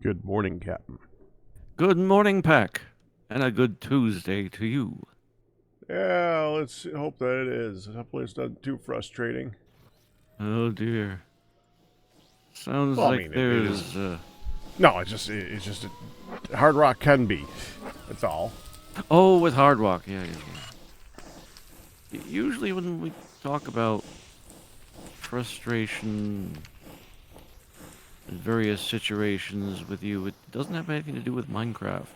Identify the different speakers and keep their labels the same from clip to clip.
Speaker 1: Good morning, Captain.
Speaker 2: Good morning, Pack, and a good Tuesday to you.
Speaker 1: Yeah, let's hope that it is. Hopefully it's not too frustrating.
Speaker 2: Oh dear. Sounds
Speaker 1: Well, I
Speaker 2: like
Speaker 1: mean, it is.
Speaker 2: there's,
Speaker 1: No, it's just hard rock can be. That's all.
Speaker 2: Oh, with HardRock, yeah. Usually when we talk about frustration in various situations with you, it doesn't have anything to do with Minecraft.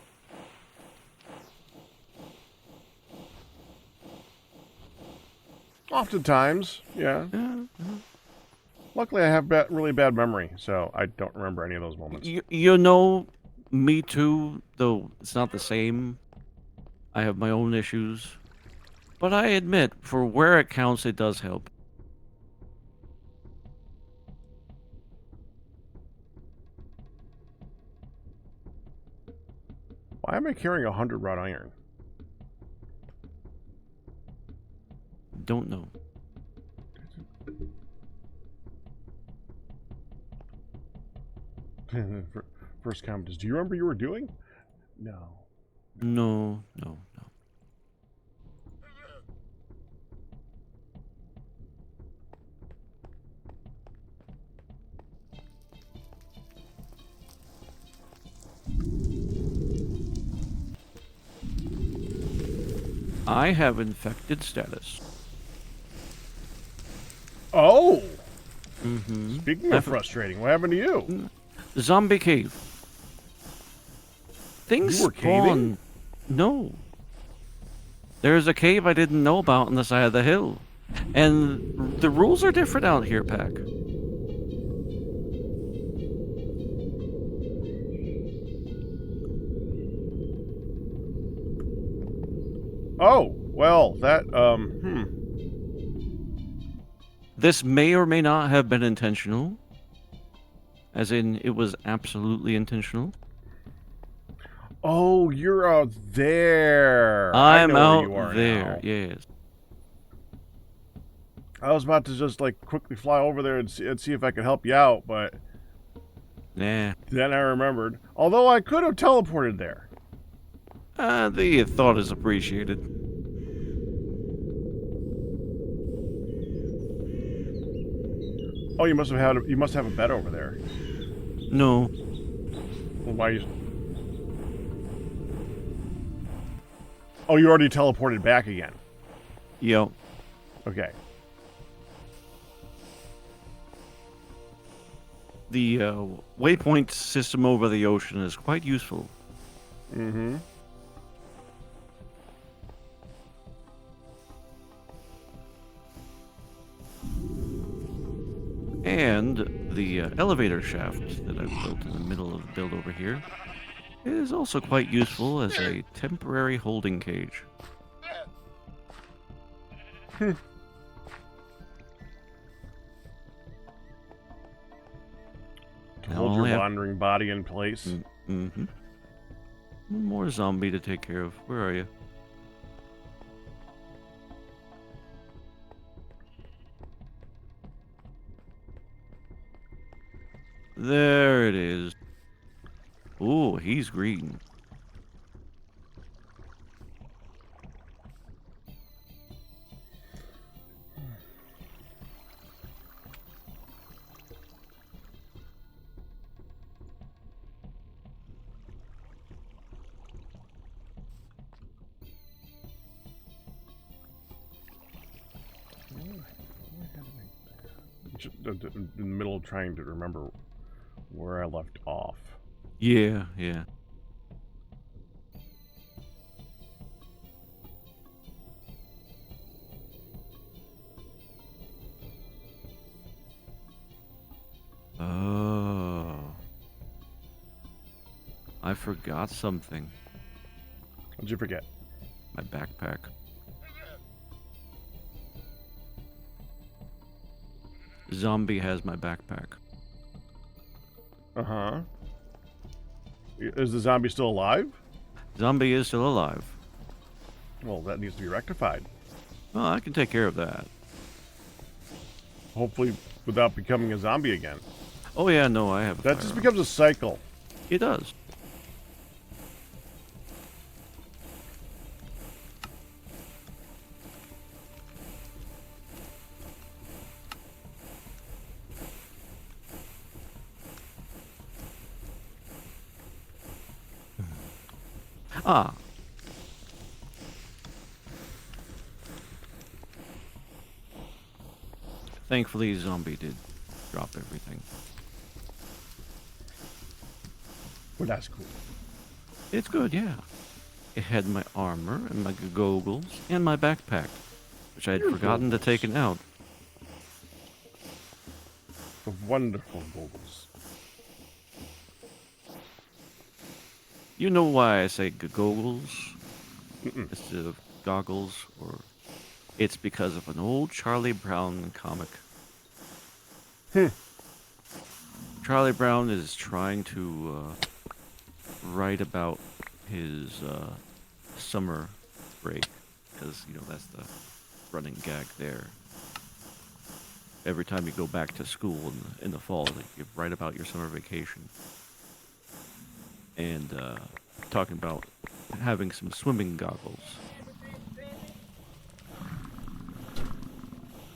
Speaker 1: Oftentimes, yeah.
Speaker 2: Yeah.
Speaker 1: Luckily, I have really bad memory, so I don't remember any of those moments.
Speaker 2: You know, me too, though it's not the same. I have my own issues. But I admit, for where it counts, it does help.
Speaker 1: Why am I carrying 100 wrought iron?
Speaker 2: Don't know.
Speaker 1: First comment is, do you remember you were doing? No.
Speaker 2: No. I have infected status.
Speaker 1: Oh!
Speaker 2: Mm-hmm.
Speaker 1: Speaking of frustrating, what happened to you?
Speaker 2: Zombie cave. Things
Speaker 1: You were caving?
Speaker 2: spawn. No. There's a cave I didn't know about on the side of the hill. And the rules are different out here, Pack.
Speaker 1: Oh, well,
Speaker 2: This may or may not have been intentional. As in, it was absolutely intentional.
Speaker 1: Oh, you're out there. I
Speaker 2: I'm
Speaker 1: know where
Speaker 2: out
Speaker 1: you are
Speaker 2: there,
Speaker 1: now.
Speaker 2: yes.
Speaker 1: I was about to just like quickly fly over there and see if I could help you out, but
Speaker 2: Nah.
Speaker 1: then I remembered. Although I could have teleported there.
Speaker 2: The thought is appreciated.
Speaker 1: Oh, you must have a bed over there.
Speaker 2: No.
Speaker 1: Well, why you? Oh, you already teleported back again.
Speaker 2: Yo.
Speaker 1: Okay.
Speaker 2: The waypoint system over the ocean is quite useful.
Speaker 1: Mm-hmm.
Speaker 2: And the elevator shaft that I've built in the middle of the build over here is also quite useful as a temporary holding cage.
Speaker 1: To hold your wandering body in place.
Speaker 2: Mm-hmm. One more zombie to take care of. Where are you? There it is. Ooh, he's green.
Speaker 1: In the middle of trying to remember where I left off.
Speaker 2: Yeah. Oh. I forgot something.
Speaker 1: What'd you forget?
Speaker 2: My backpack. Zombie has my backpack.
Speaker 1: Uh-huh. Is the zombie still alive?
Speaker 2: Zombie is still alive.
Speaker 1: Well, that needs to be rectified.
Speaker 2: Well, I can take care of that.
Speaker 1: Hopefully without becoming a zombie again.
Speaker 2: Oh yeah, no, I have a
Speaker 1: That just becomes a cycle.
Speaker 2: It does. Ah. Thankfully, zombie did drop everything.
Speaker 1: Well, that's cool.
Speaker 2: It's good, yeah. It had my armor and my goggles and my backpack, which I had
Speaker 1: Your
Speaker 2: forgotten to
Speaker 1: goggles.
Speaker 2: take it out.
Speaker 1: The wonderful goggles.
Speaker 2: You know why I say goggles instead of goggles, or it's because of an old Charlie Brown comic. Charlie Brown is trying to write about his summer break, because that's the running gag there. Every time you go back to school in the fall, like, you write about your summer vacation, and talking about having some swimming goggles.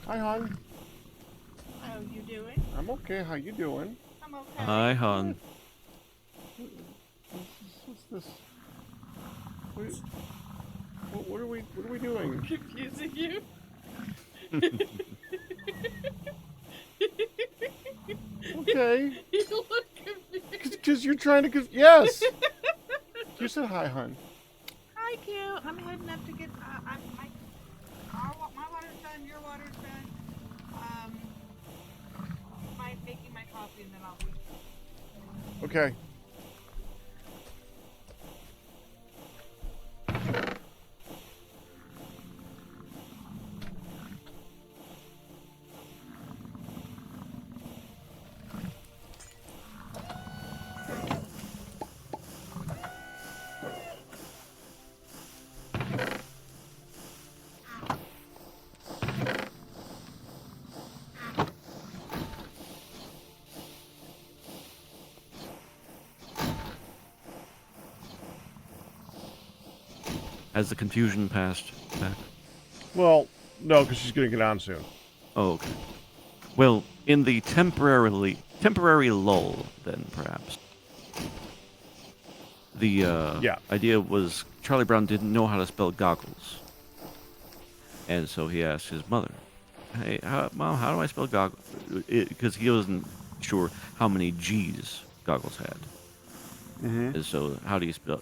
Speaker 1: Hi, hon.
Speaker 3: How you doing?
Speaker 1: I'm okay. How you doing?
Speaker 3: I'm okay.
Speaker 2: Hi, hon.
Speaker 1: What's this? What are we doing?
Speaker 3: Confusing you?
Speaker 1: Okay.
Speaker 3: You look confused.
Speaker 1: Because you're trying to. Yes. You said hi, hon.
Speaker 3: Hi, cute. I'm heading up to get. My water's done. Your water's done. Making my coffee, and then I'll leave.
Speaker 1: Okay.
Speaker 2: Has the confusion passed back?
Speaker 1: Well, no, because she's gonna get on soon.
Speaker 2: Oh, okay. Well, in the temporary lull, then perhaps. The
Speaker 1: Yeah.
Speaker 2: idea was Charlie Brown didn't know how to spell goggles, and so he asked his mother, "Hey, Mom, how do I spell goggles?" Because he wasn't sure how many G's goggles had. And so, how do you spell?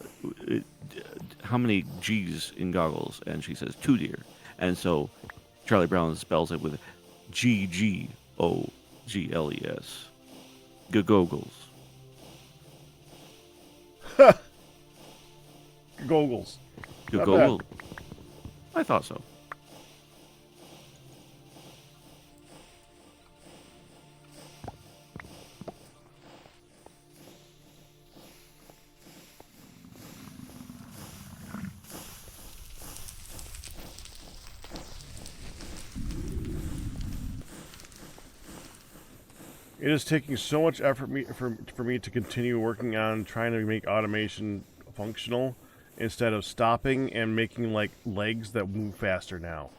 Speaker 2: How many G's in goggles? And she says, 2, dear. And so, Charlie Brown spells it with Goggles. Goggles.
Speaker 1: Goggles. Not
Speaker 2: Goggles. I thought so.
Speaker 1: It is taking so much effort for me to continue working on trying to make automation functional instead of stopping and making like legs that move faster now.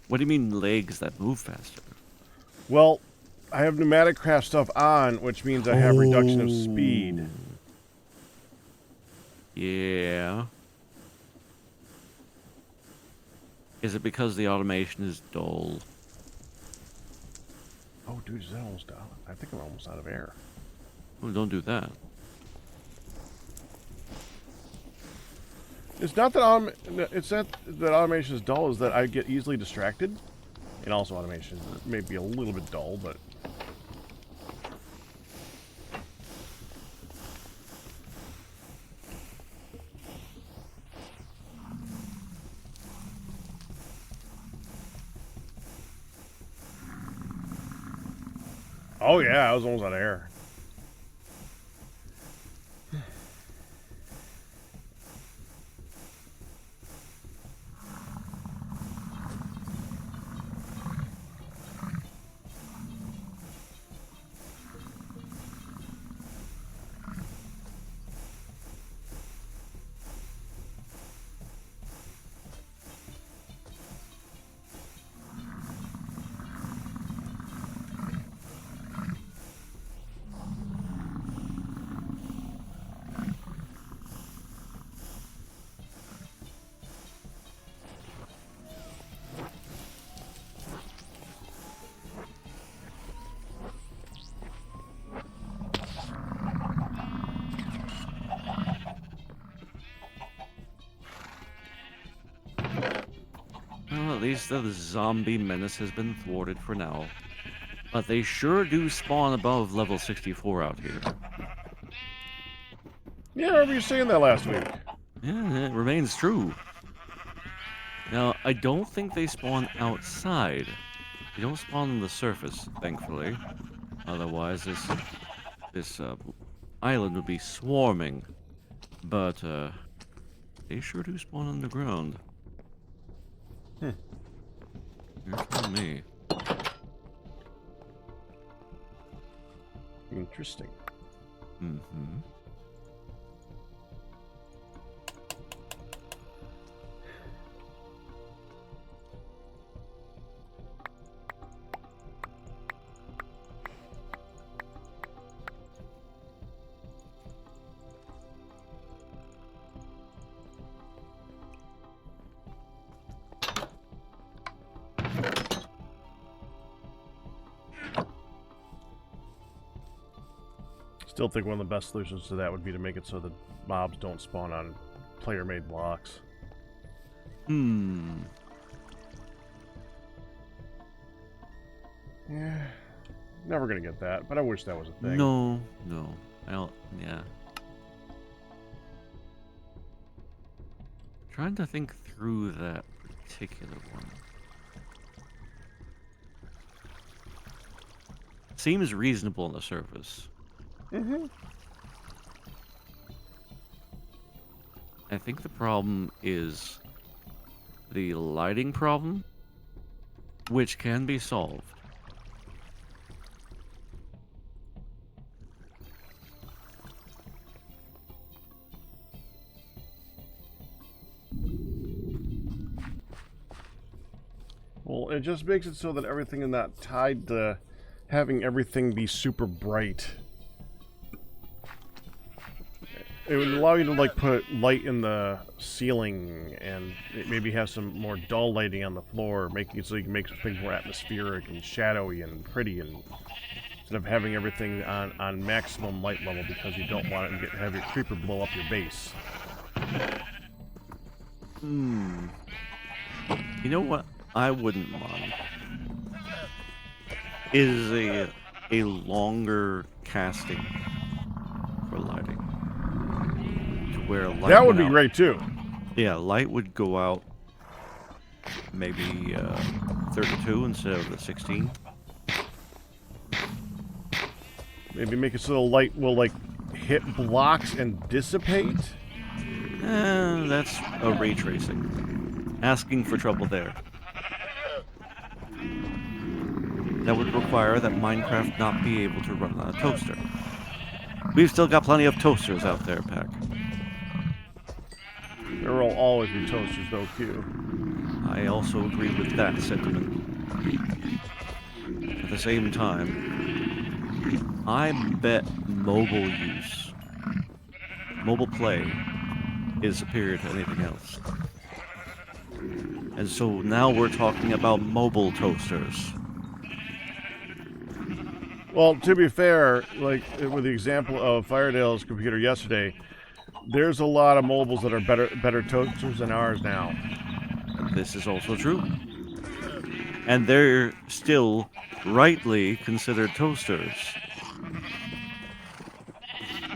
Speaker 2: What do you mean legs that move faster?
Speaker 1: Well, I have pneumatic craft stuff on, which means I have reduction of speed.
Speaker 2: Yeah. Is it because the automation is dull?
Speaker 1: Oh, dude, is that almost down? I think I'm almost out of air.
Speaker 2: Oh, don't do that.
Speaker 1: It's not that it's not that automation is dull. Is that I get easily distracted, and also automation may be a little bit dull, but. Oh yeah, I was almost out of air.
Speaker 2: least the zombie menace has been thwarted for now. But they sure do spawn above level 64 out here.
Speaker 1: Yeah, I remember you saying that last week.
Speaker 2: Yeah, it remains true. Now, I don't think they spawn outside. They don't spawn on the surface, thankfully. Otherwise, this island would be swarming. But they sure do spawn on the ground.
Speaker 1: Hmm.
Speaker 2: You're telling me.
Speaker 1: Interesting.
Speaker 2: Mm-hmm.
Speaker 1: Still think one of the best solutions to that would be to make it so that mobs don't spawn on player-made blocks. Yeah, never gonna get that, but I wish that was a thing.
Speaker 2: No. I don't. Yeah. Trying to think through that particular one. Seems reasonable on the surface.
Speaker 1: Mm-hmm.
Speaker 2: I think the problem is the lighting problem, which can be solved.
Speaker 1: Well, it just makes it so that everything is not tied to having everything be super bright. It would allow you to like put light in the ceiling and maybe have some more dull lighting on the floor, making it so you can make things more atmospheric and shadowy and pretty, and instead of having everything on maximum light level because you don't want it to have your creeper blow up your base.
Speaker 2: You know what I wouldn't mind is a longer casting for lighting, to where light
Speaker 1: That would
Speaker 2: went
Speaker 1: be
Speaker 2: out.
Speaker 1: great too.
Speaker 2: Yeah, light would go out maybe 32 instead of the 16.
Speaker 1: Maybe make it so the light will like hit blocks and dissipate.
Speaker 2: That's a ray tracing. Asking for trouble there. That would require that Minecraft not be able to run on a toaster. We've still got plenty of toasters out there, Pack.
Speaker 1: There will always be toasters though, Q.
Speaker 2: I also agree with that sentiment. At the same time, I bet mobile use, mobile play, is superior to anything else. And so now we're talking about mobile toasters.
Speaker 1: Well, to be fair, like with the example of Firedale's computer yesterday, there's a lot of mobiles that are better toasters than ours now.
Speaker 2: And this is also true. And they're still rightly considered toasters.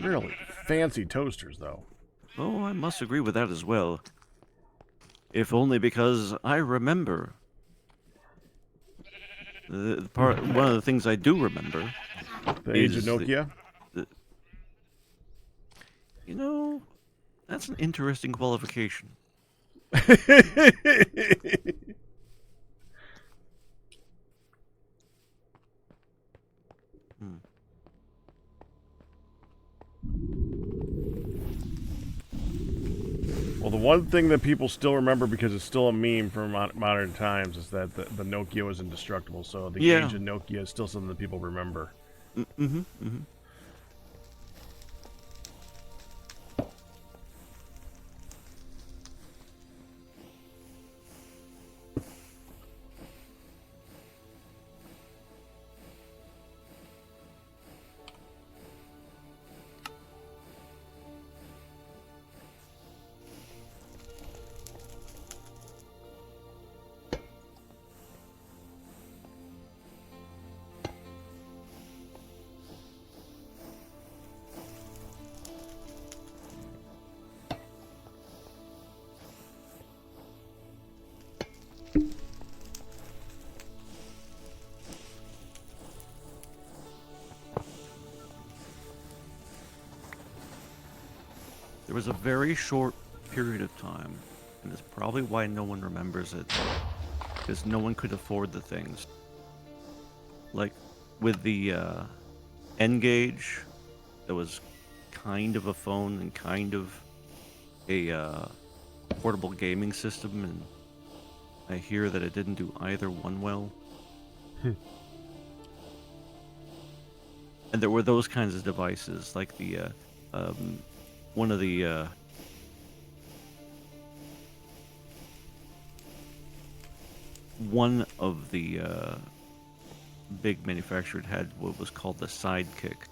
Speaker 1: Really fancy toasters, though.
Speaker 2: Oh, I must agree with that as well. If only because I remember. One of the things I do remember
Speaker 1: The age of
Speaker 2: is
Speaker 1: Nokia.
Speaker 2: You know, that's an interesting qualification.
Speaker 1: Well, the one thing that people still remember because it's still a meme from modern times is that the Nokia was indestructible. So the age of Nokia is still something that people remember.
Speaker 2: There was a very short period of time, and it's probably why no one remembers it, because no one could afford the things. Like, with the N-Gage, that was kind of a phone and kind of a portable gaming system, and I hear that it didn't do either one well. And there were those kinds of devices, like the one of the big manufacturers had what was called the Sidekick.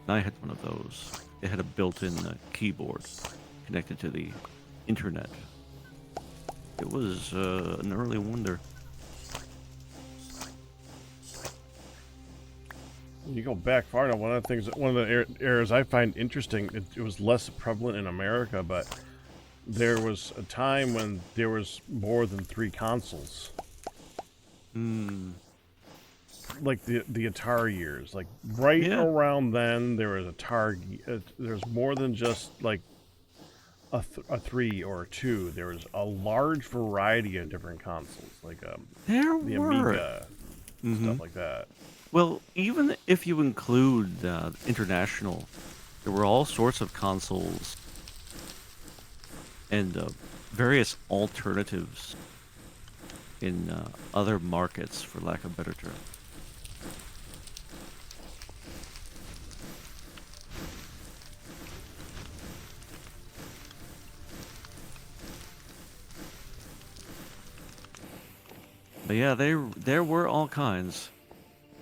Speaker 2: And I had one of those. It had a built-in keyboard connected to the internet. It was an early wonder.
Speaker 1: You go back far enough. One of the eras I find interesting. It was less prevalent in America, but there was a time when there was more than 3 consoles. Like the Atari years, like right around then, there was Atari. There's more than just like a 3 or a 2. There was a large variety of different consoles, like the Amiga, stuff like that.
Speaker 2: Well, even if you include international, there were all sorts of consoles and various alternatives in other markets, for lack of a better term. But yeah, there were all kinds.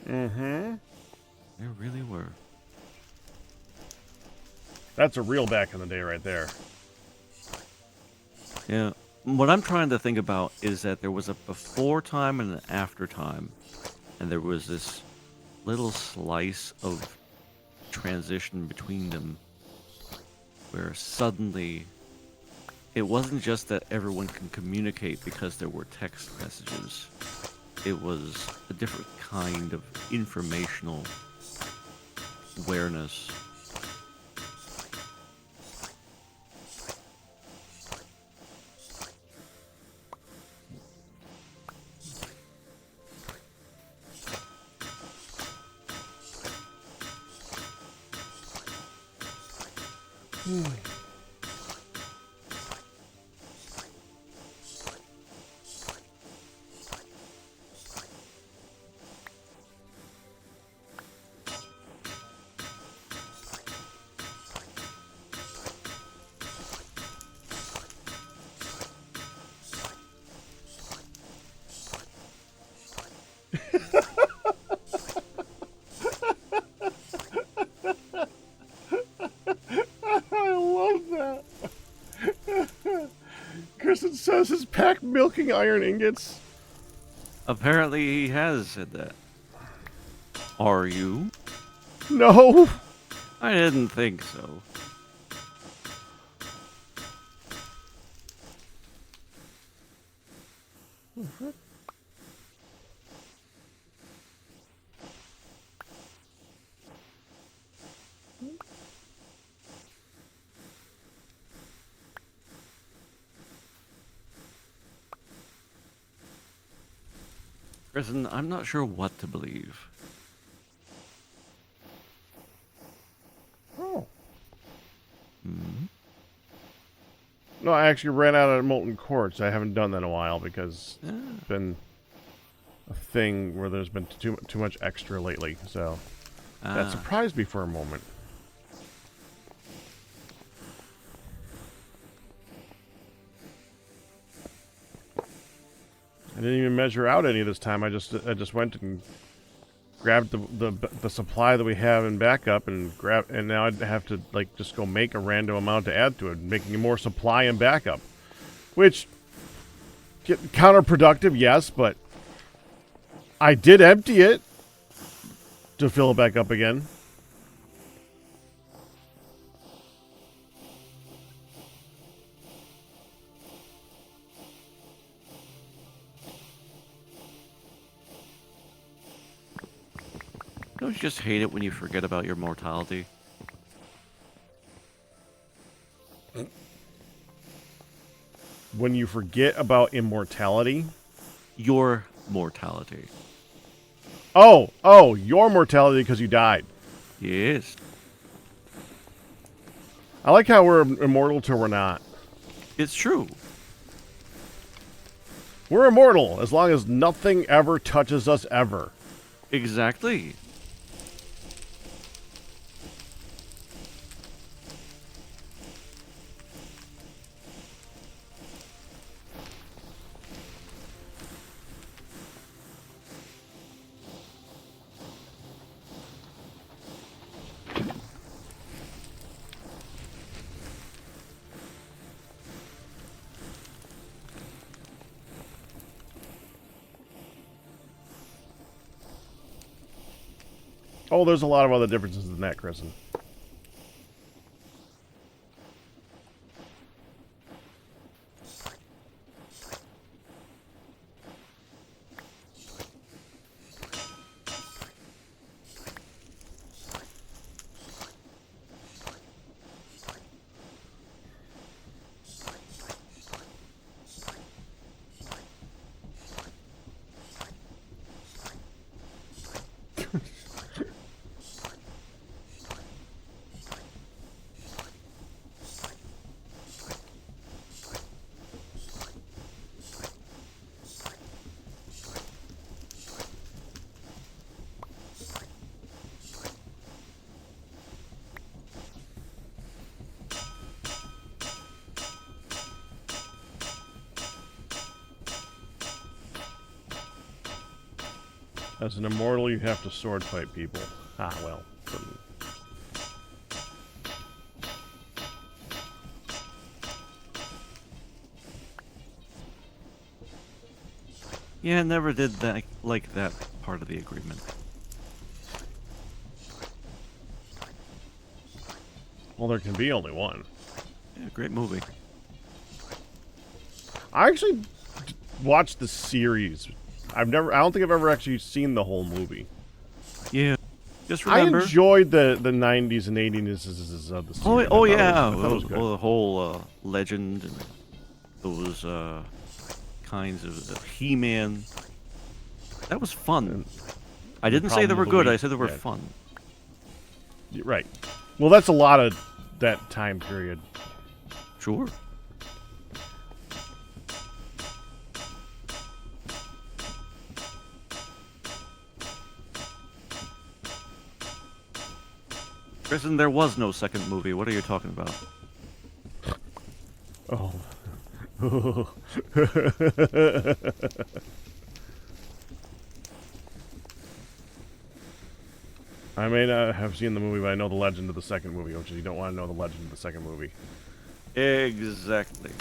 Speaker 1: Mm-hmm.
Speaker 2: There really were.
Speaker 1: That's a real back in the day right there.
Speaker 2: Yeah. What I'm trying to think about is that there was a before time and an after time. And there was this little slice of transition between them where suddenly it wasn't just that everyone can communicate because there were text messages. It was a different kind of informational awareness.
Speaker 1: Kristen says his pack milking iron ingots.
Speaker 2: Apparently he has said that. Are you?
Speaker 1: No.
Speaker 2: I didn't think so. Kristen, I'm not sure what to believe.
Speaker 1: Oh. No, I actually ran out of molten quartz. I haven't done that in a while because it's been a thing where there's been too much extra lately. So that surprised me for a moment. I didn't even measure out any this time. I just went and grabbed the supply that we have in backup and now I'd have to like just go make a random amount to add to it, making more supply and backup, which counterproductive, yes, but I did empty it to fill it back up again.
Speaker 2: Don't you just hate it when you forget about your mortality?
Speaker 1: when you forget about immortality.
Speaker 2: Your mortality.
Speaker 1: Oh, your mortality because you died.
Speaker 2: Yes.
Speaker 1: I like how we're immortal till we're not.
Speaker 2: It's true.
Speaker 1: We're immortal as long as nothing ever touches us ever.
Speaker 2: Exactly.
Speaker 1: Oh, there's a lot of other differences than that, Kristen. As an immortal, you have to sword fight people. Ah, well.
Speaker 2: Yeah, never did that like that part of the agreement.
Speaker 1: Well, there can be only one.
Speaker 2: Yeah, great movie.
Speaker 1: I actually watched the series. I don't think I've ever actually seen the whole movie.
Speaker 2: Yeah. Just remember.
Speaker 1: I enjoyed the 90s and 80s of the series.
Speaker 2: Oh yeah.
Speaker 1: I thought it was good.
Speaker 2: The whole legend and those kinds of He-Man. That was fun. I didn't say they were good. I said they were fun.
Speaker 1: Right. Well, that's a lot of that time period.
Speaker 2: Sure. Kristen, there was no second movie. What are you talking about?
Speaker 1: Oh. I may not have seen the movie, but I know the legend of the second movie, which is you don't want to know the legend of the second movie.
Speaker 2: Exactly.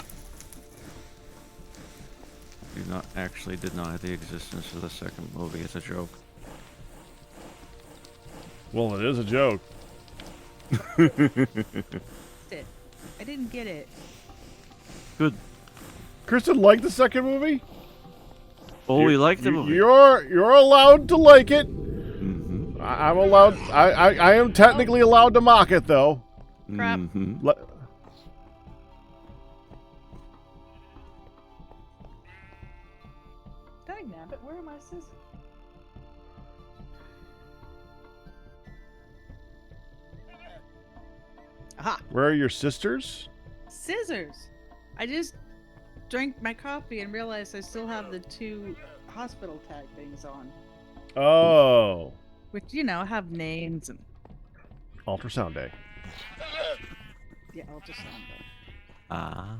Speaker 2: Do not actually deny the existence of the second movie. It's a joke.
Speaker 1: Well, it is a joke.
Speaker 3: It. I didn't get it.
Speaker 2: Good.
Speaker 1: Kristen liked the second movie?
Speaker 2: Oh, you liked the movie?
Speaker 1: You're allowed to like it.
Speaker 2: Mm-hmm.
Speaker 1: I'm allowed. I am technically allowed to mock it, though.
Speaker 3: Crap.
Speaker 2: Mm-hmm.
Speaker 3: Dagnabbit, where are my scissors? Aha!
Speaker 1: Where are your sisters?
Speaker 3: Scissors! I just drank my coffee and realized I still have the 2 hospital tag things on.
Speaker 1: Oh,
Speaker 3: Which, have names and...
Speaker 1: ultrasound day.
Speaker 3: Yeah, ultrasound.
Speaker 2: Ah.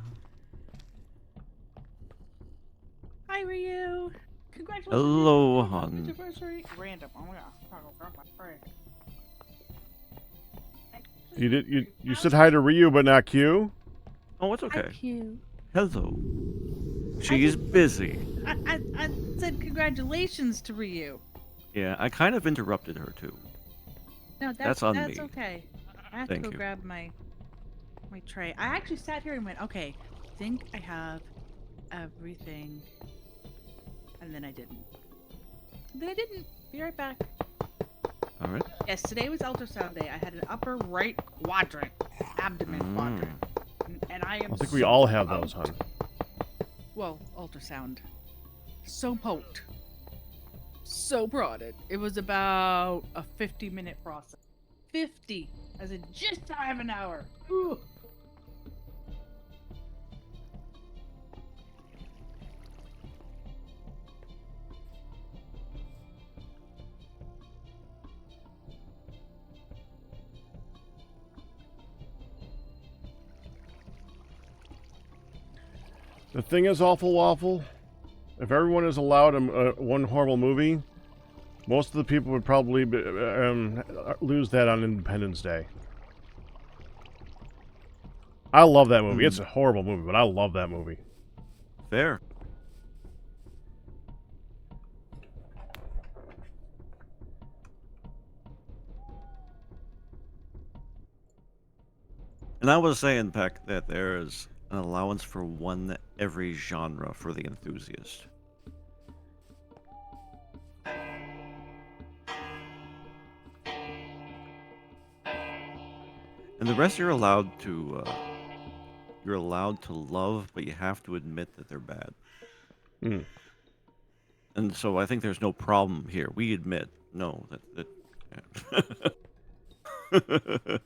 Speaker 3: Hi, Ryu! Congratulations!
Speaker 2: Hello,
Speaker 3: on your
Speaker 2: hon.
Speaker 3: anniversary. Random. Oh my god. I'll grab my friend.
Speaker 1: You said hi to Ryu, but not Q?
Speaker 2: Oh, it's okay.
Speaker 3: Thank you.
Speaker 2: Hello. She's busy.
Speaker 3: I said congratulations to Ryu.
Speaker 2: Yeah, I kind of interrupted her too.
Speaker 3: No,
Speaker 2: That's on
Speaker 3: that's
Speaker 2: me.
Speaker 3: okay. I have
Speaker 2: Thank
Speaker 3: to go
Speaker 2: you.
Speaker 3: grab my tray. I actually sat here and went, okay, think I have everything. And then I didn't. Be right back.
Speaker 2: All right.
Speaker 3: Yes, today was ultrasound day. I had an upper right quadrant, abdomen quadrant. And I am
Speaker 1: I think we all have those, hon.
Speaker 3: well, ultrasound. So poked. So prodded. It was about a 50-minute process. 50! As in just shy of an hour. Ooh.
Speaker 1: The thing is, Awful Waffle, if everyone is allowed one horrible movie, most of the people would probably lose that on Independence Day. I love that movie. It's a horrible movie, but I love that movie.
Speaker 2: Fair. And I was saying, Peck, that there is an allowance for one every genre for the enthusiast. And the rest you're allowed to love, but you have to admit that they're bad.
Speaker 1: Mm.
Speaker 2: And so I think there's no problem here. We admit, no, that yeah.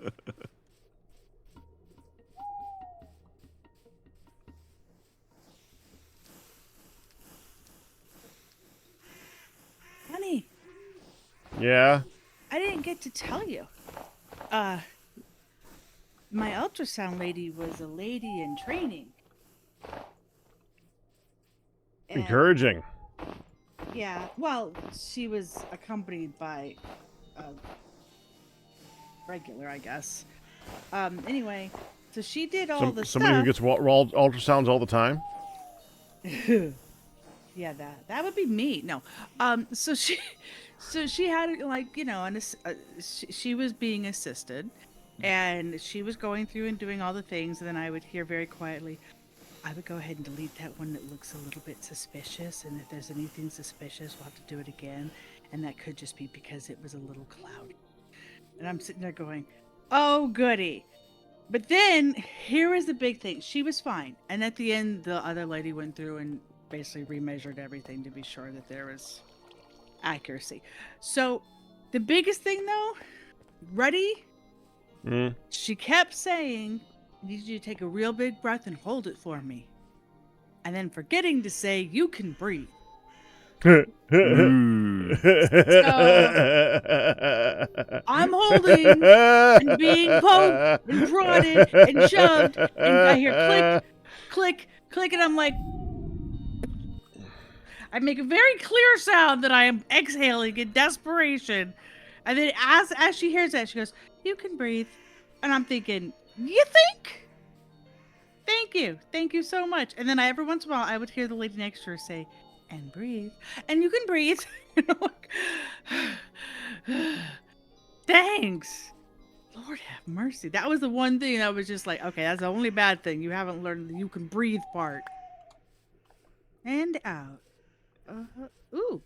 Speaker 3: Honey,
Speaker 1: Yeah?
Speaker 3: I didn't get to tell you. My ultrasound lady was a lady in training. And,
Speaker 1: Encouraging.
Speaker 3: yeah, well, she was accompanied by a regular, I guess. Anyway, so she did all the
Speaker 1: Somebody who
Speaker 3: stuff.
Speaker 1: gets ultrasounds all the time?
Speaker 3: Yeah, that would be me. No, so she had like she was being assisted, and she was going through and doing all the things, and then I would hear very quietly, I would go ahead and delete that one that looks a little bit suspicious, and if there's anything suspicious, we'll have to do it again, and that could just be because it was a little cloudy. And I'm sitting there going, oh goody. But then here is the big thing. She was fine, and at the end, the other lady went through and basically remeasured everything to be sure that there was accuracy. So the biggest thing though, ready?
Speaker 1: Mm.
Speaker 3: She kept saying, I need you to take a real big breath and hold it for me. And then forgetting to say, you can breathe. I'm holding and being poked and prodded and shoved, and I hear click, click, click, and I'm like, I make a very clear sound that I am exhaling in desperation. And then as she hears that, she goes, you can breathe. And I'm thinking, you think? Thank you so much. And then every once in a while, I would hear the lady next to her say, and breathe, and you can breathe. And I'm like, thanks. Lord have mercy. That was the one thing that was just like, okay, that's the only bad thing. You haven't learned the you can breathe part. And out. Ooh.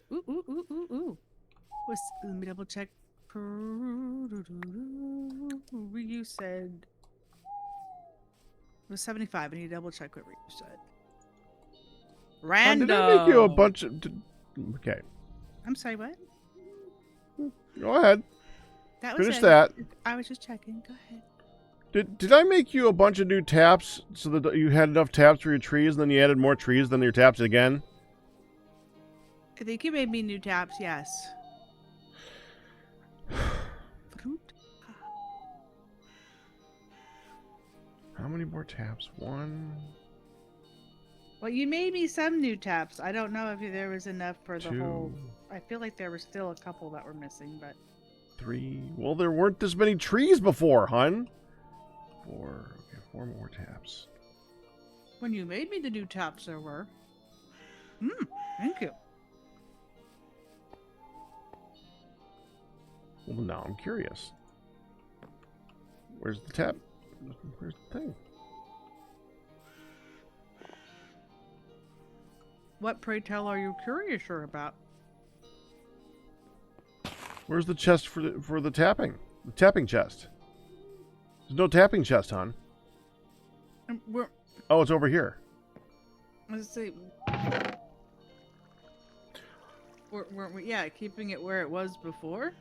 Speaker 3: Let me double check. You said it was 75. I need to double check what you said. Random.
Speaker 1: Did I make you a bunch of... Okay.
Speaker 3: I'm sorry, what?
Speaker 1: Go ahead.
Speaker 3: That was
Speaker 1: Finish
Speaker 3: it.
Speaker 1: that.
Speaker 3: I was just checking. Go ahead.
Speaker 1: Did I make you a bunch of new taps so that you had enough taps for your trees, and then you added more trees than your taps again?
Speaker 3: I think you made me new taps, yes. Fruit.
Speaker 1: How many more taps? One...
Speaker 3: Well, you made me some new taps. I don't know if there was enough for the
Speaker 1: two,
Speaker 3: whole... I feel like there were still a couple that were missing, but...
Speaker 1: 3... Well, there weren't this many trees before, hun. 4... Okay, 4 more taps.
Speaker 3: When you made me the new taps, there were. Thank you.
Speaker 1: Well, now I'm curious. Where's the tap? Where's the thing?
Speaker 3: What, pray tell, are you curious about?
Speaker 1: Where's the chest for the tapping? The tapping chest. There's no tapping chest, hon.
Speaker 3: We're...
Speaker 1: Oh, it's over here.
Speaker 3: Let's see. Weren't we? Yeah, keeping it where it was before.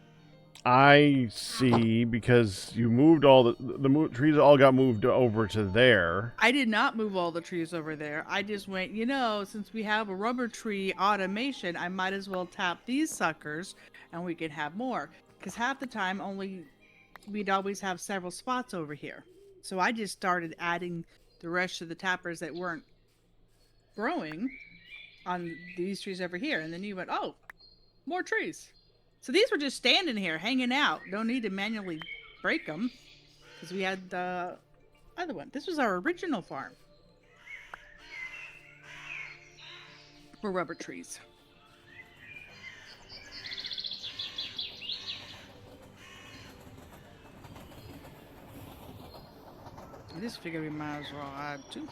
Speaker 1: I see, because you moved all the trees all got moved over to there.
Speaker 3: I did not move all the trees over there. I just went, since we have a rubber tree automation, I might as well tap these suckers and we can have more. Because half the time we'd always have several spots over here. So I just started adding the rest of the tappers that weren't growing on these trees over here. And then you went, oh, more trees. So these were just standing here, hanging out. No need to manually break them because we had the other one. This was our original farm for rubber trees. I just figured we might as well add two.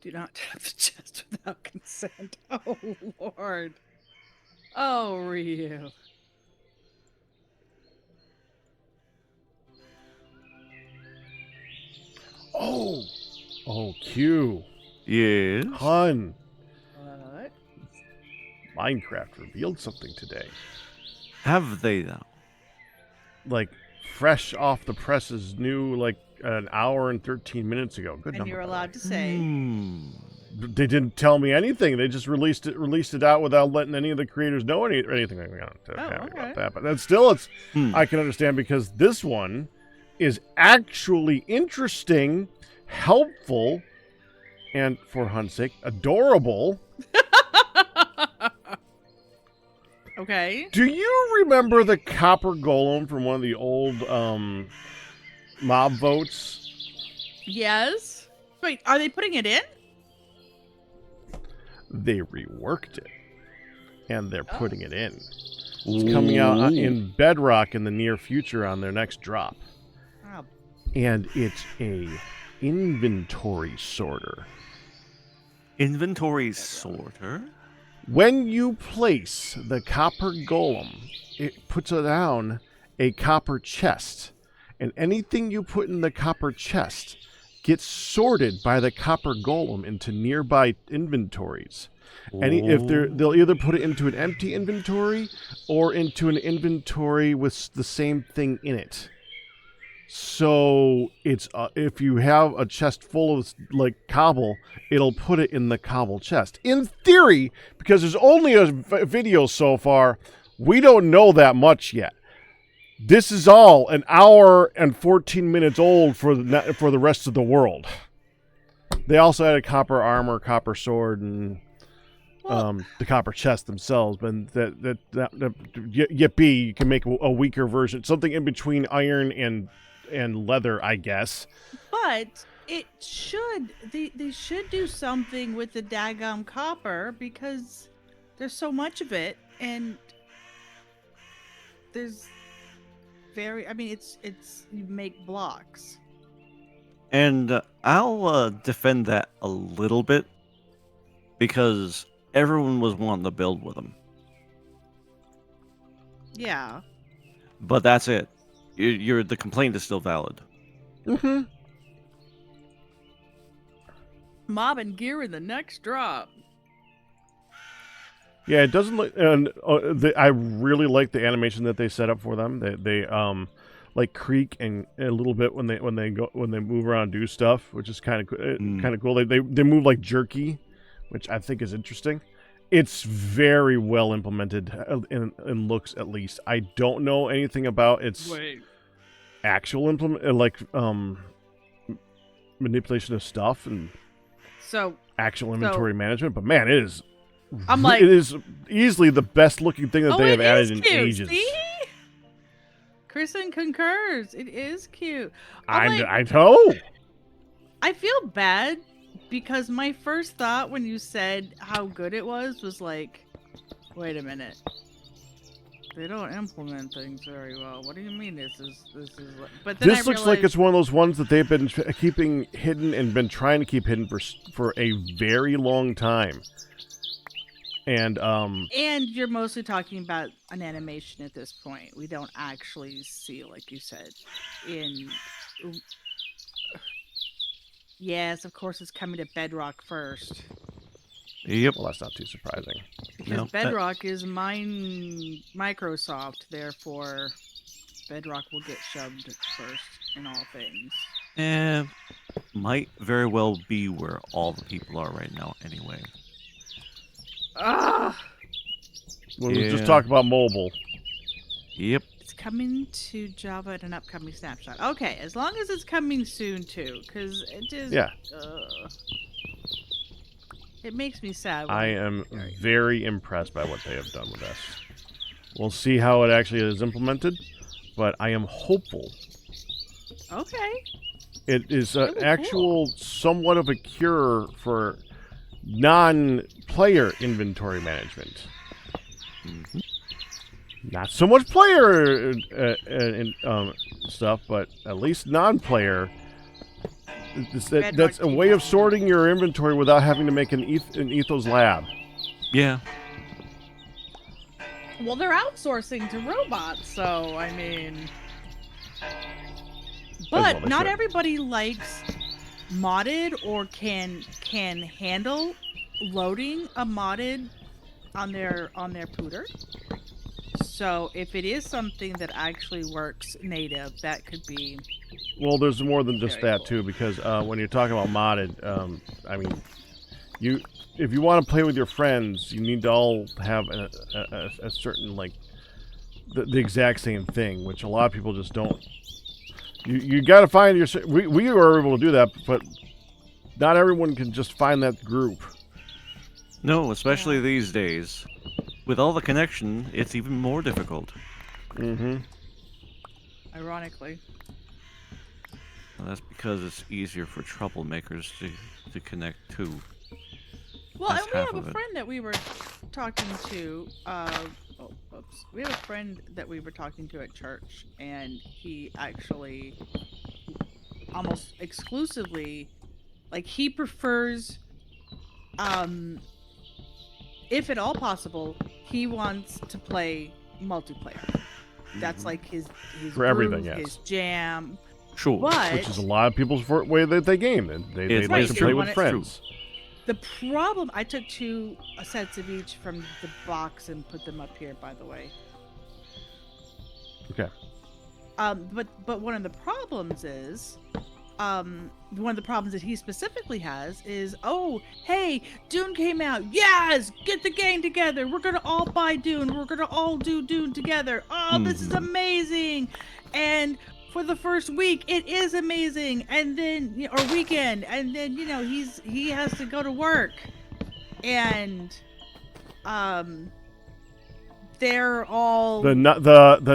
Speaker 3: Do not tap the chest without consent. Oh, Lord. Oh, Ryu.
Speaker 1: Oh, Q.
Speaker 2: Yes.
Speaker 1: Hun.
Speaker 3: What?
Speaker 1: Minecraft revealed something today.
Speaker 2: Have they though?
Speaker 1: Like, fresh off the presses, new, like, an hour and 13 minutes ago. Good
Speaker 3: And
Speaker 1: number.
Speaker 3: you're
Speaker 1: by the way.
Speaker 3: allowed to say.
Speaker 1: They didn't tell me anything. They just released it out without letting any of the creators know anything about that. But then still, I can understand, because this one is actually interesting, helpful, and for Hun's sake, adorable.
Speaker 3: Okay.
Speaker 1: Do you remember the copper golem from one of the old mob votes?
Speaker 3: Yes. Wait, are they putting it in?
Speaker 1: They reworked it, and they're putting it in. It's coming out in Bedrock in the near future on their next drop.
Speaker 3: Oh.
Speaker 1: And it's a inventory sorter.
Speaker 2: Inventory sorter?
Speaker 1: When you place the copper golem, it puts down a copper chest. And anything you put in the copper chest gets sorted by the copper golem into nearby inventories. And they'll either put it into an empty inventory or into an inventory with the same thing in it. So it's if you have a chest full of like cobble, it'll put it in the cobble chest. In theory, because there's only a video so far, we don't know that much yet. This is all an hour and 14 minutes old for the rest of the world. They also had a copper armor, copper sword, and the copper chest themselves. But yippee, you can make a weaker version, something in between iron and leather, I guess.
Speaker 3: But it should they should do something with the daggum copper, because there's so much of it, and there's it's you make blocks.
Speaker 2: And I'll defend that a little bit, because everyone was wanting to build with them.
Speaker 3: Yeah.
Speaker 2: But that's it. The complaint is still valid.
Speaker 1: Mm-hmm.
Speaker 3: Mob and gear in the next drop.
Speaker 1: Yeah, it doesn't look. And I really like the animation that they set up for them. They like creak and a little bit when they move around and do stuff, which is kind of cool. They move like jerky, which I think is interesting. It's very well implemented in looks, at least. I don't know anything about its actual manipulation of stuff and actual inventory management, but man, it is easily the best looking thing that they have added in ages.
Speaker 3: See? Kristen concurs. It is cute.
Speaker 1: I know.
Speaker 3: I feel bad because my first thought when you said how good it was like, wait a minute. They don't implement things very well. What do you mean this is? But then
Speaker 1: this looks like it's one of those ones that they've been keeping hidden and been trying to keep hidden for a very long time. And
Speaker 3: And you're mostly talking about an animation at this point. We don't actually see, like you said, in. Yes, of course, it's coming to Bedrock first.
Speaker 2: Yep.
Speaker 1: well, that's not too surprising.
Speaker 3: Because
Speaker 2: No,
Speaker 3: Bedrock is Microsoft, therefore Bedrock will get shoved first in all things.
Speaker 2: Might very well be where all the people are right now anyway.
Speaker 3: Ah,
Speaker 1: When we just
Speaker 2: Yeah.
Speaker 1: talk about mobile,
Speaker 2: Yep.
Speaker 3: it's coming to Java at an upcoming snapshot. Okay, as long as it's coming soon too, because it just
Speaker 1: yeah,
Speaker 3: it makes me sad.
Speaker 1: I am very impressed by what they have done with this. We'll see how it actually is implemented, but I am hopeful.
Speaker 3: Okay.
Speaker 1: It is an
Speaker 3: Really
Speaker 1: actual somewhat of a cure for non-player inventory management.
Speaker 2: Mhm.
Speaker 1: Not so much player stuff, but at least non-player. That's a way of sorting your inventory without having to make an Ethos lab.
Speaker 2: Yeah.
Speaker 3: Well, they're outsourcing to robots, so I mean.
Speaker 1: well
Speaker 3: But
Speaker 1: they
Speaker 3: not
Speaker 1: should.
Speaker 3: everybody likes modded or can handle loading a modded on their pooter. So if it is something that actually works native, that could be.
Speaker 1: Well, there's more than just
Speaker 3: Very
Speaker 1: that
Speaker 3: cool.
Speaker 1: too, because when you're talking about modded, I mean, if you want to play with your friends, you need to all have a certain like the exact same thing, which a lot of people just don't. You got to find your. We were able to do that, but not everyone can just find that group.
Speaker 2: No, especially
Speaker 3: Yeah.
Speaker 2: these days. With all the connection, it's even more difficult.
Speaker 1: Mm-hmm.
Speaker 3: Ironically.
Speaker 2: Well, that's because it's easier for troublemakers to connect to.
Speaker 3: Well,
Speaker 2: That's
Speaker 3: and we
Speaker 2: half
Speaker 3: have
Speaker 2: of
Speaker 3: a
Speaker 2: it.
Speaker 3: friend that we were talking to. Oops. We have a friend that we were talking to at church, and he actually almost exclusively, like, he prefers, if at all possible, he wants to play multiplayer. That's like his
Speaker 1: For everything,
Speaker 3: groove,
Speaker 1: yes.
Speaker 3: his jam.
Speaker 2: Sure.
Speaker 3: But
Speaker 1: Which is a lot of people's way that they game. They
Speaker 2: It's-
Speaker 1: like
Speaker 3: it's
Speaker 1: to
Speaker 3: true.
Speaker 1: play with
Speaker 3: It's
Speaker 1: friends.
Speaker 3: the problem, I took two sets of each from the box and put them up here, by the way.
Speaker 1: Okay.
Speaker 3: But one of the problems is, one of the problems that he specifically has is, oh, hey, Dune came out. Yes, get the game together. We're gonna all buy Dune. We're gonna all do Dune together. Oh, this is
Speaker 2: Mhm.
Speaker 3: amazing. And for the first week, it is amazing. And then, or weekend, and then he has to go to work, and they're all
Speaker 1: The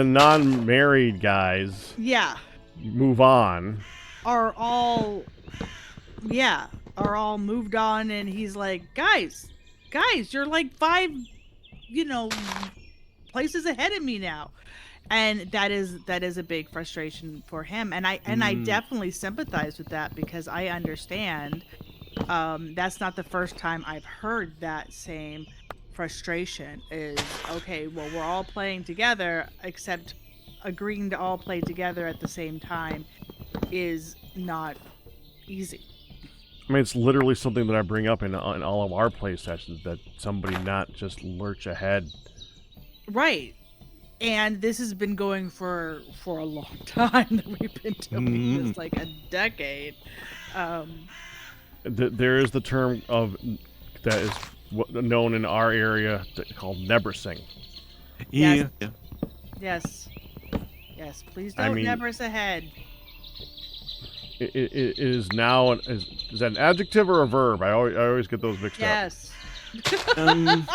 Speaker 1: non-married guys
Speaker 3: yeah
Speaker 1: move on.
Speaker 3: are all yeah are all moved on, and he's like, guys, you're like five places ahead of me now. And that is a big frustration for him, and I definitely sympathize with that, because I understand. That's not the first time I've heard that same frustration. Is, okay, well, we're all playing together, except agreeing to all play together at the same time is not easy.
Speaker 1: I mean, it's literally something that I bring up in all of our play sessions, that somebody not just lurch ahead.
Speaker 3: Right. And this has been going for a long time, that we've been doing this, like a decade.
Speaker 1: There is the term of that is known in our area called nebrasing.
Speaker 2: Yeah.
Speaker 3: Yes. Yes, please
Speaker 1: I
Speaker 3: don't
Speaker 1: mean-
Speaker 3: never us ahead.
Speaker 1: It is now is that an adjective or a verb? I always get those mixed up.
Speaker 3: Yes.
Speaker 2: Um,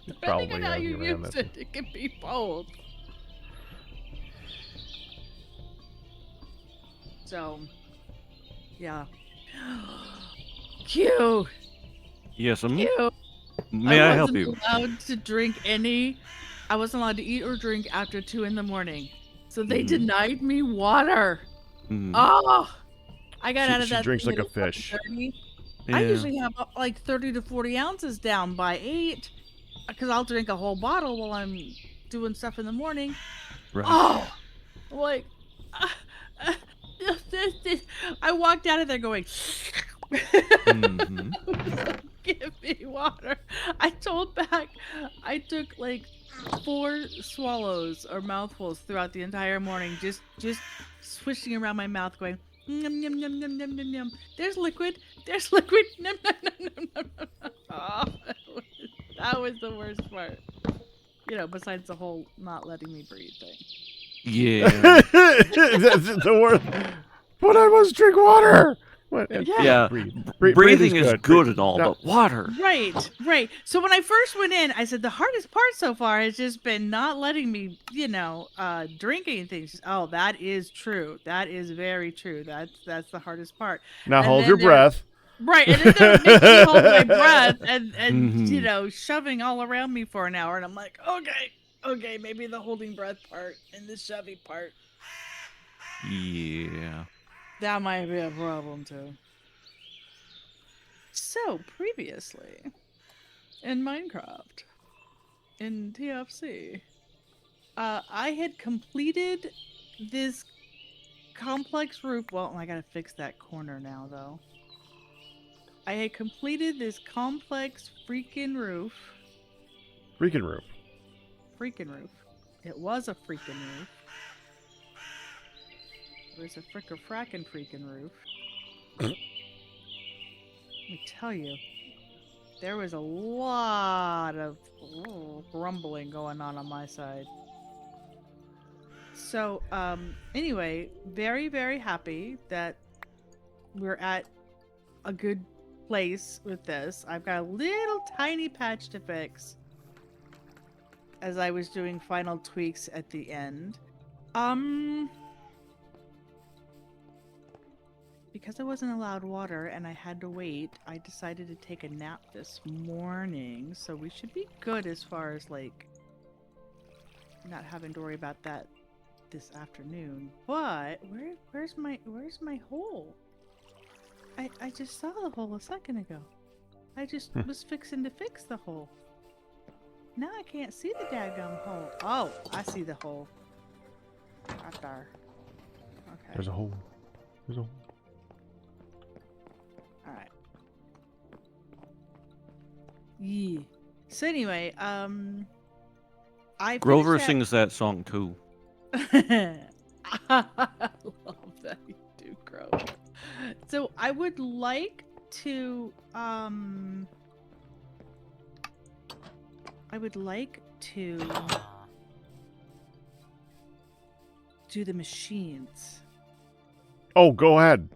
Speaker 3: Depending
Speaker 1: Probably
Speaker 3: on how you
Speaker 1: around
Speaker 3: use
Speaker 1: that.
Speaker 3: it can be both. So, yeah. Q.
Speaker 2: yes.
Speaker 3: Q.
Speaker 2: May I help
Speaker 3: wasn't
Speaker 2: you?
Speaker 3: allowed to drink any. I wasn't allowed to eat or drink after 2 a.m. So they denied me water.
Speaker 2: Mhm.
Speaker 3: Oh, I got out of
Speaker 1: She
Speaker 3: that
Speaker 1: drinks
Speaker 3: thing
Speaker 1: like
Speaker 3: at
Speaker 1: a fish.
Speaker 3: 11:30. I
Speaker 2: Yeah.
Speaker 3: usually have like 30 to 40 ounces down by 8 because I'll drink a whole bottle while I'm doing stuff in the morning.
Speaker 2: Right.
Speaker 3: Oh, like, uh, uh, I walked out of there going,
Speaker 2: Mm-hmm.
Speaker 3: give me water. I told back I took like 4 swallows or mouthfuls throughout the entire morning, just swishing around my mouth, going yum yum yum yum yum yum yum. There's liquid. There's liquid. Nom, nom, nom, nom, nom, nom, nom. Oh, that was the worst part. You know, besides the whole not letting me breathe thing.
Speaker 2: Yeah.
Speaker 1: That's the worst. But I must drink water. What?
Speaker 2: Yeah.
Speaker 1: Breathe.
Speaker 2: Breathing is good
Speaker 1: Breathe.
Speaker 2: and all,
Speaker 1: No.
Speaker 2: but water.
Speaker 3: Right, right. So when I first went in, I said the hardest part so far has just been not letting me, drink anything. She says, oh, that is true. That is very true. That's the hardest part.
Speaker 1: Now
Speaker 3: And
Speaker 1: hold
Speaker 3: then
Speaker 1: your
Speaker 3: they're-
Speaker 1: breath.
Speaker 3: Right, and then they're making me hold my breath and
Speaker 2: Mhm.
Speaker 3: shoving all around me for an hour, and I'm like, okay, maybe the holding breath part and the shoving part
Speaker 2: Yeah.
Speaker 3: that might be a problem too. So previously in Minecraft, in TFC, I had completed this complex roof. Well, I gotta fix that corner now, though. I had completed this complex freaking roof.
Speaker 1: Freaking roof.
Speaker 3: Freaking roof. It was a freaking roof. It was a frackin' freaking roof. Let me tell you, there was a lot of grumbling going on my side. So, anyway, very, very happy that we're at a good place with this. I've got a little tiny patch to fix as I was doing final tweaks at the end. Because I wasn't allowed water and I had to wait, I decided to take a nap this morning, so we should be good as far as like not having to worry about that this afternoon. But where's my hole? I just saw the hole a second ago. I just was fixing to fix the hole. Now I can't see the daggum hole. Oh, I see the hole. Right there. Okay.
Speaker 1: There's a hole. There's a hole.
Speaker 3: All right. Yeah. So anyway, I
Speaker 2: Grover
Speaker 3: finished
Speaker 2: sings that song too.
Speaker 3: that. I love that you do, Grover. So I would like to do the machines
Speaker 1: Oh, go ahead.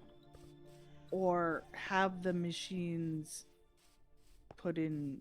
Speaker 3: or have the machines put in.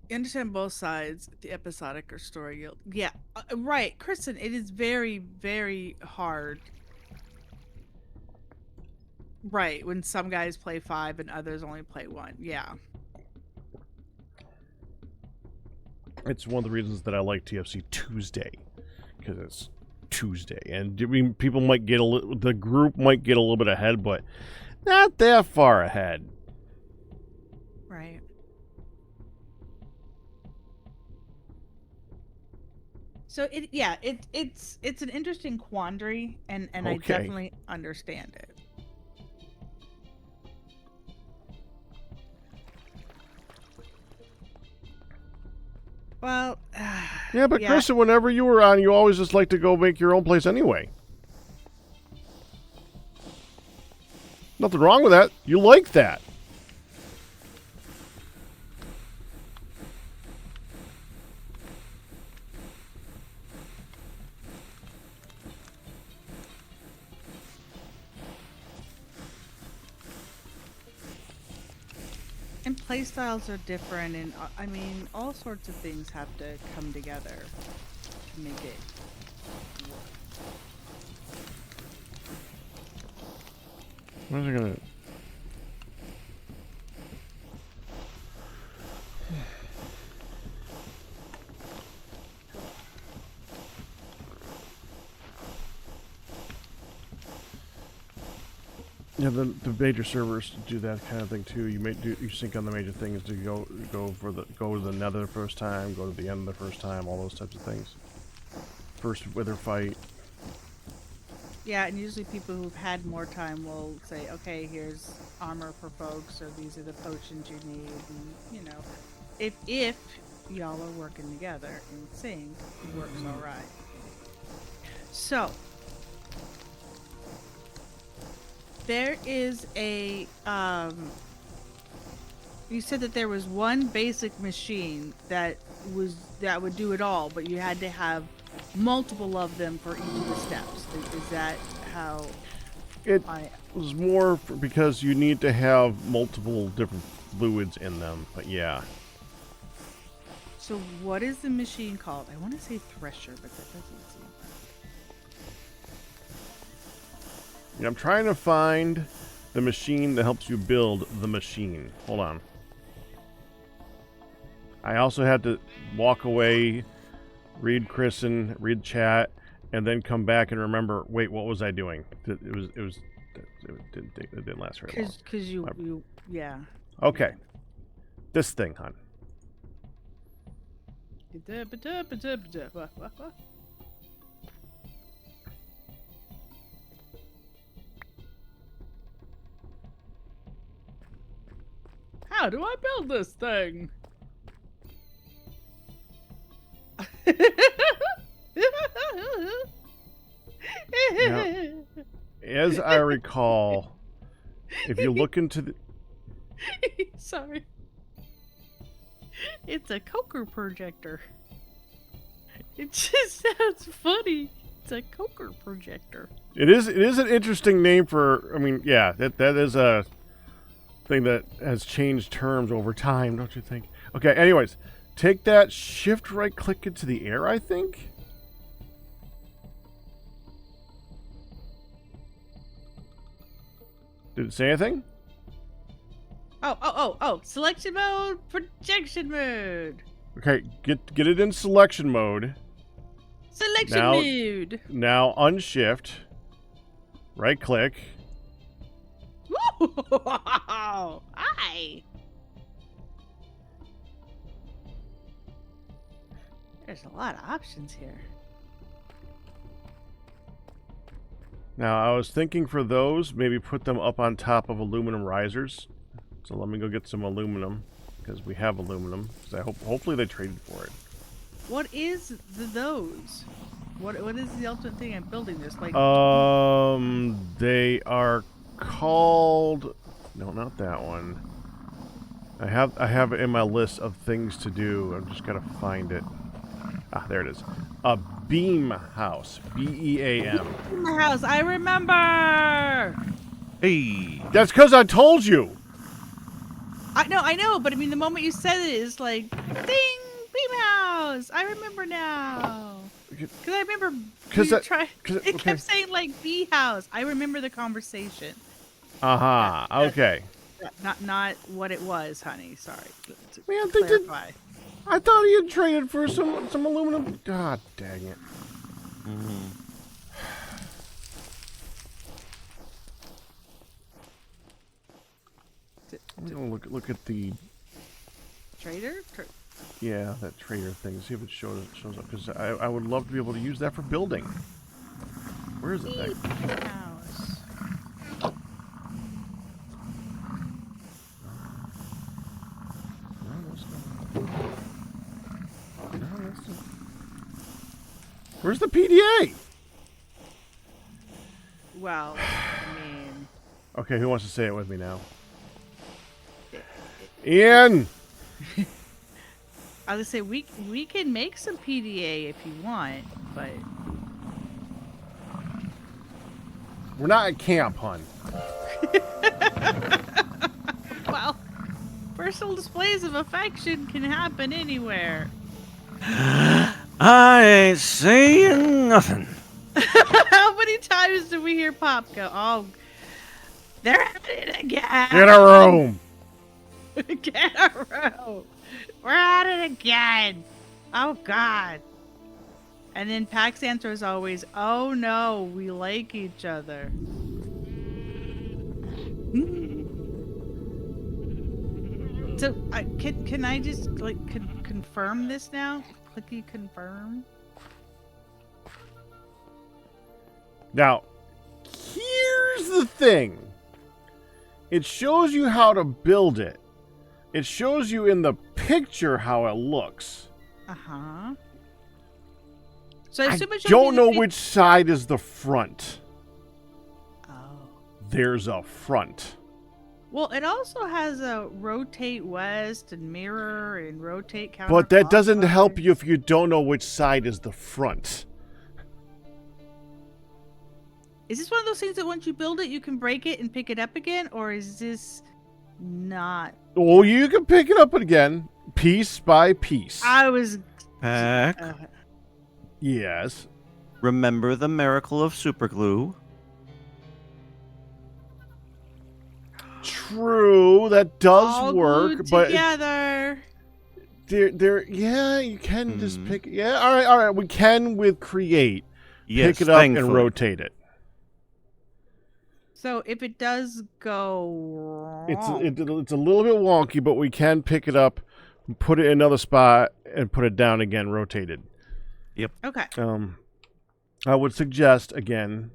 Speaker 3: You understand both sides, the episodic or story guild. Yeah, right, Kristen. It is very, very hard. Right, when some guys play 5 and others only play 1. Yeah.
Speaker 1: It's one of the reasons that I like TFC Tuesday, because it's Tuesday, and I mean, people might get the group might get a little bit ahead, but not that far ahead.
Speaker 3: Right. So it's an interesting quandary, and I
Speaker 1: Okay.
Speaker 3: definitely understand it. Well,
Speaker 1: Yeah, but Kristen, whenever you were on, you always just like to go make your own place anyway. Nothing wrong with that. You like that.
Speaker 3: And play styles are different, and I mean, all sorts of things have to come together to make it work.
Speaker 1: What is it gonna? Yeah, the major servers do that kind of thing too. You sync on the major things to go to the nether the first time, go to the end the first time, all those types of things. First wither fight.
Speaker 3: Yeah, and usually people who've had more time will say, okay, here's armor for folks, or these are the potions you need, and, you know, if y'all are working together in sync, it works all right. So, there is a, you said that there was one basic machine that would do it all, but you had to have multiple of them for each of the steps. Is that how
Speaker 1: It was more because you need to have multiple different fluids in them, but yeah.
Speaker 3: So what is the machine called? I want to say thresher, but that doesn't seem right.
Speaker 1: Yeah, I'm trying to find the machine that helps you build the machine. Hold on. I also had to walk away, read Kristen, read chat, and then come back and remember, wait, what was I doing? It didn't last very long.
Speaker 3: Because you, yeah.
Speaker 1: Okay. This thing, hon.
Speaker 3: How do I build this thing?
Speaker 1: Now, as I recall, if you look into the...
Speaker 3: Sorry. It's a Coker projector. It just sounds funny. It's a Coker projector.
Speaker 1: It is an interesting name for... I mean, yeah, that is a thing that has changed terms over time, don't you think? Okay, anyways, take that, shift right click into the air, I think? Did it say anything?
Speaker 3: Oh. Selection mode, projection mode.
Speaker 1: Okay, get it in selection mode.
Speaker 3: Selection mode.
Speaker 1: Now unshift. Right click.
Speaker 3: Woo! Hi. There's a lot of options here.
Speaker 1: Now I was thinking for those, maybe put them up on top of aluminum risers. So let me go get some aluminum, because we have aluminum. So hopefully they traded for it.
Speaker 3: What is those? What is the ultimate thing I'm building this like?
Speaker 1: They are called. No, not that one. I have it in my list of things to do. I'm just gotta find it. Ah, there it is. A beam house. B-E-A-M.
Speaker 3: Beam house. I remember.
Speaker 2: Hey.
Speaker 1: That's because I told you.
Speaker 3: I know, but I mean, the moment you said it, it's like, ding, beam house. I remember now. Because I remember it kept saying like bee house. I remember the conversation.
Speaker 1: Okay.
Speaker 3: Not what it was, honey. Sorry. To
Speaker 1: Man,
Speaker 3: clarify.
Speaker 1: I thought he had traded for some aluminum. God dang it.
Speaker 2: Mm-hmm.
Speaker 1: Look at the
Speaker 3: Trader?
Speaker 1: yeah, that trader thing. See if it shows up, because I would love to be able to use that for building. Where is it?
Speaker 3: House.
Speaker 1: Where's the PDA?
Speaker 3: Well, I mean,
Speaker 1: Okay, who wants to say it with me now? Ian!
Speaker 3: I was gonna say we can make some PDA if you want, but
Speaker 1: We're not at camp, hun.
Speaker 3: well, personal displays of affection can happen anywhere.
Speaker 2: I ain't saying nothing.
Speaker 3: How many times do we hear Pop go, "Oh, they're at it again.
Speaker 1: Get a room!
Speaker 3: Get a room. We're at it again. Oh God." And then Pack's answer is always, "Oh no, we like each other." So can I just like confirm this now? Clicky confirm.
Speaker 1: Now, here's the thing. It shows you how to build it. It shows you in the picture how it looks.
Speaker 3: Uh-huh. So
Speaker 1: I
Speaker 3: assume it shows
Speaker 1: don't
Speaker 3: me
Speaker 1: know
Speaker 3: the
Speaker 1: which side is the front.
Speaker 3: Oh.
Speaker 1: There's a front.
Speaker 3: Well, it also has a rotate west and mirror and rotate counterclockwise.
Speaker 1: But that doesn't help you if you don't know which side is the front.
Speaker 3: Is this one of those things that once you build it, you can break it and pick it up again? Or is this not?
Speaker 1: Oh, you can pick it up again, piece by piece.
Speaker 3: I was...
Speaker 2: Pack,
Speaker 1: Yes.
Speaker 2: remember the miracle of superglue?
Speaker 1: True, that does
Speaker 3: all
Speaker 1: work,
Speaker 3: glued
Speaker 1: but
Speaker 3: together.
Speaker 1: yeah, you can just pick. Yeah, all right. We can with create
Speaker 2: Yes,
Speaker 1: pick it up
Speaker 2: thankfully.
Speaker 1: and rotate it.
Speaker 3: So if it does go wrong...
Speaker 1: It's a little bit wonky, but we can pick it up, put it in another spot, and put it down again, rotated.
Speaker 3: Okay.
Speaker 1: I would suggest again,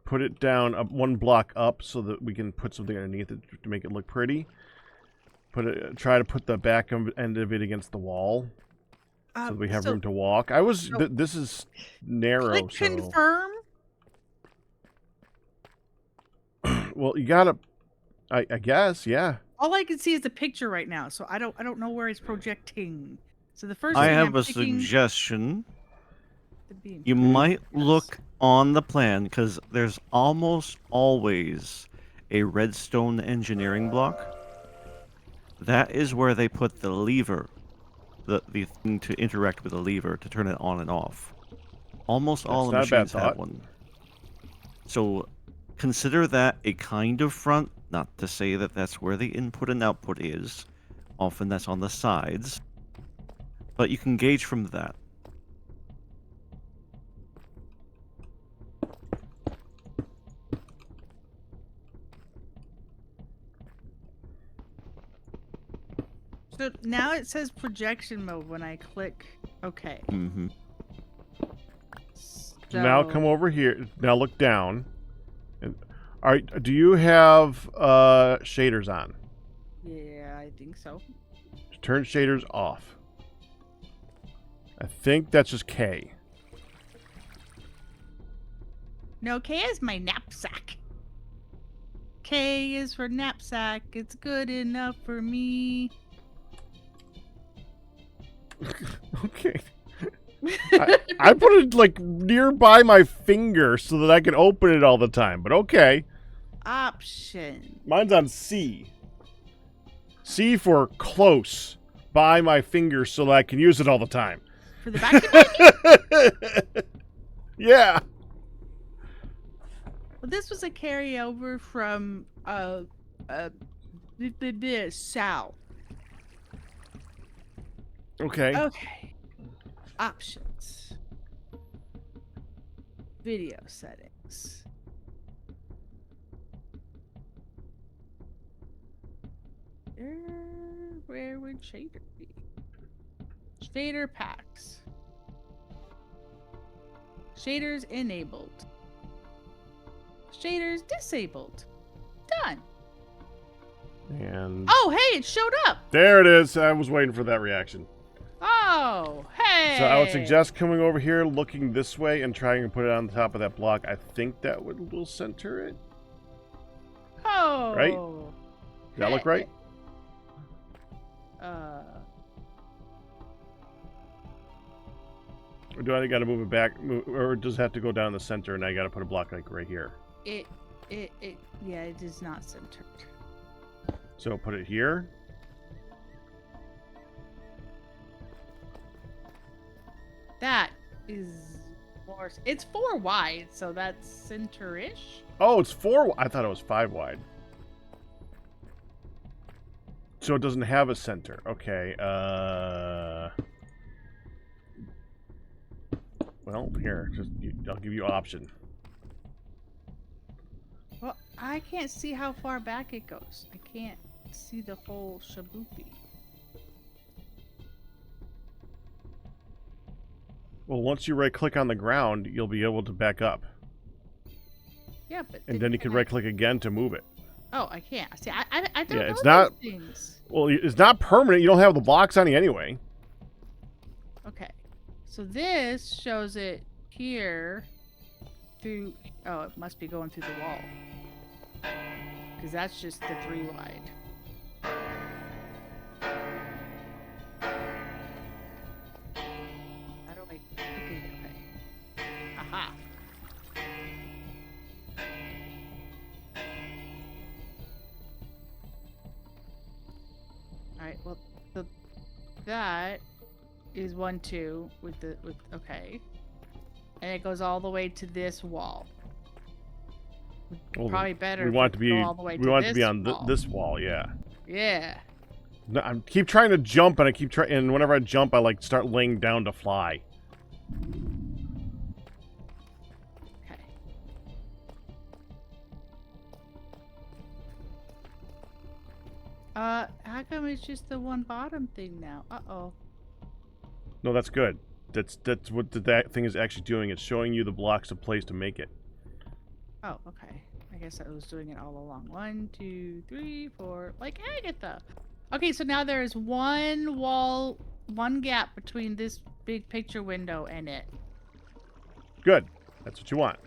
Speaker 1: put it down one block up so that we can put something underneath it to make it look pretty. Try to put the back end of it against the wall, so that we have room to walk. This is narrow.
Speaker 3: Click confirm.
Speaker 1: Well, you gotta. I guess, yeah.
Speaker 3: All I can see is the picture right now, so I don't know where it's projecting. So the first
Speaker 2: I
Speaker 3: thing
Speaker 2: have
Speaker 3: I'm
Speaker 2: a
Speaker 3: picking
Speaker 2: suggestion.
Speaker 3: to be
Speaker 2: You might look on the plan, because there's almost always a redstone engineering block. That is where they put the lever, the thing to interact with the lever to turn it on and off. Almost all the
Speaker 1: not a bad
Speaker 2: machines have
Speaker 1: thought.
Speaker 2: one. So consider that a kind of front, not to say that that's where the input and output is. Often that's on the sides. But you can gauge from that.
Speaker 3: So now it says projection mode when I click OK.
Speaker 2: Mm-hmm.
Speaker 3: So
Speaker 1: Now come over here. Now look down. And, all right. Do you have shaders on?
Speaker 3: Yeah, I think so.
Speaker 1: Turn shaders off. I think that's just K.
Speaker 3: No, K is my knapsack. K is for knapsack. It's good enough for me.
Speaker 1: Okay. I put it like nearby my finger so that I can open it all the time, but okay.
Speaker 3: Option.
Speaker 1: Mine's on C. C for close by my finger so that I can use it all the time.
Speaker 3: For the vacuum menu?
Speaker 1: Yeah.
Speaker 3: Well, this was a carryover from south.
Speaker 1: Okay.
Speaker 3: Okay. Options. Video settings. Where would shader be? Shader packs. Shaders enabled. Shaders disabled. Done.
Speaker 1: And
Speaker 3: Oh, hey, it showed up.
Speaker 1: there it is. I was waiting for that reaction.
Speaker 3: Oh, hey.
Speaker 1: So I would suggest coming over here, looking this way, and trying to put it on the top of that block. I think that will center it. Right? Does that look right? Or do I got to move it back, or does it have to go down the center, and I got to put a block like right here?
Speaker 3: Yeah, it is not centered.
Speaker 1: So put it here.
Speaker 3: That is more. It's 4 wide, so that's center-ish.
Speaker 1: Oh, it's 4. I thought it was 5 wide. So it doesn't have a center. Okay. Well, here, I'll give you option.
Speaker 3: Well, I can't see how far back it goes. I can't see the whole shaboopy.
Speaker 1: Well, once you right-click on the ground, you'll be able to back up.
Speaker 3: Yeah, but
Speaker 1: And then you can right-click again to move it.
Speaker 3: Oh, I can't. See, I don't know
Speaker 1: it's not.
Speaker 3: these things.
Speaker 1: Well, it's not permanent. You don't have the blocks on you anyway.
Speaker 3: Okay. So this shows it here through. Oh, it must be going through the wall. Because that's just the 3 wide. How do I. Okay. Aha. Alright, well, that is 1, 2 with okay. And it goes all the way to this wall.
Speaker 1: Well,
Speaker 3: Probably better.
Speaker 1: We
Speaker 3: if
Speaker 1: want it
Speaker 3: it
Speaker 1: to be.
Speaker 3: go all the way
Speaker 1: We
Speaker 3: to
Speaker 1: want it to be
Speaker 3: this
Speaker 1: on
Speaker 3: wall.
Speaker 1: this wall. Yeah.
Speaker 3: Yeah.
Speaker 1: No, I keep trying to jump, and I keep trying. And whenever I jump, I like start laying down to fly.
Speaker 3: Okay. How come it's just the one bottom thing now? Uh-oh.
Speaker 1: No, that's good. That's what that thing is actually doing. It's showing you the blocks of place to make it.
Speaker 3: Oh, okay. I guess I was doing it all along. 1, 2, 3, 4. Like Agatha. Okay, so now there is one wall, one gap between this big picture window and it.
Speaker 1: Good. That's what you want.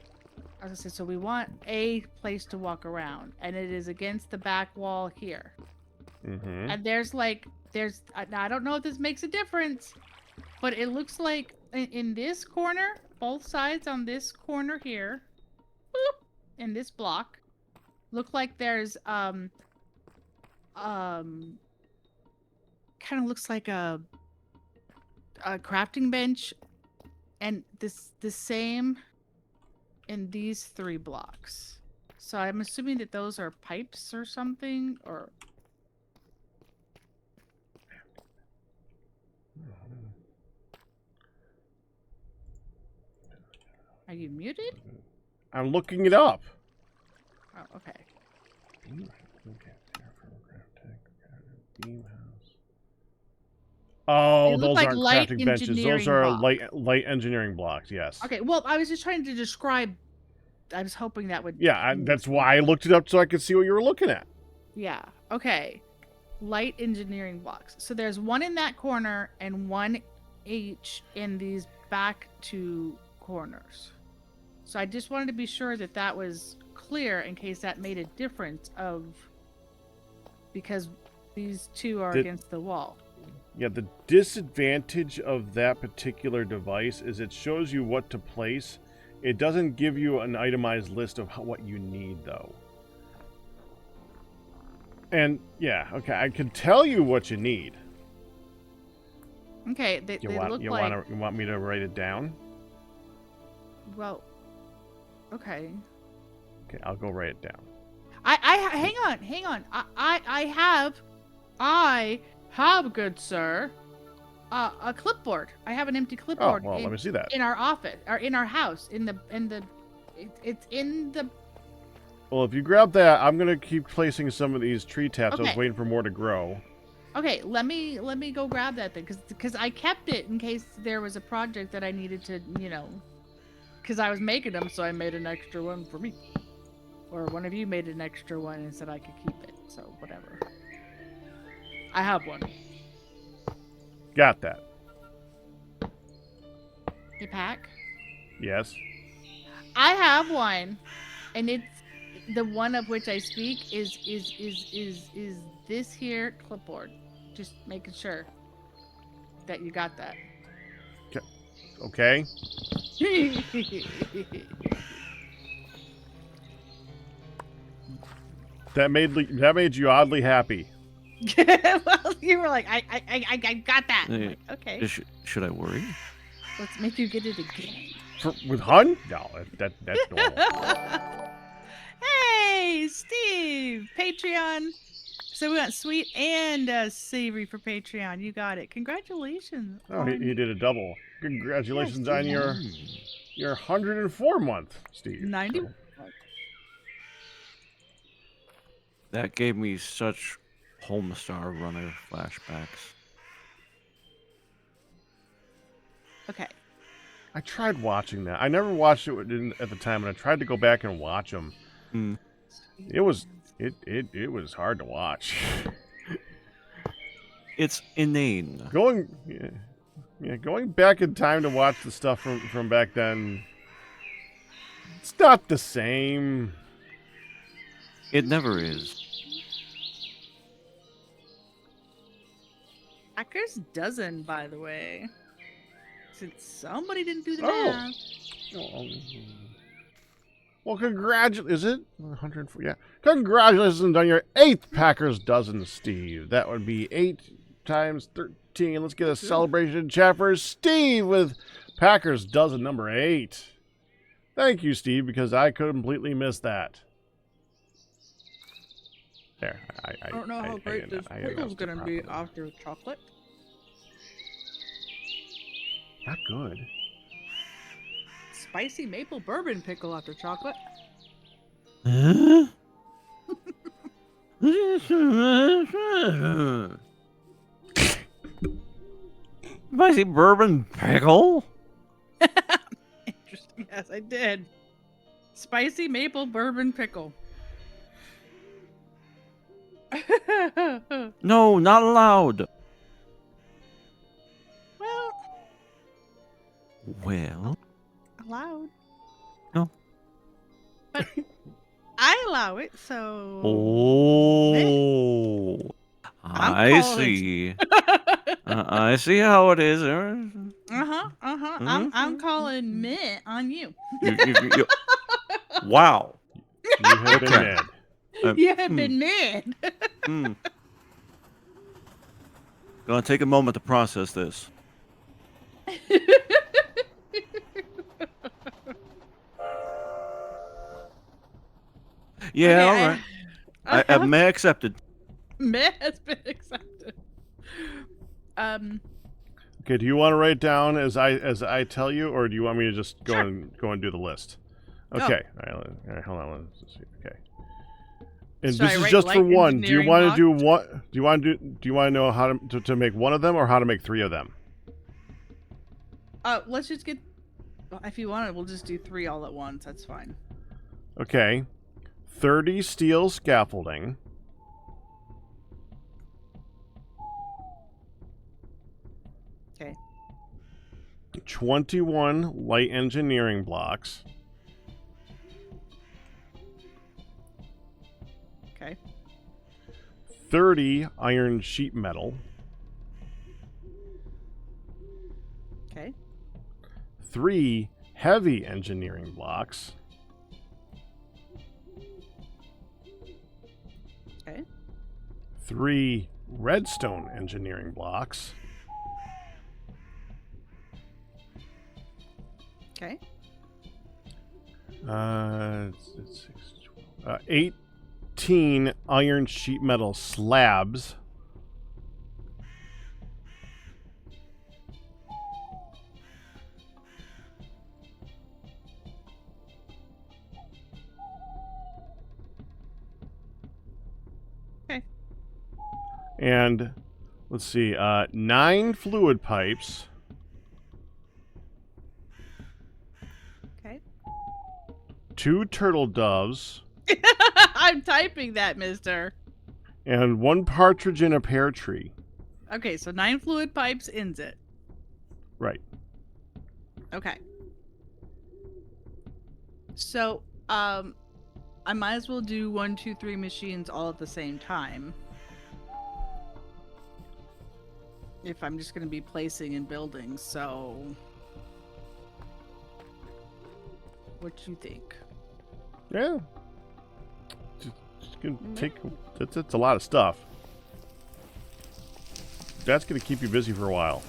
Speaker 3: I was gonna say, so we want a place to walk around, and it is against the back wall here.
Speaker 1: Mm-hmm.
Speaker 3: And there's I don't know if this makes a difference, but it looks like in this corner, both sides on this corner here, boop, in this block, look like there's kind of looks like a crafting bench, and the same in these 3 blocks. So I'm assuming that those are pipes or something, or are you muted?
Speaker 1: I'm looking it up.
Speaker 3: Oh, okay.
Speaker 1: Oh,
Speaker 3: They look
Speaker 1: those
Speaker 3: like
Speaker 1: aren't
Speaker 3: light
Speaker 1: crafting benches. Those
Speaker 3: engineering
Speaker 1: are
Speaker 3: blocks.
Speaker 1: light engineering blocks. Yes.
Speaker 3: Okay, well, I was just trying to describe. I was hoping that would.
Speaker 1: Yeah, that's why I looked it up so I could see what you were looking at.
Speaker 3: Yeah. Okay. Light engineering blocks. So there's one in that corner and one each in these back 2 corners. So I just wanted to be sure that that was clear in case that made a difference because these 2 are against the wall.
Speaker 1: Yeah, the disadvantage of that particular device is it shows you what to place. It doesn't give you an itemized list of what you need, though. And, yeah, okay, I can tell you what you need.
Speaker 3: Okay, they look like...
Speaker 1: You want me to write it down?
Speaker 3: Well, okay.
Speaker 1: Okay, I'll go write it down.
Speaker 3: Hang on. I have, good sir, a clipboard. I have an empty clipboard.
Speaker 1: Oh, well, let me see that.
Speaker 3: In our office, or in our house, it's in the...
Speaker 1: Well, if you grab that, I'm going to keep placing some of these tree taps.
Speaker 3: Okay.
Speaker 1: I was waiting for more to grow.
Speaker 3: Okay, let me go grab that thing, because I kept it in case there was a project that I needed to, because I was making them, so I made an extra one for me. Or one of you made an extra one and said I could keep it, so whatever. I have one.
Speaker 1: Got that.
Speaker 3: Hey, Pack?
Speaker 1: Yes.
Speaker 3: I have one, and the one of which I speak is this here clipboard. Just making sure that you got that.
Speaker 1: Okay. That made you oddly happy.
Speaker 3: Well, you were like, I got that. I'm
Speaker 2: Hey,
Speaker 3: like, okay,
Speaker 2: should I worry?
Speaker 3: let's make you get it again.
Speaker 1: With Hun? No, that's normal.
Speaker 3: Hey, Steve, Patreon. So we got sweet and savory for Patreon. You got it. Congratulations.
Speaker 1: Oh, he
Speaker 3: on
Speaker 1: did a double. Congratulations on your
Speaker 2: Mm.
Speaker 1: 104 month, Steve.
Speaker 3: 90.
Speaker 1: So,
Speaker 2: That gave me such Homestar Runner flashbacks.
Speaker 3: Okay.
Speaker 1: I tried watching that. I never watched it at the time, and I tried to go back and watch them.
Speaker 2: Mm.
Speaker 1: It was hard to watch.
Speaker 2: It's inane.
Speaker 1: Going back in time to watch the stuff from back then. It's not the same.
Speaker 2: It never is.
Speaker 3: Packers dozen, by the way. Since somebody didn't do the
Speaker 1: Oh.
Speaker 3: math.
Speaker 1: Well, is it 104? Yeah. Congratulations on your 8th Packers dozen, Steve. That would be 8 times 13. Let's get a celebration in chat for Steve with Packers dozen number 8. Thank you, Steve, because I completely missed that. There.
Speaker 3: I don't know how great this pickle's gonna be after chocolate.
Speaker 1: Not good.
Speaker 3: Spicy maple bourbon pickle after chocolate.
Speaker 2: Huh? Spicy bourbon pickle?
Speaker 3: Interesting. Yes, I did. Spicy maple bourbon pickle.
Speaker 2: No, not allowed.
Speaker 3: Well,
Speaker 2: Well,
Speaker 3: allowed.
Speaker 2: No.
Speaker 3: But I allow it, so.
Speaker 2: oh, I
Speaker 3: calling-
Speaker 2: see. I see how it is.
Speaker 3: I'm calling mint on you.
Speaker 2: Wow.
Speaker 1: You have been
Speaker 2: Okay.
Speaker 1: mad.
Speaker 3: You have been mad.
Speaker 2: Gonna take a moment to process this. Yeah,
Speaker 3: Okay,
Speaker 2: all right. I may accepted.
Speaker 3: Mint has been accepted.
Speaker 1: Okay, do you want to write down as I tell you, or do you want me to just go
Speaker 3: Sure.
Speaker 1: and do the list?
Speaker 3: Go.
Speaker 1: Okay. All right, hold on. Let's see. Okay. And
Speaker 3: Should I
Speaker 1: this is
Speaker 3: write
Speaker 1: just for
Speaker 3: light
Speaker 1: one. Do you
Speaker 3: engineering
Speaker 1: want to do
Speaker 3: blocks?
Speaker 1: what? Do you want to know how to make one of them, or how to make 3 of them?
Speaker 3: Let's just get. If you want it, we'll just do 3 all at once. That's fine.
Speaker 1: Okay. 30 steel scaffolding.
Speaker 3: Okay.
Speaker 1: 21 light engineering blocks.
Speaker 3: Okay.
Speaker 1: 30 iron sheet metal.
Speaker 3: Okay.
Speaker 1: 3 heavy engineering blocks.
Speaker 3: Okay.
Speaker 1: 3 redstone engineering blocks.
Speaker 3: Okay.
Speaker 1: 18 iron sheet metal slabs.
Speaker 3: Okay.
Speaker 1: And let's see, 9 fluid pipes.
Speaker 3: Okay.
Speaker 1: 2 turtle doves.
Speaker 3: I'm typing that, mister.
Speaker 1: And 1 partridge in a pear tree.
Speaker 3: Okay, so 9 fluid pipes ends it.
Speaker 1: Right.
Speaker 3: Okay. So, I might as well do 1, 2, 3 machines all at the same time. If I'm just going to be placing and building, so what do you think?
Speaker 1: Yeah. Just gonna take. It's a lot of stuff. That's gonna keep you busy for a while.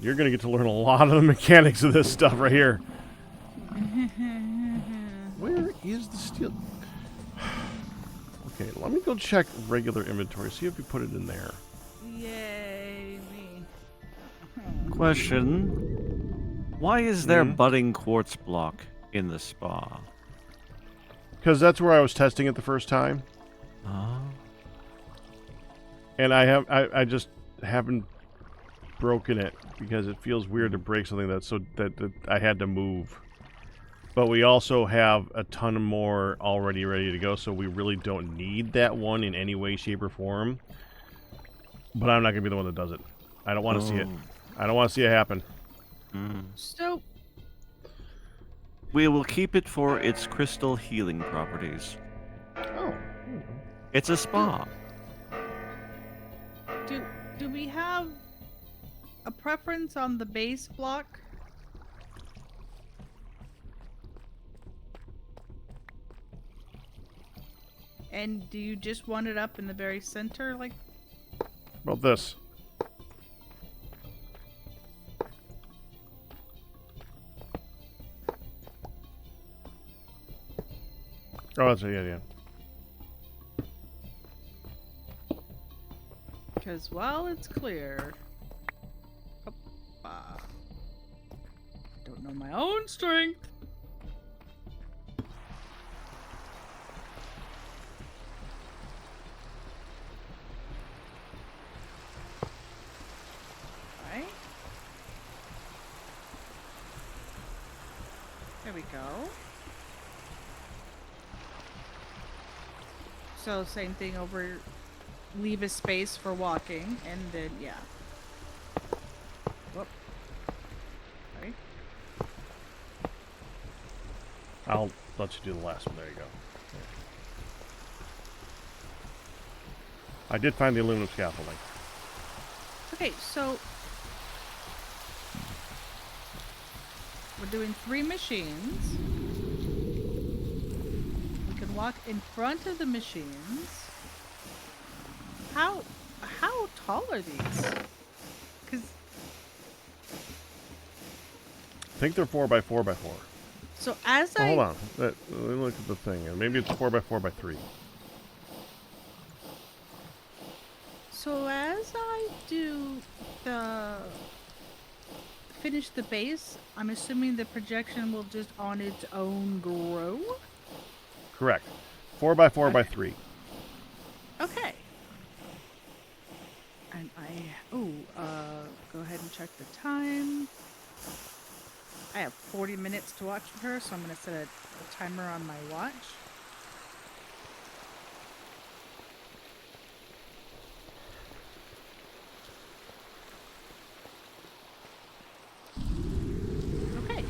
Speaker 1: You're gonna get to learn a lot of the mechanics of this stuff right here. Where is the steel? Okay, let me go check regular inventory. See if you put it in there.
Speaker 3: Yay me.
Speaker 2: Question: why is there
Speaker 1: Mhm.
Speaker 2: budding quartz block in the spa?
Speaker 1: Because that's where I was testing it the first time,
Speaker 2: Oh.
Speaker 1: and I just haven't broken it because it feels weird to break something that's that I had to move. But we also have a ton more already ready to go, so we really don't need that one in any way, shape, or form. But I'm not gonna be the one that does it. I don't want to see it. I don't want to see it happen.
Speaker 3: So,
Speaker 2: We will keep it for its crystal healing properties.
Speaker 1: Oh.
Speaker 2: It's a spa.
Speaker 3: do we have a preference on the base block? And do you just want it up in the very center, like?
Speaker 1: About this. Oh, that's yeah.
Speaker 3: Because while it's clear, Hoppa. Don't know my own strength. Right. There we go. So same thing over, leave a space for walking, and then, yeah. Whoop. Sorry.
Speaker 1: I'll let you do the last one. There you go. I did find the aluminum scaffolding.
Speaker 3: Okay, so we're doing 3 machines. We can walk in front of the machines. How tall are these? Because
Speaker 1: I think they're 4x4x4.
Speaker 3: so as
Speaker 1: Oh,
Speaker 3: I
Speaker 1: hold on. Let me look at the thing. Maybe it's 4x4x3.
Speaker 3: So as I do finish the base, I'm assuming the projection will just on its own grow.
Speaker 1: Correct. 4x4x3.
Speaker 3: Okay. And go ahead and check the time. I have 40 minutes to watch for her, so I'm going to set a timer on my watch. Okay.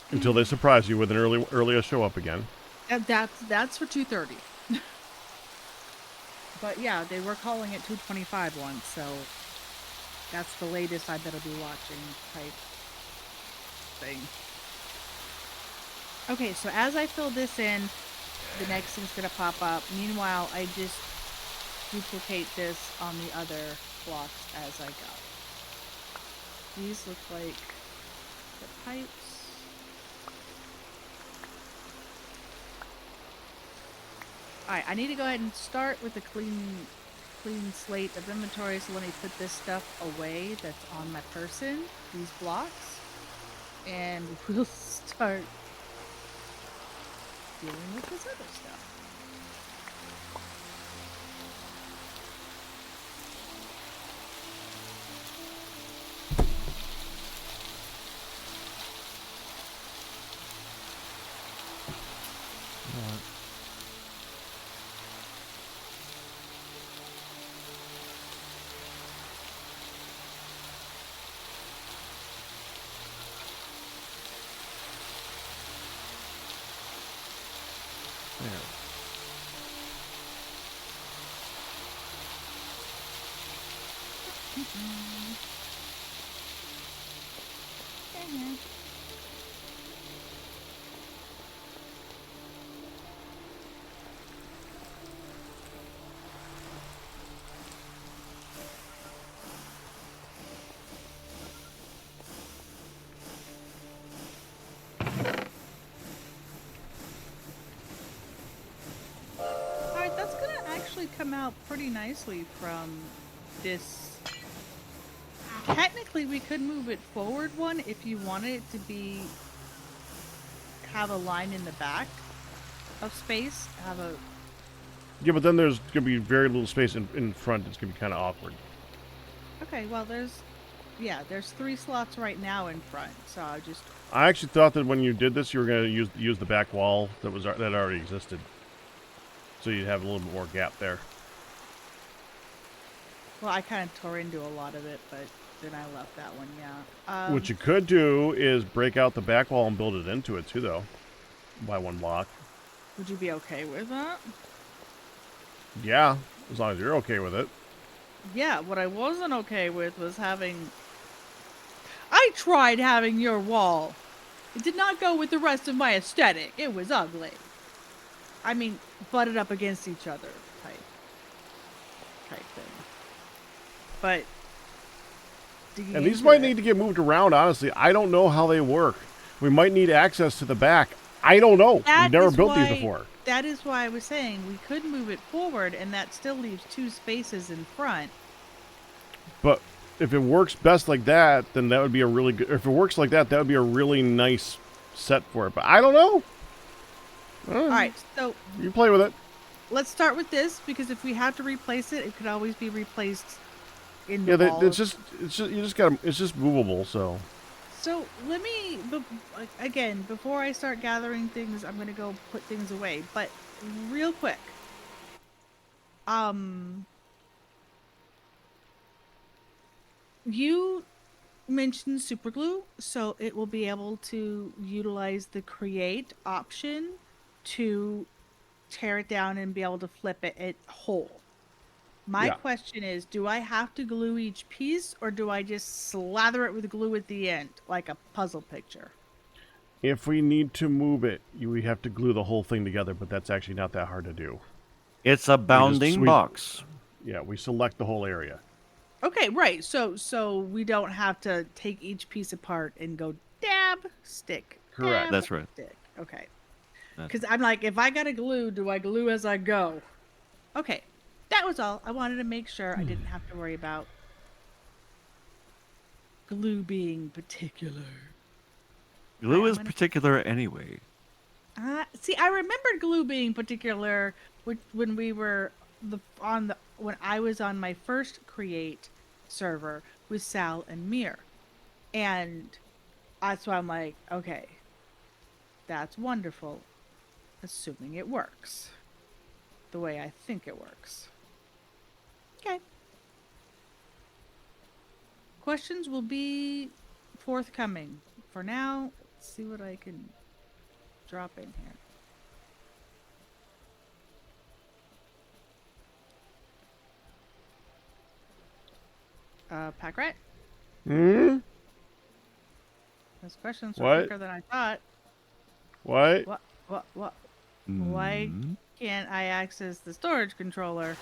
Speaker 1: Until they surprise you with an earlier show up again.
Speaker 3: And that's for 2:30. But yeah, they were calling it 2:25 once, so that's the latest I better be watching type thing. Okay, so as I fill this in, the next thing's gonna pop up. Meanwhile, I just duplicate this on the other blocks as I go. These look like the pipes. Alright, I need to go ahead and start with a clean slate of inventory, so let me put this stuff away that's on my person, these blocks, and we'll start dealing with this other stuff.
Speaker 1: There.
Speaker 3: All right, that's gonna actually come out pretty nicely from this. Technically, we could move it forward one if you wanted it to be have a line in the back of space. Have a
Speaker 1: Yeah, but then there's gonna be very little space in front. It's gonna be kind of awkward.
Speaker 3: okay. Well, there's 3 slots right now in front. So I just
Speaker 1: I actually thought that when you did this, you were gonna use the back wall that already existed, so you'd have a little bit more gap there.
Speaker 3: I kind of tore into a lot of it, but then I left that one. Yeah.
Speaker 1: What you could do is break out the back wall and build it into it too, though, by 1 block.
Speaker 3: Would you be okay with that?
Speaker 1: Yeah, as long as you're okay with it.
Speaker 3: Yeah, what I wasn't okay with was having. I tried having your wall. It did not go with the rest of my aesthetic. It was ugly. I mean, butted up against each other type thing. But.
Speaker 1: And these might need to get moved around, honestly. I don't know how they work. We might need access to the back. I don't know. We've never built these before.
Speaker 3: That is why I was saying we could move it forward, and that still leaves 2 spaces in front.
Speaker 1: But if it works best like that, then that would be a really good... If it works like that, that would be a really nice set for it. But I don't know.
Speaker 3: All right, so...
Speaker 1: You play with it.
Speaker 3: Let's start with this, because if we have to replace it, it could always be replaced in the wall.
Speaker 1: It's just movable, so...
Speaker 3: So let me, again, before I start gathering things, I'm going to go put things away. But real quick, you mentioned super glue, so it will be able to utilize the create option to tear it down and be able to flip it whole. My question is, do I have to glue each piece, or do I just slather it with glue at the end, like a puzzle picture?
Speaker 1: If we need to move it, we have to glue the whole thing together, but that's actually not that hard to do.
Speaker 2: It's a bounding box.
Speaker 1: Yeah, we select the whole area.
Speaker 3: Okay, right. So we don't have to take each piece apart and go dab, stick.
Speaker 1: Correct.
Speaker 3: Dab,
Speaker 2: That's right.
Speaker 3: Stick. Okay. Because I'm like, if I got to glue, do I glue as I go? Okay. That was all. I wanted to make sure I didn't have to worry about glue being particular.
Speaker 2: Glue is particular anyway.
Speaker 3: See, I remembered glue being particular when we were when I was on my first create server with Sal and Mir, and that's why I'm like, okay, that's wonderful, assuming it works the way I think it works. Okay. Questions will be forthcoming. For now, let's see what I can drop in here. Pack rat?
Speaker 1: Hmm?
Speaker 3: Those questions
Speaker 1: What?
Speaker 3: were quicker than I thought.
Speaker 1: What?
Speaker 3: What? Why can't I access the storage controller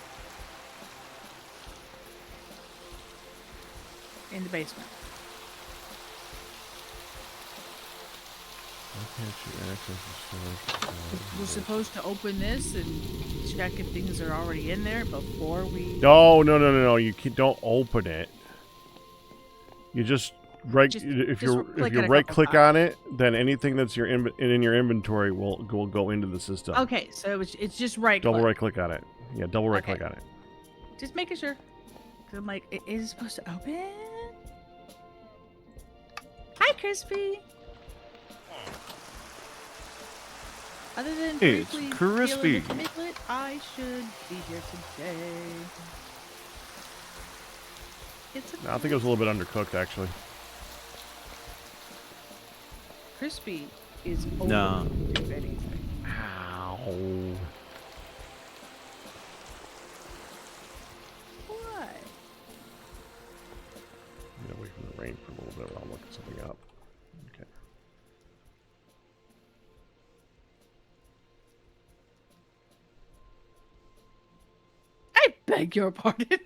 Speaker 3: in the basement?
Speaker 1: Why can't you access the storage?
Speaker 3: We're supposed to open this and check if things are already in there before we...
Speaker 1: No. You don't open it. You just if you right click on it, then anything that's in your inventory will go into the system.
Speaker 3: Okay, so it's just right
Speaker 1: Double
Speaker 3: click.
Speaker 1: right click on it. Yeah, double right click on it.
Speaker 3: Just making sure. 'Cause I'm like, is it supposed to open? Hi, Crispy. Other than
Speaker 2: It's
Speaker 3: briefly
Speaker 2: Crispy.
Speaker 3: dealing with Piglet, I should be here today.
Speaker 1: I think it was a little bit undercooked, actually.
Speaker 3: Crispy is open
Speaker 2: No.
Speaker 3: to anything.
Speaker 1: Ow. Oh.
Speaker 3: What?
Speaker 1: Get away from the rain for a little bit while I'm looking something up. Okay.
Speaker 3: I beg your pardon.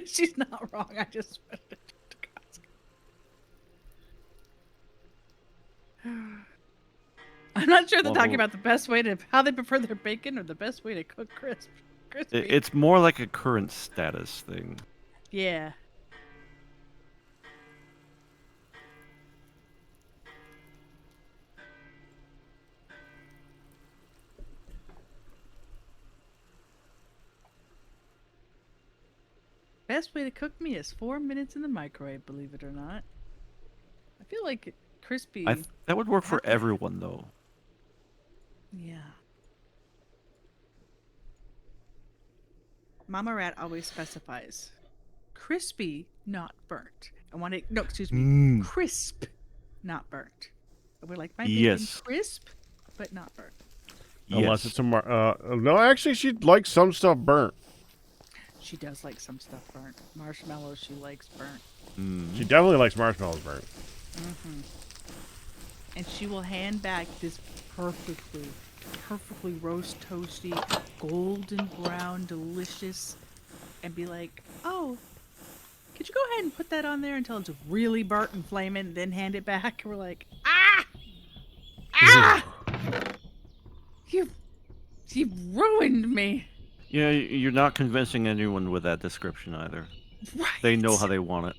Speaker 3: She's not wrong. I just wanted to ask. I'm not sure they're talking about the best way to how they prefer their bacon or the best way to cook crispy.
Speaker 2: It's more like a current status thing.
Speaker 3: Yeah. Best way to cook me is 4 minutes in the microwave, believe it or not. I feel like crispy.
Speaker 2: That would work for everyone, though.
Speaker 3: Yeah. Mama Rat always specifies crispy, not burnt. I want it, no, excuse me, crisp, not burnt. I would like my bacon crisp, but not burnt.
Speaker 1: Unless it's a no, actually, she likes some stuff burnt.
Speaker 3: She does like some stuff burnt. Marshmallows she likes burnt.
Speaker 1: She definitely likes marshmallows burnt.
Speaker 3: Mm-hmm. And she will hand back this perfectly roast toasty, golden brown, delicious, and be like, oh, could you go ahead and put that on there until it's really burnt and flaming, then hand it back? And we're like, ah! You've ruined me.
Speaker 2: Yeah, you're not convincing anyone with that description either.
Speaker 3: Right.
Speaker 2: They know how they want it.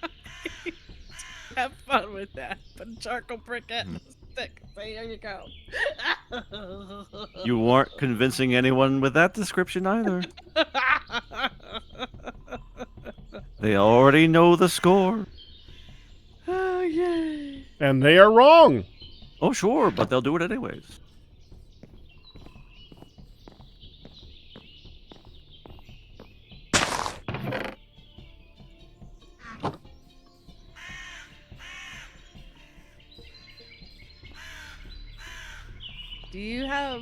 Speaker 3: Right. Have fun with that. Put a charcoal briquette on a stick. Say, here you go.
Speaker 2: You weren't convincing anyone with that description either. They already know the score.
Speaker 3: Oh, yay.
Speaker 1: And they are wrong.
Speaker 2: Oh, sure, but they'll do it anyways.
Speaker 3: Do you have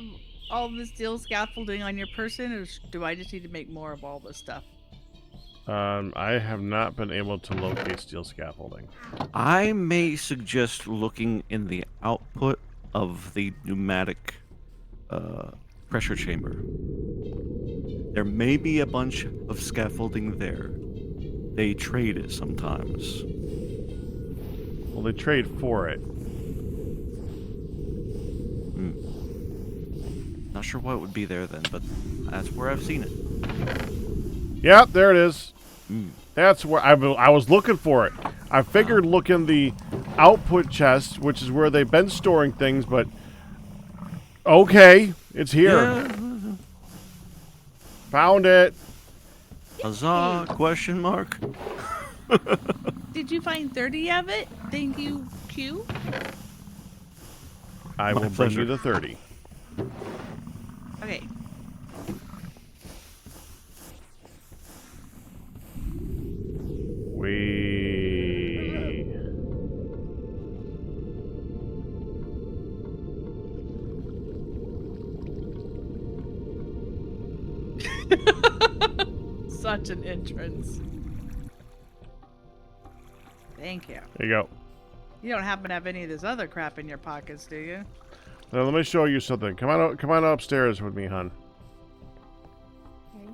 Speaker 3: all the steel scaffolding on your person, or do I just need to make more of all this stuff?
Speaker 1: I have not been able to locate steel scaffolding.
Speaker 2: I may suggest looking in the output of the pneumatic pressure chamber. There may be a bunch of scaffolding there. They trade it sometimes.
Speaker 1: Well, they trade for it.
Speaker 2: Not sure what would be there then, but that's where I've seen it.
Speaker 1: Yep, there it is. That's where I was looking for it. I figured look in the output chest, which is where they've been storing things, but okay, it's here.
Speaker 2: Yeah.
Speaker 1: Found it.
Speaker 2: Huzzah? Question mark.
Speaker 3: Did you find 30 of it? Thank you, Q.
Speaker 1: I will bring you the 30.
Speaker 3: Okay. Such an entrance. Thank you.
Speaker 1: There you go.
Speaker 3: You don't happen to have any of this other crap in your pockets, do you?
Speaker 1: Now, let me show you something. Come on upstairs with me, hon.
Speaker 3: Okay.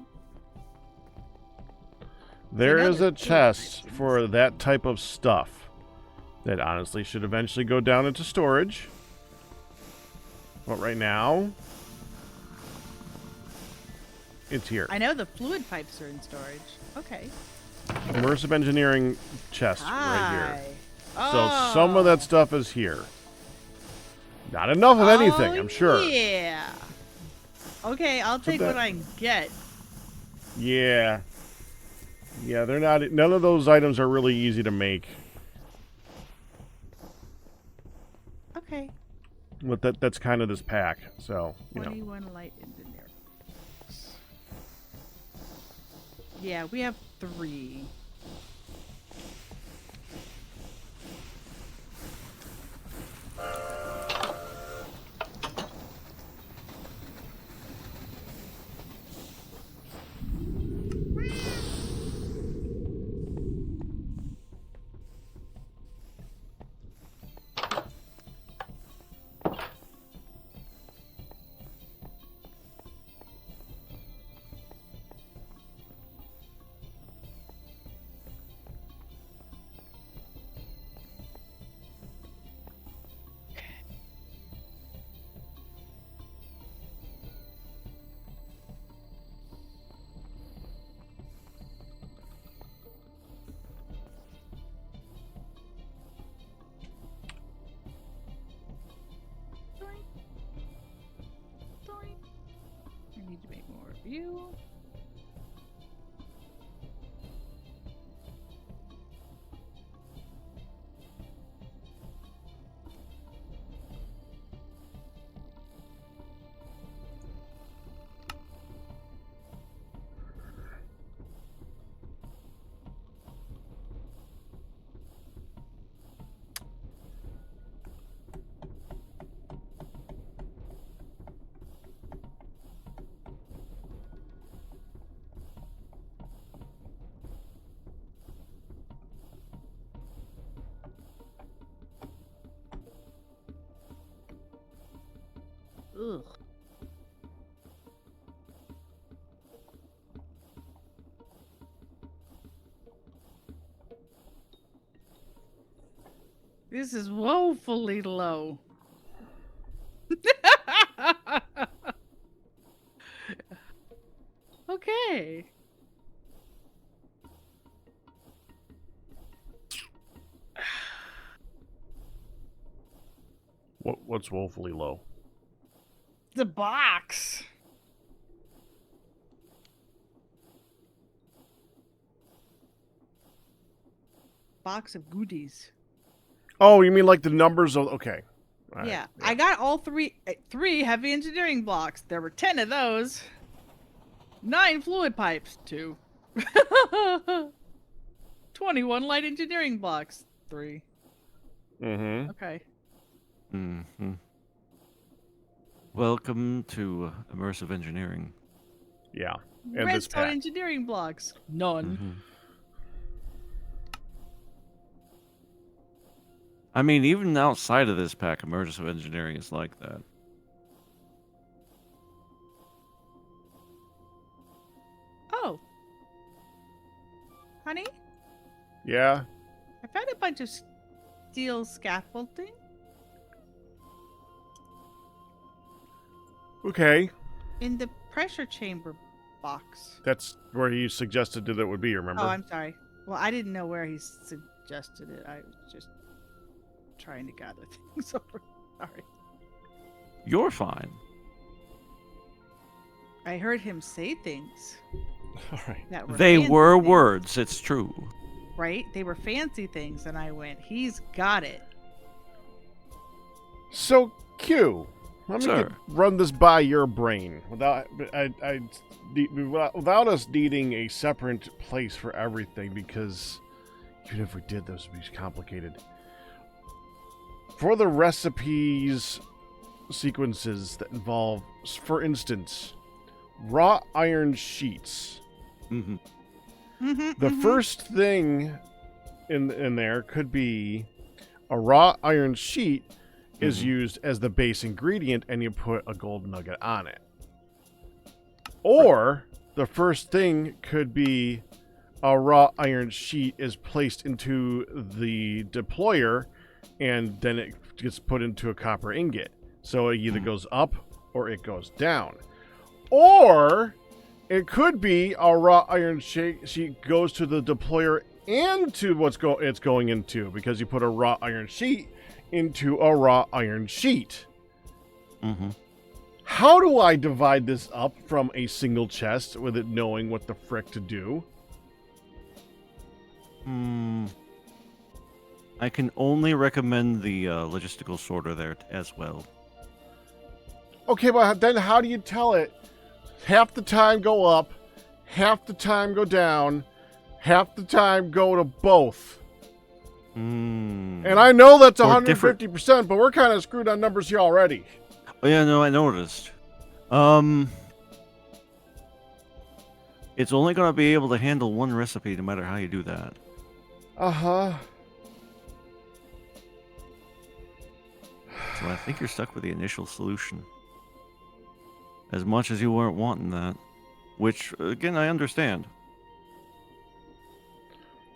Speaker 1: There is a chest for that type of stuff that honestly should eventually go down into storage. But right now, It's here.
Speaker 3: I know the fluid pipes are in storage. Okay.
Speaker 1: Immersive engineering chest right here.
Speaker 3: Hi.
Speaker 1: So some of that stuff is here. Not enough of anything, I'm sure.
Speaker 3: Yeah. Okay, I'll take what I can get.
Speaker 1: Yeah. Yeah, they're not. None of those items are really easy to make.
Speaker 3: Okay.
Speaker 1: But that's kind of this pack. So, you know.
Speaker 3: 21 light engineer. Yeah, we have 3. I need to make more of you. Ugh. This is woefully low. Okay.
Speaker 1: What's woefully low?
Speaker 3: The box. Box of goodies.
Speaker 1: Oh, you mean like the numbers of... Okay. All right.
Speaker 3: Yeah, I got all three heavy engineering blocks. There were 10 of those. 9 fluid pipes. 2. 21 light engineering blocks. 3.
Speaker 1: Mm-hmm.
Speaker 3: Okay.
Speaker 2: Mm-hmm. Welcome to immersive engineering.
Speaker 1: Yeah. And this
Speaker 3: Redstone
Speaker 1: pack.
Speaker 3: engineering blocks. None.
Speaker 2: Mm-hmm. I mean, even outside of this pack, immersive engineering is like that.
Speaker 3: Oh. Honey,
Speaker 1: Yeah.
Speaker 3: I found a bunch of steel scaffolding.
Speaker 1: Okay.
Speaker 3: In the pressure chamber box.
Speaker 1: That's where he suggested that it would be, remember?
Speaker 3: Oh, I'm sorry. Well, I didn't know where he suggested it. I was just trying to gather things over. Sorry.
Speaker 2: You're fine.
Speaker 3: I heard him say things
Speaker 1: All right.
Speaker 3: that were
Speaker 2: They
Speaker 3: fancy
Speaker 2: were
Speaker 3: things,
Speaker 2: words, it's true.
Speaker 3: right? They were fancy things, and I went, he's got it.
Speaker 1: So, Q, let me
Speaker 2: Sir.
Speaker 1: run this by your brain without without us needing a separate place for everything, because even if we did, those would be complicated. For the recipes sequences that involve, for instance, wrought iron sheets,
Speaker 2: Mm-hmm.
Speaker 1: the first thing in there could be a wrought iron sheet is used as the base ingredient, and you put a gold nugget on it. Or the first thing could be a wrought iron sheet is placed into the deployer, and then it gets put into a copper ingot. So it either goes up or it goes down. Or It could be a wrought iron sheet goes to the deployer and to it's going into, because you put a wrought iron sheet into a wrought iron sheet.
Speaker 2: Mm-hmm.
Speaker 1: How do I divide this up from a single chest with it knowing what the frick to do?
Speaker 2: I can only recommend the logistical sorter there as well.
Speaker 1: Okay, but then how do you tell it? Half the time go up, half the time go down, half the time go to both. And I know that's 150%, but we're kind of screwed on numbers here already.
Speaker 2: Oh yeah, no, I noticed. It's only gonna be able to handle one recipe no matter how you do that.
Speaker 1: Uh-huh.
Speaker 2: So I think you're stuck with the initial solution. As much as you weren't wanting that. Which, again, I understand.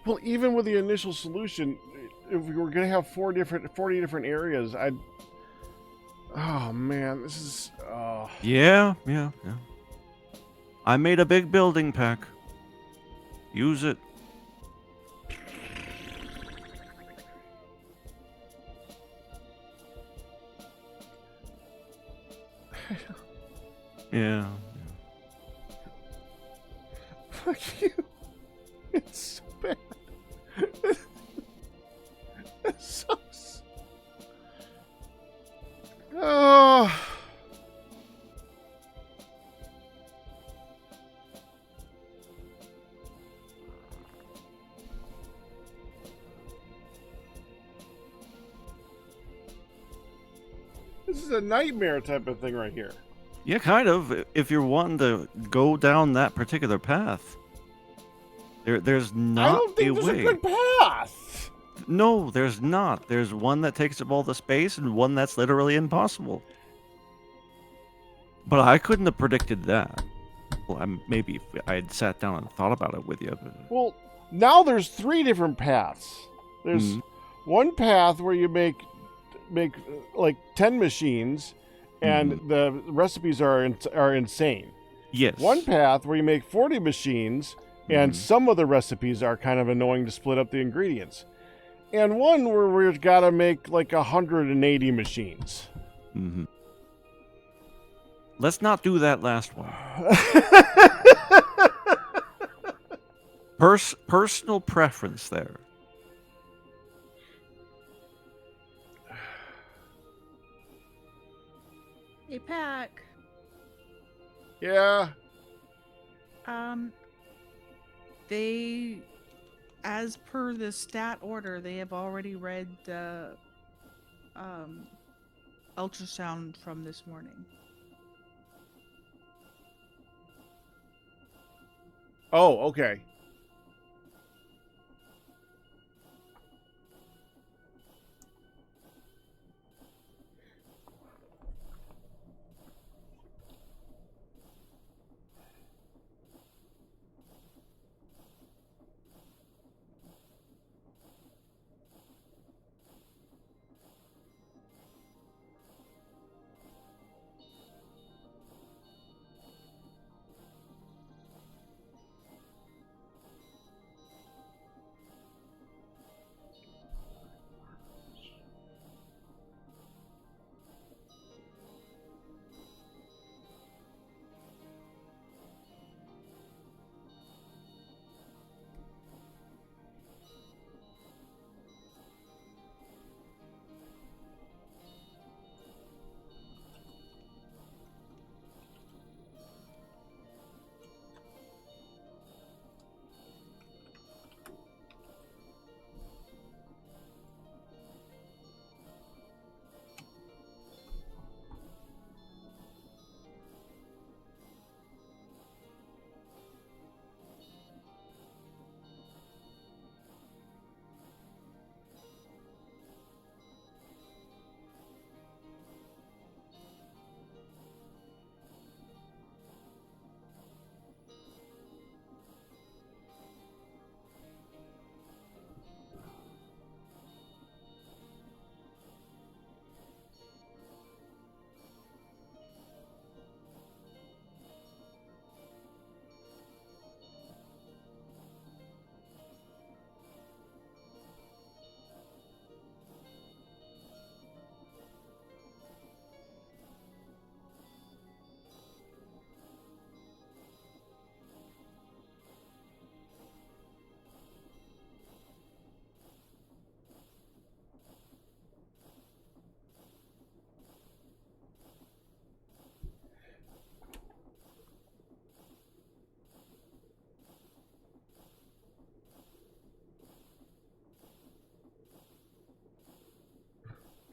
Speaker 1: Well, even with the initial solution, if we were going to have 40 different areas, oh man, this is...
Speaker 2: Yeah. I made a big building pack. Use it. Yeah.
Speaker 1: Fuck you. It's so bad. It sucks. Oh. This is a nightmare type of thing right here.
Speaker 2: Yeah, kind of. If you're wanting to go down that particular path, there's not
Speaker 1: I don't think
Speaker 2: a
Speaker 1: there's
Speaker 2: way.
Speaker 1: a good path.
Speaker 2: No, there's not. There's one that takes up all the space and one that's literally impossible. But I couldn't have predicted that. Well, maybe if I had sat down and thought about it with you. But...
Speaker 1: Well, now there's 3 different paths. There's one path where you make like 10 machines, and the recipes are insane.
Speaker 2: Yes.
Speaker 1: One path where you make 40 machines, and some of the recipes are kind of annoying to split up the ingredients. And one where we've got to make like 180 machines.
Speaker 2: Mm-hmm. Let's not do that last one. Personal preference there.
Speaker 3: Hey, Pack.
Speaker 1: Yeah.
Speaker 3: They, as per the stat order, they have already read the ultrasound from this morning.
Speaker 1: Oh, okay.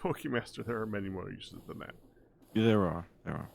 Speaker 1: Pokemaster, there are many more uses than that.
Speaker 2: There are. There are.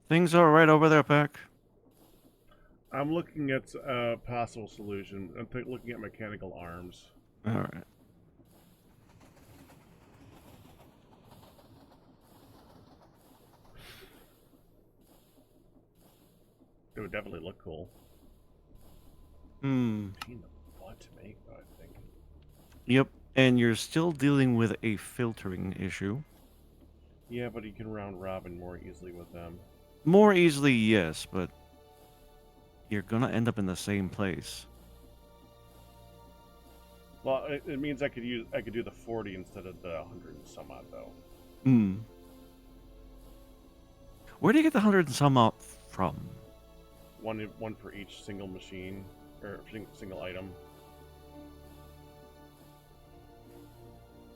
Speaker 2: Things are right over there, Pack.
Speaker 1: I'm looking at a possible solution. I'm looking at mechanical arms.
Speaker 2: All right.
Speaker 1: It would definitely look cool.
Speaker 2: Hmm.
Speaker 1: Pain in the butt to make, though, I think.
Speaker 2: Yep. And you're still dealing with a filtering issue.
Speaker 1: Yeah, but you can round robin more easily with them.
Speaker 2: More easily, yes, but you're gonna end up in the same place.
Speaker 1: Well, it means I could do the 40 instead of the 100 and some odd, though.
Speaker 2: Hmm. Where do you get the 100 and some out from?
Speaker 1: One for each single machine or single item.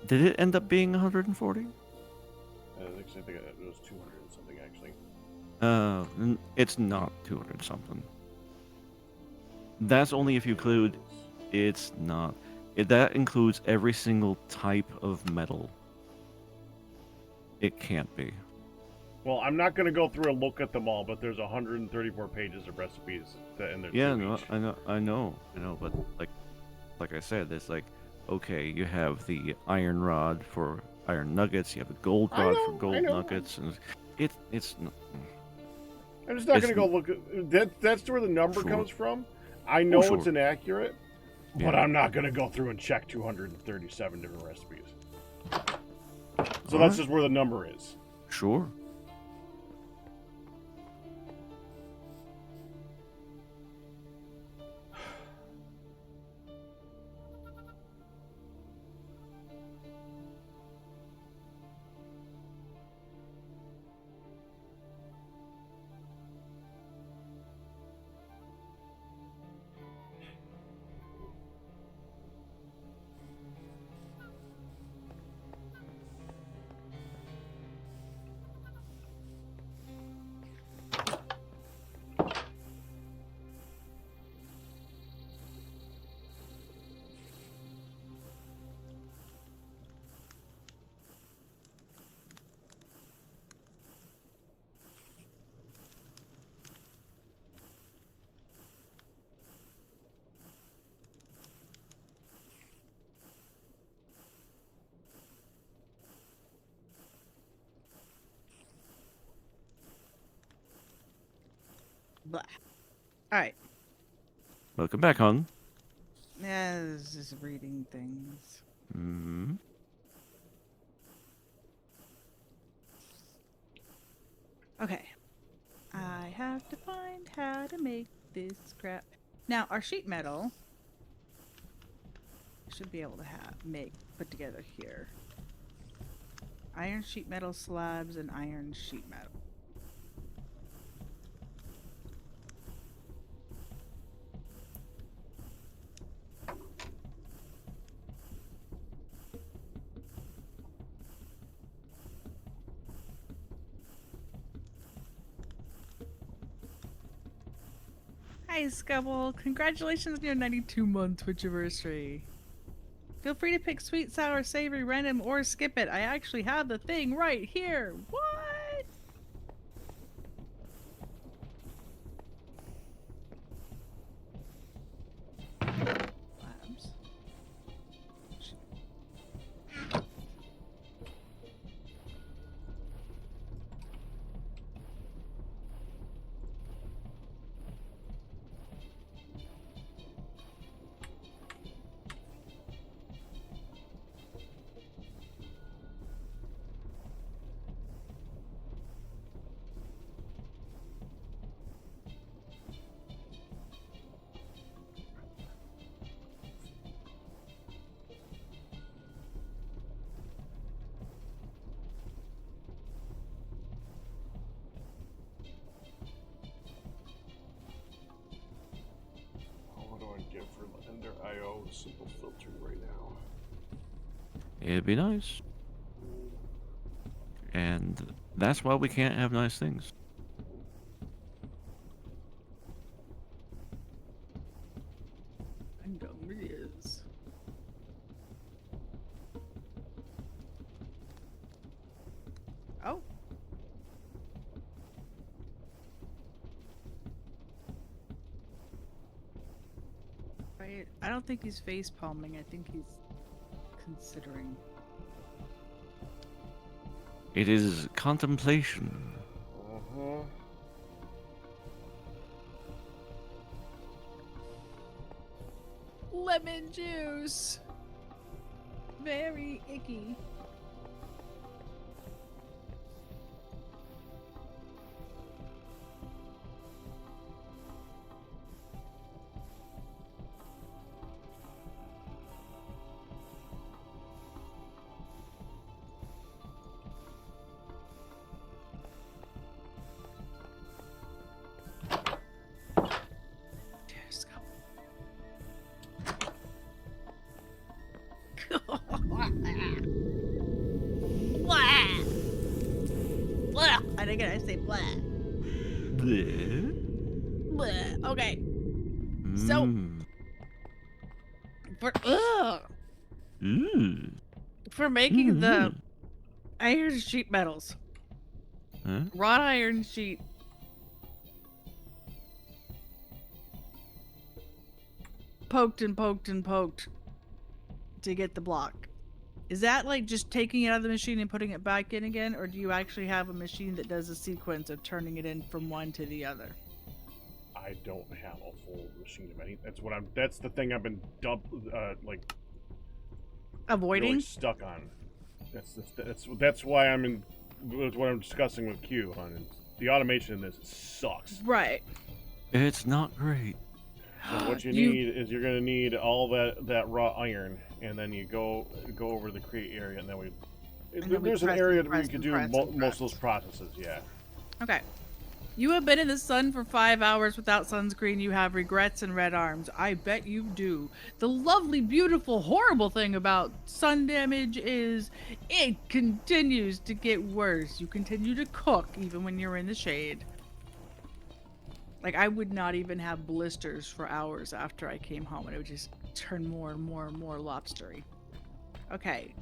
Speaker 2: Did it end up being 140?
Speaker 1: I think it was 200 and something actually.
Speaker 2: It's not 200 something. That's only if you include. It's not. That includes every single type of metal. It can't be.
Speaker 1: Well, I'm not going to go through and look at them all, but there's 134 pages of recipes in there.
Speaker 2: Yeah, no, I know, but like I said, it's like, okay, you have the iron rod for iron nuggets, you have the gold rod for gold nuggets, and it's.
Speaker 1: I'm just not going to go look at that. That's where the number comes from. I know it's inaccurate, but I'm not going to go through and check 237 different recipes. So that's just where the number is.
Speaker 2: Sure.
Speaker 3: Blah. All right.
Speaker 2: Welcome back, hon.
Speaker 3: Yeah, this is just reading things.
Speaker 2: Mm-hmm.
Speaker 3: Okay. I have to find how to make this scrap. Now, our sheet metal should be able to put together here. Iron sheet metal slabs and iron sheet metal. Hi, Scubble. Congratulations on your 92-month Twitch anniversary. Feel free to pick sweet, sour, savory, random, or skip it. I actually have the thing right here. What? Labs.
Speaker 1: What do I get for Ender IO simple filter right now?
Speaker 2: It'd be nice. And that's why we can't have nice things.
Speaker 3: Montgomery is. Oh. Right. I don't think he's face palming. I think he's considering.
Speaker 2: It is contemplation.
Speaker 1: Uh-huh.
Speaker 3: Lemon juice. Very icky. Let's go. Blah. Blah. And again, I say blah.
Speaker 2: Bleh.
Speaker 3: Blah. Okay. So-
Speaker 2: Mm.
Speaker 3: For making the
Speaker 2: Mhm.
Speaker 3: iron sheet metals,
Speaker 2: Huh?
Speaker 3: wrought iron sheet. Poked and poked and poked to get the block. Is that like just taking it out of the machine and putting it back in again, or do you actually have a machine that does a sequence of turning it in from one to the other?
Speaker 1: I don't have a full machine of any. That's the thing I've been like
Speaker 3: Avoiding?
Speaker 1: really stuck on. That's why I'm in. That's what I'm discussing with Q on. The automation in this sucks.
Speaker 3: Right.
Speaker 2: It's not great.
Speaker 1: So what you need is you're gonna need all that raw iron, and then you go over to the create area, and then there's an
Speaker 3: press
Speaker 1: area
Speaker 3: and
Speaker 1: where you
Speaker 3: press
Speaker 1: can
Speaker 3: and
Speaker 1: do
Speaker 3: press and
Speaker 1: most of
Speaker 3: press.
Speaker 1: those processes. Yeah.
Speaker 3: Okay. You have been in the sun for 5 hours without sunscreen. You have regrets and red arms. I bet you do. The lovely, beautiful, horrible thing about sun damage is it continues to get worse. You continue to cook even when you're in the shade. Like, I would not even have blisters for hours after I came home, and it would just turn more and more and more lobstery. Okay.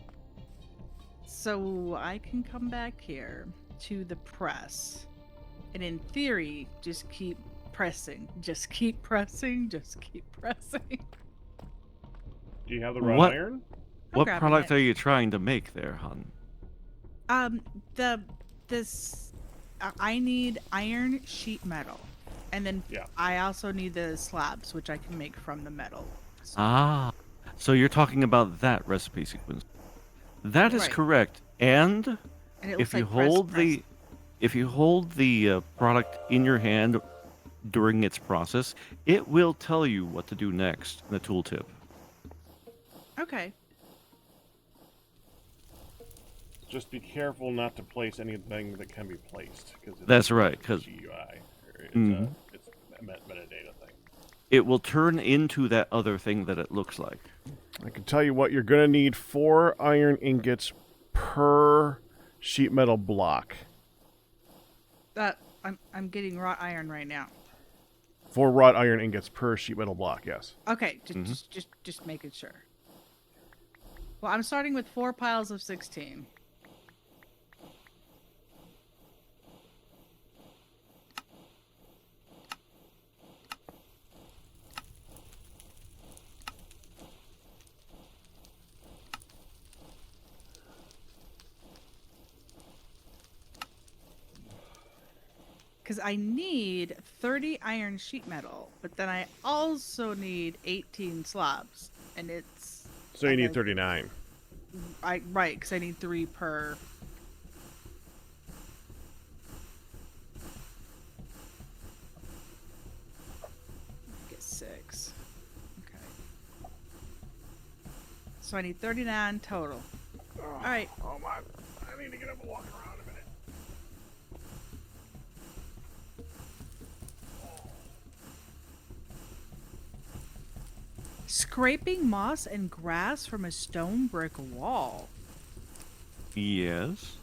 Speaker 3: So I can come back here to the press. And in theory, just keep pressing. Just keep pressing. Just keep pressing.
Speaker 1: Do you have the raw
Speaker 2: What-
Speaker 1: iron?
Speaker 3: I'm
Speaker 2: What
Speaker 3: grabbing
Speaker 2: product
Speaker 3: it.
Speaker 2: are you trying to make there, hon?
Speaker 3: I need iron sheet metal. And then
Speaker 1: Yeah.
Speaker 3: I also need the slabs, which I can make from the metal. So,
Speaker 2: Ah, so you're talking about that recipe sequence. That is
Speaker 3: right.
Speaker 2: correct. And
Speaker 3: And it looks
Speaker 2: if you
Speaker 3: like press,
Speaker 2: hold
Speaker 3: press.
Speaker 2: the product in your hand during its process, it will tell you what to do next in the tooltip.
Speaker 3: Okay.
Speaker 1: Just be careful not to place anything that can be placed, because
Speaker 2: That's right, 'cause
Speaker 1: GUI. It's
Speaker 2: Mhm.
Speaker 1: it's a metadata thing.
Speaker 2: it will turn into that other thing that it looks like.
Speaker 1: I can tell you what you're gonna need: 4 iron ingots per sheet metal block.
Speaker 3: I'm getting wrought iron right now.
Speaker 1: 4 wrought iron ingots per sheet metal block. Yes.
Speaker 3: Okay,
Speaker 2: Mhm.
Speaker 3: just making sure. Well, I'm starting with 4 piles of 16. Because I need 30 iron sheet metal, but then I also need 18 slabs, and it's
Speaker 1: So you
Speaker 3: I
Speaker 1: need
Speaker 3: gotta-
Speaker 1: 39.
Speaker 3: right, because I need 3 per. Get 6. Okay. So I need 39 total. All right.
Speaker 1: Oh my! I need to get up and walk around a minute.
Speaker 3: Scraping moss and grass from a stone brick wall.
Speaker 2: Yes.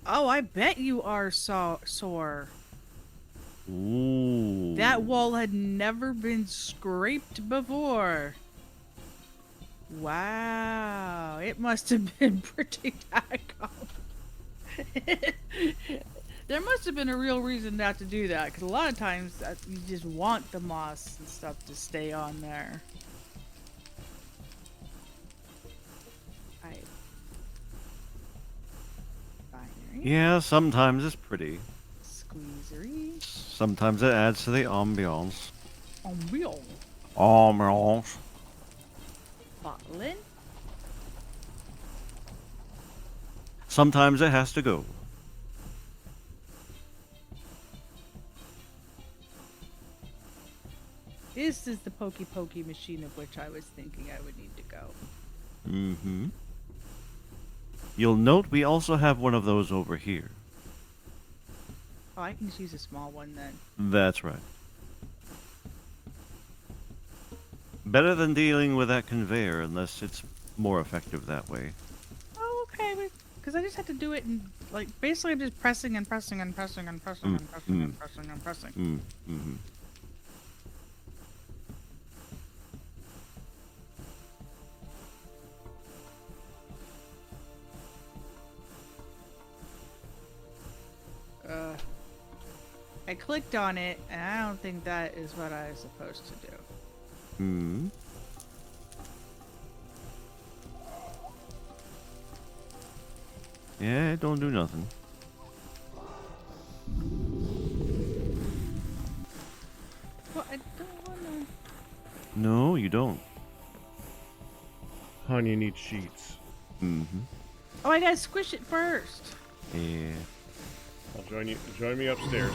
Speaker 3: Oh, I bet you are sore.
Speaker 2: Ooh.
Speaker 3: That wall had never been scraped before. Wow, it must have been pretty daggone. There must have been a real reason not to do that, because a lot of times you just want the moss and stuff to stay on there. Right. Binary.
Speaker 2: Yeah, sometimes it's pretty.
Speaker 3: Squeezery.
Speaker 2: Sometimes it adds to the ambiance.
Speaker 3: Unreal.
Speaker 2: Ambiance.
Speaker 3: Bottling.
Speaker 2: Sometimes it has to go.
Speaker 3: This is the pokey machine of which I was thinking I would need to go.
Speaker 2: Mm-hmm. You'll note we also have one of those over here.
Speaker 3: Oh, I can just use a small one then.
Speaker 2: That's right. Better than dealing with that conveyor, unless it's more effective that way.
Speaker 3: Oh, okay. Because I just have to do it and, like, basically I'm just pressing and pressing and pressing and pressing and pressing and pressing and pressing.
Speaker 2: Mm-hmm.
Speaker 3: I clicked on it, and I don't think that is what I was supposed to do.
Speaker 2: Hmm. Yeah, it don't do nothing.
Speaker 3: Well, I don't wanna...
Speaker 2: No, you don't.
Speaker 1: Hon, you need sheets.
Speaker 2: Mm-hmm.
Speaker 3: Oh, I gotta squish it first.
Speaker 2: Yeah.
Speaker 1: I'll join you. Join me upstairs.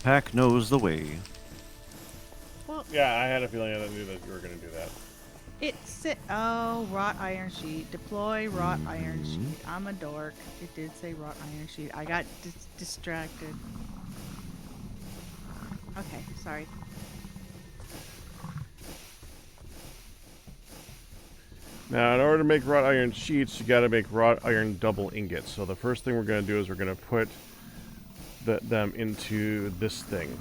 Speaker 2: Pack knows the way.
Speaker 3: Well,
Speaker 1: Yeah, I had a feeling I knew that you were gonna do that.
Speaker 3: Oh, wrought iron sheet. Deploy wrought iron sheet. I'm a dork. It did say wrought iron sheet. I got distracted. Okay, sorry.
Speaker 1: Now, in order to make wrought iron sheets, you got to make wrought iron double ingots. So the first thing we're going to do is we're going to put them into this thing.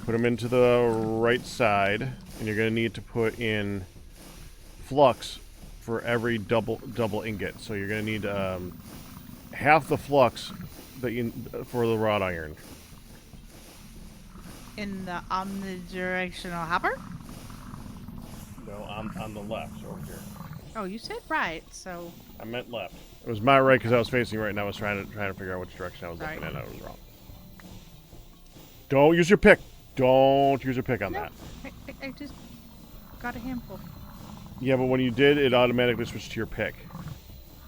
Speaker 1: Put them into the right side, and you're going to need to put in flux for every double ingot. So you're going to need half the flux that for the wrought iron.
Speaker 3: In the omnidirectional hopper?
Speaker 1: No, on the left over here.
Speaker 3: Oh, you said right, so...
Speaker 1: I meant left. It was my right because I was facing right and I was trying to figure out which direction I was
Speaker 3: Sorry.
Speaker 1: looking at. I was wrong. Don't use your pick. Don't use your pick on
Speaker 3: No,
Speaker 1: that.
Speaker 3: I just got a handful.
Speaker 1: Yeah, but when you did, it automatically switched to your pick.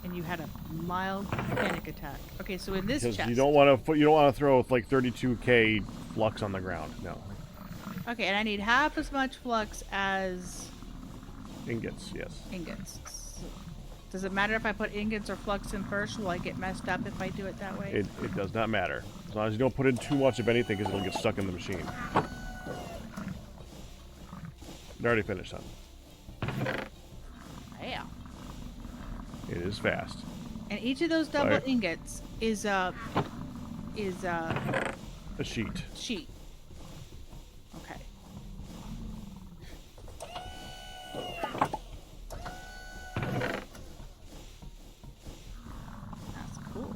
Speaker 3: And you had a mild panic attack. Okay, so in this
Speaker 1: Because
Speaker 3: chest.
Speaker 1: you don't want to throw with like 32k flux on the ground. No.
Speaker 3: Okay, and I need half as much flux as
Speaker 1: Ingots, yes.
Speaker 3: ingots. So, does it matter if I put ingots or flux in first? Will I get messed up if I do it that way?
Speaker 1: It does not matter. As long as you don't put in too much of anything because it'll get stuck in the machine. It already finished, son.
Speaker 3: Yeah.
Speaker 1: It is fast.
Speaker 3: And each of those double
Speaker 1: Fire.
Speaker 3: ingots is a
Speaker 1: A sheet.
Speaker 3: sheet. Okay. That's cool.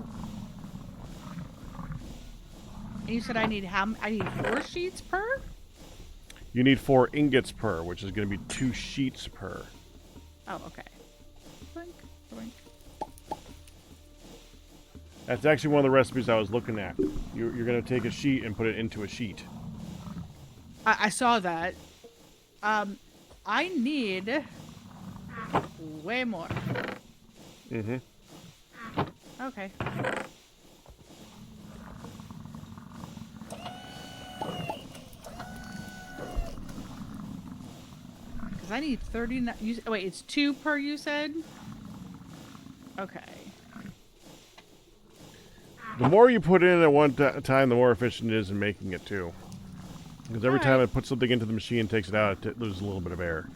Speaker 3: And you said I need I need 4 sheets per?
Speaker 1: You need 4 ingots per, which is going to be 2 sheets per.
Speaker 3: Oh, okay. Blink, blink.
Speaker 1: That's actually one of the recipes I was looking at. You're going to take a sheet and put it into a sheet.
Speaker 3: I saw that. I need way more.
Speaker 1: Mm-hmm.
Speaker 3: Okay. Because I need 39. Wait, it's 2 per, you said? Okay.
Speaker 1: The more you put in at one time, the more efficient it is in making it, too. Because every time
Speaker 3: Alright.
Speaker 1: it puts something into the machine and takes it out, it loses a little bit of air.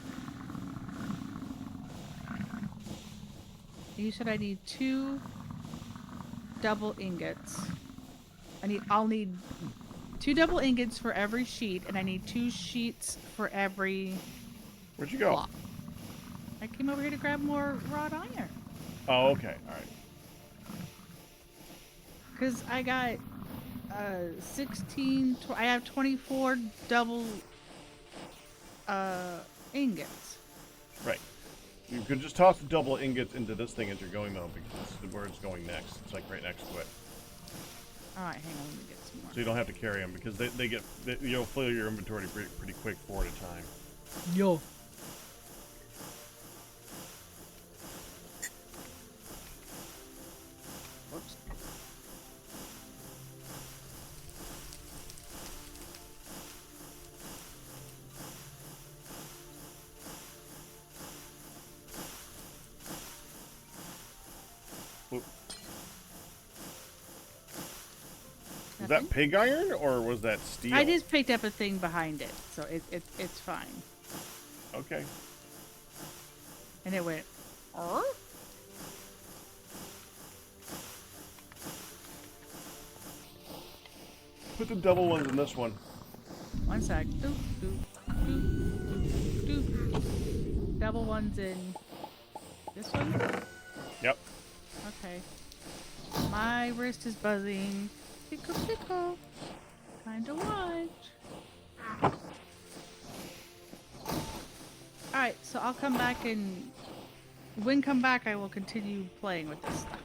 Speaker 3: You said I need 2 double ingots. I'll need 2 double ingots for every sheet, and I need 2 sheets for every
Speaker 1: Where'd you go?
Speaker 3: block. I came over here to grab more wrought iron.
Speaker 1: Oh, okay. All right.
Speaker 3: Because I got 16, I have 24 double ingots.
Speaker 1: Right. You could just toss the double ingots into this thing as you're going, though, because this is where it's going next. It's like right next to it.
Speaker 3: Alright, hang on, let me get some more.
Speaker 1: So you don't have to carry them, because you'll fill your inventory pretty quick 4 at a time.
Speaker 3: Yo. Whoops.
Speaker 1: Oop. Was that pig iron, or was that steel?
Speaker 3: I just picked up a thing behind it, so it's fine.
Speaker 1: Okay.
Speaker 3: And it went, "Er?"
Speaker 1: Put the double ones in this one.
Speaker 3: One sec. Doop, doop, doop, doop, doop. Double ones in this one?
Speaker 1: Yep.
Speaker 3: Okay. My wrist is buzzing. Tickle, tickle. Kinda watch. Alright, so I'll come back and... When come back, I will continue playing with this stuff.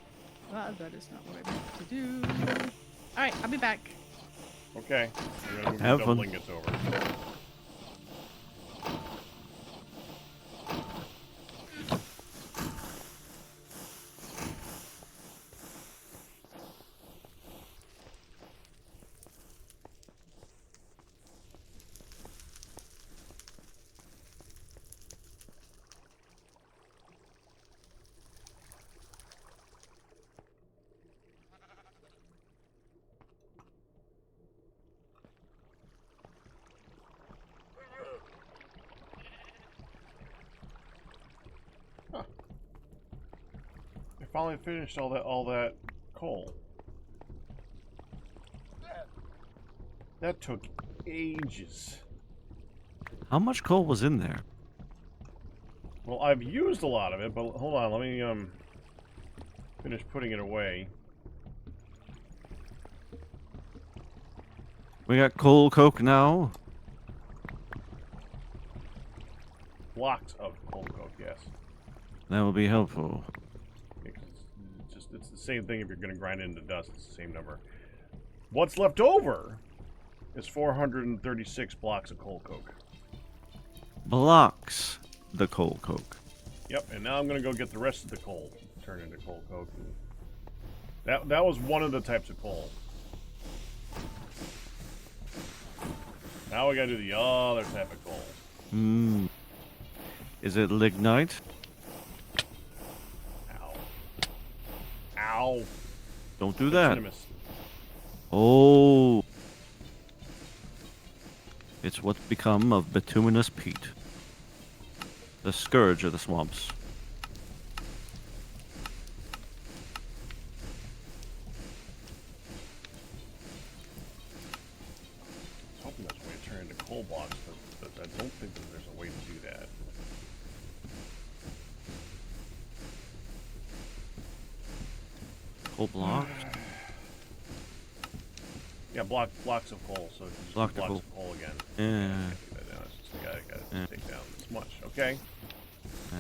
Speaker 3: Well, that is not what I meant to do. Alright, I'll be back.
Speaker 1: Okay. We're gonna move
Speaker 2: Have
Speaker 1: the double
Speaker 2: fun.
Speaker 1: ingots over. Huh. I finally finished all that coal. That took ages.
Speaker 2: How much coal was in there?
Speaker 1: Well, I've used a lot of it, but hold on, let me finish putting it away.
Speaker 2: We got coal coke now.
Speaker 1: Blocks of coal coke, yes.
Speaker 2: That will be helpful.
Speaker 1: Because it's it's the same thing if you're going to grind it into dust. It's the same number. What's left over is 436 blocks of coal coke.
Speaker 2: Blocks the coal coke.
Speaker 1: Yep, and now I'm going to go get the rest of the coal. Turn into coal coke. That was one of the types of coal. Now we got to do the other type of coal.
Speaker 2: Is it lignite?
Speaker 1: Ow. Ow.
Speaker 2: Don't do that.
Speaker 1: Venomous.
Speaker 2: Oh. It's what's become of bituminous peat. The scourge of the swamps.
Speaker 1: I was hoping there's a way to turn into coal blocks, but I don't think that there's a way to do that.
Speaker 2: Coal blocks?
Speaker 1: Yeah, blocks of coal, so just
Speaker 2: Block the
Speaker 1: blocks
Speaker 2: coal.
Speaker 1: of coal again.
Speaker 2: Yeah.
Speaker 1: I can't do that now. It's just I gotta take down this much. Okay.
Speaker 2: Yeah.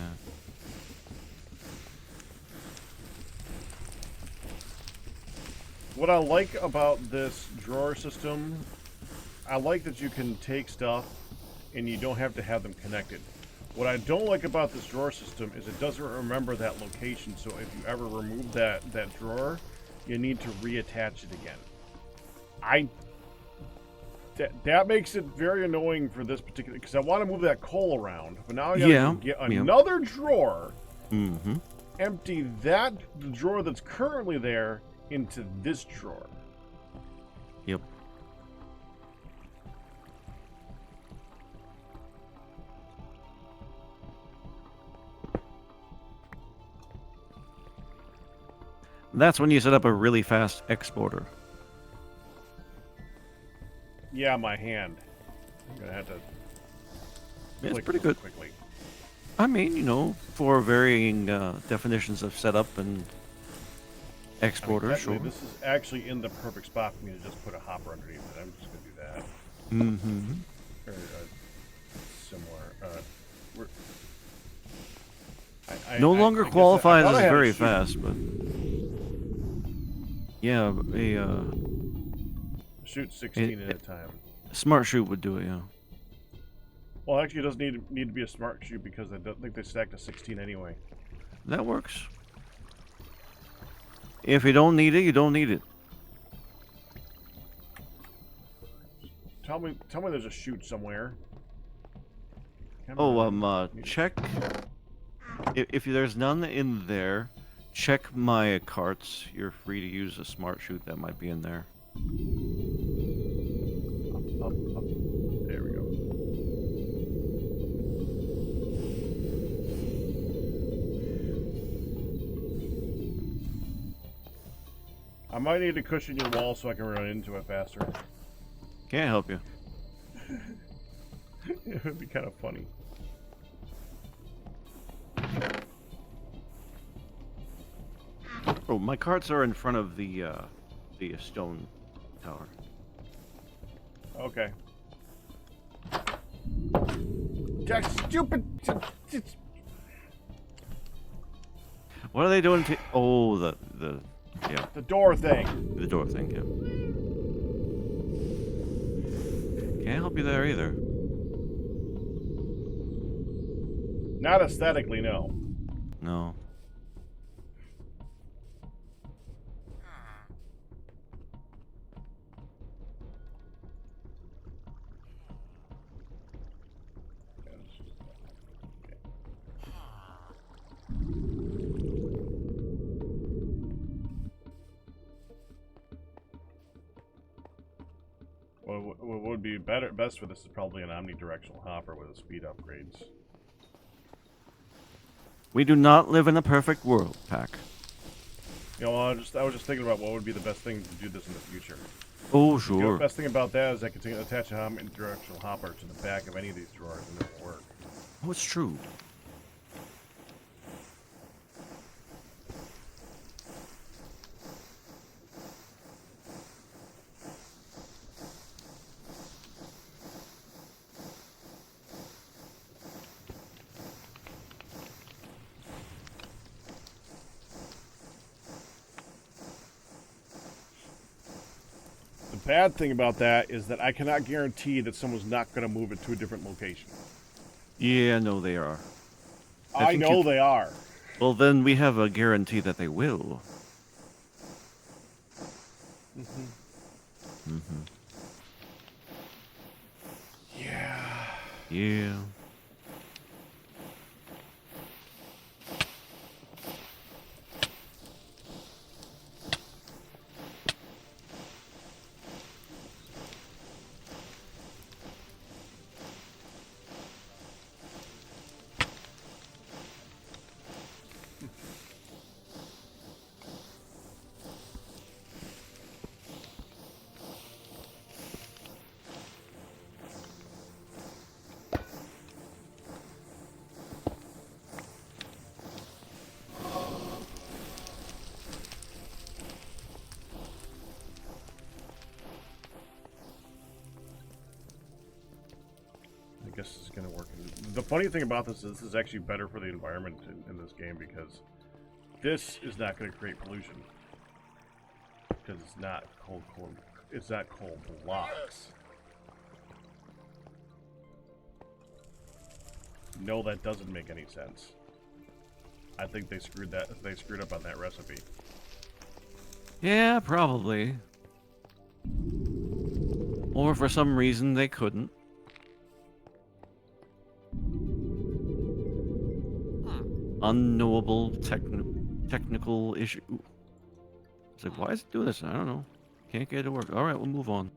Speaker 1: What I like about this drawer system, I like that you can take stuff and you don't have to have them connected. What I don't like about this drawer system is it doesn't remember that location, so if you ever remove that drawer, you need to reattach it again. That makes it very annoying for this particular, because I want to move that coal around, but now I gotta get another drawer, empty the drawer that's currently there into this drawer.
Speaker 2: Yep. That's when you set up a really fast exporter.
Speaker 1: Yeah, my hand. I'm gonna have to.
Speaker 2: It's
Speaker 1: click
Speaker 2: pretty
Speaker 1: real
Speaker 2: good.
Speaker 1: Quickly.
Speaker 2: I mean, you know, for varying definitions of setup and exporter,
Speaker 1: Technically,
Speaker 2: sure.
Speaker 1: this is actually in the perfect spot for me to just put a hopper underneath it. I'm just gonna do that. Or similar.
Speaker 2: No longer
Speaker 1: I guess
Speaker 2: qualifies
Speaker 1: I thought I
Speaker 2: as
Speaker 1: had a
Speaker 2: very
Speaker 1: shoot.
Speaker 2: fast, but yeah,
Speaker 1: Shoot 16 at a time.
Speaker 2: a smart shoot would do it. Yeah.
Speaker 1: Well, actually, it doesn't need to be a smart shoot because I don't think they stack to 16 anyway.
Speaker 2: That works. If you don't need it, you don't need it.
Speaker 1: Tell me there's a chute somewhere. Come
Speaker 2: Oh,
Speaker 1: on.
Speaker 2: check. If there's none in there, check my carts. You're free to use a smart shoot that might be in there.
Speaker 1: Up. There we go. I might need to cushion your wall so I can run into it faster.
Speaker 2: Can't help you.
Speaker 1: It would be kind of funny.
Speaker 2: Oh, my carts are in front of the stone tower.
Speaker 1: Okay. That stupid.
Speaker 2: What are they doing to? Oh, the
Speaker 1: The door thing.
Speaker 2: the door thing. Yeah. Can't help you there either.
Speaker 1: Not aesthetically, no.
Speaker 2: No.
Speaker 1: What would be best for this is probably an omnidirectional hopper with a speed upgrades.
Speaker 2: We do not live in a perfect world, Pack.
Speaker 1: You know, I was just thinking about what would be the best thing to do this in the future.
Speaker 2: Oh,
Speaker 1: You know,
Speaker 2: sure.
Speaker 1: the best thing about that is I can attach a omnidirectional hopper to the back of any of these drawers and it will work.
Speaker 2: Oh, it's true.
Speaker 1: bad thing about that is that I cannot guarantee that someone's not going to move it to a different location.
Speaker 2: Yeah, no, they are.
Speaker 1: I
Speaker 2: think
Speaker 1: know
Speaker 2: you-
Speaker 1: they are.
Speaker 2: Well, then we have a guarantee that they will.
Speaker 1: Yeah.
Speaker 2: Yeah.
Speaker 1: I guess it's going to work. The funny thing about this is actually better for the environment in this game because this is not going to create pollution. Because it's not cold, it's not cold blocks. No, that doesn't make any sense. I think they screwed up on that recipe.
Speaker 2: Yeah, probably. Or for some reason they couldn't. Unknowable technical issue. It's like, why is it doing this? I don't know. Can't get it to work. All right, we'll move on.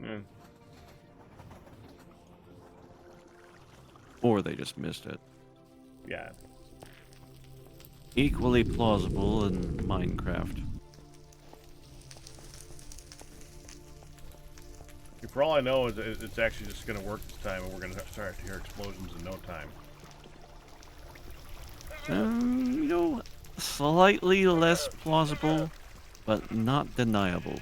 Speaker 1: Yeah.
Speaker 2: Or they just missed it.
Speaker 1: Yeah.
Speaker 2: Equally plausible in Minecraft.
Speaker 1: For all I know, it's actually just going to work this time, and we're going to start to hear explosions in no time.
Speaker 2: You know, slightly less plausible, but not deniable.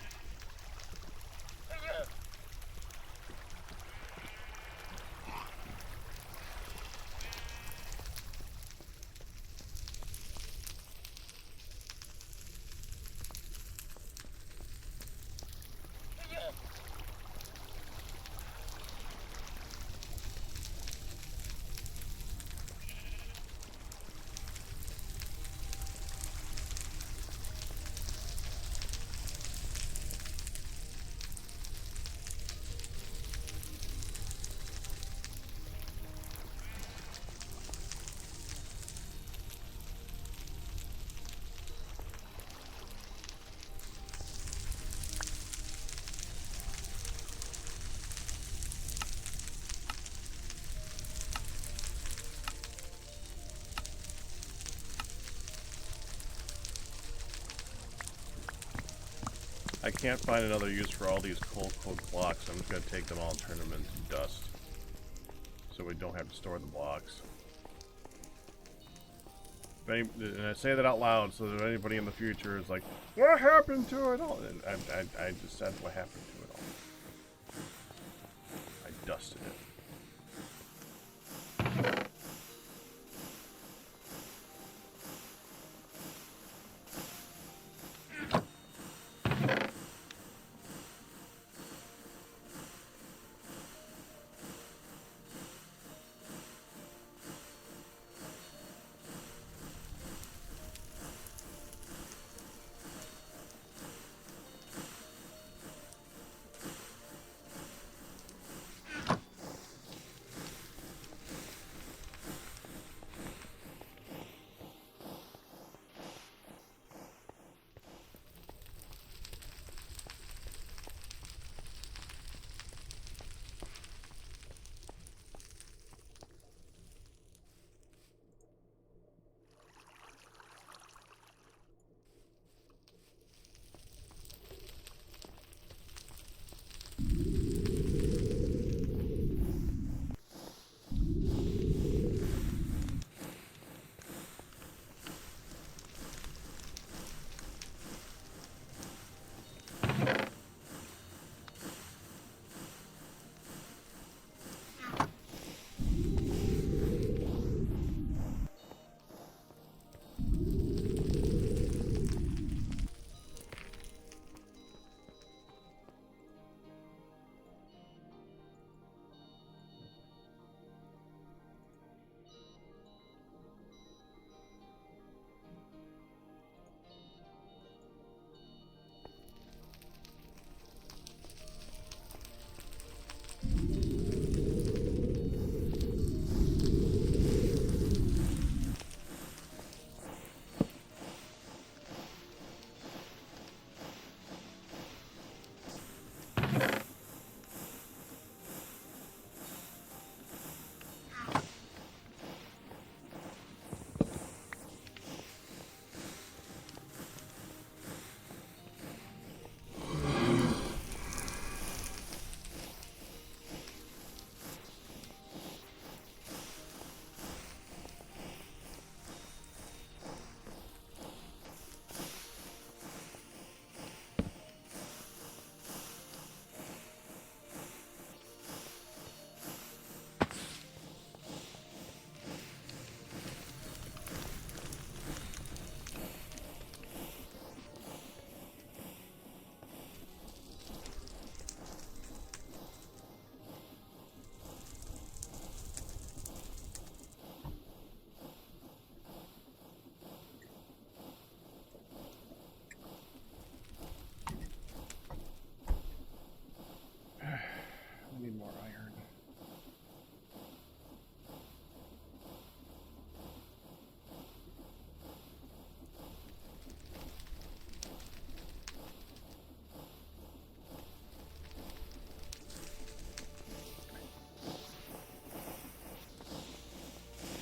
Speaker 1: I can't find another use for all these cold blocks. I'm just going to take them all and turn them into dust. So we don't have to store the blocks. And I say that out loud so that anybody in the future is like, what happened to it all? And I just said what happened to it all. I dusted it.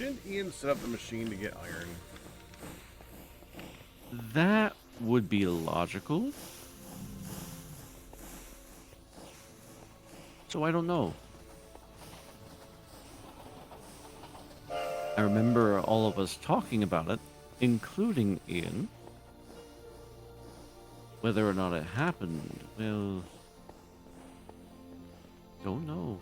Speaker 1: shouldn't Ian set up the machine to get iron?
Speaker 2: That would be logical. So I don't know. I remember all of us talking about it, including Ian. Whether or not it happened, well, don't know.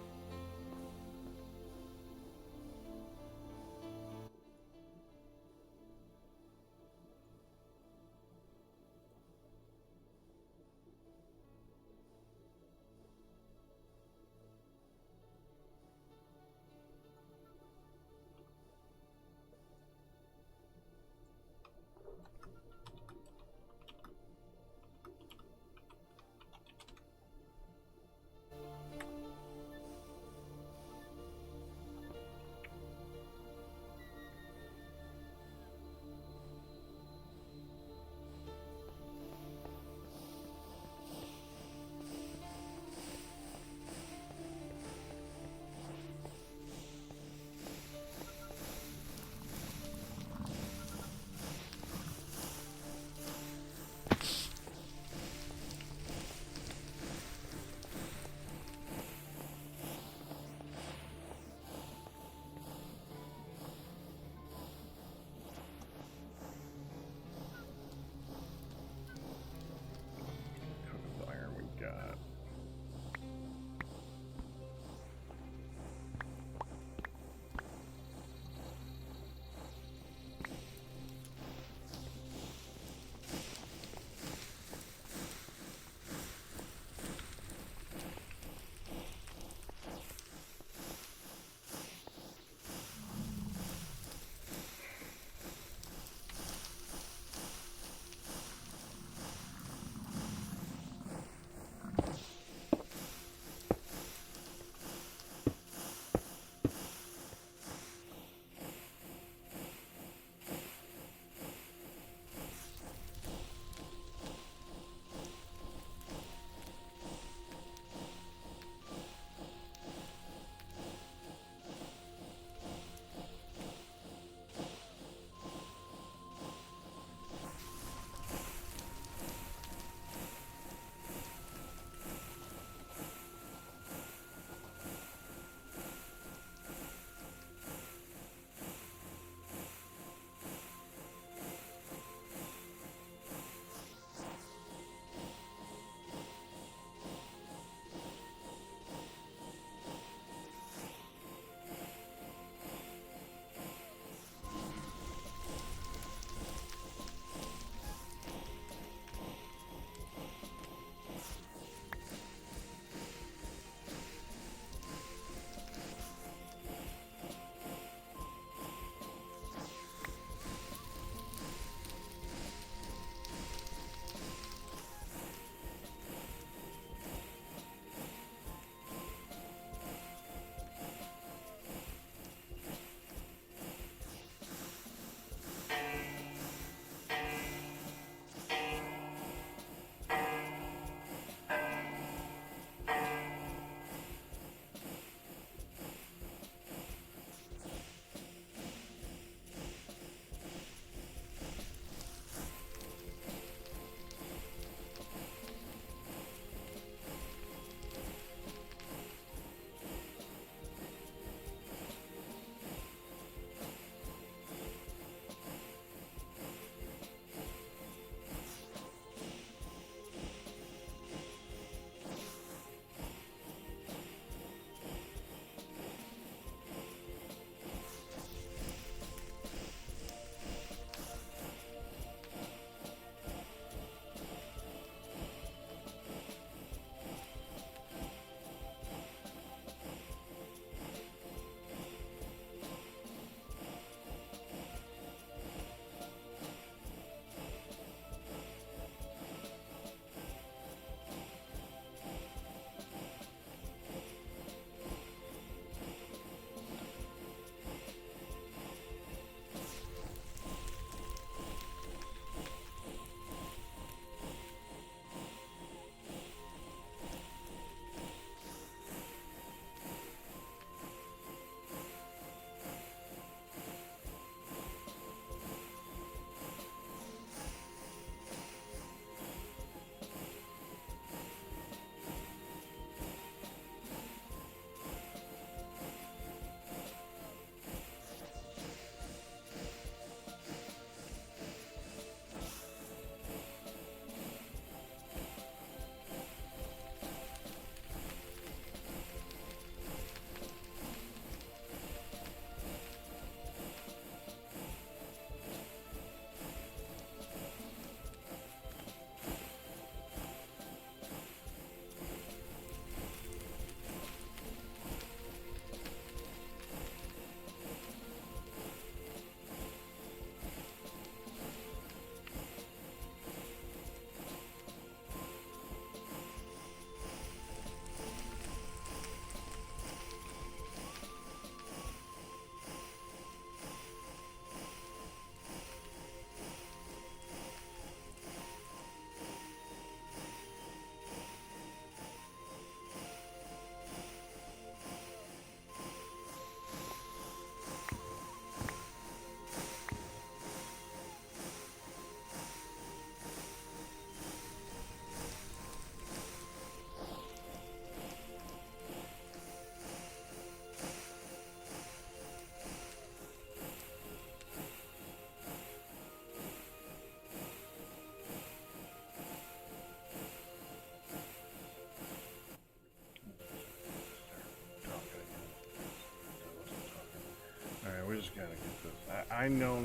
Speaker 1: I know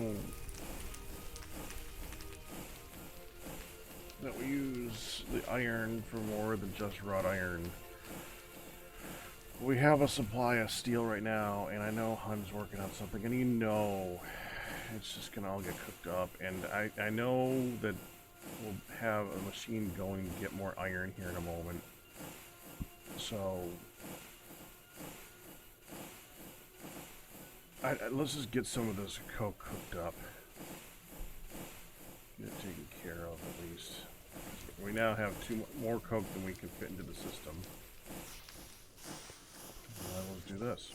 Speaker 1: that we use the iron for more than just wrought iron. We have a supply of steel right now, and I know Hun's working on something, and you know it's just gonna all get cooked up, and I know that we'll have a machine going to get more iron here in a moment. So let's just get some of this coke cooked up. Get it taken care of at least. We now have more coke than we can fit into the system. Let's do this.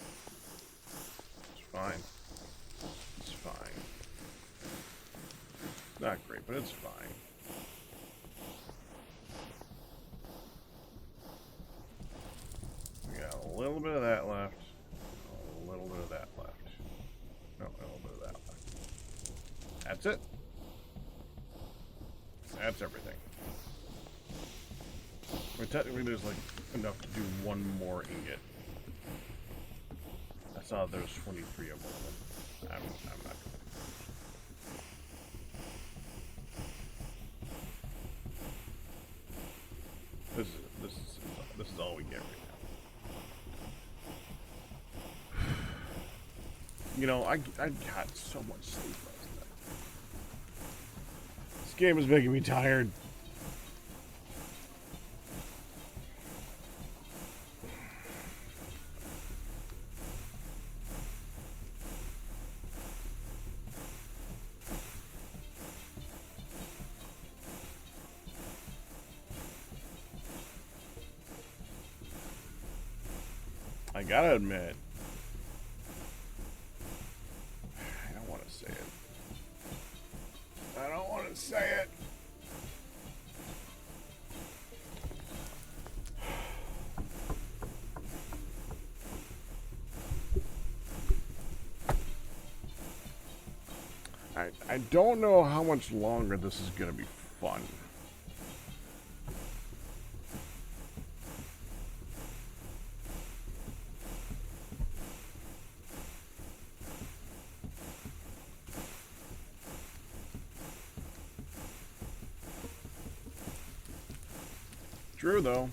Speaker 1: It's fine. It's fine. Not great, but it's fine. We got a little bit of that left. A little bit of that left. No, a little bit of that left. That's it. That's everything. I mean, technically there's like enough to do one more ingot. I saw there's 23 of them. I'm not gonna. This is all we get right now. You know, I got so much sleep last night. This game is making me tired. I gotta admit, I don't want to say it. I don't want to say it. I don't know how much longer this is gonna be fun. True, though.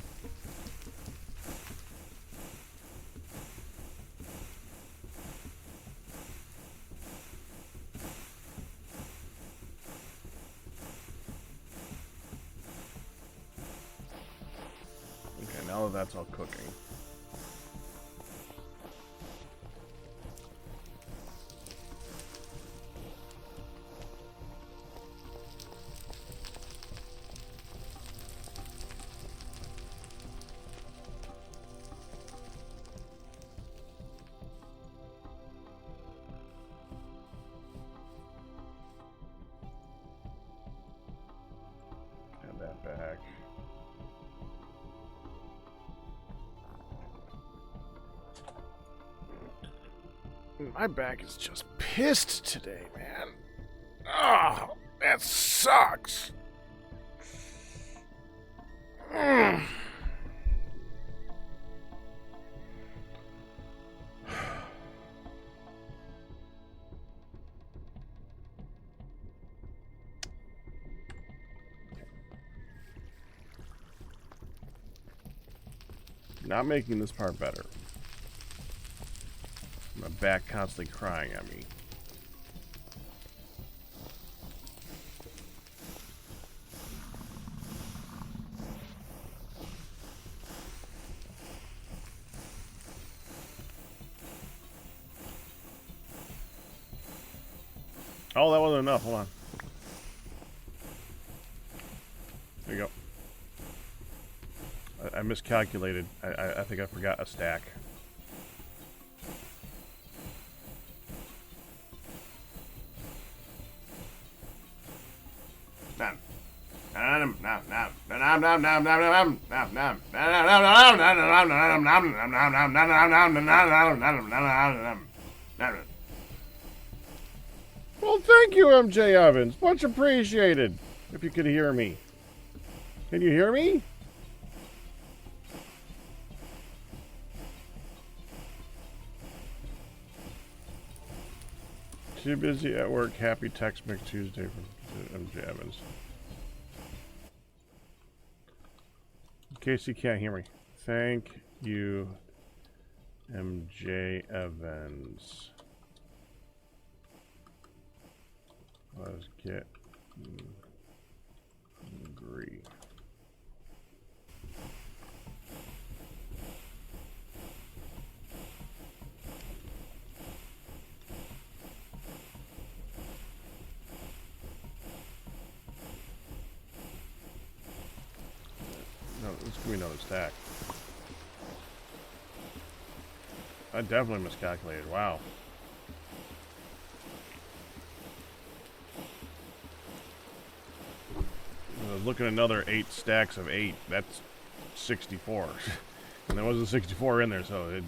Speaker 1: Okay, now that that's all cooking. That back. My back is just pissed today, man. Oh, that sucks. Not making this part better. My back constantly crying at me. Oh, that wasn't enough. Hold on. There you go. I miscalculated. I think I forgot a stack. Well, thank you, MJ Evans. Much appreciated. If you could hear me. Can you hear me? Too busy at work. Happy Tex Mix Tuesday from MJ Evans. In case you can't hear me, thank you, MJ Evans. Let's get hungry. No, let's give me another stack. I definitely miscalculated. Wow. Looking at another 8 stacks of 8. That's 64. And there wasn't 64 in there, so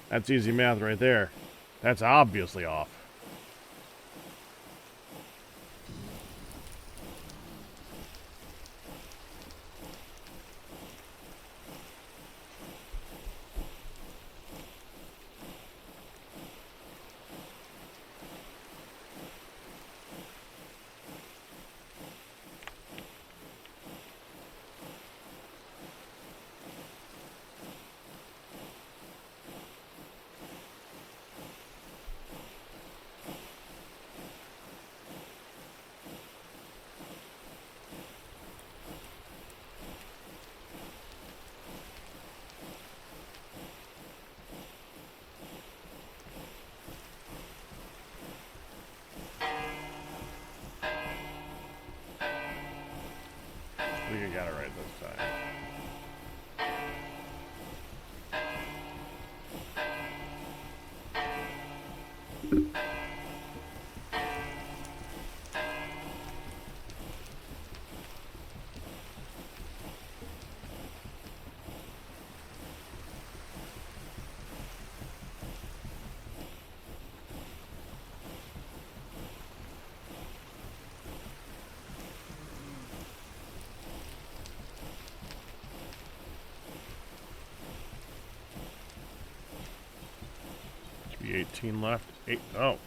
Speaker 1: that's easy math right there. That's obviously off. I think I got it right this time. Should be 18 left. 8. Oh.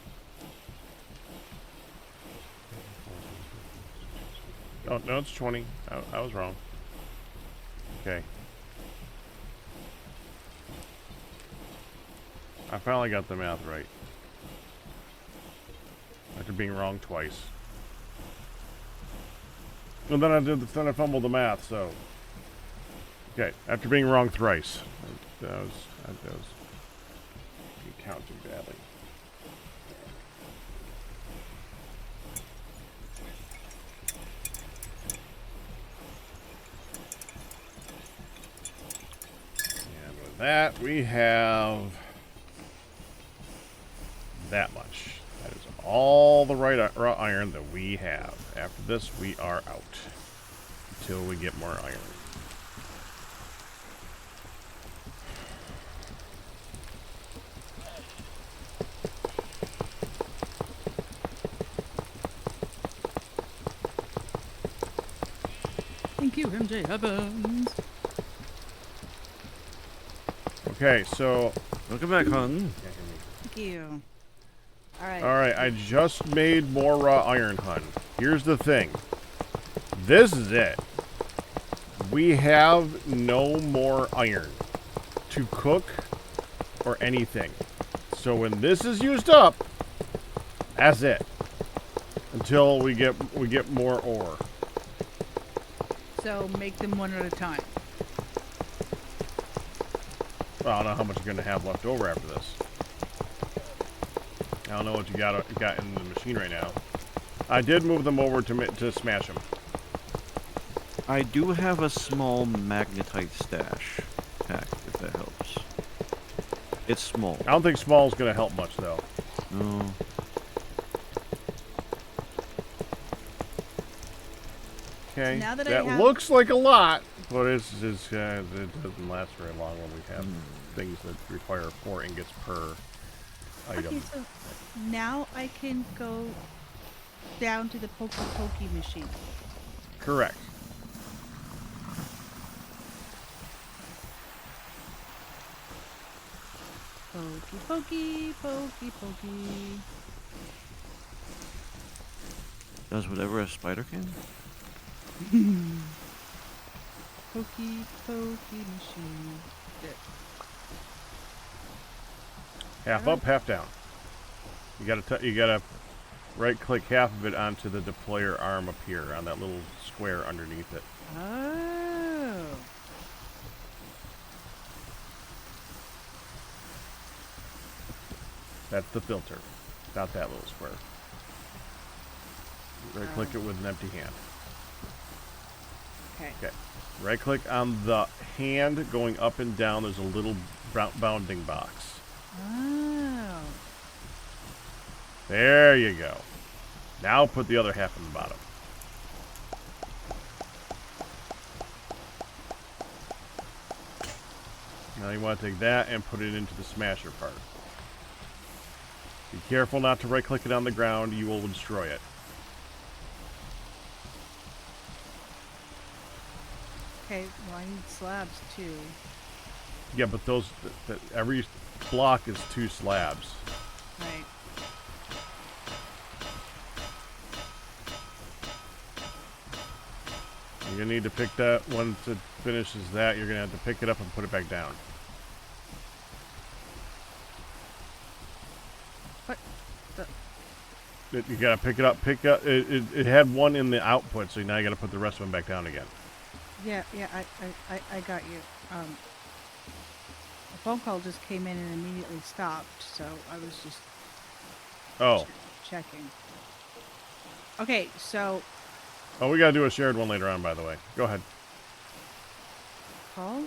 Speaker 1: Oh, no, it's 20. I was wrong. Okay. I finally got the math right. After being wrong twice. And then I fumbled the math, so. Okay, after being wrong thrice. That was counting badly. And with that, we have that much. That is all the raw iron that we have. After this, we are out. Until we get more iron.
Speaker 3: Thank you, MJ Evans.
Speaker 1: Okay, so
Speaker 2: Welcome back, hun.
Speaker 3: Thank you. All right.
Speaker 1: alright, I just made more raw iron, hun. Here's the thing. This is it. We have no more iron to cook or anything. So when this is used up, that's it. Until we get more ore.
Speaker 3: So make them one at a time.
Speaker 1: Well, I don't know how much you're gonna have left over after this. I don't know what you got in the machine right now. I did move them over to smash them.
Speaker 2: I do have a small magnetite stash pack, if that helps. It's small.
Speaker 1: I don't think small is gonna help much though.
Speaker 2: No.
Speaker 1: Okay,
Speaker 3: Now that I
Speaker 1: that
Speaker 3: have-
Speaker 1: looks like a lot, but it doesn't last very long when we have things that require 4 ingots per item.
Speaker 3: Okay, so now I can go down to the pokey machine.
Speaker 1: Correct.
Speaker 3: Pokey, pokey, pokey, pokey.
Speaker 2: Does whatever a spider can.
Speaker 3: Pokey, pokey machine.
Speaker 1: Half up, half down. You gotta right-click half of it onto the deployer arm up here on that little square underneath it.
Speaker 3: Oh.
Speaker 1: That's the filter, not that little square. Right-click it with an empty hand.
Speaker 3: Okay.
Speaker 1: Okay. Right-click on the hand going up and down. There's a little bounding box.
Speaker 3: Oh.
Speaker 1: There you go. Now put the other half on the bottom. Now you want to take that and put it into the smasher part. Be careful not to right-click it on the ground. You will destroy it.
Speaker 3: Okay, well, I need slabs too.
Speaker 1: Yeah, but those every block is 2 slabs.
Speaker 3: Right.
Speaker 1: You're gonna need to pick that once it finishes that. You're gonna have to pick it up and put it back down.
Speaker 3: What?
Speaker 1: You gotta pick it up. It had one in the output, so now you gotta put the rest of them back down again.
Speaker 3: Yeah, I got you. A phone call just came in and immediately stopped, so I was just checking. Okay, so
Speaker 1: Oh, we gotta do a shared one later on, by the way. Go ahead.
Speaker 3: call?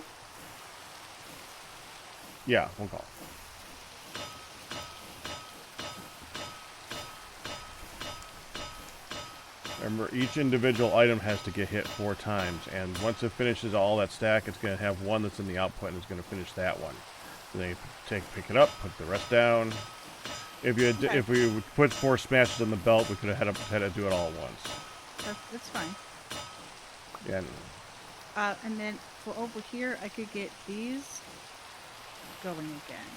Speaker 1: Yeah, phone call. Remember, each individual item has to get hit 4 times, and once it finishes all that stack, it's going to have one that's in the output, and it's going to finish that one. And then you pick it up, put the rest down. If we would put 4 smashes on the belt, we could have had to do it all at once.
Speaker 3: That's fine.
Speaker 1: Yeah.
Speaker 3: And then for over here, I could get these going again.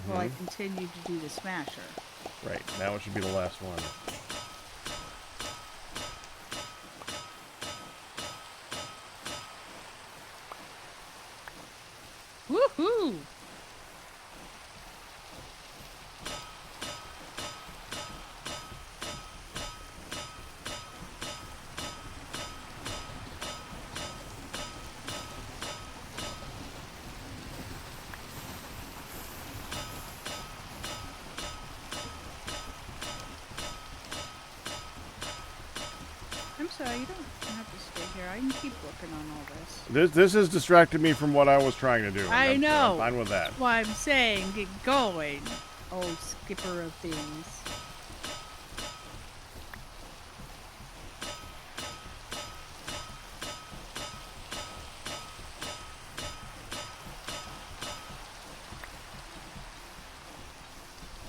Speaker 3: While I continue to do the smasher.
Speaker 1: Right. Now it should be the last one.
Speaker 3: Woohoo! I'm sorry, you don't have to stay here. I can keep working on all this.
Speaker 1: This has distracted me from what I was trying to do.
Speaker 3: I know.
Speaker 1: I'm fine with that.
Speaker 3: That's why I'm saying get going. Oh, skipper of things.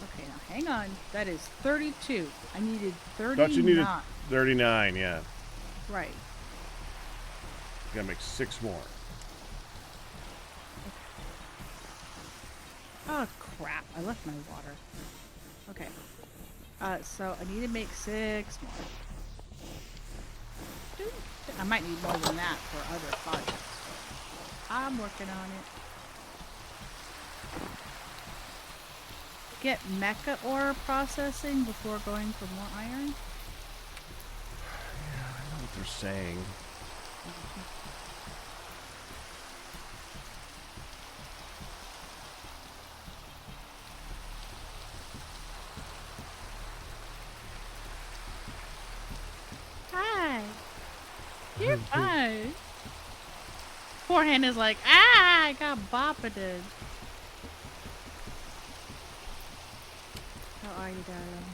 Speaker 3: Okay, now hang on. That is 32. I needed 39.
Speaker 1: Thought you needed 39, yeah.
Speaker 3: Right.
Speaker 1: Gotta make 6 more.
Speaker 3: Oh, crap. I left my water. Okay. So I need to make 6 more. I might need more than that for other projects. I'm working on it. Get mecha ore processing before going for more iron?
Speaker 1: Yeah, I know what they're saying.
Speaker 3: Hi. You're fine. Poor hand is like, I got boppeted. How are you, darling?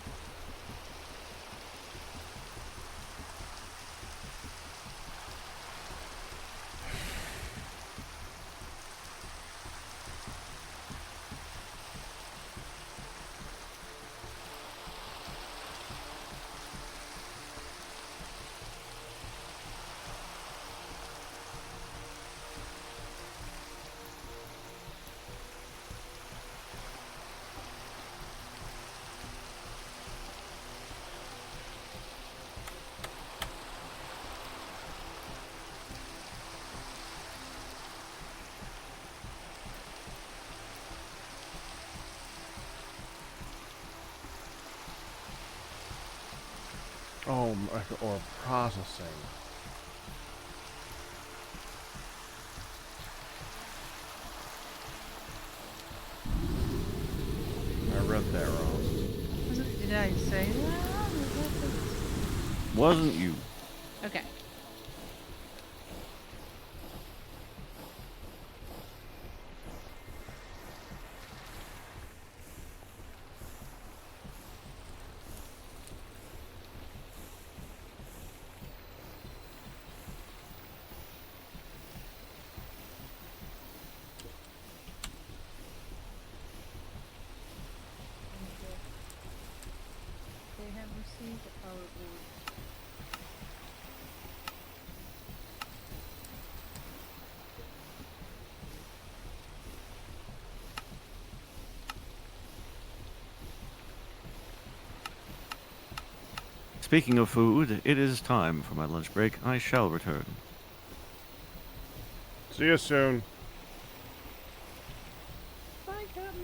Speaker 1: Oh, or processing. I read that wrong.
Speaker 3: Did I say that?
Speaker 2: Wasn't you?
Speaker 3: Okay. They have received our order.
Speaker 2: Speaking of food, it is time for my lunch break. I shall return.
Speaker 1: See you soon.
Speaker 3: Bye, Captain.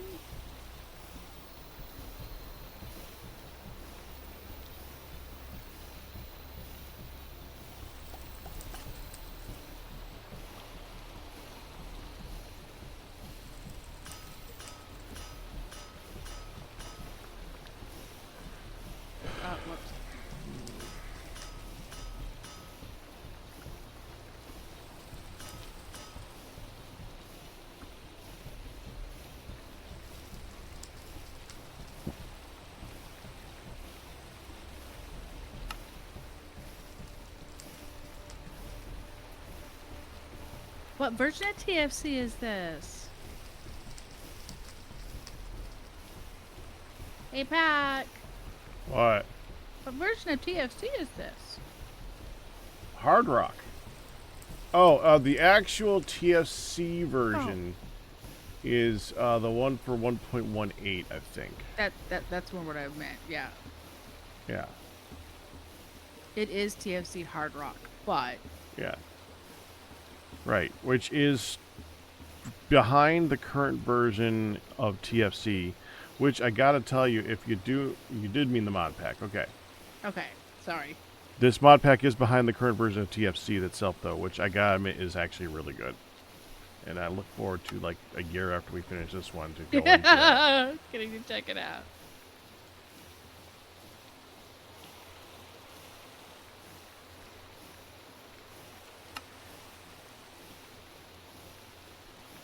Speaker 3: Whoops. What version of TFC is this? Hey, Pack.
Speaker 1: What?
Speaker 3: What version of TFC is this?
Speaker 1: HardRock. Oh, the actual TFC version is the one for 1.18, I think.
Speaker 3: That's what I meant. Yeah,
Speaker 1: Yeah.
Speaker 3: it is TFC HardRock, but
Speaker 1: Yeah. Right, which is behind the current version of TFC, which I gotta tell you, if you did mean the mod pack, okay.
Speaker 3: okay. Sorry.
Speaker 1: This mod pack is behind the current version of TFC itself, though, which I gotta admit is actually really good. And I look forward to, like, a year after we finish this one to go into that.
Speaker 3: Getting to check it out.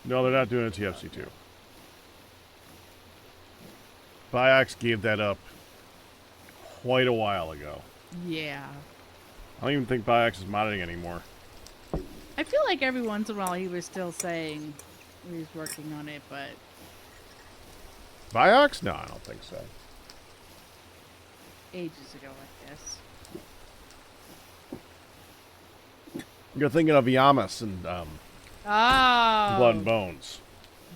Speaker 1: No, they're not doing a TFC 2. Biox gave that up quite a while ago.
Speaker 3: Yeah.
Speaker 1: I don't even think Biox is modding anymore.
Speaker 3: I feel like every once in a while he was still saying he was working on it, but
Speaker 1: Biox? No, I don't think so.
Speaker 3: ages ago, I guess.
Speaker 1: You're thinking of Yamas and
Speaker 3: Oh.
Speaker 1: Blood and Bones.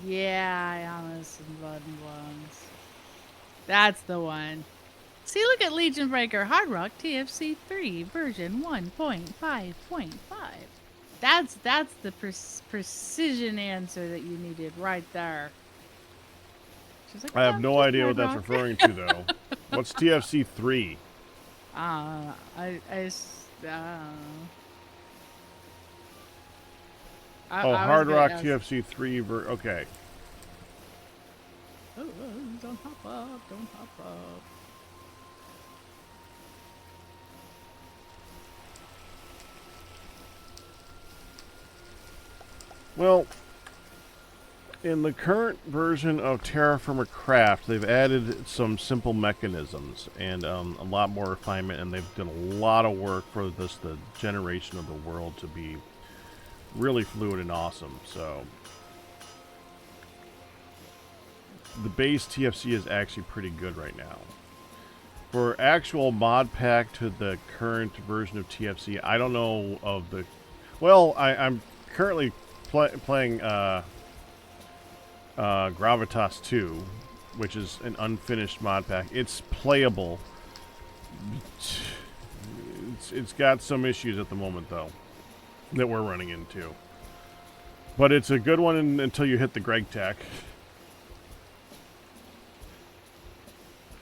Speaker 3: Yeah, Yamas and Blood and Bones. That's the one. See, look at Legion Breaker HardRock TFC 3 version 1.5.5. That's the precision answer that you needed right there. She's like,
Speaker 1: I have
Speaker 3: "Oh,
Speaker 1: no
Speaker 3: just
Speaker 1: idea what that's
Speaker 3: HardRock."
Speaker 1: referring to, though. What's TFC 3?
Speaker 3: I
Speaker 1: Oh, Hard Rock TFC 3. Okay.
Speaker 3: Oh, don't hop up, don't hop up.
Speaker 1: Well, in the current version of Terraformer Craft, they've added some simple mechanisms and a lot more refinement, and they've done a lot of work for the generation of the world to be really fluid and awesome. So the base TFC is actually pretty good right now. For actual mod pack to the current version of TFC, I don't know of the... Well, I'm currently playing Gravitas 2, which is an unfinished mod pack. It's playable. It's got some issues at the moment, though, that we're running into. But it's a good one until you hit the Greg Tech.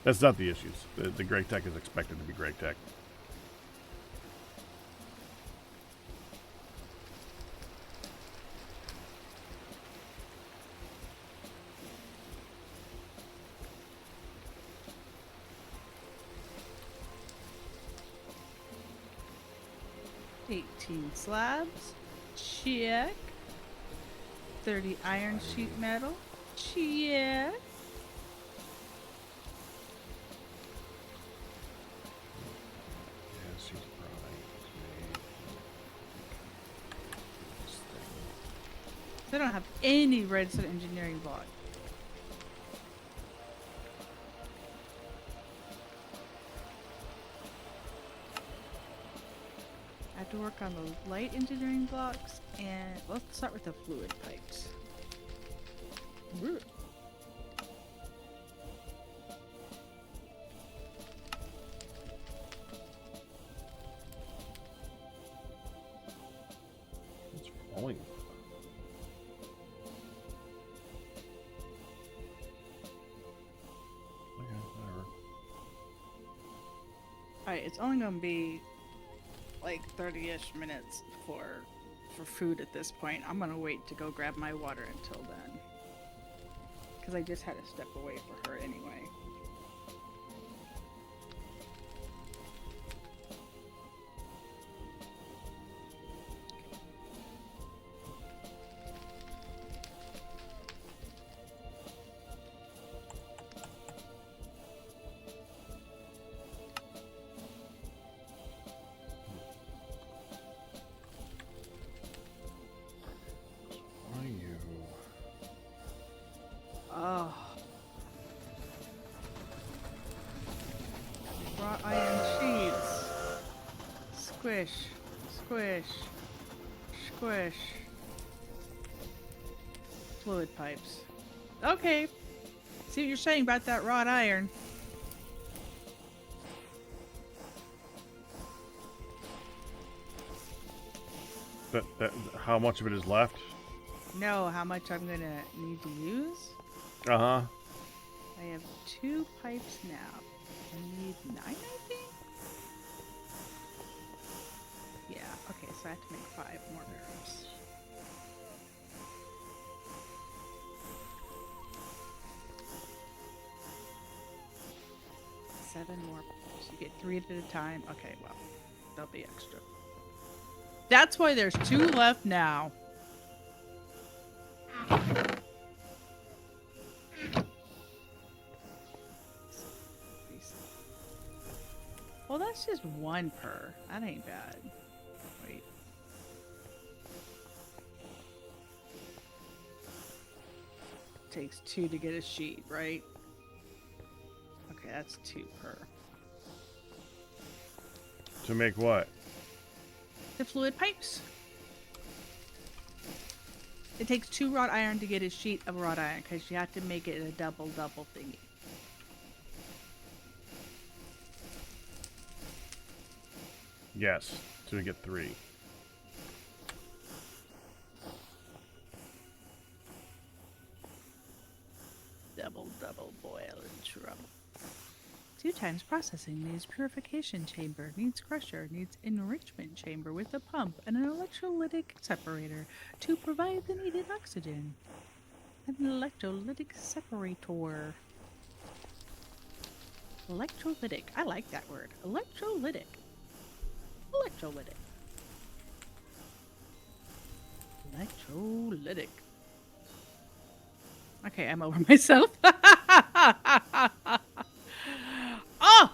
Speaker 1: That's not the issues. The Greg Tech is expected to be Greg Tech.
Speaker 3: 18 slabs. Check. 30 iron sheet metal. Check.
Speaker 1: Yeah, she's right. This thing.
Speaker 3: So I don't have any redstone engineering block. I have to work on the light engineering blocks, and let's start with the fluid pipes. Woo.
Speaker 1: It's falling. Okay, whatever.
Speaker 3: Alright, it's only gonna be like 30-ish minutes for food at this point. I'm gonna wait to go grab my water until then. Because I just had to step away for her anyway.
Speaker 1: Why you?
Speaker 3: Oh. Raw iron sheets. Squish. Squish. Squish. Fluid pipes. Okay. See what you're saying about that wrought iron.
Speaker 1: How much of it is left?
Speaker 3: Know how much I'm gonna need to use?
Speaker 1: Uh-huh.
Speaker 3: I have 2 pipes now. I need 9, I think? Yeah, okay, so I have to make 5 more barrels. Seven more. So you get 3 at a time. Okay, well, there'll be extra. That's why there's 2 left now. Well, that's just 1 per. That ain't bad. Wait. Takes 2 to get a sheet, right? Okay, that's 2 per.
Speaker 1: To make what?
Speaker 3: The fluid pipes. It takes 2 wrought iron to get a sheet of wrought iron because you have to make it a double thingy.
Speaker 1: Yes. To get 3.
Speaker 3: Double boil and trouble. 2 times processing needs purification chamber, needs crusher, needs enrichment chamber with a pump and an electrolytic separator to provide the needed oxygen. An electrolytic separator. Electrolytic. I like that word. Electrolytic. Electrolytic. Electrolytic. Okay, I'm over myself. Oh!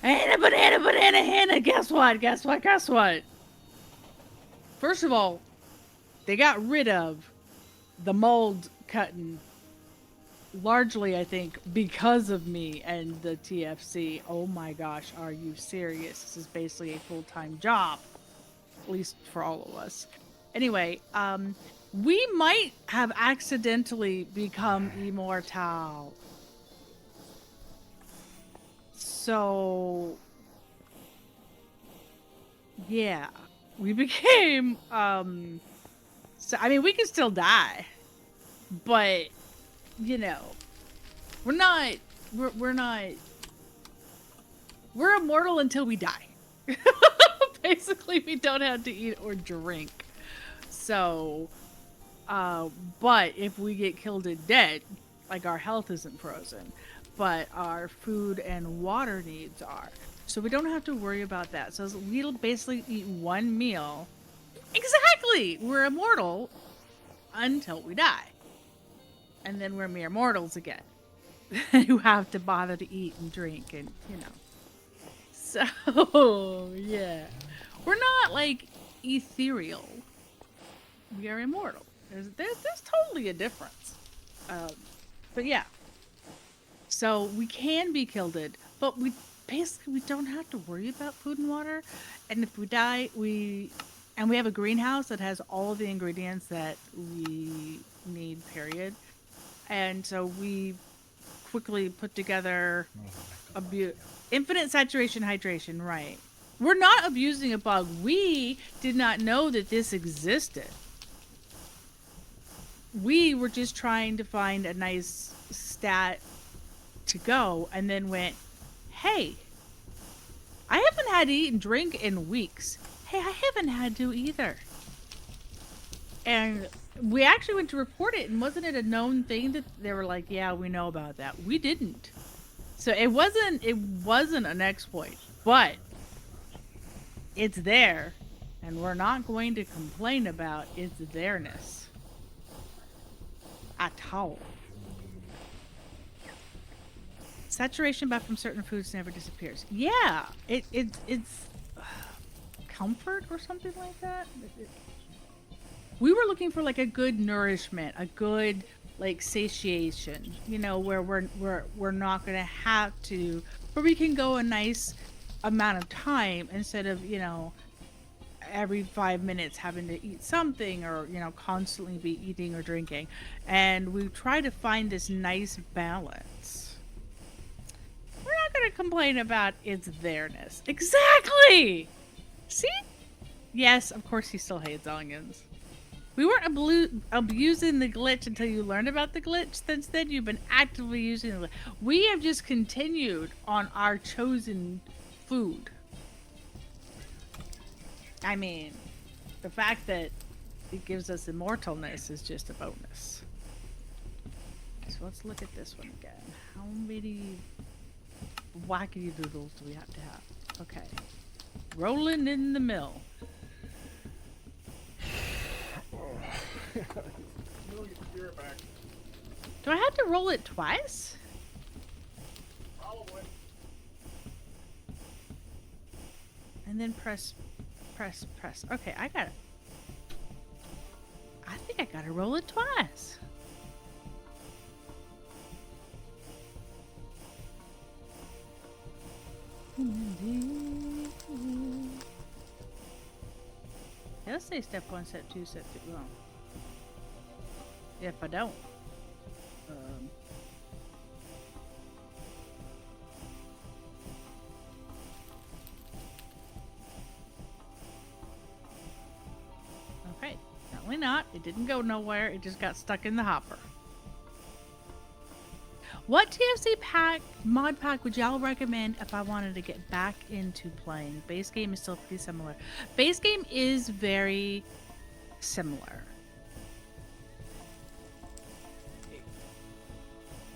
Speaker 3: Banana. Guess what? First of all, they got rid of the mold cutting largely, I think, because of me and the TFC. Oh my gosh, are you serious? This is basically a full-time job. At least for all of us. Anyway, we might have accidentally become immortal. So, yeah, we became, so, I mean, we can still die, but, you know, we're immortal until we die. Basically, we don't have to eat or drink. So, but if we get killed and dead, like our health isn't frozen, but our food and water needs are. So we don't have to worry about that. So we'll basically eat one meal. Exactly! We're immortal until we die. And then we're mere mortals again. Who have to bother to eat and drink and, you know. So, yeah. We're not like ethereal. We are immortal. There's totally a difference. But yeah. So we can be killed, but we don't have to worry about food and water. And if we die, we have a greenhouse that has all of the ingredients that we need, period. And so we quickly put together infinite saturation hydration, right? We're not abusing a bug. We did not know that this existed. We were just trying to find a nice stat to go, and then went, hey, I haven't had to eat and drink in weeks. Hey, I haven't had to either. And we actually went to report it, and wasn't it a known thing that they were like, yeah, we know about that? We didn't. So it wasn't an exploit, but it's there, and we're not going to complain about its there-ness at all. Saturation buff from certain foods never disappears. Yeah, it's comfort or something like that. We were looking for like a good nourishment, a good like satiation, you know, where we're not gonna have to, where we can go a nice amount of time instead of, you know, every 5 minutes having to eat something, or, you know, constantly be eating or drinking. And we try to find this nice balance. We're not going to complain about its there-ness. Exactly! See? Yes, of course he still hates onions. We weren't abusing the glitch until you learned about the glitch. Since then, you've been actively using the glitch. We have just continued on our chosen food. I mean, the fact that it gives us immortalness is just a bonus. So let's look at this one again. How many wackety doodles do we have to have? Okay. Rolling in the mill. Do I have to roll it twice?
Speaker 1: Probably.
Speaker 3: And then press. Okay, I got it. I think I gotta roll it twice. It'll say step 1, step 2, step 3. Well, if I don't. Okay, apparently not. It didn't go nowhere. It just got stuck in the hopper. What TFC mod pack would y'all recommend if I wanted to get back into playing? Base game is still pretty similar. Base game is very similar.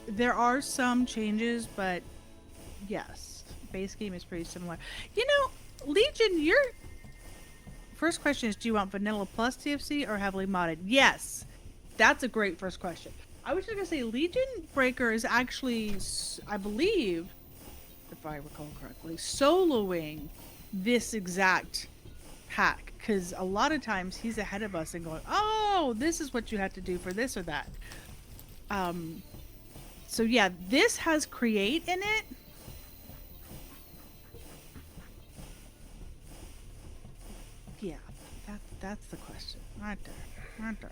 Speaker 3: There are some changes, but yes, base game is pretty similar. You know, Legion, your first question is, do you want vanilla plus TFC or heavily modded? Yes, that's a great first question. I was just going to say, Legion Breaker is actually, I believe, if I recall correctly, soloing this exact pack. Because a lot of times he's ahead of us and going, oh, this is what you have to do for this or that. So yeah, this has create in it. Yeah, that's the question. Right there. Right there.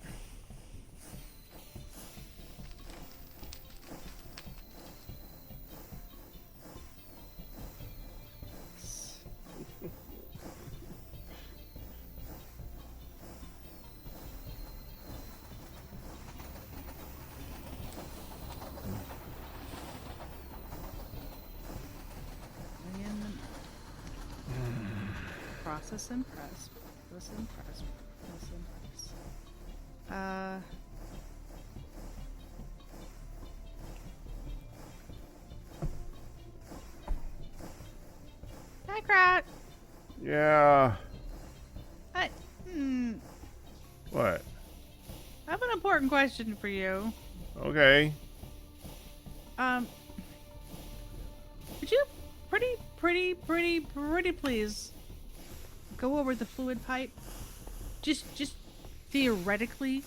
Speaker 3: Process and press. Process and press. Process and press.
Speaker 1: Yeah.
Speaker 3: I, hmm,
Speaker 1: What?
Speaker 3: I have an important question for you.
Speaker 1: Okay.
Speaker 3: Would you pretty please go over the fluid pipe? Just theoretically.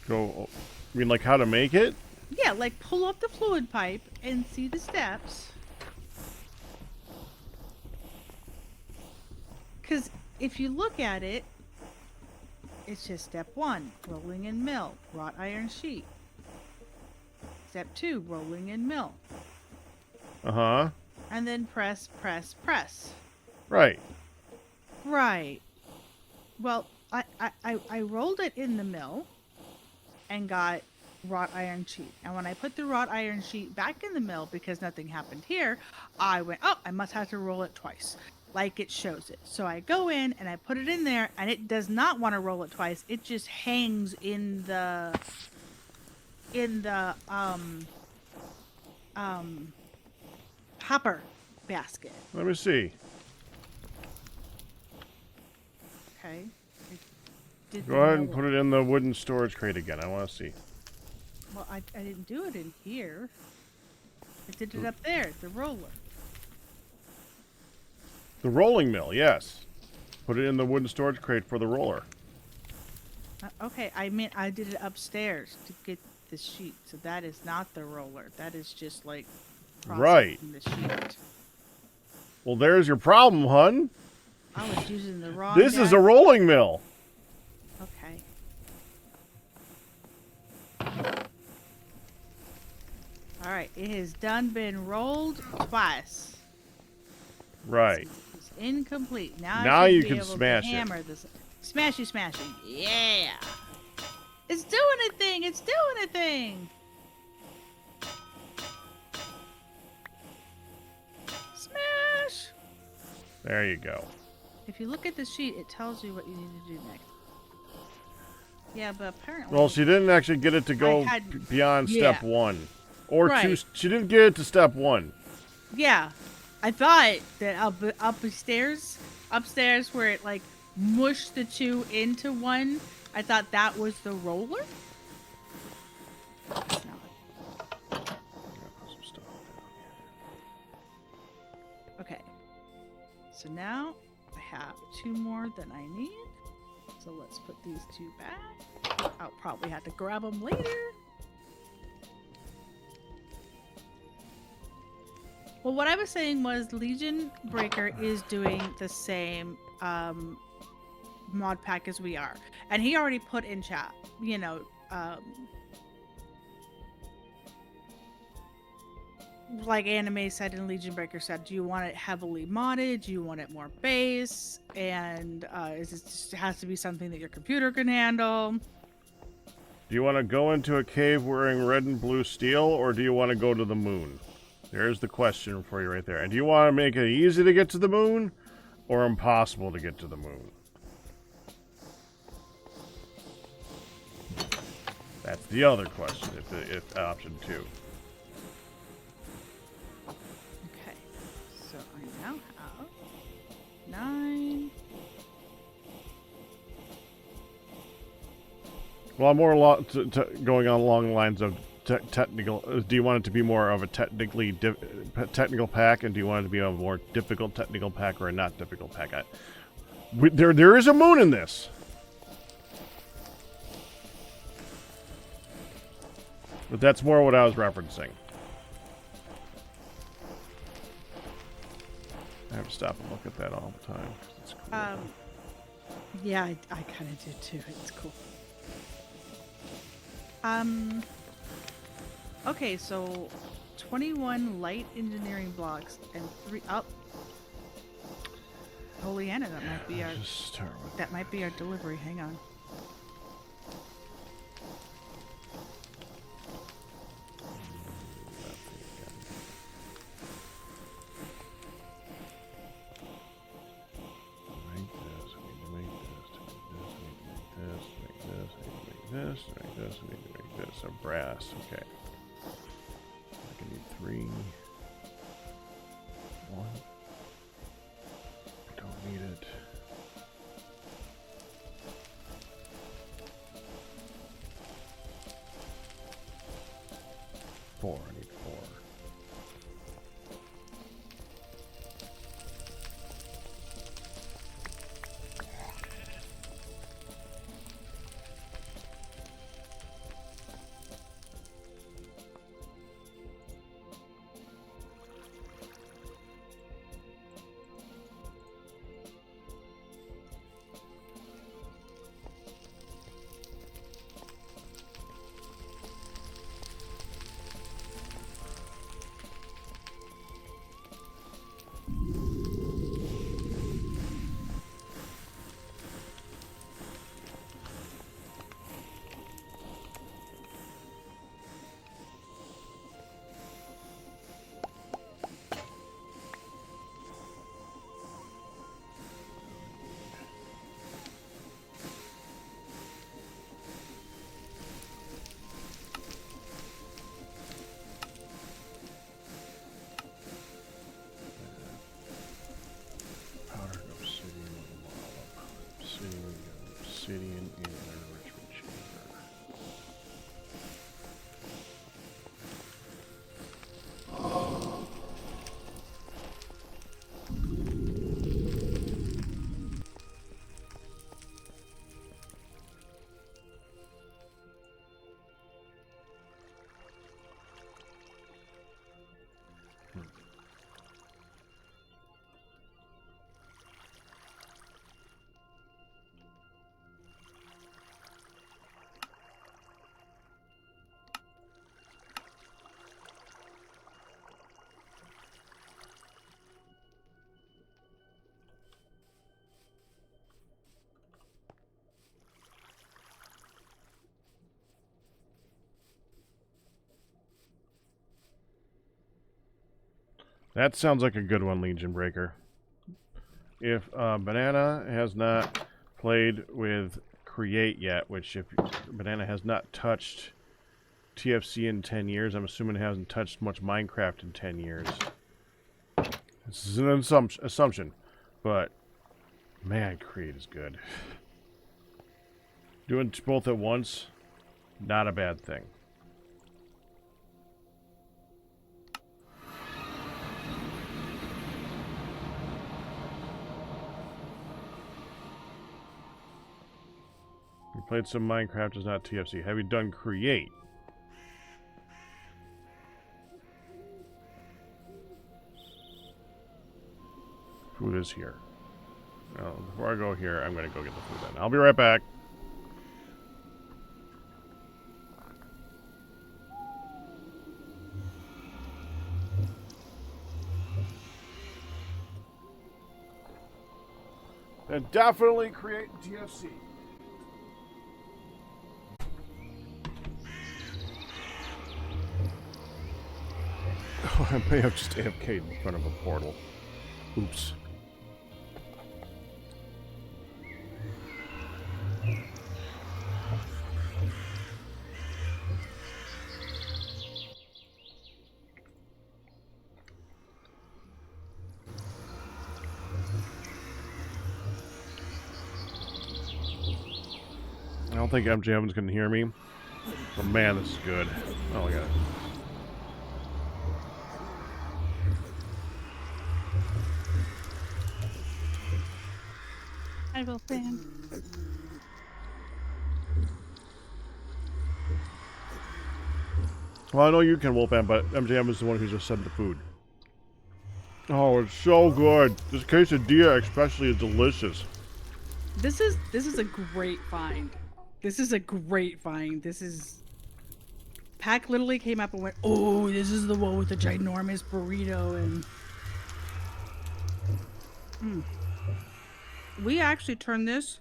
Speaker 1: Go. You mean like how to make it?
Speaker 3: Yeah, like pull up the fluid pipe and see the steps. Because if you look at it, it's just step 1, rolling in mill, wrought iron sheet. Step 2, rolling in mill.
Speaker 1: Uh-huh.
Speaker 3: And then press, press, press.
Speaker 1: Right.
Speaker 3: Right. Well, I rolled it in the mill and got wrought iron sheet. And when I put the wrought iron sheet back in the mill because nothing happened here, I went, oh, I must have to roll it twice, like it shows it. So I go in and I put it in there, and it does not want to roll it twice. It just hangs in the hopper basket.
Speaker 1: Let me see.
Speaker 3: Okay. Did
Speaker 1: Go ahead and put it in the wooden storage crate again. I want to see.
Speaker 3: Well, I didn't do it in here. I did it up there, the roller.
Speaker 1: The rolling mill, yes. Put it in the wooden storage crate for the roller.
Speaker 3: Okay, I meant I did it upstairs to get the sheet. So that is not the roller. That is just like
Speaker 1: Right.
Speaker 3: processing the sheet.
Speaker 1: Well, there's your problem, hun.
Speaker 3: I was using the wrong.
Speaker 1: This is a rolling mill.
Speaker 3: Okay. All right, it has been rolled twice.
Speaker 1: Right.
Speaker 3: It's incomplete. Now
Speaker 1: Now
Speaker 3: I should
Speaker 1: you
Speaker 3: be
Speaker 1: can
Speaker 3: able to
Speaker 1: smash it.
Speaker 3: hammer this. Smashing. Yeah. It's doing a thing. It's doing a thing. Smash.
Speaker 1: There you go.
Speaker 3: If you look at the sheet, it tells you what you need to do next. Yeah, but apparently.
Speaker 1: Well, she didn't actually get it to go beyond step
Speaker 3: Yeah.
Speaker 1: 1. Or
Speaker 3: Right.
Speaker 1: 2. She didn't get it to step 1.
Speaker 3: Yeah, I thought that upstairs where it like mushed the two into one. I thought that was the roller. It's not. Okay. So now I have 2 more than I need. So let's put these 2 back. I'll probably have to grab them later. Well, what I was saying was Legion Breaker is doing the same mod pack as we are. And he already put in chat, like Anime said and Legion Breaker said, do you want it heavily modded? Do you want it more base? And is it just has to be something that your computer can handle?
Speaker 1: Do you want to go into a cave wearing red and blue steel, or do you want to go to the moon? There's the question for you right there. And do you want to make it easy to get to the moon, or impossible to get to the moon? That's the other question, if option 2.
Speaker 3: Okay, so I now have 9.
Speaker 1: Well, I'm more going on along the lines of technical. Do you want it to be more of a technical pack, and do you want it to be a more difficult technical pack or a not difficult pack? There is a moon in this. But that's more what I was referencing. I have to stop and look at that all the time. It's cool.
Speaker 3: Yeah, I kind of did too. It's cool. Okay, so 21 light engineering blocks and 3 up. Holy Anna, that might be our delivery. Hang on.
Speaker 1: This, we need to make this. So brass, okay. I can need 3. 1, That sounds like a good one, Legion Breaker. If Banana has not played with Create yet, which if Banana has not touched TFC in 10 years, I'm assuming it hasn't touched much Minecraft in 10 years. This is an assumption, but man, Create is good. Doing both at once, not a bad thing. You played some Minecraft, is not TFC. Have you done Create? Food is here. Now, before I go here, I'm going to go get the food then. I'll be right back. And definitely Create TFC. Oh, I may have just AFK'd in front of a portal. Oops. I don't think MJ Evans can hear me. But man, this is good. Oh my god.
Speaker 3: I will stand.
Speaker 1: Well, I know you can, Wolfman, but MJ Evans is the one who just sent the food. Oh, it's so good. This quesadilla especially is delicious.
Speaker 3: This is a great find. This is a great find. This is Pack literally came up and went, "Oh, this is the one with the ginormous burrito." And we actually turned this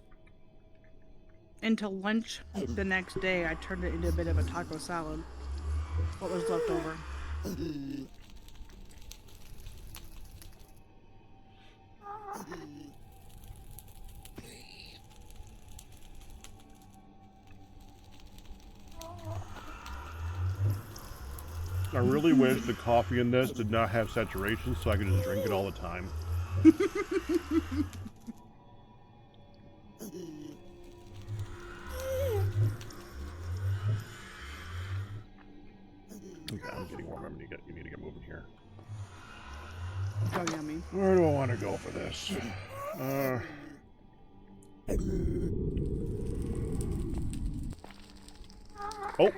Speaker 3: into lunch the next day. I turned it into a bit of a taco salad. What was left over.
Speaker 1: I really wish the coffee in this did not have saturation so I could just drink it all the time. Okay, I'm getting warm. You need to get moving here.
Speaker 3: So yummy.
Speaker 1: Where do I want to go for this? Oh!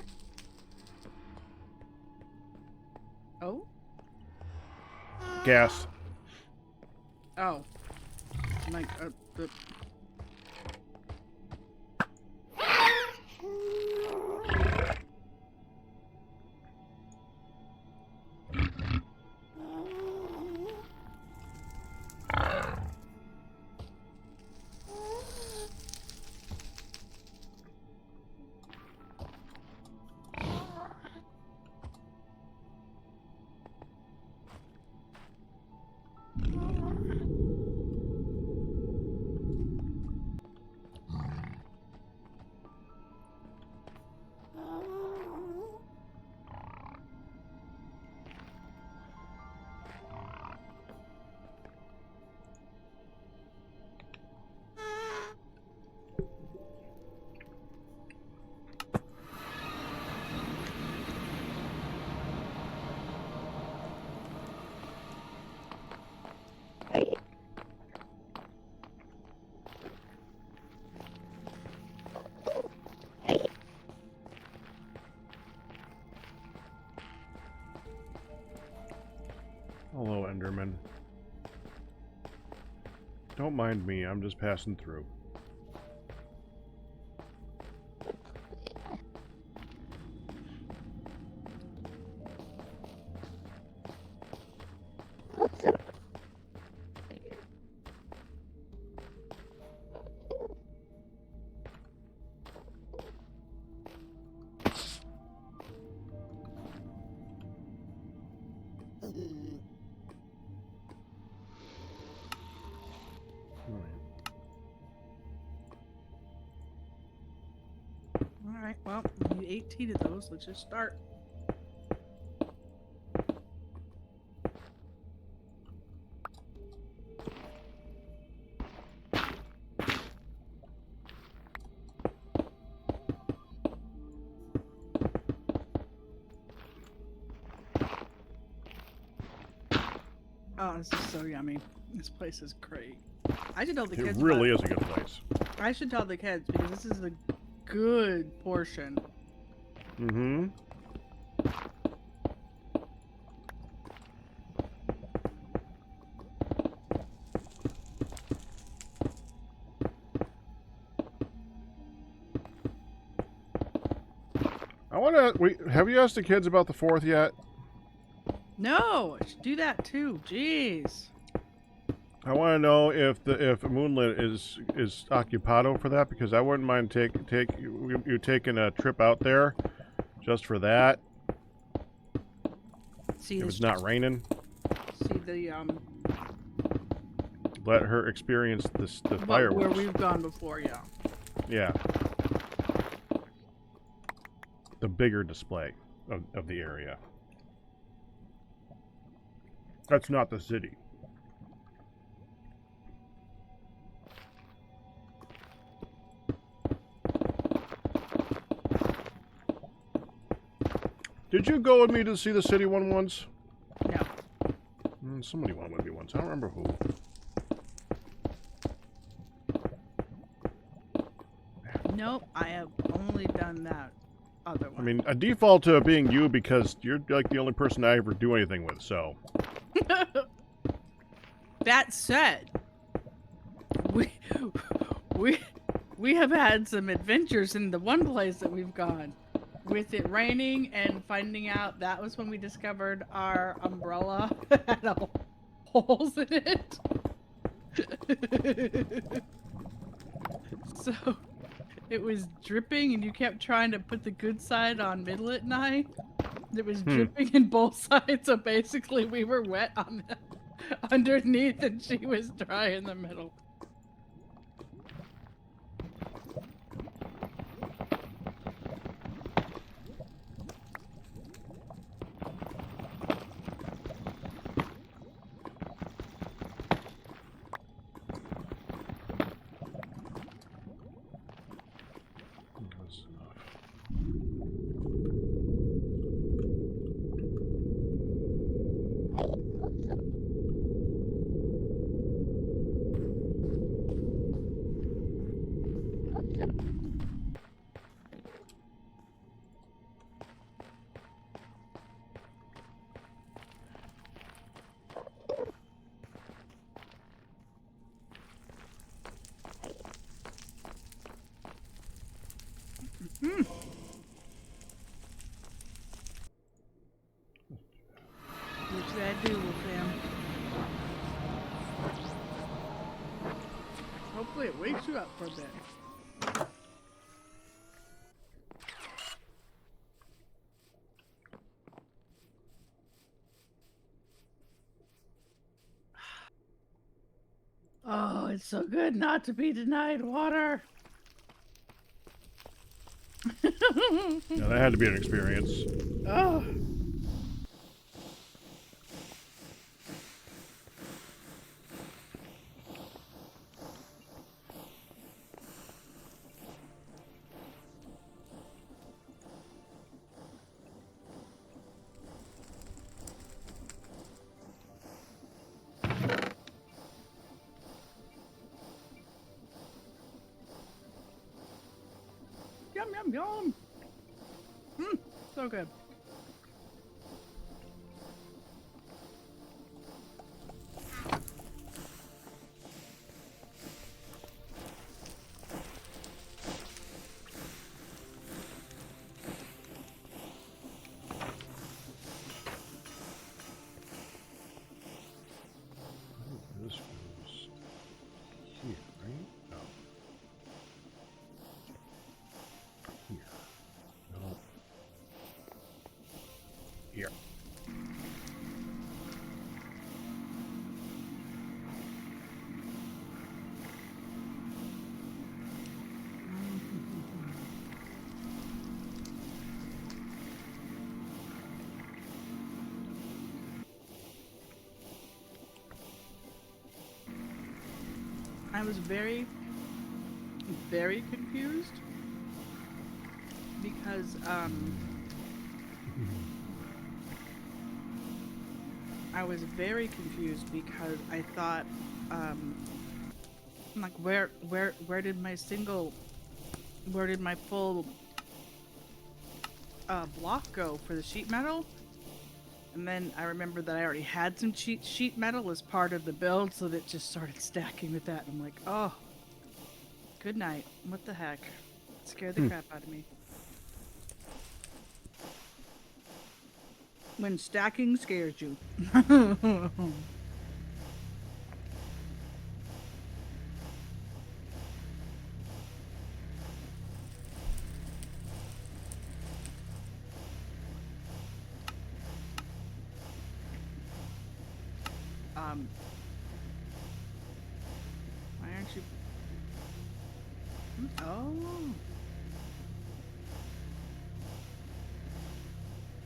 Speaker 3: Oh?
Speaker 1: Gas.
Speaker 3: Oh. Like, the...
Speaker 1: Hello, Enderman. Don't mind me, I'm just passing through.
Speaker 3: 18 of those. Let's just start. Oh, this is so yummy. This place is great. I should tell the
Speaker 1: It
Speaker 3: kids.
Speaker 1: really is a good place.
Speaker 3: I should tell the kids because this is a good portion.
Speaker 1: Mm-hmm. Have you asked the kids about the 4th yet?
Speaker 3: No, I should do that too. Jeez.
Speaker 1: I want to know if Moonlit is occupado for that, because I wouldn't mind you taking a trip out there just for that.
Speaker 3: See,
Speaker 1: If it's not raining,
Speaker 3: see the
Speaker 1: let her experience the
Speaker 3: where
Speaker 1: fireworks.
Speaker 3: we've gone before, yeah.
Speaker 1: Yeah. The bigger display of the area. That's not the city. Did you go with me to see the city one once?
Speaker 3: No.
Speaker 1: Somebody went with me once. I don't remember who.
Speaker 3: Nope, I have only done that other one.
Speaker 1: I mean, I default to being you because you're like the only person I ever do anything with, so.
Speaker 3: That said, we have had some adventures in the one place that we've gone. With it raining and finding out that was when we discovered our umbrella had holes in it. So it was dripping and you kept trying to put the good side on middle at night. It was dripping in both sides, so basically we were wet on the underneath and she was dry in the middle. What should I do with them? Hopefully it wakes you up for a bit. Oh, it's so good not to be denied water.
Speaker 1: Yeah, that had to be an experience.
Speaker 3: Oh. Yum, yum, yum. So good.
Speaker 1: This goes here, right? No. Here. No.
Speaker 3: I was very, very confused because I was very confused because I thought like where did my single where did my full block go for the sheet metal? And then I remembered that I already had some sheet metal as part of the build, so that just started stacking with that. And I'm like, oh, good night. What the heck? It scared the crap out of me. When stacking scares you. Why aren't you? Oh.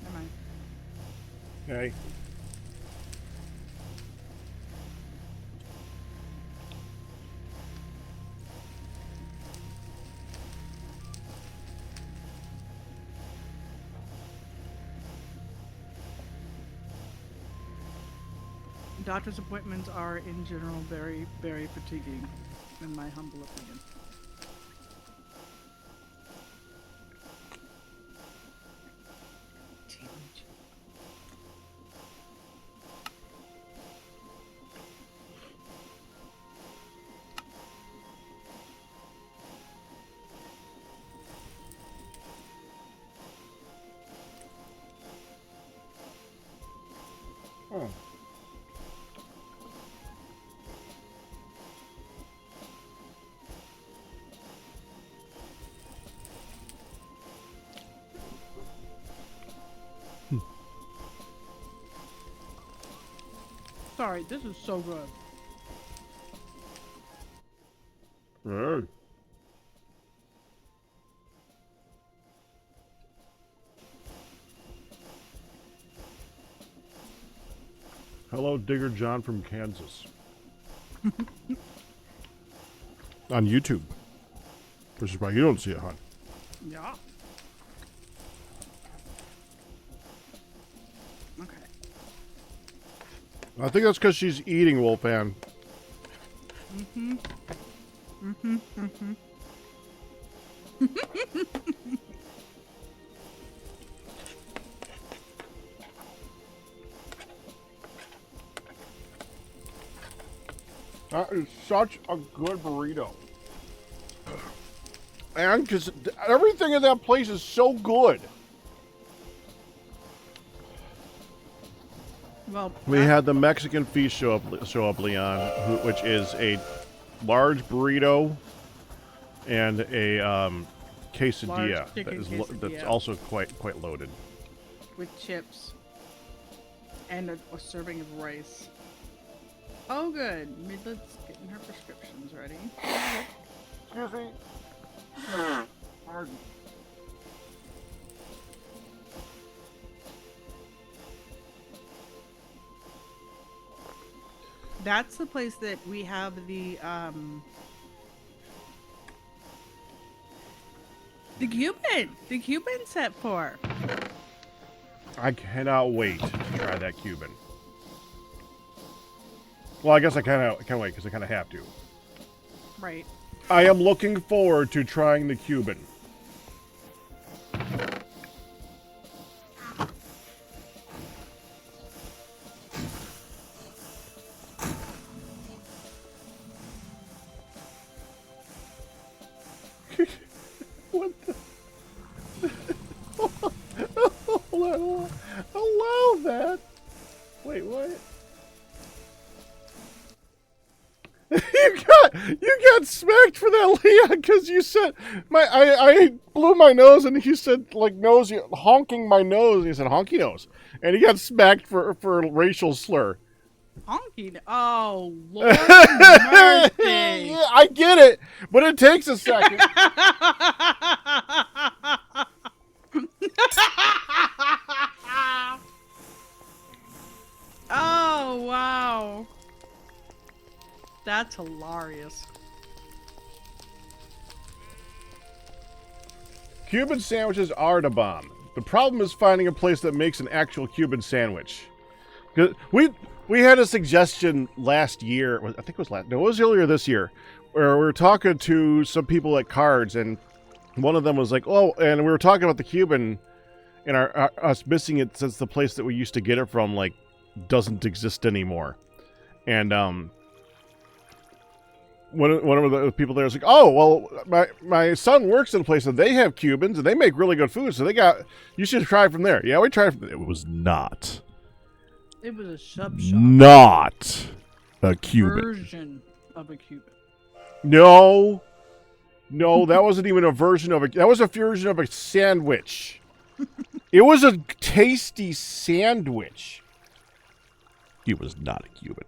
Speaker 3: Never mind.
Speaker 1: Okay.
Speaker 3: Doctor's appointments are, in general, very, very fatiguing, in my humble opinion.
Speaker 1: Oh.
Speaker 3: Sorry, this is so good.
Speaker 1: Hey. Hello, Digger John from Kansas. On YouTube. Which is why you don't see it, hon.
Speaker 3: Yeah. Okay.
Speaker 1: I think that's because she's eating, Wolfan.
Speaker 3: Mm-hmm. Mm-hmm. Mm-hmm.
Speaker 1: That is such a good burrito. And because everything in that place is so good.
Speaker 3: Well,
Speaker 1: We had the Mexican feast show up, Leon, which is a large burrito and a quesadilla,
Speaker 3: Large chicken quesadilla.
Speaker 1: that's also quite loaded.
Speaker 3: with chips and a serving of rice. Oh, good. Midlet's getting her prescriptions ready.
Speaker 1: Excuse me. Pardon.
Speaker 3: That's the place that we have the Cuban set for.
Speaker 1: I cannot wait to try that Cuban. Well, I guess I can't wait because I kind of have to.
Speaker 3: Right.
Speaker 1: I am looking forward to trying the Cuban. What the? Allow that. Wait, what? You got smacked for that, Leon, because you said I blew my nose and you said like honking my nose. You said honky nose, and he got smacked for racial slur.
Speaker 3: Honky. Oh, Lord mercy.
Speaker 1: Yeah, I get it, but it takes a second.
Speaker 3: Oh, wow. That's hilarious.
Speaker 1: Cuban sandwiches are the bomb. The problem is finding a place that makes an actual Cuban sandwich. 'Cause we had a suggestion last year. I think it was last. No, it was earlier this year, where we were talking to some people at Cards, and one of them was like, "Oh," and we were talking about the Cuban, and us missing it since the place that we used to get it from like doesn't exist anymore. And one of the people there was like, "Oh, well, my son works in a place and they have Cubans and they make really good food, so you should try it from there." Yeah, we tried. It was not.
Speaker 3: It was a sub shop.
Speaker 1: Not a Cuban
Speaker 3: Version of a Cuban.
Speaker 1: No, that wasn't even a version of that was a version of a sandwich. It was a tasty sandwich. He was not a Cuban.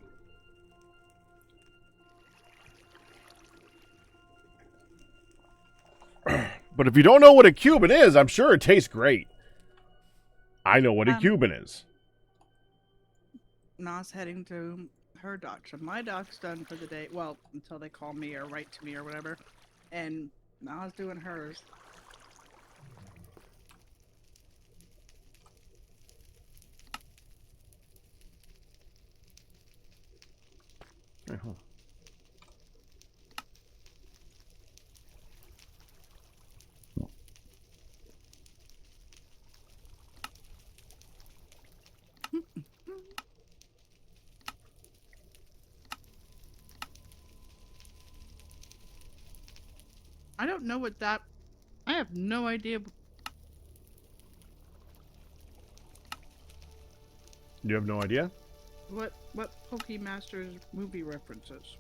Speaker 1: But if you don't know what a Cuban is, I'm sure it tastes great. I know what a Cuban is.
Speaker 3: Na's heading to her doctor. My doc's done for the day. Well, until they call me or write to me or whatever. And Na's doing hers.
Speaker 1: Uh-huh.
Speaker 3: I don't know what that... I have no idea.
Speaker 1: You have no idea?
Speaker 3: What Pokemasters movie references?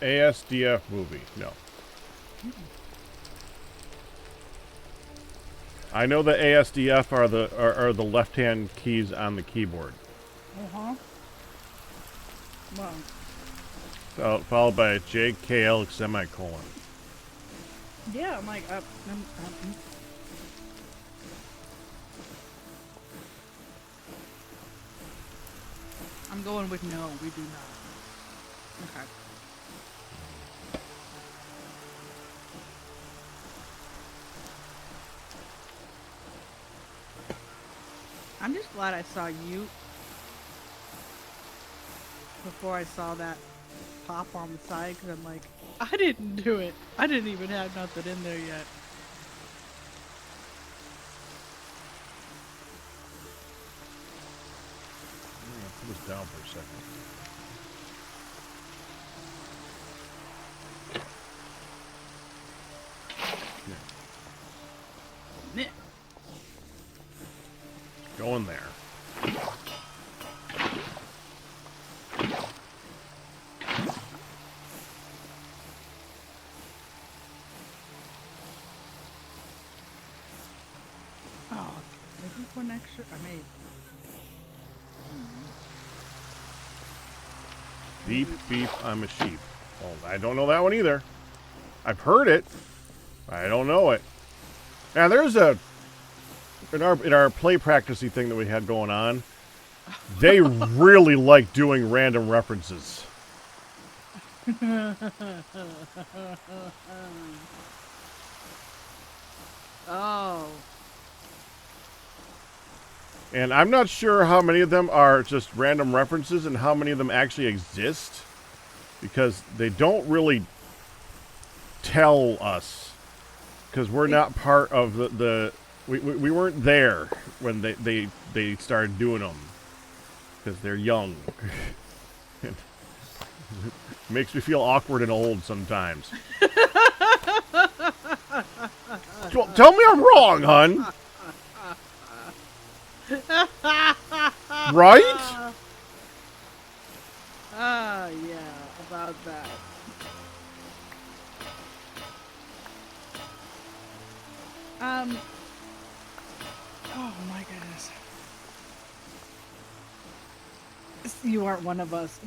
Speaker 1: ASDF movie. No. I know the ASDF are the left-hand keys on the keyboard.
Speaker 3: Uh-huh. Well,
Speaker 1: Followed by a JKL semicolon.
Speaker 3: yeah, I'm like, I'm going with no, we do not. Okay. I'm just glad I saw you before I saw that pop on the side, because I'm like, I didn't do it. I didn't even have nothing in there yet.
Speaker 1: Put this down for a second.
Speaker 3: Nick.
Speaker 1: Go in there.
Speaker 3: Oh, maybe one extra. I made.
Speaker 1: Beep, beep, I'm a sheep. Well, I don't know that one either. I've heard it. I don't know it. Now, there's in our play practicey thing that we had going on, they really like doing random references.
Speaker 3: Oh.
Speaker 1: And I'm not sure how many of them are just random references and how many of them actually exist, because they don't really tell us, because we're not part of we weren't there when they started doing them, because they're young. It makes me feel awkward and old sometimes. Tell me I'm wrong, hun. Right?
Speaker 3: Ah, yeah, about that. Oh my goodness. You aren't one of us.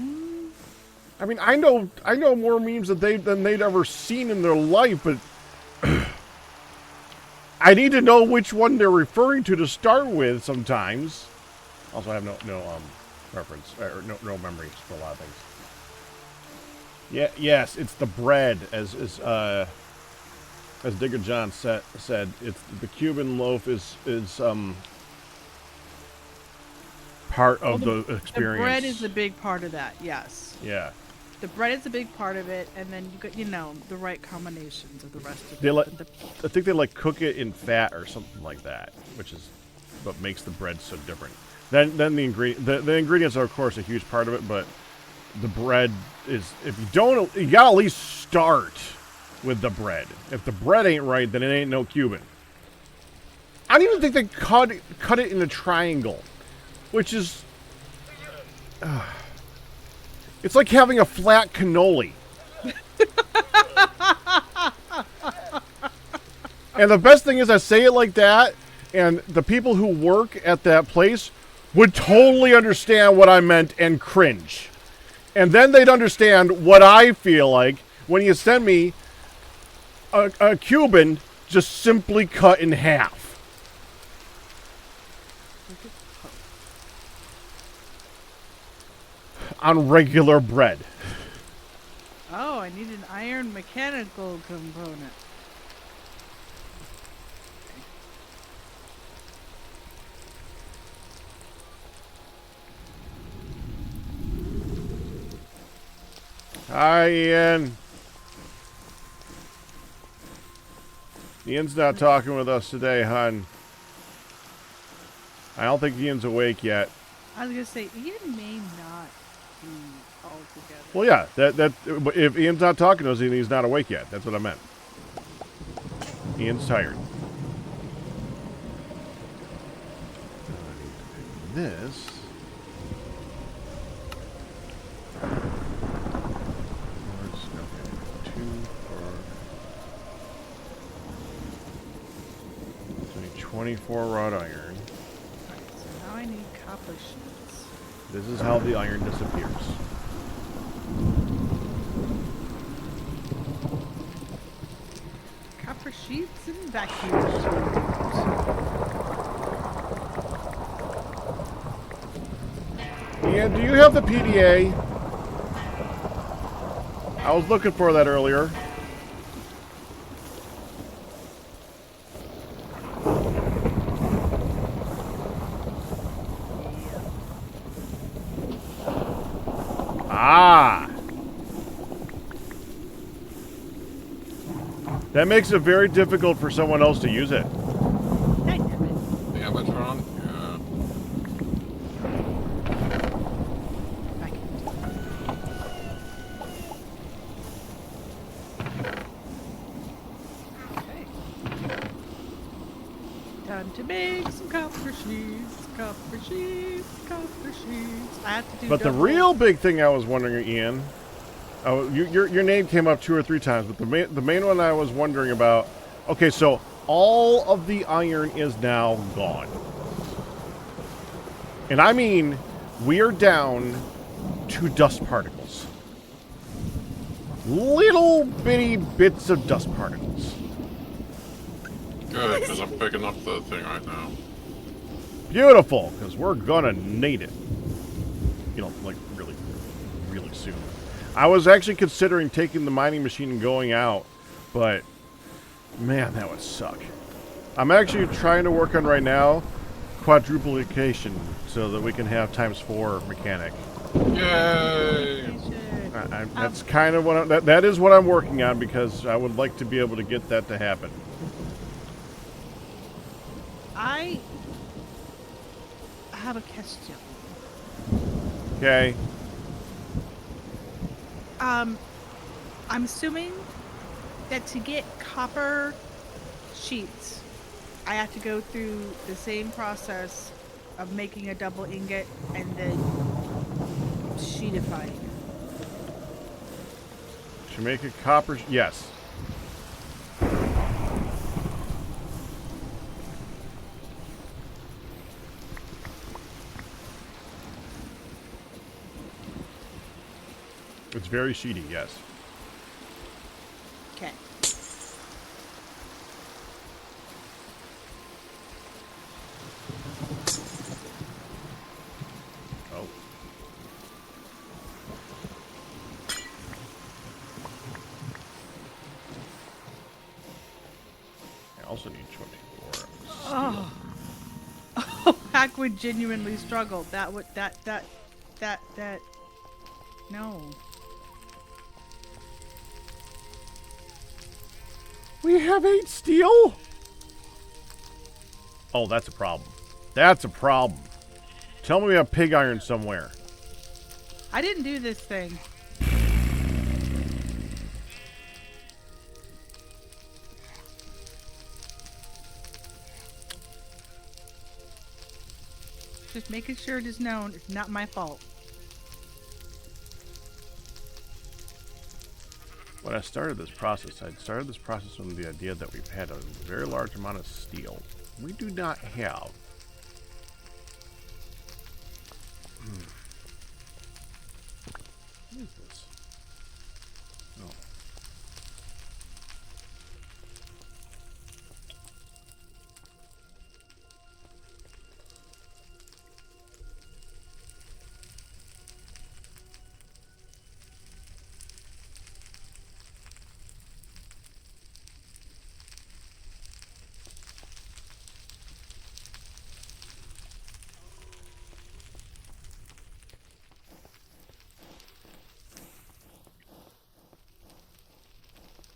Speaker 1: I mean, I know more memes than they'd ever seen in their life, but I need to know which one they're referring to start with sometimes. Also, I have no reference or no memories for a lot of things. Yeah, yes, it's the bread, as Digger John said. It's the Cuban loaf is part of the experience.
Speaker 3: The bread is a big part of that. Yes.
Speaker 1: Yeah.
Speaker 3: The bread is a big part of it, and then you got the right combinations of the rest of
Speaker 1: They
Speaker 3: it.
Speaker 1: I think they cook it in fat or something like that, which is what makes the bread so different. Then the ingredients are of course a huge part of it, but the bread is, if you don't, you gotta at least start with the bread. If the bread ain't right, then it ain't no Cuban. I don't even think they cut it in a triangle, which is. It's like having a flat cannoli. And the best thing is I say it like that, and the people who work at that place would totally understand what I meant and cringe. And then they'd understand what I feel like when you send me a Cuban just simply cut in half. On regular bread.
Speaker 3: Oh, I need an iron mechanical component.
Speaker 1: Hi, Ian. Ian's not talking with us today, hon. I don't think Ian's awake yet.
Speaker 3: I was gonna say Ian may not be all together.
Speaker 1: Well, yeah, that if Ian's not talking to us, then he's not awake yet. That's what I meant. Ian's tired. This. Okay, 24 wrought iron.
Speaker 3: So now I need copper sheets.
Speaker 1: This is how the iron disappears.
Speaker 3: Copper sheets and vacuum tubes.
Speaker 1: Ian, do you have the PDA? I was looking for that earlier. Ah! That makes it very difficult for someone else to use it.
Speaker 4: Yeah, what's wrong?
Speaker 3: Time to make some copper sheets, copper sheets, copper sheets. I have to do
Speaker 1: But the
Speaker 3: double.
Speaker 1: real big thing I was wondering, Ian, your name came up 2 or 3 times, but the main one I was wondering about. Okay, so all of the iron is now gone, and I mean we are down to dust particles, little bitty bits of dust particles.
Speaker 4: Good, because I'm picking up the thing right now.
Speaker 1: Beautiful, because we're gonna need it. You know, like really, really soon. I was actually considering taking the mining machine and going out, but man, that would suck. I'm actually trying to work on right now quadruplication so that we can have ×4 mechanic.
Speaker 4: Yay!
Speaker 1: That's kind of what that is what I'm working on, because I would like to be able to get that to happen.
Speaker 3: I have a question.
Speaker 1: Okay.
Speaker 3: I'm assuming that to get copper sheets, I have to go through the same process of making a double ingot and then sheetifying.
Speaker 1: To make a copper, yes. It's very sheety, yes.
Speaker 3: Okay.
Speaker 1: also need 24 steel.
Speaker 3: Oh. Oh, Hack would genuinely struggle. That would that. No.
Speaker 1: We have 8 steel? Oh, that's a problem. That's a problem. Tell me we have pig iron somewhere.
Speaker 3: I didn't do this thing. Just making sure it is known it's not my fault.
Speaker 1: When I started this process, with the idea that we've had a very large amount of steel. We do not have. What is this? Oh.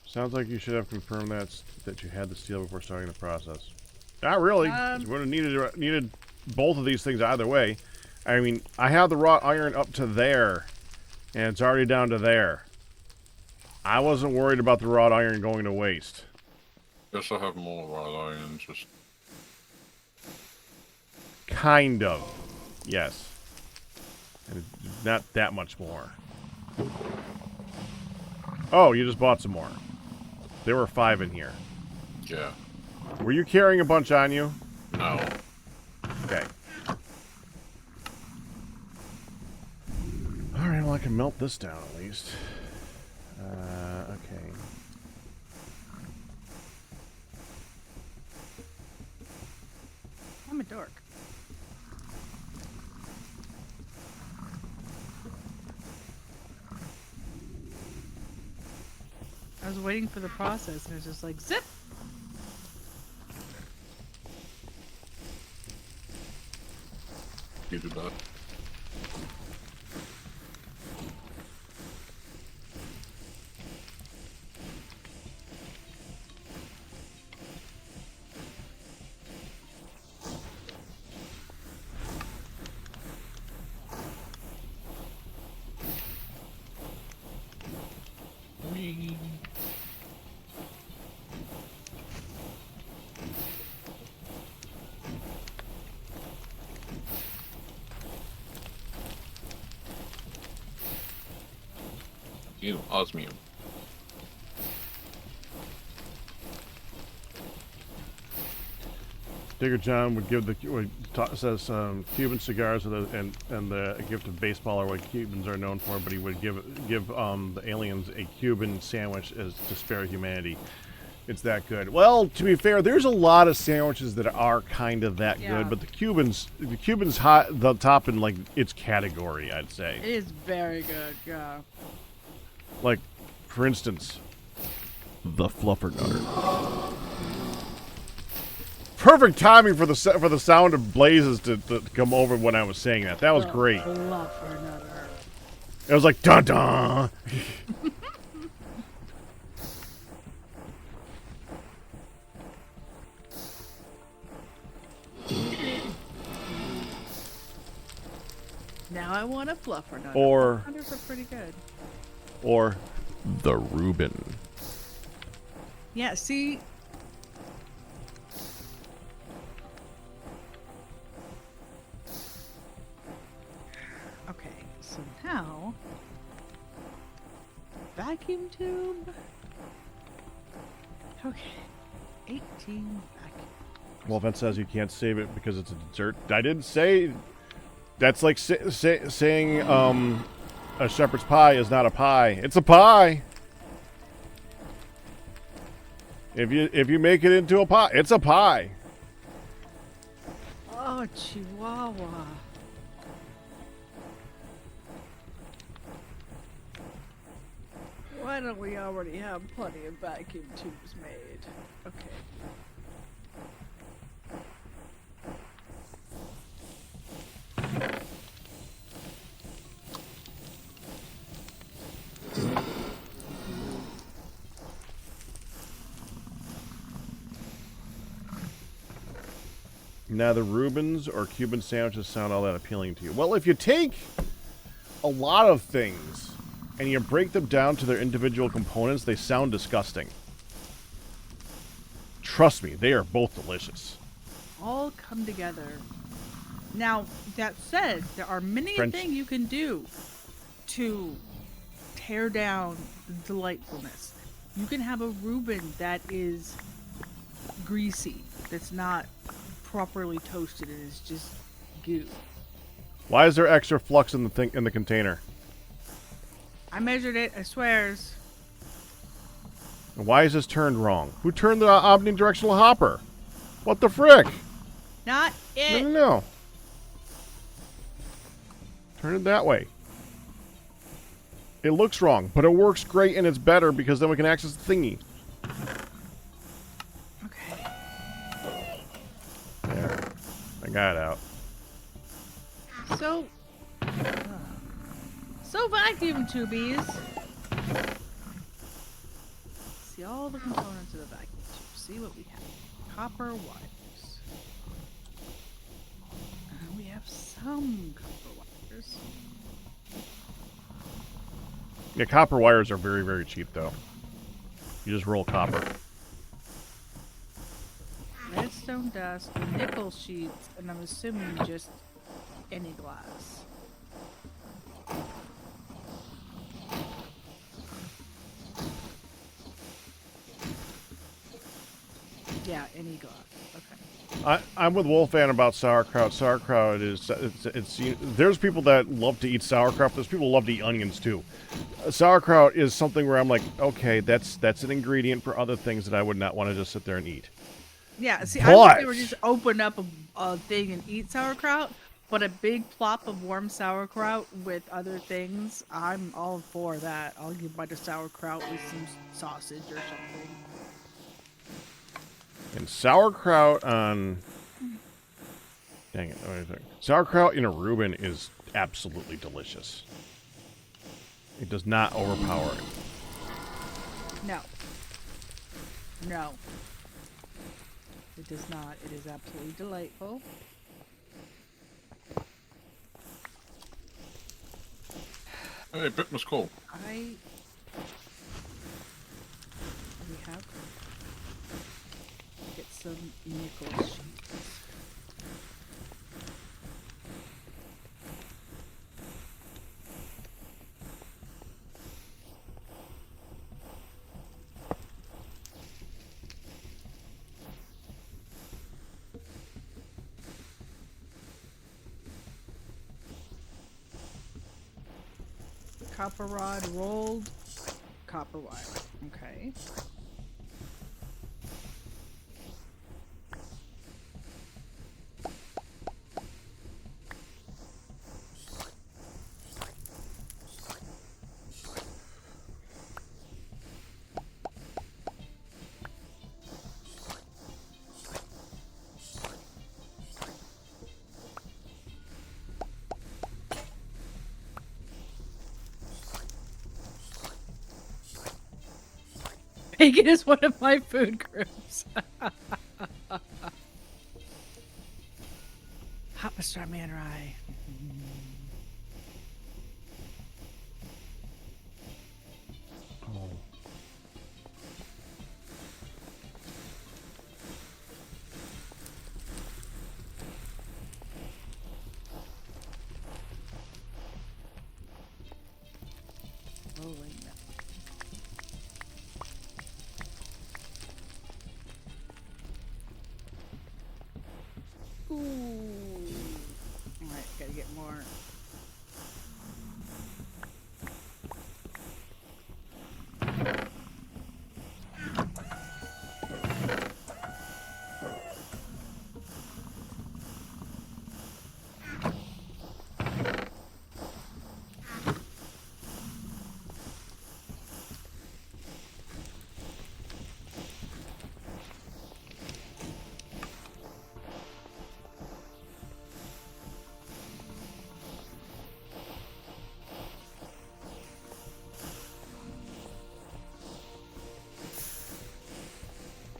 Speaker 1: Sounds like you should have confirmed that you had the steel before starting the process. Not really. 'Cause we would have needed both of these things either way. I mean, I have the wrought iron up to there, and it's already down to there. I wasn't worried about the wrought iron going to waste.
Speaker 4: Guess I have more wrought iron, just...
Speaker 1: Kind of. Yes. And it's not that much more. Oh, you just bought some more. There were 5 in here.
Speaker 4: Yeah.
Speaker 1: Were you carrying a bunch on you?
Speaker 4: No.
Speaker 1: Okay. Alright, well I can melt this down at least. Okay.
Speaker 3: I'm a dork. I was waiting for the process and it's just like zip.
Speaker 4: You did that. Whee. Ew, osmium.
Speaker 1: Digger John would give says Cuban cigars and the gift of baseball are what Cubans are known for, but he would give the aliens a Cuban sandwich as to spare humanity. It's that good. Well, to be fair, there's a lot of sandwiches that are kind of that good, but the Cubans hot the top in like its category, I'd say.
Speaker 3: It is very good, yeah.
Speaker 1: Like, for instance, the Fluffernutter. Perfect timing for the sound of blazes to come over when I was saying that. That was great.
Speaker 3: Fluffernutter.
Speaker 1: It was like dun dun.
Speaker 3: Now I want a Fluffernutter.
Speaker 1: Or
Speaker 3: Fluffernutters are pretty good.
Speaker 1: Or the Reuben.
Speaker 3: Yeah, see. Okay, so now vacuum tube. Okay, 18 vacuum.
Speaker 1: Well, Vent says you can't save it because it's a dessert. I didn't say. That's like saying a shepherd's pie is not a pie. It's a pie. If you make it into a pie, it's a pie.
Speaker 3: Oh, Chihuahua. Why don't we already have plenty of vacuum tubes made? Okay.
Speaker 1: Neither Rubens or Cuban sandwiches sound all that appealing to you. Well, if you take a lot of things and you break them down to their individual components, they sound disgusting. Trust me, they are both delicious.
Speaker 3: All come together. Now, that said, there are many
Speaker 1: French-
Speaker 3: things you can do to tear down the delightfulness. You can have a Reuben that is greasy, that's not properly toasted, and is just goo.
Speaker 1: Why is there extra flux in the container?
Speaker 3: I measured it, I swears.
Speaker 1: And why is this turned wrong? Who turned the omnidirectional hopper? What the frick?
Speaker 3: Not it.
Speaker 1: No. Turn it that way. It looks wrong, but it works great and it's better because then we can access the thingy.
Speaker 3: Okay.
Speaker 1: There. I got it out.
Speaker 3: So vacuum tubies. See all the components of the vacuum tube. See what we have. Copper wires. We have some copper wires.
Speaker 1: Yeah, copper wires are very, very cheap, though. You just roll copper.
Speaker 3: Redstone dust, nickel sheets, and I'm assuming just any glass. Yeah, any glass. Okay.
Speaker 1: I'm with Wolfan about sauerkraut. Sauerkraut is there's people that love to eat sauerkraut. There's people who love to eat onions too. Sauerkraut is something where I'm like, okay, that's an ingredient for other things that I would not want to just sit there and eat.
Speaker 3: Yeah, see, I wish they
Speaker 1: But-
Speaker 3: were just open up a thing and eat sauerkraut, but a big plop of warm sauerkraut with other things, I'm all for that. I'll give bite of sauerkraut with some sausage or something.
Speaker 1: And sauerkraut on... Dang it. Wait a second. Sauerkraut in a Reuben is absolutely delicious. It does not overpower it.
Speaker 3: No. No. It does not. It is absolutely delightful.
Speaker 4: Hey, bit was cool.
Speaker 3: We have get some nickel sheets. Copper rod rolled copper wire. Okay. Bacon is one of my food groups. Hot pastrami and rye. Rolling that. Ooh. Alright, gotta get more.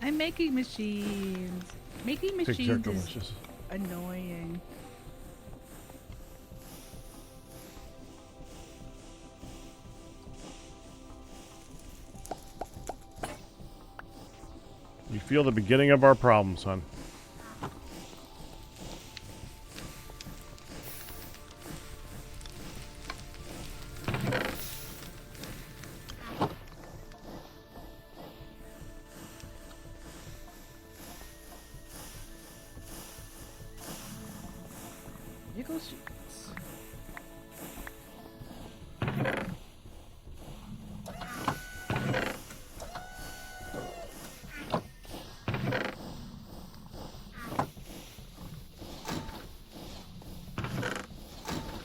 Speaker 3: I'm making machines. Making
Speaker 1: Pigs are
Speaker 3: machines is
Speaker 1: delicious.
Speaker 3: annoying.
Speaker 1: You feel the beginning of our problems, son.
Speaker 3: Jiggle sheets.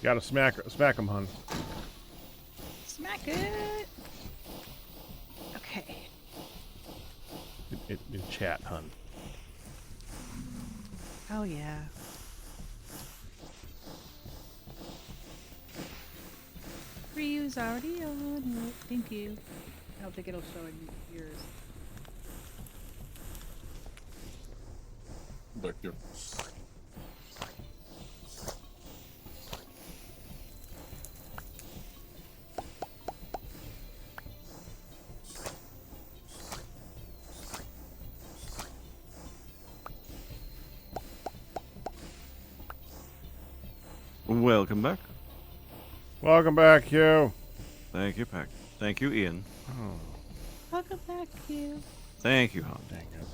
Speaker 1: Gotta smack him, hun.
Speaker 3: Smack it. Okay.
Speaker 1: In chat, hun.
Speaker 3: Oh yeah. Reuse already on it. Thank you. I don't think it'll show in yours.
Speaker 4: Back here.
Speaker 2: Welcome back.
Speaker 1: Welcome back, Hugh.
Speaker 2: Thank you, Pack. Thank you, Ian.
Speaker 3: Welcome back, you.
Speaker 2: Thank you, Han.
Speaker 1: Dang it.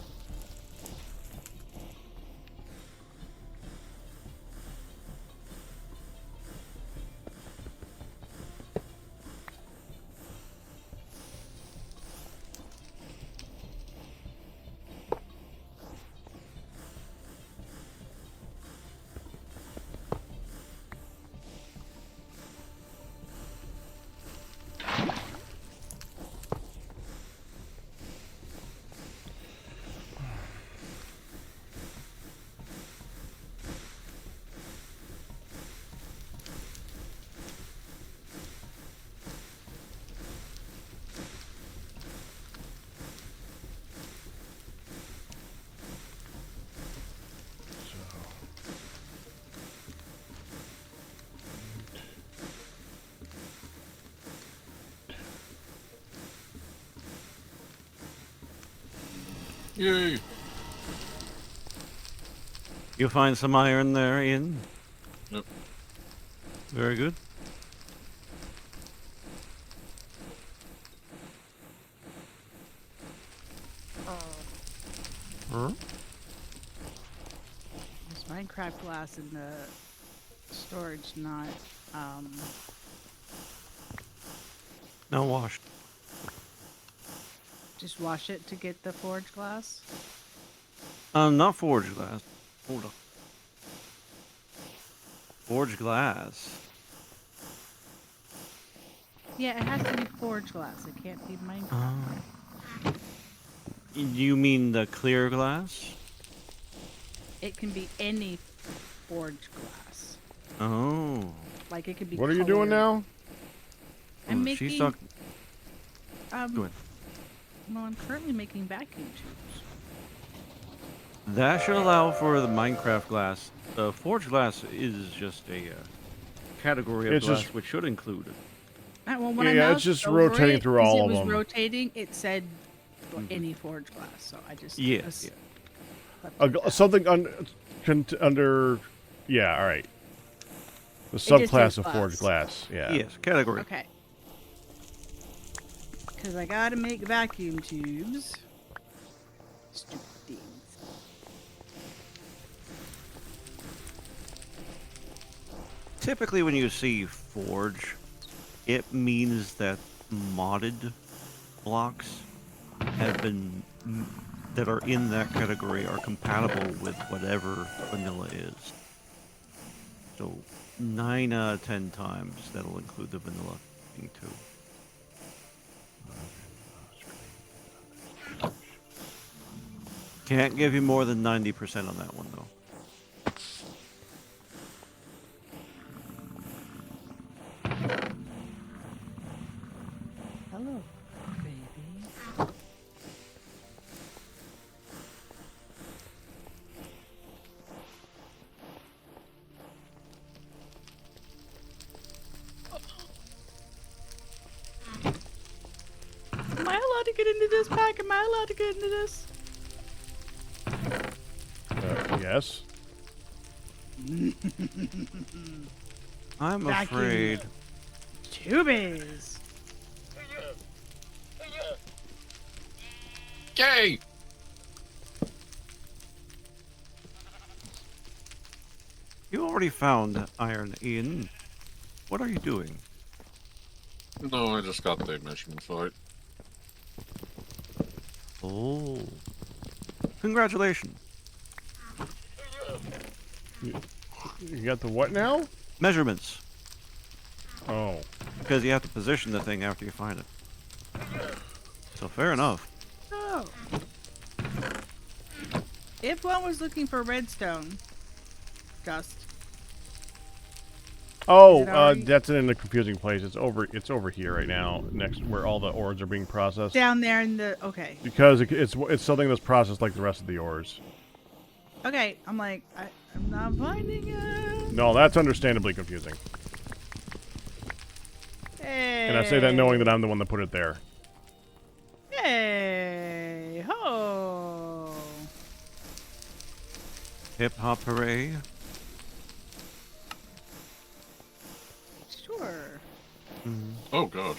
Speaker 4: Yay!
Speaker 2: You find some iron there, Ian?
Speaker 4: Yep.
Speaker 2: Very good.
Speaker 3: There's Minecraft glass in the storage, not
Speaker 2: Now washed.
Speaker 3: just wash it to get the forge glass.
Speaker 2: Not forged glass. Hold on. Forged glass.
Speaker 3: Yeah, it has to be forge glass. It can't be Minecraft.
Speaker 2: You mean the clear glass?
Speaker 3: It can be any forge glass.
Speaker 2: Oh.
Speaker 3: Like it could be.
Speaker 1: What are you doing
Speaker 3: colored.
Speaker 1: now?
Speaker 3: I'm
Speaker 2: Oh,
Speaker 3: making.
Speaker 2: she's talking. Go ahead.
Speaker 3: Well, I'm currently making vacuum tubes.
Speaker 2: That should allow for the Minecraft glass. Forged glass is just a category of
Speaker 1: It's
Speaker 2: glass
Speaker 1: just-
Speaker 2: which should include it.
Speaker 3: Well, when I
Speaker 1: Yeah, it's
Speaker 3: moused
Speaker 1: just
Speaker 3: over
Speaker 1: rotating
Speaker 3: it,
Speaker 1: through
Speaker 3: 'cause
Speaker 1: all of
Speaker 3: it
Speaker 1: them.
Speaker 3: was rotating. It said any forge glass, so I just
Speaker 2: Yes.
Speaker 3: left it at that.
Speaker 1: Something under. Yeah, all right. The
Speaker 3: just says
Speaker 1: subclass of forged
Speaker 3: glass.
Speaker 1: glass. Yeah.
Speaker 2: Yes, category.
Speaker 3: Okay. Because I gotta make vacuum tubes. Stupid things.
Speaker 2: Typically, when you see forge, it means that modded blocks have been that are in that category are compatible with whatever vanilla is. So 9 out of 10 times that'll include the vanilla thing too. Can't give you more than 90% on that one though.
Speaker 3: Hello, baby. this pack? Am I allowed to get into this?
Speaker 1: Yes.
Speaker 2: I'm
Speaker 3: Vacuum.
Speaker 2: afraid.
Speaker 3: Tubies.
Speaker 4: Yay!
Speaker 2: You already found iron, Ian. What are you doing?
Speaker 4: No, I just got the mission site.
Speaker 2: Oh. Congratulations.
Speaker 1: You got the what now?
Speaker 2: Measurements.
Speaker 1: Oh.
Speaker 2: Because you have to position the thing after you find it. So fair enough.
Speaker 3: Oh. If one was looking for redstone dust,
Speaker 1: Oh,
Speaker 3: Is it already-
Speaker 1: that's in a confusing place. It's over here right now, next where all the ores are being processed.
Speaker 3: down there in the okay,
Speaker 1: Because it's something that's processed like the rest of the ores.
Speaker 3: okay, I'm like I'm not finding it.
Speaker 1: No, that's understandably confusing.
Speaker 3: Hey.
Speaker 1: And I say that knowing that I'm the one that put it there.
Speaker 3: Hey ho.
Speaker 2: Hip hop hooray.
Speaker 3: Sure.
Speaker 4: Oh gosh.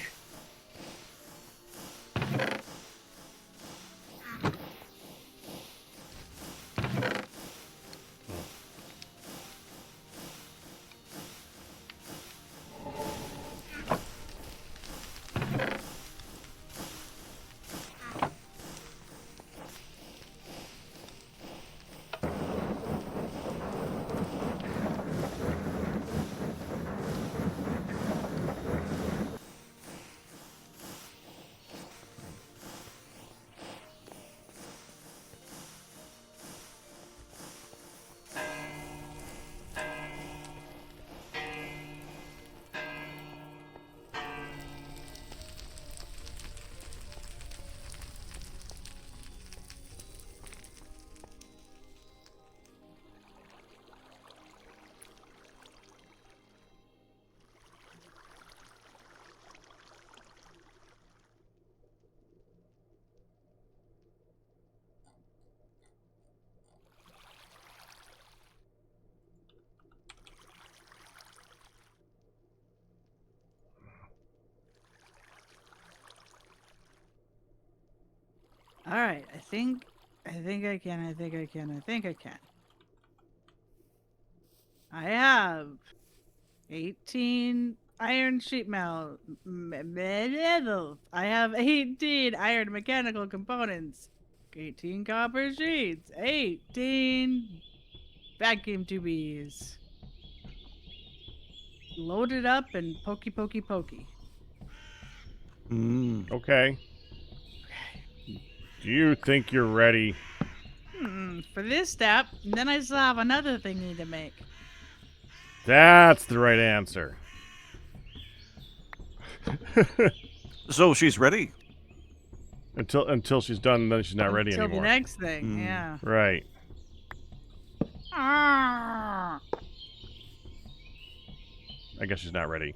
Speaker 3: All right, I think I can. I think I can. I have 18 iron sheet metal. I have 18 iron mechanical components, 18 copper sheets, 18 vacuum tubies. Load it up and pokey.
Speaker 1: Okay. Do you think you're ready?
Speaker 3: For this step, and then I still have another thingy to make.
Speaker 1: That's the right answer.
Speaker 2: So she's ready.
Speaker 1: Until she's done, then she's not ready
Speaker 3: Until
Speaker 1: anymore.
Speaker 3: the next thing, yeah.
Speaker 1: Right.
Speaker 3: Ah.
Speaker 1: I guess she's not ready.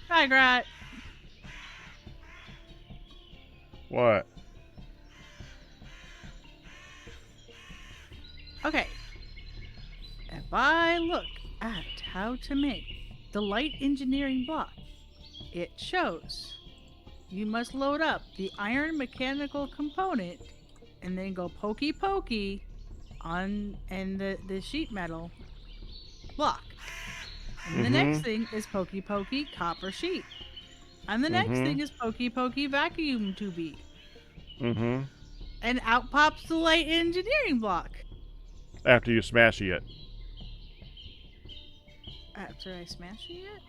Speaker 3: Hi, Grat.
Speaker 1: What?
Speaker 3: Okay. If I look at how to make the light engineering block, it shows you must load up the iron mechanical component and then go pokey on and the sheet metal block. And the next thing is pokey copper sheet. And the next thing is pokey vacuum tubey.
Speaker 1: Mm-hmm.
Speaker 3: And out pops the light engineering block.
Speaker 1: After you smash it.
Speaker 3: After I smash it?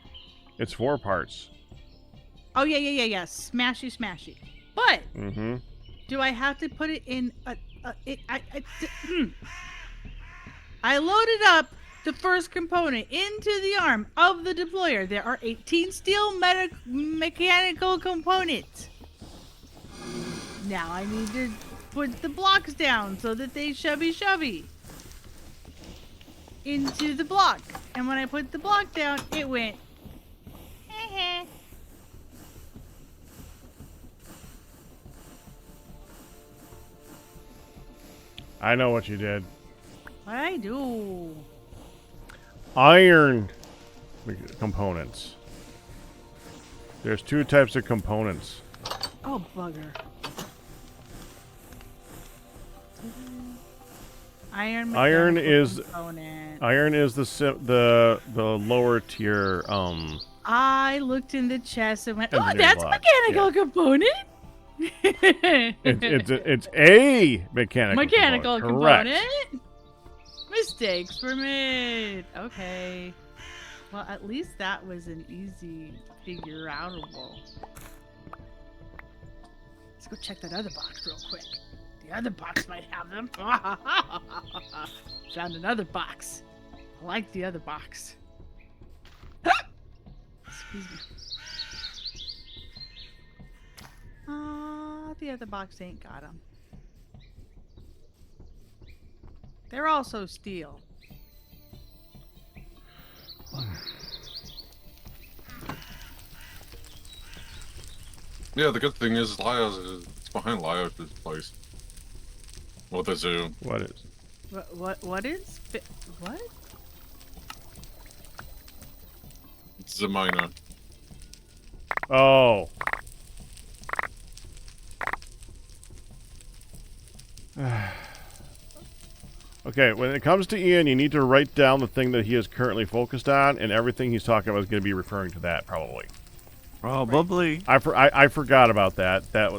Speaker 1: It's 4 parts.
Speaker 3: Oh, yeah. Smashy. But
Speaker 1: Mm-hmm.
Speaker 3: do I have to put it in I loaded up the first component into the arm of the deployer. There are 18 steel mechanical components. Now I need to put the blocks down so that they shovey into the block. And when I put the block down, it went
Speaker 1: I know what you did.
Speaker 3: What I do?
Speaker 1: Iron components. There's 2 types of components.
Speaker 3: Oh, bugger. Iron
Speaker 1: Iron
Speaker 3: mechanical
Speaker 1: is
Speaker 3: component.
Speaker 1: Iron is the lower tier
Speaker 3: I looked in the chest and went, oh,
Speaker 1: engineering
Speaker 3: that's a
Speaker 1: block.
Speaker 3: mechanical component.
Speaker 1: It's a mechanical component. Correct.
Speaker 3: Mistakes were made. Okay. Well, at least that was an easy figure outable. Let's go check that other box real quick. The other box might have them. Found another box. I like the other box. Excuse me. The other box ain't got them. They're also steel.
Speaker 4: Yeah, the good thing is it's behind Laios' place. What the zoo.
Speaker 1: What is?
Speaker 3: What is? What?
Speaker 4: It's the miner.
Speaker 1: Oh. Okay, when it comes to Ian, you need to write down the thing that he is currently focused on, and everything he's talking about is going to be referring to that, probably.
Speaker 2: Probably.
Speaker 1: I forgot about that. That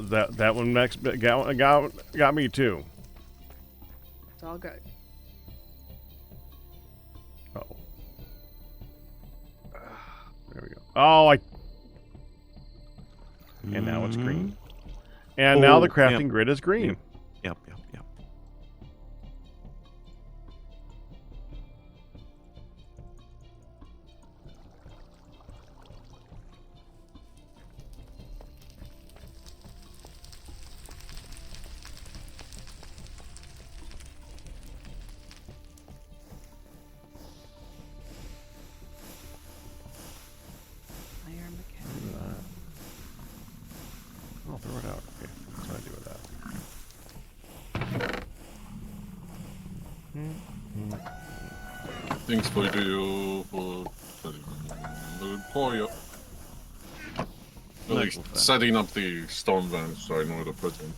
Speaker 1: one next got me too.
Speaker 3: It's all good.
Speaker 1: Oh. There we go. Oh, and now it's green. And now the crafting grid is green.
Speaker 2: Yep.
Speaker 3: Iron mechanical.
Speaker 1: I'll throw it out. Okay, that's what I do with that.
Speaker 4: Things for you for you. At least setting up the stone bench so I know where to put them.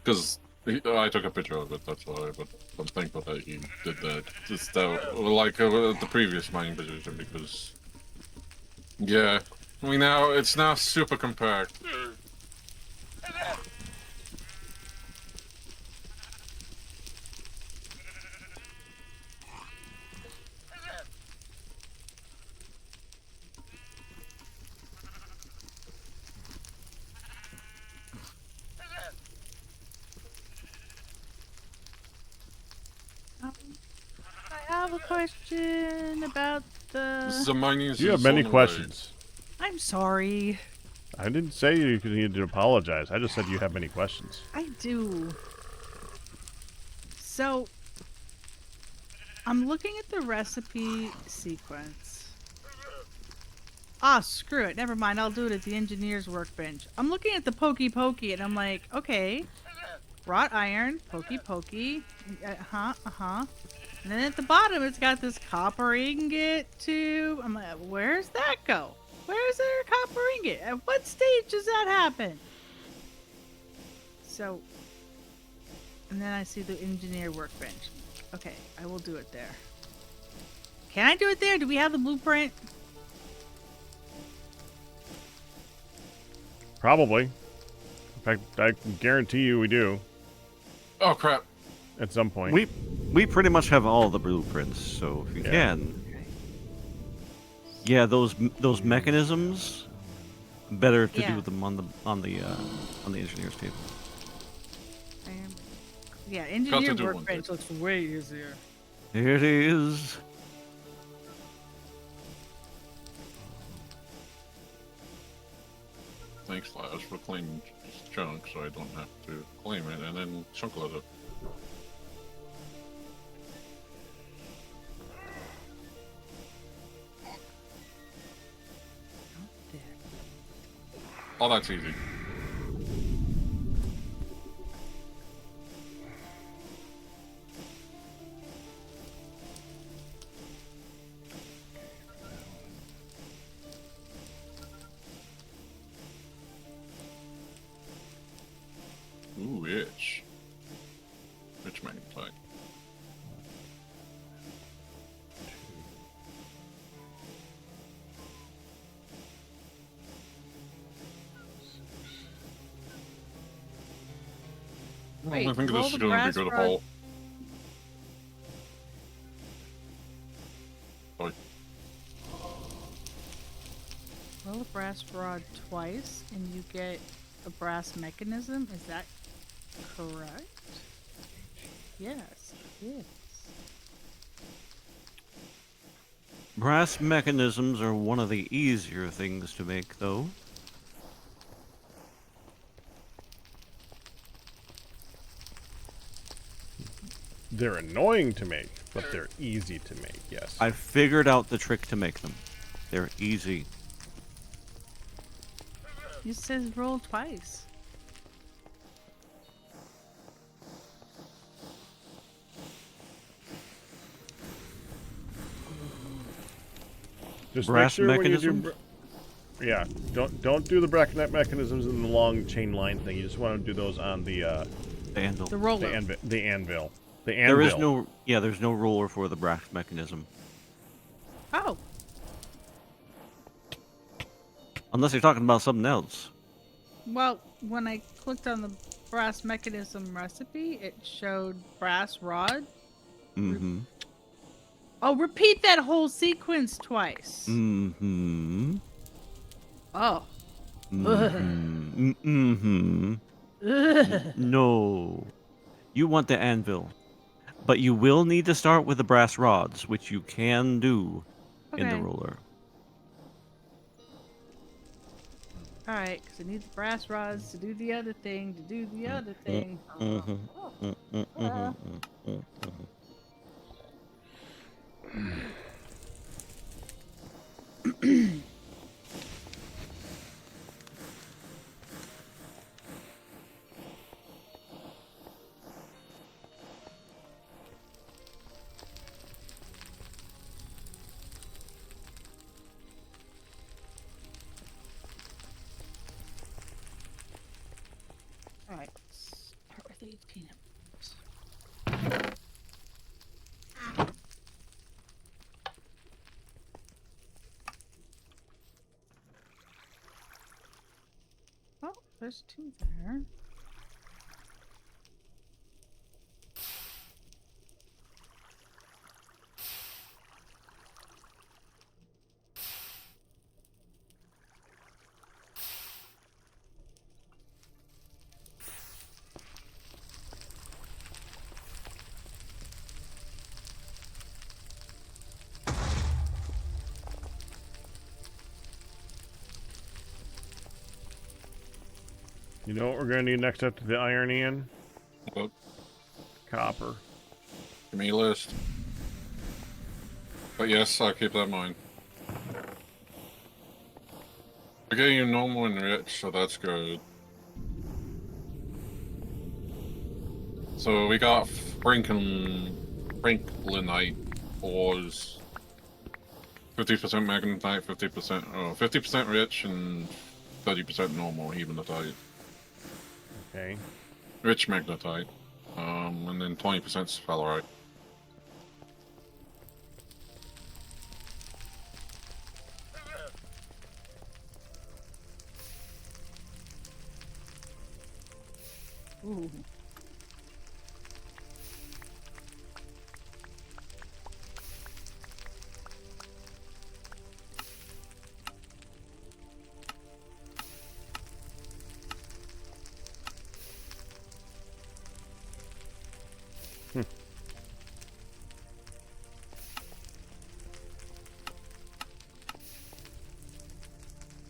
Speaker 4: Because I took a picture of it, that's why, but I'm thankful that he did that. Just like the previous mining position, because yeah, it's now super compact.
Speaker 3: I have a question about
Speaker 4: This is
Speaker 3: the.
Speaker 4: a mining.
Speaker 1: You have many questions.
Speaker 3: I'm sorry.
Speaker 1: I didn't say you needed to apologize. I just said you have many questions.
Speaker 3: I do. So, I'm looking at the recipe sequence. Ah, screw it. Never mind. I'll do it at the engineer's workbench. I'm looking at the pokey pokey, and I'm like, okay, wrought iron, pokey pokey, and then at the bottom it's got this copper ingot too. I'm like, where's that go? Where's there a copper ingot? At what stage does that happen? So, and then I see the engineer workbench. Okay, I will do it there. Can I do it there? Do we have the blueprint?
Speaker 1: Probably. In fact, I can guarantee you we do.
Speaker 4: Oh crap!
Speaker 1: At some point.
Speaker 2: We pretty much have all the blueprints, so if you can.
Speaker 3: Okay.
Speaker 2: Yeah, those mechanisms. Better to do them on the engineer's table.
Speaker 3: Yeah, engineer workbench looks way easier.
Speaker 2: Here it is.
Speaker 4: Thanks, Laz, for claiming junk so I don't have to claim it and then chunk load it. Oh, that's easy. rich. Rich magnetite.
Speaker 3: Wait,
Speaker 4: I think
Speaker 3: roll
Speaker 4: this is
Speaker 3: the
Speaker 4: going to be
Speaker 3: brass
Speaker 4: good
Speaker 3: rod.
Speaker 4: haul. Sorry.
Speaker 3: Roll a brass rod twice, and you get a brass mechanism. Is that correct? Yes, it is.
Speaker 2: Brass mechanisms are one of the easier things to make, though.
Speaker 1: They're annoying to make, but they're easy to make, yes.
Speaker 2: I figured out the trick to make them. They're easy.
Speaker 3: It says roll twice.
Speaker 1: Just
Speaker 2: Brass
Speaker 1: make sure when you do...
Speaker 2: mechanisms?
Speaker 1: Yeah, don't do the bracket mechanisms in the long chain line thing. You just want to do those on the
Speaker 2: The anvil.
Speaker 3: The roller.
Speaker 1: the anvil. The
Speaker 2: There is
Speaker 1: anvil.
Speaker 2: there's no roller for the brass mechanism.
Speaker 3: Oh,
Speaker 2: Unless you're talking about something else.
Speaker 3: well, when I clicked on the brass mechanism recipe, it showed brass rod.
Speaker 2: Mm-hmm.
Speaker 3: Oh, repeat that whole sequence twice.
Speaker 2: Mm-hmm.
Speaker 3: Oh.
Speaker 2: Mm-hmm. Mm-hmm. No. You want the anvil. But you will need to start with the brass rods, which you can do in the
Speaker 3: Okay.
Speaker 2: roller.
Speaker 3: Alright, because I need the brass rods to do the other thing, to do the other thing. Alright, start with 18 emeralds. Oh, there's 2 there.
Speaker 1: You know what we're gonna need next after the iron, Ian?
Speaker 4: But
Speaker 1: Copper.
Speaker 4: give me a list. But yes, I'll keep that in mind. We're getting normal and rich, so that's good. So we got Franklinite ores. 50% magnetite, 50% rich, and 30% normal hematite.
Speaker 1: Okay.
Speaker 4: Rich magnetite. And then 20% sphalerite.
Speaker 3: Ooh.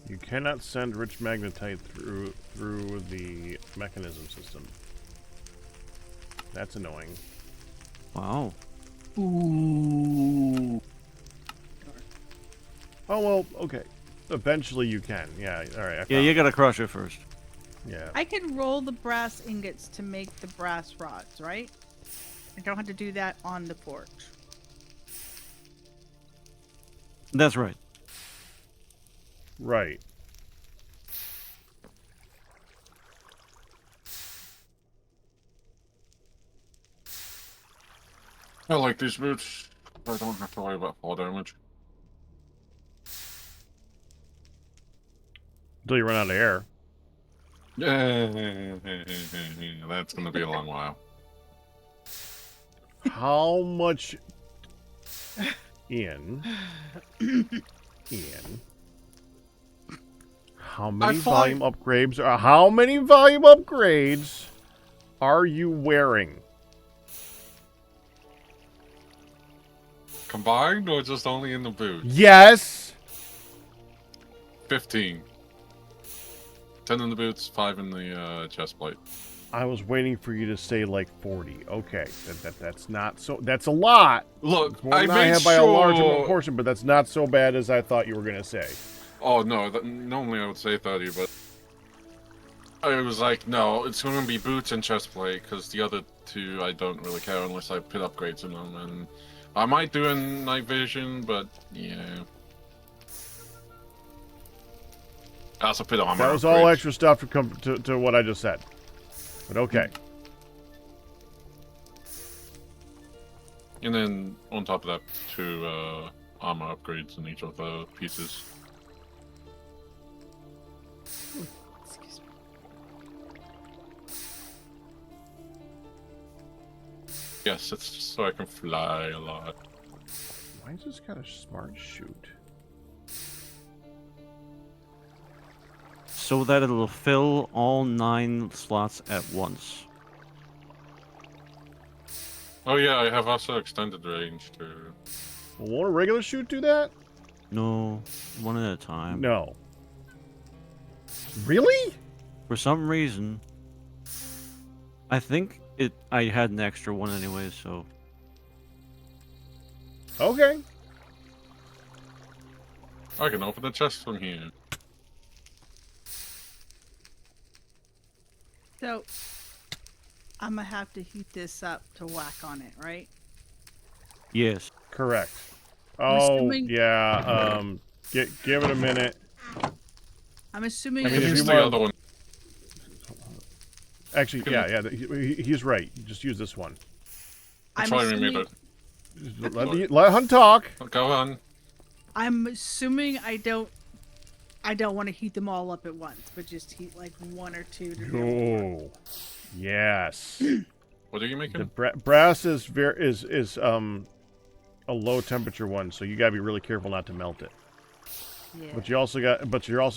Speaker 1: You cannot send rich magnetite through the mechanism system. That's annoying.
Speaker 2: Wow.
Speaker 3: Ooh.
Speaker 1: Oh well, okay. Eventually you can. Yeah. All right.
Speaker 2: Yeah, you gotta crush it first.
Speaker 1: Yeah.
Speaker 3: I can roll the brass ingots to make the brass rods, right? I don't have to do that on the forge.
Speaker 2: That's right.
Speaker 1: Right.
Speaker 4: I like these boots. I don't have to worry about fall damage.
Speaker 1: Until you run out of air.
Speaker 4: Yeah, that's gonna be a long while.
Speaker 1: How much in how many volume upgrades are you wearing?
Speaker 4: Combined or just only in the boot?
Speaker 1: Yes.
Speaker 4: 15. 10 in the boots, 5 in the chest plate.
Speaker 1: I was waiting for you to say like 40. Okay, that's not so. That's a lot.
Speaker 4: Look,
Speaker 1: It's more
Speaker 4: I
Speaker 1: than
Speaker 4: made
Speaker 1: have by a
Speaker 4: sure...
Speaker 1: large portion, but that's not so bad as I thought you were gonna say.
Speaker 4: Oh no, normally I would say 30, but I was like, no, it's going to be boots and chest plate, because the other two I don't really care unless I put upgrades in them, and I might do in night vision, but yeah. I also put armor.
Speaker 1: That was all extra stuff to come to what I just said. But okay.
Speaker 4: And then on top of that, 2 armor upgrades in each of the pieces.
Speaker 3: Excuse me.
Speaker 4: Yes, it's just so I can fly a lot.
Speaker 1: Why is this got a smart shoot?
Speaker 2: So that it'll fill all 9 slots at once.
Speaker 4: Oh yeah, I have also extended range too.
Speaker 1: Well, won't a regular shoot do that?
Speaker 2: No, one at a time.
Speaker 1: No. Really?
Speaker 2: For some reason, I think I had an extra one anyway, so
Speaker 1: Okay.
Speaker 4: I can open the chest from here.
Speaker 3: So, I'm gonna have to heat this up to whack on it, right?
Speaker 2: yes.
Speaker 1: Correct.
Speaker 3: I'm
Speaker 1: Oh,
Speaker 3: assuming-
Speaker 1: yeah. Give it a minute.
Speaker 3: I'm assuming.
Speaker 1: I mean, if
Speaker 4: Use
Speaker 1: you
Speaker 4: the
Speaker 1: want-
Speaker 4: other one.
Speaker 1: Actually, yeah. He's right. Just use this one.
Speaker 4: That's
Speaker 3: I'm
Speaker 4: why we made
Speaker 3: assuming,
Speaker 4: it.
Speaker 1: Let Hunt talk.
Speaker 4: Go on.
Speaker 3: I'm assuming I don't want to heat them all up at once, but just heat like 1 or 2 to do it.
Speaker 1: Oh, yes.
Speaker 4: What are you
Speaker 1: The
Speaker 4: making?
Speaker 1: brass is a low temperature one, so you gotta be really careful not to melt it.
Speaker 3: Yeah.
Speaker 1: But you're also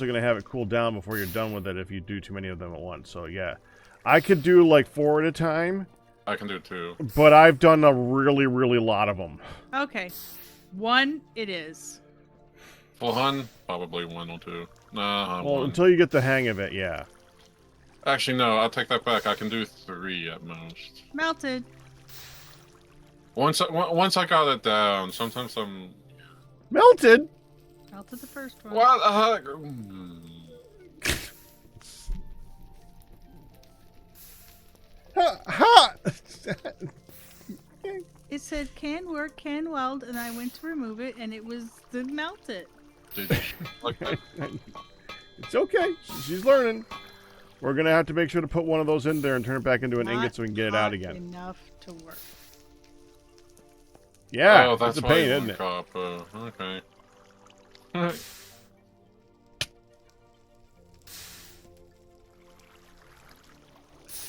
Speaker 1: gonna have it cool down before you're done with it if you do too many of them at once. So yeah, I could do like 4 at a time,
Speaker 4: I can do it too.
Speaker 1: but I've done a really lot of them.
Speaker 3: Okay. 1 it is.
Speaker 4: For Hun, probably 1 or 2. Nah,
Speaker 1: Well,
Speaker 4: 1.
Speaker 1: until you get the hang of it, yeah.
Speaker 4: Actually, no, I'll take that back. I can do 3 at most.
Speaker 3: Melted.
Speaker 4: Once I got it down, sometimes I'm...
Speaker 1: Melted.
Speaker 3: Melted the first one.
Speaker 4: What?
Speaker 1: Ha!
Speaker 3: It said can work, can weld, and I went to remove it, and it didn't melt it.
Speaker 4: Did you like that?
Speaker 1: It's okay. She's learning. We're gonna have to make sure to put one of those in there and turn it back into an ingot so we can get it out
Speaker 3: Not
Speaker 1: again.
Speaker 3: Enough to work.
Speaker 1: Yeah,
Speaker 4: Oh, that's
Speaker 1: it's a
Speaker 4: why
Speaker 1: pain,
Speaker 4: you
Speaker 1: isn't
Speaker 4: want
Speaker 1: it?
Speaker 4: copper. Okay. Alright.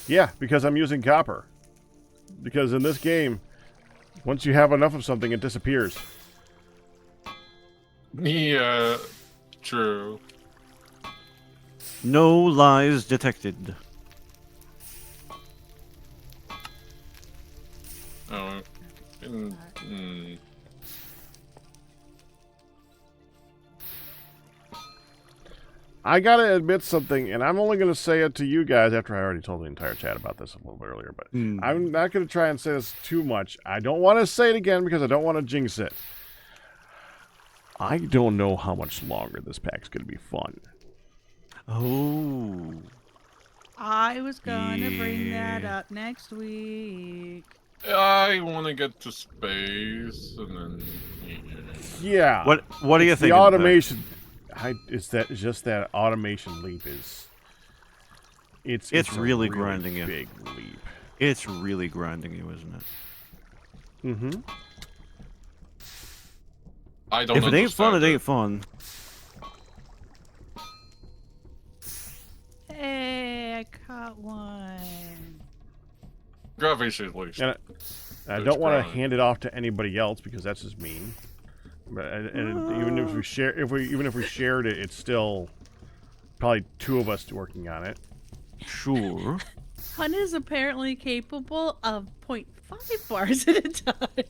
Speaker 1: Yeah, because I'm using copper. Because in this game, once you have enough of something, it disappears.
Speaker 4: Yeah, true.
Speaker 2: No lies detected.
Speaker 4: Oh. Mm.
Speaker 1: I gotta admit something, and I'm only gonna say it to you guys after I already told the entire chat about this a little bit earlier, but I'm not gonna try and say this too much. I don't want to say it again because I don't want to jinx it. I don't know how much longer this pack's gonna be fun.
Speaker 2: Oh.
Speaker 3: I was gonna bring that
Speaker 2: Yeah.
Speaker 3: up next week.
Speaker 4: I want to get to space, and then...
Speaker 1: Yeah.
Speaker 2: What do you
Speaker 1: The
Speaker 2: think?
Speaker 1: automation, it's just that automation leap is. It's
Speaker 2: It's
Speaker 1: a
Speaker 2: really grinding you.
Speaker 1: Big leap.
Speaker 2: It's really grinding you, isn't it?
Speaker 1: Mm-hmm.
Speaker 4: I don't
Speaker 2: If it ain't fun,
Speaker 4: understand
Speaker 2: it ain't fun.
Speaker 3: Hey, I caught one.
Speaker 4: Gravity at least.
Speaker 1: And I
Speaker 4: It's
Speaker 1: don't want to
Speaker 4: growing.
Speaker 1: hand it off to anybody else because that's just mean. But even if we share, even if we shared it, it's still probably 2 of us working on it.
Speaker 2: Sure.
Speaker 3: Hun is apparently capable of 0.5 bars at a time.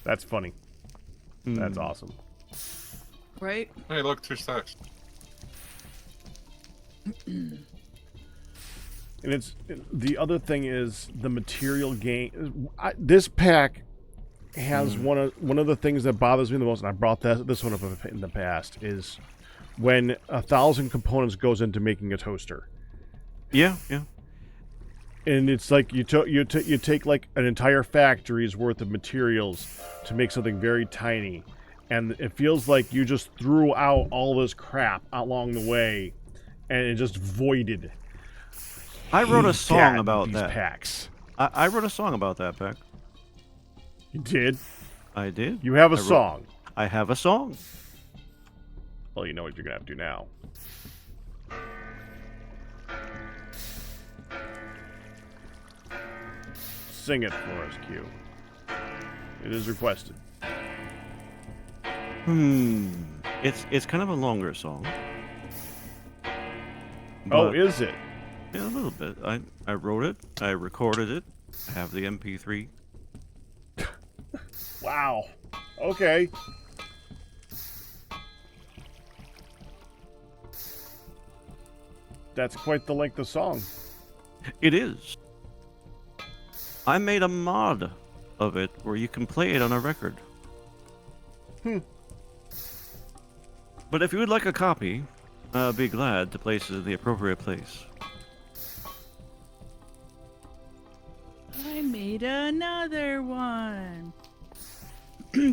Speaker 1: That's funny. That's awesome.
Speaker 3: Right?
Speaker 4: Hey, look, 2 stacks.
Speaker 1: And it's the other thing is the material gain. This pack has one of the things that bothers me the most, and I brought this one up in the past, is when 1,000 components goes into making a toaster.
Speaker 2: Yeah, yeah.
Speaker 1: And it's like you take like an entire factory's worth of materials to make something very tiny, and it feels like you just threw out all this crap along the way, and it just voided.
Speaker 2: I wrote a
Speaker 1: Hate
Speaker 2: song
Speaker 1: that
Speaker 2: about
Speaker 1: these
Speaker 2: that.
Speaker 1: packs.
Speaker 2: I wrote a song about that, Peck.
Speaker 1: You did.
Speaker 2: I did.
Speaker 1: You have a
Speaker 2: I wrote-
Speaker 1: song.
Speaker 2: I have a song.
Speaker 1: Well, you know what you're gonna have to do now. Sing it for us, Q. It is requested.
Speaker 2: It's kind of a longer song.
Speaker 1: Oh,
Speaker 2: But-
Speaker 1: is it?
Speaker 2: Yeah, a little bit. I wrote it. I recorded it. I have the MP3.
Speaker 1: Wow. Okay. That's quite the length of song.
Speaker 2: It is. I made a mod of it where you can play it on a record. But if you would like a copy, I'll be glad to place it in the appropriate place.
Speaker 3: I made another one.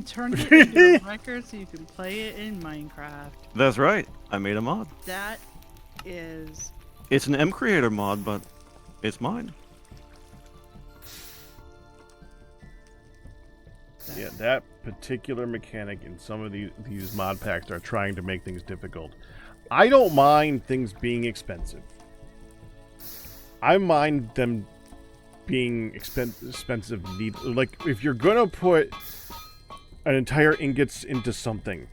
Speaker 3: Turn it into a record so you can play it in Minecraft.
Speaker 2: That's right. I made a mod.
Speaker 3: That is
Speaker 2: It's an M Creator mod, but it's mine.
Speaker 1: Yeah, that particular mechanic in some of these mod packs are trying to make things difficult. I don't mind things being expensive. I mind them being expensive. Like, if you're gonna put an entire ingots into something,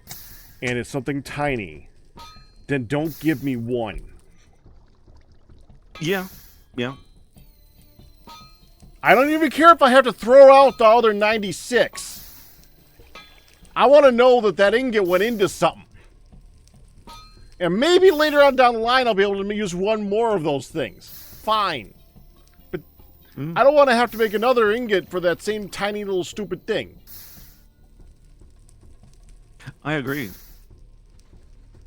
Speaker 1: and it's something tiny, then don't give me one.
Speaker 2: Yeah. Yeah.
Speaker 1: I don't even care if I have to throw out the other 96. I want to know that that ingot went into something. And maybe later on down the line, I'll be able to use one more of those things. Fine. But I don't want to have to make another ingot for that same tiny little stupid thing.
Speaker 2: I agree.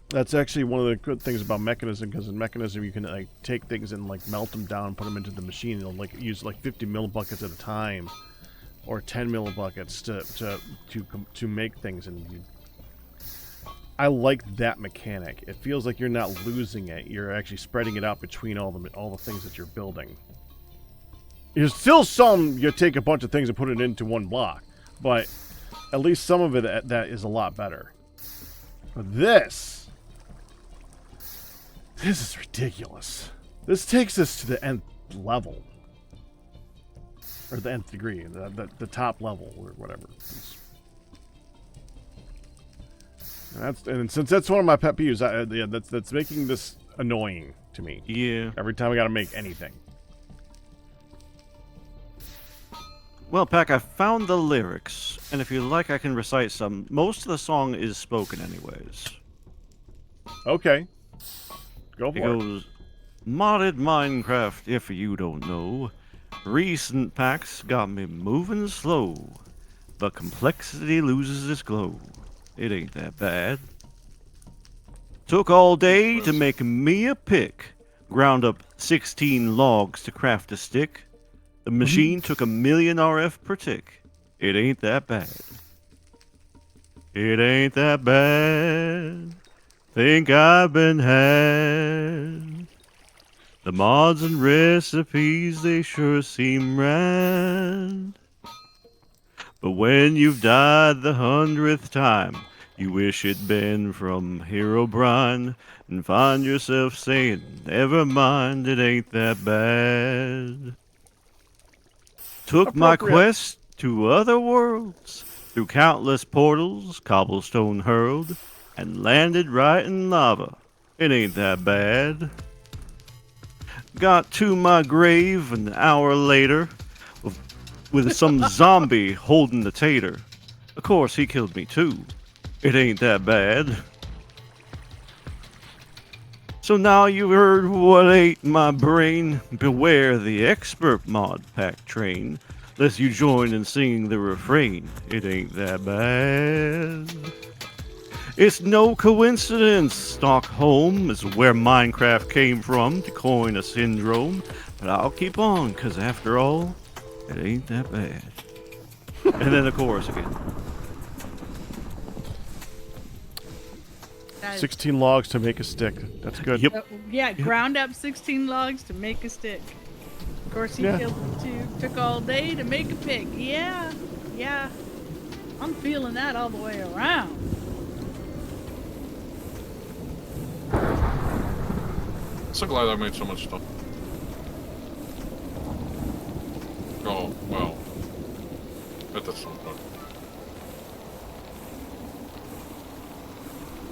Speaker 1: That's actually one of the good things about Mechanism, because in Mechanism you can like take things and like melt them down and put them into the machine. It'll like use like 50 millibuckets at a time, or 10 millibuckets to make things. And I like that mechanic. It feels like you're not losing it. You're actually spreading it out between all the things that you're building. There's still some you take a bunch of things and put it into one block, but at least some of it that is a lot better. But this is ridiculous. This takes us to the nth level. Or the nth degree, the top level, or whatever. And since that's one of my pet peeves, that's making this annoying to me.
Speaker 2: Yeah.
Speaker 1: Every time I gotta make anything.
Speaker 2: Well, Pack, I found the lyrics, and if you like, I can recite some. Most of the song is spoken anyways.
Speaker 1: Okay. Go
Speaker 2: It
Speaker 1: for it.
Speaker 2: goes, modded Minecraft, if you don't know. Recent packs got me moving slow, but complexity loses its glow. It ain't that bad. Took all day to make me a pick. Ground up 16 logs to craft a stick. The machine took 1,000,000 RF per tick. It ain't that bad. It ain't that bad. think I've been had. The mods and recipes, they sure seem rad. But when you've died the 100th time, you wish it'd been from Herobrine, and find yourself saying, never mind, it ain't that bad. Took my
Speaker 1: Appropriate.
Speaker 2: quest to other worlds, through countless portals, cobblestone hurled, and landed right in lava. It ain't that bad. Got to my grave an hour later with some zombie holding the tater. Of course, he killed me too. It ain't that bad. So now you've heard what ate my brain. Beware the expert mod pack train, lest you join in singing the refrain. It ain't that bad. It's no coincidence Stockholm is where Minecraft came from to coin a syndrome. But I'll keep on, cause after all, it ain't that bad. And then the chorus again.
Speaker 3: That is-
Speaker 1: 16 logs to make a stick. That's good.
Speaker 2: Yep.
Speaker 3: yeah, ground up 16 logs to make a stick. Of course, he
Speaker 1: Yeah.
Speaker 3: killed the two. Took all day to make a pick. Yeah, yeah. I'm feeling that all the way around.
Speaker 4: So glad I made so much stuff. Oh, well. That does sound good.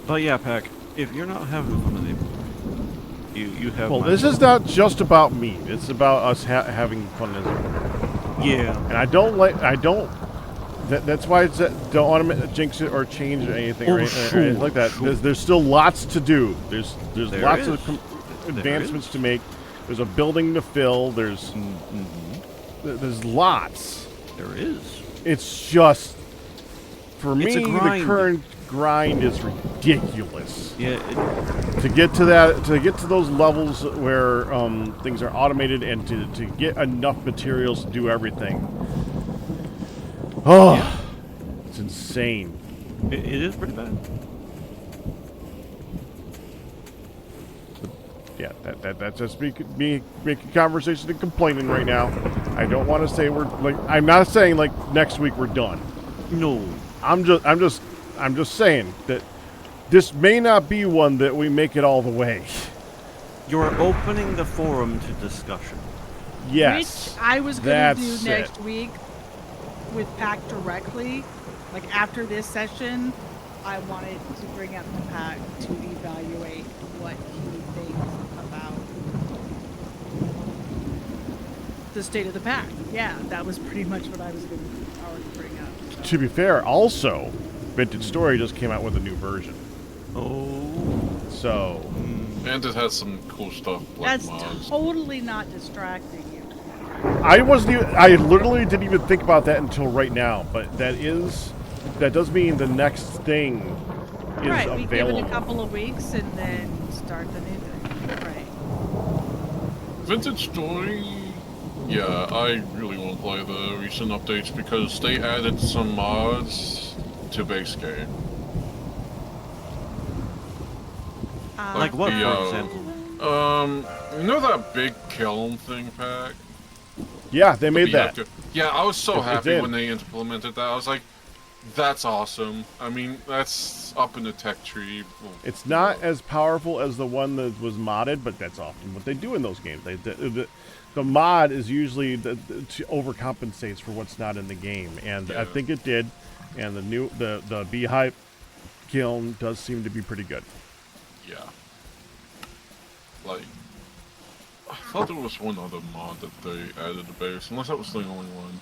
Speaker 2: But yeah, Pack, if you're not having fun with it, you have.
Speaker 1: Well,
Speaker 2: my
Speaker 1: this is
Speaker 2: support.
Speaker 1: not just about me. It's about us having fun as well.
Speaker 2: Yeah.
Speaker 1: And I don't like. I don't. That's why it's don't want to jinx it or change anything or,
Speaker 2: Oh,
Speaker 1: anything, or anything
Speaker 2: sure,
Speaker 1: like that.
Speaker 2: sure.
Speaker 1: There's still lots to do. There's
Speaker 2: There
Speaker 1: lots
Speaker 2: is.
Speaker 1: of advancements to make. There's a building to fill. There's lots.
Speaker 2: There is.
Speaker 1: It's just for
Speaker 2: It's a
Speaker 1: me the
Speaker 2: grind.
Speaker 1: current grind is ridiculous.
Speaker 2: Yeah.
Speaker 1: To get to those levels where things are automated and to get enough materials to do everything. Oh, it's insane.
Speaker 2: It is pretty bad.
Speaker 1: Yeah, that's just me making conversation and complaining right now. I don't want to say we're like. I'm not saying like next week we're done.
Speaker 2: No.
Speaker 1: I'm just saying that this may not be one that we make it all the way.
Speaker 2: You're opening the forum to discussion.
Speaker 1: Yes,
Speaker 3: Which I was going to do
Speaker 1: that's
Speaker 3: next
Speaker 1: it.
Speaker 3: week with Pack directly. Like after this session, I wanted to bring up the Pack to evaluate what he thinks about the state of the Pack. Yeah, that was pretty much what I was going to bring up. So.
Speaker 1: To be fair, also, Vintage Story just came out with a new version.
Speaker 2: Oh.
Speaker 1: So,
Speaker 4: And it has some cool stuff like
Speaker 3: That's
Speaker 4: mods.
Speaker 3: totally not distracting you.
Speaker 1: I literally didn't even think about that until right now. But that does mean the next thing is
Speaker 3: Right, we give
Speaker 1: available.
Speaker 3: it a couple of weeks and then start the new thing. Right.
Speaker 4: Vintage Story, yeah, I really want to play the recent updates because they added some mods to base game.
Speaker 2: Like what,
Speaker 4: the,
Speaker 2: for example?
Speaker 4: You know that big kiln thing, Pack?
Speaker 1: Yeah, they made that.
Speaker 4: Yeah, I was so
Speaker 1: It
Speaker 4: happy
Speaker 1: did.
Speaker 4: when they implemented that. I was like, that's awesome. I mean, that's up in the tech tree. Well,
Speaker 1: It's not as powerful as the one that was modded, but that's often what they do in those games. The mod is usually to overcompensates for what's not in the game, and I
Speaker 4: Yeah.
Speaker 1: think it did. And the Beehive kiln does seem to be pretty good.
Speaker 4: Yeah. Like, I thought there was one other mod that they added to base, unless that was the only one.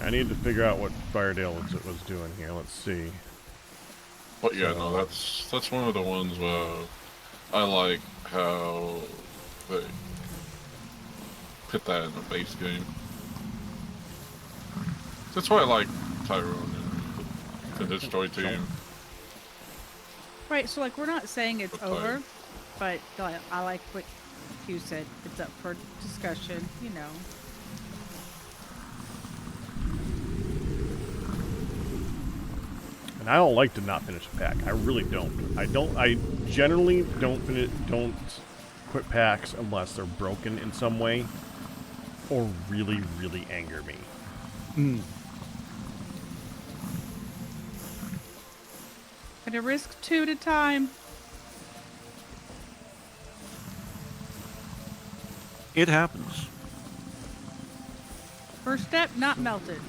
Speaker 1: I need to figure out what Firedale was doing here. Let's see.
Speaker 4: But yeah, no, that's one of the ones where I like how they put that in the base game. That's why I like Tyrone and the Story team.
Speaker 3: Right, so like we're not saying it's
Speaker 4: Okay.
Speaker 3: over, but I like what you said. It's up for discussion, you know.
Speaker 1: And I don't like to not finish a pack. I really don't. I generally don't quit packs unless they're broken in some way or really, really anger me.
Speaker 3: Gonna risk 2 at a time.
Speaker 2: It happens.
Speaker 3: First step, not melted.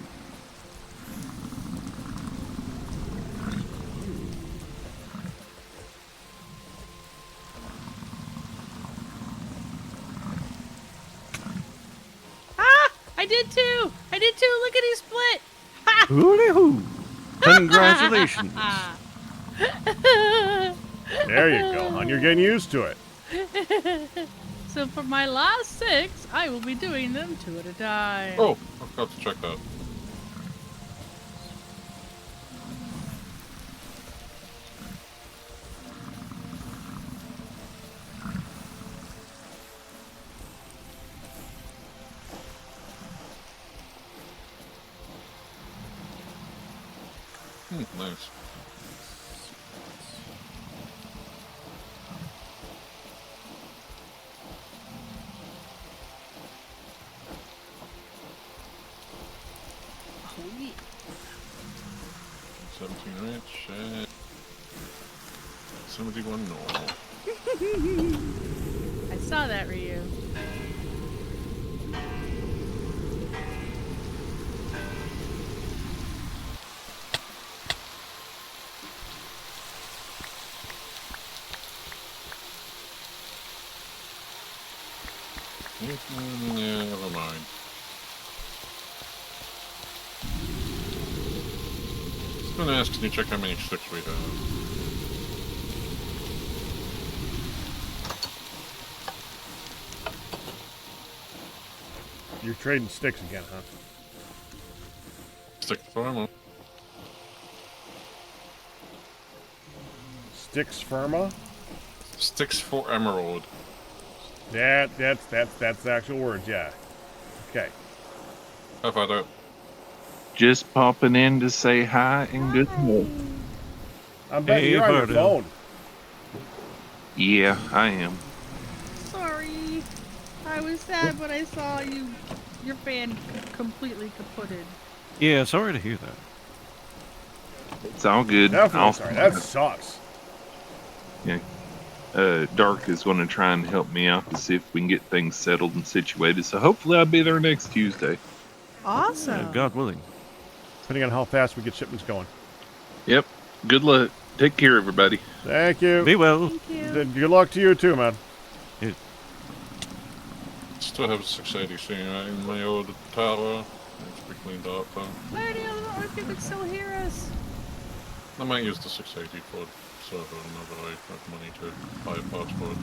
Speaker 3: Ah! I did too! I did too! Look at he split! Ha!
Speaker 2: Hooty-hoo! Congratulations.
Speaker 1: There you go, hon. You're getting used to it.
Speaker 3: So for my last 6, I will be doing them 2 at a time.
Speaker 4: Oh, I forgot to check that. Nice.
Speaker 3: Oh, yeah.
Speaker 4: 17 rich and 71 normal.
Speaker 3: I saw that, Ryu.
Speaker 4: Yeah, never mind. I was gonna ask, can you check how many sticks we have?
Speaker 1: You're trading sticks again, huh?
Speaker 4: Stick for ammo.
Speaker 1: Sticks firma?
Speaker 4: Sticks for emerald.
Speaker 1: That's the actual words, yeah. Okay.
Speaker 4: How about that?
Speaker 5: Just popping in to say hi and good morning.
Speaker 1: I bet
Speaker 2: Hey,
Speaker 1: you're on your
Speaker 2: Bardo.
Speaker 1: phone.
Speaker 5: Yeah, I am.
Speaker 3: Sorry. I was sad when I saw your fan completely kaputted.
Speaker 2: Yeah, sorry to hear that.
Speaker 5: It's all good.
Speaker 1: Definitely sorry. That sucks.
Speaker 5: Yeah. Dark is going to try and help me out to see if we can get things settled and situated. So hopefully I'll be there next Tuesday.
Speaker 3: Awesome.
Speaker 2: God willing.
Speaker 1: Depending on how fast we get shipments going.
Speaker 5: Yep. Good luck. Take care, everybody.
Speaker 1: Thank you.
Speaker 2: Be well.
Speaker 3: Thank you.
Speaker 1: Good luck to you too, man.
Speaker 4: Still have a 680 in my old tower. It's pretty cleaned up though.
Speaker 3: I don't know if you could still hear us.
Speaker 4: I might use the 680 for server whenever I have money to buy a passport.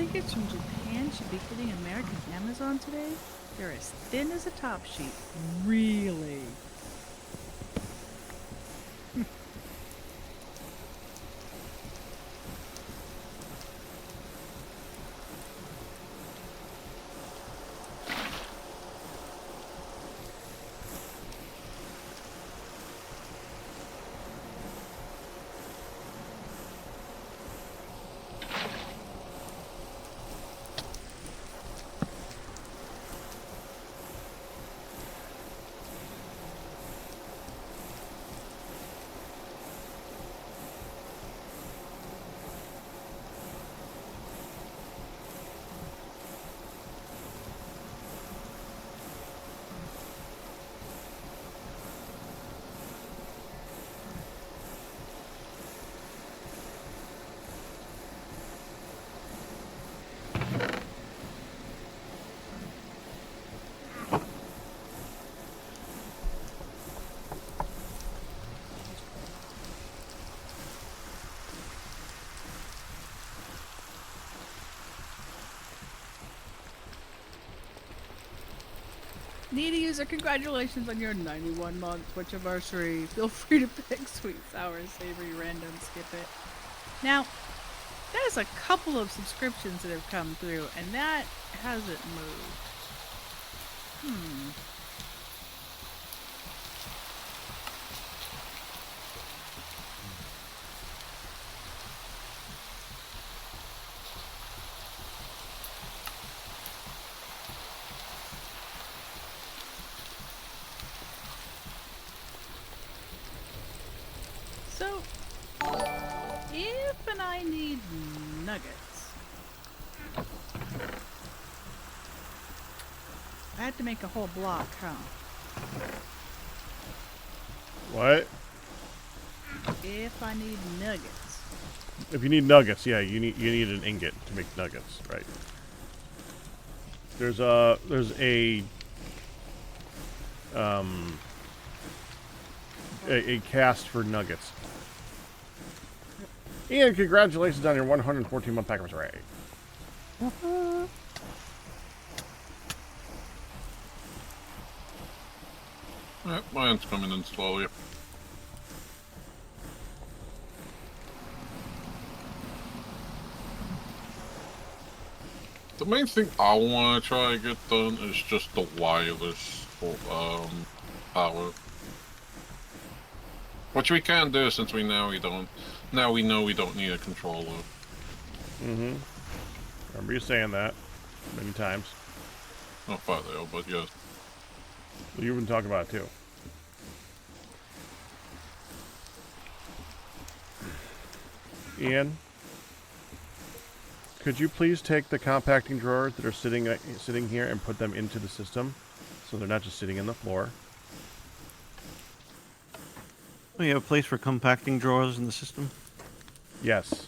Speaker 3: blankets from Japan should be hitting American Amazon today. They're as thin as a top sheet. Really? Needy user, congratulations on your 91-month Twitch anniversary. Feel free to pick sweet, sour, savory, random, skip it. Now, there's a couple of subscriptions that have come through, and that hasn't moved. So, if and I need nuggets, I had to make a whole block, huh?
Speaker 1: What?
Speaker 3: If I need nuggets.
Speaker 1: If you need nuggets, yeah, you need an ingot to make nuggets, right? There's a cast for nuggets. Ian, congratulations on your 114-month packers array.
Speaker 4: Alright, mine's coming in slowly. The main thing I want to try to get done is just the wireless power. Which we can do since now we know we don't need a controller.
Speaker 1: Mm-hmm. Remember you saying that many times.
Speaker 4: Not far there, but yes.
Speaker 1: Well, you've been talking about it too. Ian, could you please take the compacting drawers that are sitting here and put them into the system, so they're not just sitting in the floor?
Speaker 2: Oh, you have a place for compacting drawers in the system?
Speaker 1: Yes.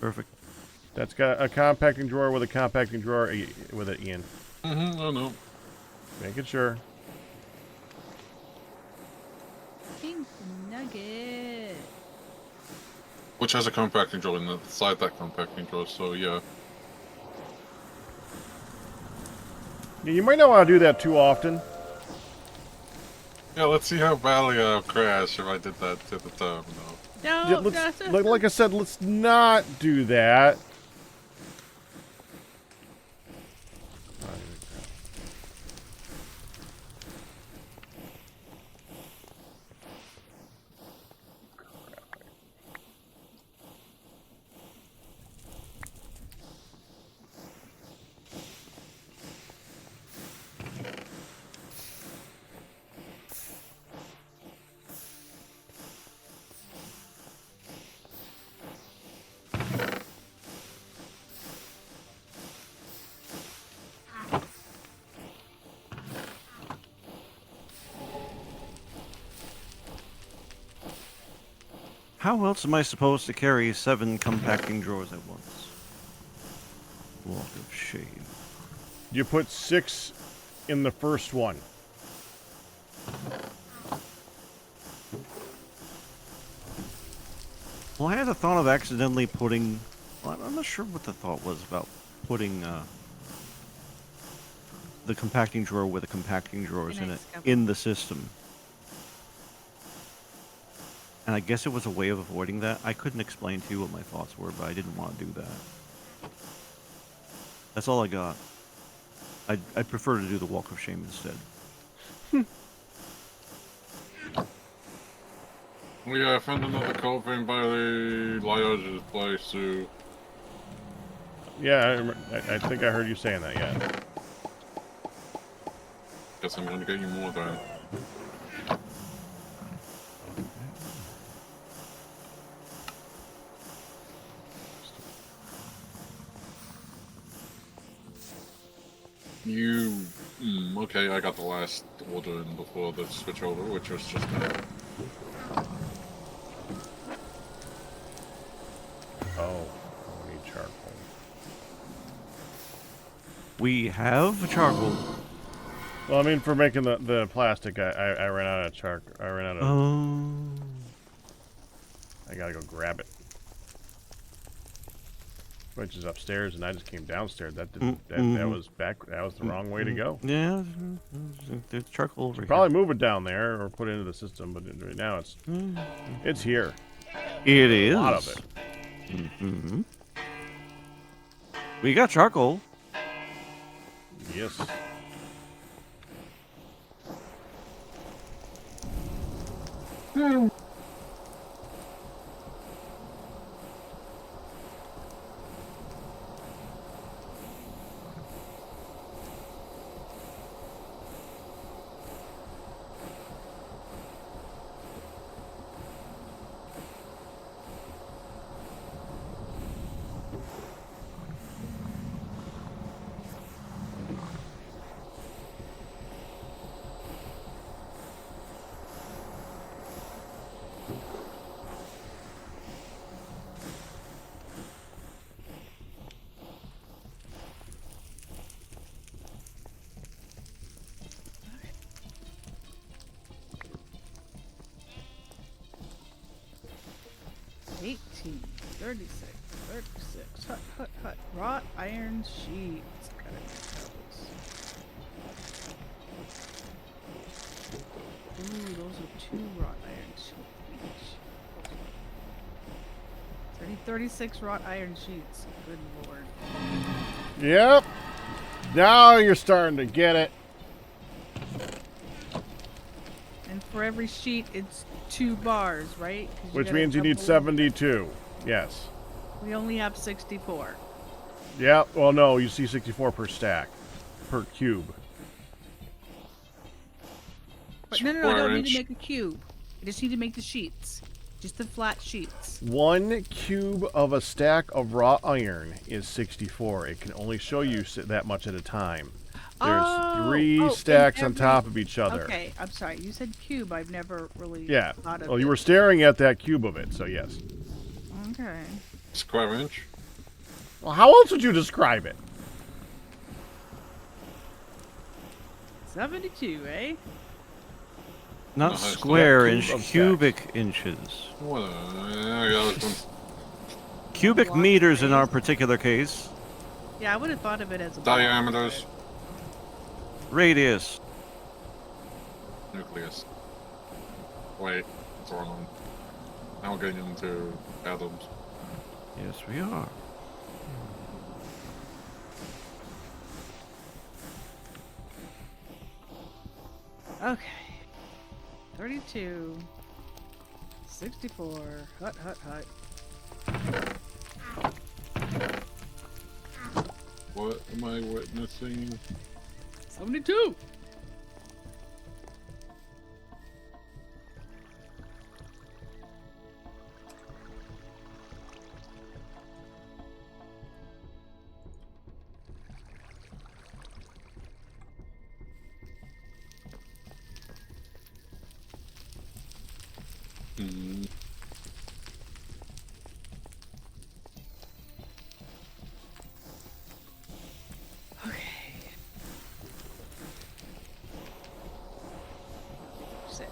Speaker 2: Perfect.
Speaker 1: That's got a compacting drawer with a compacting drawer with it, Ian.
Speaker 4: Mm-hmm, I know.
Speaker 1: Making sure.
Speaker 3: Pink nugget.
Speaker 4: Which has a compacting drawer inside that compacting drawer, so yeah.
Speaker 1: Yeah, you might not want to do that too often.
Speaker 4: Yeah, let's see how badly I'll crash if I did that to the time, though.
Speaker 3: No,
Speaker 1: Yeah, like I said, let's not do that.
Speaker 2: How else am I supposed to carry 7 compacting drawers at once? Walk of shame.
Speaker 1: You put 6 in the first one.
Speaker 2: Well, I had the thought of accidentally putting... Well, I'm not sure what the thought was about putting the compacting drawer with the compacting drawers in it
Speaker 3: Excavator.
Speaker 2: in the system. And I guess it was a way of avoiding that. I couldn't explain to you what my thoughts were, but I didn't want to do that. That's all I got. I'd prefer to do the Walk of Shame instead.
Speaker 4: I found another cold vein by the Lyoge's place too.
Speaker 1: Yeah, I think I heard you saying that, yeah.
Speaker 4: Guess I'm gonna get you more then. Okay, I got the last order in before the switch over, which was just that.
Speaker 1: Oh, we need charcoal.
Speaker 2: We have charcoal.
Speaker 1: Well, I mean, for making the plastic, I ran out of charcoal. I ran out of...
Speaker 2: Oh.
Speaker 1: I gotta go grab it. Which is upstairs, and I just came downstairs. That didn't. That was back. That was the wrong way to go.
Speaker 2: Yeah, there's charcoal over here.
Speaker 1: Probably move it down there or put it into the system, but right now it's here.
Speaker 2: It is.
Speaker 1: A lot of it.
Speaker 2: Mm-hmm. We got charcoal.
Speaker 1: Yes.
Speaker 3: $18, $36, $36. Hut, hut, hut. Wrought iron sheets. Gotta make those. Ooh, those are 2 wrought iron sheets each. 36 wrought iron sheets. Good lord.
Speaker 1: Yep. Now you're starting to get it.
Speaker 3: And for every sheet, it's 2 bars, right? 'Cause
Speaker 1: Which
Speaker 3: gotta
Speaker 1: means you need
Speaker 3: double-
Speaker 1: 72. Yes.
Speaker 3: We only have 64.
Speaker 1: Yeah. Well, no. You see 64 per stack, per cube.
Speaker 3: But no, I don't need to
Speaker 4: Square
Speaker 3: make a cube. I just need to make the sheets. Just the flat sheets.
Speaker 1: 1 cube of a stack of wrought iron is 64. It can only show you that much at a time. There's 3 stacks on top of each other.
Speaker 3: Okay, I'm sorry. You said cube. I've never really
Speaker 1: Yeah.
Speaker 3: thought of
Speaker 1: Well, you
Speaker 3: it.
Speaker 1: were staring at that cube of it, so yes.
Speaker 3: Okay.
Speaker 4: Square inch?
Speaker 1: Well, how else would you describe it?
Speaker 3: 72, eh?
Speaker 2: Not
Speaker 4: No, it's
Speaker 2: square
Speaker 1: cube
Speaker 2: inch,
Speaker 1: of
Speaker 2: cubic inches.
Speaker 4: What? Yeah, that was
Speaker 2: Cubic
Speaker 3: Block
Speaker 2: meters in
Speaker 3: space.
Speaker 2: our particular case.
Speaker 3: Yeah, I would have thought of it as a block.
Speaker 4: diameters.
Speaker 2: Radius.
Speaker 4: Nucleus. Wait, it's the wrong one. Now we're getting into atoms.
Speaker 2: Yes, we are.
Speaker 3: Okay. 32. 64. Hut, hut, hut.
Speaker 4: What am I witnessing?
Speaker 3: 72!
Speaker 4: Hmm.
Speaker 3: Okay. 6.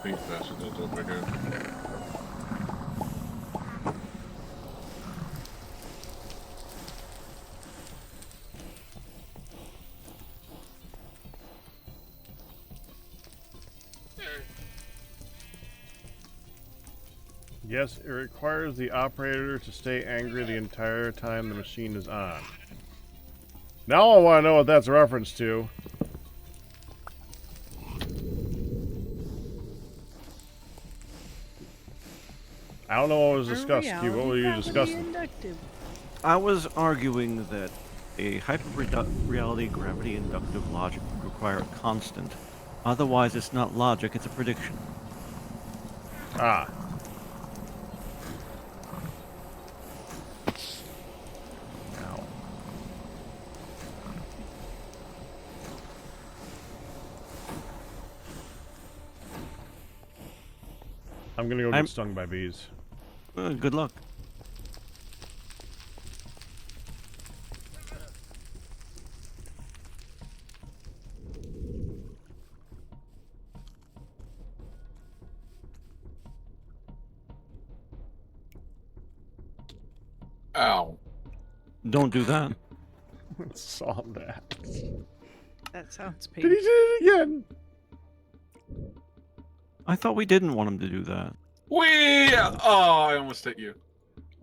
Speaker 4: pink bastard that's over here.
Speaker 1: Yes, it requires the operator to stay angry the entire time the machine is on. Now I want to know what that's a reference to. I don't know what was discussed, Q. What were you discussing?
Speaker 3: Inductive.
Speaker 2: I was arguing that a hyper-reality gravity inductive logic would require a constant. Otherwise, it's not logic, it's a prediction.
Speaker 1: Ah. Ow. I'm gonna go get stung by bees.
Speaker 2: Good luck.
Speaker 4: Ow.
Speaker 2: Don't do that.
Speaker 1: Saw that.
Speaker 3: That sounds
Speaker 1: Did he
Speaker 3: painful.
Speaker 1: do it again?
Speaker 2: I thought we didn't want him to do that.
Speaker 4: Wee! Oh, I almost hit you.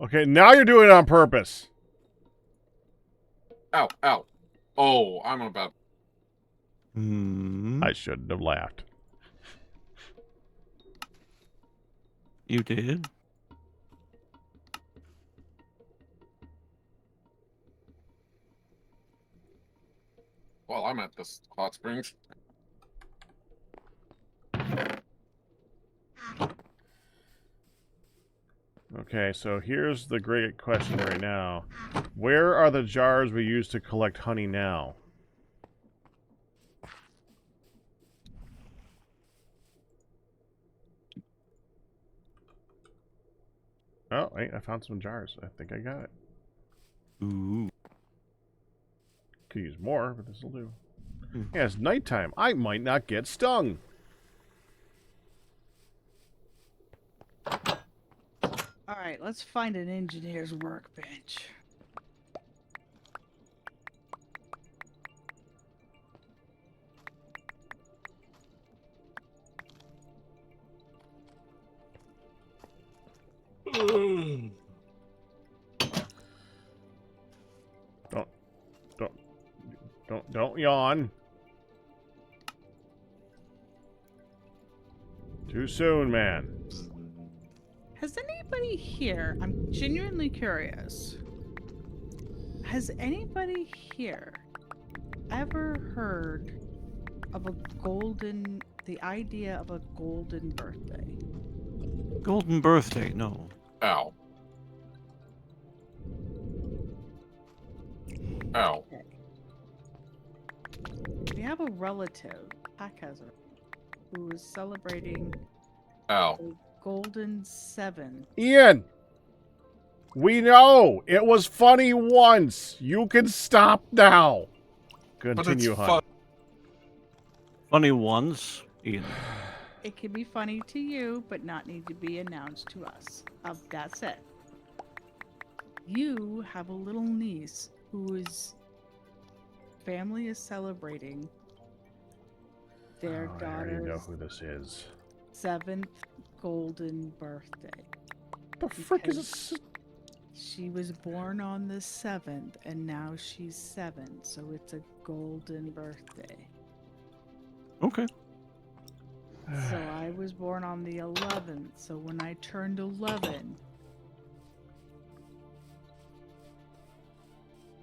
Speaker 1: Okay, now you're doing it on purpose.
Speaker 4: Ow, ow. Oh, I'm about...
Speaker 2: Hmm.
Speaker 1: I shouldn't have laughed.
Speaker 2: You did?
Speaker 4: Well, I'm at this hot springs.
Speaker 1: Okay, so here's the great question right now. Where are the jars we use to collect honey now? Oh, wait, I found some jars. I think I got it.
Speaker 2: Ooh.
Speaker 1: Could use more, but this will do.
Speaker 2: Hmm.
Speaker 1: Yeah, it's nighttime. I might not get stung.
Speaker 3: All right, let's find an engineer's workbench.
Speaker 1: Don't yawn. Too soon, man.
Speaker 3: Has anybody here, I'm genuinely curious, has anybody here ever heard of the idea of a golden birthday?
Speaker 2: Golden birthday, no.
Speaker 4: Ow. Ow.
Speaker 3: We have a relative, Hackhazer, who is celebrating
Speaker 4: Ow.
Speaker 3: a golden 7.
Speaker 1: Ian! We know! It was funny once! You can stop now! Continue,
Speaker 4: but
Speaker 1: hon.
Speaker 4: it's
Speaker 2: Funny ones, Ian.
Speaker 3: It can be funny to you, but not need to be announced to us. That's it. You have a little niece whose family is celebrating their
Speaker 1: Oh, I already know
Speaker 3: daughter's
Speaker 1: who this is.
Speaker 3: 7th golden birthday.
Speaker 1: What the frick is this?
Speaker 3: She was born on the 7th, and now she's 7, so it's a golden birthday.
Speaker 2: Okay.
Speaker 3: So I was born on the 11th, so when I turned 11,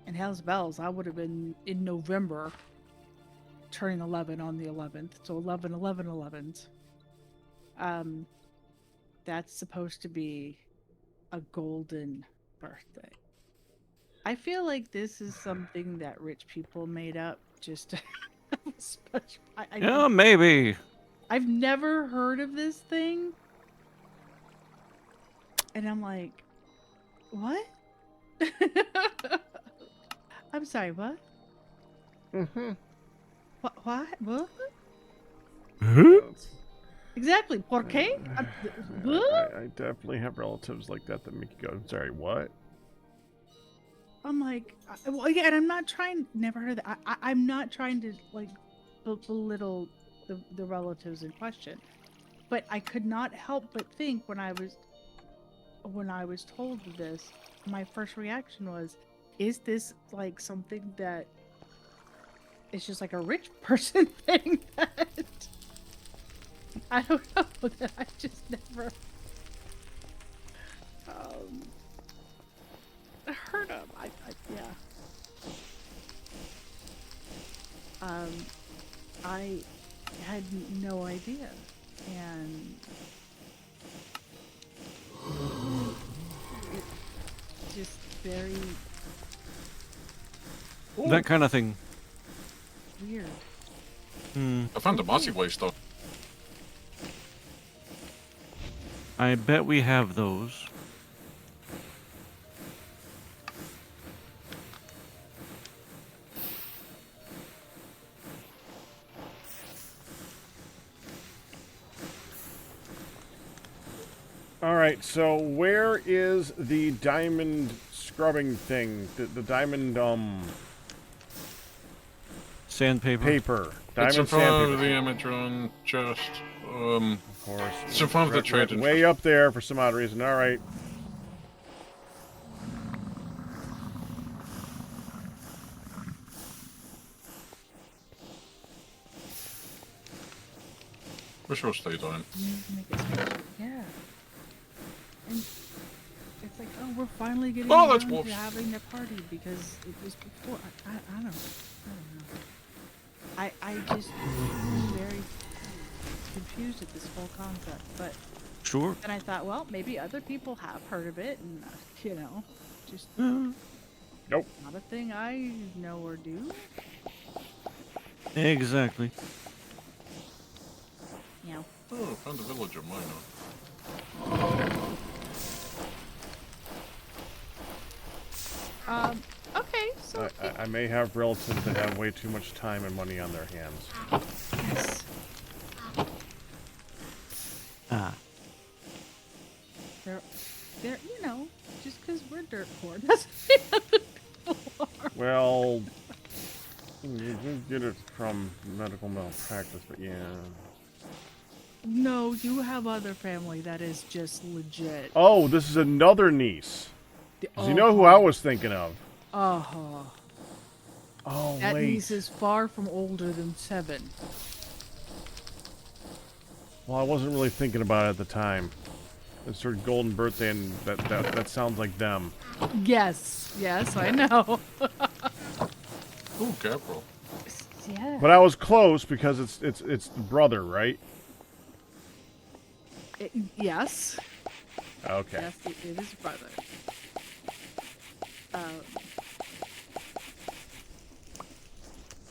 Speaker 3: and hell's bells, I would have been in November, turning 11 on the 11th, so 11, 11, 11s. That's supposed to be a golden birthday. I feel like this is something that rich people made up just to have a special.
Speaker 2: Yeah, maybe.
Speaker 3: I've never heard of this thing. And I'm like, what? I'm sorry, what?
Speaker 1: Mm-hmm.
Speaker 3: What? What?
Speaker 2: Huh?
Speaker 3: Exactly. exactly. ¿Por qué?
Speaker 1: I definitely have relatives like that make you go, sorry, what?
Speaker 3: I'm like, well, yeah, and I'm not trying. Never heard of that. I'm not trying to like belittle the relatives in question, but I could not help but think when I was told this, my first reaction was, is this like something that is just like a rich person thing that I don't know that I just never um heard of. Yeah. I had no idea, and it's just very
Speaker 2: That kind of thing.
Speaker 3: weird.
Speaker 4: I found the mossy waste though.
Speaker 2: I bet we have those.
Speaker 1: All right, so where is the diamond scrubbing thing? The diamond
Speaker 2: Sandpaper.
Speaker 1: paper.
Speaker 4: It's in
Speaker 1: Diamond
Speaker 4: front of
Speaker 1: sandpaper.
Speaker 4: the Amatron chest.
Speaker 1: Of course.
Speaker 4: It's in front of the trade.
Speaker 1: Way up there for some odd reason. All right.
Speaker 4: Wish it stayed on.
Speaker 3: You need to make it special. Yeah. And it's like, oh, we're finally getting
Speaker 4: Oh, that's
Speaker 3: around to
Speaker 4: wolves.
Speaker 3: having the party because it was before. I don't know. I just am very confused at this whole concept. But
Speaker 2: Sure.
Speaker 3: then I thought, well, maybe other people have heard of it, and just
Speaker 1: Nope.
Speaker 3: not a thing I know or do.
Speaker 2: Exactly.
Speaker 3: Yeah.
Speaker 4: Oh, found the villager miner.
Speaker 3: Okay, so
Speaker 1: I may have relatives that have way too much time and money on their hands.
Speaker 3: yes.
Speaker 2: Ah.
Speaker 3: They're, just because we're dirt poor doesn't mean other people are.
Speaker 1: Well, you do get it from medical malpractice, but yeah.
Speaker 3: No, you have other family that is just legit.
Speaker 1: Oh, this is another niece. 'Cause you know who I was thinking of?
Speaker 3: Uh-huh.
Speaker 1: Oh,
Speaker 3: That
Speaker 1: wait.
Speaker 3: niece is far from older than 7.
Speaker 1: Well, I wasn't really thinking about it at the time. It's her golden birthday, and that sounds like them.
Speaker 3: Yes, I know.
Speaker 4: Ooh, Gabriel.
Speaker 3: Yeah.
Speaker 1: But I was close because it's the brother, right?
Speaker 3: Yes.
Speaker 1: Okay.
Speaker 3: Yes, it is brother.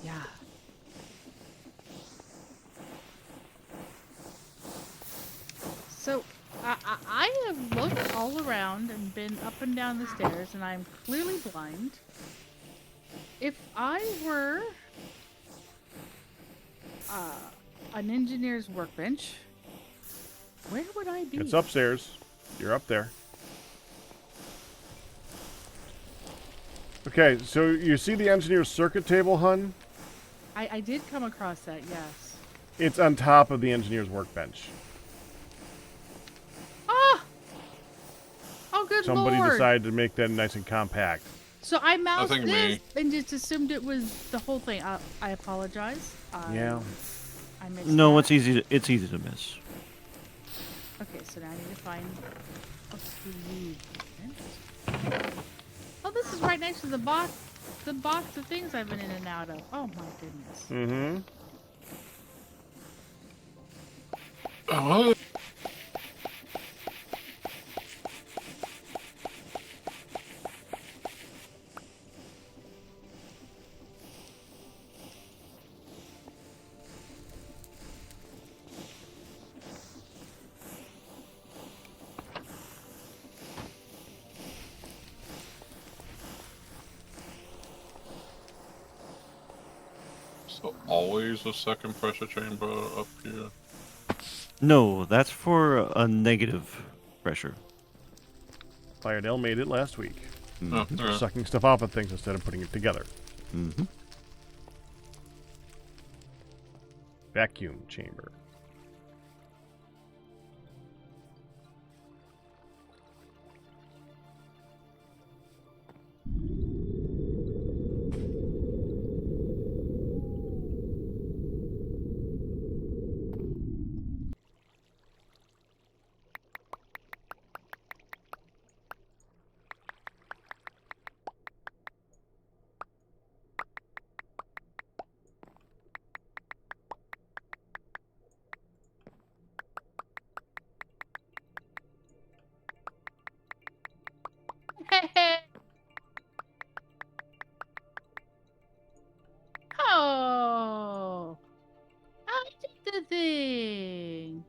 Speaker 3: Yeah. So, I have looked all around and been up and down the stairs, and I'm clearly blind. If I were an engineer's workbench, where would I be?
Speaker 1: It's upstairs. You're up there. Okay, so you see the engineer's circuit table, hun?
Speaker 3: I did come across that, yes.
Speaker 1: It's on top of the engineer's workbench.
Speaker 3: Ah! Oh, good
Speaker 1: Somebody
Speaker 3: lord.
Speaker 1: decided to make that nice and compact.
Speaker 3: So I moused
Speaker 4: think
Speaker 3: this
Speaker 4: me.
Speaker 3: and just assumed it was the whole thing. I apologize.
Speaker 1: Yeah.
Speaker 3: I missed
Speaker 2: No,
Speaker 3: that.
Speaker 2: it's easy to miss.
Speaker 3: Okay, so now I need to find a clue. Oh, this is right next to the box of things I've been in and out of. Oh my goodness.
Speaker 1: Mm-hmm.
Speaker 4: Oh, so always a second pressure chamber up here.
Speaker 2: No, that's for a negative pressure.
Speaker 1: Firedale made it last week.
Speaker 4: Oh,
Speaker 2: Mhm.
Speaker 4: alright.
Speaker 1: Sucking stuff off of things instead of putting it together.
Speaker 2: Mm-hmm.
Speaker 1: Vacuum chamber.
Speaker 3: Oh, I did the thing.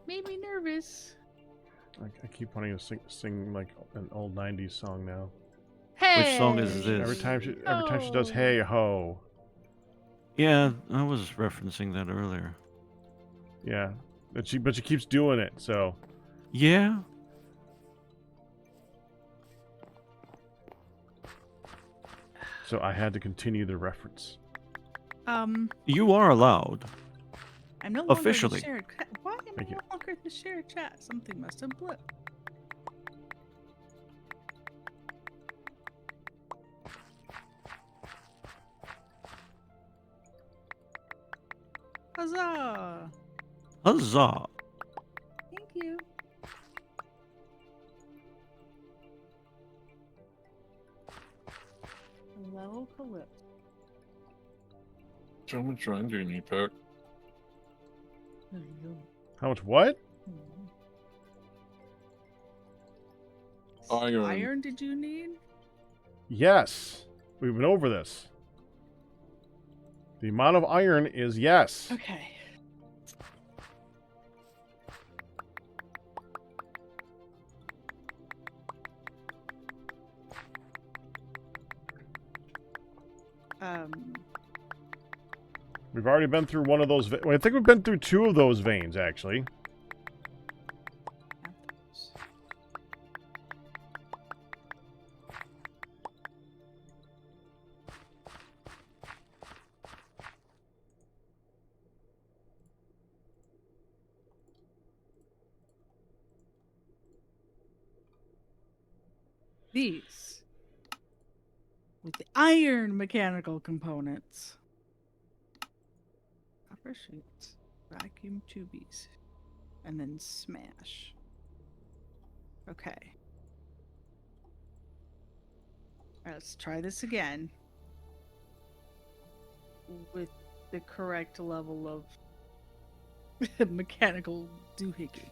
Speaker 3: Made me nervous.
Speaker 1: I keep wanting to sing like an old '90s song now.
Speaker 3: Hey.
Speaker 2: Which song is this?
Speaker 1: Every time she does "Hey Ho,"
Speaker 2: Yeah, I was referencing that earlier.
Speaker 1: yeah, but she keeps doing it. So
Speaker 2: Yeah.
Speaker 1: I had to continue the reference.
Speaker 2: You are allowed.
Speaker 3: I'm no longer
Speaker 2: Officially.
Speaker 3: in the shared. Why am
Speaker 1: Thank
Speaker 3: I
Speaker 1: you.
Speaker 3: no longer in the shared chat? Something must have blipped. Huzzah!
Speaker 2: Huzzah.
Speaker 3: Thank you. Level Calypso.
Speaker 4: How much run do you need, Pack?
Speaker 1: How much? What?
Speaker 4: Iron.
Speaker 3: Iron did you need?
Speaker 1: Yes, we've been over this. The amount of iron is yes.
Speaker 3: Okay.
Speaker 1: We've already been through one of those. Well, I think we've been through two of those veins actually.
Speaker 3: These with the iron mechanical components. Copper sheets, vacuum tubies, and then smash. Okay. All right, let's try this again with the correct level of mechanical doohickey.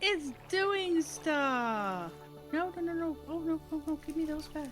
Speaker 3: It's doing stuff. No, no, no, no. Oh, no, no, no. Give me those back.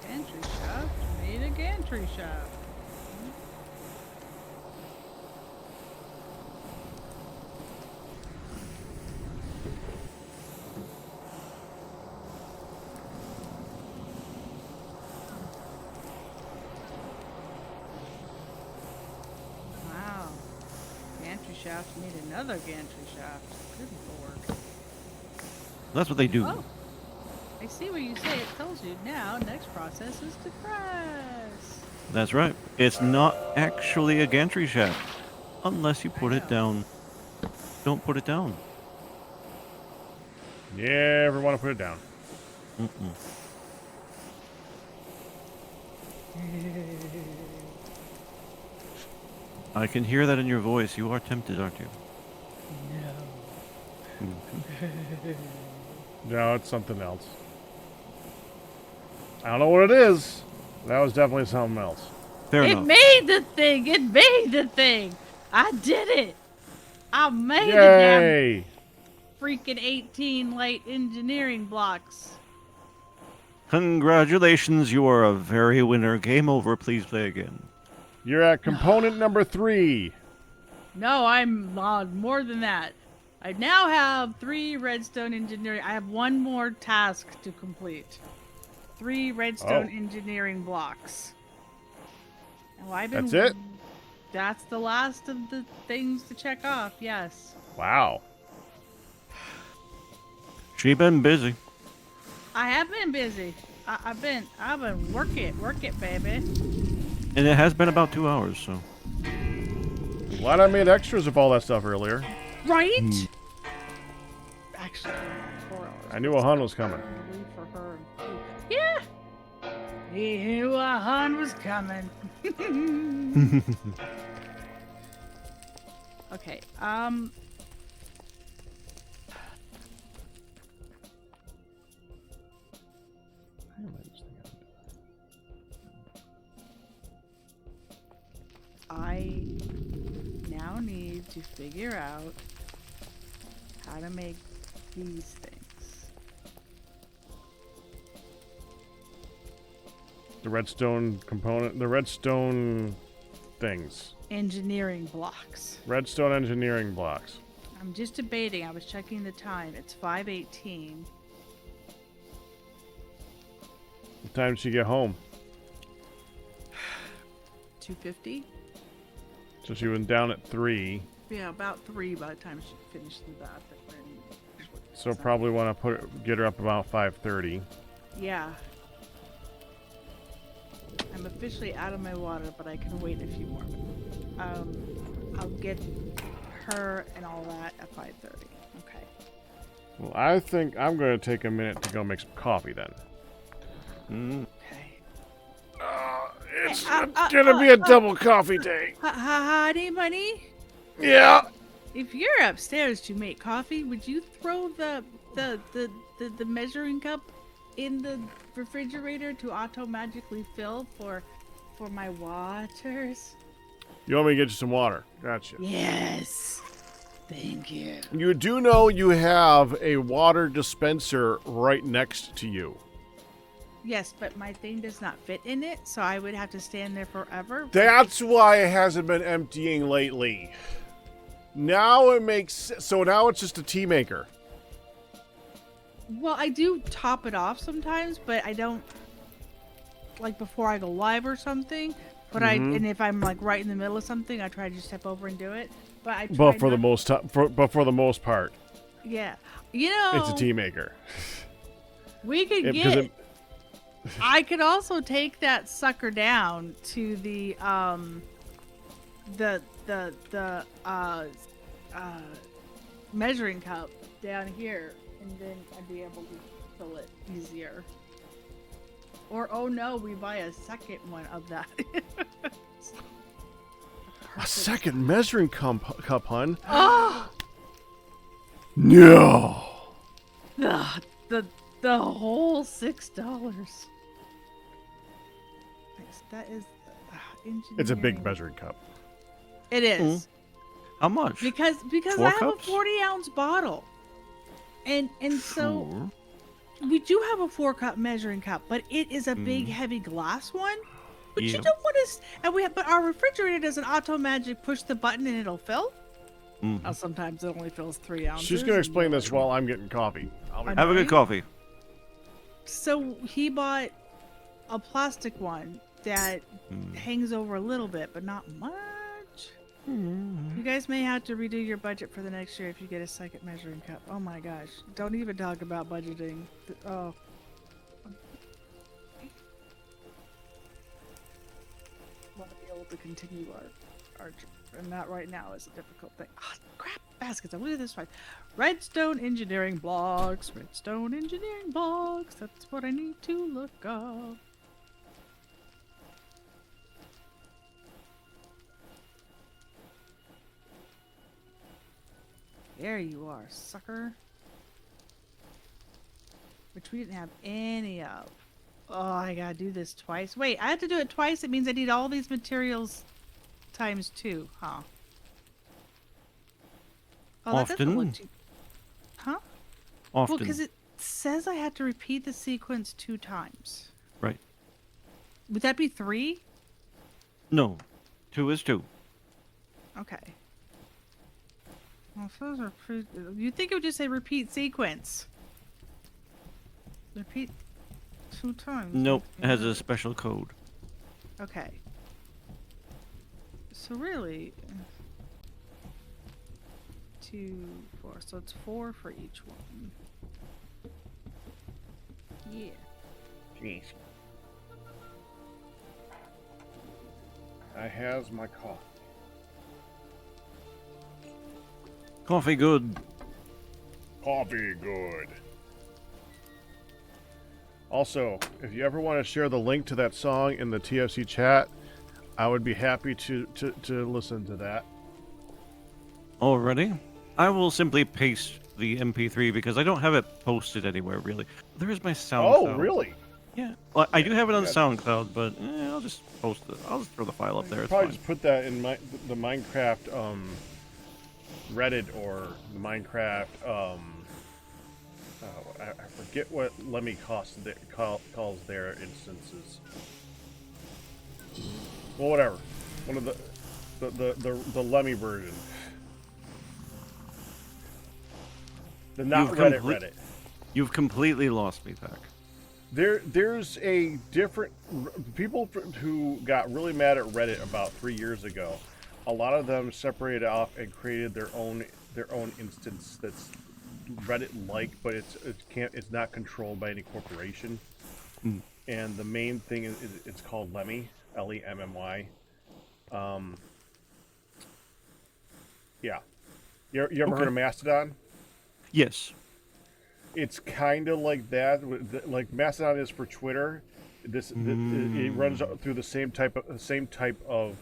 Speaker 3: Gantry shaft made a gantry shaft. Wow. Gantry shaft made another gantry shaft. Good lord.
Speaker 2: That's what they do.
Speaker 3: Oh, I see what you say. It tells you now. Next process is to press.
Speaker 2: That's right. It's not actually a gantry shaft. Unless you put it down. Don't put it down.
Speaker 1: You ever want to put it down?
Speaker 2: Mm-mm. I can hear that in your voice. You are tempted, aren't you?
Speaker 1: No, it's something else. I don't know what it is. That was definitely something else.
Speaker 2: Fair
Speaker 3: It
Speaker 2: enough.
Speaker 3: made the thing. It made the thing. I did it. I made the
Speaker 1: Yay!
Speaker 3: damn freaking 18 light engineering blocks.
Speaker 2: Congratulations, you are a very winner. Game over. Please play again.
Speaker 1: You're at component number 3.
Speaker 3: No, I'm on more than that. I now have 3 redstone engineering. I have one more task to complete. 3 redstone engineering blocks. And I've been,
Speaker 1: That's it?
Speaker 3: That's the last of the things to check off. Yes.
Speaker 1: Wow.
Speaker 2: She been busy.
Speaker 3: I have been busy. I've been work it, baby.
Speaker 2: And it has been about 2 hours, so.
Speaker 1: Glad I made extras of all that stuff earlier.
Speaker 3: Right? Actually, 4 hours.
Speaker 1: I knew a hun was coming.
Speaker 3: Leave for her. Yeah. He knew a hun was coming. Okay. I now need to figure out how to make these things.
Speaker 1: The redstone component, the redstone things.
Speaker 3: Engineering blocks.
Speaker 1: Redstone engineering blocks.
Speaker 3: I'm just debating. I was checking the time. It's 5:18.
Speaker 1: What time did you get home?
Speaker 3: 2:50?
Speaker 1: So she went down at 3.
Speaker 3: Yeah, about 3 by the time she finished the bath.
Speaker 1: So probably want to get her up about 5:30.
Speaker 3: Yeah. I'm officially out of my water, but I can wait a few more minutes. I'll get her and all that at 5:30. Okay.
Speaker 1: Well, I think I'm going to take a minute to go make some coffee then.
Speaker 3: Okay.
Speaker 1: It's gonna be a double coffee day.
Speaker 3: Honey, bunny.
Speaker 1: Yeah.
Speaker 3: If you're upstairs to make coffee, would you throw the measuring cup in the refrigerator to auto-magically fill for my waters?
Speaker 1: You want me to get you some water? Gotcha.
Speaker 3: Yes. Thank you.
Speaker 1: You do know you have a water dispenser right next to you.
Speaker 3: Yes, but my thing does not fit in it, so I would have to stand there forever.
Speaker 1: That's why it hasn't been emptying lately. Now it makes so now it's just a tea maker.
Speaker 3: Well, I do top it off sometimes, but I don't like before I go live or something. But and if I'm like right in the middle of something, I try to just step over and do it. But I try
Speaker 1: But for the
Speaker 3: not-
Speaker 1: most part,
Speaker 3: yeah, you know,
Speaker 1: it's a tea maker.
Speaker 3: we could get. I could also take that sucker down to the measuring cup down here, and then I'd be able to fill it easier. Or oh no, we buy a second one of that.
Speaker 1: A second measuring cup, hun?
Speaker 3: Oh,
Speaker 1: No.
Speaker 3: the whole $6. That is
Speaker 1: It's a big
Speaker 3: engineering.
Speaker 1: measuring cup.
Speaker 3: It is.
Speaker 2: How much?
Speaker 3: Because
Speaker 2: 4
Speaker 3: I have
Speaker 2: cups?
Speaker 3: a 40-ounce bottle, and so
Speaker 2: Sure.
Speaker 3: we do have a 4-cup measuring cup, but it is a big, heavy glass one. But you
Speaker 2: Yeah.
Speaker 3: don't want to. And but our refrigerator doesn't auto magic push the button and it'll fill.
Speaker 2: Mhm.
Speaker 3: Sometimes it only fills 3 ounces.
Speaker 1: She's gonna explain this while I'm getting coffee.
Speaker 3: I
Speaker 2: Have a good
Speaker 3: Right?
Speaker 2: coffee.
Speaker 3: So he bought a plastic one that hangs over a little bit, but not much. You guys may have to redo your budget for the next year if you get a second measuring cup. Oh my gosh. Don't even talk about budgeting. Oh. Want to be able to continue our and that right now is a difficult thing. Ah, crap baskets. I will do this right. Redstone engineering blocks. Redstone engineering blocks. That's what I need to look up. There you are, sucker. Which we didn't have any of. Oh, I gotta do this twice. Wait, I have to do it twice? It means I need all these materials times 2, huh? Oh, that doesn't look
Speaker 2: Often.
Speaker 3: too... Huh?
Speaker 2: Often.
Speaker 3: Well, because it says I have to repeat the sequence 2 times.
Speaker 2: Right.
Speaker 3: Would that be 3?
Speaker 2: No. 2 is 2.
Speaker 3: Okay. Well, if those are you'd think it would just say repeat sequence. Repeat 2 times.
Speaker 2: Nope. It has a special code.
Speaker 3: Okay. So really, 2, 4. So it's 4 for each one. Yeah.
Speaker 1: Jeez. I has my coffee.
Speaker 2: Coffee good.
Speaker 1: Coffee good. Also, if you ever want to share the link to that song in the TFC chat, I would be happy to listen to that.
Speaker 2: Already? I will simply paste the MP3 because I don't have it posted anywhere really. There is my SoundCloud.
Speaker 1: Oh, really?
Speaker 2: Yeah. Well, I do have it on
Speaker 1: Yeah.
Speaker 2: SoundCloud, but I'll just post it. I'll just throw the file up there. It's
Speaker 1: Probably
Speaker 2: fine.
Speaker 1: just put that in the Minecraft Reddit or the Minecraft I forget what Lemmy calls their instances. Well, whatever. One of the Lemmy version. The not Reddit.
Speaker 2: You've completely lost me, Zach.
Speaker 1: There's a different people who got really mad at Reddit about 3 years ago. A lot of them separated off and created their own instance that's Reddit-like, but it's not controlled by any corporation.
Speaker 2: Mm.
Speaker 1: And the main thing is it's called Lemmy, Lemmy. Yeah. You ever heard of Mastodon?
Speaker 2: Yes.
Speaker 1: It's kind of like that. Like Mastodon is for Twitter. It runs through the same type of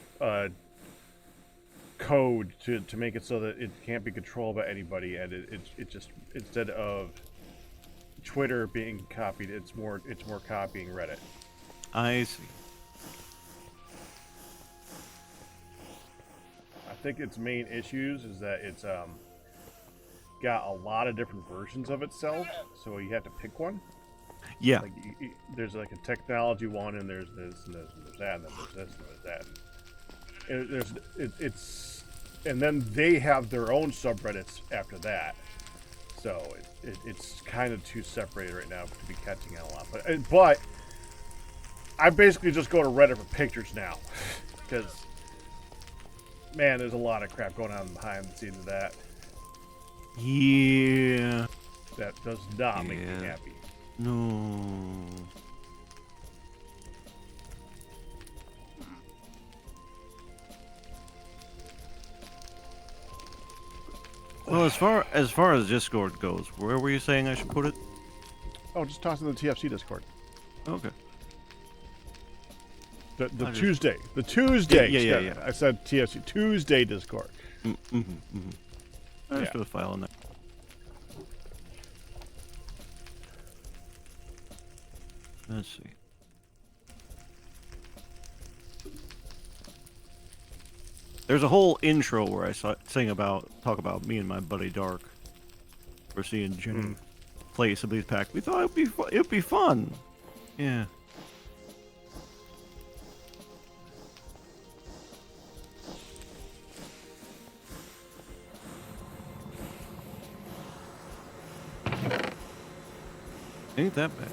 Speaker 1: code to make it so that it can't be controlled by anybody, and it just, instead of Twitter being copied, it's more copying Reddit.
Speaker 2: I see.
Speaker 1: I think its main issues is that it's got a lot of different versions of itself, so you have to pick one.
Speaker 2: Yeah.
Speaker 1: Like there's like a technology one, and there's this, and there's that, and then there's this, and there's that. And then they have their own subreddits after that. So it's kind of too separated right now to be catching on a lot. But I basically just go to Reddit for pictures now, because man, there's a lot of crap going on behind the scenes of that.
Speaker 2: Yeah.
Speaker 1: That does not make me happy.
Speaker 2: No. Well, as far as Discord goes, where were you saying I should put it?
Speaker 1: Oh, just toss it in the TFC Discord.
Speaker 2: Okay.
Speaker 1: The Tuesday. The Tuesday.
Speaker 2: Yeah.
Speaker 1: I said TFC Tuesday Discord.
Speaker 2: I just put a file in there. Let's see. There's a whole intro where I talk about me and my buddy Dark. We're seeing Jenny play some of these packs. We thought it'd be fun. Yeah. Ain't that bad.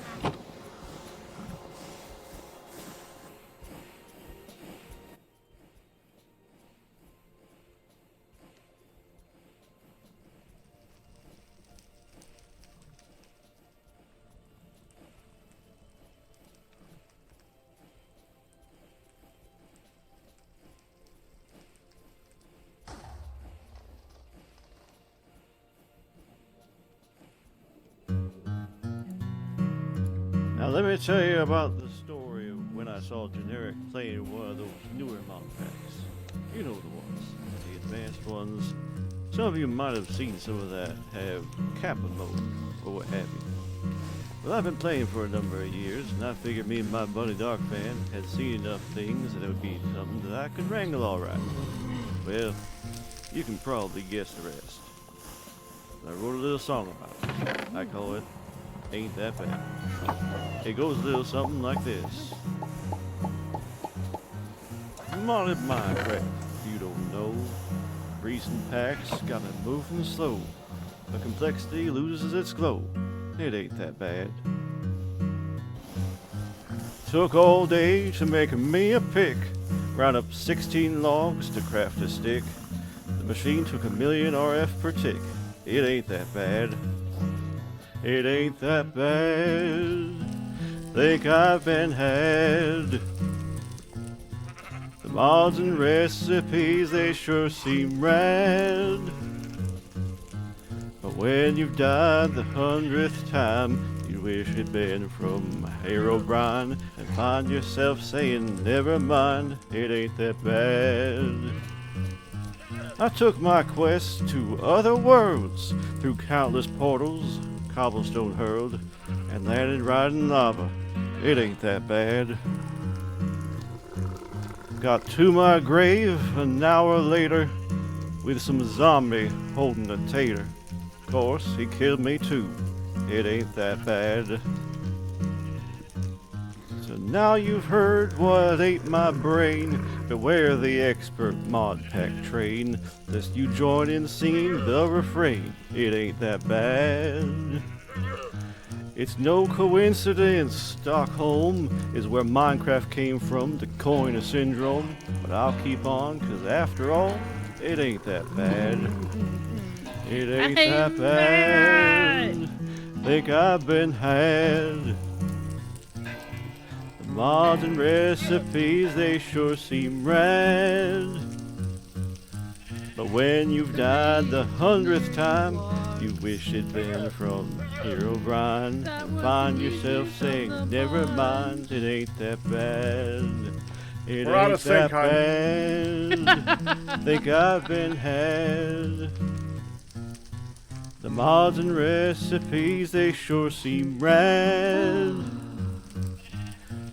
Speaker 2: Now let me tell you about the story of when I saw Generic playing one of those newer mod packs. You know the ones, the advanced ones. Some of you might have seen some of that have Kappa mode, or what have you. Well, I've been playing for a number of years, and I figured me and my buddy Dark Fan had seen enough things that it would be something that I could wrangle alright. Well, you can probably guess the rest. I wrote a little song about it. I call it Ain't That Bad. It goes a little something like this. Modded Minecraft, if you don't know. Recent packs got me moving slow. The complexity loses its glow. It ain't that bad. Took all day to make me a pick. Round up 16 logs to craft a stick. The machine took 1,000,000 RF per tick. It ain't that bad. It ain't that bad. Think I've been had. The mods and recipes, they sure seem rad. But when you've died the 100th time, you wish it'd been from Herobrine and find yourself saying, never mind, it ain't that bad. I took my quest to other worlds through countless portals, cobblestone hurled, and landed right in lava. It ain't that bad. Got to my grave an hour later with some zombie holding a tater. Of course, he killed me too. It ain't that bad. So now you've heard what ate my brain. Beware the expert mod pack train, lest you join in singing the refrain. It ain't that bad. It's no coincidence Stockholm is where Minecraft came from to coin a syndrome. But I'll keep on, cause after all, it ain't that bad. It ain't that bad. Think I've been had. The mods and recipes, they sure seem rad. But when you've died the 100th time, you wish it'd been from Herobrine and find yourself saying, never mind, it ain't that bad. It
Speaker 1: We're out
Speaker 2: ain't
Speaker 1: of sync,
Speaker 2: that bad. Think I've been had. The mods and recipes, they sure seem rad.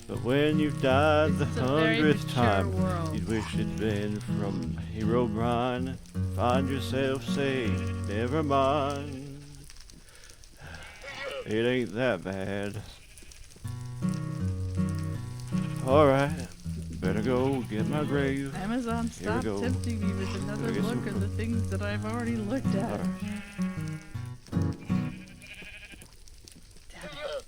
Speaker 2: But when you've died the
Speaker 3: This is a very
Speaker 2: 100th
Speaker 3: mature
Speaker 2: time,
Speaker 3: world.
Speaker 2: you'd wish it'd been from Herobrine. Find yourself saying, never mind. It ain't that bad. Alright, better go get my grave.
Speaker 3: Amazon,
Speaker 2: Here we
Speaker 3: stop
Speaker 2: go.
Speaker 3: tempting me with another
Speaker 2: Get
Speaker 3: look
Speaker 2: some
Speaker 3: at the things that I've already looked at.
Speaker 2: Alright.
Speaker 3: Damn it.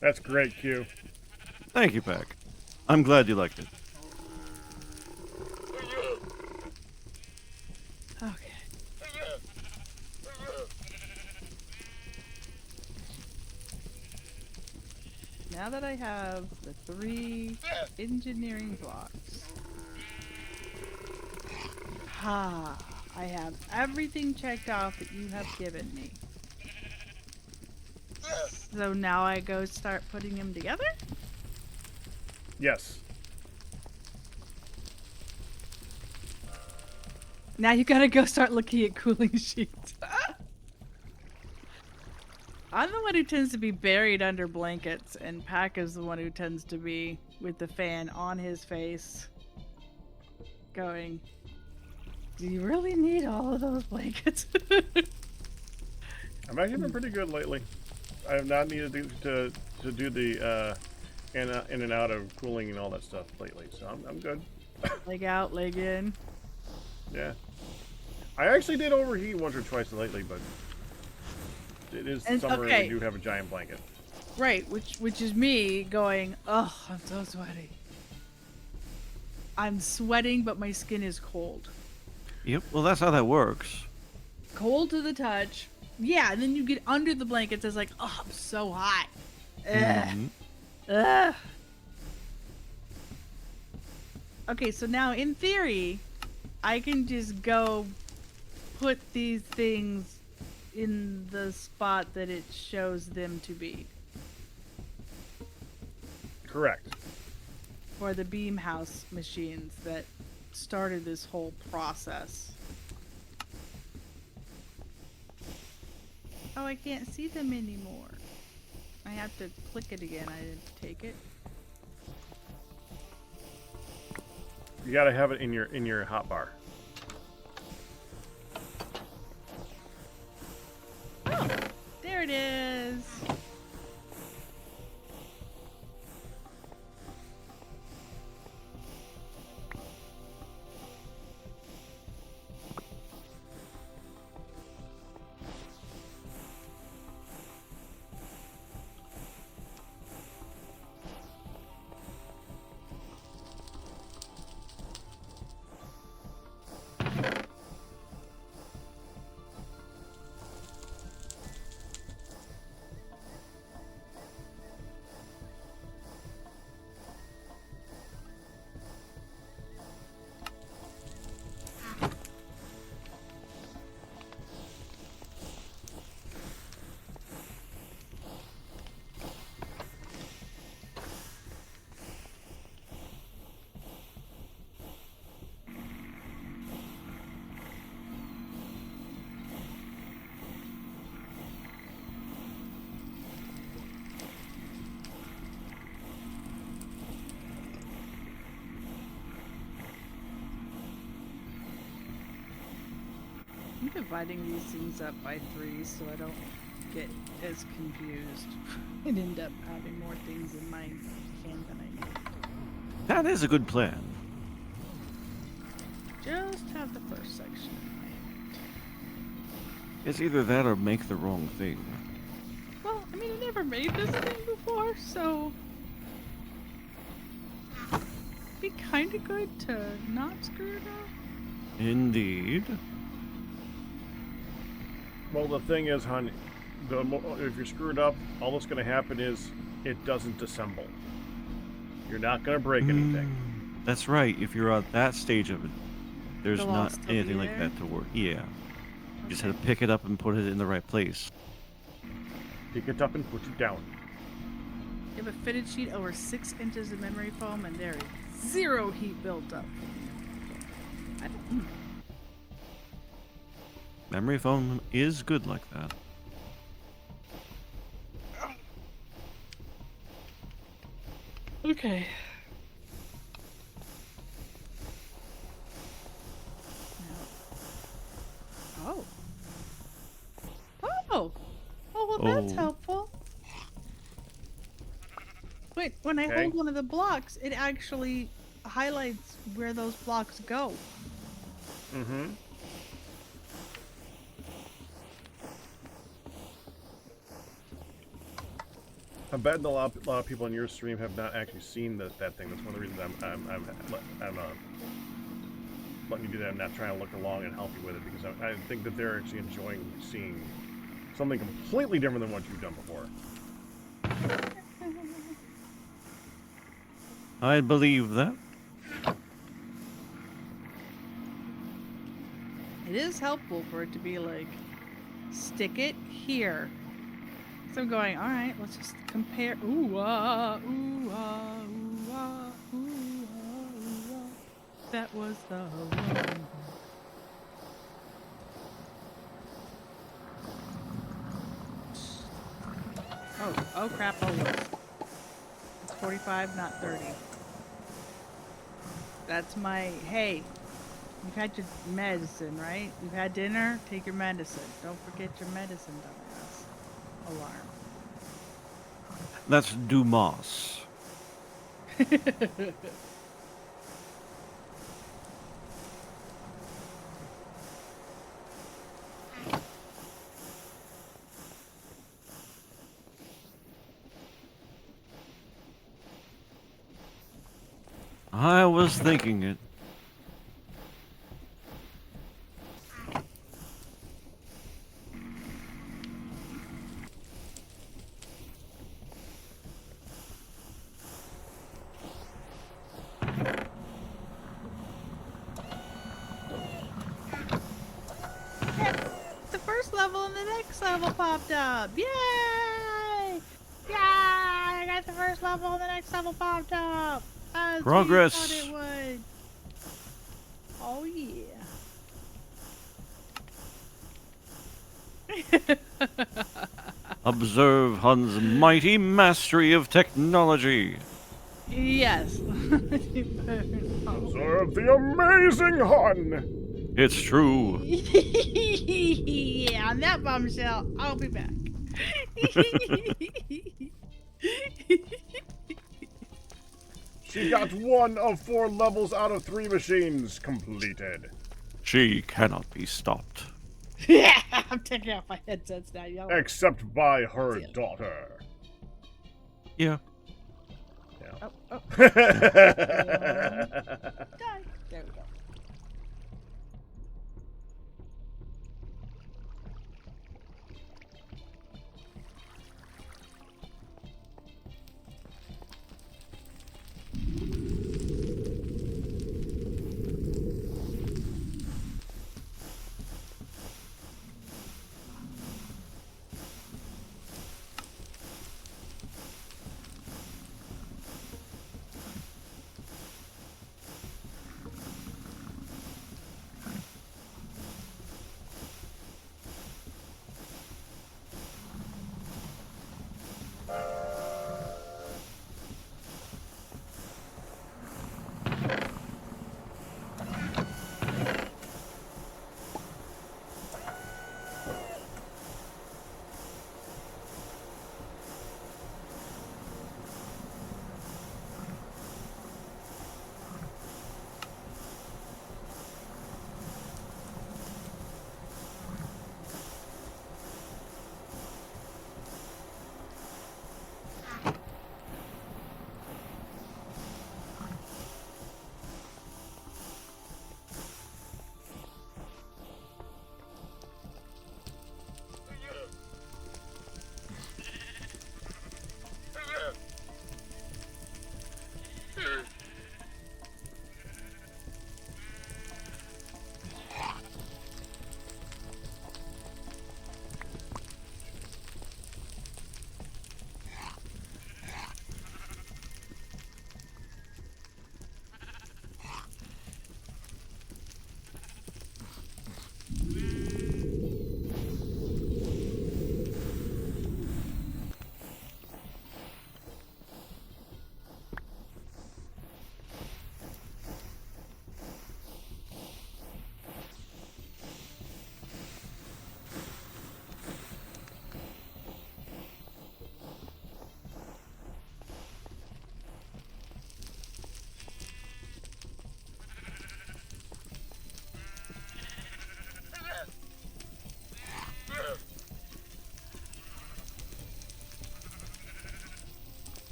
Speaker 1: That's great, Q.
Speaker 2: Thank you, Pack. I'm glad you liked it.
Speaker 3: Okay. Now that I have the 3 engineering blocks, I have everything checked off that you have given me. So now I go start putting them together?
Speaker 1: Yes.
Speaker 3: Now you gotta go start looking at cooling sheets. I'm the one who tends to be buried under blankets, and Pack is the one who tends to be with the fan on his face, going, do you really need all of those blankets?
Speaker 1: I've actually been pretty good lately. I have not needed to do the in and out of cooling and all that stuff lately, so I'm good.
Speaker 3: Leg out, leg in.
Speaker 1: Yeah. I actually did overheat once or twice lately, but it is
Speaker 3: And-
Speaker 1: summer
Speaker 3: okay.
Speaker 1: and we do have a giant blanket.
Speaker 3: Right, which is me going, oh, I'm so sweaty. I'm sweating, but my skin is cold.
Speaker 2: Yep, well, that's how that works.
Speaker 3: Cold to the touch. Yeah, and then you get under the blankets. It's like, oh, I'm so hot. Ugh.
Speaker 2: Mhm.
Speaker 3: Ugh. Okay, so now in theory, I can just go put these things in the spot that it shows them to be
Speaker 1: Correct.
Speaker 3: for the beam house machines that started this whole process. Oh, I can't see them anymore. I have to click it again. I didn't take it.
Speaker 1: You gotta have it in your hotbar.
Speaker 3: Oh, there it is. I'm dividing these things up by 3 so I don't get as confused and end up having more things in my hand than I need.
Speaker 2: That is a good plan.
Speaker 3: Just have the first section in my hand.
Speaker 2: It's either that or make the wrong thing.
Speaker 3: Well, I mean, I never made this thing before, so it'd be kind of good to not screw it up.
Speaker 2: Indeed.
Speaker 1: Well, the thing is, hon, if you're screwed up, all that's going to happen is it doesn't assemble. You're not going to break anything.
Speaker 2: That's right. If you're at that stage of it, there's
Speaker 3: They'll all
Speaker 2: not
Speaker 3: still be
Speaker 2: anything like
Speaker 3: there?
Speaker 2: that to work. Yeah. You just have to pick it up and put it in the right place.
Speaker 1: Pick it up and put it down.
Speaker 3: You have a fitted sheet over 6 inches of memory foam, and there is 0 heat built up. I don't.
Speaker 2: Memory foam is good like that.
Speaker 3: Okay. Oh. Oh. Oh, well, that's
Speaker 2: Oh.
Speaker 3: helpful. Wait, when I
Speaker 1: Okay.
Speaker 3: hold one of the blocks, it actually highlights where those blocks go.
Speaker 1: Mm-hmm. I bet a lot of people on your stream have not actually seen that thing. That's one of the reasons I'm letting you do that. I'm not trying to look along and help you with it because I think that they're actually enjoying seeing something completely different than what you've done before.
Speaker 2: I believe that.
Speaker 3: It is helpful for it to be like, stick it here. So I'm going, all right, let's just compare. Ooh, ah, ooh, ah, ooh, ah, ooh, ah, ooh, ah. That was the one. Oh crap, oh look. It's 45, not 30. That's my, hey, you've had your medicine, right? You've had dinner, take your medicine. Don't forget your medicine, dumbass. Alarm.
Speaker 2: That's Dumas. I was thinking it.
Speaker 3: next level popped up. Yay! Yay! I got the first level, and the next level popped up. As
Speaker 2: Progress.
Speaker 3: we thought it would. Oh yeah.
Speaker 2: Observe Hun's mighty mastery of technology.
Speaker 3: Yes.
Speaker 1: Observe the amazing Hun!
Speaker 2: It's true.
Speaker 3: Yeah, on that bombshell, I'll be back.
Speaker 1: She got 1 of 4 levels out of 3 machines completed.
Speaker 2: She cannot be stopped.
Speaker 3: Yeah, I'm taking off my headsets now, y'all.
Speaker 1: Except by her
Speaker 3: Yeah.
Speaker 1: daughter.
Speaker 2: Yeah.
Speaker 3: Oh, oh,
Speaker 1: Yeah.
Speaker 3: die. There we go.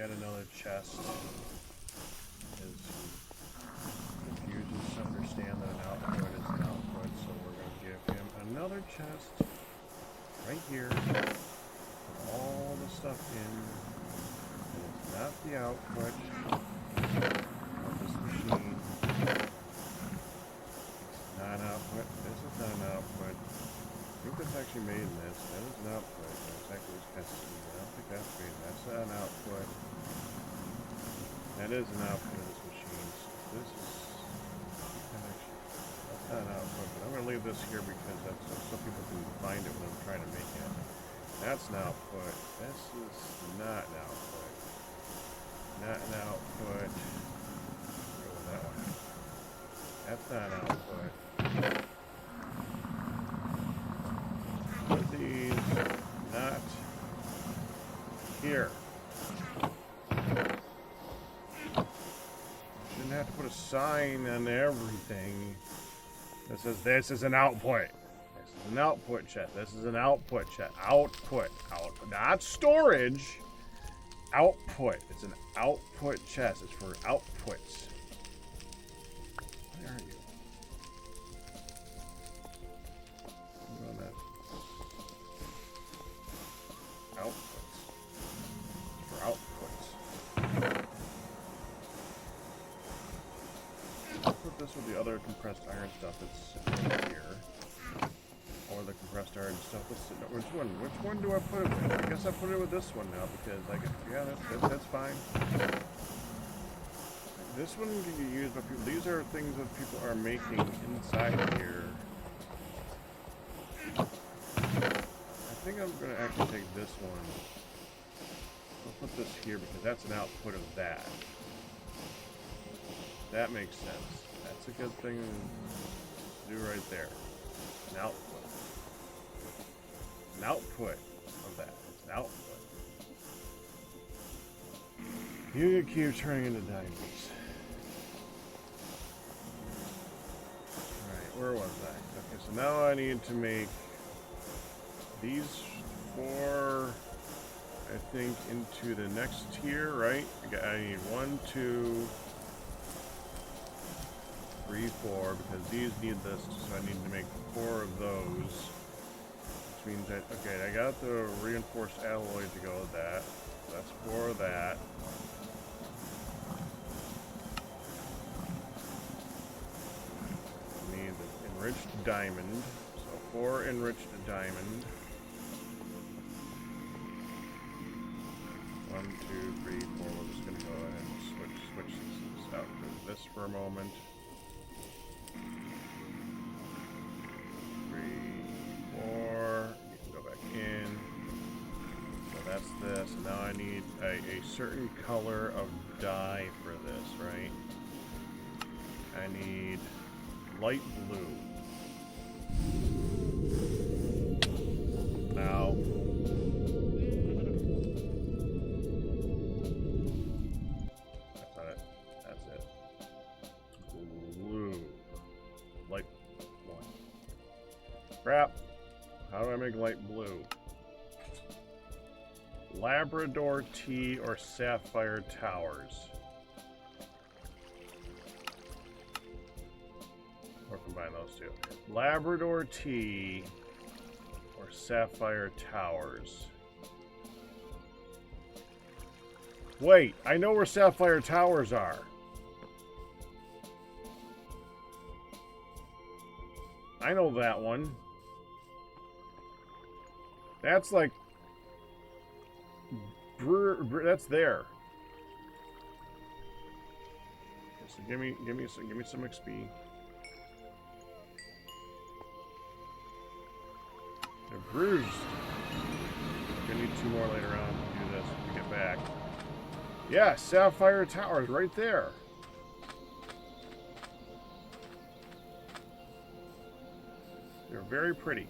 Speaker 1: yet another chest. Is refuses to understand that an output is an output, so we're going to give him another chest right here. Put all the stuff in. And it's not the output of this machine. It's not an output. This is not an output. I think that's actually made in this. That is an output. That's actually tested. I don't think that's made. That's not an output. That is an output of this machine. So this is actually, that's not an output, but I'm going to leave this here because that's so people can find it when I'm trying to make it. That's an output. This is not an output. Not an output. Go with that one. That's not an output. Put these not here. Shouldn't have to put a sign on everything that says this is an output. This is an output check. This is an output check. Output. Not storage. Output. It's an output chest. It's for outputs. Where are you? I'm on that. Outputs. It's for outputs. I'll put this with the other compressed iron stuff that's sitting here. Or the compressed iron stuff that's sitting. Which one? Which one do I put it with? I guess I put it with this one now because I can. Yeah, that's fine. This one can be used by people. These are things that people are making inside here. I think I'm going to actually take this one. I'll put this here because that's an output of that. That makes sense. That's a good thing to do right there. An output. An output of that. It's an output. You keep turning into diamonds. Alright, where was I? Okay, so now I need to make these 4, I think, into the next tier, right? I need 1, 2, 3, 4, because these need this, so I need to make 4 of those. Which means that, okay, I got the reinforced alloy to go with that. So that's 4 of that. I need the enriched diamond. So 4 enriched diamond. 1, 2, 3, 4. We're just gonna go ahead and switch this out to this for a moment. 3, 4. You can go back in. So that's this. Now I need a certain color of dye for this, right? I need light blue. Now. That's not it. That's it. Blue. Light one. Crap. How do I make light blue? Labrador tea or sapphire towers. Or combine those two. Labrador tea or sapphire towers. Wait, I know where sapphire towers are. I know that one. That's like that's there. So give me some XP. They're bruised. Gonna need 2 more later on to do this when we get back. Yeah, sapphire towers right there. They're very pretty.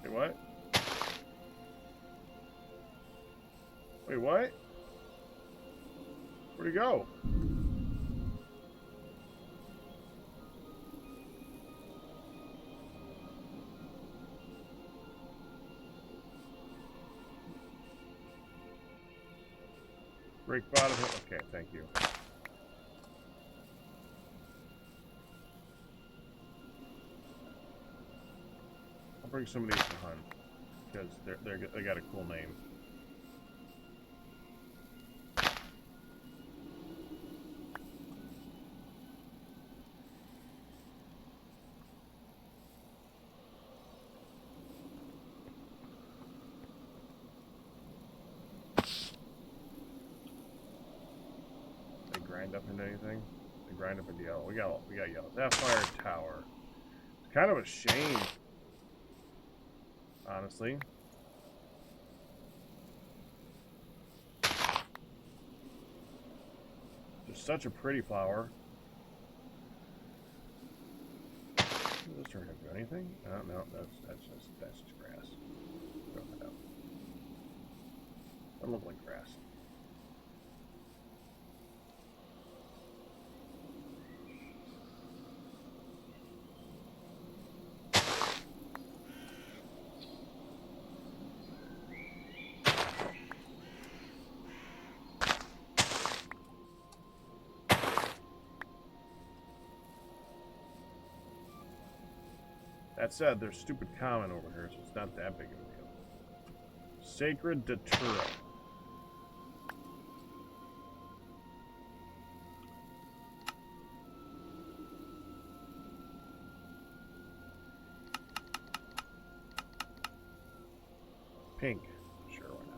Speaker 1: Wait, what? Wait, what? Where'd he go? Break bottom. Okay, thank you. I'll bring some of these to hunt because they got a cool name. Grind up into anything? They grind up into yellow. We got yellow. Sapphire Tower. It's kind of a shame, honestly. Just such a pretty flower. Does this turn into anything? No, that's just grass. Throw that out. Doesn't look like grass. That said, there's stupid common over here, so it's not that big of a deal. Sacred Datura. Pink. Sure, why not?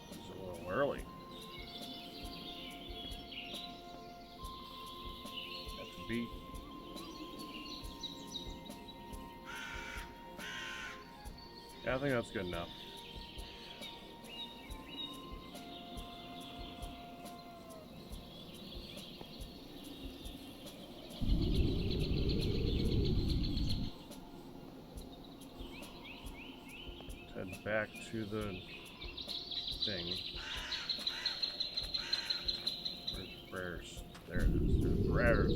Speaker 1: It's a little early. Beat. Yeah, I think that's good enough. Let's head back to the thing. Where's prayers? There it is. There's prayers.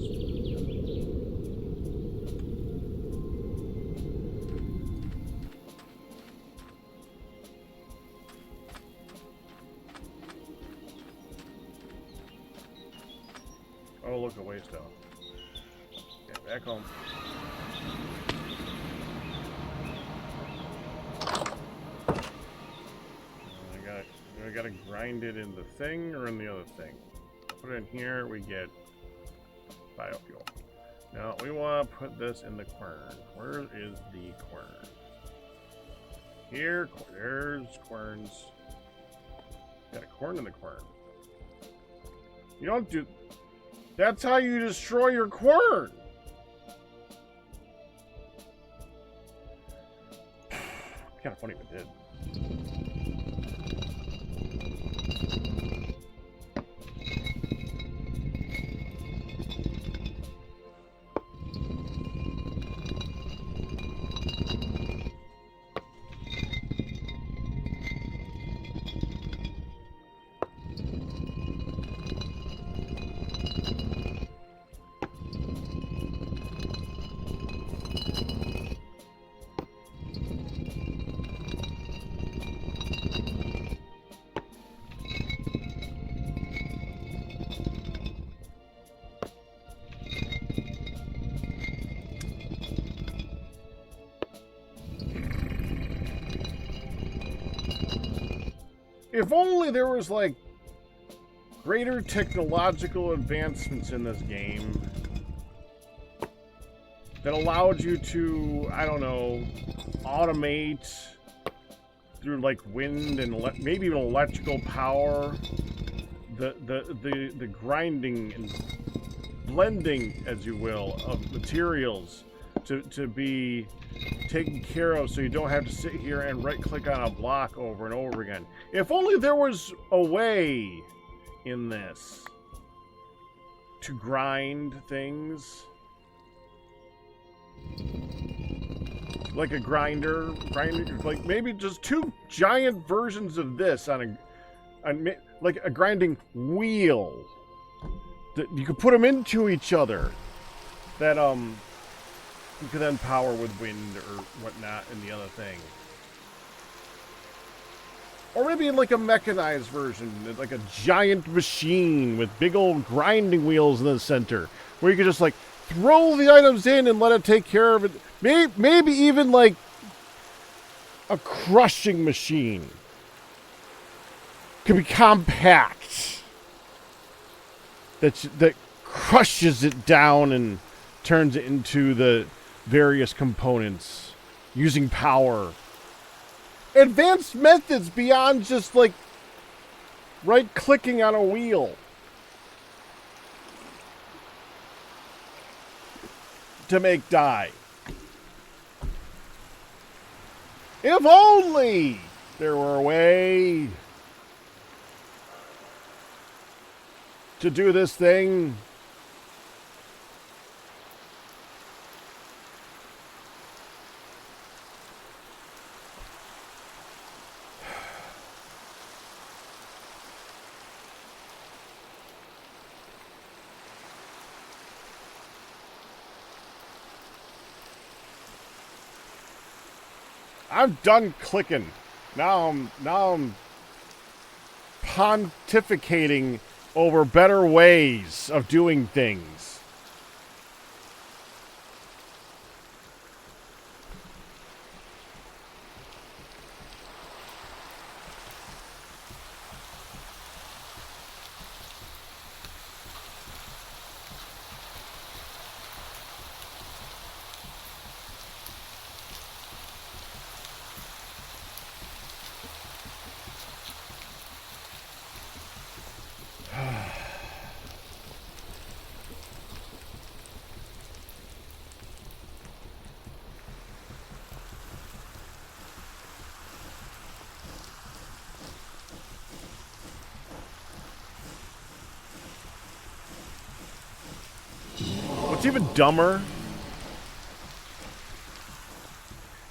Speaker 1: Oh, look, a waystone. Okay, back home. I gotta grind it in the thing or in the other thing. Put it in here, we get biofuel. Now, we want to put this in the quern. Where is the quern? Here, there's querns. Got a quern in the quern. You don't do... That's how you destroy your quern! Kind of funny if it did. If only there was, like, greater technological advancements in this game that allowed you to, I don't know, automate through, like, wind and maybe even electrical power the grinding and blending, as you will, of materials to be taken care of, so you don't have to sit here and right-click on a block over and over again. If only there was a way in this to grind things. like a grinder, like maybe just 2 giant versions of this like a grinding wheel that you could put them into each other. That you could then power with wind or whatnot in the other thing. Or maybe in like a mechanized version, like a giant machine with big old grinding wheels in the center, where you could just like throw the items in and let it take care of it. Maybe even like a crushing machine. Could be compact. That crushes it down and turns it into the various components using power. Advanced methods beyond just like right-clicking on a wheel. To make dye. If only there were a way to do this thing. I'm done clicking. Now I'm pontificating over better ways of doing things. What's even dumber,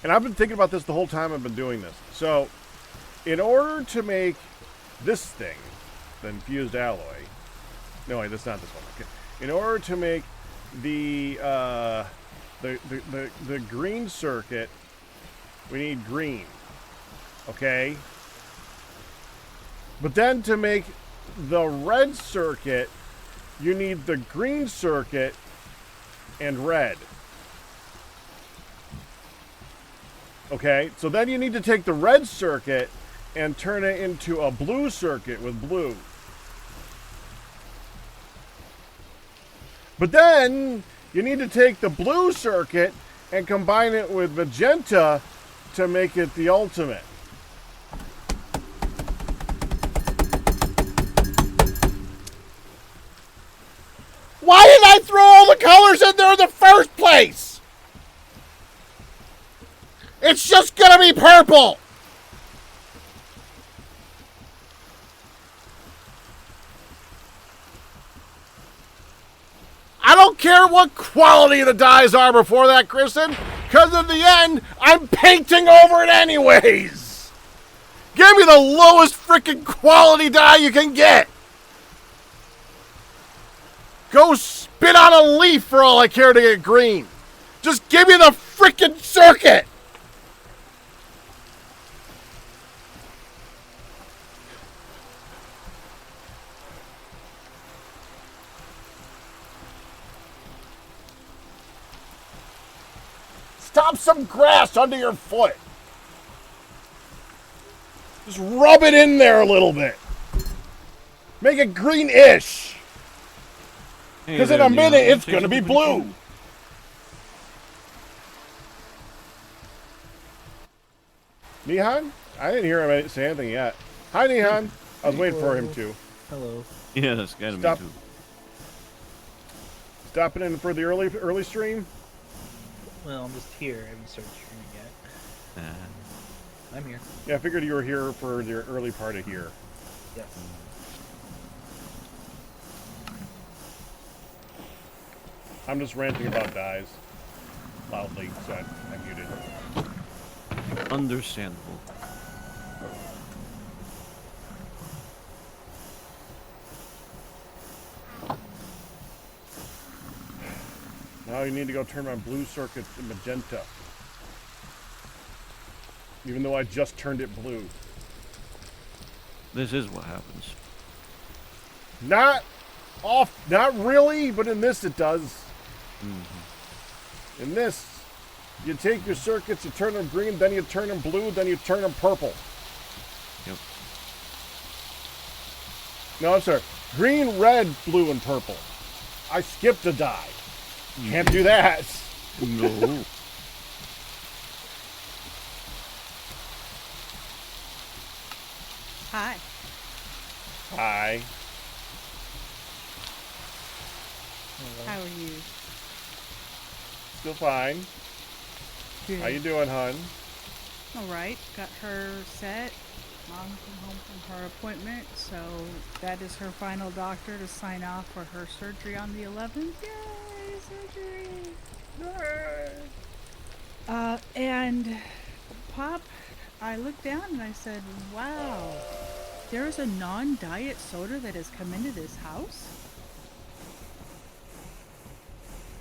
Speaker 1: and I've been thinking about this the whole time I've been doing this. So, in order to make this thing, the infused alloy, no wait, that's not this one. Okay. In order to make the green circuit, we need green. Okay. But then to make the red circuit, you need the green circuit and red. Okay, so then you need to take the red circuit and turn it into a blue circuit with blue. But then you need to take the blue circuit and combine it with magenta to make it the ultimate. Why did I throw all the colors in there in the first place? It's just gonna be purple. I don't care what quality the dyes are before that, Kristen, because in the end, I'm painting over it anyways. Give me the lowest freaking quality dye you can get. Go spit on a leaf for all I care to get green. Just give me the frickin' circuit. Stop some grass under your foot. Just rub it in there a little bit. Make it greenish. Because in a minute, it's going to be blue. Nihan? I didn't hear him say anything yet. Hi, Nihan. I was waiting for him to.
Speaker 6: Hello.
Speaker 2: Yeah, that's kind of me too.
Speaker 1: Stopping in for the early stream?
Speaker 6: Well, I'm just here. I haven't started streaming yet. I'm here.
Speaker 1: Yeah, I figured you were here for the early part of here.
Speaker 6: Yes.
Speaker 1: I'm just ranting about dyes. loudly, so I muted.
Speaker 2: Understandable.
Speaker 1: Now you need to go turn my blue circuit to magenta. Even though I just turned it blue.
Speaker 2: This is what happens.
Speaker 1: Not really, but in this it does.
Speaker 2: Mm-hmm.
Speaker 1: In this, you take your circuits, you turn them green, then you turn them blue, then you turn them purple.
Speaker 2: Yep.
Speaker 1: No, I'm sorry. Green, red, blue, and purple. I skipped a die. Can't do that.
Speaker 2: No.
Speaker 3: Hi.
Speaker 1: Hi.
Speaker 3: How are you?
Speaker 1: Still fine. How you doing, hun?
Speaker 3: All right. Got her set. Mom came home from her appointment, so that is her final doctor to sign off for her surgery on the 11th. Yay, surgery! And Pop, I looked down and I said, wow, there's a non-diet soda that has come into this house?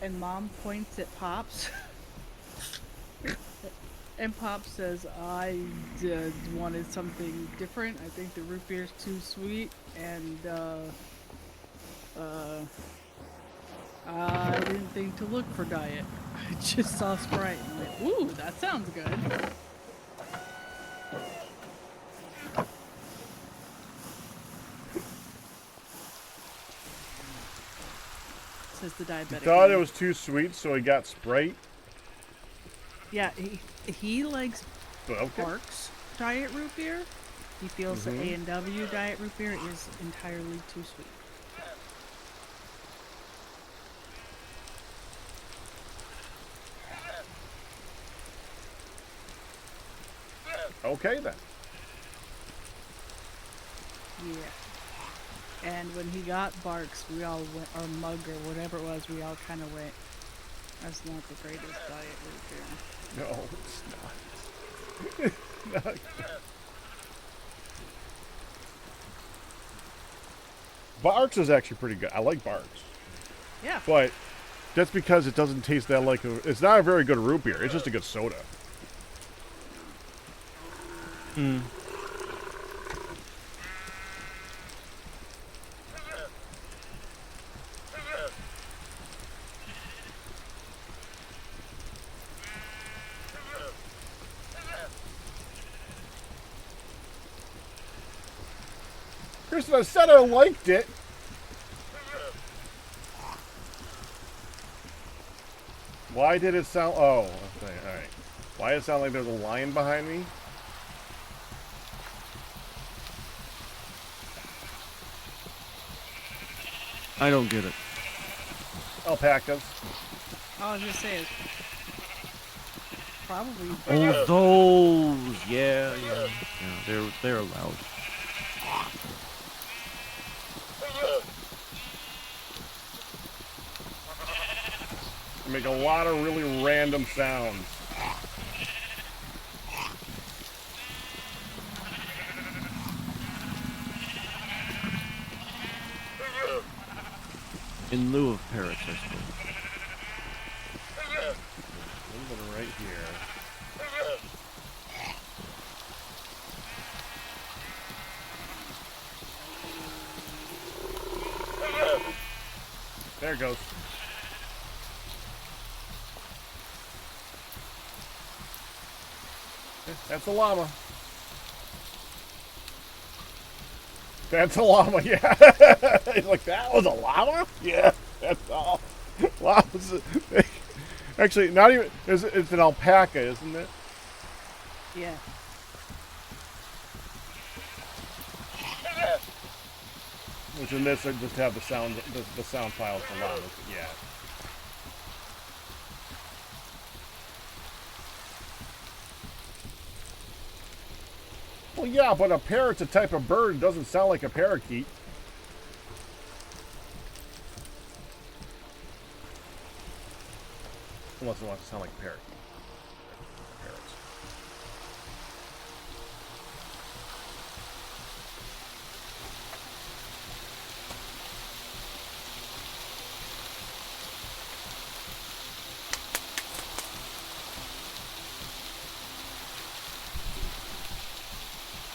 Speaker 3: And Mom points at Pop's. And Pop says, I wanted something different. I think the root beer's too sweet. And, I didn't think to look for diet. I just saw Sprite and went, ooh, that sounds good. Says the diabetic.
Speaker 1: Thought
Speaker 3: man.
Speaker 1: it was too sweet, so he got Sprite.
Speaker 3: Yeah, he likes
Speaker 1: Okay.
Speaker 3: Barks diet root beer. He feels the A&W diet root beer is entirely too sweet.
Speaker 1: Okay then.
Speaker 3: Yeah. And when he got Barks, we all went, or Mug or whatever it was, we all kind of went, that's not the greatest diet root beer.
Speaker 1: No, it's not. Barks is actually pretty good. I like Barks.
Speaker 3: Yeah.
Speaker 1: But that's because it doesn't taste that like a... It's not a very good root beer. It's just a good soda.
Speaker 2: Mm.
Speaker 1: Kristen, I said I liked it. Why did it sound... Oh, okay, alright. Why did it sound like there's a lion behind me?
Speaker 2: I don't get it.
Speaker 1: Alpacas.
Speaker 3: I was just saying, probably.
Speaker 2: Oh, those! Yeah, yeah. Yeah, they're allowed.
Speaker 1: They make a lot of really random sounds.
Speaker 2: In lieu of parrots, I suppose.
Speaker 1: A little bit right here. There it goes. That's a llama. That's a llama, yeah. He's like, that was a llama? Yeah, that's all. Llamas. Actually, not even. It's an alpaca, isn't it?
Speaker 3: Yeah.
Speaker 1: Which in this, I just have the sound, the sound files for llamas. But yeah. Well, yeah, but a parrot's a type of bird. It doesn't sound like a parakeet. Unless it wants to sound like a parrot. Parrots.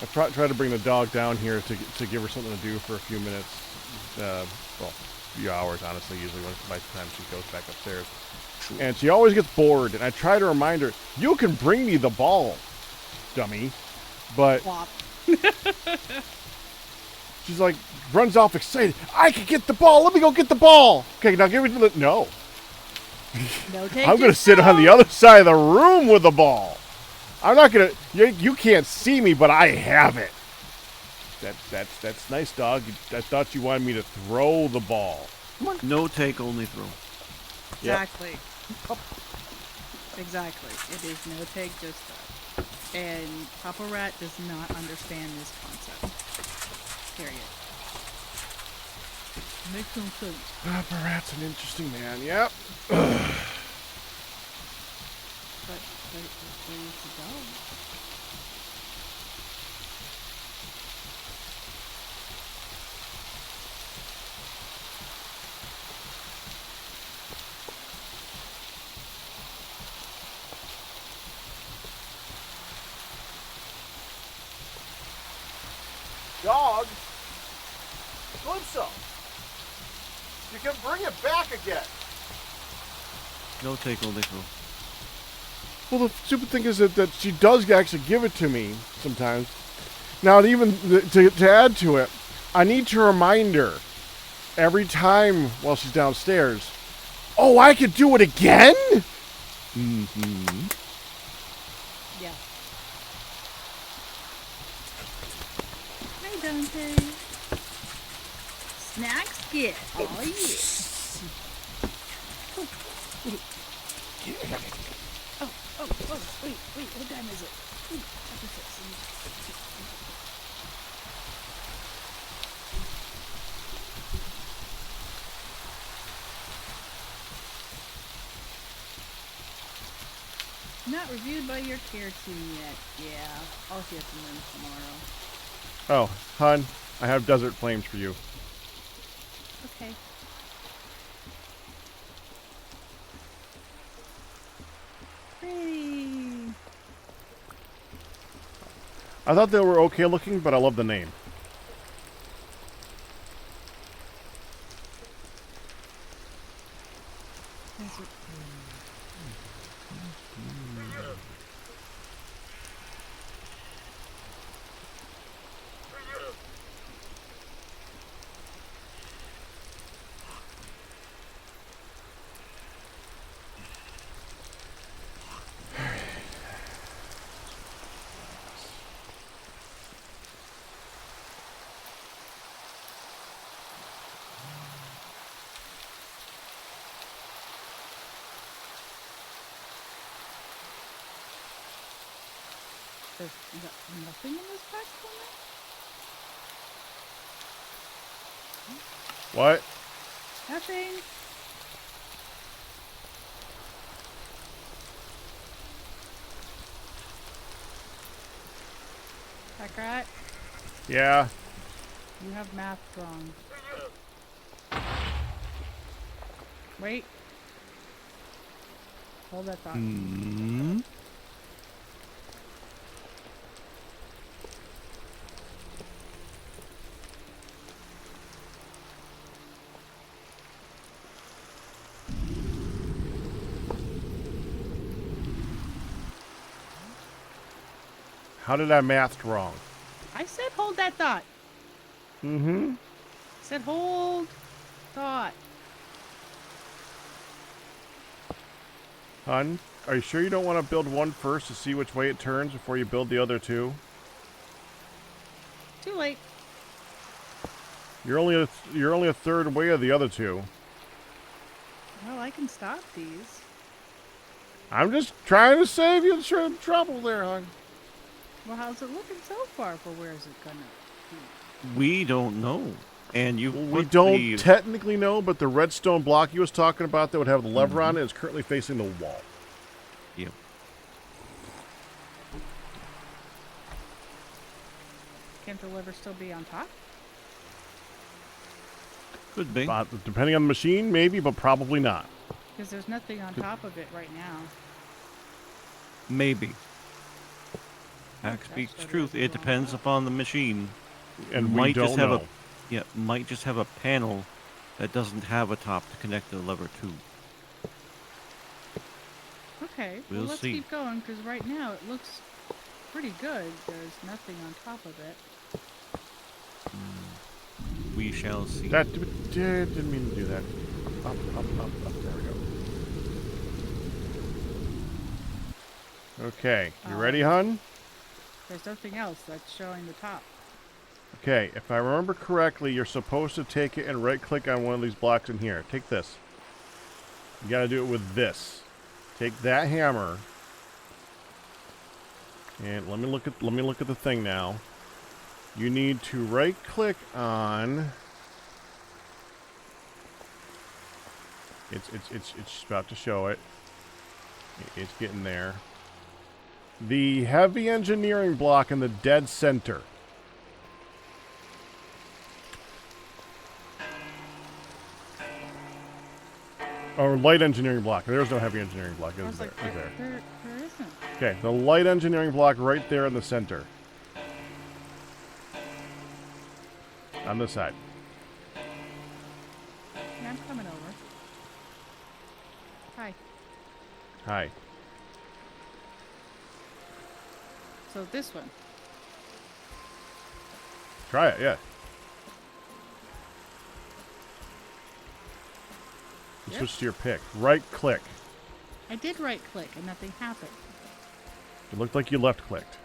Speaker 1: I try to bring the dog down here to give her something to do for a few minutes. Well, a few hours, honestly, usually by the time she goes back upstairs. And she always gets bored, and I try to remind her, you can bring me the ball, dummy. But
Speaker 3: Flop.
Speaker 1: she's like, runs off excited. I can get the ball. Let me go get the ball. Okay, now give me the... No.
Speaker 3: No take.
Speaker 1: I'm going to sit on the other side of the room with the ball. I'm not going to... You can't see me, but I have it. That's nice, dog. I thought you wanted me to throw the ball.
Speaker 2: No take, only throw.
Speaker 3: Exactly. Exactly. It is no take, just that. And Papa Rat does not understand this concept. Period. Makes no sense.
Speaker 1: Papa Rat's an interesting man. Yep.
Speaker 3: But where is the dog?
Speaker 1: Dog. Calypso. You can bring it back again.
Speaker 2: No take, only throw.
Speaker 1: Well, the stupid thing is that she does actually give it to me sometimes. Now, to add to it, I need to remind her every time while she's downstairs, oh, I could do it again? Mm-hmm.
Speaker 3: Yeah. Hi, Dante. Snacks get. Oh, yeah. Oh, wait, what time is it? Ooh, chapter 6. Not reviewed by your care team yet. Yeah, I'll hear from them tomorrow.
Speaker 1: Oh, hon, I have desert flames for you.
Speaker 3: Okay. Pretty.
Speaker 1: I thought they were okay looking, but I love the name.
Speaker 3: Desert. There's nothing in this box for me?
Speaker 1: What?
Speaker 3: Nothing. Right?
Speaker 1: Yeah.
Speaker 3: You have math wrong. Wait. Hold that thought.
Speaker 2: Hmm.
Speaker 1: How did I mathed wrong?
Speaker 3: I said hold that thought.
Speaker 1: Mm-hmm.
Speaker 3: I said hold thought.
Speaker 1: Hun, are you sure you don't want to build one first to see which way it turns before you build the other two?
Speaker 3: Too late.
Speaker 1: You're only a third way of the other two.
Speaker 3: Well, I can stop these.
Speaker 1: I'm just trying to save you some trouble there, hon.
Speaker 3: Well, how's it looking so far for where is it gonna be?
Speaker 2: We don't know. And you
Speaker 1: We
Speaker 2: put
Speaker 1: don't
Speaker 2: the,
Speaker 1: technically know, but the redstone block he was talking about that would have the lever on it is currently facing the wall.
Speaker 2: Yep.
Speaker 3: Can't the lever still be on top?
Speaker 2: Could be.
Speaker 1: Depending on the machine, maybe, but probably not.
Speaker 3: Because there's nothing on top of it right now.
Speaker 2: Maybe. Hack
Speaker 3: That's
Speaker 2: speaks
Speaker 3: what it
Speaker 2: truth.
Speaker 3: is
Speaker 2: It
Speaker 3: wrong.
Speaker 2: depends upon the machine.
Speaker 1: And we
Speaker 2: Might
Speaker 1: don't
Speaker 2: just have
Speaker 1: know.
Speaker 2: might just have a panel that doesn't have a top to connect the lever to.
Speaker 3: Okay,
Speaker 2: We'll
Speaker 3: well, let's
Speaker 2: see.
Speaker 3: keep going, because right now it looks pretty good. There's nothing on top of it.
Speaker 2: We shall see.
Speaker 1: That didn't mean to do that. Up. There we go. Okay, you ready, hun?
Speaker 3: There's nothing else that's showing the top.
Speaker 1: Okay, if I remember correctly, you're supposed to take it and right-click on one of these blocks in here. Take this. You gotta do it with this. Take that hammer. And let me look at the thing now. You need to right-click on. It's about to show it. It's getting there. The heavy engineering block in the dead center. Or light engineering block. There's no heavy engineering block.
Speaker 3: I
Speaker 1: Is
Speaker 3: was
Speaker 1: there?
Speaker 3: like,
Speaker 1: Is there?
Speaker 3: there isn't.
Speaker 1: Okay, the light engineering block right there in the center. On this side.
Speaker 3: Yeah, I'm coming over. Hi.
Speaker 1: Hi.
Speaker 3: So this one.
Speaker 1: Try it, yeah.
Speaker 3: Yep.
Speaker 1: Switch to your pick. Right click.
Speaker 3: I did right click and nothing happened.
Speaker 1: It looked like you left clicked.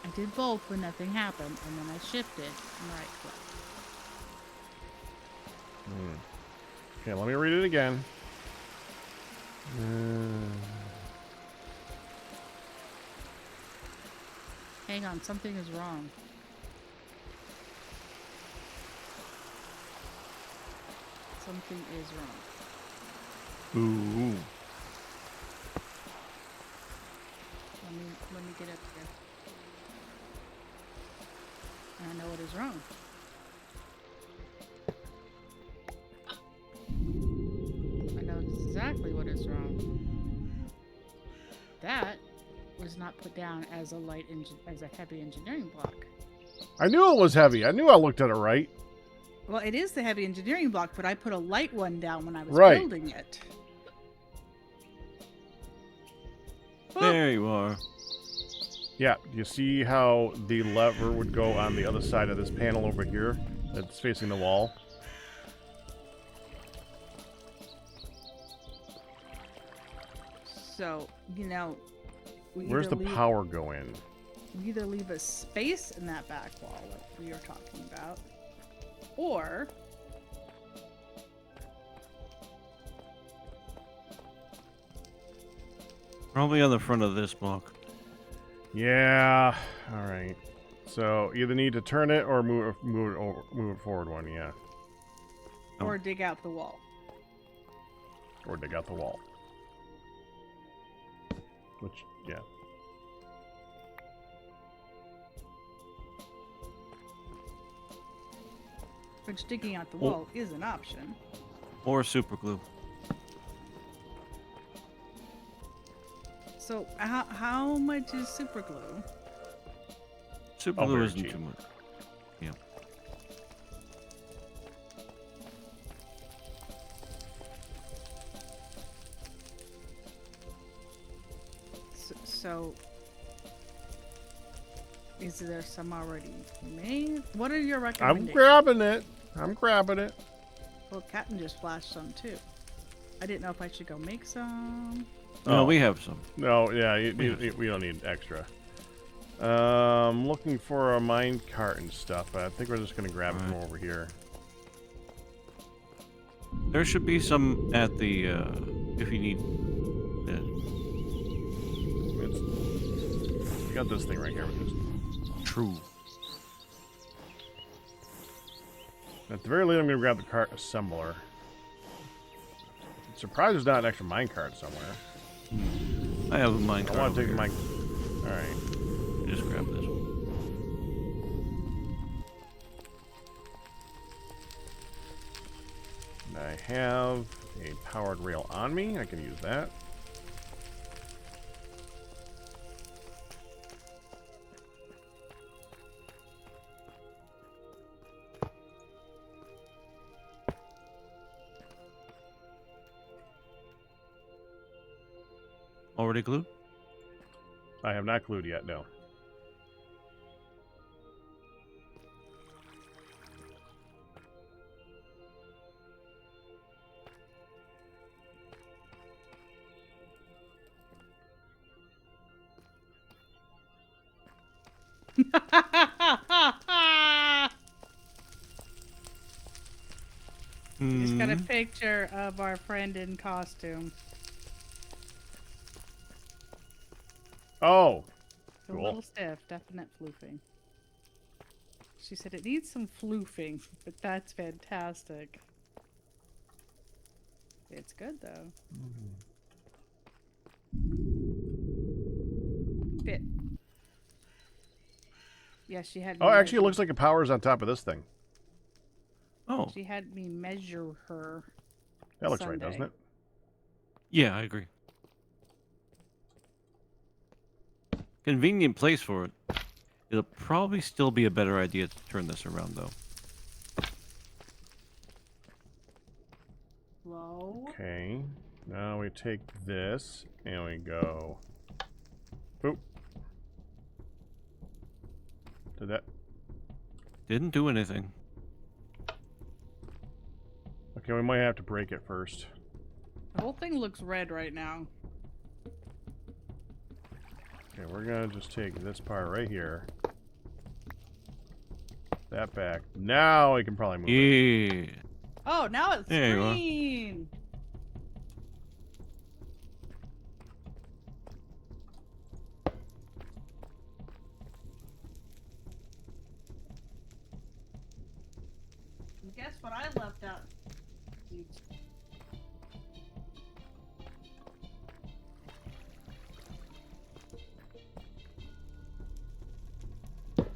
Speaker 3: I did both when nothing happened, and then I shifted and right clicked.
Speaker 1: Okay, let me read it again.
Speaker 3: Hang on, something is wrong. Something is wrong.
Speaker 2: Ooh.
Speaker 3: Let me get up here. I know what is wrong. I know exactly what is wrong. That was not put down as a heavy engineering block.
Speaker 1: I knew it was heavy. I knew I looked at it right.
Speaker 3: Well, it is the heavy engineering block, but I put a light one down when I was
Speaker 1: Right.
Speaker 3: building it.
Speaker 2: There you are.
Speaker 1: Yeah, you see how the lever would go on the other side of this panel over here that's facing the wall?
Speaker 3: So, we
Speaker 1: Where's
Speaker 3: either
Speaker 1: the
Speaker 3: leave-
Speaker 1: power go in?
Speaker 3: We either leave a space in that back wall, like we were talking about, or
Speaker 2: Probably on the front of this block.
Speaker 1: Yeah, alright. So, either need to turn it or move it forward one, yeah.
Speaker 3: or dig out the wall.
Speaker 1: Or dig out the wall. Which, yeah.
Speaker 3: Which digging out the wall is an option.
Speaker 2: Or super glue.
Speaker 3: So how much is super glue?
Speaker 2: Super
Speaker 1: Oh,
Speaker 2: glue
Speaker 1: very
Speaker 2: isn't
Speaker 1: cheap.
Speaker 2: too much. Yeah.
Speaker 3: So is there some already made? What are your
Speaker 1: I'm
Speaker 3: recommendations?
Speaker 1: grabbing it. I'm grabbing it.
Speaker 3: Well, Captain just flashed some too. I didn't know if I should go make some.
Speaker 2: No,
Speaker 1: Oh.
Speaker 2: we have some.
Speaker 1: No, yeah, we don't need extra. Looking for a mine cart and stuff, but I think we're just gonna grab it from over here.
Speaker 2: There should be some at the, if you need.
Speaker 1: We got this thing right here. We can just
Speaker 2: True.
Speaker 1: At the very least, I'm going to grab the cart assembler. Surprised there's not an extra minecart somewhere.
Speaker 2: I have a minecart.
Speaker 1: I want to take
Speaker 2: here.
Speaker 1: the mine. All right.
Speaker 2: Just grab this one.
Speaker 1: And I have a powered rail on me. I can use that.
Speaker 2: Already glued?
Speaker 1: I have not glued yet, no.
Speaker 3: Just got a
Speaker 2: Mm.
Speaker 3: picture of our friend in costume.
Speaker 1: Oh,
Speaker 3: A
Speaker 1: Cool.
Speaker 3: little stiff, definite floofing. She said it needs some floofing, but that's fantastic. It's good though. Fit. Yeah, she had.
Speaker 1: oh,
Speaker 3: me
Speaker 1: actually, it
Speaker 3: measure-
Speaker 1: looks like it powers on top of this thing.
Speaker 2: Oh,
Speaker 3: She had me measure her.
Speaker 1: That looks right, doesn't
Speaker 3: Sunday.
Speaker 1: it?
Speaker 2: yeah, I agree. Convenient place for it. It'll probably still be a better idea to turn this around, though.
Speaker 3: Slow.
Speaker 1: Okay. Now we take this and we go. Boop. Did that?
Speaker 2: Didn't do anything.
Speaker 1: Okay, we might have to break it first.
Speaker 3: The whole thing looks red right now.
Speaker 1: Okay, we're gonna just take this part right here. That back. Now we can probably move it.
Speaker 2: Yeah.
Speaker 3: Oh, now it's
Speaker 2: There you are.
Speaker 3: green. And guess what I left out?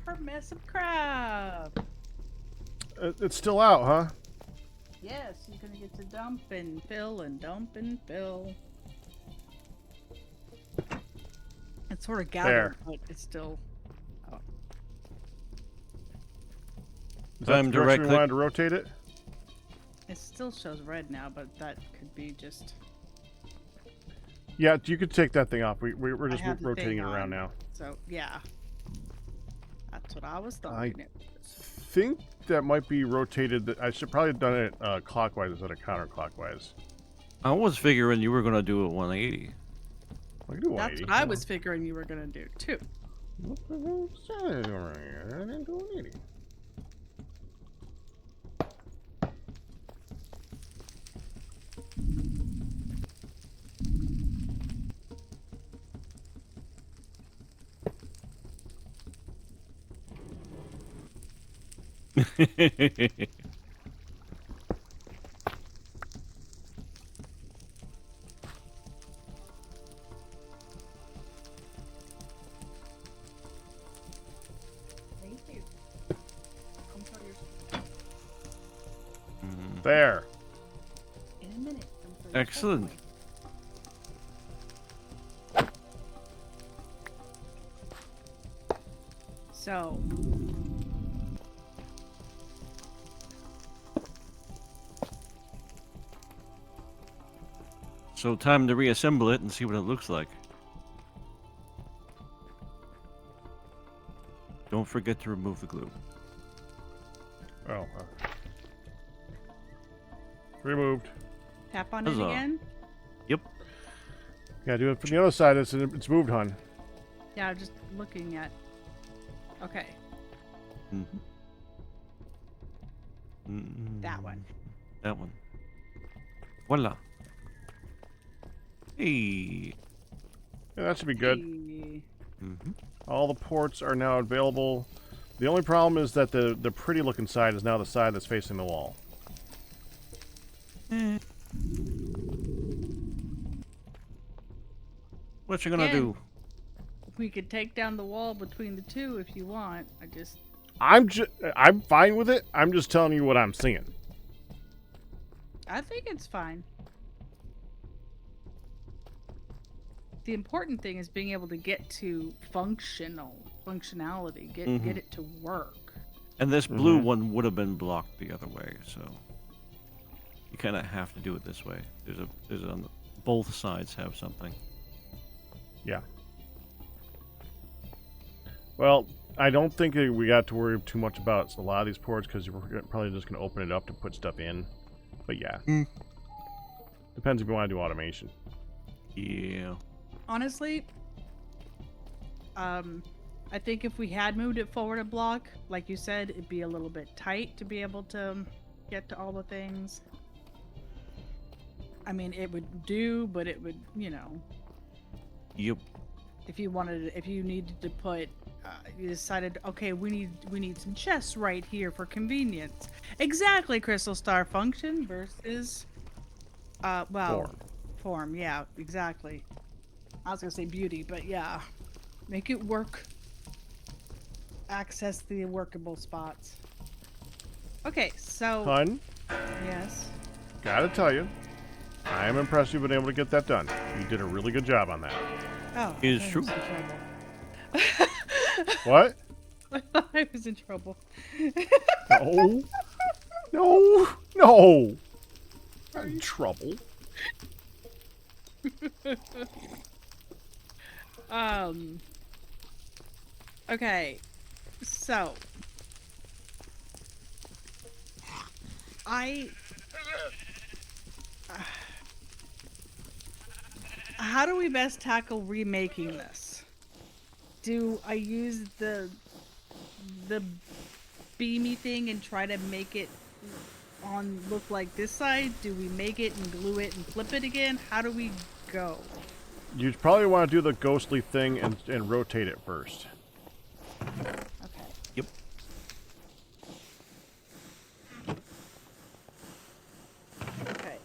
Speaker 3: Permissive crab.
Speaker 1: It's still out, huh?
Speaker 3: Yes, he's gonna get to dump and fill and dump and fill. It's sort of gathered,
Speaker 1: There.
Speaker 3: but it's still. Oh.
Speaker 1: Is that
Speaker 2: Time
Speaker 1: the
Speaker 2: to
Speaker 1: direction we
Speaker 2: right-click.
Speaker 1: wanted to rotate it?
Speaker 3: It still shows red now, but that could be just.
Speaker 1: Yeah, you could take that thing off. We're
Speaker 3: I
Speaker 1: just
Speaker 3: have the
Speaker 1: rotating
Speaker 3: thing
Speaker 1: it around
Speaker 3: on.
Speaker 1: now.
Speaker 3: So yeah, that's what I was
Speaker 1: I-
Speaker 3: thinking.
Speaker 1: Think that might be rotated. I should probably have done it clockwise instead of counterclockwise.
Speaker 2: I was figuring you were going to do it 180.
Speaker 1: I can do
Speaker 3: That's
Speaker 1: 180.
Speaker 3: what I was figuring you were gonna do too.
Speaker 1: What the hell is that over here? I didn't do 180.
Speaker 3: Thank you.
Speaker 1: There.
Speaker 3: In a minute. come for your
Speaker 2: Excellent.
Speaker 3: toy. So,
Speaker 2: So time to reassemble it and see what it looks like. Don't forget to remove the glue.
Speaker 1: Oh. Removed.
Speaker 3: tap on
Speaker 2: Huzzah.
Speaker 3: it again.
Speaker 2: Yep.
Speaker 1: Yeah, do it from the other side. It's moved, hon.
Speaker 3: Yeah, I'm just looking at. Okay,
Speaker 2: Mm-hmm.
Speaker 3: that one.
Speaker 2: That one. Voila. Hey.
Speaker 1: Yeah, that should be good.
Speaker 3: Hey.
Speaker 2: Mm-hmm.
Speaker 1: All the ports are now available. The only problem is that the pretty looking side is now the side that's facing the wall.
Speaker 2: What you gonna
Speaker 3: Again.
Speaker 2: do?
Speaker 3: We could take down the wall between the two if you want.
Speaker 1: I'm fine with it. I'm just telling you what I'm seeing.
Speaker 3: I think it's fine. The important thing is being able to get to functionality, get it to work.
Speaker 2: And this blue one would have been blocked the other way, so you kind of have to do it this way. There's on both sides have something.
Speaker 1: Yeah. Well, I don't think we got to worry too much about a lot of these ports because we're probably just going to open it up to put stuff in. But yeah. Depends if you want to do automation.
Speaker 2: Yeah.
Speaker 3: Honestly, I think if we had moved it forward a block, like you said, it'd be a little bit tight to be able to get to all the things. I mean, it would do, but it would,
Speaker 2: Yep.
Speaker 3: if you needed to put, you decided, okay, we need some chests right here for convenience. Exactly, Crystal Star function versus, form. Yeah, exactly. I was gonna say beauty, but yeah, make it work. Access the workable spots. Okay, so
Speaker 1: Hun,
Speaker 3: yes.
Speaker 1: gotta tell you, I am impressed you've been able to get that done. You did a really good job on that.
Speaker 3: Oh,
Speaker 2: It is
Speaker 3: I
Speaker 2: true.
Speaker 3: was in trouble.
Speaker 1: What?
Speaker 3: I was in trouble.
Speaker 1: No. No. No. I'm in trouble.
Speaker 3: Okay, so how do we best tackle remaking this? Do I use the beamy thing and try to make it look like this side? Do we make it and glue it and flip it again? How do we go?
Speaker 1: You probably want to do the ghostly thing and rotate it first.
Speaker 3: Okay.
Speaker 2: Yep.
Speaker 3: Okay.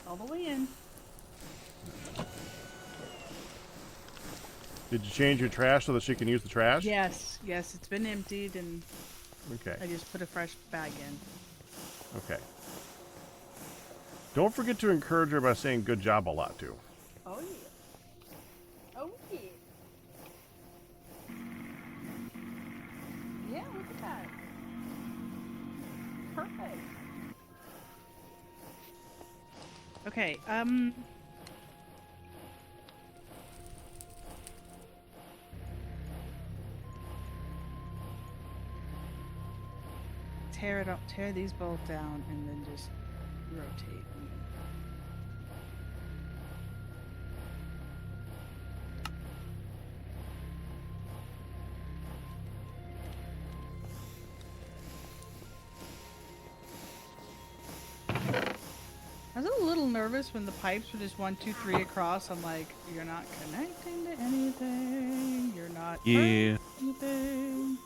Speaker 3: All the way in.
Speaker 1: Did you change your trash so that she can use the trash?
Speaker 3: Yes, it's been emptied and
Speaker 1: Okay.
Speaker 3: I just put a fresh bag in.
Speaker 1: Okay. Don't forget to encourage her by saying good job a lot, too.
Speaker 3: Oh yeah. Oh yeah. Yeah, look at that. Perfect. Okay, tear it up, tear these both down, and then just rotate. I was a little nervous when the pipes were just 1, 2, 3 across. I'm like, you're not connecting to anything. You're not
Speaker 2: Yeah.
Speaker 3: anything.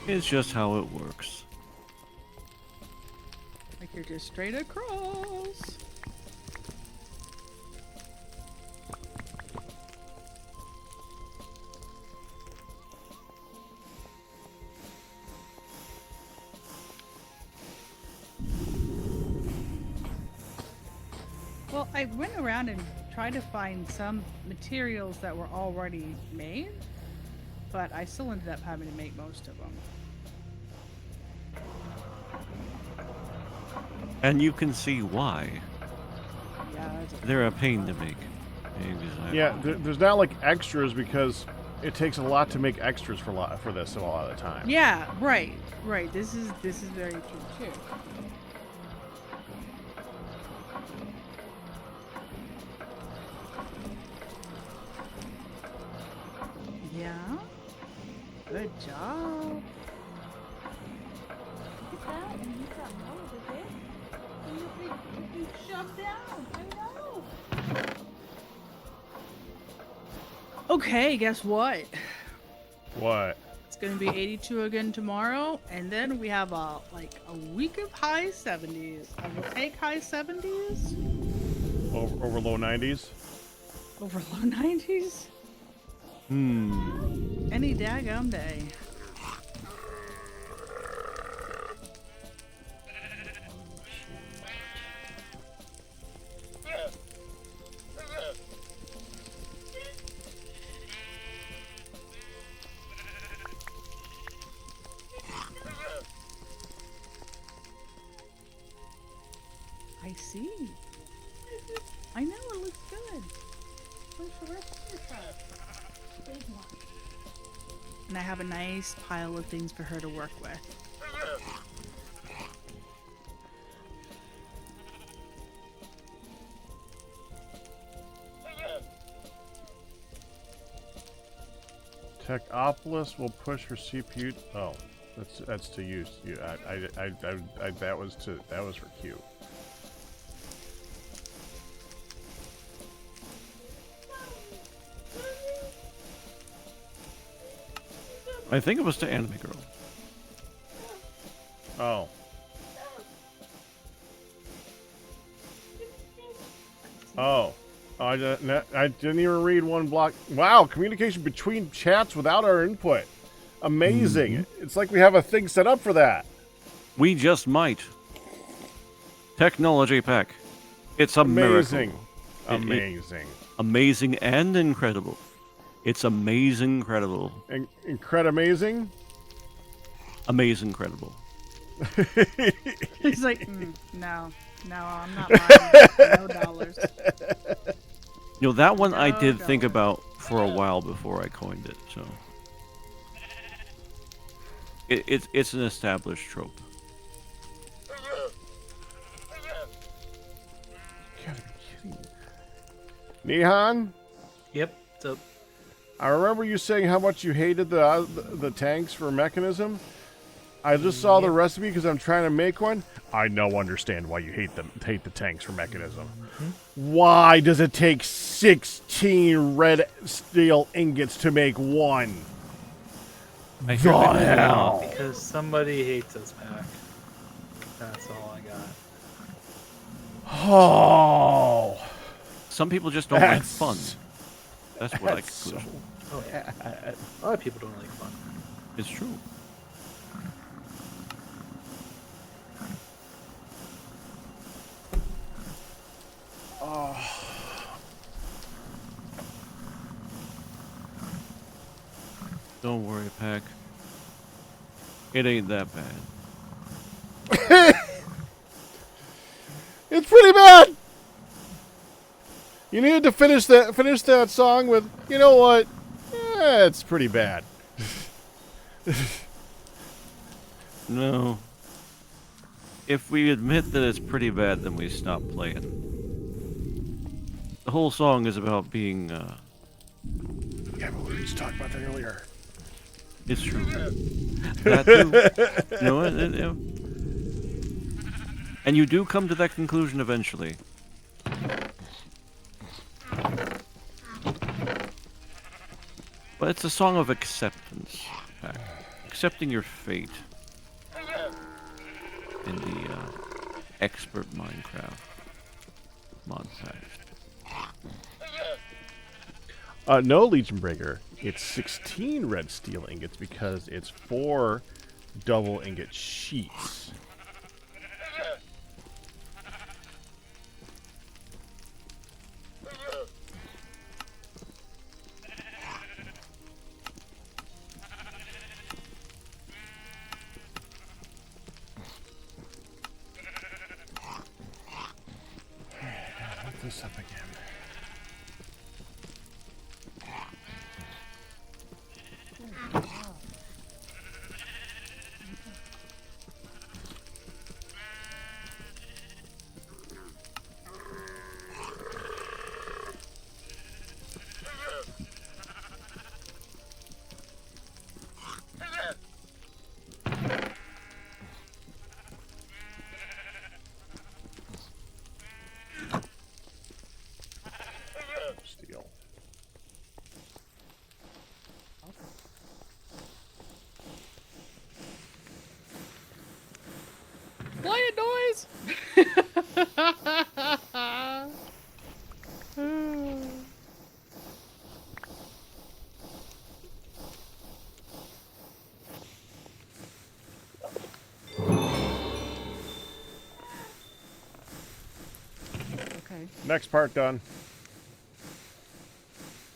Speaker 2: It's just how it works.
Speaker 3: Like you're just straight across. Well, I went around and tried to find some materials that were already made, but I still ended up having to make most of them.
Speaker 2: And you can see why.
Speaker 3: Yeah,
Speaker 2: They're a pain to make. Exactly.
Speaker 1: Yeah, there's not like extras because it takes a lot to make extras for this a lot of the time.
Speaker 3: yeah, right. This is very true too. Yeah. Good job. Look at that. And you got more of it. And you shove down. I know. Okay, guess what?
Speaker 1: What?
Speaker 3: gonna be 82 again tomorrow, and then we have a week of high 70s. I will take high 70s
Speaker 1: Over low 90s.
Speaker 3: over low 90s any daggum day. I see. I know, it looks good. Where's the rest of your stuff? Big one. And I have a nice pile of things for her to work with.
Speaker 1: Techopolis will push her CPU. Oh, that's to use. Yeah, that was for Q.
Speaker 2: I think it was to Anime Girl.
Speaker 1: Oh. Oh. I didn't even read one block. Wow, communication between chats without our input. Amazing. It's like we have a thing set up for that.
Speaker 2: We just might. Technology pack. It's a
Speaker 1: Amazing.
Speaker 2: miracle.
Speaker 1: Amazing.
Speaker 2: Amazing and incredible. It's amazing, incredible.
Speaker 1: Incredamazing?
Speaker 2: Amazing, incredible.
Speaker 3: He's like, no, I'm not buying no dollars.
Speaker 2: You know, that one I
Speaker 3: No
Speaker 2: did think
Speaker 3: dollars.
Speaker 2: about for a while before I coined it, so. It's an established trope.
Speaker 1: You gotta be kidding me. Nihan?
Speaker 6: Yep. So
Speaker 1: I remember you saying how much you hated the tanks for mechanism. I just saw the recipe because I'm trying to make one. I now understand why you hate the tanks for mechanism. Why does it take 16 red steel ingots to make one?
Speaker 2: I
Speaker 1: The
Speaker 2: hear that.
Speaker 1: hell?
Speaker 6: because somebody hates us back. That's all I got.
Speaker 1: Oh,
Speaker 2: Some people just don't like
Speaker 1: that's
Speaker 2: fun. That's what I
Speaker 1: that's
Speaker 2: conclude.
Speaker 6: Oh yeah. A lot of people don't like fun.
Speaker 2: It's true. Don't worry, Pack. It ain't that bad.
Speaker 1: It's pretty bad. You needed to finish that song with, you know what? It's pretty bad.
Speaker 2: No. If we admit that it's pretty bad, then we stop playing. The whole song is about being,
Speaker 1: Yeah, but we just talked about that earlier.
Speaker 2: it's true. That too. You know what? And you do come to that conclusion eventually. But it's a song of acceptance, Pack. Accepting your fate in the expert Minecraft mod pack.
Speaker 1: No, Legion Breaker. It's 16 red steel ingots because it's 4 double ingot sheets. Look this up again. Steel. Next part done.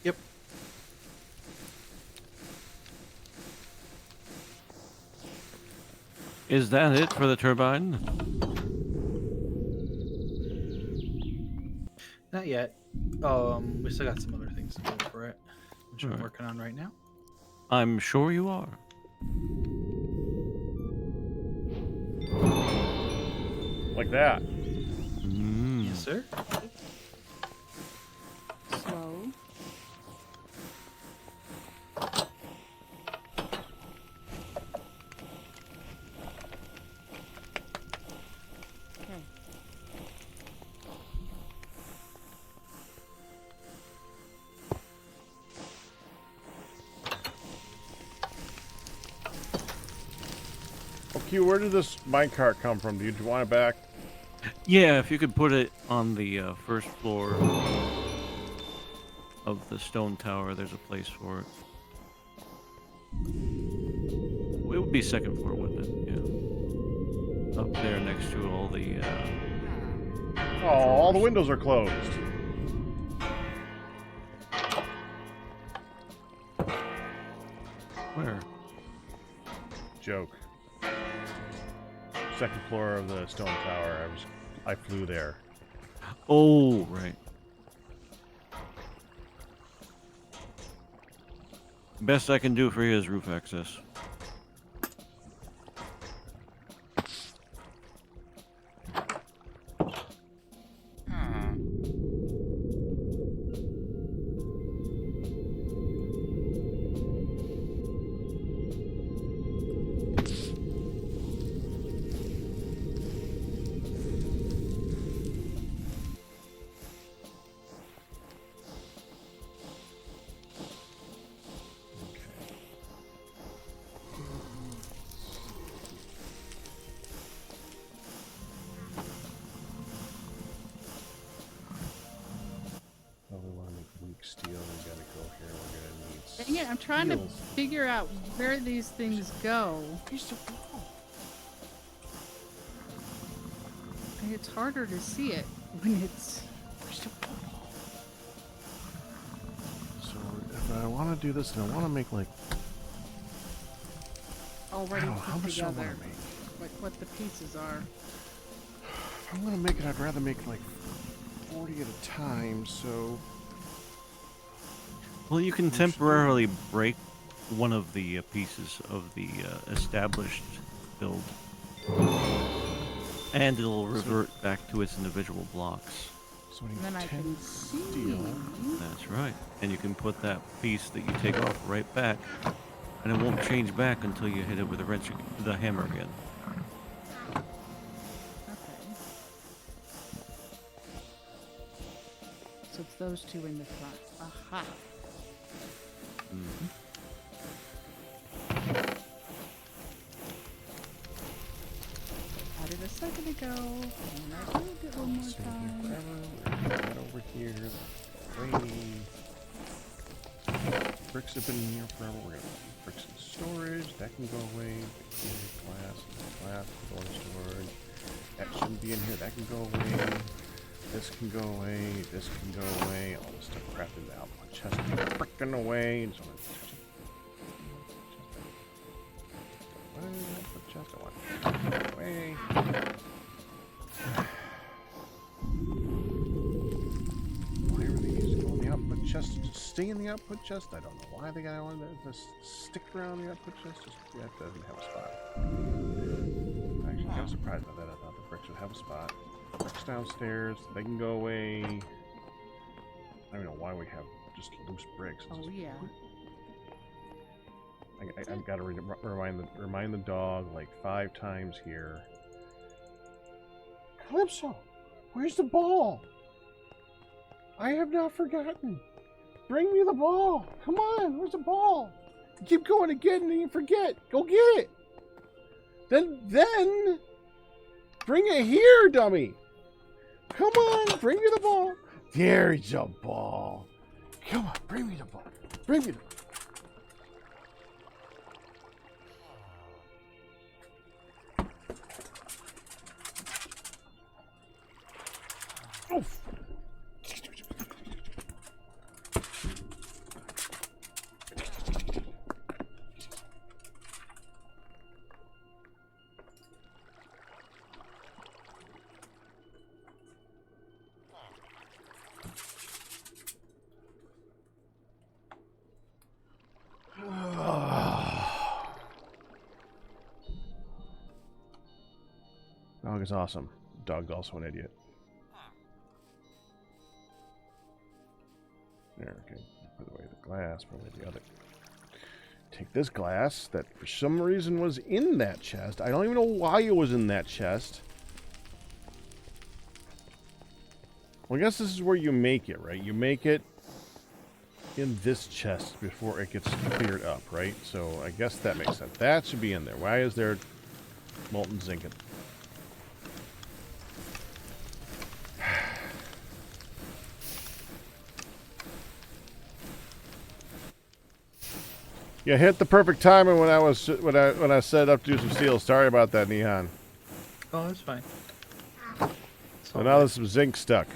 Speaker 6: Yep.
Speaker 2: Is that it for the turbine?
Speaker 6: Not yet. We still got some other things to do for it, which I'm
Speaker 2: Alright.
Speaker 6: working on right now.
Speaker 2: I'm sure you are.
Speaker 1: Like that.
Speaker 2: Mm.
Speaker 6: Yes, sir.
Speaker 3: Slow. Okay.
Speaker 1: Oh, Q, where did this minecart come from? Do you want it back?
Speaker 2: Yeah, if you could put it on the first floor of the stone tower, there's a place for it. It would be second floor, wouldn't it? Yeah. Up there next to all the.
Speaker 1: Oh, all the windows are closed.
Speaker 2: Where?
Speaker 1: Joke. Second floor of the stone tower. I flew there.
Speaker 2: Oh, right. Best I can do for you is roof access.
Speaker 1: Oh, we want to make weak steel. We gotta go here. We're gonna need.
Speaker 3: Dang it, I'm trying to
Speaker 1: steel.
Speaker 3: figure out where these things go. And it's harder to see it when it's.
Speaker 1: So if I want to do this, and I want to make like.
Speaker 3: Already
Speaker 1: I don't know, how
Speaker 3: put
Speaker 1: much do I
Speaker 3: together,
Speaker 1: want to make?
Speaker 3: like what the pieces are.
Speaker 1: If I'm gonna make it, I'd rather make like 40 at a time. So
Speaker 2: Well, you can temporarily break one of the pieces of the established build, and it'll revert back to its individual blocks.
Speaker 1: so I need
Speaker 3: And then I
Speaker 1: 10
Speaker 3: can see.
Speaker 1: steel.
Speaker 2: That's right. And you can put that piece that you take off right back, and it won't change back until you hit it with a wrench, the hammer again.
Speaker 3: Okay. So it's those two in the front. Aha.
Speaker 2: Mhm.
Speaker 3: I did a second ago. And I did it one more
Speaker 1: So
Speaker 3: time.
Speaker 1: forever. We're gonna put that over here. Way. Bricks have been in here forever. We're gonna put bricks in storage. That can go away. Glass, storage. That shouldn't be in here. That can go away. This can go away. This can go away. All this stuff crap in the output chest can go frickin' away. And so I'm gonna touch it. Output chest. I want it away. Why are these going in the output chest? Just stay in the output chest. I don't know why they got one that stick around the output chest. Just that doesn't have a spot. Actually, kind of surprised by that. I thought the bricks would have a spot. Bricks downstairs. They can go away. I don't know why we have just loose bricks. It's
Speaker 3: Oh
Speaker 1: just-
Speaker 3: yeah.
Speaker 1: I've got to remind the dog like 5 times here. Calypso, where's the ball? I have not forgotten. Bring me the ball. Come on, where's the ball? You keep going again and you forget. Go get it. Then bring it here, dummy. Come on, bring me the ball. There's a ball. Come on, bring me the ball. Bring me the ball. Oof. Dog is awesome. Dog's also an idiot. There, okay. Put away the glass, put away the other. Take this glass that for some reason was in that chest. I don't even know why it was in that chest. Well, I guess this is where you make it, right? You make it in this chest before it gets cleared up, right? So I guess that makes sense. That should be in there. Why is there molten zinc? You hit the perfect timing when I set up to do some steel. Sorry about that, Neon.
Speaker 6: Oh, that's fine.
Speaker 1: So now there's some zinc stuck.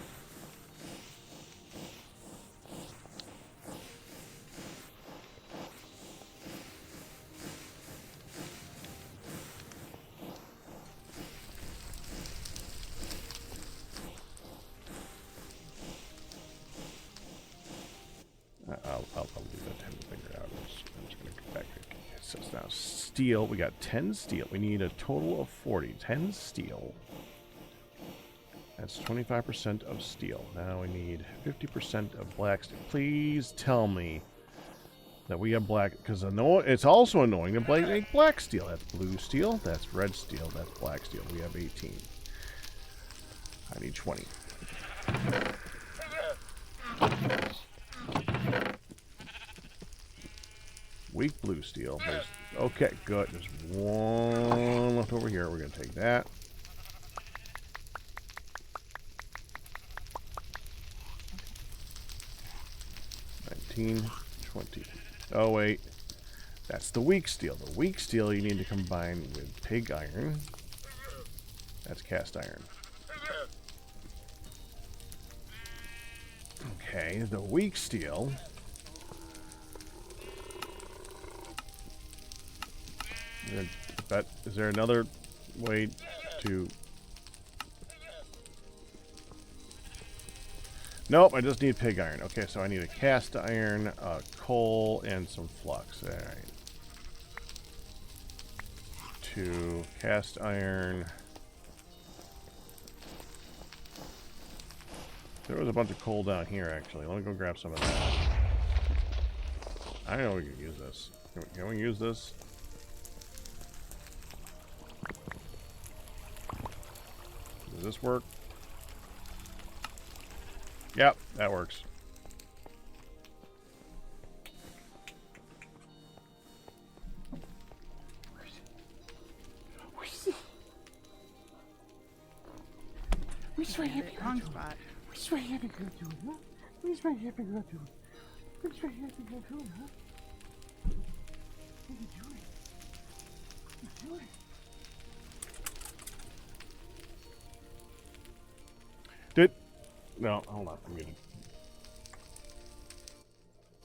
Speaker 1: I'll leave that 10 finger out. I'm just going to go back. So it's now steel. We got 10 steel. We need a total of 40. 10 steel. That's 25% of steel. Now we need 50% of black steel. Please tell me that we have black, because it's also annoying to make black steel. That's blue steel. That's red steel. That's black steel. We have 18. I need 20. Weak blue steel. Okay, good. There's one left over here. We're going to take that. 19, 20. Oh, wait. That's the weak steel. The weak steel you need to combine with pig iron. That's cast iron. Okay, the weak steel. Is there another way to... Nope, I just need pig iron. Okay, so I need a cast iron, coal, and some flux. All right. 2 cast iron. There was a bunch of coal down here, actually. Let me go grab some of that. I know we can use this. Can we use this? Does this work? Yep, that works.
Speaker 3: Which way wrong spot.
Speaker 1: Which way have you go to, huh? Which way have you go to? Which way have you go to, huh? What are you doing? What are you doing? No, hold on. I'm muted.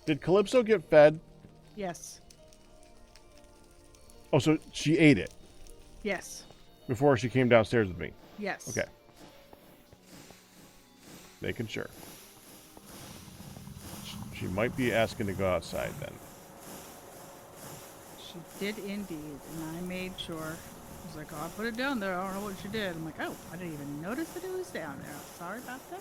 Speaker 1: Did Calypso get fed?
Speaker 3: Yes.
Speaker 1: Oh, so she ate it
Speaker 3: Yes.
Speaker 1: before she came downstairs with me.
Speaker 3: Yes.
Speaker 1: Okay. Making sure. She might be asking to go outside then.
Speaker 3: She did indeed, and I made sure. I was like, oh, I put it down there. I don't know what she did. I'm like, oh, I didn't even notice that it was down there. Sorry about that.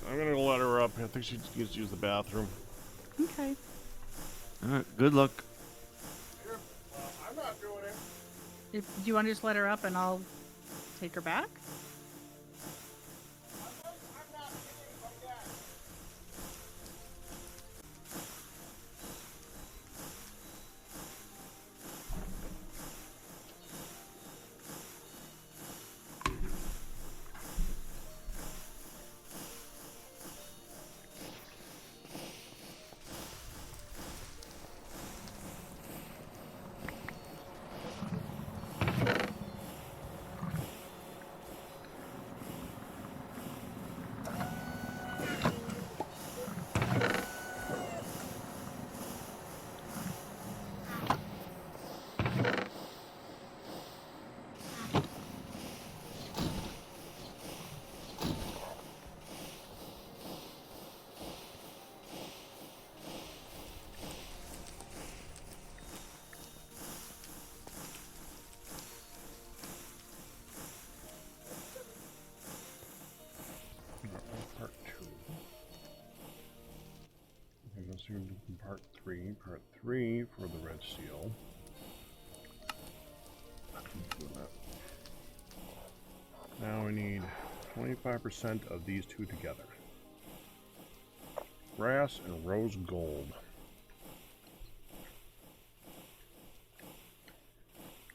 Speaker 1: I'm gonna let her up. I think she needs to use the bathroom.
Speaker 3: Okay.
Speaker 2: All right, good luck.
Speaker 1: I'm not doing it.
Speaker 3: If you want to just let her up and I'll take her back?
Speaker 1: Part 3 for the red seal. Now we need 25% of these two together. Brass and rose gold.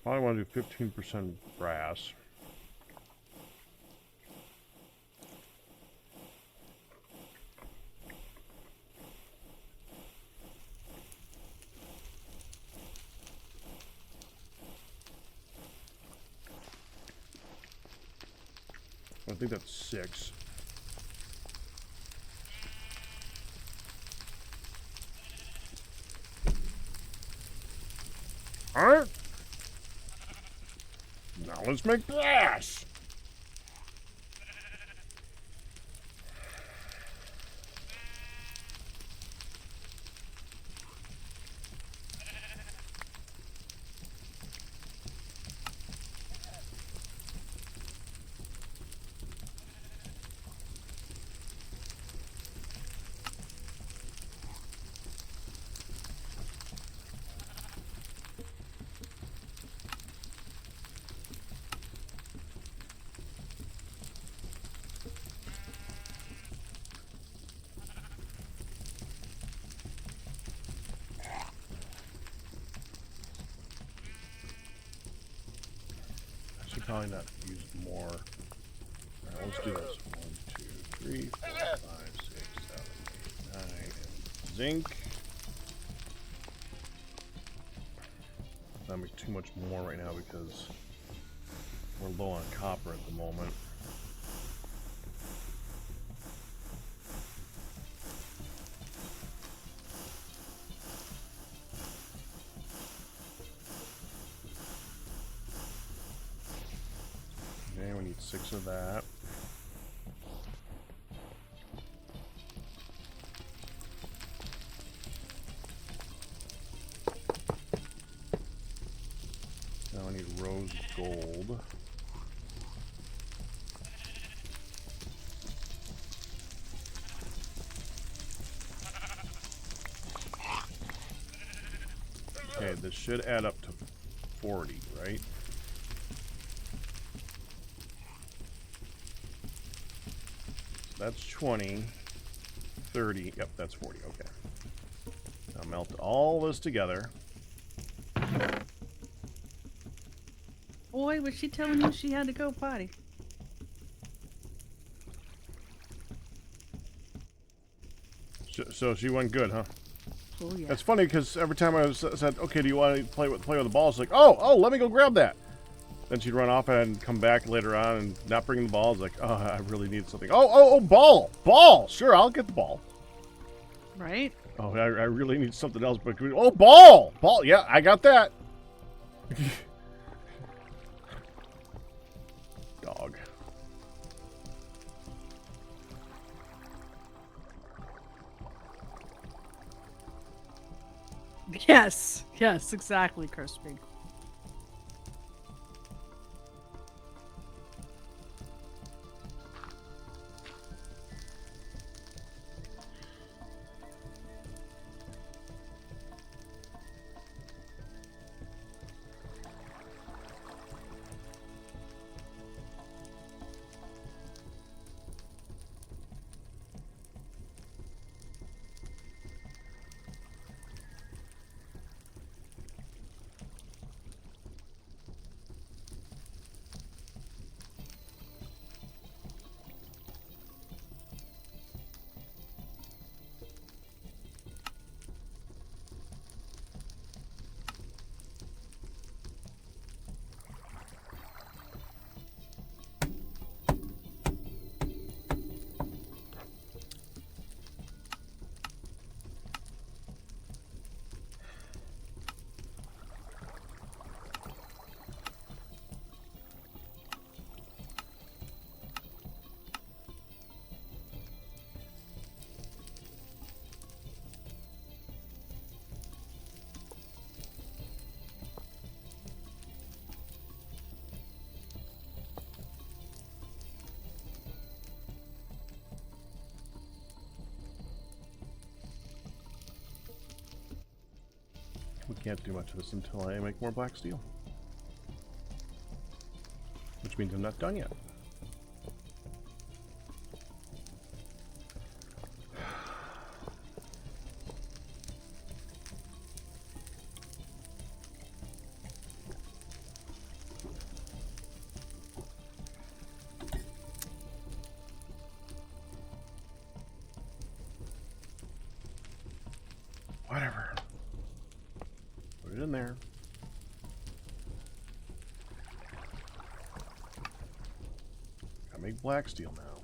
Speaker 1: Probably want to do 15% brass. I think that's 6. Alright. Now let's make brass. I should probably not use more. Alright, let's do this. 1, 2, 3, 4, 5, 6, 7, 8, 9. And zinc. That makes too much more right now because we're low on copper at the moment. Okay, we need 6 of that. Now I need rose gold. Okay, this should add up to 40, right? That's 20, 30, yep, that's 40, okay. Now melt all this together.
Speaker 3: Boy, was she telling you she had to go potty.
Speaker 1: So she went good, huh?
Speaker 3: Oh yeah.
Speaker 1: That's funny because every time I said, okay, do you want to play with the balls? Like, oh, let me go grab that. Then she'd run off and come back later on and not bring the balls. Like, oh, I really need something. Oh, ball. Sure, I'll get the ball.
Speaker 3: Right?
Speaker 1: Oh, I really need something else. But oh, ball. Yeah, I got that. Dog.
Speaker 3: Yes, exactly, Crispy.
Speaker 1: can't do much of this until I make more black steel. Which means I'm not done yet. Whatever. Put it in there. Gotta make black steel now.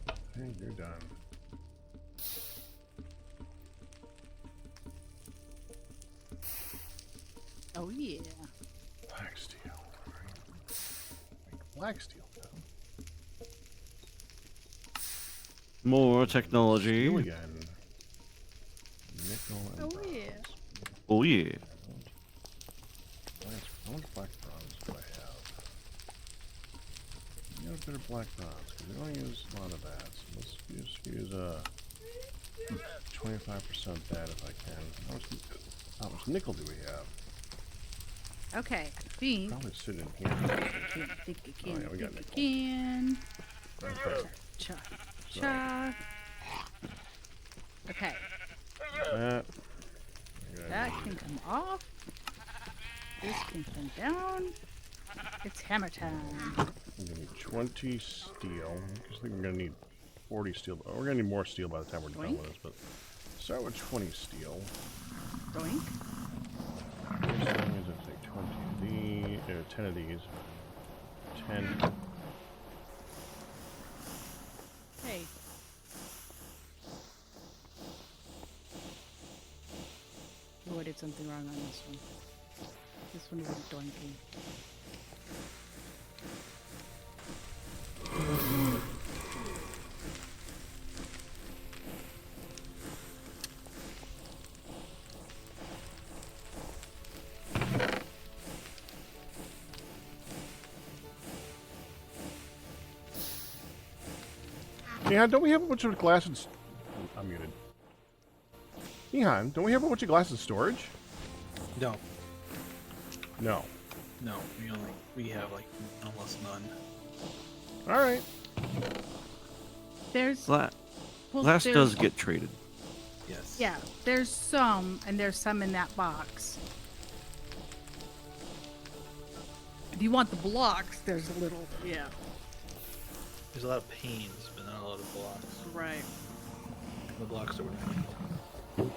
Speaker 1: Okay, you're done.
Speaker 3: Oh yeah.
Speaker 1: Black steel. Alright. Make black steel now.
Speaker 2: More technology.
Speaker 1: Steel again. Nickel and
Speaker 3: Oh
Speaker 1: bronze.
Speaker 3: yeah.
Speaker 2: Oh yeah.
Speaker 1: How much black bronze do I have? I got a bit of black bronze because we don't use a lot of that. So let's use 25% that if I can. How much nickel do we have?
Speaker 3: Okay, I think.
Speaker 1: Probably sit in here.
Speaker 3: I think I can.
Speaker 1: Oh, yeah, we got
Speaker 3: I
Speaker 1: nickel.
Speaker 3: can.
Speaker 1: Okay.
Speaker 3: Cha,
Speaker 1: So-
Speaker 3: cha. Okay,
Speaker 1: That.
Speaker 3: that can come off. This can come down. It's hammer time.
Speaker 1: I'm gonna need 20 steel. I think we're gonna need 40 steel. Oh, we're gonna need more steel by the time we're done
Speaker 3: Doink.
Speaker 1: with this, but start with 20 steel.
Speaker 3: Doink.
Speaker 1: First thing is I take 20 of these, 10 of these. 10.
Speaker 3: Hey. Oh, I did something wrong on this one. This one isn't doinking.
Speaker 1: Yeah, don't we have a bunch of glass and... I'm muted. Ehan, don't we have a bunch of glass in storage?
Speaker 6: No,
Speaker 1: No.
Speaker 6: no, we have like almost none.
Speaker 1: Alright.
Speaker 3: There's
Speaker 2: Glass
Speaker 3: well,
Speaker 2: does
Speaker 3: there's-
Speaker 2: get traded.
Speaker 6: Yes.
Speaker 3: Yeah, there's some, and there's some in that box. If you want the blocks, there's a little. Yeah.
Speaker 6: There's a lot of panes, but not a lot of blocks.
Speaker 3: Right.
Speaker 6: The blocks are what I need.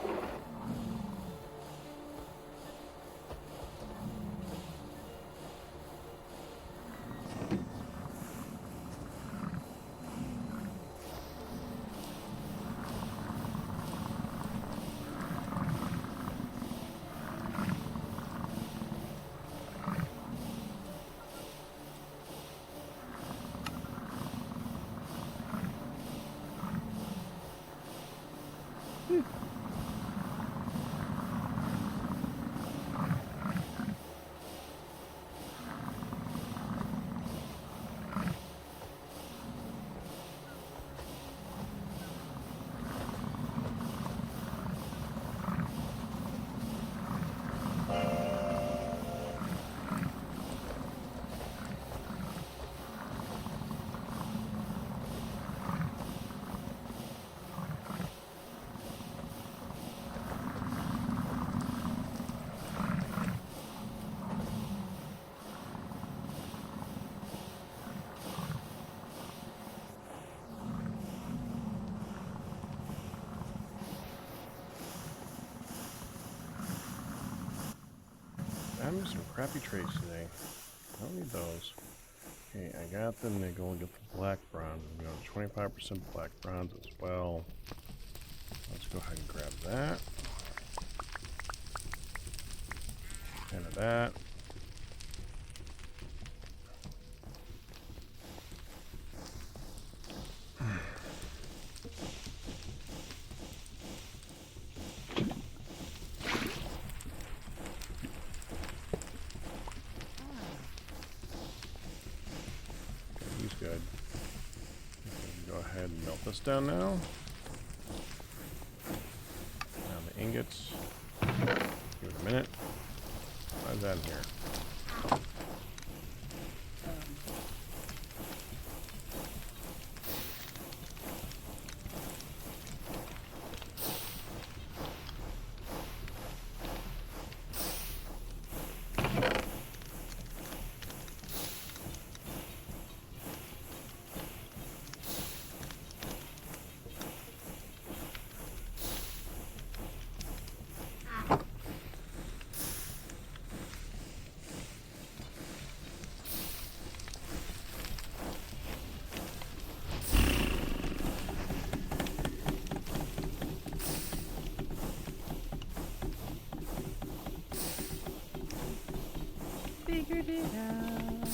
Speaker 1: I'm using some crappy traits today. I don't need those. Okay, I got the nickel, get the black bronze. I'm going to 25% black bronze as well. Let's go ahead and grab that. 10 of that. He's good. this down now. Now the ingots. Give it a minute. Why's that in here?
Speaker 3: Figured it out.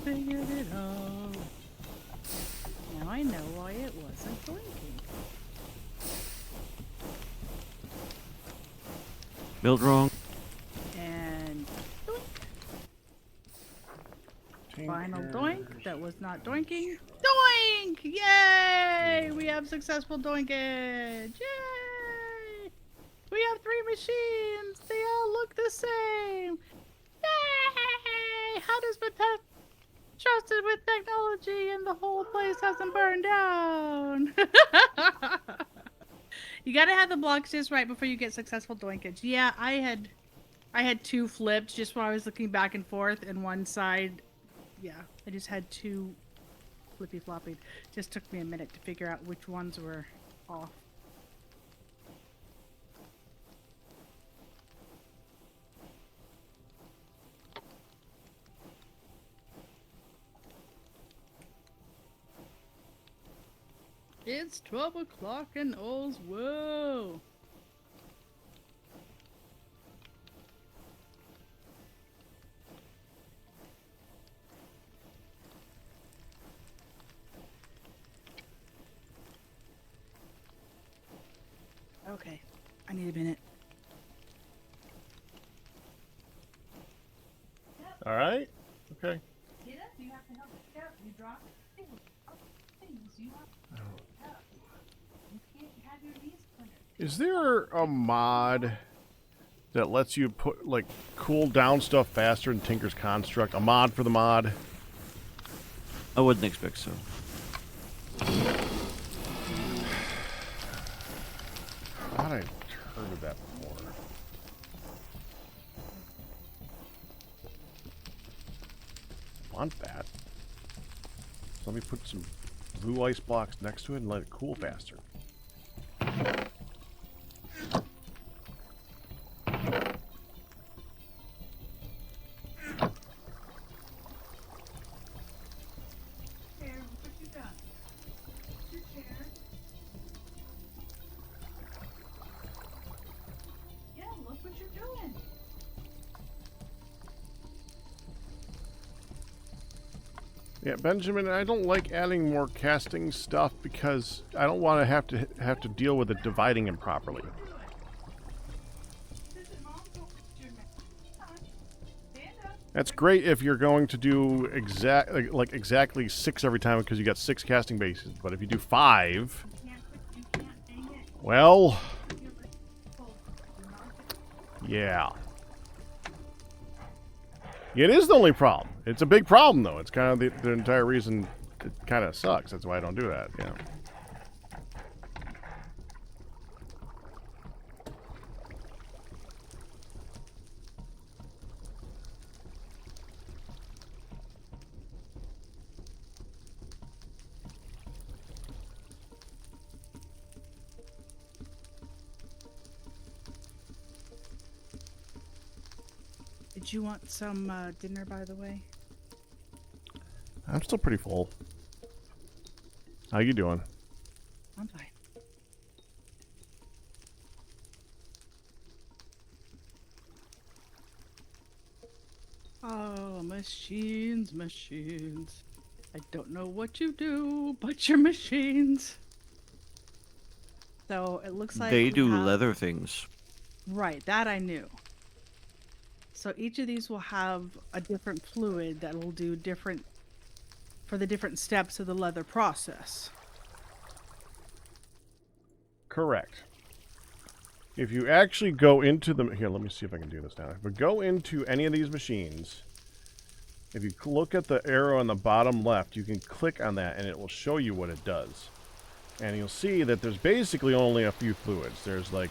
Speaker 3: Figured it out. Now I know why it wasn't blinking.
Speaker 2: Built wrong.
Speaker 3: And doink. Final
Speaker 1: Tinkers.
Speaker 3: doink. That was not doinking. Doink! Yay! We have successful doinkage. Yay! We have 3 machines. They all look the same. Yay! How does Bethesda trusted with technology and the whole place hasn't burned down? You gotta have the blocks just right before you get successful doinkage. Yeah, I had 2 flipped just while I was looking back and forth, and one side, yeah, I just had 2 flippy floppy. Just took me a minute to figure out which ones were off. It's 12 o'clock in Oswell. Okay, I need a minute.
Speaker 1: All right. Okay.
Speaker 3: You have to help pick up. You drop things. You have to help. You can't have your knees cleared.
Speaker 1: Is there a mod that lets you put like cool down stuff faster in Tinker's Construct? A mod for the mod?
Speaker 2: I wouldn't expect so.
Speaker 1: I thought I'd heard of that before. Want that? So let me put some blue ice blocks next to it and let it cool faster. Yeah, Benjamin, I don't like adding more casting stuff because I don't want to have to deal with it dividing improperly. That's great if you're going to do exactly 6 every time because you got 6 casting bases. But if you do 5, well, yeah. It is the only problem. It's a big problem, though. It's kind of the entire reason it kind of sucks. That's why I don't do that, yeah.
Speaker 3: Did you want some dinner, by the way?
Speaker 1: I'm still pretty full. How you doing?
Speaker 3: I'm fine. Oh, machines, machines. I don't know what you do, but you're machines. So it looks like
Speaker 2: They
Speaker 3: we
Speaker 2: do
Speaker 3: have-
Speaker 2: leather things.
Speaker 3: Right, that I knew. So each of these will have a different fluid that will do different for the different steps of the leather process.
Speaker 1: Correct. If you actually go into the... Here, let me see if I can do this now. But go into any of these machines. If you look at the arrow on the bottom left, you can click on that and it will show you what it does. And you'll see that there's basically only a few fluids. There's like...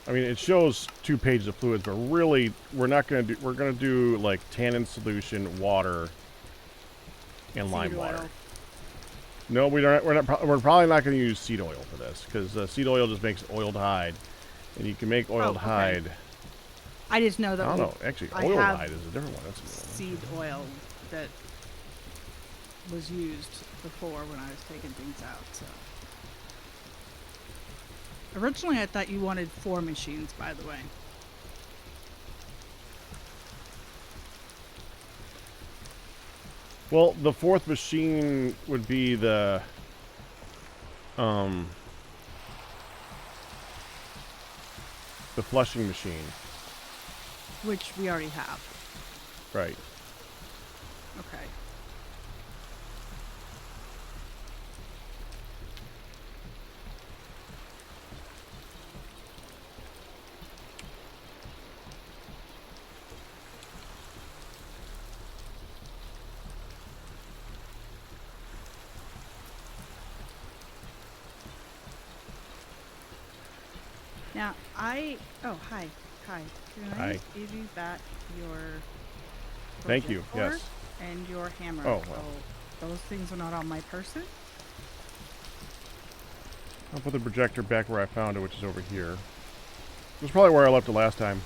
Speaker 1: I mean, it shows 2 pages of fluids, but really, we're not going to do... We're going to do, like, tannin solution, water, and lime
Speaker 3: Seed
Speaker 1: water.
Speaker 3: oil.
Speaker 1: No, we're probably not going to use seed oil for this, because seed oil just makes oiled hide. And you can make oiled
Speaker 3: okay.
Speaker 1: hide...
Speaker 3: I just know that
Speaker 1: I don't know. Actually,
Speaker 3: I
Speaker 1: oiled
Speaker 3: have
Speaker 1: hide is a different one. That's a new one.
Speaker 3: seed oil that was used before when I was taking things out. So originally, I thought you wanted 4 machines. By the way,
Speaker 1: Well, the 4th machine would be the flushing machine.
Speaker 3: which we already have.
Speaker 1: Right.
Speaker 3: Okay. Now, oh, hi. Can I
Speaker 1: Hi.
Speaker 3: give you back your
Speaker 1: Thank you,
Speaker 3: projector
Speaker 1: yes.
Speaker 3: and your hammer?
Speaker 1: Oh, well.
Speaker 3: So those things are not on my person?
Speaker 1: I'll put the projector back where I found it, which is over here. That's probably where I left it last time.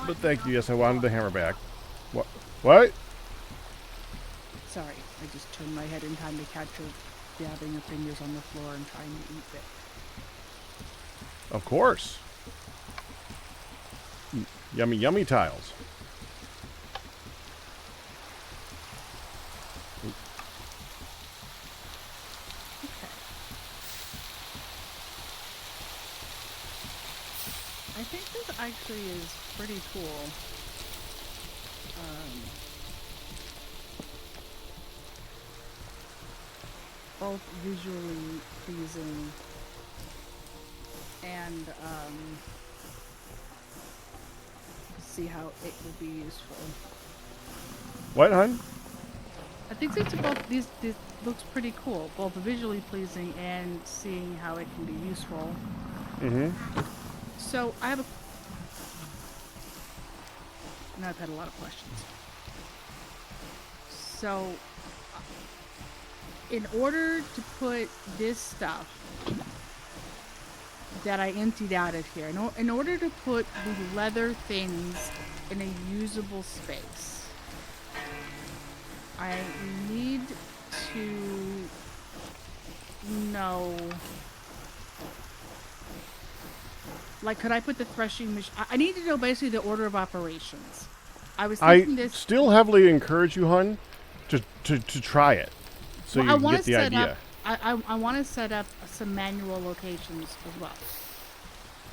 Speaker 1: But thank you. Yes, I wanted the hammer back. What? What?
Speaker 3: Sorry, I just turned my head in time to catch her dabbing her fingers on the floor and trying to eat it.
Speaker 1: Of course. Yummy, yummy tiles.
Speaker 3: Okay. I think this actually is pretty cool. Both visually pleasing and see how it would be useful.
Speaker 1: What, hun?
Speaker 3: I think it's both these looks pretty cool, both visually pleasing and seeing how it can be useful.
Speaker 1: Mm-hmm.
Speaker 3: So I have a. Now I've had a lot of questions. So, in order to put this stuff that I emptied out of here, in order to put the leather things in a usable space, I need to know. Like, could I put the threshing machine? I need to know basically the order of operations. I was thinking
Speaker 1: I
Speaker 3: this.
Speaker 1: still heavily encourage you, hun, to try it, so
Speaker 3: Well,
Speaker 1: you
Speaker 3: I
Speaker 1: can
Speaker 3: wanna
Speaker 1: get the
Speaker 3: set
Speaker 1: idea.
Speaker 3: up- I want to set up some manual locations as well.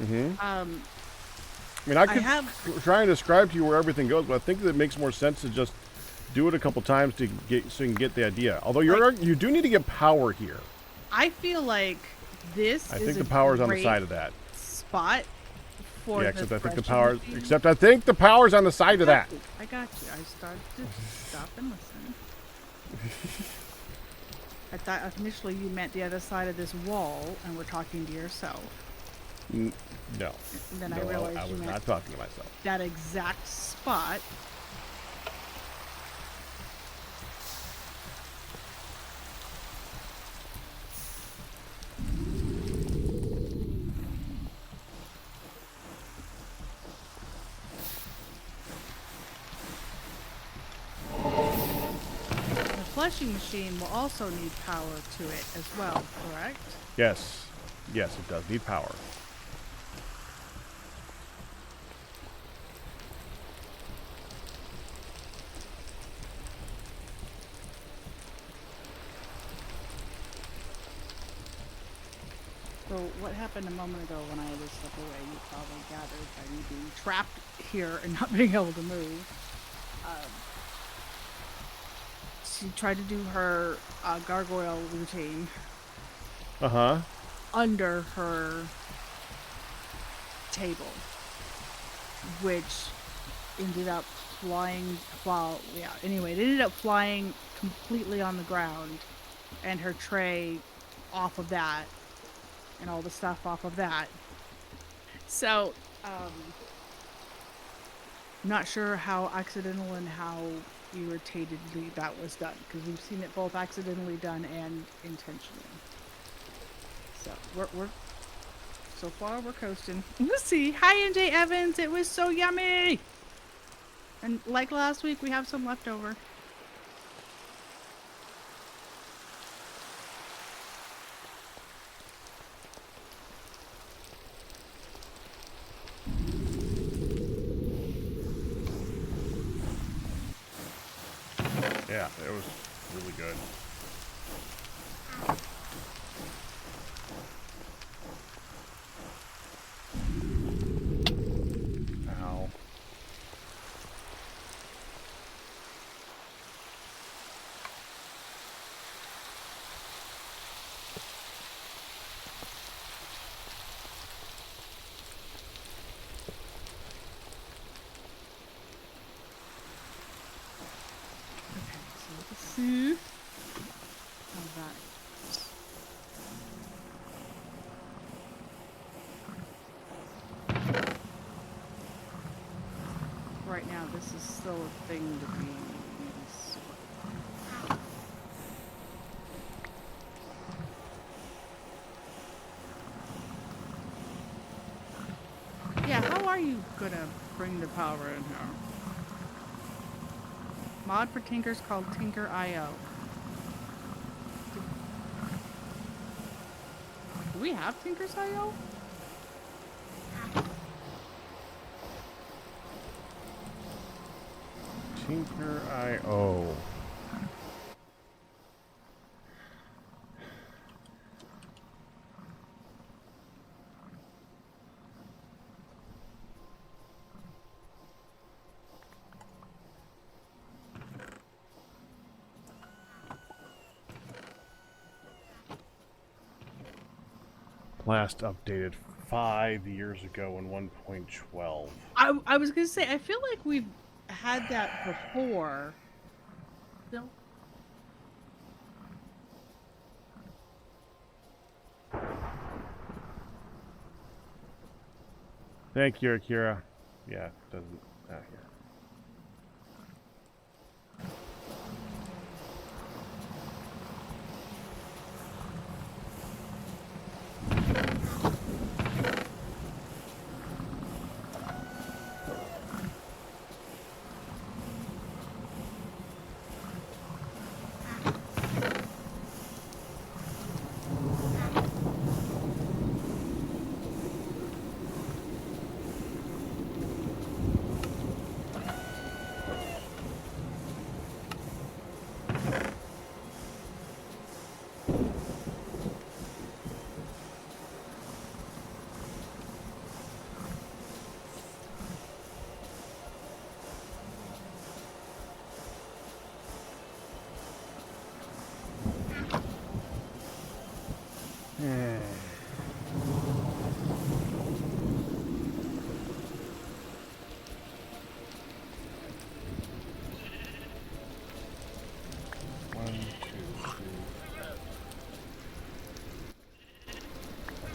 Speaker 1: Mm-hmm.
Speaker 3: Um,
Speaker 1: I mean, I
Speaker 3: I
Speaker 1: could
Speaker 3: have-
Speaker 1: try and describe to you where everything goes, but I think that it makes more sense to just do it a couple times to get so you can get the idea. Although you do need to get power here.
Speaker 3: I feel like this
Speaker 1: I
Speaker 3: is
Speaker 1: think
Speaker 3: a
Speaker 1: the power's on the
Speaker 3: great
Speaker 1: side of that.
Speaker 3: spot for
Speaker 1: Yeah,
Speaker 3: the
Speaker 1: except I think the
Speaker 3: threshing
Speaker 1: power.
Speaker 3: machine.
Speaker 1: Except I think the power's on the side of that.
Speaker 3: I got you. I started to stop and listen. I thought initially you meant the other side of this wall, and we're talking to yourself.
Speaker 1: No.
Speaker 3: And then
Speaker 1: No,
Speaker 3: I realized
Speaker 1: I
Speaker 3: you
Speaker 1: was
Speaker 3: meant
Speaker 1: not talking to myself.
Speaker 3: that exact spot. The flushing machine will also need power to it as well, correct?
Speaker 1: Yes. Yes, it does need power.
Speaker 3: So what happened a moment ago when I had to step away, you probably gathered by me being trapped here and not being able to move. She tried to do her gargoyle routine,
Speaker 1: Uh-huh.
Speaker 3: under her table, which ended up flying. Well, yeah. Anyway, it ended up flying completely on the ground, and her tray off of that, and all the stuff off of that. So, not sure how accidental and how irritatedly that was done, because we've seen it both accidentally done and intentionally. So we're so far we're coasting. We'll see. Hi MJ Evans, it was so yummy. And like last week, we have some left over.
Speaker 1: Yeah, it was really good. Ow.
Speaker 3: So let's see how that. Right now, this is still a thing to be. Yeah, how are you gonna bring the power in here? Mod for Tinker's called Tinker.io. Do we have Tinker's.io?
Speaker 1: Tinker.io. Last updated 5 years ago in 1.12.
Speaker 3: I was gonna say, I feel like we've had that before. No.
Speaker 1: Thank you, Akira. Yeah, doesn't. Here.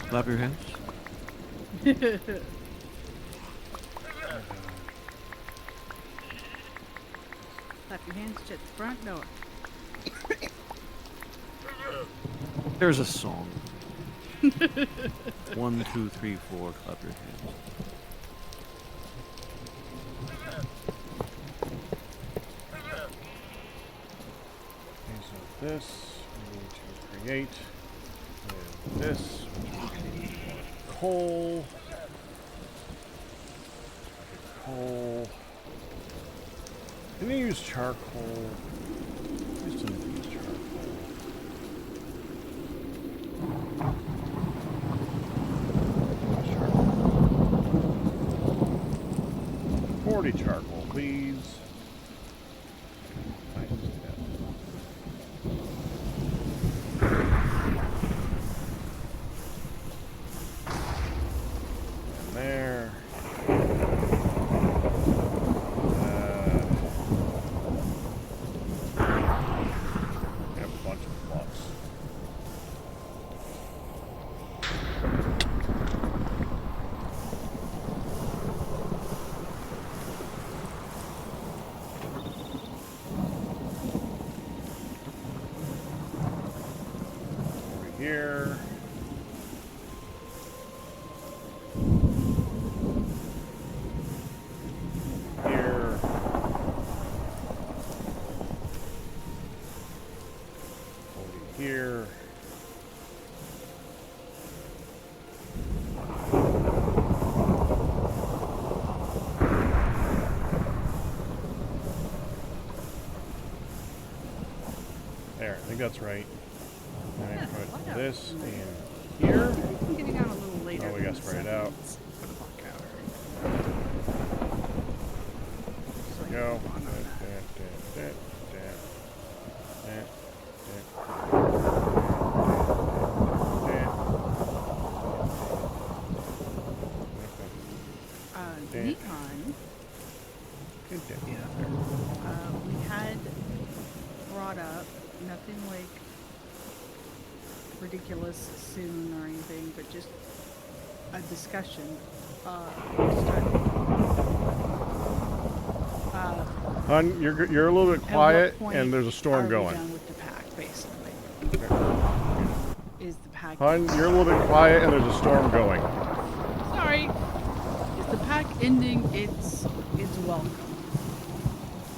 Speaker 2: Clap your hands.
Speaker 3: Clap your hands to the front door.
Speaker 2: There's a song. 1, 2, 3, 4. Clap your hands.
Speaker 1: Okay, so this we need to create with this, which we need more coal. Coal. Can you use charcoal? Just didn't use charcoal. Charcoal. 40 charcoal, please. Nice, yeah. 40 Here. Over here. There, I think that's right. And
Speaker 3: Yeah,
Speaker 1: I put
Speaker 3: why not?
Speaker 1: this in here.
Speaker 3: I'm getting out a little later.
Speaker 1: Oh, we
Speaker 3: than
Speaker 1: gotta
Speaker 3: the
Speaker 1: spread it out.
Speaker 3: seconds for the block counter. So I
Speaker 1: Go.
Speaker 3: can move on that. Nikon, we had brought up nothing like ridiculous soon or anything, but just a discussion.
Speaker 1: Hun, you're a little bit quiet, and there's a storm
Speaker 3: are
Speaker 1: going.
Speaker 3: we done with the pack, basically? Is the pack?
Speaker 1: Hun, you're a little bit quiet, and there's a storm going.
Speaker 3: Sorry. Is the pack ending its welcome?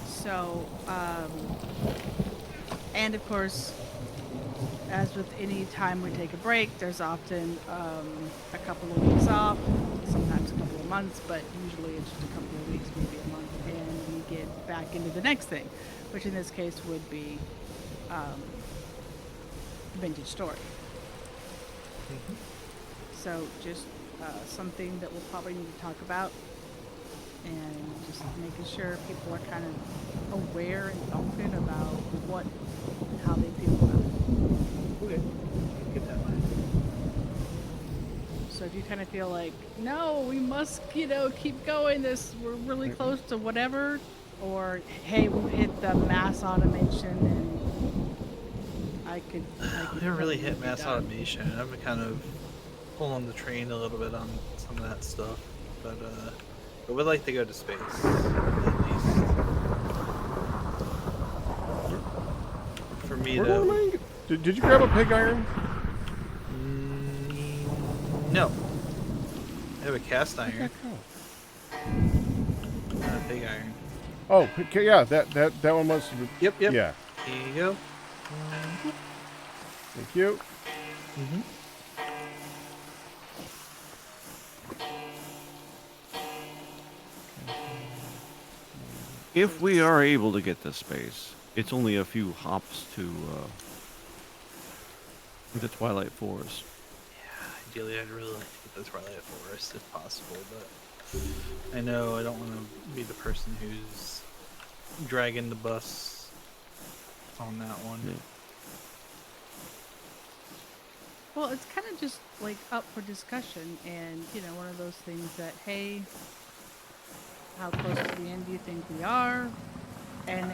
Speaker 3: So, and of course, as with any time we take a break, there's often a couple of weeks off, sometimes a couple of months, but usually it's just a couple of weeks, maybe a month, and we get back into the next thing, which in this case would be Vintage Story. So just something that we'll probably need to talk about, and just making sure people are kind of aware and open about what and how they feel about it.
Speaker 6: Okay. Get that one.
Speaker 3: So if you kind of feel like, no, we must, keep going, we're really close to whatever, or hey, we hit the mass automation and I could
Speaker 6: We haven't really hit
Speaker 3: be
Speaker 6: mass
Speaker 3: done.
Speaker 6: automation. I've been kind of pulling the train a little bit on some of that stuff, but I would like to go to space at least. For me to.
Speaker 1: Did you grab a pig iron?
Speaker 6: No. I have a cast
Speaker 1: Where'd
Speaker 6: iron,
Speaker 1: that go?
Speaker 6: not a big iron.
Speaker 1: Oh, okay, yeah, that one must have.
Speaker 6: Yep.
Speaker 1: Yeah.
Speaker 6: Here you go.
Speaker 1: Thank you.
Speaker 2: If we are able to get to space, it's only a few hops to the Twilight Forest.
Speaker 6: Yeah, ideally I'd really like to get the Twilight Forest if possible, but I know I don't want to be the person who's dragging the bus on that one.
Speaker 2: Yeah.
Speaker 3: Well, it's kind of just like up for discussion, and one of those things that, hey, how close to the end do you think we are? And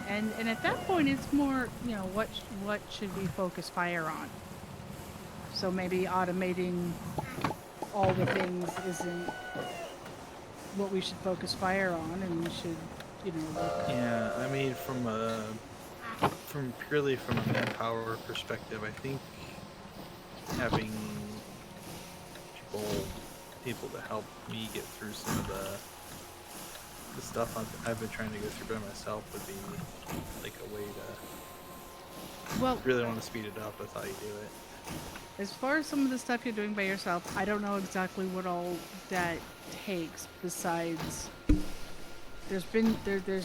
Speaker 3: at that point, it's more, what should we focus fire on? So maybe automating all the things isn't what we should focus fire on, and we should, look.
Speaker 6: Yeah, I mean, from purely from a manpower perspective, I think having people to help me get through some of the stuff I've been trying to go through by myself would be like a way to
Speaker 3: Well,
Speaker 6: really want to speed it up. That's how you do it.
Speaker 3: as far as some of the stuff you're doing by yourself, I don't know exactly what all that takes besides there's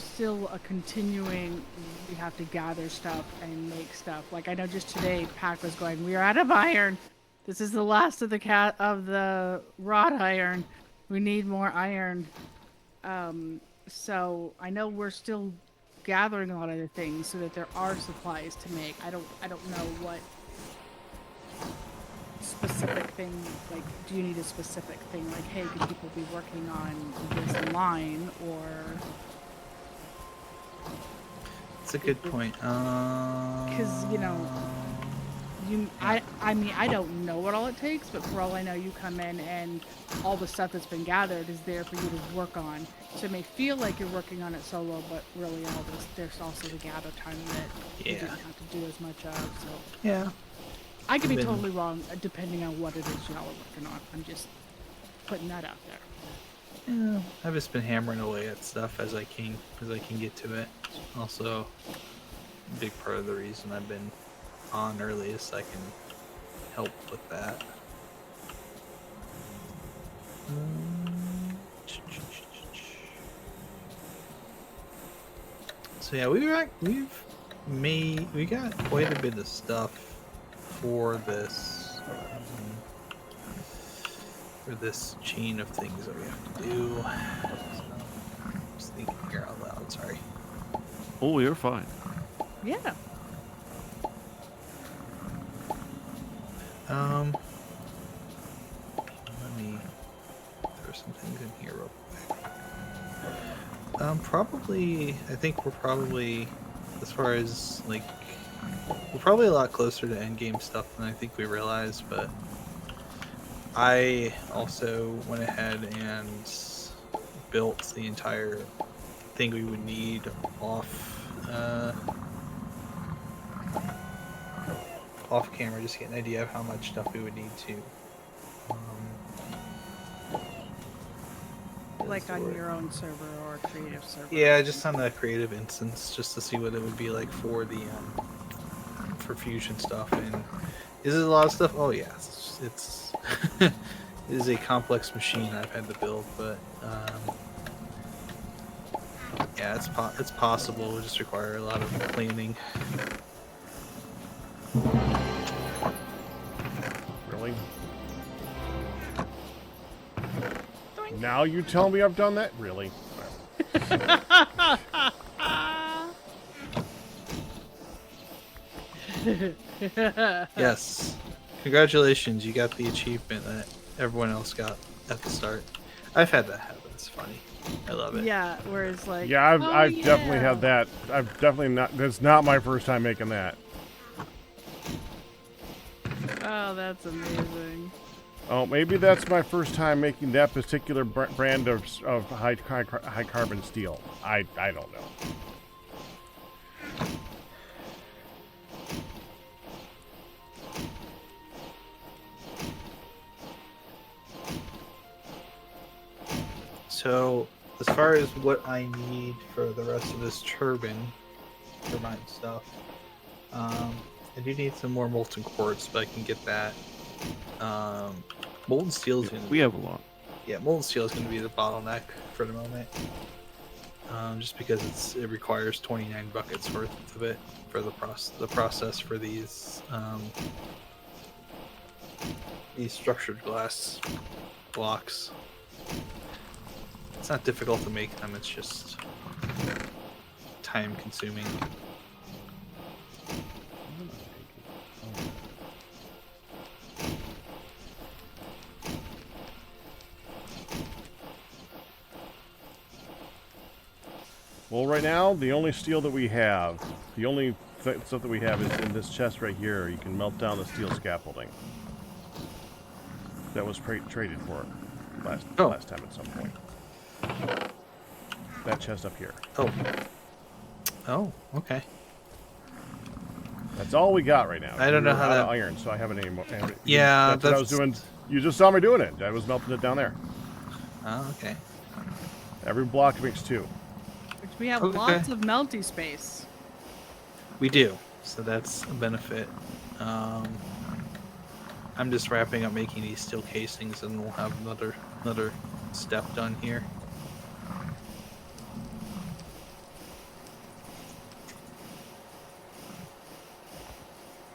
Speaker 3: still a continuing, you have to gather stuff and make stuff. Like I know just today Pac was going, we are out of iron. This is the last of the wrought iron. We need more iron. So I know we're still gathering a lot of other things so that there are supplies to make. I don't know what specific thing, like, do you need a specific thing? Like, hey, could people be working on this line, or...
Speaker 6: It's a good point.
Speaker 3: Because, I mean, I don't know what all it takes, but for all I know, you come in and all the stuff that's been gathered is there for you to work on. So it may feel like you're working on it solo, but really there's also the gather time that you didn't have to do as much of, so...
Speaker 6: Yeah.
Speaker 3: I could be totally wrong, depending on what it is y'all are working on. I'm just putting that out there.
Speaker 6: Yeah, I've just been hammering away at stuff as I can get to it. Also, a big part of the reason I've been on early is so I can help with that. So yeah, we got quite a bit of stuff for this chain of things that we have to do. So, just thinking here out loud. Sorry.
Speaker 2: Oh, you're fine.
Speaker 3: Yeah.
Speaker 6: Let me throw some things in here real quick. I think we're probably, as far as like, we're probably a lot closer to endgame stuff than I think we realize, but I also went ahead and built the entire thing we would need off camera, just to get an idea of how much stuff we would need to
Speaker 3: Like on your own server or creative server.
Speaker 6: yeah, just on the creative instance, just to see what it would be like for the for fusion stuff. And is it a lot of stuff? Oh yeah, it's it is a complex machine I've had to build, but yeah, it's possible. It will just require a lot of planning.
Speaker 1: Really? Now you tell me I've done that? Really?
Speaker 6: Yes, congratulations, you got the achievement that everyone else got at the start. I've had that happen. It's funny. I love it.
Speaker 3: Yeah, whereas like
Speaker 1: Yeah, I've
Speaker 3: yeah.
Speaker 1: definitely had that. I've definitely not. That's not my first time making that.
Speaker 3: Oh, that's amazing.
Speaker 1: Oh, maybe that's my first time making that particular brand of high carbon steel. I don't know.
Speaker 6: So, as far as what I need for the rest of this turbine, turbine stuff, I do need some more molten quartz, but I can get that. Molten steel is going to
Speaker 2: We have a lot.
Speaker 6: yeah, molten steel is going to be the bottleneck for the moment. Just because it requires 29 buckets worth of it for the process for these structured glass blocks. It's not difficult to make them, it's just time consuming.
Speaker 1: Well, right now, the only steel that we have, the only stuff that we have is in this chest right here. You can melt down the steel scaffolding. That was traded for last time at some point. That chest up here.
Speaker 6: Oh, okay.
Speaker 1: That's all we got right now.
Speaker 6: I don't know how
Speaker 1: out
Speaker 6: that
Speaker 1: of iron, so I haven't any more.
Speaker 6: Yeah,
Speaker 1: that's what I was doing. You just saw me doing it. I was melting it down there.
Speaker 6: Oh, okay.
Speaker 1: Every block makes 2.
Speaker 3: Which we have
Speaker 6: Okay.
Speaker 3: lots of melty space.
Speaker 6: We do, so that's a benefit. I'm just wrapping up making these steel casings, and we'll have another step done here.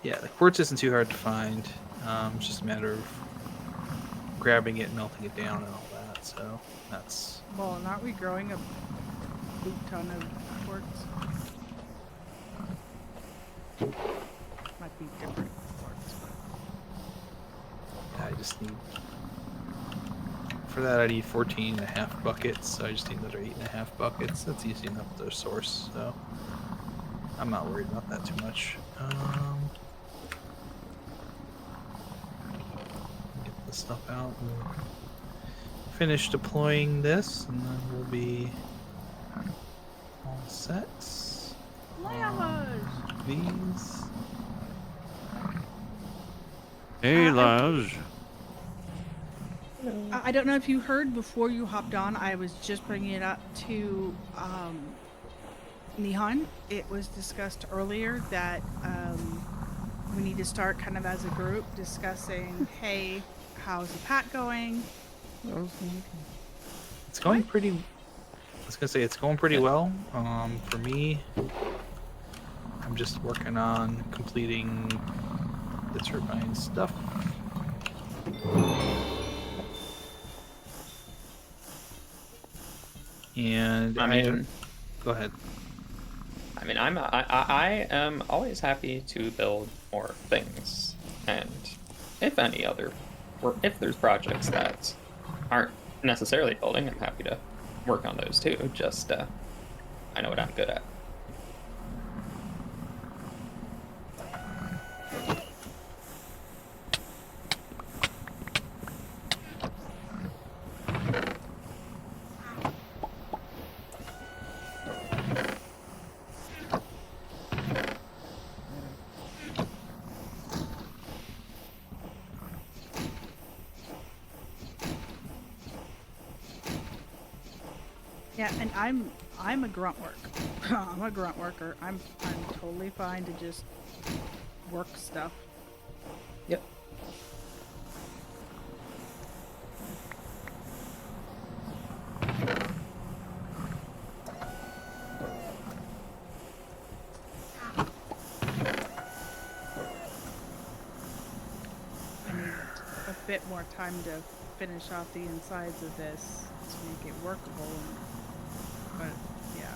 Speaker 6: Yeah, the quartz isn't too hard to find. It's just a matter of grabbing it, melting it down, and all that. So that's
Speaker 3: Well, and aren't we growing a boot ton of quartz? Might be different quartz, but
Speaker 6: I just need. For that, I need 14.5 buckets. So I just need another 8.5 buckets. That's easy enough to source, so I'm not worried about that too much. Get this stuff out. We'll finish deploying this, and then we'll be all set. These.
Speaker 2: Hey, Laz.
Speaker 3: I don't know if you heard before you hopped on. I was just bringing it up to Nihon. It was discussed earlier that we need to start kind of as a group discussing, hey, how's the pack going?
Speaker 6: It's going pretty. I was gonna say it's going pretty well. For me, I'm just working on completing the turbine stuff. And
Speaker 7: I mean,
Speaker 6: go ahead.
Speaker 7: I mean, I am always happy to build more things, and if any other, or if there's projects that aren't necessarily building, I'm happy to work on those too. Just I know what I'm good at.
Speaker 3: Yeah, and I'm a grunt worker. I'm a grunt worker. I'm totally fine to just work stuff.
Speaker 7: Yep.
Speaker 3: I need a bit more time to finish off the insides of this to make it workable. But yeah.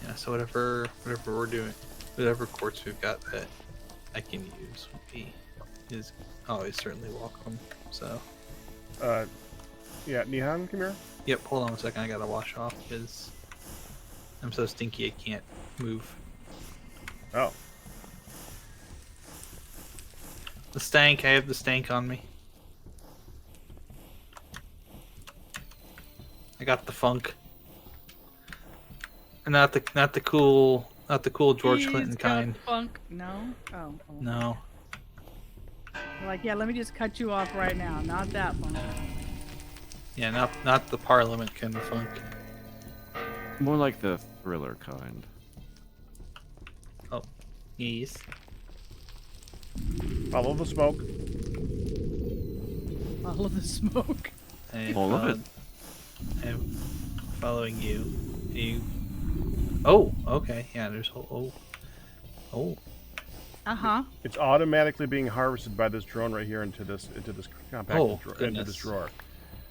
Speaker 6: Yeah. So whatever we're doing, whatever quartz we've got that I can use is always certainly welcome. So.
Speaker 1: Yeah, Nihon, come here.
Speaker 6: Yep. Hold on a second. I gotta wash off because I'm so stinky I can't move.
Speaker 1: Oh.
Speaker 6: The stank. I have the stank on me. I got the funk. And not the cool George
Speaker 3: He's
Speaker 6: Clinton
Speaker 3: got
Speaker 6: kind.
Speaker 3: Funk. No. Oh.
Speaker 6: No.
Speaker 3: Like, yeah, let me just cut you off right now. Not that one.
Speaker 6: Yeah, not the Parliament kind of funk.
Speaker 2: More like the thriller kind.
Speaker 6: Oh, yes.
Speaker 1: Follow the smoke.
Speaker 3: All of the smoke.
Speaker 2: All of it.
Speaker 6: I'm following you. Oh, okay. Yeah, there's oh.
Speaker 3: Uh-huh.
Speaker 1: It's automatically being harvested by this drone right here into this compact
Speaker 6: Oh,
Speaker 1: into
Speaker 6: goodness.
Speaker 1: this drawer.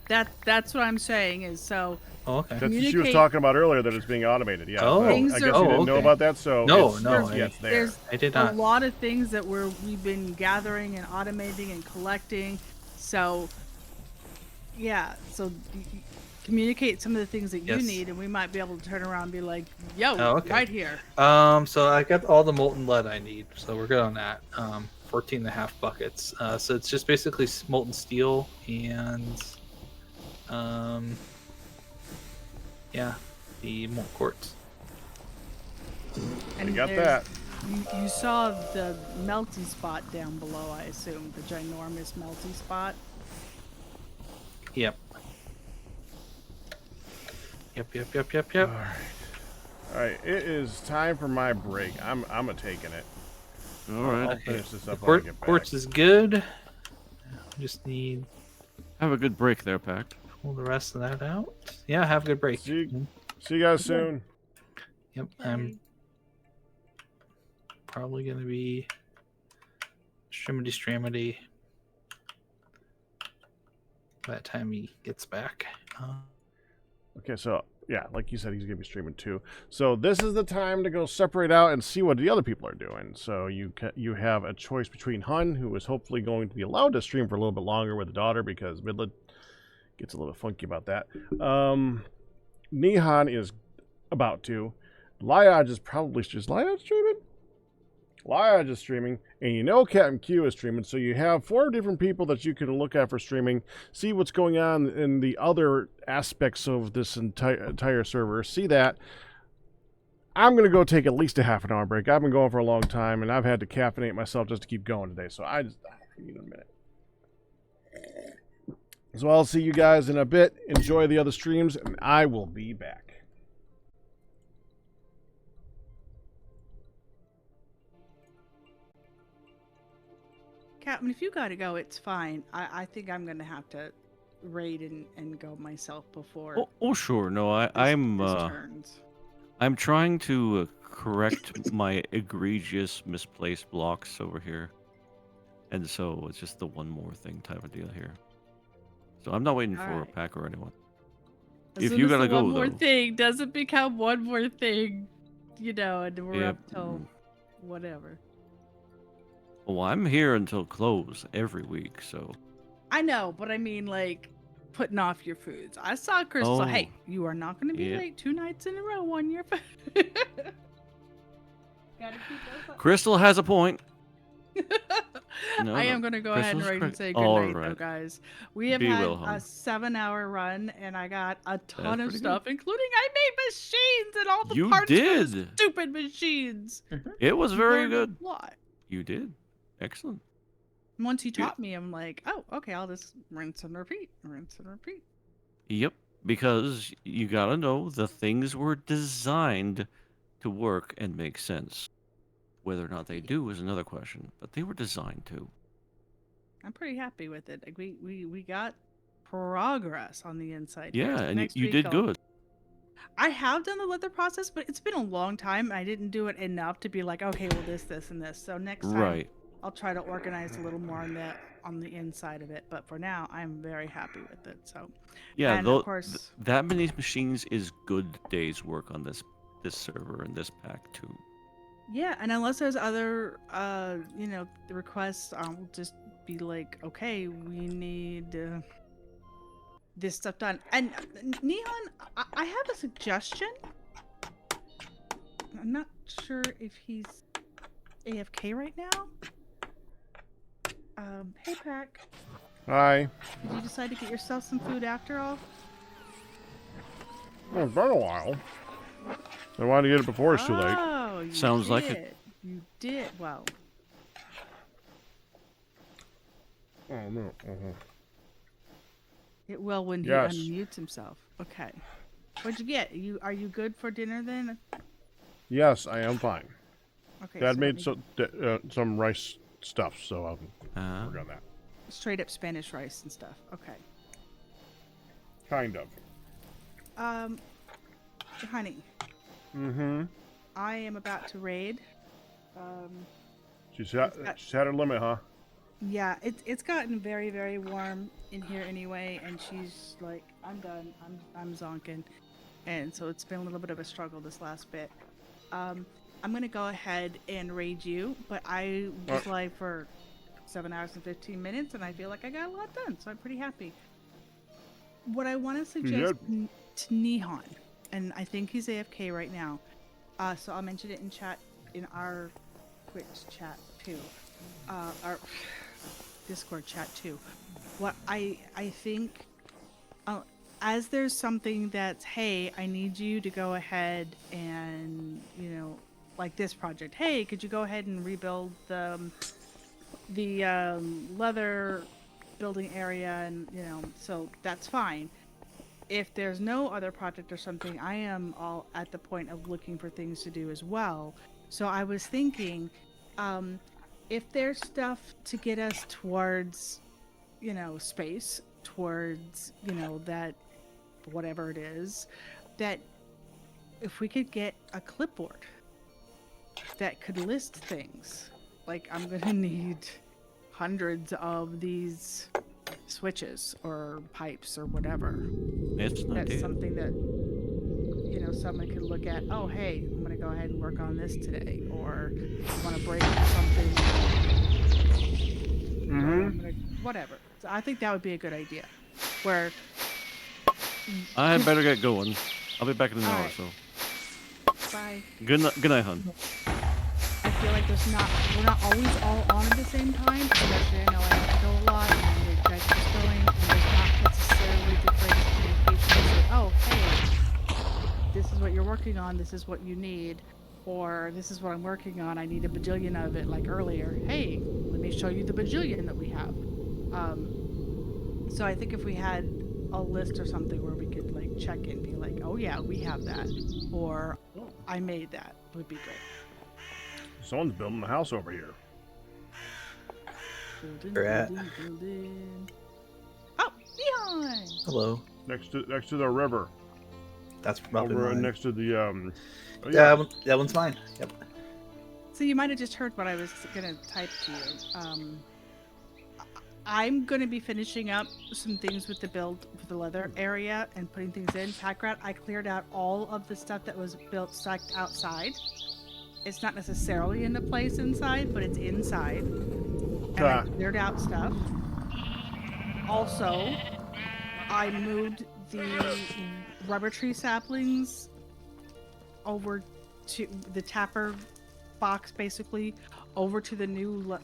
Speaker 3: That's what I'm saying is so
Speaker 6: Oh, okay.
Speaker 1: That's what she was
Speaker 3: Communicate-
Speaker 1: talking about earlier, that it's being automated. Yeah.
Speaker 6: Oh.
Speaker 1: I
Speaker 3: Things
Speaker 1: guess
Speaker 3: are-
Speaker 1: you didn't know
Speaker 6: okay.
Speaker 1: about that, so
Speaker 6: No,
Speaker 1: it's,
Speaker 6: no,
Speaker 1: yeah, it's there.
Speaker 3: there's
Speaker 6: I did
Speaker 3: a
Speaker 6: not.
Speaker 3: lot of things that we've been gathering and automating and collecting. So yeah, so communicate some of the things that you
Speaker 6: Yes.
Speaker 3: need, and we might be able to turn around and be like, yo,
Speaker 6: Oh, okay.
Speaker 3: right here.
Speaker 6: So I got all the molten lead I need, so we're good on that. 14.5 buckets. So it's just basically molten steel and yeah, the molten quartz.
Speaker 1: You got
Speaker 3: there's-
Speaker 1: that.
Speaker 3: You saw the melty spot down below, I assume, the ginormous melty spot.
Speaker 6: Yep. Yep.
Speaker 1: All right, it is time for my break. I'm a taking it.
Speaker 2: All
Speaker 1: I'll
Speaker 2: right.
Speaker 1: finish this
Speaker 6: The
Speaker 1: up when I get back.
Speaker 6: quartz is good. Just need
Speaker 2: Have a good break there, Pact.
Speaker 6: pull the rest of that out. Yeah, have a good break.
Speaker 1: See you guys soon.
Speaker 6: Yep, I'm probably gonna be stramity by the time he gets back.
Speaker 1: Okay, so yeah, like you said, he's gonna be streaming too. So this is the time to go separate out and see what the other people are doing. So you have a choice between Hun, who is hopefully going to be allowed to stream for a little bit longer with the daughter because Midland gets a little bit funky about that. Nihon is about to. Liaj is probably just Liaj streaming. Liaj is streaming, and you know Captain Q is streaming. So you have 4 different people that you can look at for streaming. See what's going on in the other aspects of this entire server. See that. I'm going to go take at least a half an hour break. I've been going for a long time, and I've had to caffeinate myself just to keep going today. So I need a minute. So I'll see you guys in a bit. Enjoy the other streams, and I will be back.
Speaker 3: Captain, if you gotta go, it's fine. I think I'm gonna have to raid and go myself before
Speaker 2: Oh, sure. No,
Speaker 3: this turns.
Speaker 2: I'm trying to correct my egregious misplaced blocks over here. And so it's just the one more thing type of deal here. So I'm not waiting for a
Speaker 3: Alright.
Speaker 2: pack or anyone.
Speaker 3: As
Speaker 2: If
Speaker 3: soon
Speaker 2: you
Speaker 3: as
Speaker 2: gotta
Speaker 3: the
Speaker 2: go,
Speaker 3: one more
Speaker 2: though.
Speaker 3: thing doesn't become one more thing, and we're
Speaker 2: Yep.
Speaker 3: up till whatever.
Speaker 2: Well, I'm here until close every week, so.
Speaker 3: I know, but I mean, like, putting off your foods. I saw Crystal. Hey,
Speaker 2: Oh.
Speaker 3: you are not going to be
Speaker 2: Yeah.
Speaker 3: late 2 nights in a row on your food. Gotta keep those up.
Speaker 2: Crystal has a point. No,
Speaker 3: I
Speaker 2: no,
Speaker 3: am going to go ahead and
Speaker 2: Crystal's
Speaker 3: write and
Speaker 2: correct.
Speaker 3: say good
Speaker 2: All
Speaker 3: night, though,
Speaker 2: right.
Speaker 3: guys. We have
Speaker 2: Be
Speaker 3: had
Speaker 2: well,
Speaker 3: a
Speaker 2: hon.
Speaker 3: 7-hour run, and I got a ton of
Speaker 2: pretty
Speaker 3: stuff, including I made machines and all the
Speaker 2: You
Speaker 3: parts for the
Speaker 2: did.
Speaker 3: stupid machines.
Speaker 2: It was very
Speaker 3: Learned
Speaker 2: good.
Speaker 3: A lot.
Speaker 2: You did. Excellent.
Speaker 3: Once he
Speaker 2: Yeah.
Speaker 3: taught me, I'm like, oh, okay, I'll just rinse and repeat, rinse and repeat.
Speaker 2: Yep. Because you gotta know the things were designed to work and make sense. Whether or not they do is another question, but they were designed to.
Speaker 3: I'm pretty happy with it. Like we got progress on the inside. here.
Speaker 2: Yeah,
Speaker 3: So
Speaker 2: and
Speaker 3: next
Speaker 2: you
Speaker 3: week
Speaker 2: did
Speaker 3: I'll-
Speaker 2: good.
Speaker 3: I have done the leather process, but it's been a long time, and I didn't do it enough to be like, okay, well, this, and this. So next time,
Speaker 2: Right.
Speaker 3: I'll try to organize a little more on the inside of it. But for now, I'm very happy with it. So
Speaker 2: Yeah,
Speaker 3: and
Speaker 2: though,
Speaker 3: of course,
Speaker 2: that many machines is good day's work on this server and this pack too.
Speaker 3: yeah. And unless there's other, the requests, I'll just be like, okay, we need this stuff done. And Neon, I have a suggestion. I'm not sure if he's AFK right now. Hey Pack,
Speaker 1: Hi.
Speaker 3: did you decide to get yourself some food after all?
Speaker 1: Well, it's been a while. I wanted to get it before it's too late.
Speaker 3: Oh, you
Speaker 2: Sounds
Speaker 3: did.
Speaker 2: like it.
Speaker 3: You did. Well,
Speaker 1: Oh, no.
Speaker 3: it will when he
Speaker 1: Yes.
Speaker 3: unmutes himself. Okay. What'd you get? Are you good for dinner then?
Speaker 1: Yes, I am fine.
Speaker 3: Okay.
Speaker 1: Dad
Speaker 3: so
Speaker 1: made
Speaker 3: let me-
Speaker 1: some rice stuff, so I'll
Speaker 2: Uh,
Speaker 1: work on that.
Speaker 3: straight up Spanish rice and stuff. Okay.
Speaker 1: Kind of.
Speaker 3: Honey,
Speaker 1: Mm-hmm.
Speaker 3: I am about to raid.
Speaker 1: She's
Speaker 3: It's got-
Speaker 1: had her limit, huh?
Speaker 3: Yeah, it's gotten very, very warm in here anyway, and she's like, I'm done. I'm zonking, and so it's been a little bit of a struggle this last bit. I'm gonna go ahead and raid you, but I was live for 7 hours and 15 minutes, and I feel like I got a lot done, so I'm pretty happy. What I want to suggest to Nihon, and I think he's AFK right now, so I'll mention it in chat, in our Twitch chat too, our Discord chat too. What I think, as there's something that's, hey, I need you to go ahead and, like this project, hey, could you go ahead and rebuild the leather building area, and so that's fine. If there's no other project or something, I am all at the point of looking for things to do as well. So I was thinking, if there's stuff to get us towards, space, towards, that whatever it is, that if we could get a clipboard that could list things, like I'm gonna need hundreds of these switches or pipes or whatever.
Speaker 2: it's an
Speaker 3: That's
Speaker 2: idea.
Speaker 3: something that someone could look at. Oh, hey, I'm gonna go ahead and work on this today, or I want to break something. Whatever. So I think that would be a good idea. Where
Speaker 2: I better get going. I'll be back in an hour or
Speaker 3: Alright.
Speaker 2: so.
Speaker 3: bye.
Speaker 2: Good night, hon.
Speaker 3: I feel like we're not always all on at the same time. Especially I know I have to go a lot, and then the guys are just going, and there's not necessarily the greatest communication. Say, oh, hey, this is is what you're working on, this is what you need, or this is what I'm working on, I need a bajillion of it, like earlier. Hey, let me show you the bajillion that we have. So I think if we had a list or something where we could like check in, be like, oh yeah, we have that, or I made that, would be great.
Speaker 1: Someone's building a house over here.
Speaker 3: Building. Oh, Neon!
Speaker 6: Hello.
Speaker 1: Next to the river.
Speaker 8: That's probably
Speaker 1: Over
Speaker 8: mine.
Speaker 1: next to the oh,
Speaker 8: Yeah, that one's mine. Yep.
Speaker 3: So you might have just heard what I was gonna type to you. I'm gonna be finishing up some things with the build for the leather area and putting things in. Pack rat, I cleared out all of the stuff that was built stacked outside. It's not necessarily in the place inside, but it's inside. And I cleared out stuff. Also, I moved the rubber tree saplings over to the tapper box, basically over to the new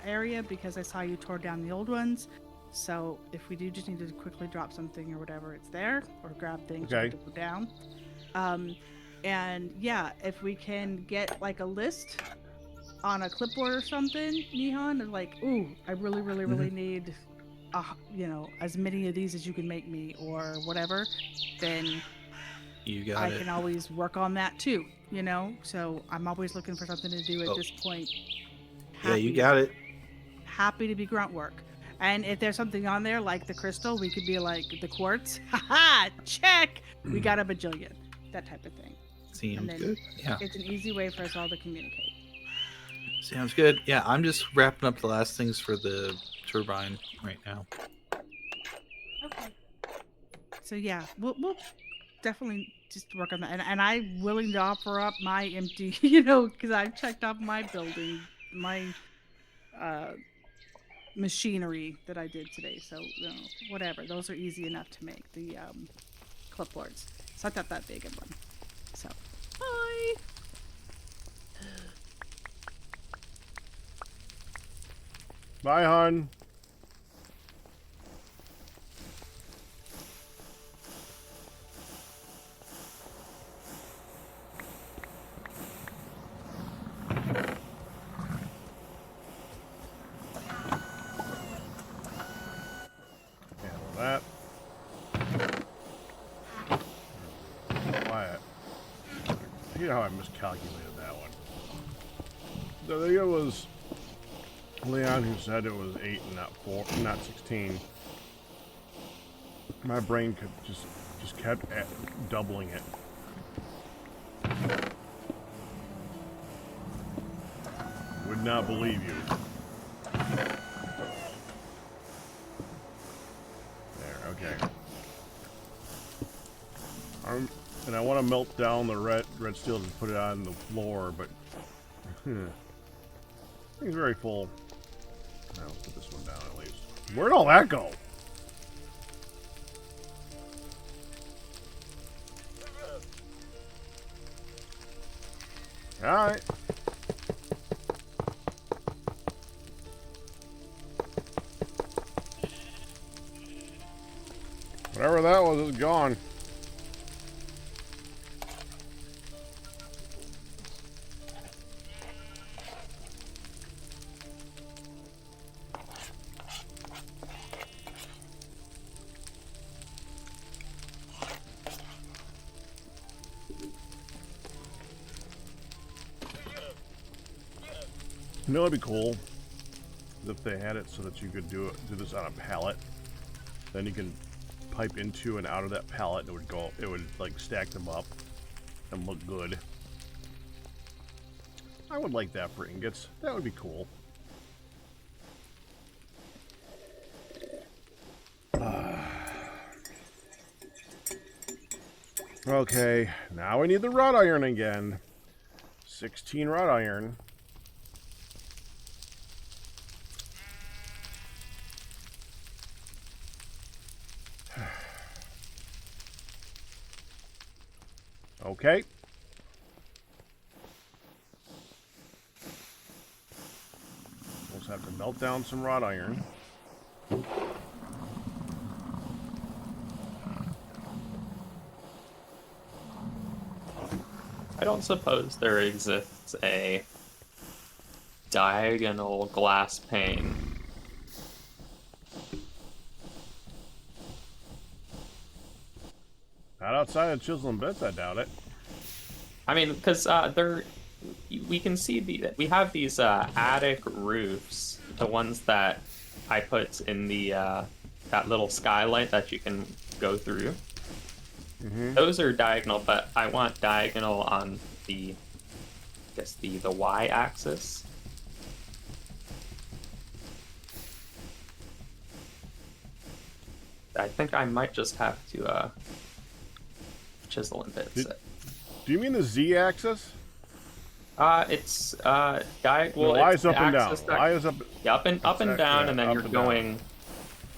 Speaker 3: area, because I saw you tore down the old ones. So if we do just need to quickly drop something or whatever, it's there, or grab things
Speaker 1: Okay.
Speaker 3: to go down. And yeah, if we can get like a list on a clipboard or something, Neon, of like, ooh, I really need as many of these as you can make me, or whatever, then
Speaker 6: You got
Speaker 3: I
Speaker 6: it.
Speaker 3: can always work on that too, so I'm always looking for something to do at this point.
Speaker 8: Yeah, you got it.
Speaker 3: Happy to be grunt work. And if there's something on there like the crystal, we could be like the quartz, haha, check, we got a bajillion, that type of thing.
Speaker 6: Seems
Speaker 3: And then
Speaker 6: good. Yeah.
Speaker 3: It's an easy way for us all to communicate.
Speaker 6: Sounds good. Yeah, I'm just wrapping up the last things for the turbine right now.
Speaker 3: Okay. So yeah, we'll definitely just work on that, and I'm willing to offer up my empty, because I've checked off my building, my machinery that I did today. So whatever, those are easy enough to make. The clipboards, it's not that big of one. So bye.
Speaker 1: Bye, hon. Handle that. Quiet. You know how I miscalculated that one. So I think it was Leon who said it was 8 and not 4, not 16. My brain could just kept doubling it. Would not believe you. There, okay. And I want to melt down the red steel and put it on the floor, but thing's very full. Now let's put this one down at least. Where'd all that go? Alright. Whatever that was is gone. You know, it'd be cool if they had it so that you could do this on a pallet. Then you can pipe into and out of that pallet, and it would like stack them up and look good. I would like that for ingots. That would be cool. Okay, now we need the wrought iron again. 16 wrought iron. Okay. We'll just have to melt down some wrought iron.
Speaker 7: I don't suppose there exists a diagonal glass pane.
Speaker 1: Not outside of Chiseling Bits, I doubt it.
Speaker 7: I mean, because we can see we have these attic roofs, the ones that I put in the that little skylight that you can go through.
Speaker 1: Mm-hmm.
Speaker 7: Those are diagonal, but I want diagonal on the, I guess the y-axis. I think I might just have to chisel and bits it.
Speaker 1: Do you mean the Z-axis?
Speaker 7: It's diagonal.
Speaker 1: No, Y is up and down. Y is up.
Speaker 7: Yeah, up and down,
Speaker 1: yeah,
Speaker 7: and then
Speaker 1: up
Speaker 7: you're
Speaker 1: and
Speaker 7: going,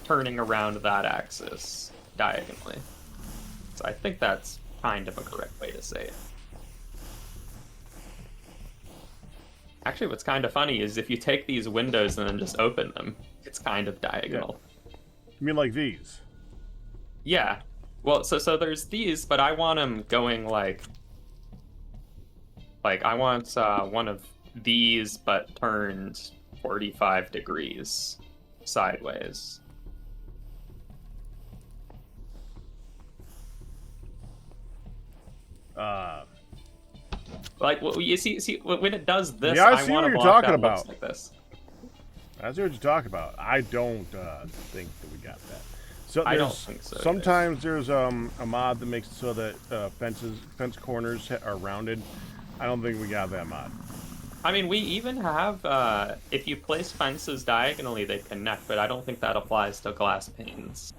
Speaker 7: turning around that axis diagonally. So I think that's kind of a correct way to say it. Actually, what's kind of funny is if you take these windows and then just open them, it's kind of diagonal.
Speaker 1: You mean like these?
Speaker 7: Yeah. Well, so there's these, but I want them going like I want one of these, but turned 45 degrees sideways. Like, well, you see, when it does this,
Speaker 1: yeah, I
Speaker 7: I
Speaker 1: see
Speaker 7: want
Speaker 1: what
Speaker 7: a
Speaker 1: you're
Speaker 7: block
Speaker 1: talking
Speaker 7: that looks
Speaker 1: about.
Speaker 7: like this.
Speaker 1: I see what you're talking about. I don't think that we got that. So
Speaker 7: I don't
Speaker 1: there's-
Speaker 7: think so.
Speaker 1: Sometimes there's a mod that makes it so that fence corners are rounded. I don't think we got that mod.
Speaker 7: I mean, we even have, if you place fences diagonally, they connect, but I don't think that applies to glass panes.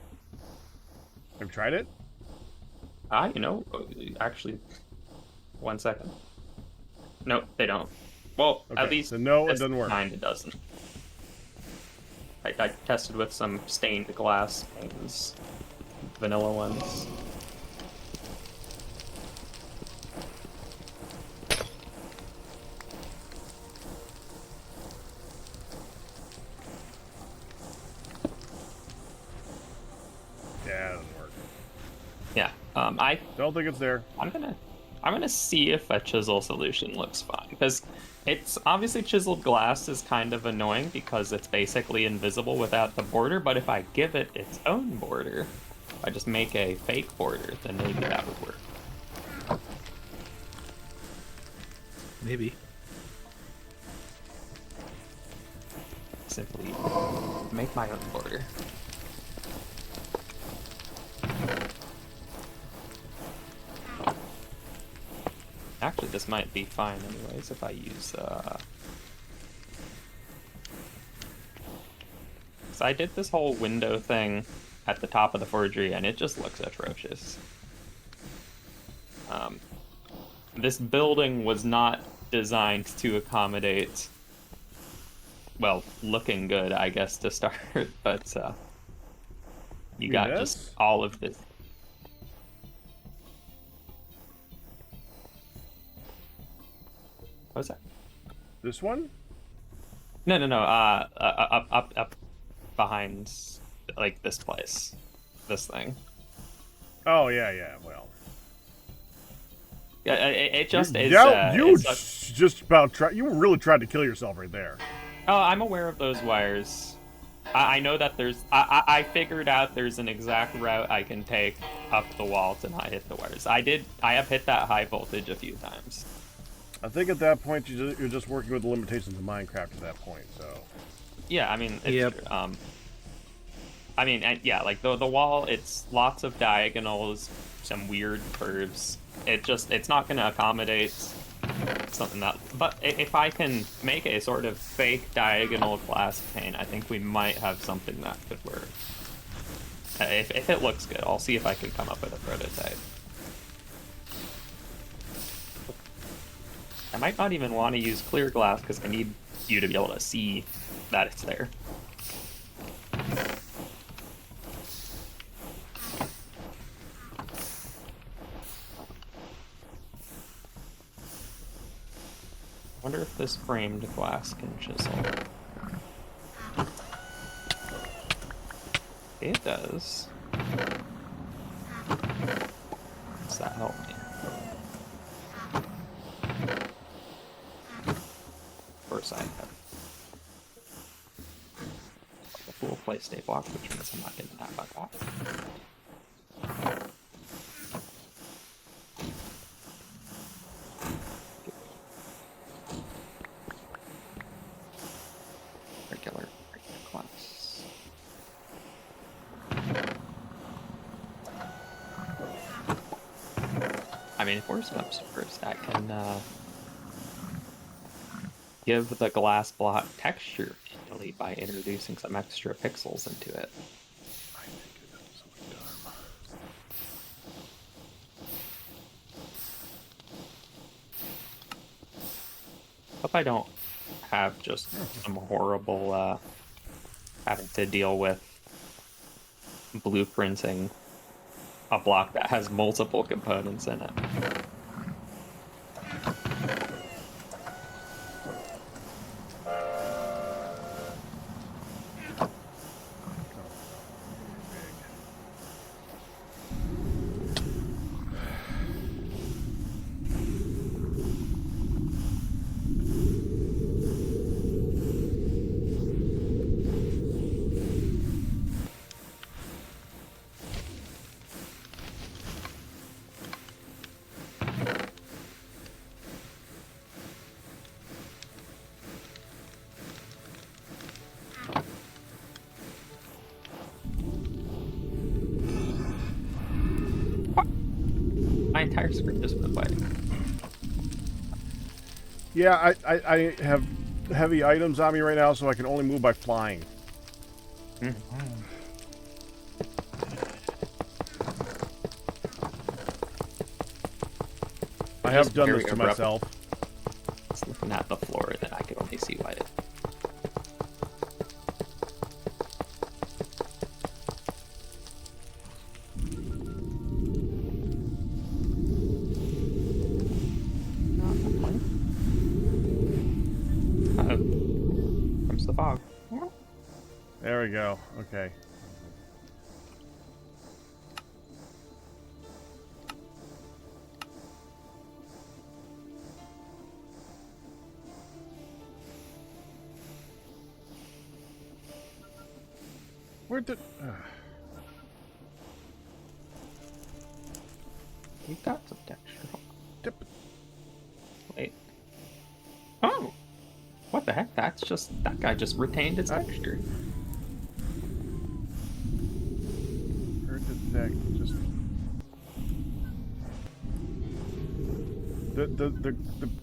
Speaker 1: Have you tried it?
Speaker 7: You know, actually, 1 second. Nope, they don't. Well,
Speaker 1: Okay,
Speaker 7: at least
Speaker 1: so no, it
Speaker 7: this
Speaker 1: doesn't work.
Speaker 7: kind of doesn't. I tested with some stained glass panes, vanilla ones.
Speaker 1: Yeah, it doesn't work.
Speaker 7: Yeah, I
Speaker 1: Don't think it's there.
Speaker 7: I'm gonna see if a chisel solution looks fine, because it's obviously chiseled glass is kind of annoying because it's basically invisible without the border, but if I give it its own border, I just make a fake border, then maybe that would work.
Speaker 8: Maybe.
Speaker 7: Simply make my own border. Actually, this might be fine anyways if I use, So I did this whole window thing at the top of the forgery, and it just looks atrocious. This building was not designed to accommodate, well, looking good, I guess, to start, but, you got
Speaker 1: this?
Speaker 7: just all of this. What was that?
Speaker 1: This one?
Speaker 7: No. Up behind, like, this place, this thing.
Speaker 1: Oh yeah. Well.
Speaker 7: Yeah, it just is.
Speaker 1: You
Speaker 7: it's
Speaker 1: just about try. You really tried to kill yourself right there.
Speaker 7: Oh, I'm aware of those wires. I know that there's. I figured out there's an exact route I can take up the wall to not hit the wires. I have hit that high voltage a few times.
Speaker 1: I think at that point you're just working with the limitations of Minecraft at that point. So.
Speaker 7: Yeah, I mean, it's
Speaker 8: Yep.
Speaker 7: true. I mean, and yeah, like the wall, it's lots of diagonals, some weird curves. It's not going to accommodate something that. But if I can make a sort of fake diagonal glass pane, I think we might have something that could work. If it looks good, I'll see if I can come up with a prototype. I might not even want to use clear glass because I need you to be able to see that it's there. I wonder if this framed glass can chisel. It does. Does that help me? actual play state block, which means I'm not getting that by that. Regular class. I mean, if worse comes to first, I can give the glass block texture manually by introducing some extra pixels into it. Hope I don't have just some horrible having to deal with blueprinting a block that has multiple components in it. My entire script just went away.
Speaker 1: Yeah, I have heavy items on me right now, so I can only move by flying. I have done this to myself.
Speaker 7: Just looking at the floor, then I could only see white. Comes the fog.
Speaker 1: There we go. Okay. Where did...
Speaker 7: You've got some texture.
Speaker 1: Dip.
Speaker 7: Wait. Oh! What the heck? That's just... That guy just retained its texture.
Speaker 1: Where did that just...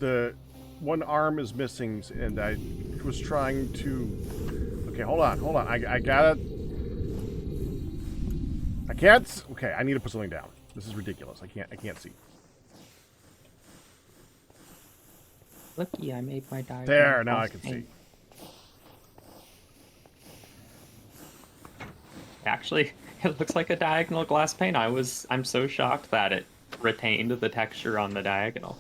Speaker 1: The one arm is missing, and I was trying to... Okay, hold on. I got it. I can't... Okay, I need to put something down. This is ridiculous. I can't see.
Speaker 7: Looky, I made my diagram.
Speaker 1: There, now I can see.
Speaker 7: Actually, it looks like a diagonal glass pane. I'm so shocked that it retained the texture on the diagonal.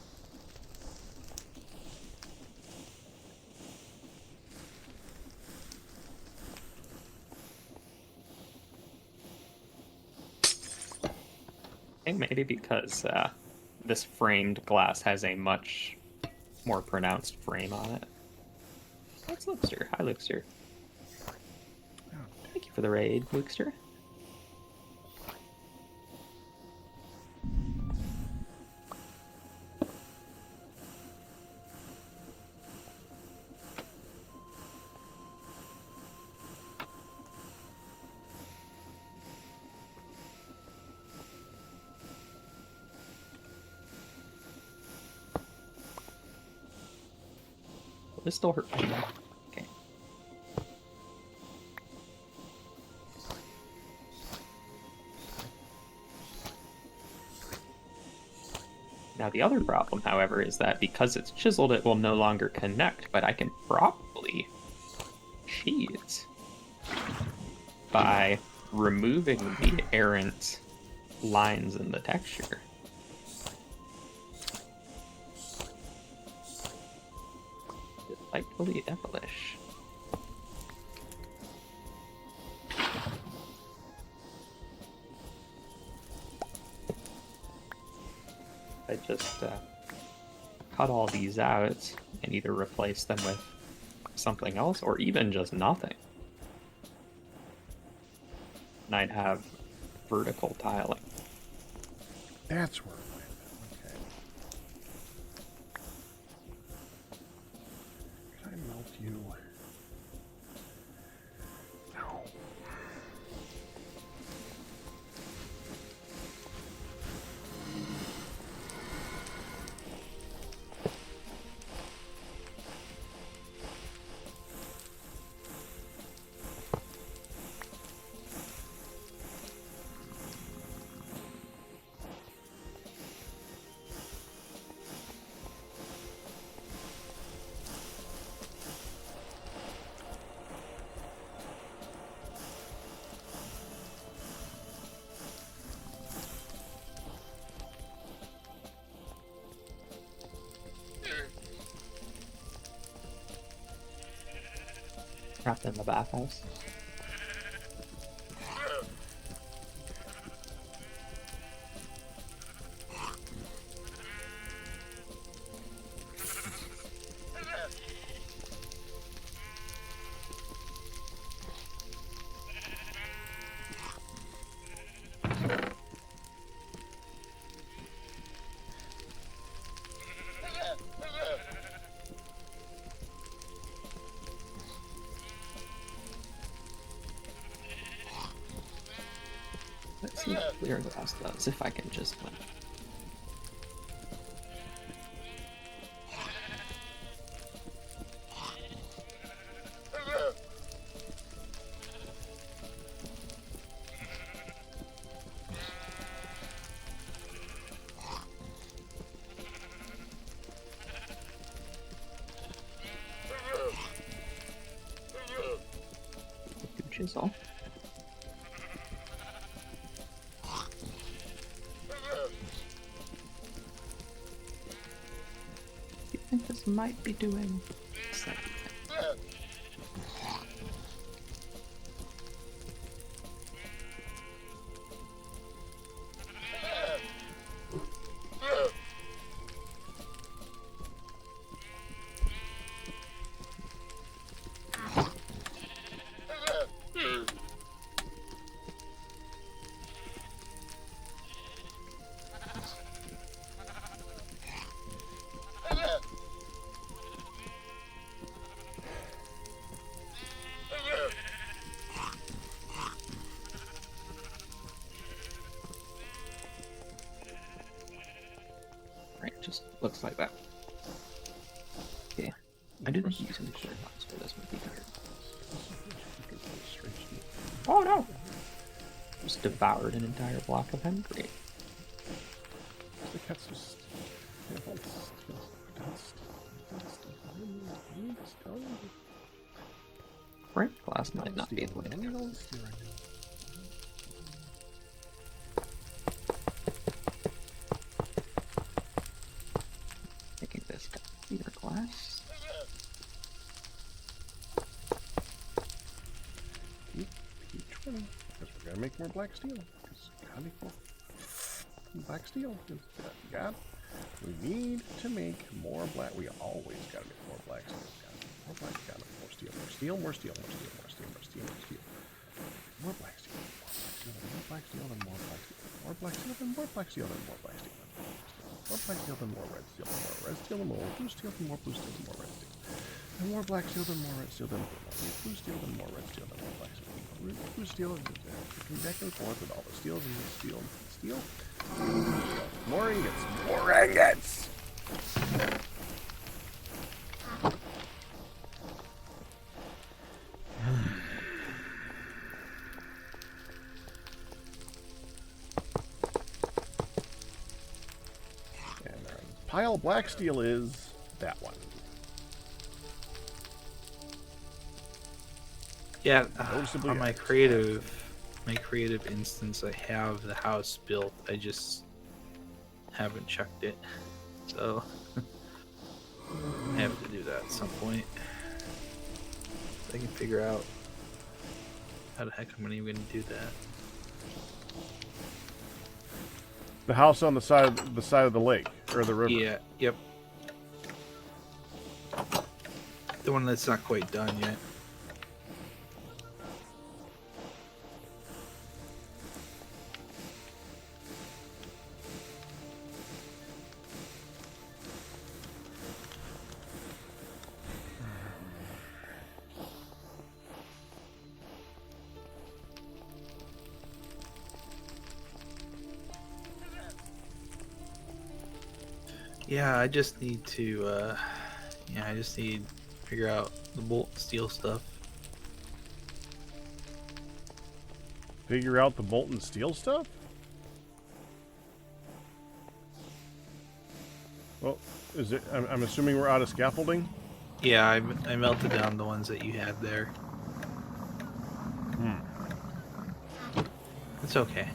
Speaker 7: I think maybe because this framed glass has a much more pronounced frame on it. That's Luxter. Hi, Luxter. Thank you for the raid, Luxter. This still hurt my neck. Okay. Now the other problem, however, is that because it's chiseled, it will no longer connect, but I can probably cheat by removing the errant lines in the texture. Delightfully devilish. I just cut all these out and either replace them with something else or even just nothing. and I'd have vertical tiling.
Speaker 1: That's where it went. Okay. Can I melt you? No.
Speaker 7: Trapped in the bathhouse. Let's see how clear the rest does, if I can just win. Chisel. You think this might be doing something? Right, just looks like that. Okay. I didn't use any clear ones for this movie card. Oh no! Just devoured an entire block of hemp. Great.
Speaker 1: The cat's just...
Speaker 7: Break glass might not be the way to go. Making this clear glass.
Speaker 1: Keep trying. Because we're gonna make more black steel. Because gotta make more black steel. We need to make more black. We always gotta make more black steel. More black, gotta make more steel. More steel, more steel, more steel, more steel, more steel, more steel. More black steel, more black steel, more black steel, more black steel, more black steel, more black steel, more black steel, more red steel, more red steel, more blue steel, more blue steel, more red steel. And more black steel, then more red steel, then blue steel, then more red steel, then more black steel. Blue steel, back and forth with all the steels and steel, steel. More ingots, more ingots! And our pile of black steel is that one.
Speaker 6: Yeah,
Speaker 1: Noticeably
Speaker 6: on my
Speaker 1: active.
Speaker 6: creative instance, I have the house built. I just haven't checked it, so I have to do that at some point. I can figure out how the heck I'm even gonna do that.
Speaker 1: The house on the side of the lake or the river.
Speaker 6: Yeah, yep. The one that's not quite done yet. Yeah, I just need to. Yeah, I just need to figure out the bolt and steel stuff.
Speaker 1: Figure out the bolt and steel stuff? Well, is it? I'm assuming we're out of scaffolding?
Speaker 6: Yeah, I melted down the ones that you had there. It's okay.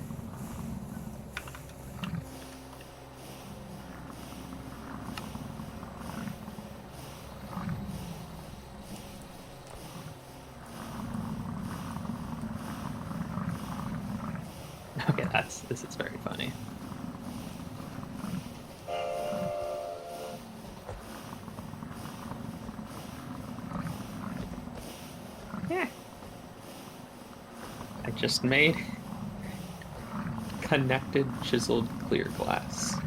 Speaker 7: Okay, this is very funny. Yeah. I just made connected chiseled clear glass.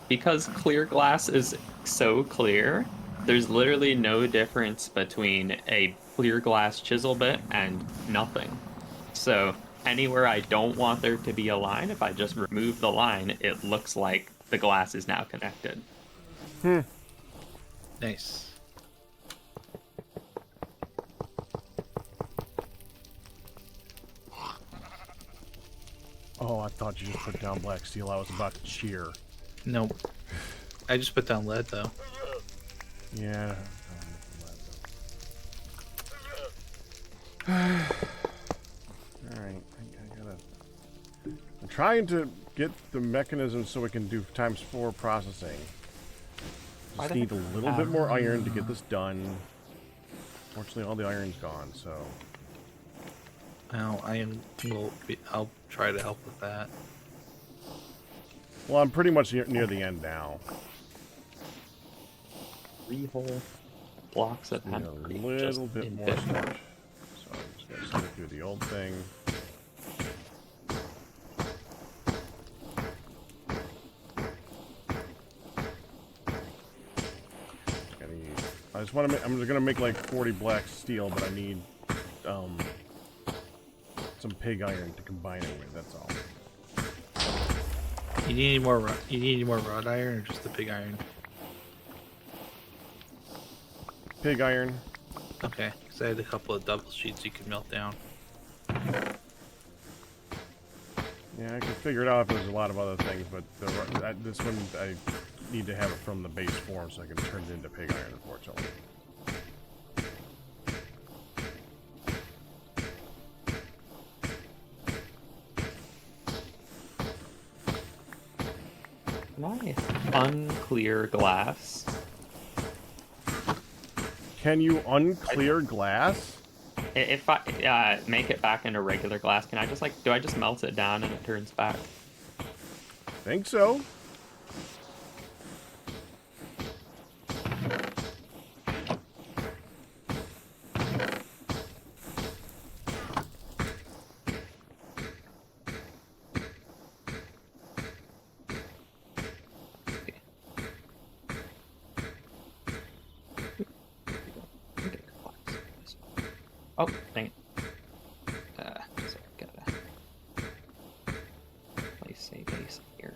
Speaker 7: Because clear glass is so clear, there's literally no difference between a clear glass chisel bit and nothing. So anywhere I don't want there to be a line, if I just remove the line, it looks like the glass is now connected.
Speaker 6: Nice.
Speaker 1: Oh, I thought you just put down black steel. I was about to cheer.
Speaker 6: Nope. I just put down lead though.
Speaker 1: Yeah. Alright, I gotta... I'm trying to get the mechanism so it can do ×4 processing. Just need a little bit more iron to get this done. Fortunately, all the iron's gone, so...
Speaker 6: I'll try to help with that.
Speaker 1: Well, I'm pretty much near the end now.
Speaker 7: 3 whole blocks of
Speaker 1: Need a
Speaker 7: hempcrete just
Speaker 1: little bit
Speaker 7: in
Speaker 1: more
Speaker 7: bit.
Speaker 1: stuff. So I'm just gonna stick through the old thing. I just want to make, I'm just gonna make like 40 black steel, but I need some pig iron to combine it with. That's all.
Speaker 6: You need any more? You need any more wrought iron or just the pig iron?
Speaker 1: Pig iron.
Speaker 6: Okay, because I had a couple of double sheets you could melt down.
Speaker 1: Yeah, I could figure it out if there's a lot of other things, but this one I need to have it from the base form so I can turn it into pig iron, unfortunately.
Speaker 7: Nice. Unclear glass.
Speaker 1: Can you unclear glass?
Speaker 7: If I make it back into regular glass, can I just do I just melt it down and it turns back?
Speaker 1: Think so.
Speaker 7: Oh, dang it. So I gotta place a base here.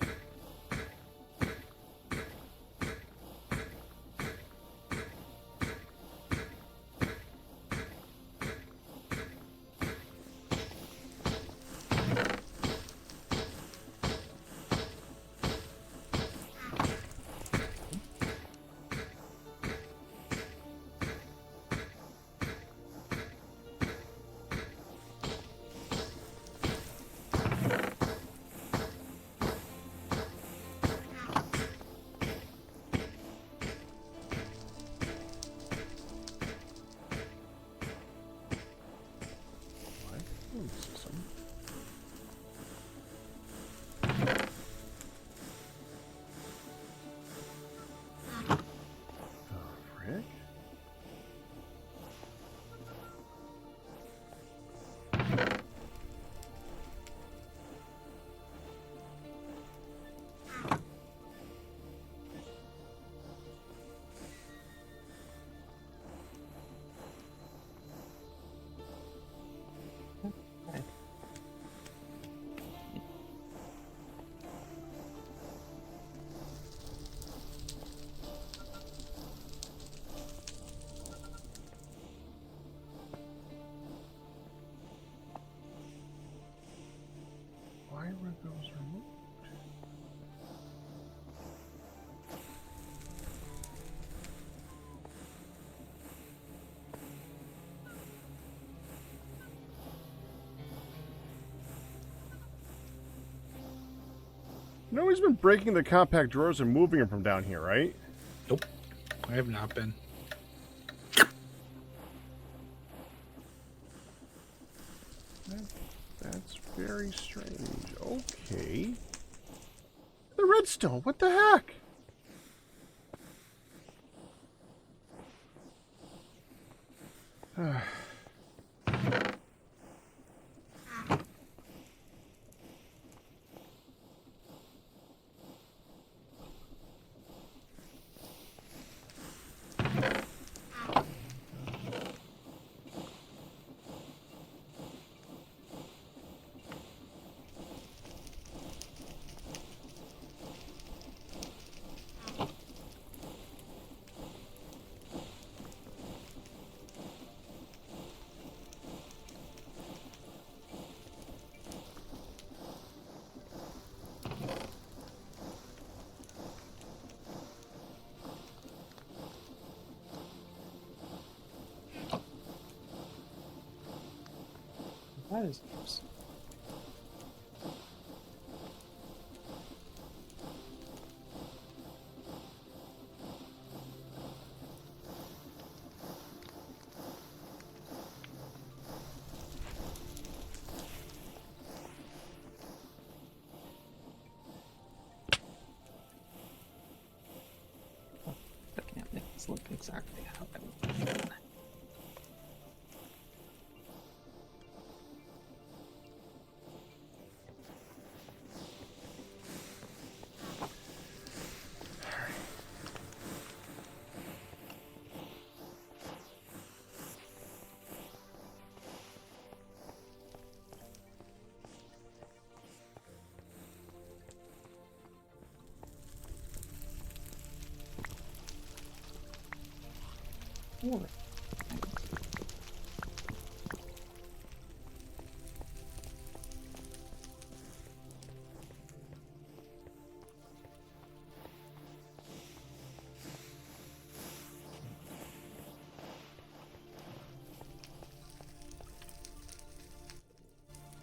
Speaker 1: No, he's been breaking the compact drawers and moving them from down here, right?
Speaker 6: Nope. I have not been.
Speaker 1: That's very strange. Okay. The redstone, what the heck?
Speaker 7: That is. I can't make this look exactly how I want it. Or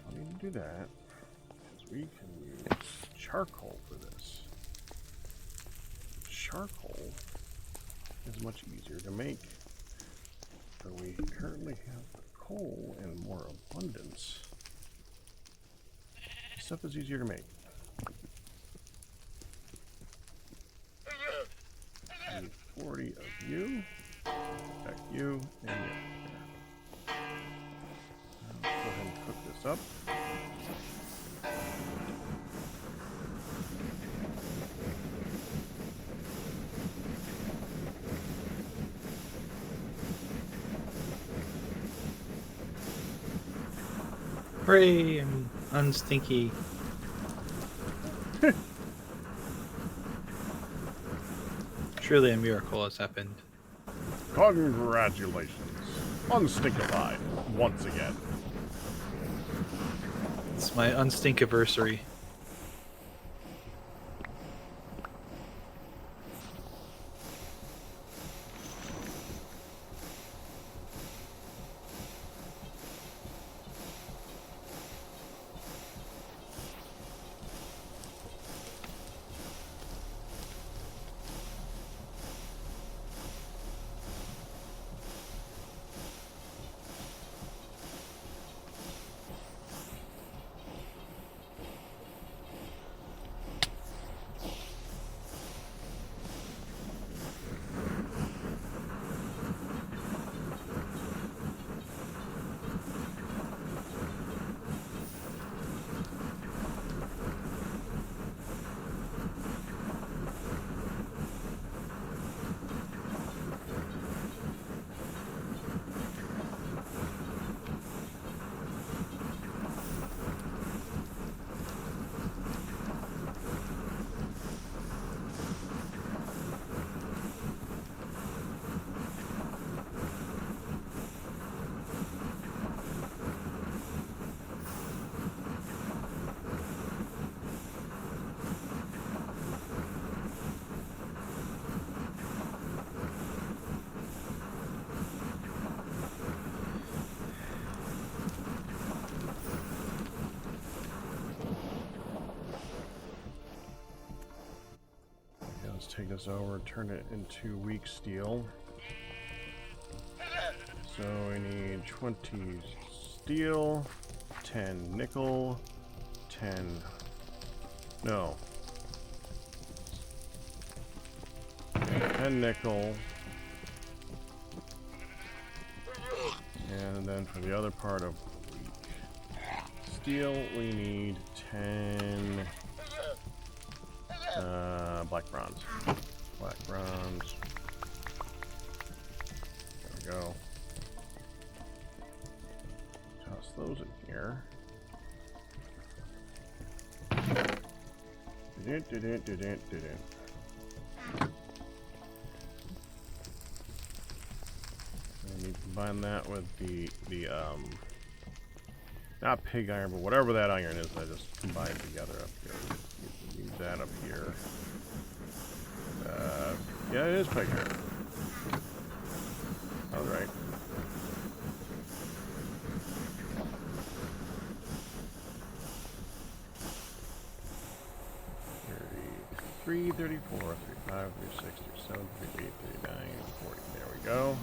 Speaker 1: I need to do that because we can use charcoal for this. Charcoal is much easier to make. So we currently have coal in more abundance. Stuff is easier to make. I need 40 of you. Back you and you. There. Now let's go ahead and cook this up.
Speaker 6: Hooray! I'm unstinky. Truly a miracle has happened.
Speaker 1: Congratulations. Unstinkified once again.
Speaker 6: It's my unstinkiversary.
Speaker 1: take this over and turn it into weak steel. So we need 20 steel, 10 nickel, 10... No. 10 nickel. And then for the other part of steel, we need 10 black bronze. Black bronze. There we go. Toss those in here. And you combine that with the not pig iron, but whatever that iron is, I just combine it together up here. Use that up here. Yeah, it is pig iron. All right. 33, 34, 35, 36, 37, 38, 39, 40. There we go.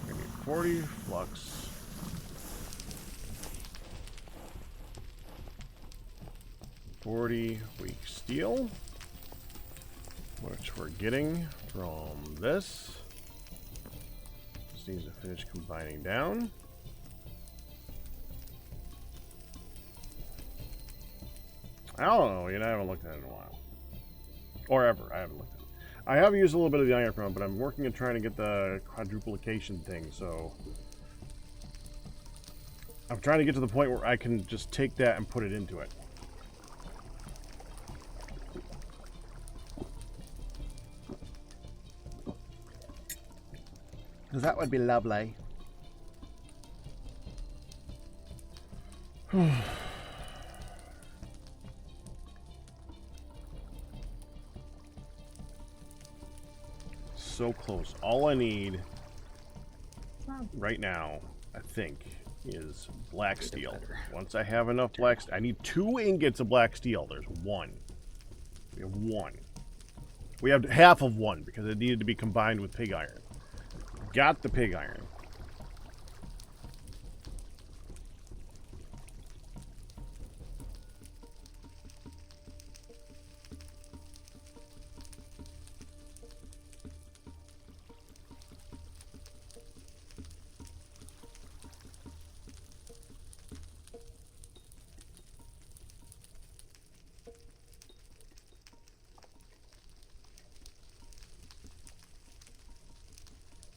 Speaker 1: We need 40 flux. 40 weak steel, which we're getting from this. Just needs to finish combining down. I don't know, I haven't looked at it in a while. Or ever, I haven't looked at it. I have used a little bit of the iron from it, but I'm working on trying to get the quadruplication thing, so... I'm trying to get to the point where I can just take that and put it into it. Because that would be lovely. So close. All I need right now, I think, is black steel. Once I have enough black steel, I need 2 ingots of black steel. There's 1. We have 1. We have half of 1 because it needed to be combined with pig iron. Got the pig iron.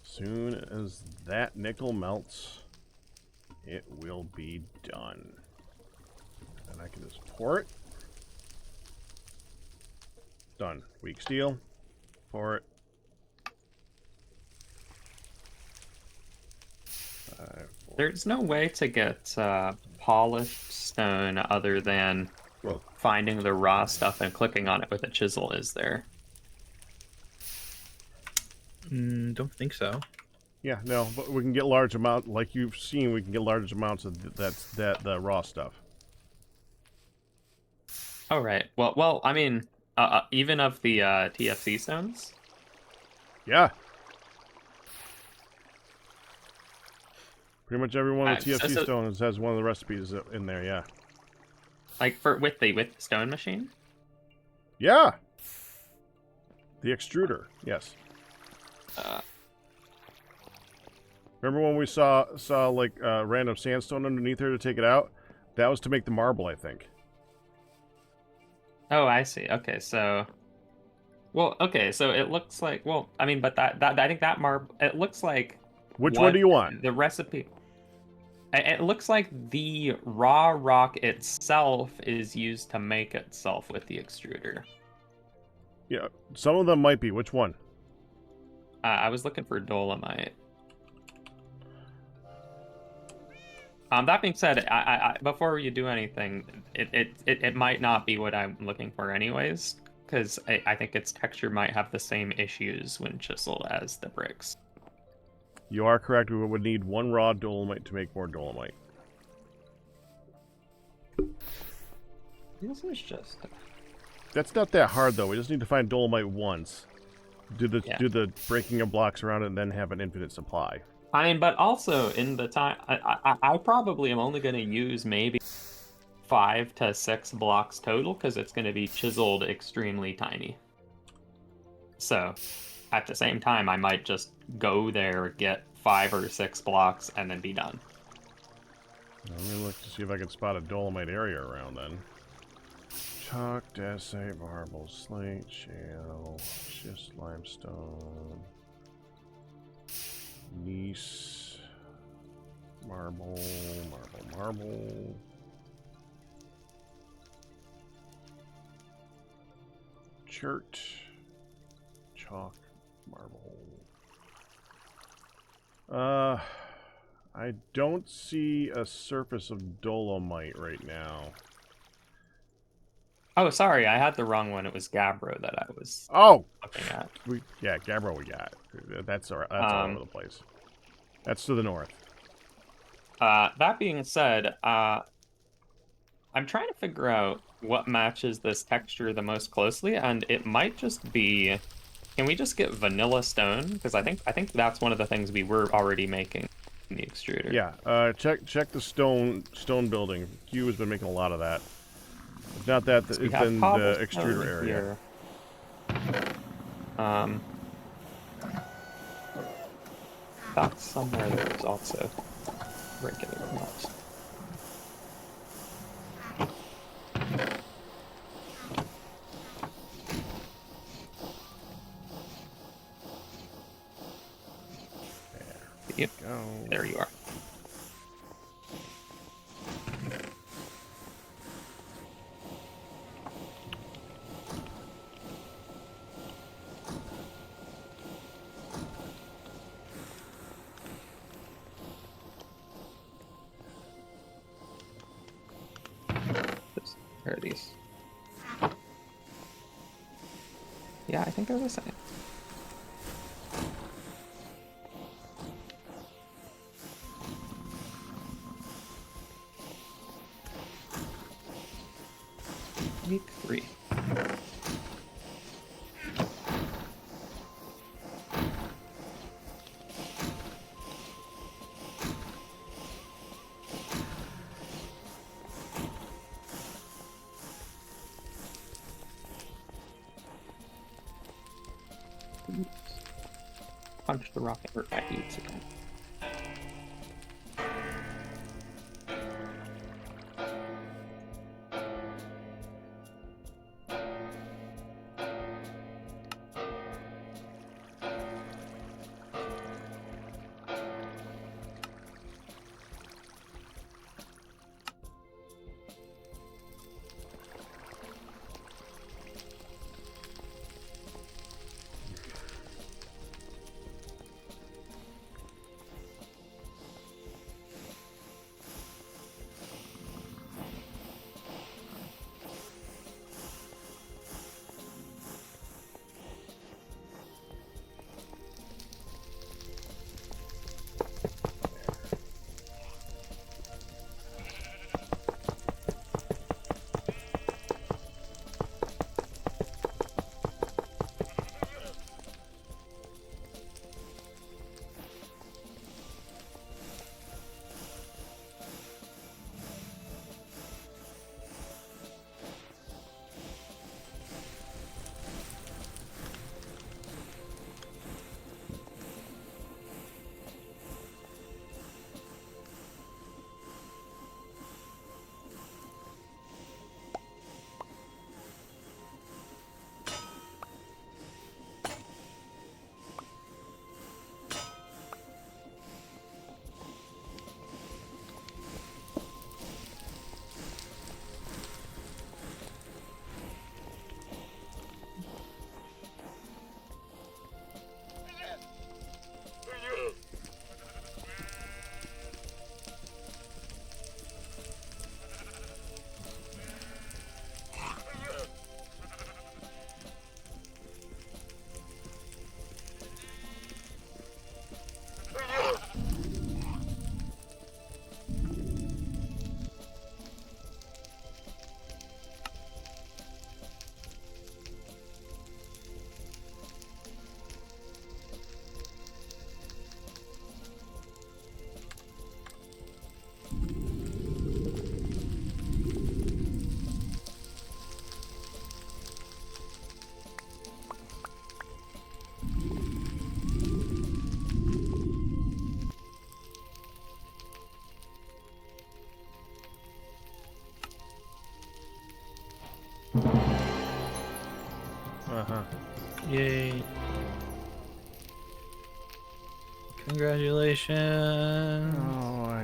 Speaker 1: Soon as that nickel melts, it will be done. And I can just pour it. Done. Weak steel. Pour it. 5, 4.
Speaker 7: There's no way to get polished stone other than finding the raw stuff and clicking on it with a chisel, is there?
Speaker 8: Don't think so.
Speaker 1: Yeah, no, but we can get large amount, like you've seen, we can get large amounts of the raw stuff.
Speaker 7: Oh, right. Well, I mean, even of the TFC stones?
Speaker 1: Yeah. Pretty much every one of the
Speaker 7: Alright,
Speaker 1: TFC stones has one of the recipes in there, yeah.
Speaker 7: Like with the stone machine?
Speaker 1: Yeah. The extruder, yes. Remember when we saw like random sandstone underneath there to take it out? That was to make the marble, I think.
Speaker 7: Oh, I see. Okay, so... Well, okay, so it looks like... Well, I mean, but that I think that marble... It looks like...
Speaker 1: Which one do you want?
Speaker 7: The recipe... It looks like the raw rock itself is used to make itself with the extruder.
Speaker 1: Yeah, some of them might be. Which one?
Speaker 7: I was looking for dolomite. That being said, I before you do anything, it might not be what I'm looking for anyways, because I think its texture might have the same issues when chiseled as the bricks.
Speaker 1: You are correct. We would need 1 raw dolomite to make more dolomite.
Speaker 7: This is just...
Speaker 1: That's not that hard though. We just need to find dolomite once. Do the breaking of blocks around it, and then have an infinite supply.
Speaker 7: I mean, but also in the time, I probably am only going to use maybe 5 to 6 blocks total because it's going to be chiseled extremely tiny. So, at the same time, I might just go there, get 5 or 6 blocks, and then be done.
Speaker 1: Let me look to see if I can spot a dolomite area around then. Chalk, dacite, marble, slate, shale, schist, limestone, gneiss, marble, marble. Chert, chalk, marble. I don't see a surface of dolomite right now.
Speaker 7: Oh, sorry, I had the wrong one. It was Gabbro that I was
Speaker 1: Oh,
Speaker 7: looking at.
Speaker 1: Gabbro we got. That's all over the place. That's to the north.
Speaker 7: That being said, I'm trying to figure out what matches this texture the most closely, and it might just be. Can we just get vanilla stone? Because I think that's one of the things we were already making in the extruder.
Speaker 1: Yeah. Check the stone building. Q has been making a lot of that. If not that,
Speaker 7: So
Speaker 1: it's in the extruder area.
Speaker 7: Here. Thought somewhere there was also regular ones. Yep.
Speaker 1: Go.
Speaker 7: There you are. Where are these? Yeah, I think they're the same. Week 3. Punch the rocket or I eats again.
Speaker 6: Congratulations.
Speaker 1: Oh, I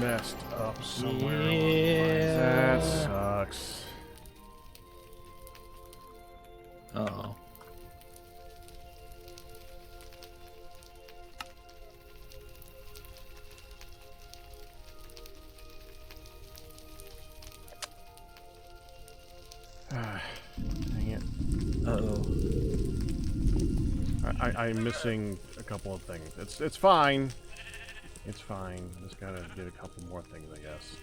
Speaker 1: messed up somewhere. along the lines. That sucks.
Speaker 6: Oh.
Speaker 1: Dang it.
Speaker 6: Uh-oh.
Speaker 1: I'm missing a couple of things. It's fine. It's fine. Just gotta get a couple more things, I guess.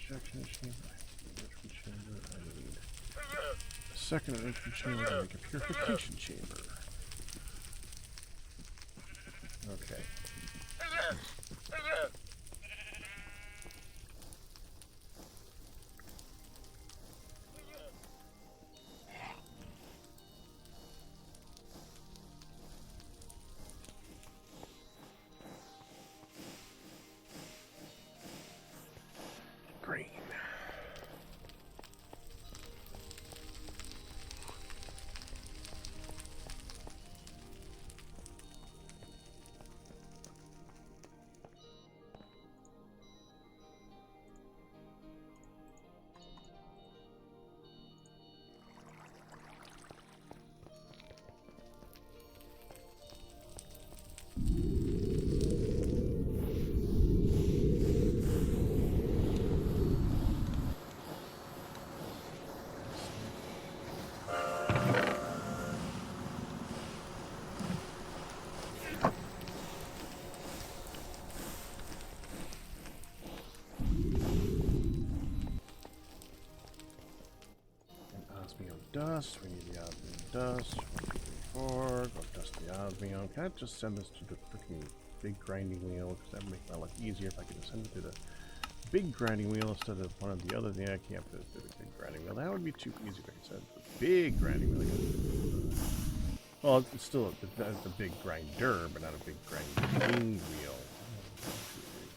Speaker 1: Injection chamber. Enrichment chamber. I need a second enrichment chamber to make a purification chamber. Okay. Green. Dust. We need the osmium dust. 1, 2, 3, 4. Go dust the osmium. Can I just send this to the freaking big grinding wheel? Because that would make my life easier if I could just send it to the big grinding wheel instead of one of the other. Yeah, I can't put it to the big grinding wheel. That would be too easy if I could send it to the big grinding wheel. Well, it's still a big grinder, but not a big grinding wheel.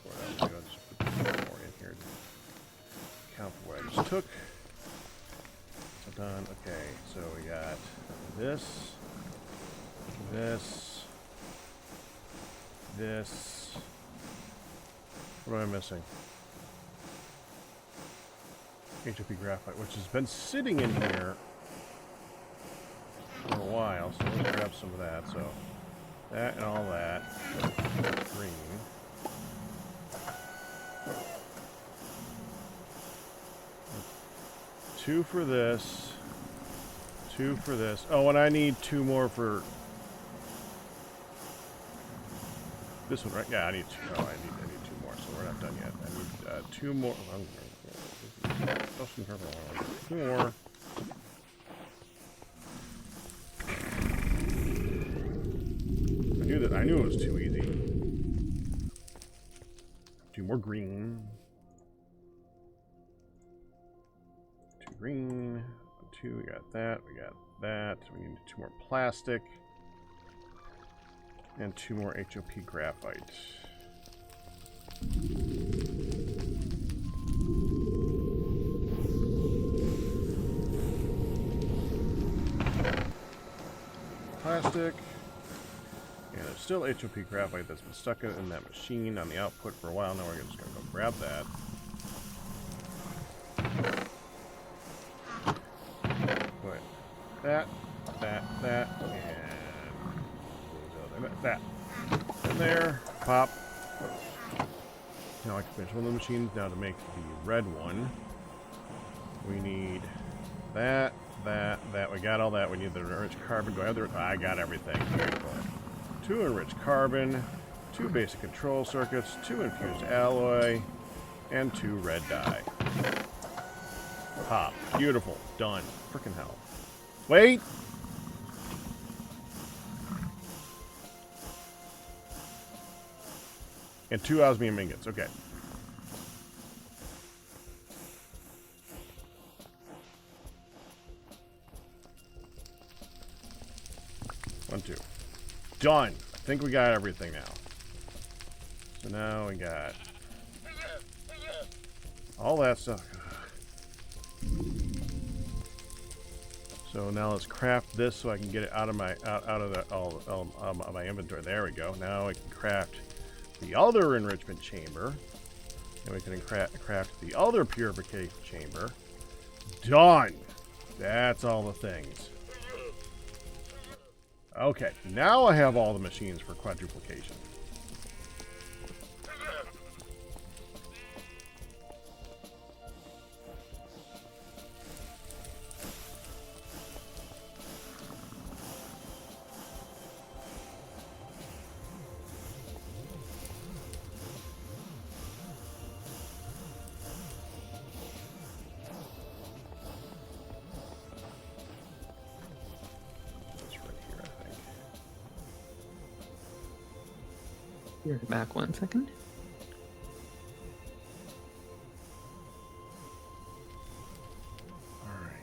Speaker 1: 1, 2, 3, 4. I'll just put more in here to count for what I just took. Done. Okay, so we got this, this. What am I missing? HOP graphite, which has been sitting in here for a while, so let's grab some of that. So that and all that. Green. Two for this. 2 for this. Oh, and I need 2 more for this one, right? Yeah, I need 2. Oh, I need 2 more, so we're not done yet. I need 2 more. Dustin purple. 4. I knew it was too easy. 2 more green. 2 green. 2. We got that. We got that. We need 2 more plastic. And 2 more HOP graphite. Plastic. And there's still HOP graphite that's been stuck in that machine on the output for a while. Now we're just going to go grab that. Put that, and that. In there. Pop. Now I can finish one of the machines. Now to make the red one, we need that. We got all that. We need the enriched carbon. Do I have the... I got everything. Beautiful. 2 enriched carbon, 2 basic control circuits, 2 infused alloy, and 2 red dye. Pop. Beautiful. Done. Frickin' hell. Wait! And 2 osmium ingots. Okay. One, two. Done. I think we got everything now. So now we got all that stuff. So now let's craft this so I can get it out of my my inventory. There we go. Now I can craft the other enrichment chamber, and we can craft the other purification chamber. Done. That's all the things. Okay, now I have all the machines for quadruplication.
Speaker 7: You're back 1 second.
Speaker 1: All right.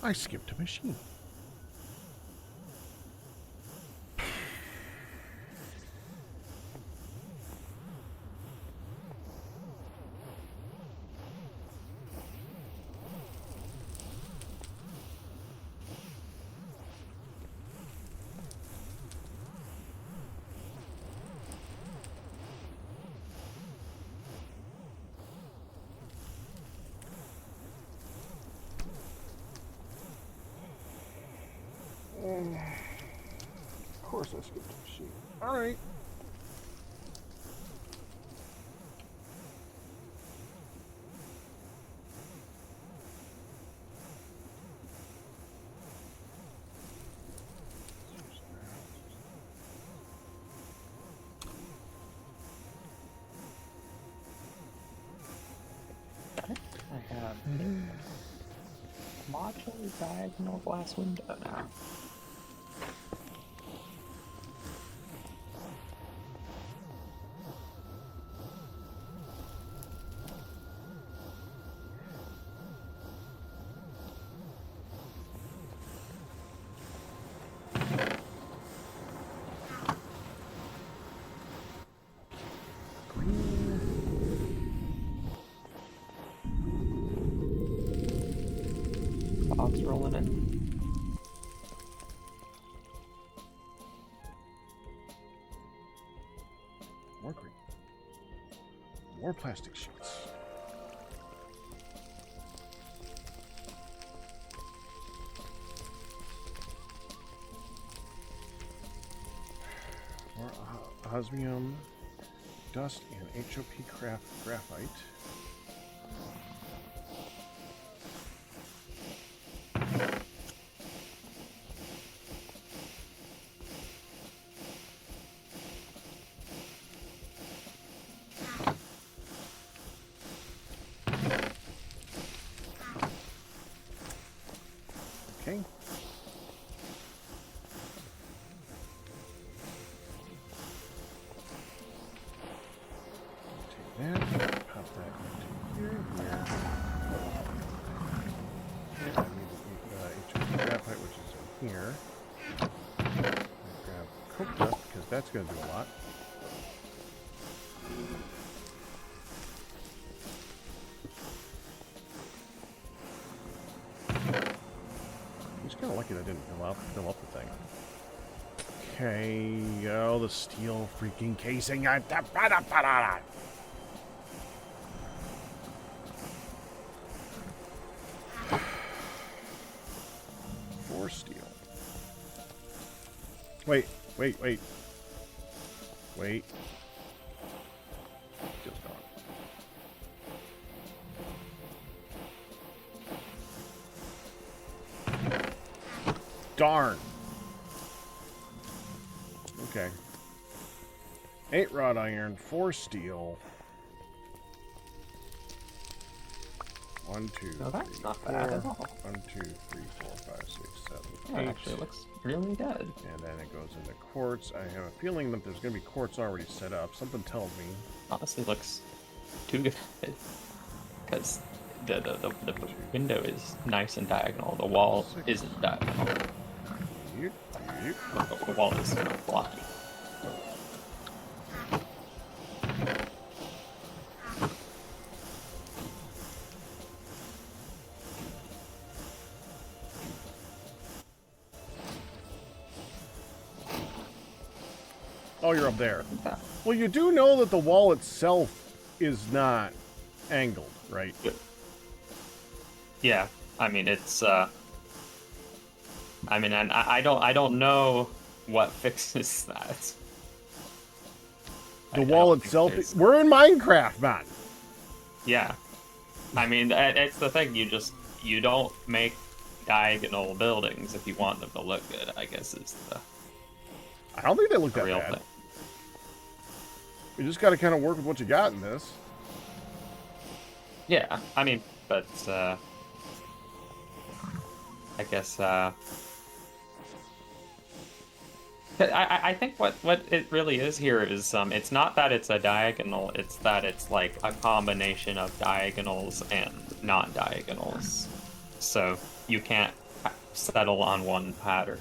Speaker 1: I skipped a machine. Of course I skipped a machine. All right.
Speaker 7: I have modular diagonal glass window now. Lots rolling in.
Speaker 1: More green. More plastic sheets. More osmium, dust, and HOP graphite. Okay. Take that, pop that into here. And I need the HOP graphite, which is in here. Grab coke dust, because that's going to do a lot. I'm just kind of lucky that I didn't fill up the thing. Okay, oh, the steel freaking casing. For steel. Wait. Steel's gone. Darn. Okay. 8 wrought iron, 4 steel. 1, 2,
Speaker 7: No, that's
Speaker 1: 3,
Speaker 7: not
Speaker 1: 4.
Speaker 7: bad at all.
Speaker 1: 1, 2, 3, 4, 5, 6, 7,
Speaker 7: Yeah,
Speaker 1: 8.
Speaker 7: it actually looks really good.
Speaker 1: And then it goes into quartz. I have a feeling that there's going to be quartz already set up. Something tells me.
Speaker 7: Honestly, looks too good. Because the window is nice and diagonal. The wall isn't diagonal. The wall is blocky.
Speaker 1: Oh, you're up there. Well, you do know that the wall itself is not angled, right?
Speaker 7: Yeah, I mean it's. I mean, and I don't know what fixes that.
Speaker 1: The
Speaker 7: I
Speaker 1: wall
Speaker 7: don't think
Speaker 1: itself.
Speaker 7: there's-
Speaker 1: We're in Minecraft, man.
Speaker 7: Yeah, I mean it's the thing. You don't make diagonal buildings if you want them to look good. I guess is the
Speaker 1: I don't think they look that
Speaker 7: real
Speaker 1: bad.
Speaker 7: thing.
Speaker 1: You just got to kind of work with what you got in this.
Speaker 7: Yeah, I mean, but I guess I think what it really is here is it's not that it's a diagonal, it's that it's like a combination of diagonals and non-diagonals. So you can't settle on one pattern.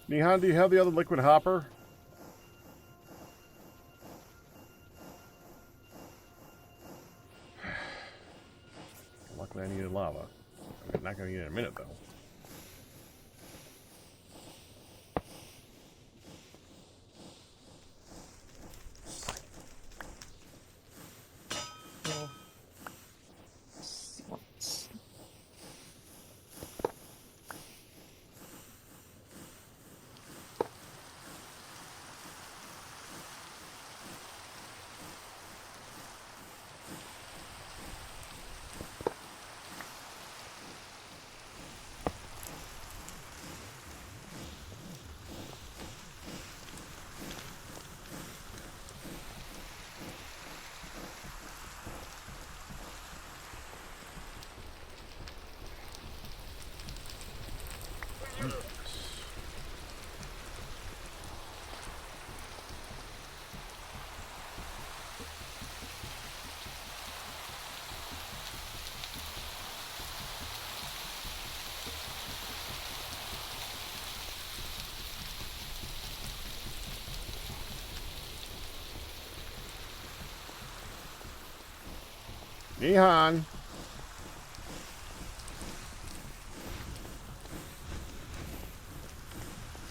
Speaker 1: Nihan, do you have the other liquid hopper? Luckily, I needed lava. I'm not going to need it in a minute, though. Nehan.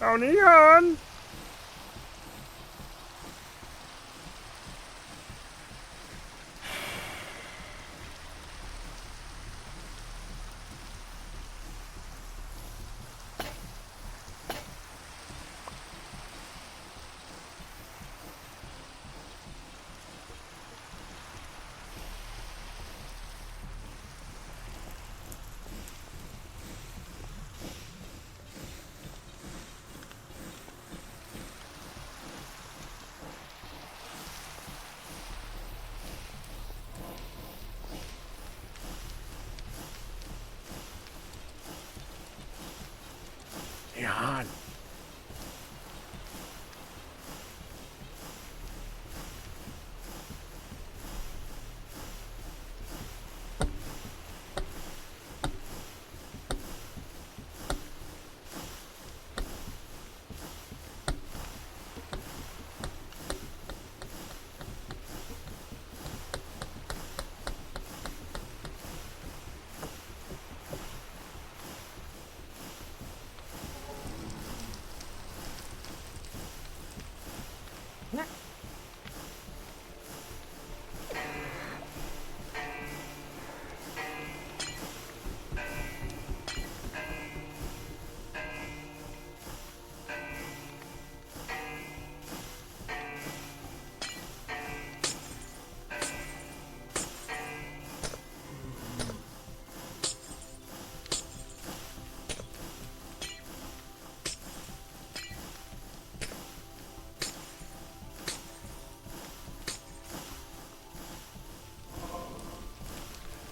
Speaker 1: Oh, Nehan. Nehan.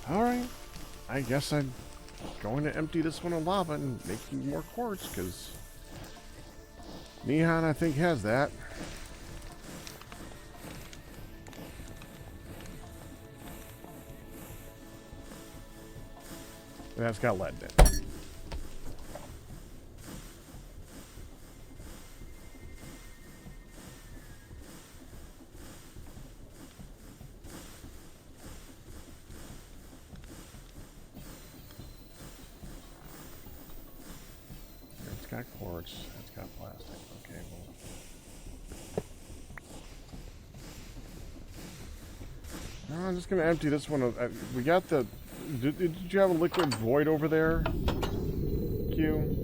Speaker 1: Alright. I guess I'm going to empty this one of lava and make more quartz, because Nehan, I think, has that. That's got lead in it. It's got quartz. It's got plastic. Okay, well. No, I'm just going to empty this one. We got the... Did you have a liquid void over there, Q?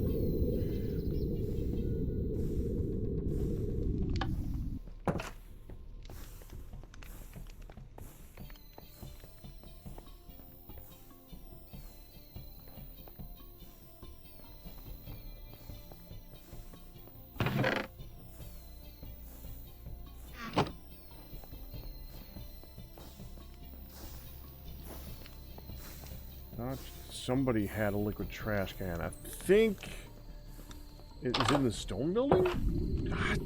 Speaker 1: Somebody had a liquid trash can. I think it is in the stone building. God.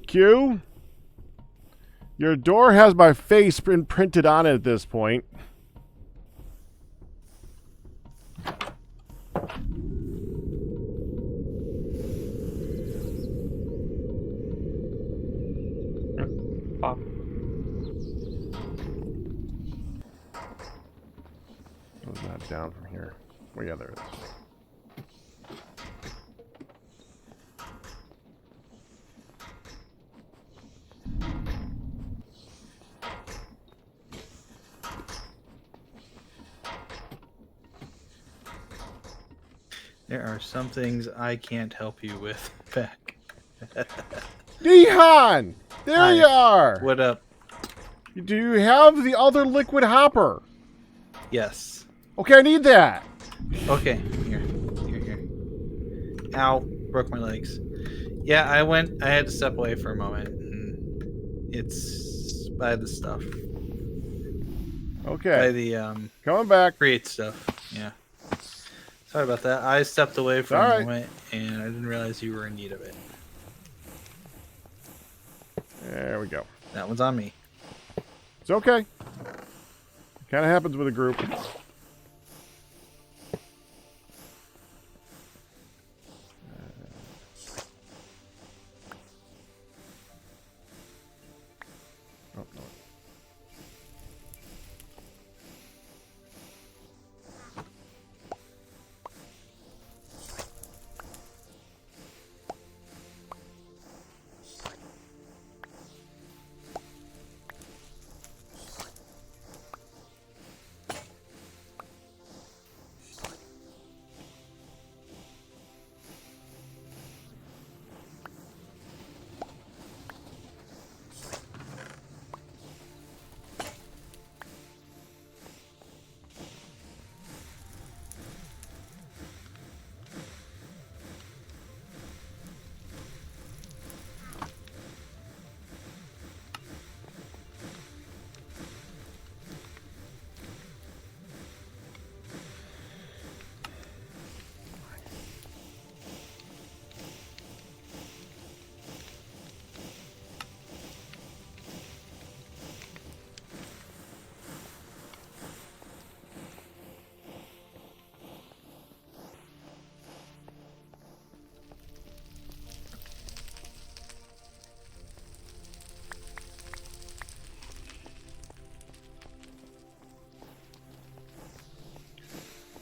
Speaker 1: Q, your door has my face imprinted on it at this point.
Speaker 7: Pop.
Speaker 1: It's not down from here. Well, yeah, there it is.
Speaker 8: There are some things I can't help you with, Beck.
Speaker 1: Nehan! There
Speaker 8: Hi.
Speaker 1: you are!
Speaker 8: What up?
Speaker 1: Do you have the other liquid hopper?
Speaker 8: Yes.
Speaker 1: Okay, I need that.
Speaker 8: Okay, here. Ow. broke my legs. Yeah, I had to step away for a moment. And it's by the stuff. By
Speaker 1: Okay,
Speaker 8: the
Speaker 1: coming back.
Speaker 8: create stuff. Yeah. Sorry about that. I stepped away for
Speaker 1: all
Speaker 8: a
Speaker 1: right.
Speaker 8: moment and I didn't realize you were in need of it.
Speaker 1: There we go.
Speaker 8: That one's on me.
Speaker 1: It's okay. Kind of happens with a group. Oh, no.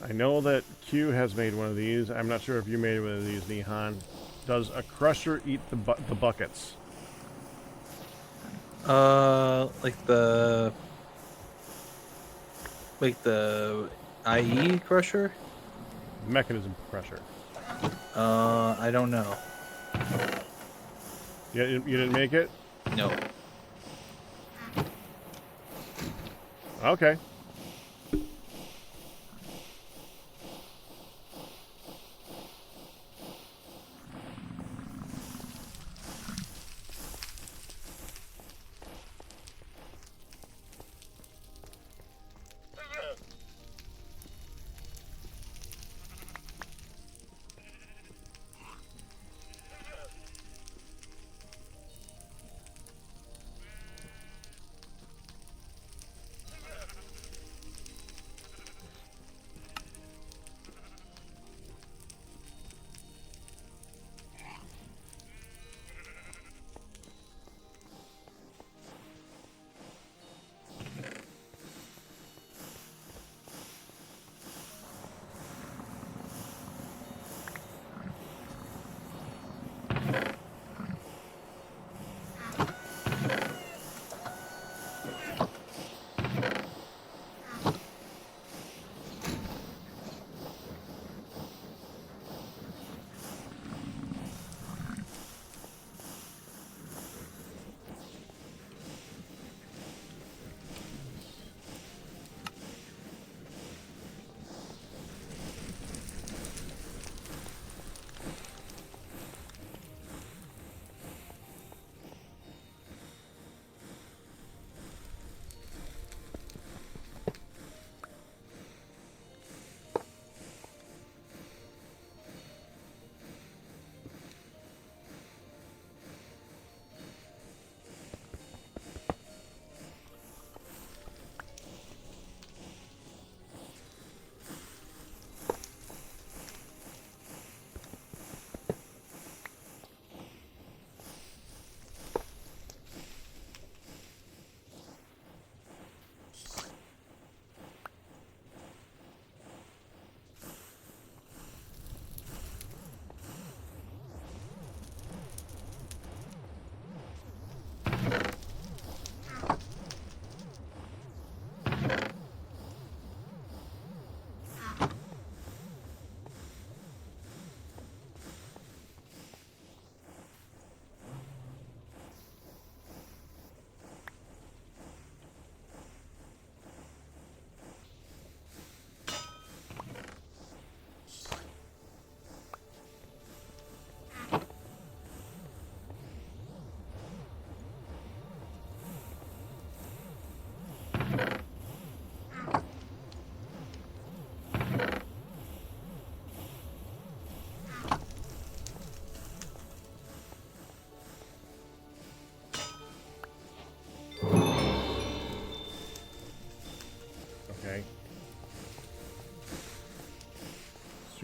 Speaker 1: I know that Q has made one of these. I'm not sure if you made one of these, Nihan. Does a crusher eat the buckets?
Speaker 8: Like the IE crusher.
Speaker 1: Mechanism crusher.
Speaker 8: I don't know.
Speaker 1: Yeah, you didn't make it?
Speaker 8: No.
Speaker 1: Okay.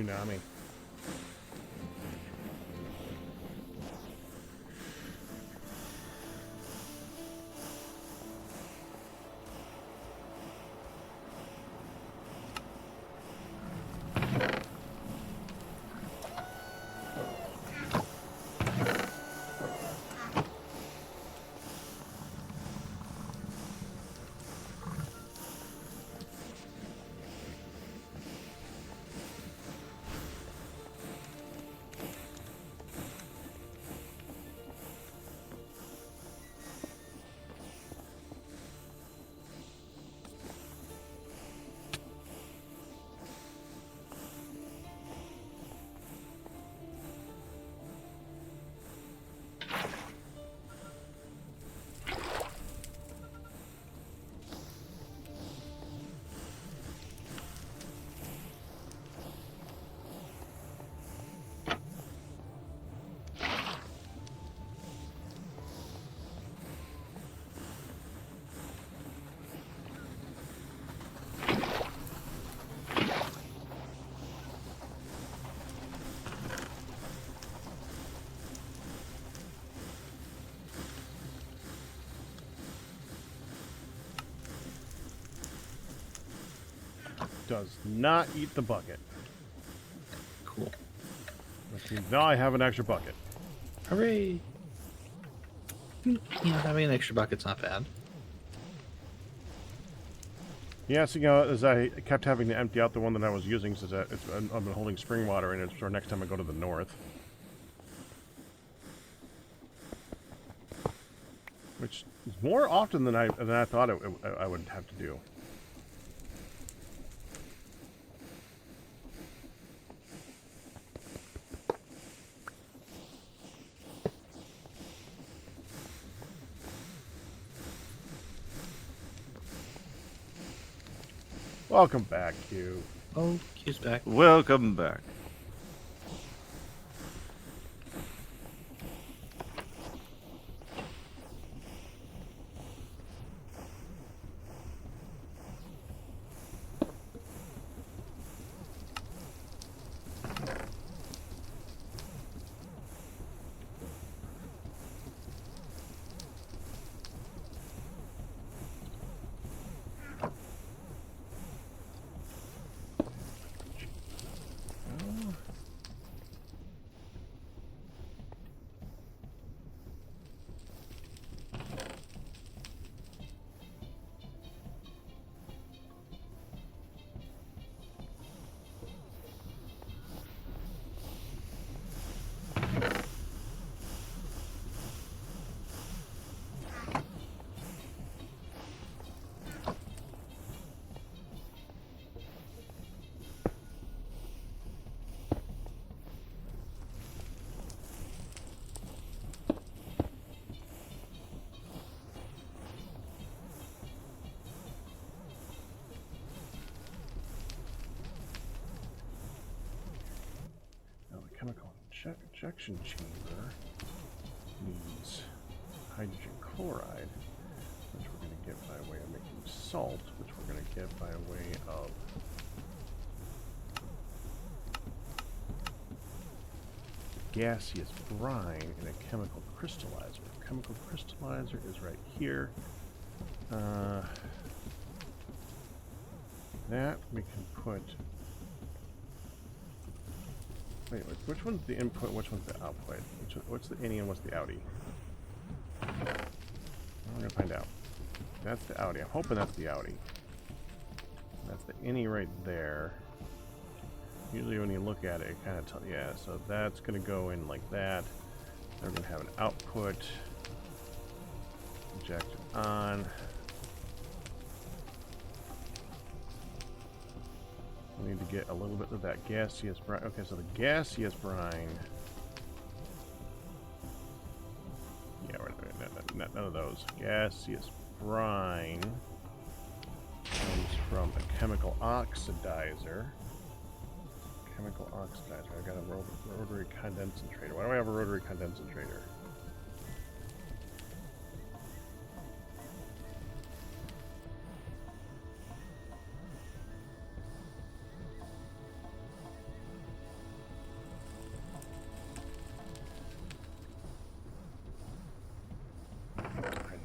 Speaker 1: tsunami. Does not eat the bucket.
Speaker 8: Cool.
Speaker 1: Which means now I have an extra bucket.
Speaker 8: Hooray! Having an extra bucket's not bad.
Speaker 1: Yeah, so, you know, as I kept having to empty out the one that I was using since I've been holding spring water in it for next time I go to the north. Which is more often than I thought I would have to do. Welcome back, Q.
Speaker 8: Oh, Q's back.
Speaker 2: Welcome back. Chemical injection chamber needs hydrogen chloride, which we're going to get by way of making salt, which we're going to get by way of gaseous brine in a chemical crystallizer. Chemical crystallizer is right here. That we can put. Wait, which one's the input, which one's the output? What's the innie and what's the outie? We're gonna find out. That's the outie. I'm hoping that's the outie. That's the innie right there. Usually when you look at it, it kind of tells, yeah, so that's gonna go in like that. Then we're gonna have an output. Inject it on. We need to get a little bit of that gaseous brine. Okay, so the gaseous brine. Yeah, none of those. Gaseous brine comes from a chemical oxidizer. Chemical oxidizer. I've got a rotary condensator. Why do I have a rotary condensator?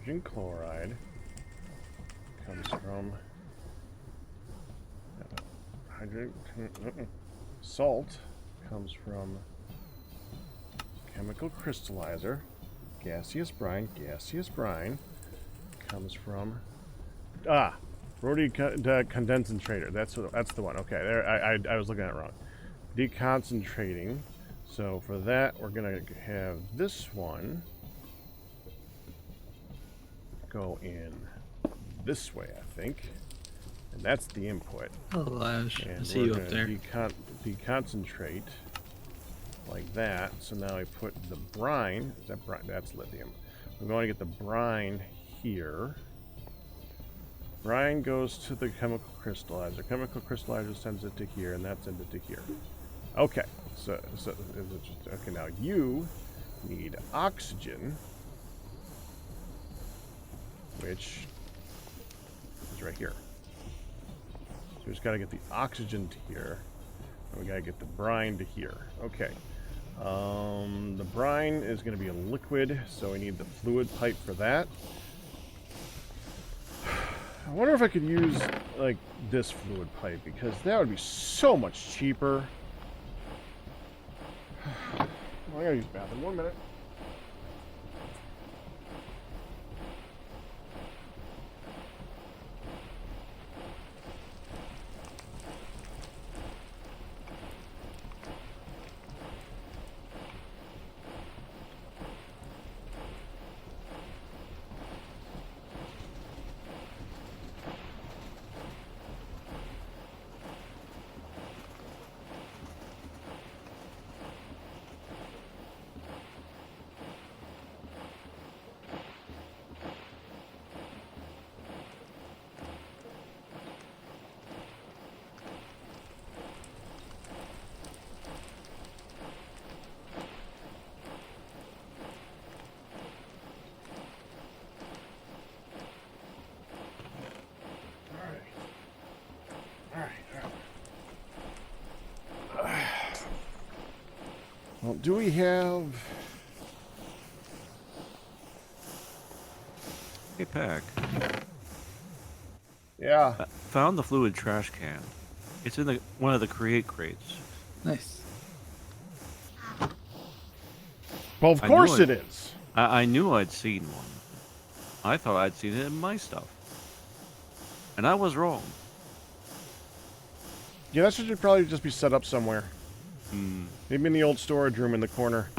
Speaker 1: hydrogen chloride comes from hydrogen. Salt comes from chemical crystallizer. Gaseous brine comes from rotary condensator. That's the one. Okay, there I was looking at it wrong. Deconcentrating. So for that, we're gonna have this one go in this way, I think, and that's the input.
Speaker 8: Oh, Ash, I
Speaker 1: And
Speaker 8: see
Speaker 1: we're
Speaker 8: you up
Speaker 1: gonna
Speaker 8: there.
Speaker 1: deconcentrate like that. So now I put the brine. Is that brine? That's lithium. We're going to get the brine here. Brine goes to the chemical crystallizer. Chemical crystallizer sends it to here, and that sends it to here. Okay, so is it just, okay, now you need oxygen, which is right here. So we just got to get the oxygen to here, and we got to get the brine to here. Okay. The brine is going to be a liquid, so we need the fluid pipe for that. I wonder if I could use, like, this fluid pipe, because that would be so much cheaper. I gotta use the bathroom. 1 minute. Well, do we have...
Speaker 2: Hey, Pack.
Speaker 1: Yeah.
Speaker 2: Found the fluid trash can. It's in one of the create crates.
Speaker 8: Nice.
Speaker 1: Well, of
Speaker 2: I
Speaker 1: course
Speaker 2: knew
Speaker 1: it
Speaker 2: it.
Speaker 1: is.
Speaker 2: I knew I'd seen one. I thought I'd seen it in my stuff. And I was wrong.
Speaker 1: Yeah, that should probably just be set up somewhere.
Speaker 2: Hmm.
Speaker 1: Maybe in the old storage room in the corner.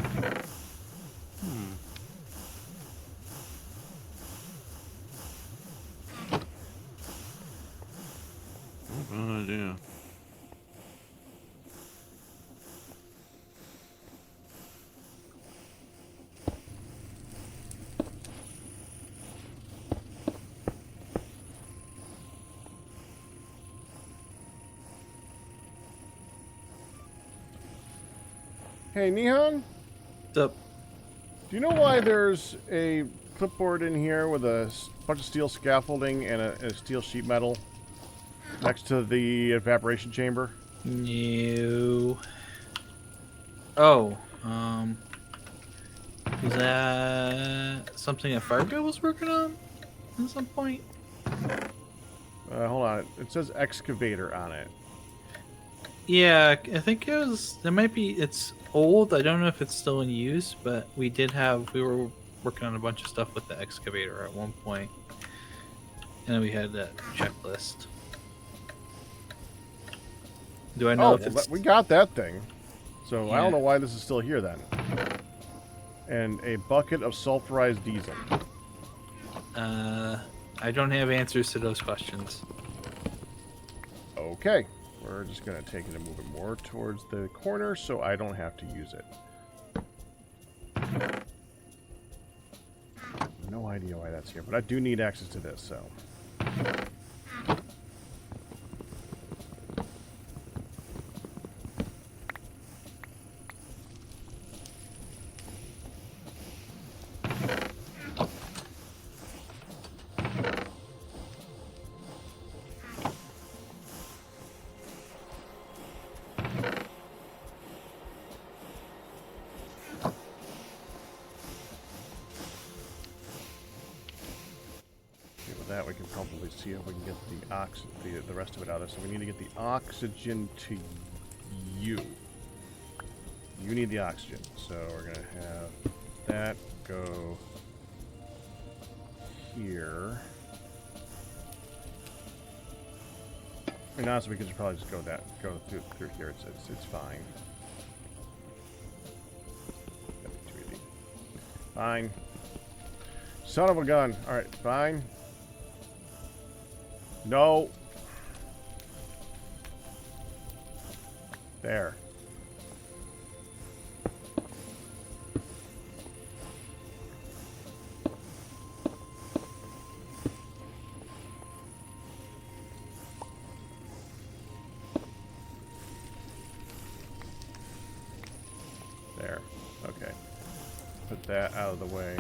Speaker 2: Good idea.
Speaker 1: Hey, Nihon?
Speaker 8: What's up?
Speaker 1: Do you know why there's a clipboard in here with a bunch of steel scaffolding and a steel sheet metal next to the evaporation chamber?
Speaker 8: No. Oh, was that something that Fargo was working on at some point?
Speaker 1: Hold on. It says excavator on it.
Speaker 8: Yeah, I think it was. There might be. It's old. I don't know if it's still in use, but we were working on a bunch of stuff with the excavator at one point, and then we had that checklist. Do I know
Speaker 1: Oh,
Speaker 8: if it's?
Speaker 1: we got that thing. So I
Speaker 8: Yeah.
Speaker 1: don't know why this is still here then. And a bucket of sulfurized diesel.
Speaker 8: I don't have answers to those questions.
Speaker 1: Okay. We're just going to take it and move it more towards the corner so I don't have to use it. No idea why that's here, but I do need access to this, so... can probably see if we can get the rest of it out of there. So we need to get the oxygen to you. You need the oxygen. So we're going to have that go here. And honestly, we could probably just go through here. It's fine. That'd be too easy. Fine. Son of a gun. All right, fine. No. There. There. Okay. Put that out of the way.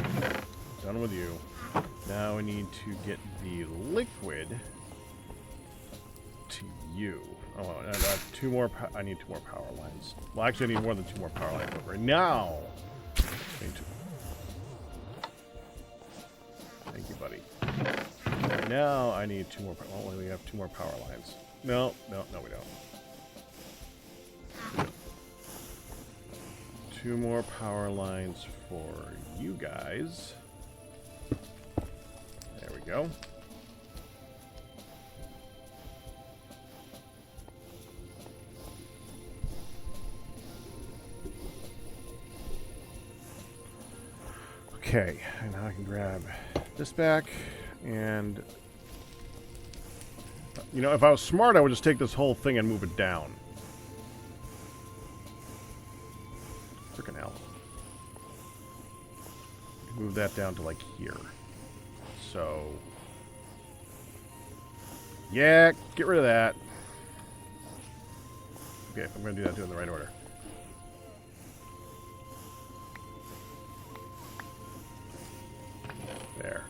Speaker 1: Done with you. Now we need to get the liquid to you. Oh, and I need 2 more power lines. Well, actually, I need more than 2 more power lines over now. Thank you, buddy. Right now, I need 2 more. Oh, we have 2 more power lines. No, we don't. 2 more power lines for you guys. There we go. Okay, and now I can grab this back, and you know, if I was smart, I would just take this whole thing and move it down. Frickin' hell. Move that down to like here. So, yeah, get rid of that. Okay, if I'm going to do that, do it in the right order. There.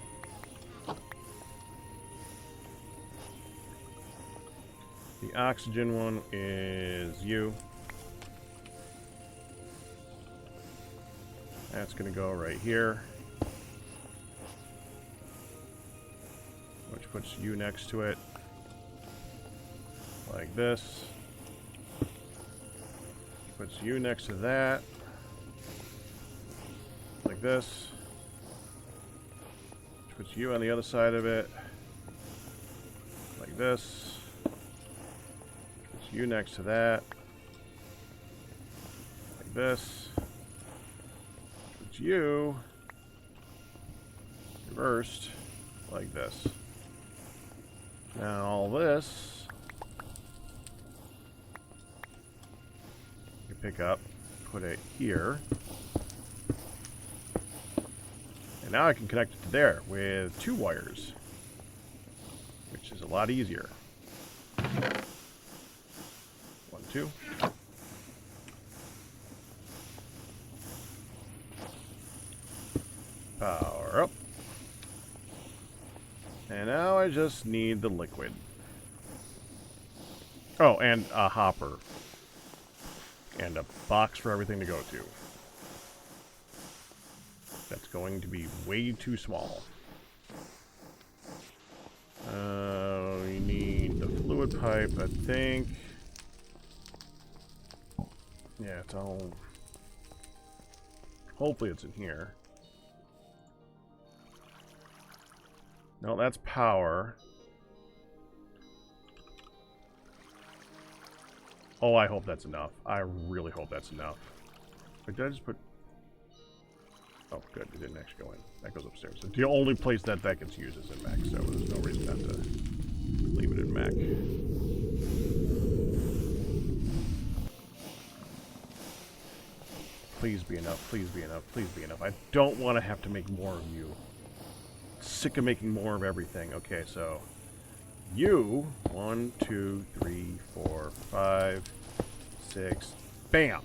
Speaker 1: The oxygen one is you. That's going to go right here. Which puts you next to it. Like this. Puts you next to that. Like this. Which puts you on the other side of it. Like this. Puts you next to that. Like this. Puts you reversed like this. Now all this you pick up, put it here, and now I can connect it to there with 2 wires, which is a lot easier. 1, 2. Power up. And now I just need the liquid. Oh, and a hopper. And a box for everything to go to. That's going to be way too small. We need the fluid pipe, I think. Yeah, it's all... Hopefully it's in here. No, that's power. Oh, I hope that's enough. I really hope that's enough. Wait, did I just put... Oh, good. It didn't actually go in. That goes upstairs. It's the only place that gets used is in Mac, so there's no reason not to leave it in Mac. Please be enough. Please be enough. Please be enough. I don't want to have to make more of you. Sick of making more of everything. Okay, so you 1, 2, 3, 4, 5, 6. Bam.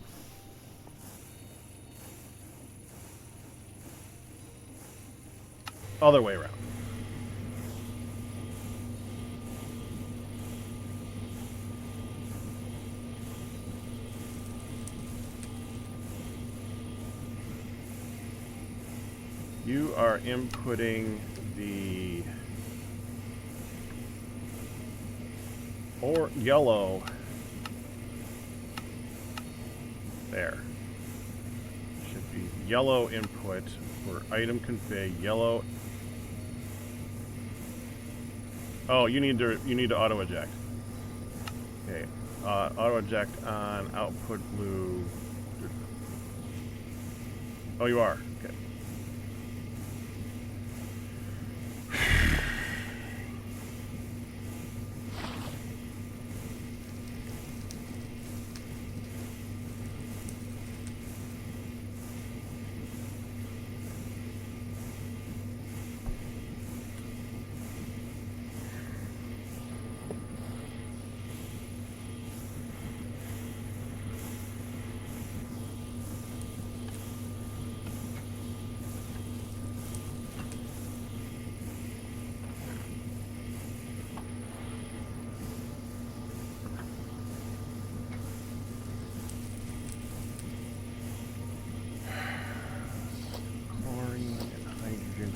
Speaker 1: Other way around. You are inputting the or yellow. There. Should be yellow input for item config. Yellow. Oh, you need to auto eject. Okay. Auto eject on output blue. Oh, you are. Okay.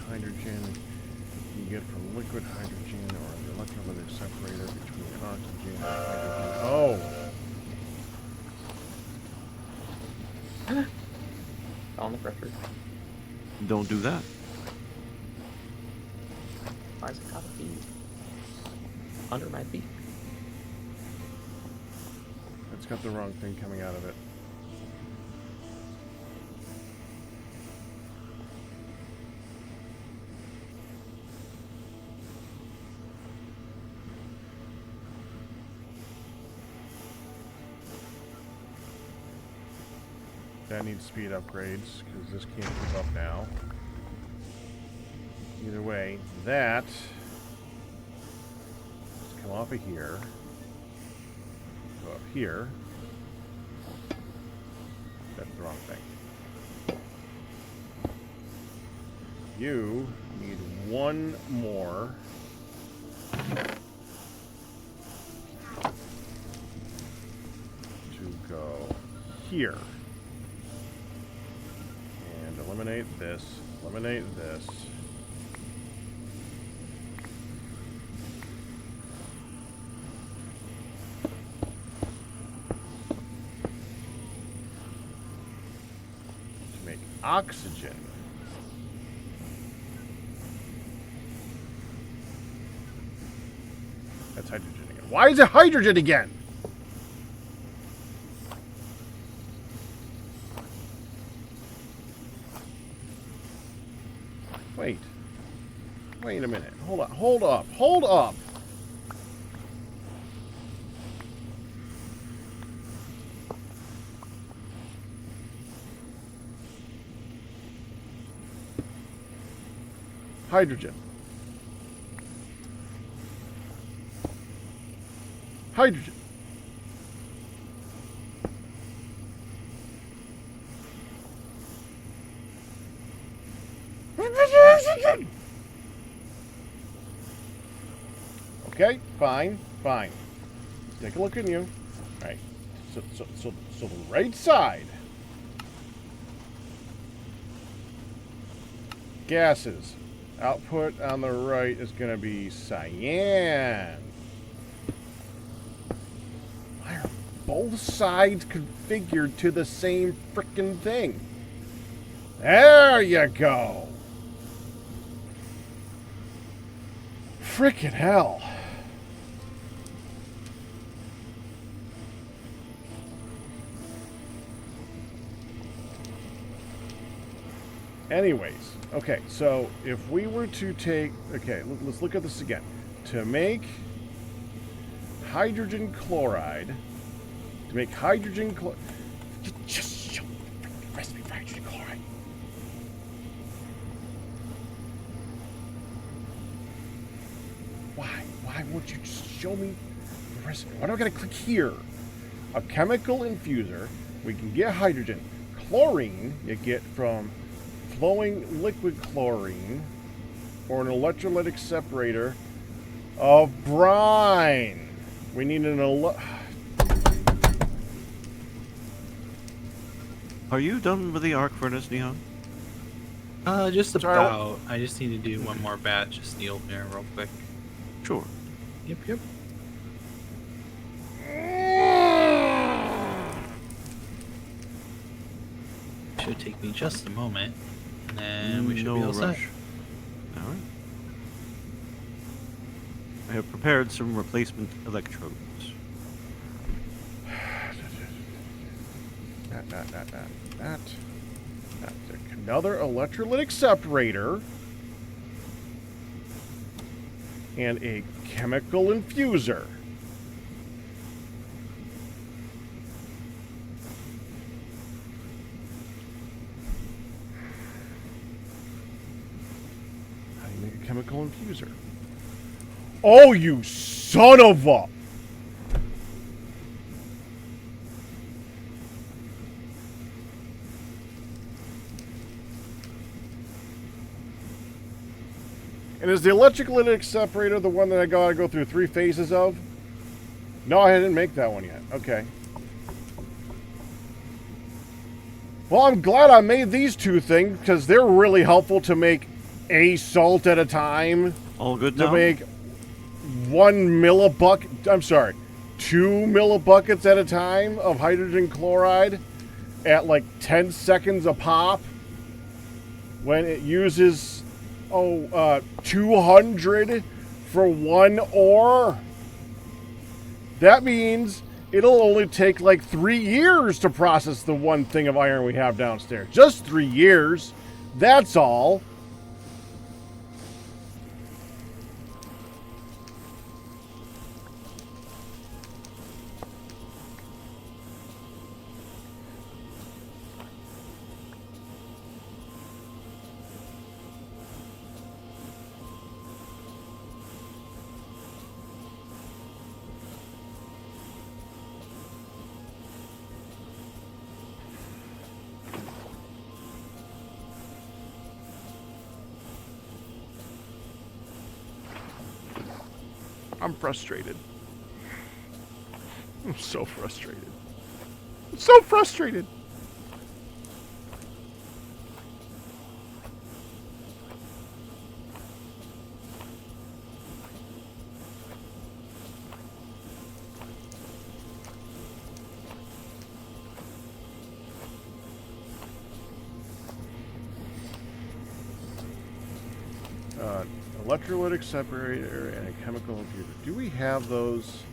Speaker 1: Hydrogen you get from liquid hydrogen or the electrolytic separator between oxygen and hydrogen. Oh!
Speaker 7: On the pressure.
Speaker 2: Don't do that.
Speaker 7: Why's it gotta be under my feet?
Speaker 1: It's got the wrong thing coming out of it. That needs speed upgrades, because this can't keep up now. Either way, that... Let's come off of here. Go up here. That's the wrong thing. You need one more. To go here. Eliminate this. Eliminate this. To make oxygen. That's hydrogen again. Why is it hydrogen again? Wait a minute. Hold on. Hold up. Hold up. Hydrogen. Hydrogen. Okay, fine, fine. Take a look at you. All right. So the right side. Gases. Output on the right is going to be cyan. Why are both sides configured to the same frickin' thing? There you go. Frickin' hell. Anyways, okay, so if we were to take, okay, let's look at this again. To make hydrogen chloride, just show me the recipe for hydrogen chloride. Why won't you just show me the recipe? Why do I gotta click here? A chemical infuser, we can get hydrogen. Chlorine, you get from flowing liquid chlorine or an electrolytic separator of brine. We need an
Speaker 2: Are you done with the arc furnace, Neon?
Speaker 8: Just
Speaker 1: Sorry.
Speaker 8: about. I just need to do one more batch of steel here real quick.
Speaker 2: Sure.
Speaker 8: Yep. take me just a moment, and then we should
Speaker 2: no
Speaker 8: be all set.
Speaker 2: rush. All right. I have prepared some replacement electrodes.
Speaker 1: That. Another electrolytic separator. And a chemical infuser. How do you make a chemical infuser? Oh, you son of a... And is the electrolytic separator the one that I gotta go through 3 phases of? No, I didn't make that one yet. Okay. Well, I'm glad I made these 2 things, because they're really helpful to make a salt at a time.
Speaker 2: All good
Speaker 1: To
Speaker 2: now?
Speaker 1: make 1 millibucket... I'm sorry. 2 millibuckets at a time of hydrogen chloride at like 10 seconds a pop. When it uses... 200 for 1 ore. That means it'll only take like 3 years to process the 1 thing of iron we have downstairs. Just 3 years. That's all. I'm frustrated. I'm so frustrated. I'm so frustrated. Electrolytic separator and a chemical infuser. Do we have those?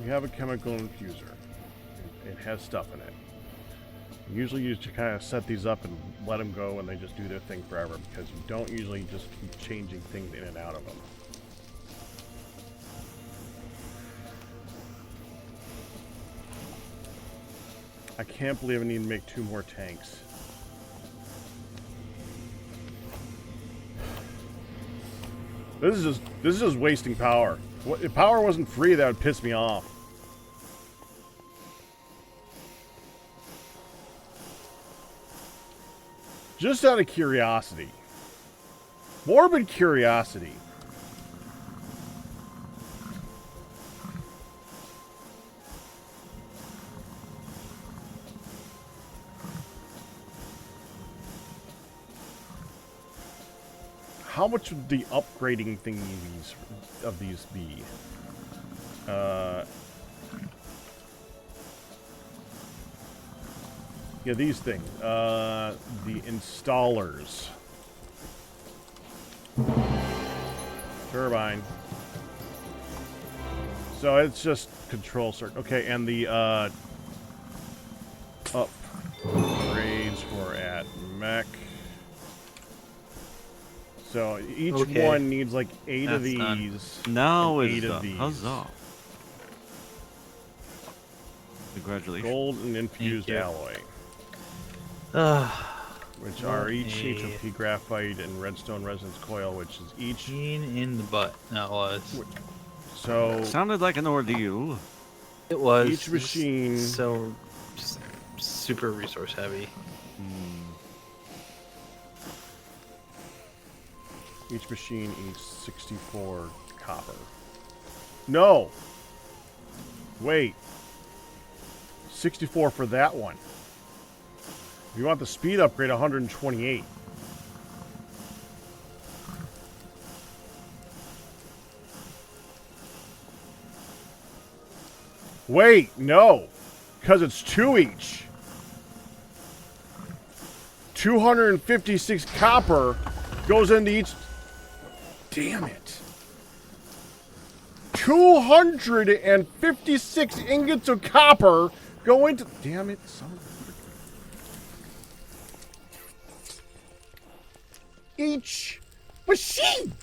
Speaker 1: We have a chemical infuser. It has stuff in it. Usually you just kind of set these up and let them go and they just do their thing forever because you don't usually just keep changing things in and out of them. I can't believe I need to make 2 more tanks. This is just wasting power. If power wasn't free, that would piss me off. Just out of curiosity. Morbid curiosity. How much would the upgrading thingies of these be? Yeah, these things. The installers. Turbine. So it's just control circuit. Okay, and the upgrades for at mech. So each one needs like 8 of these.
Speaker 8: Done.
Speaker 2: Now
Speaker 1: and
Speaker 2: it's
Speaker 1: 8 of
Speaker 2: done.
Speaker 1: these.
Speaker 2: Huzzah. Congratulations.
Speaker 1: Gold and infused
Speaker 8: you.
Speaker 1: alloy. Which are each HOP graphite and redstone resonance coil, which is each.
Speaker 8: Pain in the butt. That was.
Speaker 1: So
Speaker 2: Sounded like an ordeal.
Speaker 8: It was.
Speaker 1: each machine.
Speaker 8: So super resource heavy.
Speaker 1: Each machine eats 64 copper. No! Wait. 64 for that one. you want the speed upgrade, 128. Wait, no. Because it's 2 each. 256 copper goes into each. Damn it. 256 ingots of copper go into. Damn it, son of a. Each machine.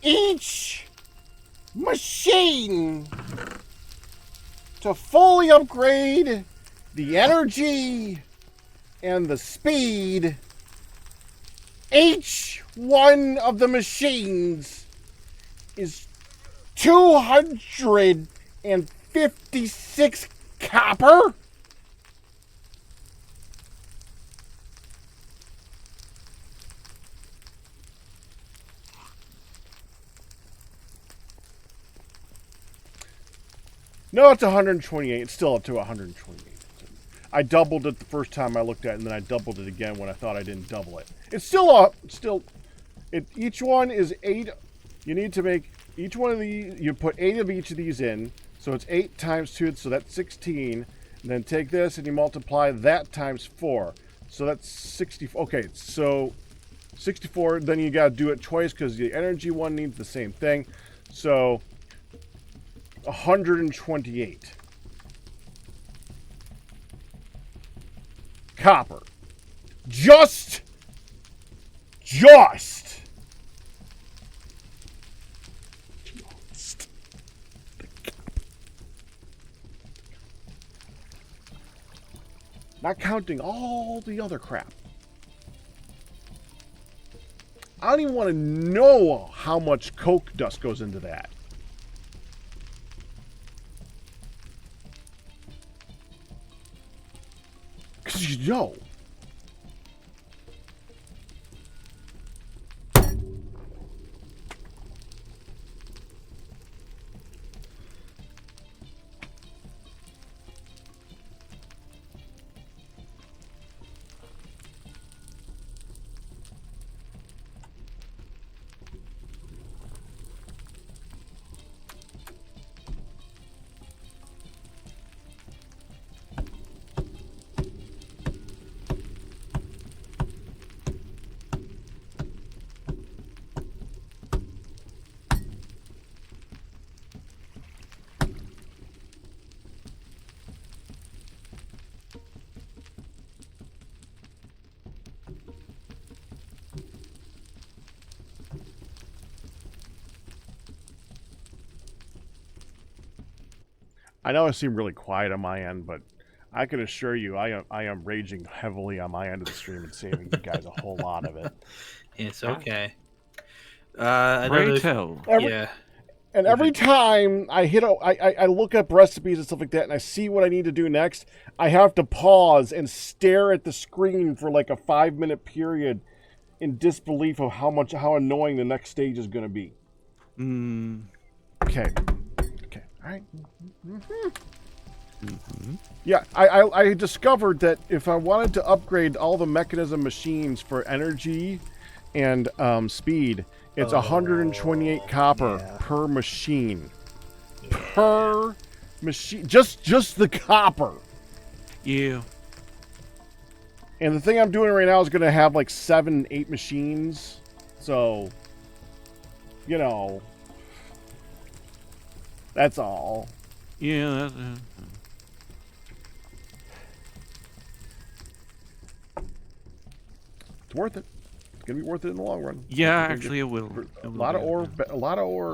Speaker 1: Each machine to fully upgrade the energy and the speed. Each one of the machines is 256 copper. No, it's 128. It's still up to 128. I doubled it the first time I looked at it, and then I doubled it again when I thought I didn't double it. It's still up. Each one is 8. You need to make each one of these. You put 8 of each of these in, so it's 8 times 2, so that's 16. And then take this and you multiply that times 4, so that's 60. Okay, so 64. Then you got to do it twice because the energy one needs the same thing. So 128 copper. Just not counting all the other crap. I don't even want to know how much coke dust goes into that. Because you know. I know I seem really quiet on my end, but I can assure you I am raging heavily on my end of the stream and saving you guys a whole lot of it.
Speaker 8: It's okay. I know
Speaker 2: Pray
Speaker 8: there's-
Speaker 2: tell.
Speaker 8: yeah.
Speaker 1: And every time I I look up recipes and stuff like that, and I see what I need to do next, I have to pause and stare at the screen for like a 5-minute period in disbelief of how annoying the next stage is going to be. Okay. All right. Yeah, I discovered that if I wanted to upgrade all the mechanism machines for energy and speed, it's 128 copper per machine. Per machine. Just the copper.
Speaker 2: Yeah.
Speaker 1: And the thing I'm doing right now is going to have like 7, 8 machines. So, you know, that's all.
Speaker 2: Yeah.
Speaker 1: It's worth it. It's going to be worth it in the long run.
Speaker 2: Yeah, actually, it will.
Speaker 1: A lot of ore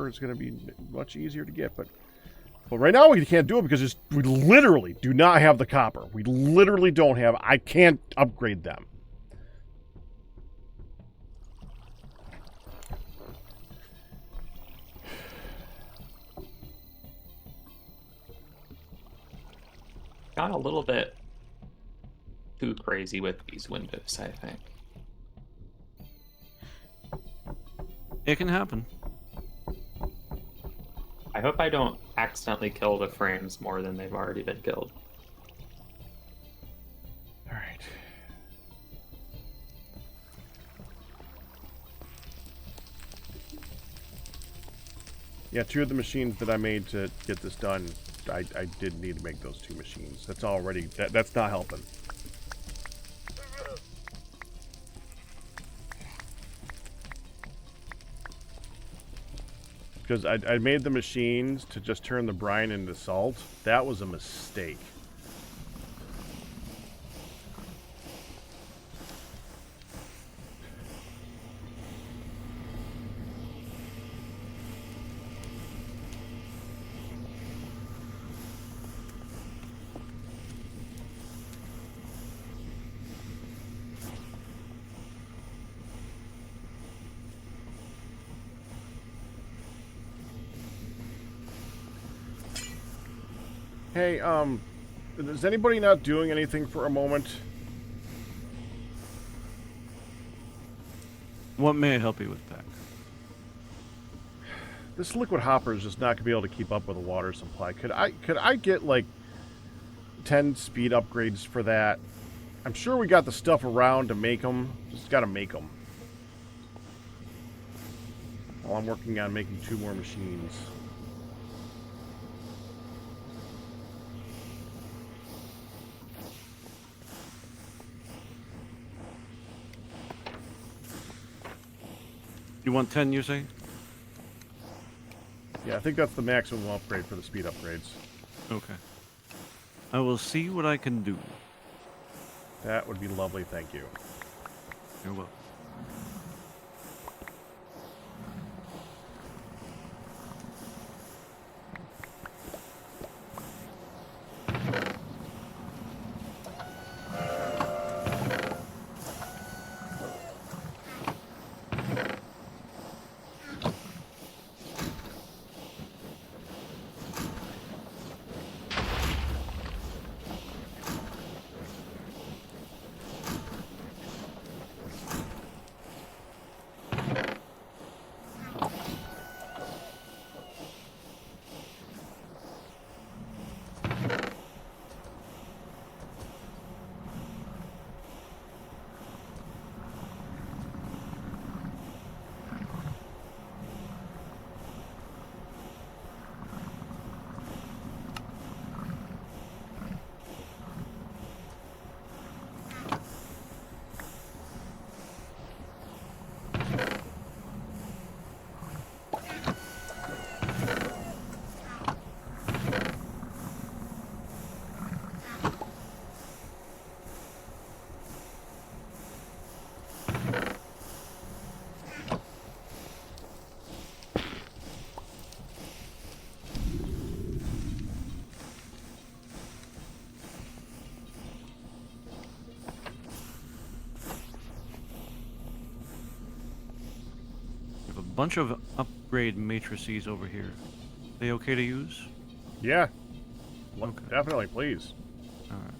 Speaker 1: is going to be much easier to get, but right now we can't do it because we literally do not have the copper. We literally don't have. I can't upgrade them.
Speaker 7: Got a little bit too crazy with these windows, I think.
Speaker 2: It can happen.
Speaker 7: I hope I don't accidentally kill the frames more than they've already been killed.
Speaker 1: All right. Yeah, 2 of the machines that I made to get this done, I did need to make those 2 machines. That's already that's not helping. Because I made the machines to just turn the brine into salt. That was a mistake. Hey, is anybody not doing anything for a moment?
Speaker 2: What may I help you with, Pack?
Speaker 1: This liquid hopper is just not gonna be able to keep up with the water supply. Could I get like 10 speed upgrades for that? I'm sure we got the stuff around to make them. Just gotta make them. While I'm working on making 2 more machines.
Speaker 2: You want 10, you say?
Speaker 1: Yeah, I think that's the maximum upgrade for the speed upgrades.
Speaker 2: Okay. I will see what I can do.
Speaker 1: That would be lovely, thank you.
Speaker 2: You're welcome. Bunch of upgrade matrices over here. They okay to use?
Speaker 1: Yeah.
Speaker 2: Okay.
Speaker 1: Definitely, please.
Speaker 2: All right.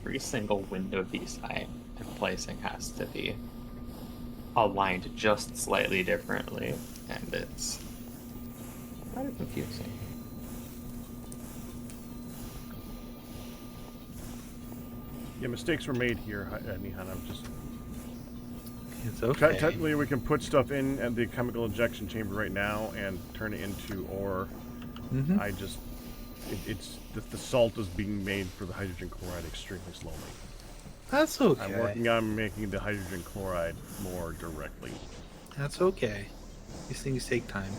Speaker 7: every single window design and placing has to be aligned just slightly differently, and it's rather confusing.
Speaker 1: Yeah, mistakes were made here, Nihan. I'm just...
Speaker 8: It's okay.
Speaker 1: Technically, we can put stuff in at the chemical injection chamber right now and turn it into ore.
Speaker 8: Mm-hmm.
Speaker 1: I just... It's... The salt is being made for the hydrogen chloride extremely slowly.
Speaker 8: That's okay.
Speaker 1: I'm working on making the hydrogen chloride more directly.
Speaker 8: That's okay. These things take time.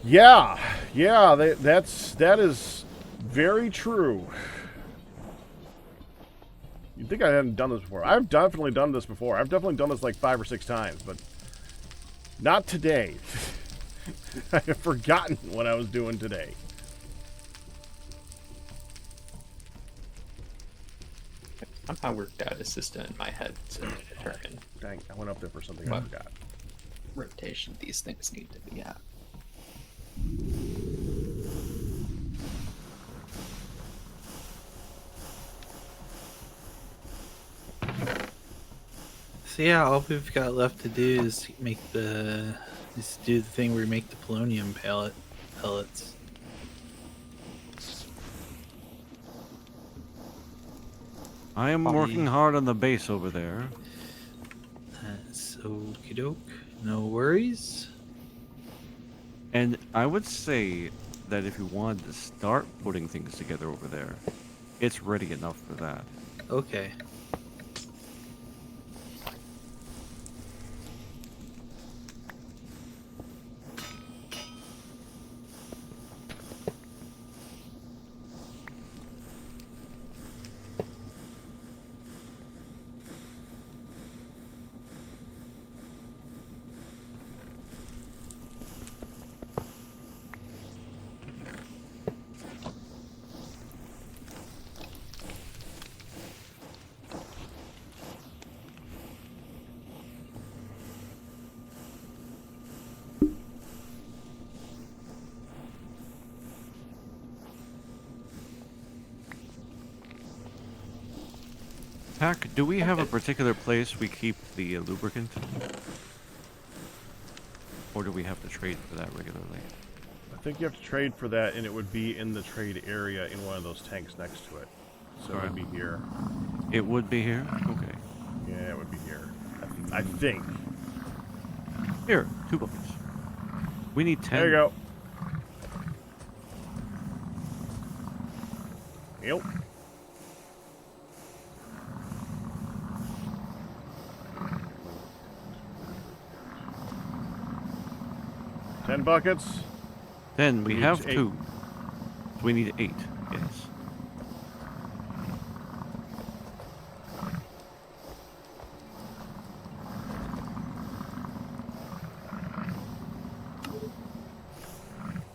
Speaker 1: Yeah, that is very true. You'd think I hadn't done this before. I've definitely done this before. I've definitely done this like 5 or 6 times, but not today. I have forgotten what I was doing today.
Speaker 7: Somehow worked out a system in my head to determine
Speaker 1: Dang, I went up there for something I
Speaker 7: What?
Speaker 1: forgot.
Speaker 7: rotation these things need to be at.
Speaker 8: So yeah, all we've got left to do is do the thing where we make the polonium pellets.
Speaker 2: I am working hard on the base over there.
Speaker 8: That's okie doke. No worries.
Speaker 2: And I would say that if you wanted to start putting things together over there, it's ready enough for that.
Speaker 8: Okay.
Speaker 2: Pack, do we have a particular place we keep the lubricant? Or do we have to trade for that regularly?
Speaker 1: I think you have to trade for that, and it would be in the trade area in one of those tanks next to it. So it would be here.
Speaker 2: It would be here? Okay.
Speaker 1: Yeah, it would be here. I think.
Speaker 2: Here, 2 buckets. We need 10.
Speaker 1: There you go. Yep. Ten buckets.
Speaker 2: 10. We
Speaker 1: need
Speaker 2: have
Speaker 1: 8.
Speaker 2: 2. So we need 8. Yes.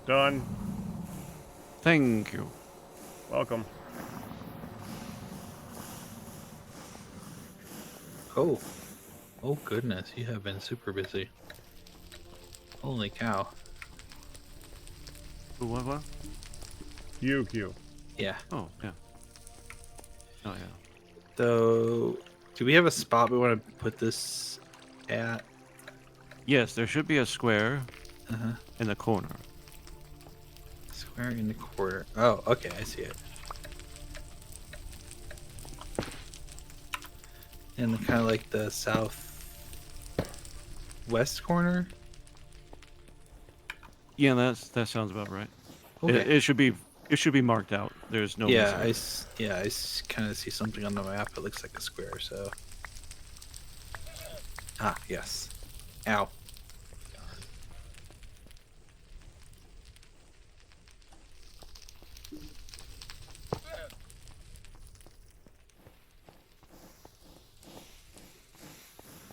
Speaker 1: Done.
Speaker 2: Thank you.
Speaker 1: Welcome.
Speaker 8: Oh. Oh goodness, you have been super busy. Holy cow.
Speaker 2: What?
Speaker 1: Q.
Speaker 8: Yeah.
Speaker 2: Oh, yeah. Oh, yeah.
Speaker 8: So, do we have a spot we want to put this at?
Speaker 2: Yes, there should be a square
Speaker 8: Uh-huh.
Speaker 2: in the corner.
Speaker 8: Square in the quarter. Oh, okay, I see it. And kind of like the south west corner.
Speaker 2: Yeah, that sounds about right.
Speaker 8: Okay.
Speaker 2: It should be marked out. There's no
Speaker 8: yeah,
Speaker 2: mistake.
Speaker 8: I kind of see something on the map. It looks like a square. So. Ah, yes. Ow.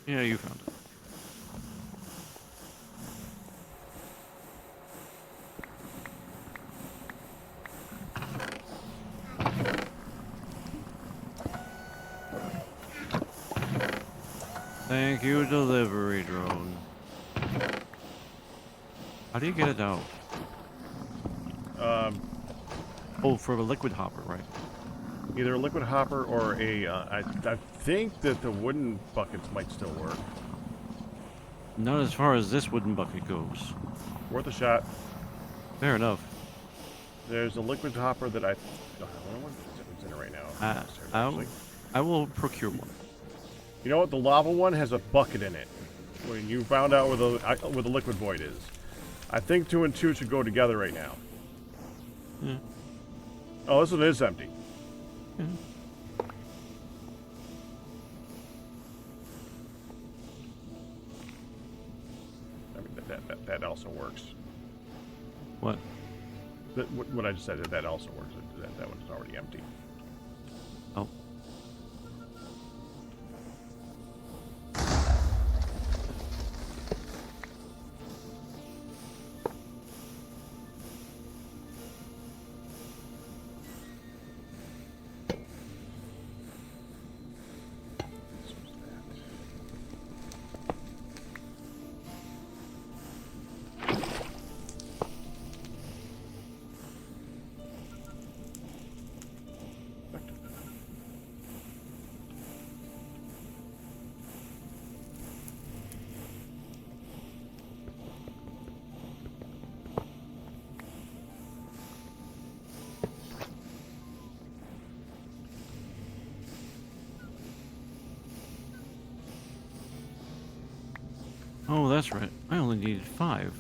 Speaker 2: Yeah, you found it. Thank you, delivery drone. How do you get it out? Oh, for the liquid hopper, right?
Speaker 1: Either a liquid hopper or a. I think that the wooden buckets might still work.
Speaker 2: Not as far as this wooden bucket goes.
Speaker 1: Worth a shot.
Speaker 2: Fair enough.
Speaker 1: There's a liquid hopper that I don't know what's in it right now.
Speaker 2: I will procure one.
Speaker 1: You know what? The lava one has a bucket in it. When you found out where the liquid void is, I think 2 and 2 should go together right now.
Speaker 2: Yeah.
Speaker 1: Oh, this one is empty.
Speaker 2: Yeah.
Speaker 1: I mean, that also works.
Speaker 2: What?
Speaker 1: What I just said, that also works. That one's already empty.
Speaker 2: Oh. Oh, that's right. I only needed 5.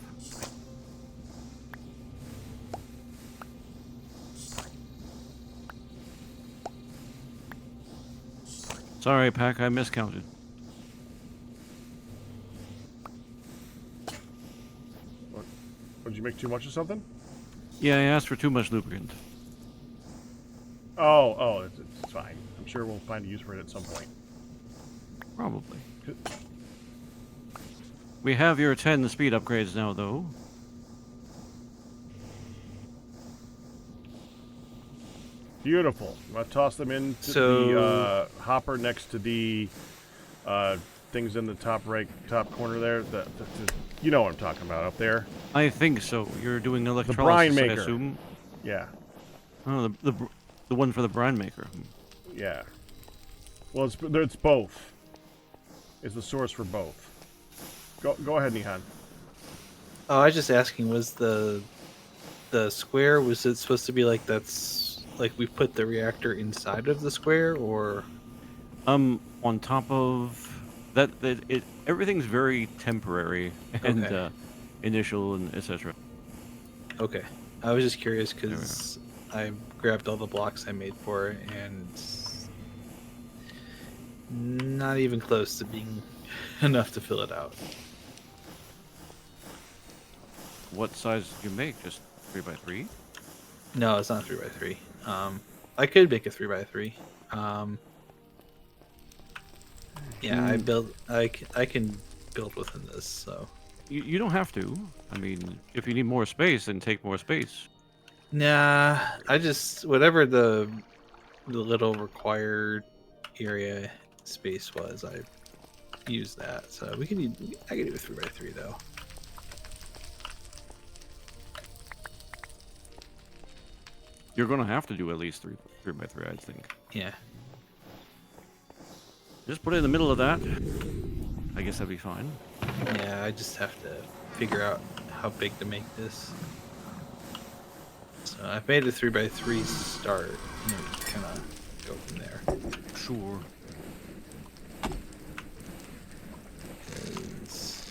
Speaker 2: Sorry, Pack, I miscounted.
Speaker 1: What? Did you make too much of something?
Speaker 2: Yeah, I asked for too much lubricant.
Speaker 1: Oh, it's fine. I'm sure we'll find a use for it at some point.
Speaker 2: Probably. We have your 10 speed upgrades now, though.
Speaker 1: Beautiful. I'm gonna toss them into
Speaker 8: So-
Speaker 1: the hopper next to the things in the top corner there. You know what I'm talking about up there.
Speaker 2: I think so. You're doing electrolysis,
Speaker 1: brine
Speaker 2: I
Speaker 1: maker.
Speaker 2: assume.
Speaker 1: Yeah,
Speaker 2: Oh, the one for the brine maker.
Speaker 1: yeah. Well, it's both. It's the source for both. Go ahead, Nihan.
Speaker 8: Oh, I was just asking, was the square, was it supposed to be like that's like we put the reactor inside of the square, or
Speaker 2: On top of that, everything's very temporary and
Speaker 8: Okay.
Speaker 2: initial and etc.
Speaker 8: okay? I was just curious because I grabbed all the blocks I made for it and not even close to being enough to fill it out.
Speaker 2: What size did you make? Just 3x3?
Speaker 8: No, it's not 3x3. I could make a 3x3. Yeah, I built. I can build within this. So
Speaker 2: You don't have to. I mean, if you need more space, then take more space.
Speaker 8: nah, I just whatever the little required area space was, I used that. So I can do a 3x3 though.
Speaker 2: You're gonna have to do at least 3x3, I think.
Speaker 8: Yeah.
Speaker 2: Just put it in the middle of that. I guess that'd be fine.
Speaker 8: Yeah, I just have to figure out how big to make this. So I've made a 3x3 start. And we kind of go from there.
Speaker 2: Sure.
Speaker 8: 'Cause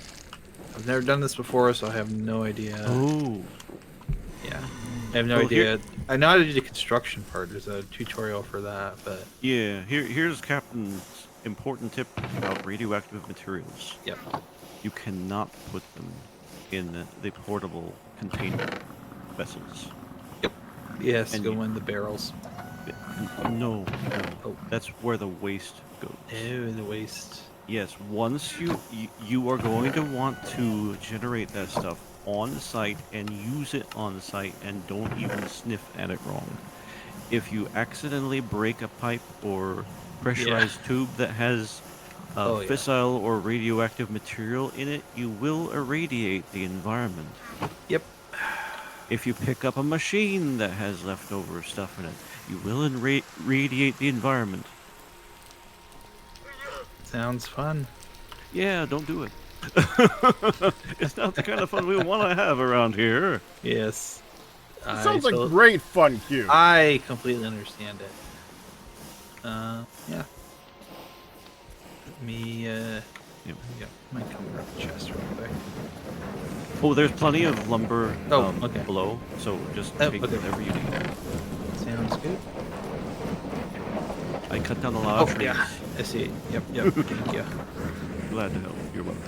Speaker 8: I've never done this before, so I have no idea.
Speaker 2: Oh.
Speaker 8: Yeah, I have no
Speaker 2: Well,
Speaker 8: idea.
Speaker 2: here-
Speaker 8: I know how to do the construction part. There's a tutorial for that, but
Speaker 2: Yeah, here's Captain's important tip about radioactive materials.
Speaker 8: yep.
Speaker 2: You cannot put them in the portable container vessels.
Speaker 8: It has to
Speaker 2: And
Speaker 8: go
Speaker 2: you-
Speaker 8: in the barrels.
Speaker 2: No,
Speaker 8: Oh.
Speaker 2: that's where the waste goes.
Speaker 8: Ew, the waste.
Speaker 2: Yes, once you are going to want to generate that stuff on site and use it on site, and don't even sniff at it wrong. If you accidentally break a pipe or pressurized tube that has
Speaker 8: Oh, yeah.
Speaker 2: fissile or radioactive material in it, you will irradiate the environment.
Speaker 8: Yep.
Speaker 2: If you pick up a machine that has leftover stuff in it, you will radiate the environment.
Speaker 8: Sounds fun.
Speaker 2: Yeah, don't do it. It's not the kind of fun we want to have around here.
Speaker 8: Yes.
Speaker 1: Sounds like great fun, Q.
Speaker 8: I completely understand it. Yeah. Let me,
Speaker 2: Yep.
Speaker 8: yeah, might come grab the chest real quick.
Speaker 2: Oh, there's plenty of lumber
Speaker 8: okay.
Speaker 2: below, so just
Speaker 8: Oh,
Speaker 2: take
Speaker 8: okay.
Speaker 2: whatever you need.
Speaker 8: Sounds good.
Speaker 2: I cut down a lot of trees.
Speaker 8: Yeah. I see it. Yep. Thank you.
Speaker 2: Glad to help. You're welcome.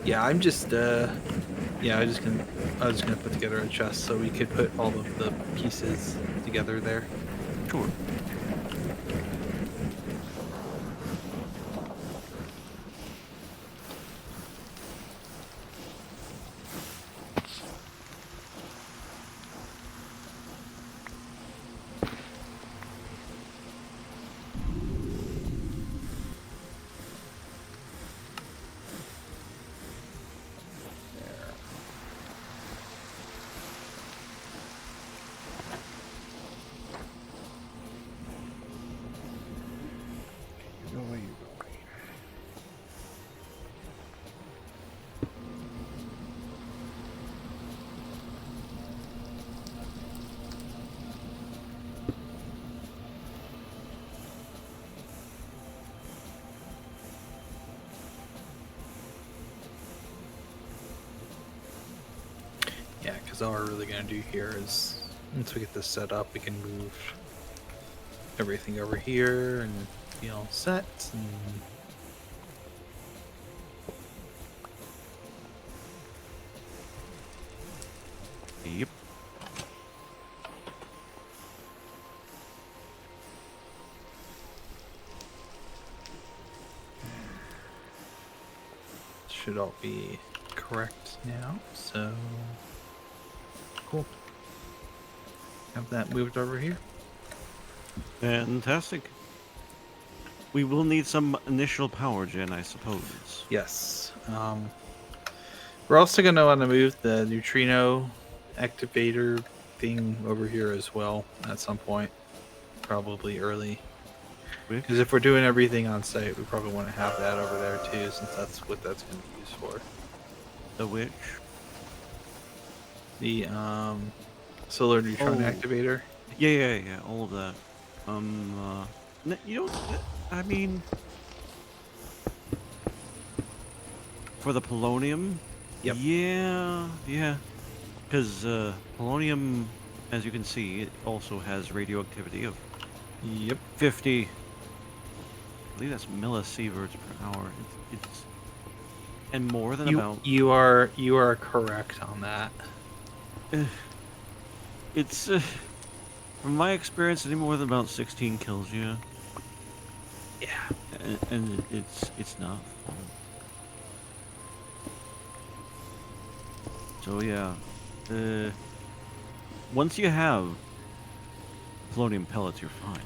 Speaker 8: Yeah, I'm just, I was just gonna put together a chest so we could put all of the pieces together there.
Speaker 2: Sure.
Speaker 1: You know where you going.
Speaker 8: Yeah, because all we're really gonna do here is once we get this set up, we can move everything over here and be all set. And
Speaker 2: Yep.
Speaker 8: should all be correct now. So cool. Have that moved over here.
Speaker 2: Fantastic. We will need some initial power gen, I suppose.
Speaker 8: Yes. We're also gonna want to move the neutrino activator thing over here as well at some point, probably early.
Speaker 2: Which?
Speaker 8: Because if we're doing everything on site, we probably want to have that over there too, since that's what that's going to be used for.
Speaker 2: The which?
Speaker 8: The solar neutron
Speaker 2: Oh.
Speaker 8: activator.
Speaker 2: Yeah. All of that. You don't. I mean, for the polonium.
Speaker 8: Yep.
Speaker 2: Yeah. Because polonium, as you can see, it also has radioactivity of
Speaker 8: Yep.
Speaker 2: 50. I believe that's millisieverts per hour. It's and more than about.
Speaker 8: You are correct on that.
Speaker 2: It's from my experience, any more than about 16 kills you.
Speaker 8: Yeah.
Speaker 2: And it's not. So yeah, once you have polonium pellets, you're fine.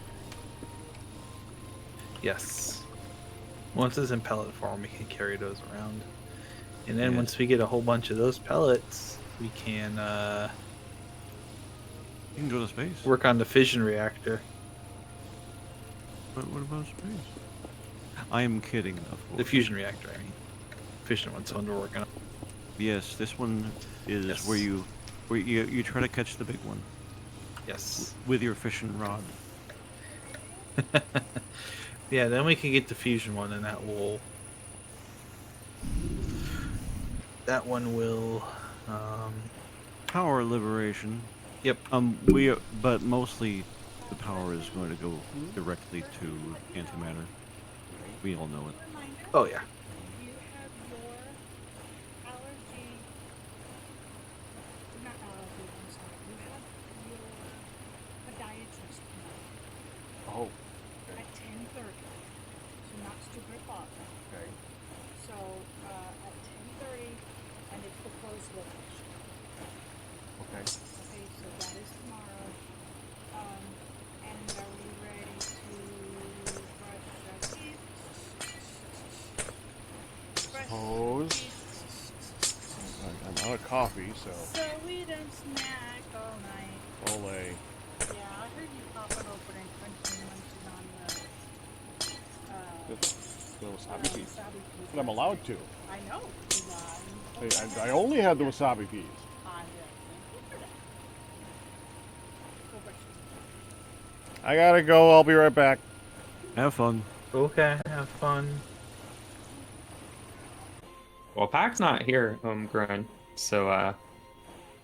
Speaker 8: Yes. Once it's in pellet form, we can carry those around. And then
Speaker 2: Yeah.
Speaker 8: once we get a whole bunch of those pellets, we can
Speaker 2: You can go to space.
Speaker 8: work on the fission reactor.
Speaker 2: What about space? I am kidding, of course.
Speaker 8: The fusion reactor, I mean. Fission one's the one we're working on.
Speaker 2: Yes, this one is
Speaker 8: Yes.
Speaker 2: where you try to catch the big one
Speaker 8: Yes.
Speaker 2: with your fishing rod.
Speaker 8: Yeah, then we can get the fusion one, and that will. That one will.
Speaker 2: Power liberation.
Speaker 8: Yep.
Speaker 2: But mostly the power is going to go directly to antimatter. We all know it.
Speaker 8: Oh yeah.
Speaker 9: You have your allergy, not allergy, I'm sorry. You have your podiatrist tomorrow
Speaker 1: Oh,
Speaker 9: at 10:30. So not super o'clock.
Speaker 1: okay.
Speaker 9: So at 10:30, and it's the closed location.
Speaker 1: Okay.
Speaker 9: Okay, so that is tomorrow. And are we ready to brush our teeth? Brush
Speaker 1: Pose.
Speaker 9: teeth.
Speaker 1: I'm Not a coffee, so
Speaker 9: So we done snack all night.
Speaker 1: ole.
Speaker 9: Yeah, I heard you popping open and crunching munching on
Speaker 1: The wasabi
Speaker 9: the
Speaker 1: peas.
Speaker 9: wasabi peas.
Speaker 1: But I'm allowed to.
Speaker 9: I know.
Speaker 1: I only had the wasabi peas. I gotta go. I'll be right back.
Speaker 2: Have fun.
Speaker 8: Okay, have fun.
Speaker 7: Well, Pac's not here, homegrown, so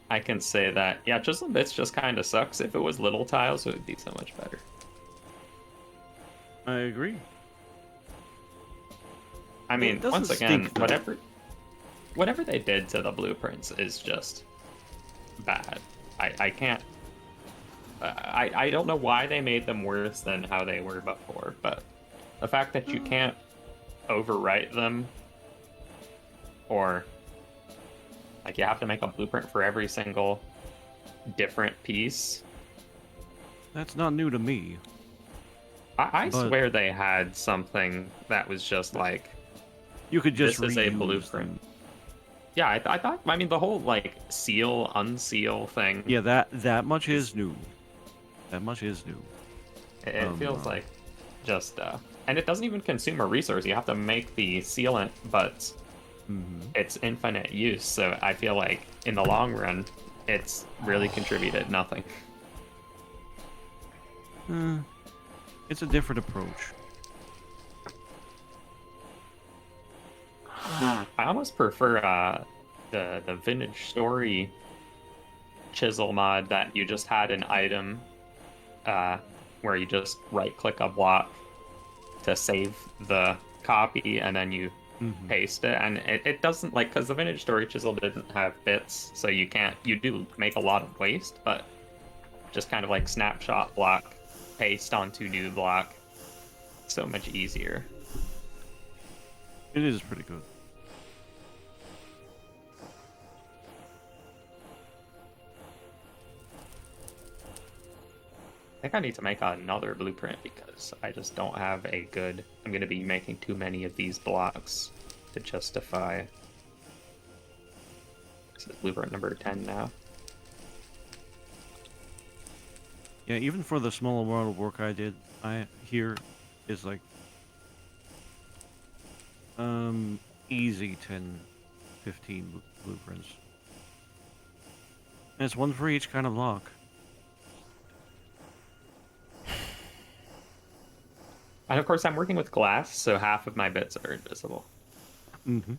Speaker 7: I can say that yeah, Chisel Bits just kind of sucks. If it was little tiles, it would be so much better.
Speaker 2: I agree.
Speaker 7: I mean,
Speaker 2: It doesn't
Speaker 7: once again,
Speaker 2: stink, though.
Speaker 7: whatever they did to the blueprints is just bad. I can't. I don't know why they made them worse than how they were before, but the fact that you can't overwrite them, or like you have to make a blueprint for every single different piece.
Speaker 2: That's not new to me.
Speaker 7: I
Speaker 2: But-
Speaker 7: swear they had something that was just like,
Speaker 2: You could just
Speaker 7: this is a
Speaker 2: reuse
Speaker 7: blueprint.
Speaker 2: them.
Speaker 7: Yeah, I thought. I mean, the whole like seal, unseal thing.
Speaker 2: Yeah, that much is new. That much is new.
Speaker 7: It feels like just, and it doesn't even consume a resource. You have to make the sealant, but it's infinite use. So I feel like in the long run, it's really contributed nothing.
Speaker 2: It's a different approach.
Speaker 7: I almost prefer the vintage story chisel mod that you just had an item where you just right click a block to save the copy and then you paste it, and it doesn't, like, because the vintage story chisel didn't have bits, so you do make a lot of waste, but just kind of like snapshot block, paste onto new block, so much easier.
Speaker 2: It is pretty good.
Speaker 7: I think I need to make another blueprint because I just don't have a good... I'm going to be making too many of these blocks to justify... This is blueprint number 10 now.
Speaker 2: Yeah, even for the small amount of work I did, here is like easy 10, 15 blueprints. And it's one for each kind of block.
Speaker 7: And of course I'm working with glass, so half of my bits are invisible.
Speaker 2: Mm-hmm.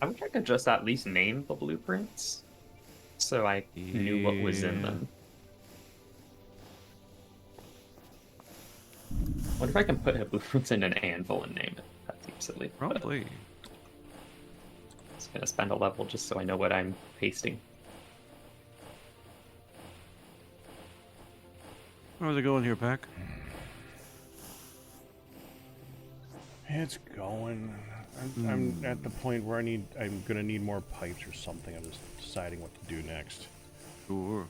Speaker 7: I wish I could just at least name the blueprints, so I knew what was in them. What if I can put a blueprints in an anvil and name it? That seems silly. but
Speaker 2: Probably.
Speaker 7: I'm just gonna spend a level just so I know what I'm pasting.
Speaker 2: How's it going here, Pac?
Speaker 1: It's going. I'm at the point where I'm gonna need more pipes or something. I'm just deciding what to do next.
Speaker 2: Sure.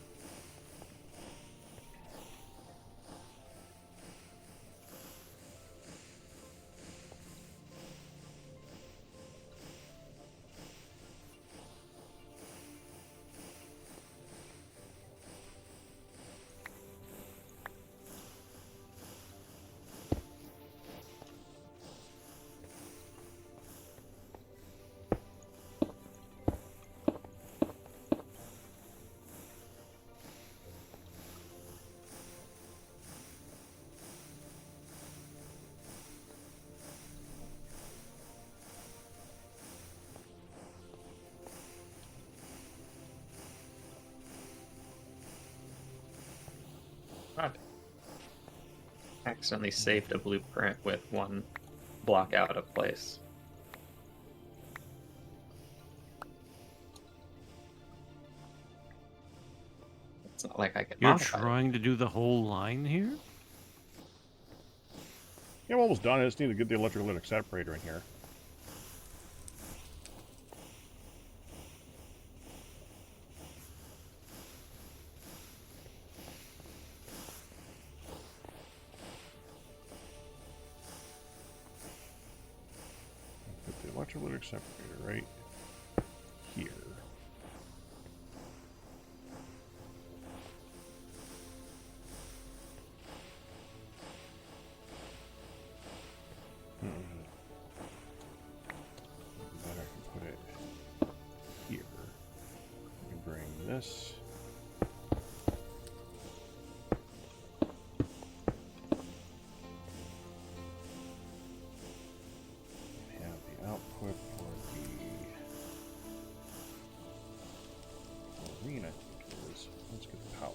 Speaker 7: God. Accidentally saved a blueprint with one block out of place. It's not like I can
Speaker 2: You're
Speaker 7: modify it.
Speaker 2: trying to do the whole line here?
Speaker 1: Yeah, I'm almost done. I just need to get the electrolytic separator in here. Put the electrolytic separator right here. Then I can put it here. Let me bring this. And have the output for the chlorine, I think it is. Let's get the power.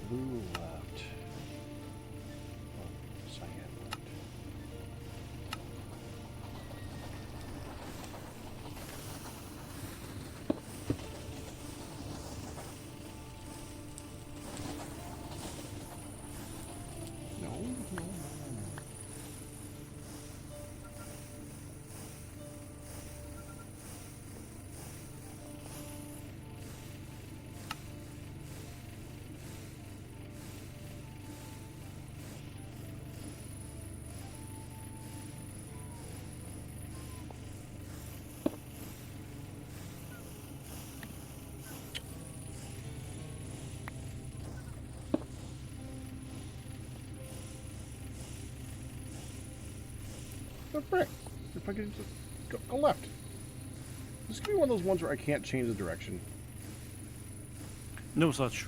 Speaker 1: Blue left. Oh, cyan left. No, no, no, no. The frick? If I could just go left. This could be one of those ones where I can't change the direction.
Speaker 2: No such.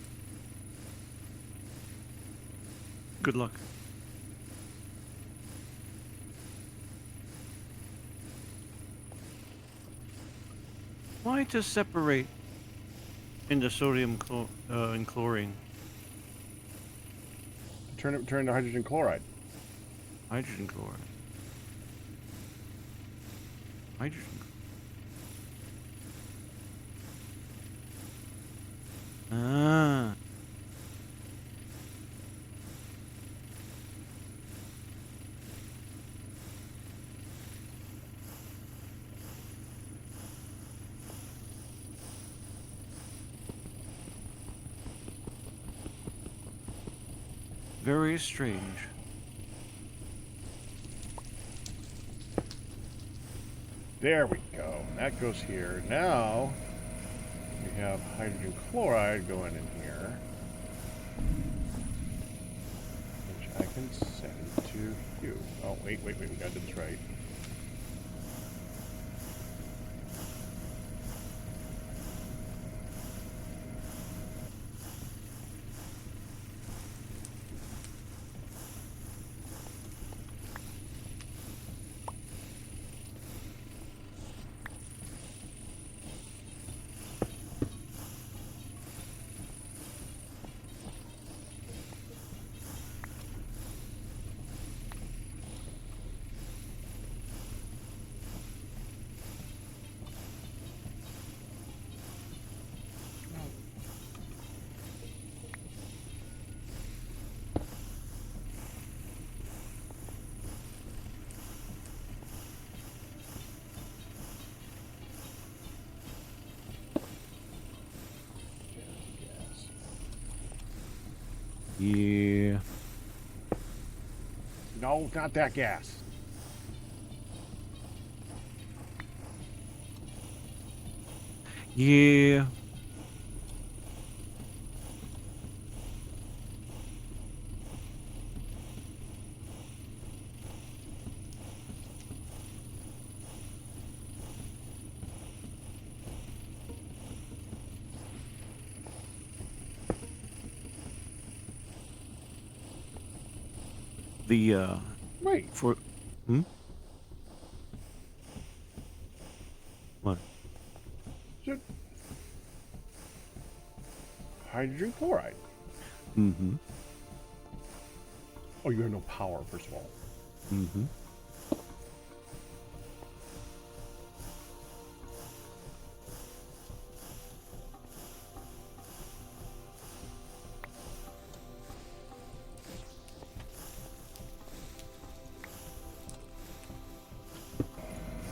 Speaker 2: Good luck. Why to separate into sodium and chlorine?
Speaker 1: Turn it to hydrogen chloride.
Speaker 2: Hydrogen chloride. Hydrogen. Ah. Very strange.
Speaker 1: There we go. That goes here. Now we have hydrogen chloride going in here, which I can send to you. Oh, wait. We gotta do this right.
Speaker 2: Yeah.
Speaker 1: No, not that gas.
Speaker 2: Yeah. The
Speaker 1: Wait.
Speaker 2: for what?
Speaker 1: Should- hydrogen chloride.
Speaker 2: Mm-hmm.
Speaker 1: Oh, you have no power, first of all.
Speaker 2: Mm-hmm.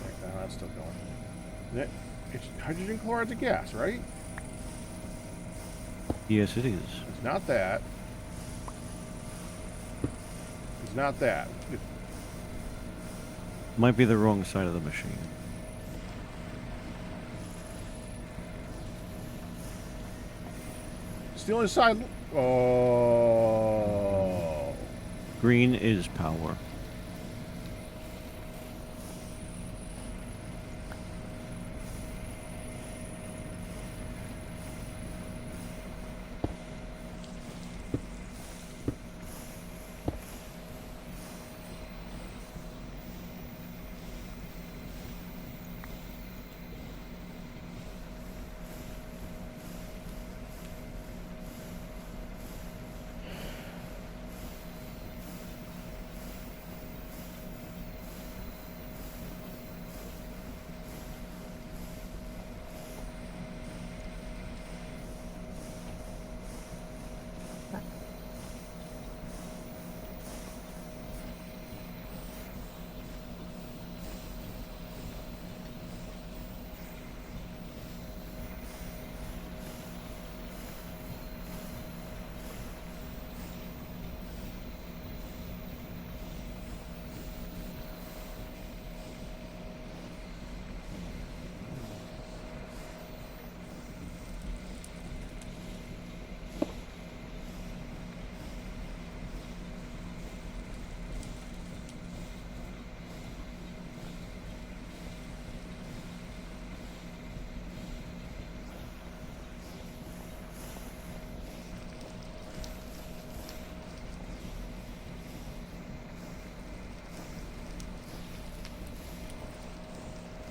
Speaker 1: Like that, that's still going. It's hydrogen chloride's a gas, right?
Speaker 2: Yes, it is.
Speaker 1: It's not that. It's not that.
Speaker 2: Might be the wrong side of the machine.
Speaker 1: Still inside. Oh.
Speaker 2: Green is power.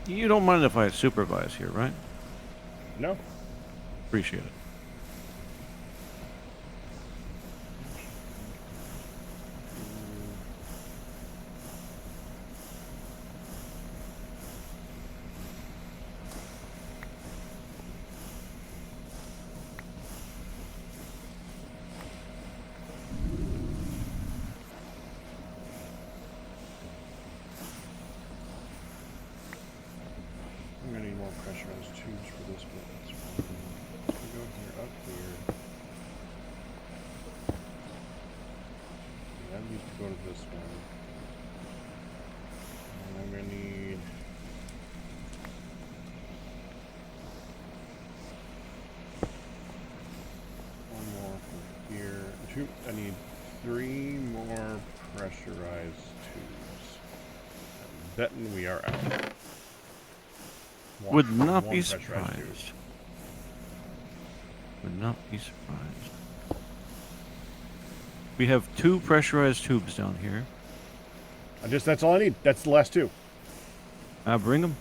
Speaker 2: You don't mind if I supervise here, right?
Speaker 1: No.
Speaker 2: Appreciate it.
Speaker 1: I'm gonna need more pressurized tubes for this, but that's fine. We go here, up here. That needs to go to this one. And I'm gonna need one more from here. I need 3 more pressurized tubes. I'm betting we are out.
Speaker 2: Would not
Speaker 1: One
Speaker 2: be
Speaker 1: pressurized tube.
Speaker 2: surprised. Would not be surprised. We have 2 pressurized tubes down here.
Speaker 1: That's all I need. That's the last 2.
Speaker 2: Bring them.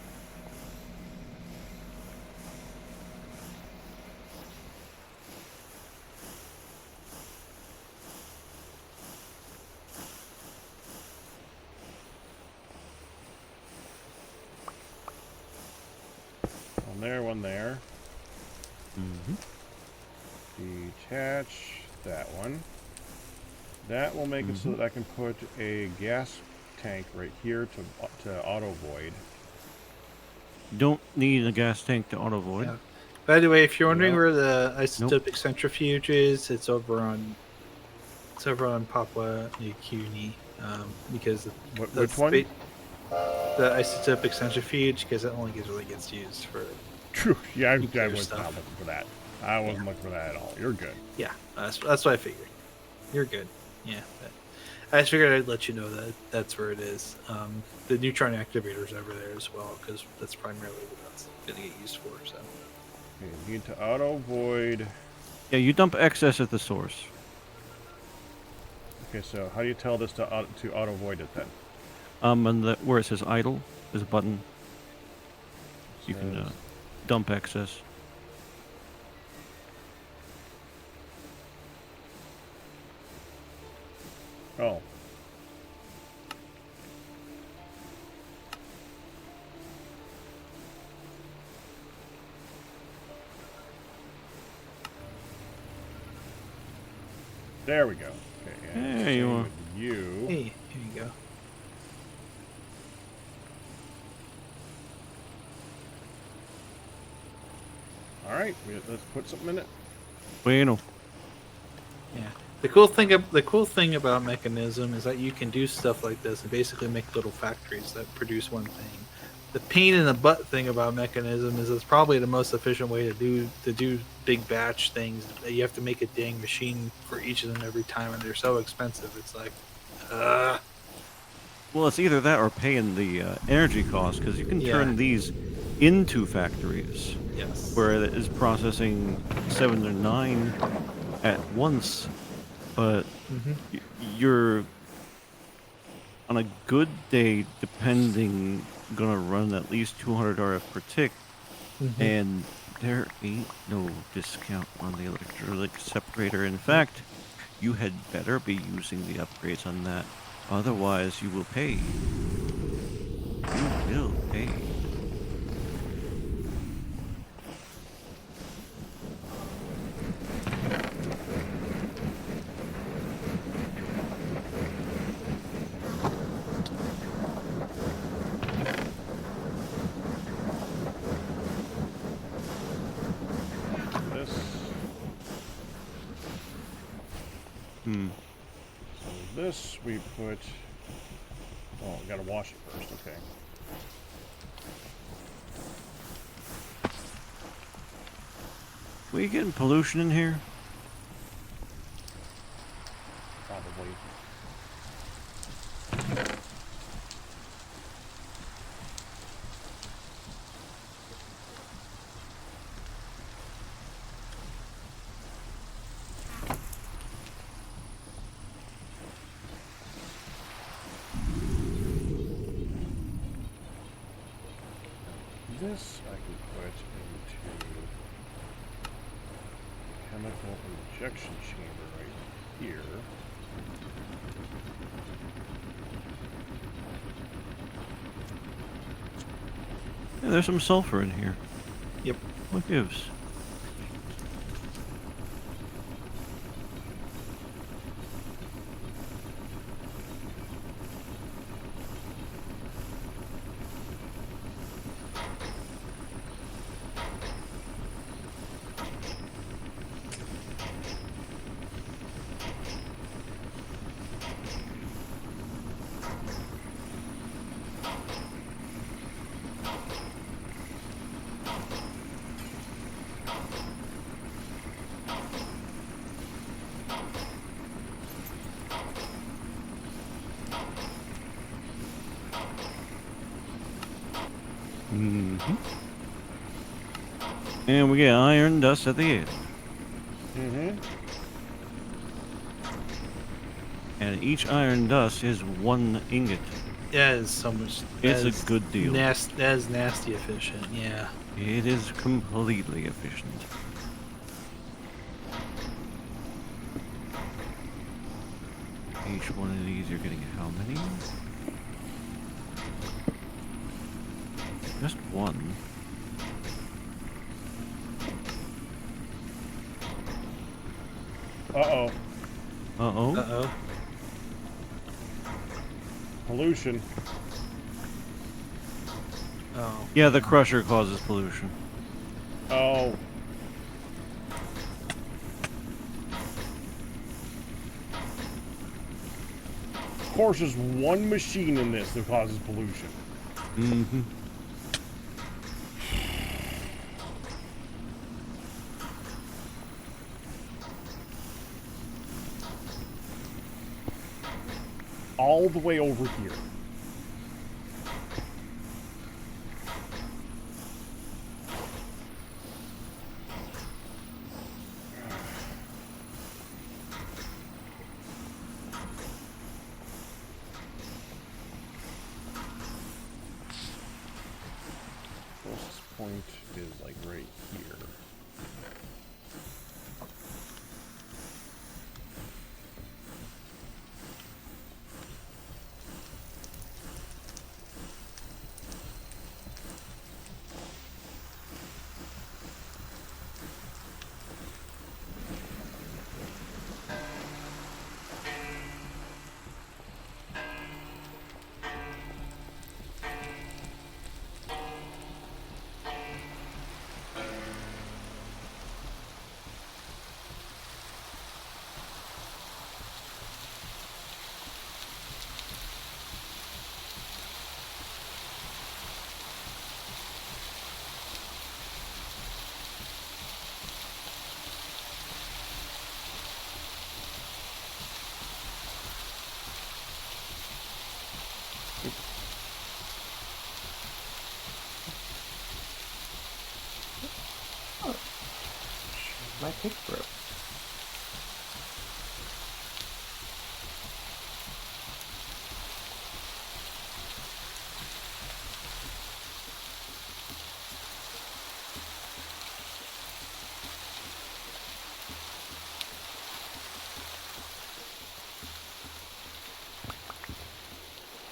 Speaker 1: One there, one there.
Speaker 2: Mm-hmm.
Speaker 1: Detach that one. That will make it so that I can put a gas tank right here to auto void.
Speaker 2: Don't need a gas tank to auto void.
Speaker 8: Yeah. By the way, if you're wondering
Speaker 1: Yeah.
Speaker 8: where the isotopic centrifuge is, it's over on Papua New Guinea, because
Speaker 1: Which
Speaker 8: that's
Speaker 1: one?
Speaker 8: The isotopic centrifuge, because that only really gets used for.
Speaker 1: True. Yeah, I
Speaker 8: Nuclear
Speaker 1: was
Speaker 8: stuff.
Speaker 1: not looking for that. I wasn't looking for that at all. You're good.
Speaker 8: Yeah, that's what I figured. You're good. Yeah, but I just figured I'd let you know that that's where it is. The neutron activator's over there as well, because that's primarily what that's going to get used for. So.
Speaker 1: Okay, need to auto void.
Speaker 2: Yeah, you dump excess at the source.
Speaker 1: Okay, so how do you tell this to auto void it then?
Speaker 2: And where it says idle, there's a button. You can
Speaker 1: Says-
Speaker 2: dump excess.
Speaker 1: Oh. There we go. Okay, and
Speaker 2: There you
Speaker 1: same
Speaker 2: are.
Speaker 1: with you.
Speaker 8: Hey, here you go.
Speaker 1: All right, let's put something in it.
Speaker 2: Bueno.
Speaker 8: Yeah. The cool thing about Mechanism is that you can do stuff like this and basically make little factories that produce one thing. The pain in the butt thing about Mechanism is it's probably the most efficient way to do big batch things. You have to make a dang machine for each of them every time, and they're so expensive. It's like,
Speaker 2: Well, it's either that or paying the energy cost, because you can
Speaker 8: Yeah.
Speaker 2: turn these into factories
Speaker 8: yes.
Speaker 2: where it is processing 7 or 9 at once, but
Speaker 8: Mhm.
Speaker 2: you're on a good day, depending, gonna run at least 200 RF per tick,
Speaker 8: Mhm.
Speaker 2: and there ain't no discount on the electrolytic separator. In fact, you had better be using the upgrades on that, otherwise you will pay. You will pay.
Speaker 1: This.
Speaker 2: Hmm.
Speaker 1: So this we put. Oh, gotta wash it first. Okay.
Speaker 2: We getting pollution in here?
Speaker 1: Probably. This I can put into chemical injection chamber right here.
Speaker 2: Yeah, there's some sulfur in here.
Speaker 8: Yep.
Speaker 2: What gives? Mm-hmm. And we get iron dust at the end.
Speaker 1: Mm-hmm.
Speaker 2: And each iron dust is 1 ingot.
Speaker 8: That is so much.
Speaker 2: It's
Speaker 8: that is
Speaker 2: a good deal.
Speaker 8: That is nasty efficient. Yeah.
Speaker 2: It is completely efficient. Each one of these, you're getting how many? Just 1.
Speaker 1: Uh-oh.
Speaker 2: Uh-oh.
Speaker 8: Uh-oh.
Speaker 1: Pollution.
Speaker 8: Oh.
Speaker 2: Yeah, the crusher causes pollution.
Speaker 1: Oh. Of course, there's one machine in this that causes pollution.
Speaker 2: Mm-hmm.
Speaker 1: All the way over here. Closest point is like right here.
Speaker 7: Oh, my pick broke.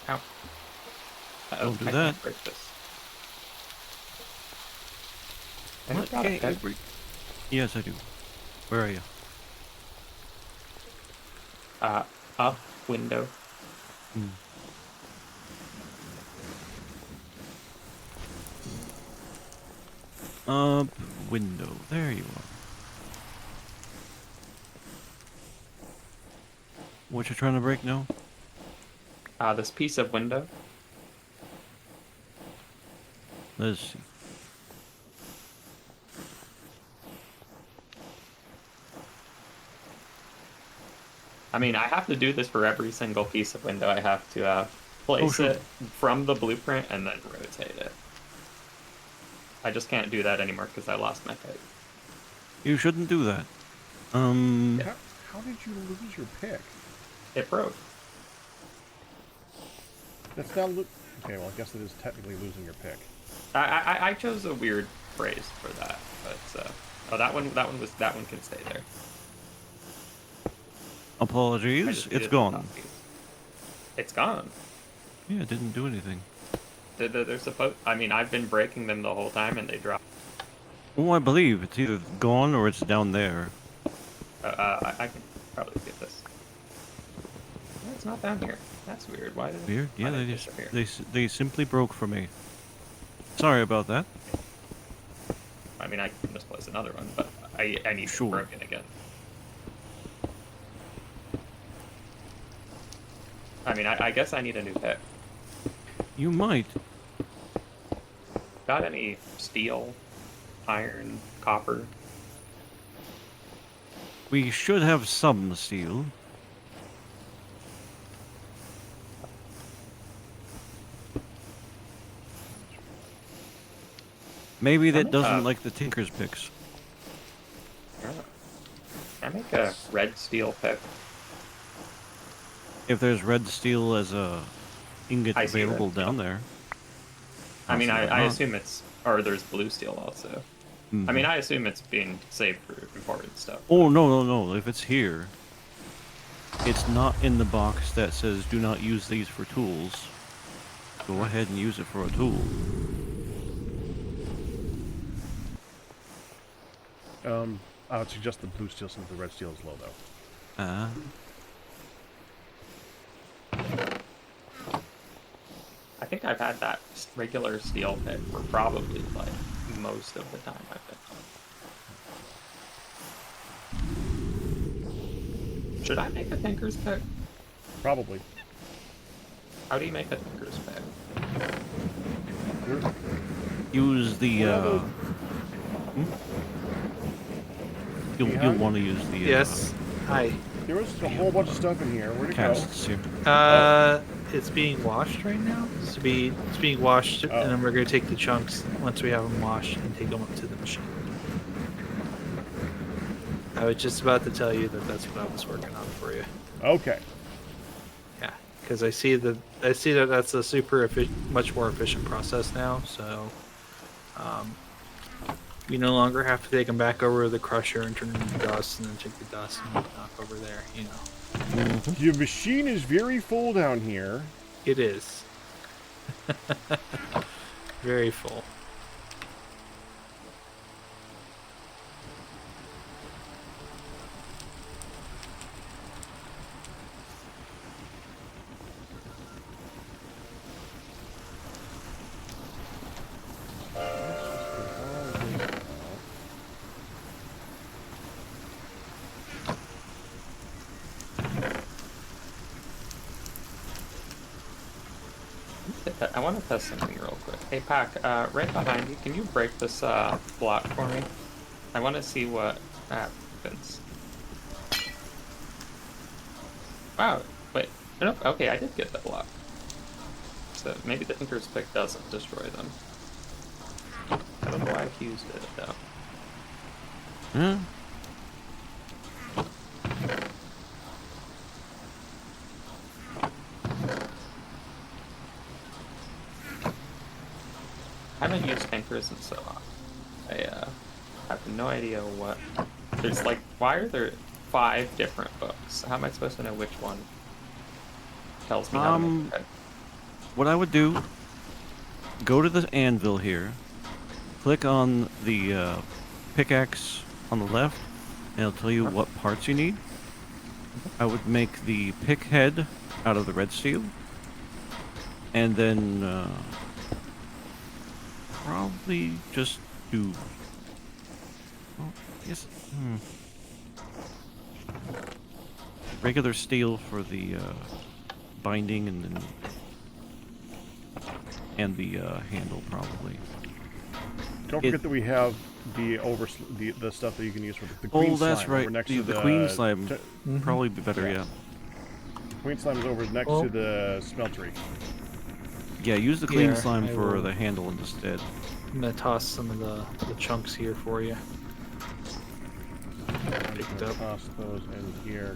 Speaker 7: Ow. Uh-oh,
Speaker 2: Don't do
Speaker 7: I
Speaker 2: that.
Speaker 7: can't break this. I
Speaker 2: What?
Speaker 7: got
Speaker 2: Okay,
Speaker 7: it.
Speaker 2: yes, I do. Where are you?
Speaker 7: Up, window.
Speaker 2: Up, window. There you are. What you trying to break now?
Speaker 7: This piece of window.
Speaker 2: Let's see.
Speaker 7: I mean, I have to do this for every single piece of window. I have to place
Speaker 2: sure.
Speaker 7: it from the blueprint and then rotate it. I just can't do that anymore because I lost my pick.
Speaker 2: You shouldn't do that.
Speaker 1: How did you lose your pick?
Speaker 7: It broke.
Speaker 1: That's not. Okay, well, I guess it is technically losing your pick.
Speaker 7: I chose a weird phrase for that, but oh, that one can stay there. I
Speaker 2: Apologies,
Speaker 7: just
Speaker 2: it's
Speaker 7: needed the
Speaker 2: gone.
Speaker 7: top piece. It's gone.
Speaker 2: Yeah, it didn't do anything.
Speaker 7: They're supposed. I mean, I've been breaking them the whole time, and they drop.
Speaker 2: Oh, I believe it's either gone or it's down there.
Speaker 7: I can probably get this. No, it's not down here. That's weird. Why did
Speaker 2: Weird. Yeah,
Speaker 7: why did
Speaker 2: they
Speaker 7: it
Speaker 2: just
Speaker 7: disappear?
Speaker 2: they simply broke for me. Sorry about that.
Speaker 7: I mean, I can just place another one, but I need
Speaker 2: Sure.
Speaker 7: it broken again. I mean, I guess I need a new pick.
Speaker 2: You might.
Speaker 7: Got any steel, iron, copper?
Speaker 2: We should have some steel. Maybe that doesn't like the Tinker's picks.
Speaker 7: Can I make a red steel pick?
Speaker 2: If there's red steel as a ingot
Speaker 7: I see red
Speaker 2: available
Speaker 7: steel.
Speaker 2: down there.
Speaker 7: I mean,
Speaker 2: Possibly
Speaker 7: I
Speaker 2: not.
Speaker 7: assume it's, or there's blue steel also. I mean, I assume it's being saved for imported stuff.
Speaker 2: Oh, no. If it's here, it's not in the box that says do not use these for tools. Go ahead and use it for a tool.
Speaker 1: I would suggest the blue steel since the red steel is low, though.
Speaker 7: I think I've had that regular steel pick for probably like most of the time I've been. Should I make a tinker's pick?
Speaker 1: Probably.
Speaker 7: How do you make a tinker's pick?
Speaker 2: Use the, You'll
Speaker 1: Behind?
Speaker 2: want to use the,
Speaker 8: Yes. Hi.
Speaker 1: There was a whole bunch of stuff in here. Where'd it go?
Speaker 2: casts here.
Speaker 8: It's being washed right now. It's being washed, and then we're gonna take the chunks once we have them washed and take them up to the machine. I was just about to tell you that that's what I was working on for you.
Speaker 1: Okay.
Speaker 8: Yeah, because I see that that's a much more efficient process now. So, we no longer have to take them back over to the crusher and turn them into dust, and then take the dust and knock over there. You know,
Speaker 1: Your machine is very full down here.
Speaker 8: it is very full.
Speaker 7: I want to test something real quick. Hey, Pac, right behind you, can you break this block for me? I want to see what happens. Wow, wait. No, okay, I did get the block. So maybe the Tinker's Pick doesn't destroy them. I don't know why I used it though.
Speaker 2: Huh?
Speaker 7: I haven't used Tinkers in so long. I have no idea what. There's like, why are there 5 different books? How am I supposed to know which one tells me how to make a pick?
Speaker 2: What I would do, go to the anvil here, click on the pickaxe on the left, and it'll tell you what parts you need. I would make the pick head out of the red steel, and then probably just do. Well, yes. Regular steel for the binding, and then the handle probably.
Speaker 1: Don't forget that we have the stuff that you can use for the queen slime.
Speaker 2: That's right.
Speaker 1: Over next
Speaker 2: The
Speaker 1: to the
Speaker 2: queen slime probably be better.
Speaker 1: Yeah.
Speaker 2: Yeah.
Speaker 1: The queen slime is over next to the smeltery.
Speaker 2: Yeah. Use the clean
Speaker 8: Here,
Speaker 2: slime
Speaker 8: I
Speaker 2: for
Speaker 8: will-
Speaker 2: the handle instead.
Speaker 8: I'm gonna toss some of the chunks here for you.
Speaker 1: I'm just
Speaker 8: Picked
Speaker 1: gonna
Speaker 8: up.
Speaker 1: toss those in here.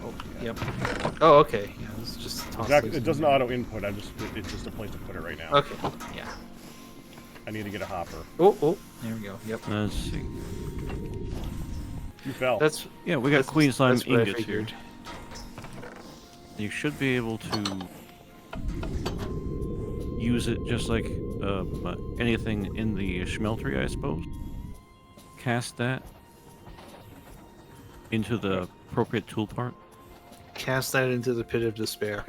Speaker 8: Oh, yep. Oh, okay. Yeah, this is just toss those
Speaker 1: It
Speaker 8: in
Speaker 1: doesn't
Speaker 8: there.
Speaker 1: auto input. It's just a place to put it right now.
Speaker 8: Okay. Yeah.
Speaker 1: I need to get a hopper.
Speaker 8: Oh, there we go. Yep.
Speaker 2: Let's see.
Speaker 1: You fell.
Speaker 8: That's
Speaker 2: Yeah, we got queen slime
Speaker 8: that's what I
Speaker 2: ingots here.
Speaker 8: figured.
Speaker 2: You should be able to use it just like anything in the smeltery, I suppose. Cast that into the appropriate tool part.
Speaker 8: Cast that into the pit of despair.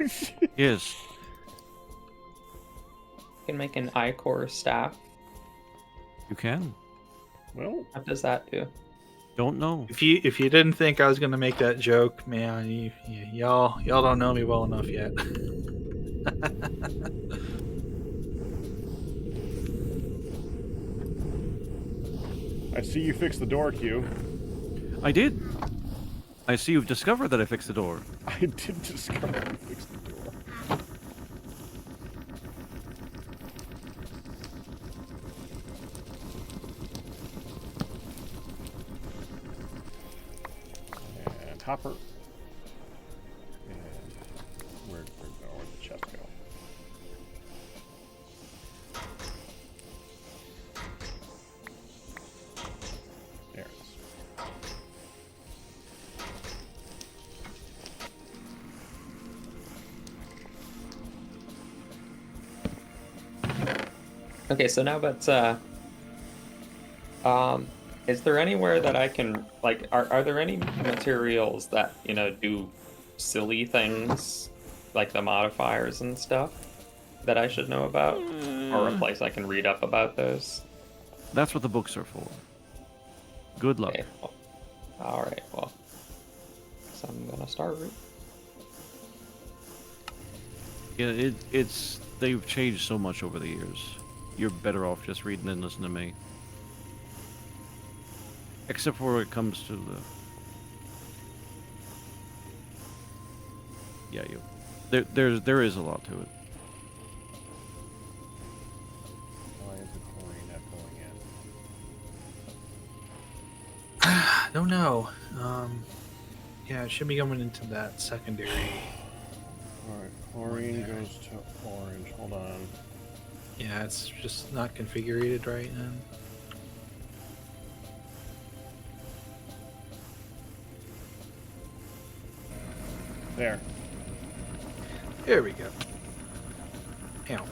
Speaker 2: Yes.
Speaker 7: You can make an iCore staff.
Speaker 2: You can.
Speaker 1: Well,
Speaker 7: What does that do?
Speaker 2: Don't know.
Speaker 8: If you didn't think I was gonna make that joke, man, y'all don't know me well enough yet.
Speaker 1: I see you fixed the door, Q.
Speaker 2: I did. I see you've discovered that I fixed the door.
Speaker 1: I did discover you fixed the door. And hopper. And where'd the chest go? There it is.
Speaker 7: Okay, so now that's is there anywhere that I can like are there any materials that, you know, do silly things like the modifiers and stuff that I should know about? Or a place I can read up about those?
Speaker 2: That's what the books are for. Good luck.
Speaker 7: Okay. Well, alright, well. So I'm gonna start.
Speaker 2: Yeah, it's they've changed so much over the years. You're better off just reading and listening to me. Except for when it comes to the there is a lot to it.
Speaker 1: Why is the chlorine not going in?
Speaker 8: I don't know. Yeah, it should be going into that secondary.
Speaker 1: Alright, chlorine goes to orange. Hold on.
Speaker 8: Yeah, it's just not configured right now.
Speaker 1: There.
Speaker 8: There we go. Ow.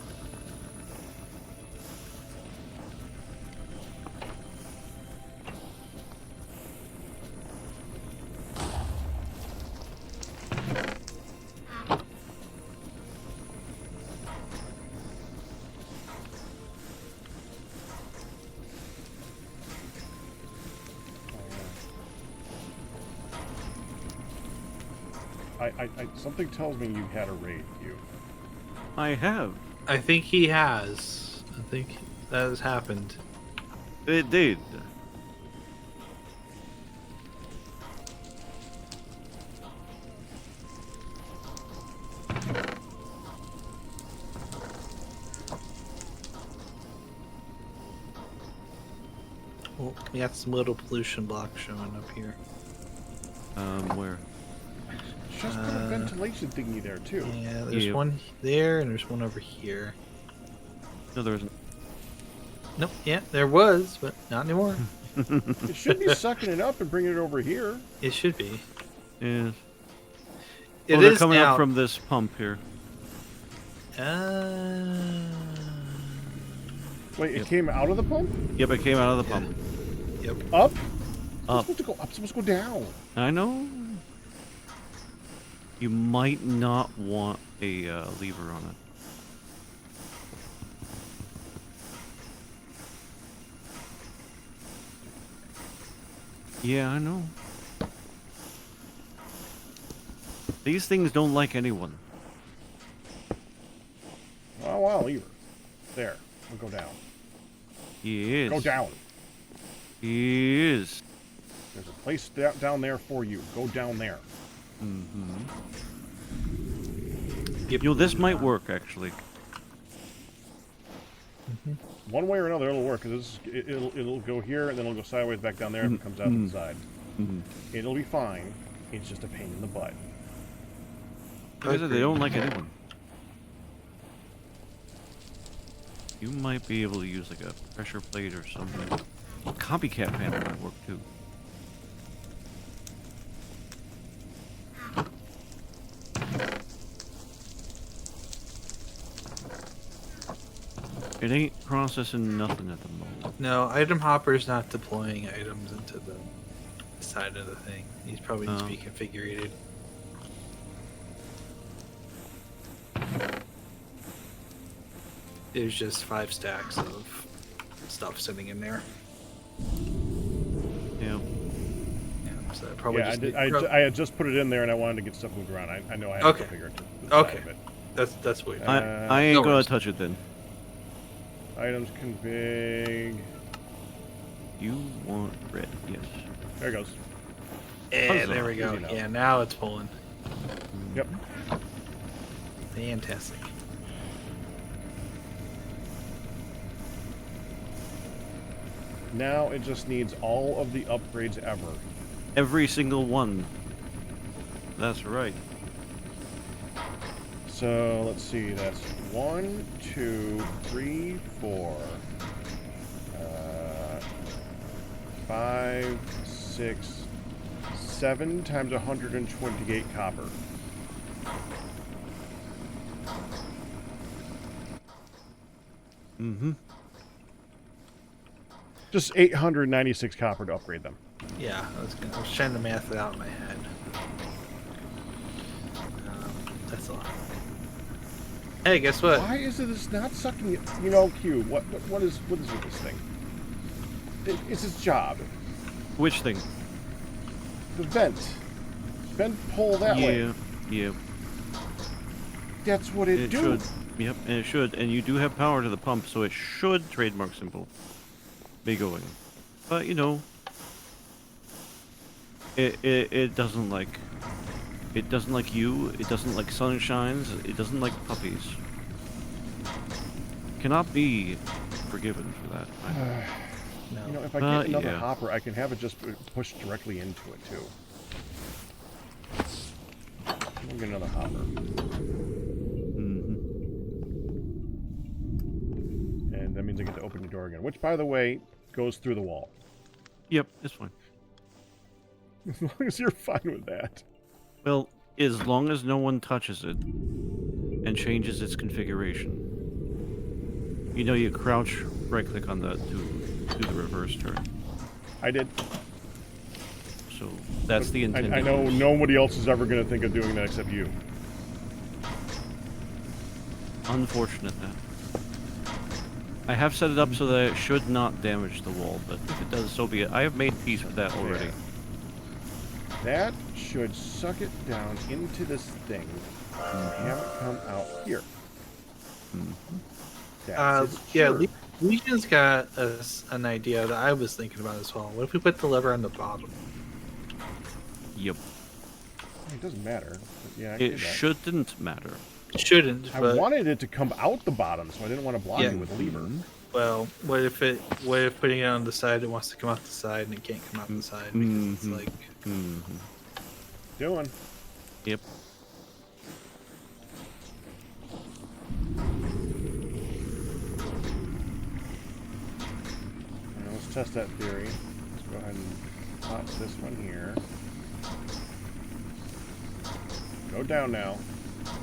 Speaker 1: Something tells me you had a raid, you.
Speaker 2: I have.
Speaker 8: I think he has. I think that has happened.
Speaker 2: It did.
Speaker 8: Oh, we got some little pollution blocks showing up here.
Speaker 2: Where?
Speaker 1: Just put a ventilation thingy there too.
Speaker 8: Yeah, there's
Speaker 2: Yep.
Speaker 8: one there and there's one over here.
Speaker 2: No, there isn't.
Speaker 8: Nope, yeah, there was, but not anymore.
Speaker 1: It should be sucking it up and bringing it over here.
Speaker 8: It should be.
Speaker 2: Yeah.
Speaker 8: It
Speaker 2: Oh, they're
Speaker 8: is
Speaker 2: coming
Speaker 8: now.
Speaker 2: up from this pump here.
Speaker 1: Wait, it came out of the pump?
Speaker 2: Yep, it came out of the pump.
Speaker 1: Up? It's
Speaker 2: Up.
Speaker 1: supposed to go up. It's supposed to go down.
Speaker 2: I know. You might not want a lever on it. Yeah, I know. These things don't like anyone.
Speaker 1: Oh, wow, lever. There. We'll go down.
Speaker 2: He is.
Speaker 1: Go down.
Speaker 2: He is.
Speaker 1: There's a place down there for you. Go down there.
Speaker 2: Mm-hmm. You know, this might work, actually.
Speaker 1: One way or another, it'll work. Cause it'll go here, and then it'll go sideways back down there, and it comes out to the side. It'll be fine. It's just a pain in the butt.
Speaker 2: Like I said, they don't like anyone. You might be able to use like a pressure plate or something. A copycat panel might work too. It ain't processing nothing at the moment.
Speaker 8: No, item hopper's not deploying items into the side of the thing. These probably need to be configured. There's just 5 stacks of stuff sitting in there.
Speaker 2: Yeah.
Speaker 8: Yeah, so probably
Speaker 1: Yeah,
Speaker 8: just
Speaker 1: I had just put it in there, and I wanted to get stuff moved around. I know I have to figure it.
Speaker 8: Okay. That's what.
Speaker 2: I ain't
Speaker 8: no
Speaker 2: gonna
Speaker 8: worries.
Speaker 2: touch it then.
Speaker 1: Items config.
Speaker 2: You want red, yes.
Speaker 1: There it goes.
Speaker 8: Yeah, there we go.
Speaker 1: Easy enough.
Speaker 8: Yeah, now it's pulling.
Speaker 1: Yep.
Speaker 8: Fantastic.
Speaker 1: Now it just needs all of the upgrades ever.
Speaker 2: Every single one. That's right.
Speaker 1: So let's see. That's 1, 2, 3, 4, 5, 6, 7 times 128 copper.
Speaker 2: Mm-hmm.
Speaker 1: Just 896 copper to upgrade them.
Speaker 8: Yeah, I was trying to math it out in my head. That's a lot. Hey, guess what?
Speaker 1: Why is it not sucking it? You know, Q. What is with this thing? It's its job.
Speaker 2: Which thing?
Speaker 1: The vent. Vent pull that way.
Speaker 2: Yeah.
Speaker 1: That's what it do.
Speaker 2: Should. Yep, and it should. And you do have power to the pump, so it should, trademark symbol, be going. But, you know, it doesn't like... It doesn't like you, it doesn't like sunshines, it doesn't like puppies. Cannot be forgiven for that.
Speaker 8: No.
Speaker 1: You know, if I get another
Speaker 2: yeah.
Speaker 1: hopper, I can have it just pushed directly into it, too. We'll get another hopper.
Speaker 2: Mm-hmm.
Speaker 1: And that means I get to open the door again. Which, by the way, goes through the wall.
Speaker 2: Yep, it's fine.
Speaker 1: As long as you're fine with that.
Speaker 2: Well, as long as no one touches it and changes its configuration. You know, you crouch, right-click on that to do the reverse turn.
Speaker 1: I did.
Speaker 2: So that's the intent.
Speaker 1: I know nobody else is ever going to think of doing that except you.
Speaker 2: Unfortunate that. I have set it up so that it should not damage the wall, but if it does, so be it. I have made peace with that already.
Speaker 1: Yeah. That should suck it down into this thing and have it come out here. That's its
Speaker 8: Yeah,
Speaker 1: turn.
Speaker 8: Legion's got an idea that I was thinking about as well. What if we put the lever on the bottom?
Speaker 2: Yep.
Speaker 1: It doesn't matter. But yeah, I can
Speaker 2: It
Speaker 1: do that.
Speaker 2: shouldn't matter.
Speaker 8: Shouldn't,
Speaker 1: I
Speaker 8: but
Speaker 1: wanted it to come out the bottom, so I didn't want to block
Speaker 8: Yeah.
Speaker 1: it with a lever.
Speaker 8: Well, what if putting it on the side, it wants to come out the side and it can't come out the side because it's
Speaker 2: Mhm.
Speaker 8: like
Speaker 2: Mm-hmm.
Speaker 1: Doing.
Speaker 2: Yep.
Speaker 1: Now let's test that theory. Let's go ahead and pop this one here. Go down now.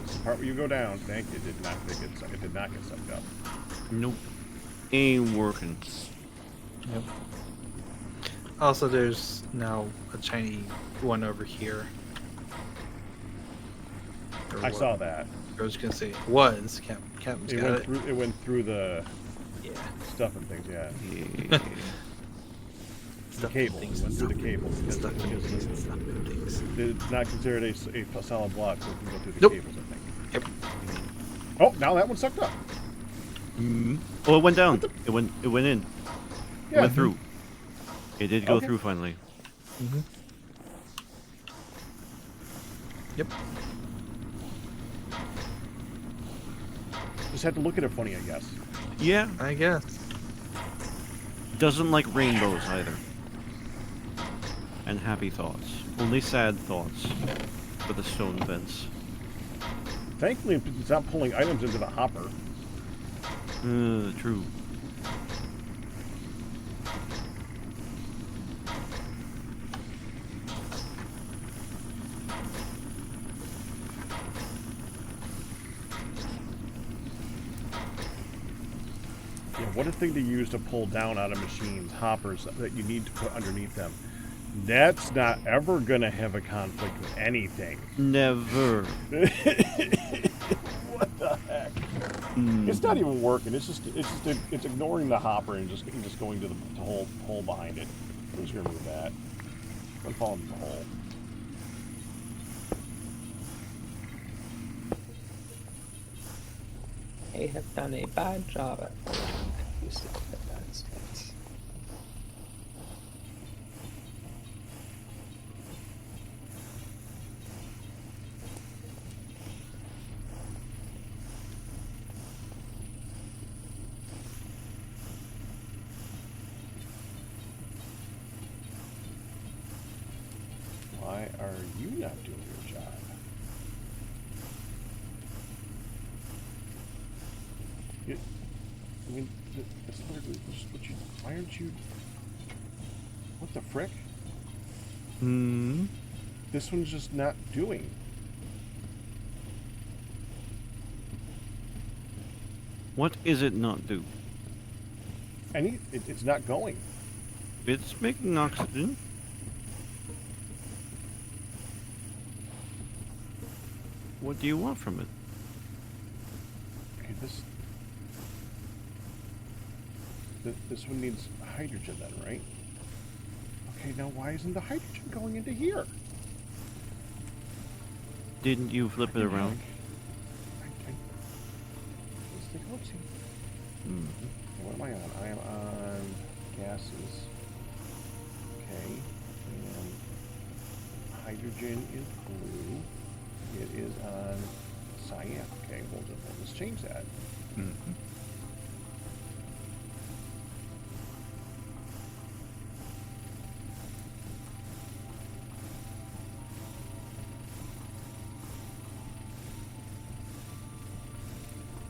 Speaker 1: This is the part where you go down. Thank you. It did not get sucked up.
Speaker 2: Nope. Ain't working.
Speaker 8: Yep. Also, there's now a tiny one over here. Or
Speaker 1: I
Speaker 8: what-
Speaker 1: saw that.
Speaker 8: I was gonna say it was. Captain's
Speaker 1: It
Speaker 8: got
Speaker 1: went
Speaker 8: it.
Speaker 1: through. It went through the
Speaker 8: Yeah.
Speaker 1: stuff and things. Yeah.
Speaker 2: Yeah.
Speaker 8: Stuff
Speaker 1: cable.
Speaker 8: and things.
Speaker 1: It went through the cable.
Speaker 8: Stuff and
Speaker 1: Because
Speaker 8: things and stuff and things.
Speaker 1: it's not considered a solid block, so it can go through the
Speaker 8: Nope.
Speaker 1: cables. I think.
Speaker 8: Yep.
Speaker 1: Oh, now that one sucked up.
Speaker 2: Mm-hmm. Oh, it went down. It went in. It
Speaker 1: Yeah.
Speaker 2: went through. It did go
Speaker 1: Okay.
Speaker 2: through finally.
Speaker 8: Mm-hmm. Yep.
Speaker 1: Just had to look at it funny, I guess.
Speaker 2: Yeah.
Speaker 8: I guess.
Speaker 2: Doesn't like rainbows either. And happy thoughts. Only sad thoughts for the stone vents.
Speaker 1: Thankfully, it's not pulling items into the hopper.
Speaker 2: True.
Speaker 1: Yeah, what a thing to use to pull down out of machines, hoppers that you need to put underneath them. That's not ever gonna have a conflict with anything.
Speaker 2: Never.
Speaker 1: What the heck? It's not even working. It's ignoring the hopper and just going to the hole behind it. I'm just gonna remove that. I'm falling in the hole.
Speaker 7: I have done a bad job at used to get that state.
Speaker 1: Why are you not doing your job? I mean, it's literally just what you. Why aren't you? What the frick?
Speaker 2: Hmm.
Speaker 1: This one's just not doing.
Speaker 2: What is it not do?
Speaker 1: It's not going.
Speaker 2: It's making oxygen. What do you want from it?
Speaker 1: Okay, this one needs hydrogen then, right? Okay, now why isn't the hydrogen going into here?
Speaker 2: Didn't you flip it around?
Speaker 1: Let's take a look. See.
Speaker 2: Hmm.
Speaker 1: What am I on? I am on gases. Okay, and hydrogen is blue. It is on cyan. Okay, well, let's change that.
Speaker 2: Mm-hmm.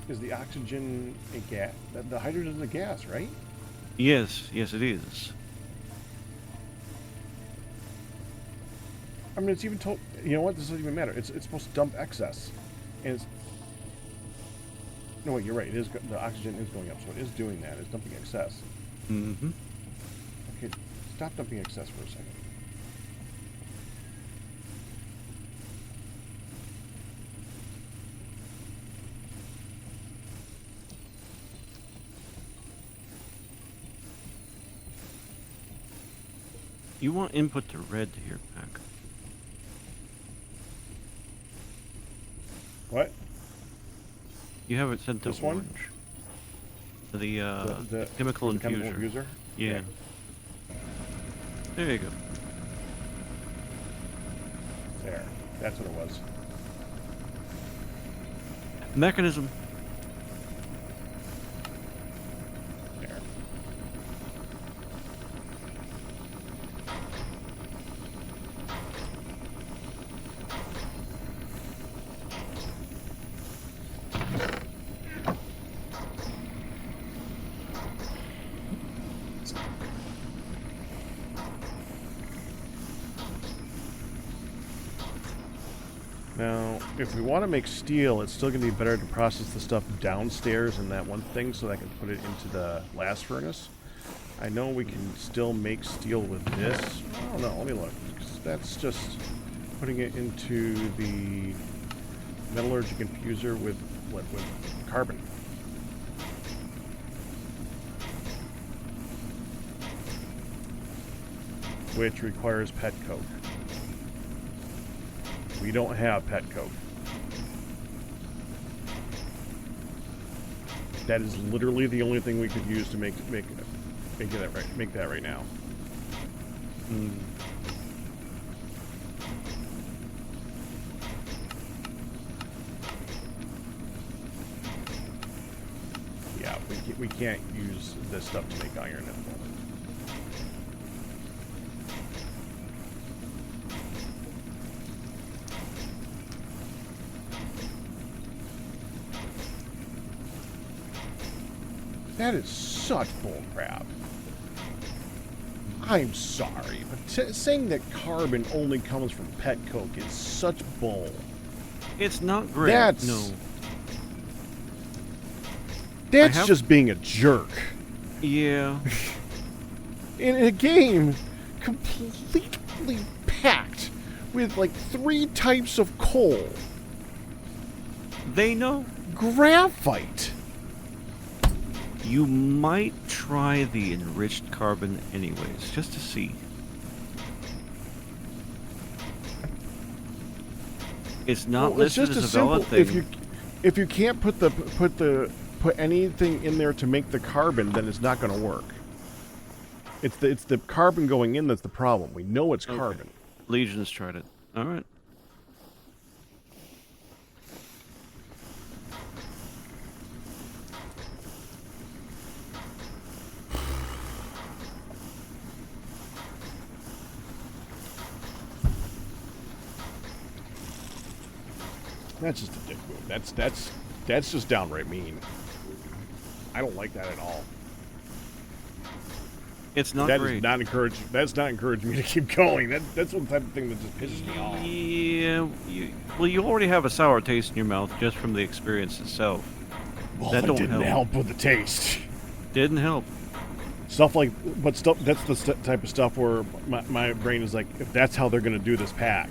Speaker 1: Is the oxygen a gas? The hydrogen is a gas, right?
Speaker 2: Yes, yes, it is.
Speaker 1: I mean, it's even told. You know what? This doesn't even matter. It's supposed to dump excess, and it's. No, wait. You're right. It is. The oxygen is going up, so it is doing that. It's dumping excess.
Speaker 2: Mm-hmm.
Speaker 1: Okay, stop dumping excess for a second.
Speaker 2: You want input to red here, Pack.
Speaker 1: What?
Speaker 2: You have it set to
Speaker 1: This one?
Speaker 2: orange. The
Speaker 1: The
Speaker 2: chemical
Speaker 1: the chemical
Speaker 2: infuser.
Speaker 1: infuser?
Speaker 2: Yeah. There you go.
Speaker 1: There. That's what it was.
Speaker 2: Mechanism.
Speaker 1: Now, if we want to make steel, it's still going to be better to process the stuff downstairs in that one thing so that I can put it into the blast furnace. I know we can still make steel with this. I don't know, let me look. 'Cause that's just putting it into the metallurgy infuser with carbon. Which requires pet coke. We don't have pet coke. That is literally the only thing we could use to make that right now. Yeah, we can't use this stuff to make iron at the moment. That is such bullcrap. I'm sorry, but saying that carbon only comes from pet coke is such bull.
Speaker 2: It's not great.
Speaker 1: That's
Speaker 2: have-
Speaker 1: just being a jerk.
Speaker 2: Yeah.
Speaker 1: In a game completely packed with like 3 types of coal.
Speaker 2: They know.
Speaker 1: Graphite.
Speaker 2: You might try the enriched carbon anyways, just to see. It's not
Speaker 1: Well, it's
Speaker 2: listed
Speaker 1: just
Speaker 2: as
Speaker 1: a
Speaker 2: a valid
Speaker 1: simple.
Speaker 2: thing.
Speaker 1: If you can't put anything in there to make the carbon, then it's not going to work. It's the carbon going in that's the problem. We know it's
Speaker 2: Okay.
Speaker 1: carbon.
Speaker 2: Legion's tried it. All right.
Speaker 1: That's just a dick move. That's just downright mean. I don't like that at all.
Speaker 2: It's not
Speaker 1: That
Speaker 2: great.
Speaker 1: is not encourage. That's not encouraging me to keep going. That's one type of thing that just pisses me off.
Speaker 2: Yeah. Well, you already have a sour taste in your mouth just from the experience itself.
Speaker 1: Well,
Speaker 2: that
Speaker 1: it
Speaker 2: don't
Speaker 1: didn't help with the taste.
Speaker 2: Didn't help.
Speaker 1: Stuff like, but stuff. That's the type of stuff where my brain is like, if that's how they're going to do this pack.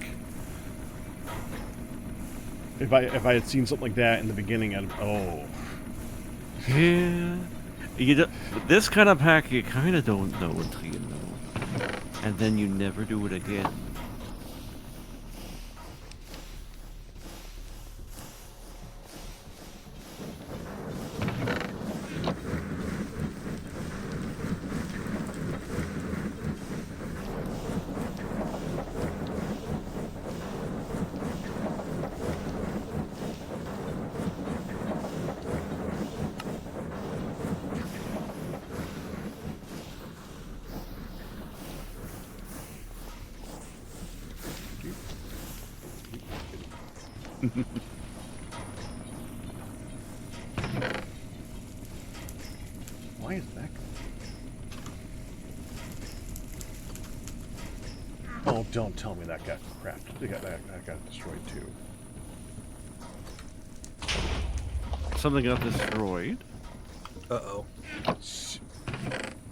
Speaker 1: If I had seen something like that in the beginning,
Speaker 2: Yeah. This kind of pack, you kind of don't know until you know. And then you never do it again.
Speaker 1: why is that? Oh, don't tell me that got crapped. That got destroyed too.
Speaker 2: Something got destroyed.
Speaker 8: Uh-oh.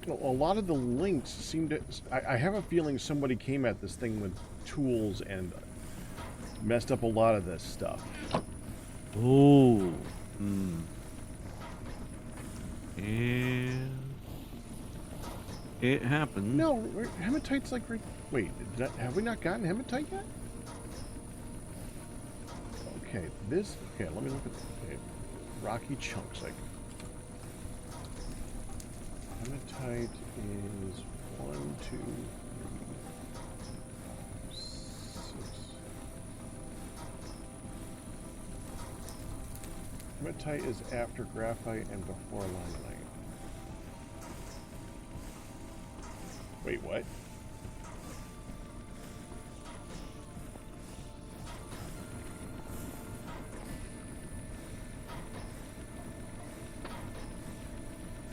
Speaker 1: A lot of the links seem to. I have a feeling somebody came at this thing with tools and messed up a lot of this stuff.
Speaker 2: Oh. Hmm. And it happened.
Speaker 1: No, hematite's like right. Wait, have we not gotten hematite yet? Okay, this. Okay, let me look at. Okay, rocky chunks. Like hematite is 1, 2, 3, 6. Hematite is after graphite and before limonite. Wait, what?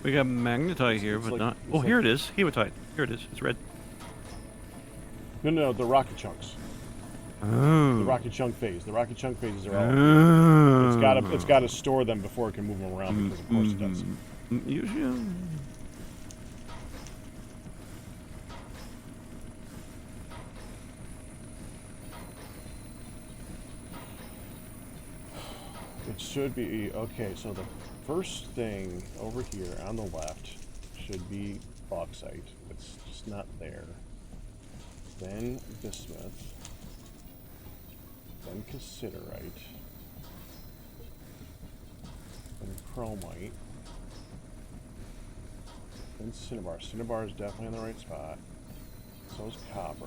Speaker 2: We got magnetite here,
Speaker 1: It's
Speaker 2: but
Speaker 1: like-
Speaker 2: not.
Speaker 1: it's
Speaker 2: Oh,
Speaker 1: like-
Speaker 2: here it is. Hematite. Here it is. It's red.
Speaker 1: No, the rocky chunks. The rocket chunk phase. The rocket chunk phases are all. It's got to store them before it can move them around because of course it does.
Speaker 2: You should.
Speaker 1: It should be okay. So the first thing over here on the left should be bauxite. It's just not there. Then bismuth. Then cassiterite. Then chromite. Then cinnabar. Cinnabar is definitely in the right spot. So is copper.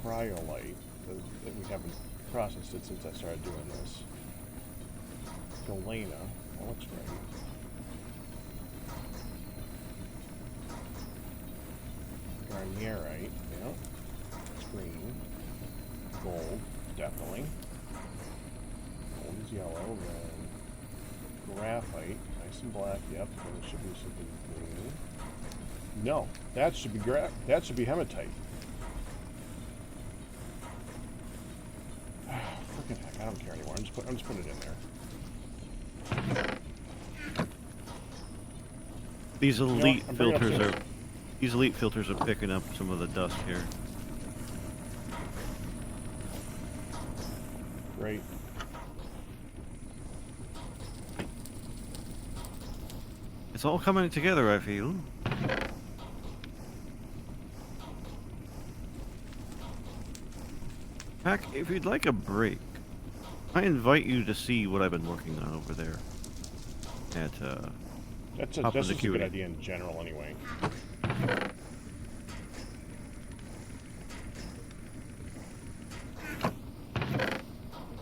Speaker 1: Cryolite. We haven't processed it since I started doing this. Galena. That looks right. Garnierite. Yep. Green. Gold. Definitely. Gold is yellow. Then graphite. Nice and black. Yep. Then it should be something green. No. That should be that should be hematite. Freaking heck, I don't care anymore. I'm just putting it in there.
Speaker 2: These elite
Speaker 1: I'm bringing
Speaker 2: filters
Speaker 1: upstairs.
Speaker 2: are. These elite filters are picking up some of the dust here.
Speaker 1: Great.
Speaker 2: It's all coming together, I feel. Pack, if you'd like a break, I invite you to see what I've been working on over there. At
Speaker 1: That's
Speaker 2: Top of
Speaker 1: just
Speaker 2: the
Speaker 1: a
Speaker 2: queue.
Speaker 1: good idea in general, anyway.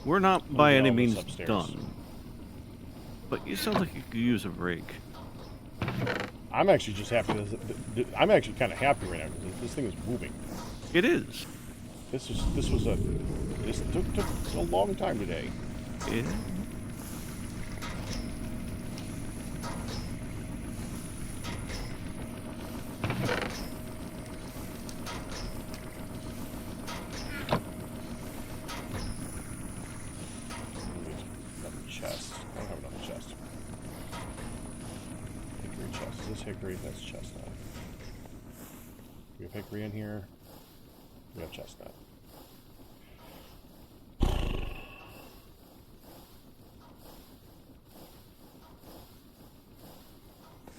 Speaker 2: We're not by
Speaker 1: get
Speaker 2: any
Speaker 1: all this
Speaker 2: means
Speaker 1: upstairs.
Speaker 2: done, but you sound like you could use a break.
Speaker 1: I'm actually just happy. I'm actually kind of happy right now because this thing is moving.
Speaker 2: It is.
Speaker 1: This took a long time today.
Speaker 2: Yeah.
Speaker 1: Another chest. I don't have another chest. Hickory chest. Is this hickory? That's chestnut. We have hickory in here. We have chestnut.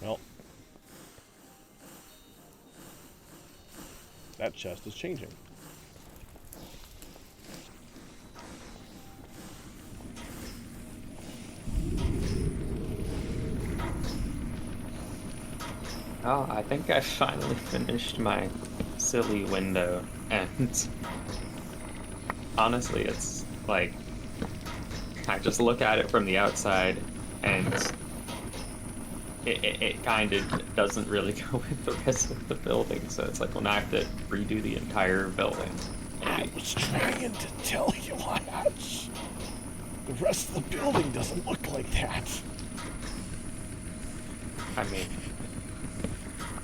Speaker 1: Well, that chest is changing.
Speaker 7: Oh, I think I finally finished my silly window, and honestly, it's like I just look at it from the outside, and it kind of doesn't really go with the rest of the building. So it's like, well, now I have to redo the entire building.
Speaker 1: I was trying to tell you, Hodge. The rest of the building doesn't look like that.
Speaker 7: I mean,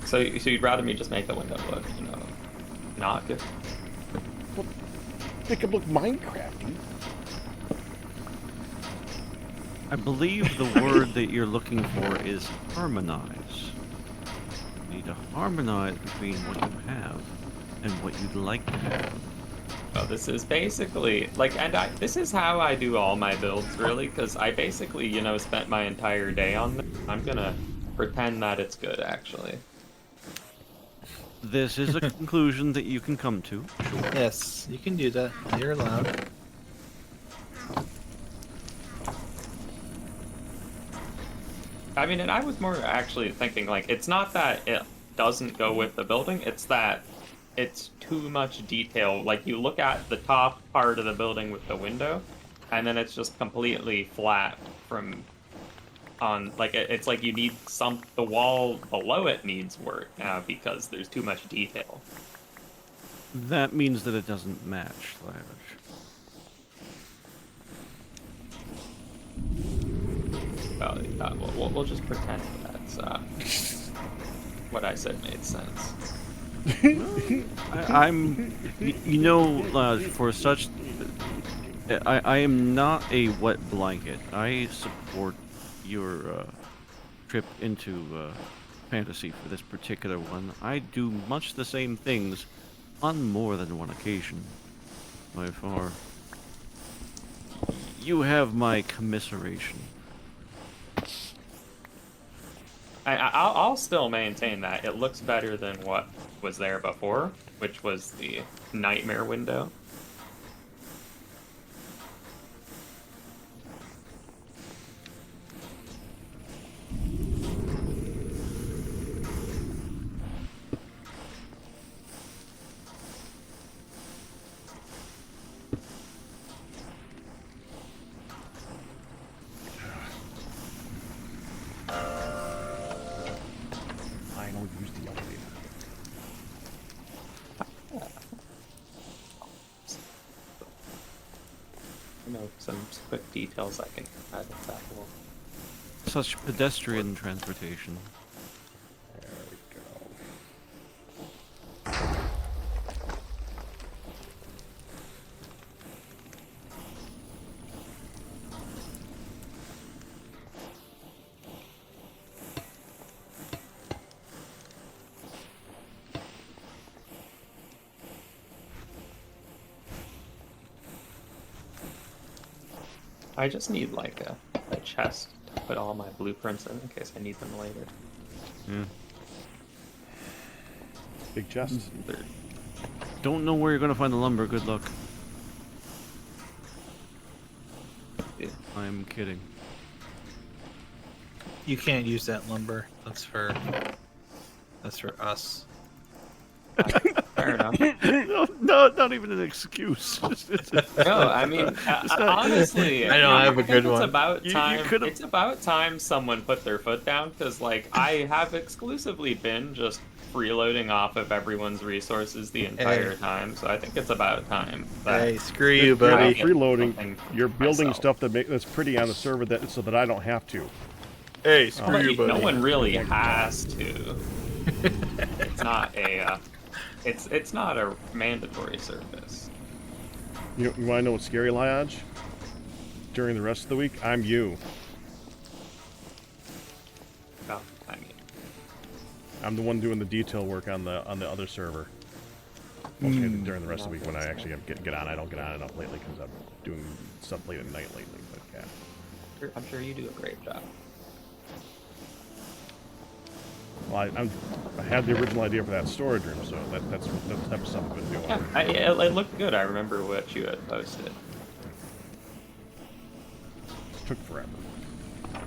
Speaker 7: so you'd rather me just make the window look, not good?
Speaker 1: Make it look Minecrafty.
Speaker 2: I believe the word that you're looking for is harmonize. You need to harmonize between what you have and what you'd like to have.
Speaker 7: So this is basically this is how I do all my builds, really, because I basically, spent my entire day on this. I'm gonna pretend that it's good, actually.
Speaker 2: This is a conclusion that you can come to. Sure.
Speaker 8: Yes, you can do that. You're allowed.
Speaker 7: I mean, and I was more actually thinking, like, it's not that it doesn't go with the building, it's that it's too much detail. Like, you look at the top part of the building with the window, and then it's just completely flat from on, like, it's like you need the wall below it needs work now because there's too much detail.
Speaker 2: That means that it doesn't match, Lavish.
Speaker 7: Well, we'll just pretend that's what I said made sense.
Speaker 2: You know, for such, I am not a wet blanket. I support your trip into fantasy for this particular one. I do much the same things on more than one occasion. By far, you have my commiseration.
Speaker 7: I'll still maintain that it looks better than what was there before, which was the nightmare window.
Speaker 1: I don't use the elevator.
Speaker 7: You know, some quick details I can add to that wall.
Speaker 2: Such pedestrian transportation.
Speaker 1: There we go.
Speaker 7: I just need like a chest to put all my blueprints in case I need them later.
Speaker 2: Yeah.
Speaker 1: Big chests.
Speaker 7: They're-
Speaker 2: Don't know where you're gonna find the lumber. Good luck.
Speaker 7: yeah.
Speaker 2: I'm kidding.
Speaker 8: You can't use that lumber. That's for us.
Speaker 7: Fair enough.
Speaker 2: No, not even an excuse.
Speaker 7: No, I mean, honestly,
Speaker 8: I know, I have a good
Speaker 7: think
Speaker 8: one.
Speaker 7: It's about
Speaker 2: You
Speaker 7: time.
Speaker 2: could've-
Speaker 7: It's about time someone put their foot down because, like, I have exclusively been just freeloading off of everyone's resources the entire time. So I think it's about time. That
Speaker 8: Hey, screw you,
Speaker 1: You're
Speaker 8: buddy.
Speaker 1: not freeloading.
Speaker 7: Something
Speaker 1: You're building
Speaker 7: myself.
Speaker 1: stuff that's pretty on the server so that I don't have to.
Speaker 8: Hey, screw
Speaker 7: But
Speaker 8: you, buddy.
Speaker 7: no one really has to. It's not a. It's not a mandatory service.
Speaker 1: You want to know what's scary, Liage? During the rest of the week, I'm you.
Speaker 7: No, I mean,
Speaker 1: I'm the one doing the detail work on the other server. Mostly during the rest of the week when I actually get on. I don't get on enough lately because I'm doing stuff late at night lately. But yeah.
Speaker 7: I'm sure you do a great job.
Speaker 1: Well, I had the original idea for that storage room, so that's the type of stuff I've been doing.
Speaker 7: Yeah, it looked good. I remember what you had posted.
Speaker 1: Took forever.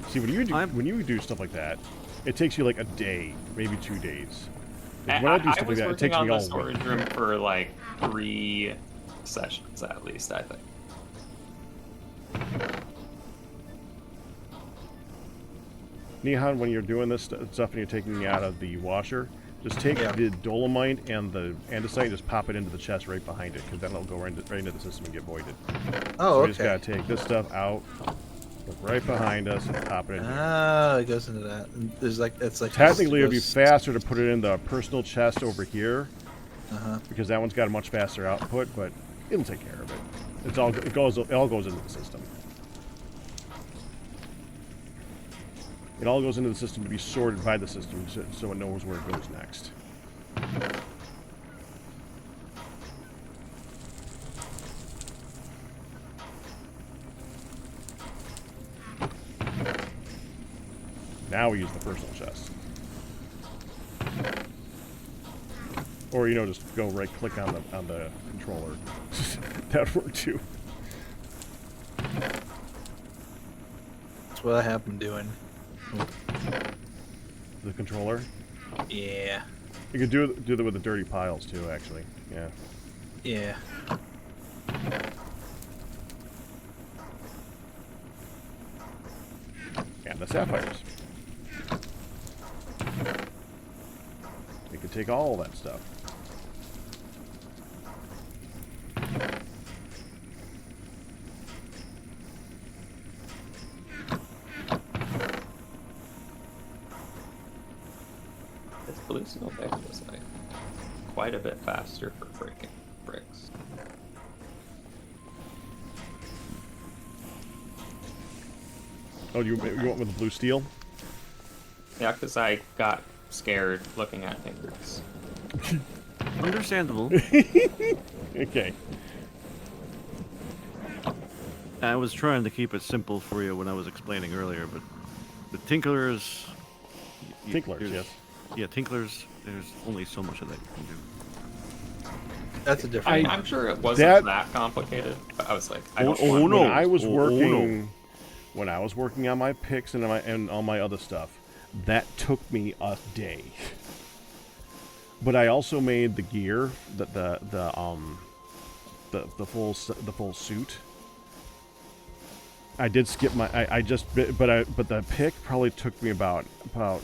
Speaker 1: See, when you do stuff like that, it takes you like a day, maybe 2 days. Like, when I do stuff like
Speaker 7: was
Speaker 1: that, it
Speaker 7: working
Speaker 1: takes
Speaker 7: on
Speaker 1: me
Speaker 7: the
Speaker 1: all
Speaker 7: storage
Speaker 1: week.
Speaker 7: room for like 3 sessions at least, I think.
Speaker 1: Nihan, when you're doing this stuff and you're taking it out of the washer, just take the dolomite and the andesite and just pop it into the chest right behind it, because then it'll go right into the system and get voided.
Speaker 8: Oh,
Speaker 1: So we
Speaker 8: okay.
Speaker 1: just gotta take this stuff out, look right behind us, and pop it in here.
Speaker 8: Ah, it goes into that. And there's like it's like
Speaker 1: Technically, it'd be faster to put it in the personal chest over here,
Speaker 8: Uh-huh.
Speaker 1: because that one's got a much faster output, but it'll take care of it. It all goes into the system. It all goes into the system to be sorted by the system, so it knows where it goes next. Now we use the personal chest. Or just go right click on the controller. That would work too.
Speaker 8: That's what I have been doing.
Speaker 1: The controller.
Speaker 8: Yeah.
Speaker 1: You could do that with the dirty piles too, actually. Yeah.
Speaker 8: Yeah.
Speaker 1: And the sapphires. You could take all that stuff.
Speaker 7: It's blue still there this way. quite a bit faster for breaking bricks.
Speaker 1: Oh, you went with the blue steel?
Speaker 7: Yeah, because I got scared looking at fingers.
Speaker 2: Understandable.
Speaker 1: Okay.
Speaker 2: I was trying to keep it simple for you when I was explaining earlier, but the tinklers.
Speaker 1: Tinklers,
Speaker 2: there's-
Speaker 1: yes.
Speaker 2: Yeah, tinklers. There's only so much of that you can do.
Speaker 8: That's a different.
Speaker 7: I'm sure it wasn't that complicated, but I was like, I don't want
Speaker 1: When I was
Speaker 2: Oh,
Speaker 1: working, when I was working on my picks and all my other stuff, that took me a day. But I also made the gear, the full suit. I did skip my but the pick probably took me about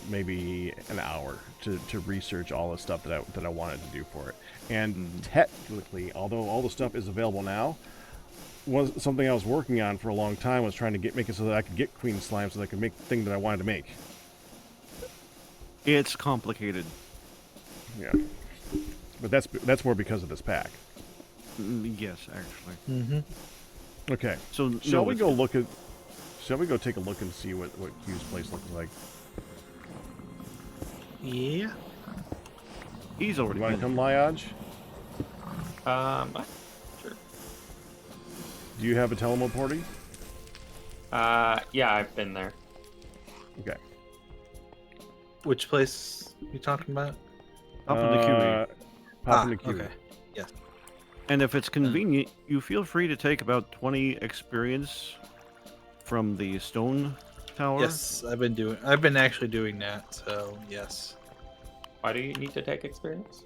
Speaker 1: maybe an hour to research all the stuff that I wanted to do for it. And technically, although all the stuff is available now, was something I was working on for a long time, was trying to make it so that I could get queen slime so that I could make the thing that I wanted to make.
Speaker 2: It's complicated.
Speaker 1: Yeah. But that's more because of this pack.
Speaker 2: Yes, actually.
Speaker 8: Mm-hmm.
Speaker 1: Okay.
Speaker 2: So
Speaker 1: Shall
Speaker 2: no,
Speaker 1: we
Speaker 2: it's
Speaker 1: go
Speaker 2: good.
Speaker 1: look at? Shall we go take a look and see what Q's place looks like?
Speaker 8: Yeah.
Speaker 2: He's already
Speaker 1: You want to
Speaker 2: been.
Speaker 1: come, Liage?
Speaker 7: Sure.
Speaker 1: Do you have a teleporty?
Speaker 7: Yeah, I've been there.
Speaker 1: Okay.
Speaker 8: Which place you talking about?
Speaker 2: Up in the QE.
Speaker 1: Pop in the queue.
Speaker 8: Okay. Yes.
Speaker 2: And if it's convenient, you feel free to take about 20 experience from the stone tower.
Speaker 8: Yes, I've been actually doing that. So yes.
Speaker 7: Why do you need to take experience?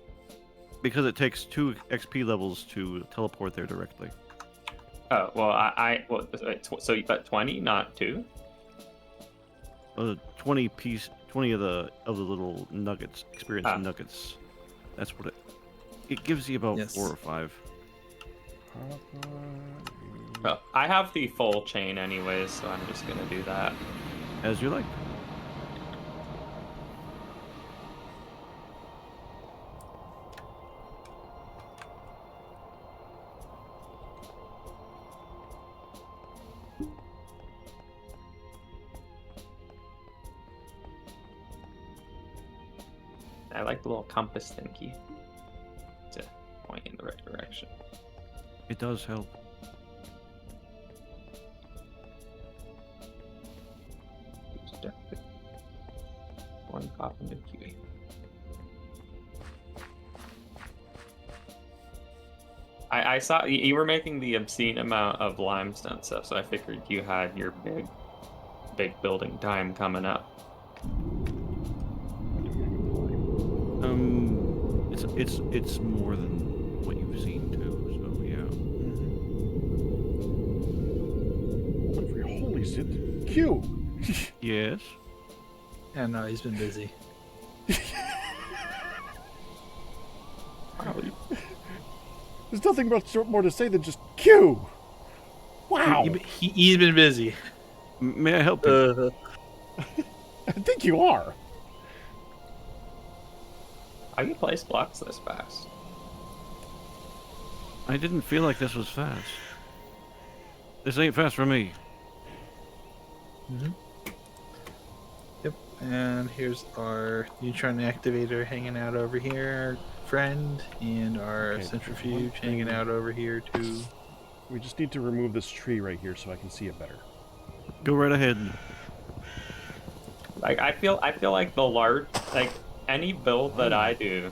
Speaker 2: Because it takes 2 XP levels to teleport there directly.
Speaker 7: Oh, well, so you got 20, not 2?
Speaker 2: 20 of the little nuggets, experience nuggets. That's what it gives you about
Speaker 8: Yes.
Speaker 2: 4 or 5.
Speaker 7: Well, I have the full chain anyways, so I'm just gonna do that.
Speaker 2: As you like.
Speaker 7: I like the little compass thingy to point in the right direction.
Speaker 2: It does help.
Speaker 7: One pop into QE. I saw you were making the obscene amount of limestone stuff, so I figured you had your big building time coming up.
Speaker 2: It's more than what you've seen too. So yeah.
Speaker 1: Holy shit. Q!
Speaker 2: Yes.
Speaker 8: Yeah, no, he's been busy.
Speaker 1: There's nothing more to say than just Q! Wow!
Speaker 8: He's been busy.
Speaker 2: May I help you?
Speaker 1: I think you are.
Speaker 7: How do you place blocks this fast?
Speaker 2: I didn't feel like this was fast. This ain't fast for me.
Speaker 8: Yep. And here's our neutron activator hanging out over here, friend, and our
Speaker 1: Okay,
Speaker 8: centrifuge
Speaker 1: one
Speaker 8: hanging
Speaker 1: thing-
Speaker 8: out over here too.
Speaker 1: We just need to remove this tree right here so I can see it better.
Speaker 2: Go right ahead.
Speaker 7: Like I feel like any build that I do,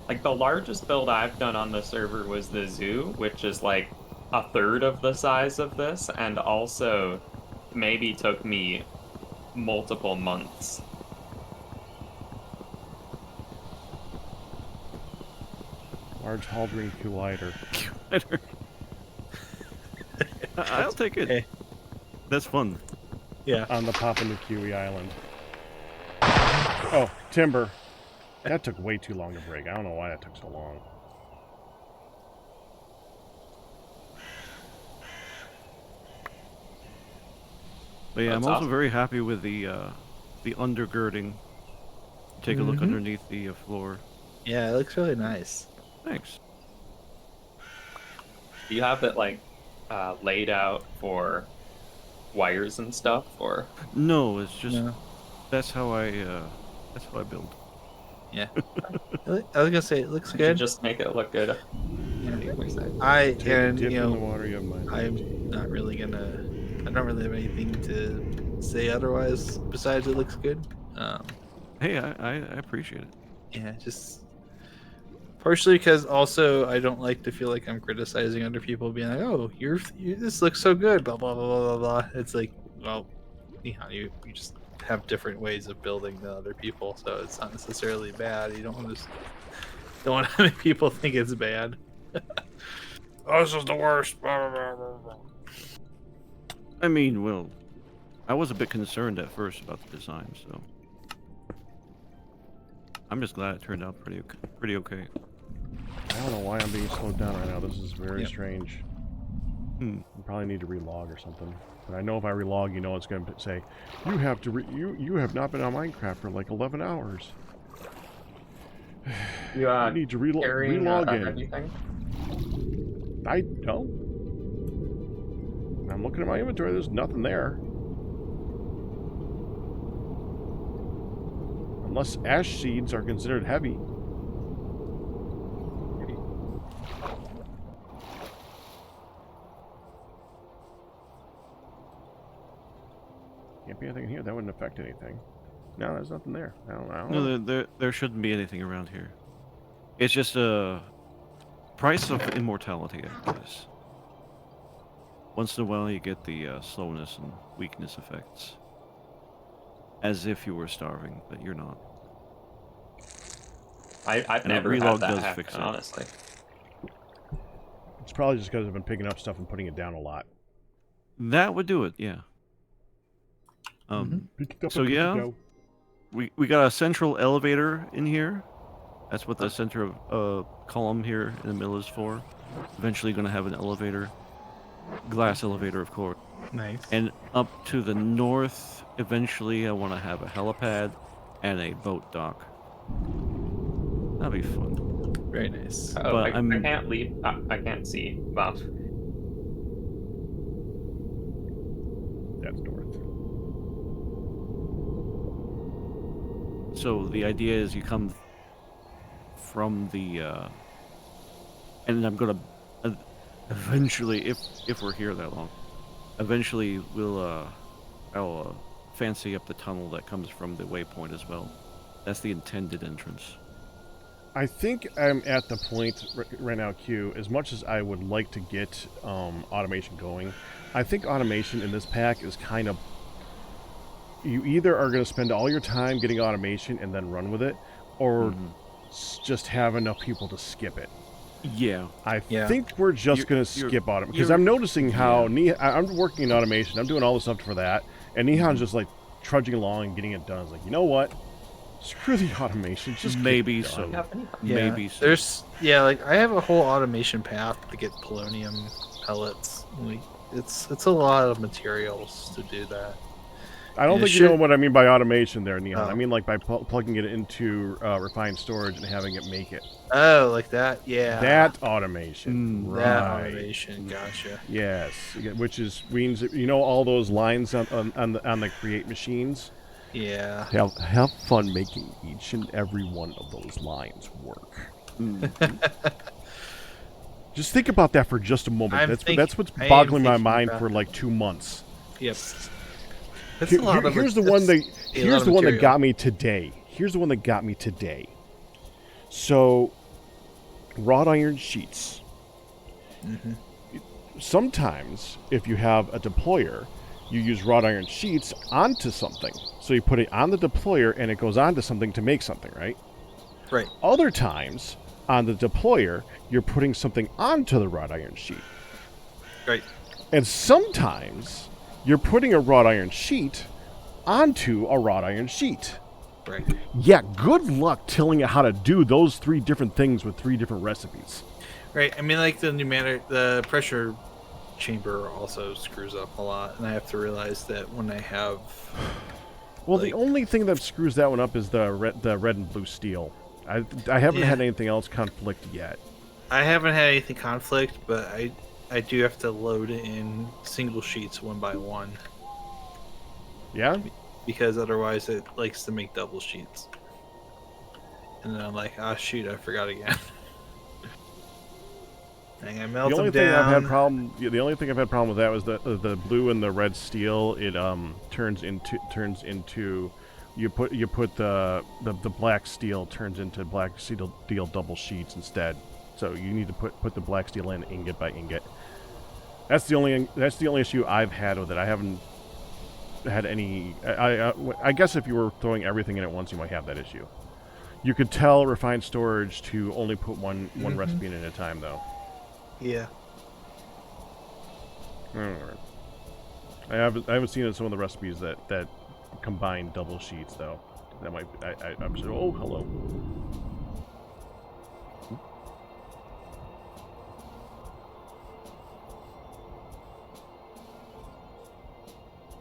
Speaker 7: like the largest build I've done on the server was the zoo, which is like a third of the size of this, and also maybe took me multiple months.
Speaker 1: Large Haldring collider.
Speaker 2: I'll take it.
Speaker 8: Hey.
Speaker 2: That's fun.
Speaker 8: Yeah.
Speaker 1: On the Papua Kiwi Island. Oh, timber. That took way too long to break. I don't know why that took so long.
Speaker 2: But yeah, I'm
Speaker 7: That's
Speaker 2: also
Speaker 7: awesome.
Speaker 2: very happy with the undergirding. Take a look underneath the floor.
Speaker 8: Yeah, it looks really nice.
Speaker 2: Thanks.
Speaker 7: Do you have it like laid out for wires and stuff, or
Speaker 2: No, it's just
Speaker 8: No.
Speaker 2: that's how I build.
Speaker 8: Yeah. I was gonna say it looks
Speaker 7: you
Speaker 8: good.
Speaker 7: just make it look good?
Speaker 8: Yeah.
Speaker 7: What do you say?
Speaker 1: Take a dip in the water, you have my
Speaker 8: I'm not really gonna. I don't really have anything to say otherwise besides it looks good.
Speaker 2: Hey, I appreciate it.
Speaker 8: Yeah, just partially because also I don't like to feel like I'm criticizing other people, being like, "Oh, this looks so good," blah blah blah blah blah blah. It's like, well, you just have different ways of building than other people, so it's not necessarily bad. You don't want to make people think it's bad. Oh, this is the worst. Blah, blah, blah, blah.
Speaker 2: I mean, well, I was a bit concerned at first about the design, so I'm just glad it turned out pretty okay.
Speaker 1: I don't know why I'm being slowed down right now. This is very
Speaker 8: Yep.
Speaker 1: strange.
Speaker 2: Hmm.
Speaker 1: I probably need to relog or something. But I know if I relog, you know, it's going to say, you have to you have not been on Minecraft for like 11 hours.
Speaker 7: You
Speaker 1: You need to
Speaker 7: carrying
Speaker 1: relog
Speaker 7: a
Speaker 1: in.
Speaker 7: heavy thing?
Speaker 1: I don't. I'm looking at my inventory. There's nothing there. Unless ash seeds are considered heavy. Can't be anything in here. That wouldn't affect anything. No, there's nothing there. I don't know.
Speaker 2: No, there shouldn't be anything around here. It's just a price of immortality, I guess. Once in a while, you get the slowness and weakness effects, as if you were starving, but you're not.
Speaker 7: I've
Speaker 2: And a
Speaker 7: never
Speaker 2: relog
Speaker 7: had that
Speaker 2: does
Speaker 7: happen,
Speaker 2: fix it.
Speaker 7: honestly.
Speaker 1: It's probably just because I've been picking up stuff and putting it down a lot.
Speaker 2: That would do it, yeah.
Speaker 1: Pick it up
Speaker 2: So
Speaker 1: and put it
Speaker 2: yeah,
Speaker 1: down.
Speaker 2: we got a central elevator in here. That's what the center of column here in the middle is for. Eventually going to have an elevator, glass elevator, of course.
Speaker 8: Nice.
Speaker 2: And up to the north, eventually I want to have a helipad and a boat dock. That'd be fun.
Speaker 8: Very nice.
Speaker 7: Oh,
Speaker 2: But
Speaker 7: I can't leave. I can't see. Buff.
Speaker 1: That's north.
Speaker 2: So the idea is you come from the, and I'm gonna eventually, if we're here that long, eventually I'll fancy up the tunnel that comes from the waypoint as well. That's the intended entrance.
Speaker 1: I think I'm at the point right now, Q, as much as I would like to get automation going, I think automation in this pack is kind of... You either are going to spend all your time getting automation and then run with it, or just have enough people to skip it.
Speaker 2: Yeah.
Speaker 1: I think we're just going to skip automation. Because I'm noticing how... I'm working in automation. I'm doing all the stuff for that. And Nihon's just like trudging along and getting it done. It's like, you know what? Screw the automation. Just
Speaker 2: maybe
Speaker 1: get it
Speaker 2: so.
Speaker 1: done.
Speaker 2: Maybe so.
Speaker 8: There's like I have a whole automation path to get polonium pellets. It's a lot of materials to do that.
Speaker 1: I don't
Speaker 8: Yeah,
Speaker 1: think you know what I mean by automation there, Nihon.
Speaker 8: Oh.
Speaker 1: I mean like by plugging it into refined storage and having it make it.
Speaker 8: Oh, like that? Yeah.
Speaker 1: That automation. Right.
Speaker 8: That automation. Gotcha.
Speaker 1: Yes. Which means that, you know, all those lines on the create machines.
Speaker 8: Yeah.
Speaker 1: Have fun making each and every one of those lines work. Just think about that for just a moment. That's what's boggling my mind for like 2 months.
Speaker 8: Yep.
Speaker 1: Here's the one that got me today. Here's the one that got me today. So, wrought iron sheets. Sometimes, if you have a deployer, you use wrought iron sheets onto something. So you put it on the deployer and it goes onto something to make something, right?
Speaker 8: Right.
Speaker 1: Other times, on the deployer, you're putting something onto the wrought iron sheet.
Speaker 8: Right.
Speaker 1: And sometimes, you're putting a wrought iron sheet onto a wrought iron sheet.
Speaker 8: Right.
Speaker 1: Yeah, good luck telling it how to do those 3 different things with 3 different recipes.
Speaker 8: Right. I mean, like the pressure chamber also screws up a lot, and I have to realize that when I have.
Speaker 1: Well, the only thing that screws that one up is the red and blue steel. I haven't
Speaker 8: Yeah.
Speaker 1: had anything else conflict yet.
Speaker 8: I haven't had anything conflict, but I do have to load in single sheets one by one
Speaker 1: Yeah.
Speaker 8: because otherwise it likes to make double sheets. And then I'm like, ah, shoot, I forgot again. And I melt
Speaker 1: The only
Speaker 8: them
Speaker 1: thing
Speaker 8: down.
Speaker 1: I've had problem. Yeah, the only thing I've had problem with that was the blue and the red steel. It turns into you put the black steel turns into black steel double sheets instead. So you need to put the black steel in ingot by ingot. That's the only issue I've had with it. I haven't had any. I guess if you were throwing everything in at once, you might have that issue. You could tell refined storage to only put one recipe in at a time, though.
Speaker 8: Yeah.
Speaker 1: Alright. I haven't seen it in some of the recipes that combine double sheets, though. That might. I'm sure. Oh, hello.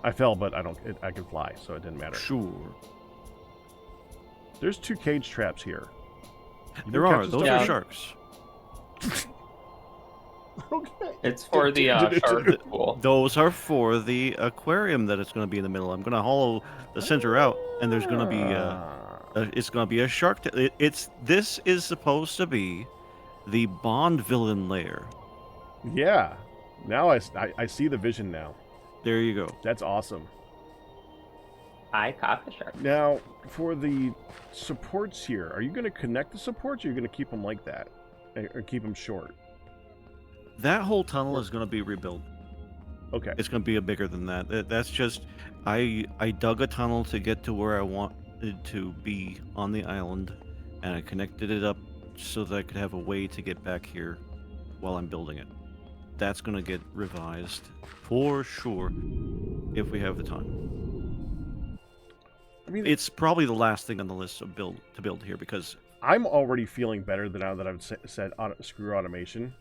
Speaker 1: I fell, but I can fly, so it didn't matter.
Speaker 2: Sure.
Speaker 1: There's 2 cage traps here. You
Speaker 2: There
Speaker 1: been
Speaker 2: are.
Speaker 1: catching
Speaker 2: Those
Speaker 1: stuff?
Speaker 2: are sharks.
Speaker 1: Okay.
Speaker 7: It's for the shark pool.
Speaker 2: Those are for the aquarium that it's going to be in the middle. I'm going to hollow the center out, and there's going to be it's going to be a shark. This is supposed to be the Bond villain lair.
Speaker 1: Yeah. Now I see the vision now.
Speaker 2: There you go.
Speaker 1: That's awesome.
Speaker 7: I caught the shark.
Speaker 1: Now, for the supports here, are you going to connect the supports, or are you going to keep them like that? Or keep them short?
Speaker 2: That whole tunnel is going to be rebuilt.
Speaker 1: Okay.
Speaker 2: It's going to be bigger than that. That's just I dug a tunnel to get to where I wanted to be on the island, and I connected it up so that I could have a way to get back here while I'm building it. That's going to get revised for sure if we have the time.
Speaker 1: I mean,
Speaker 2: It's probably the last thing on the list of to build here because
Speaker 1: I'm already feeling better than now that I've said screw automation.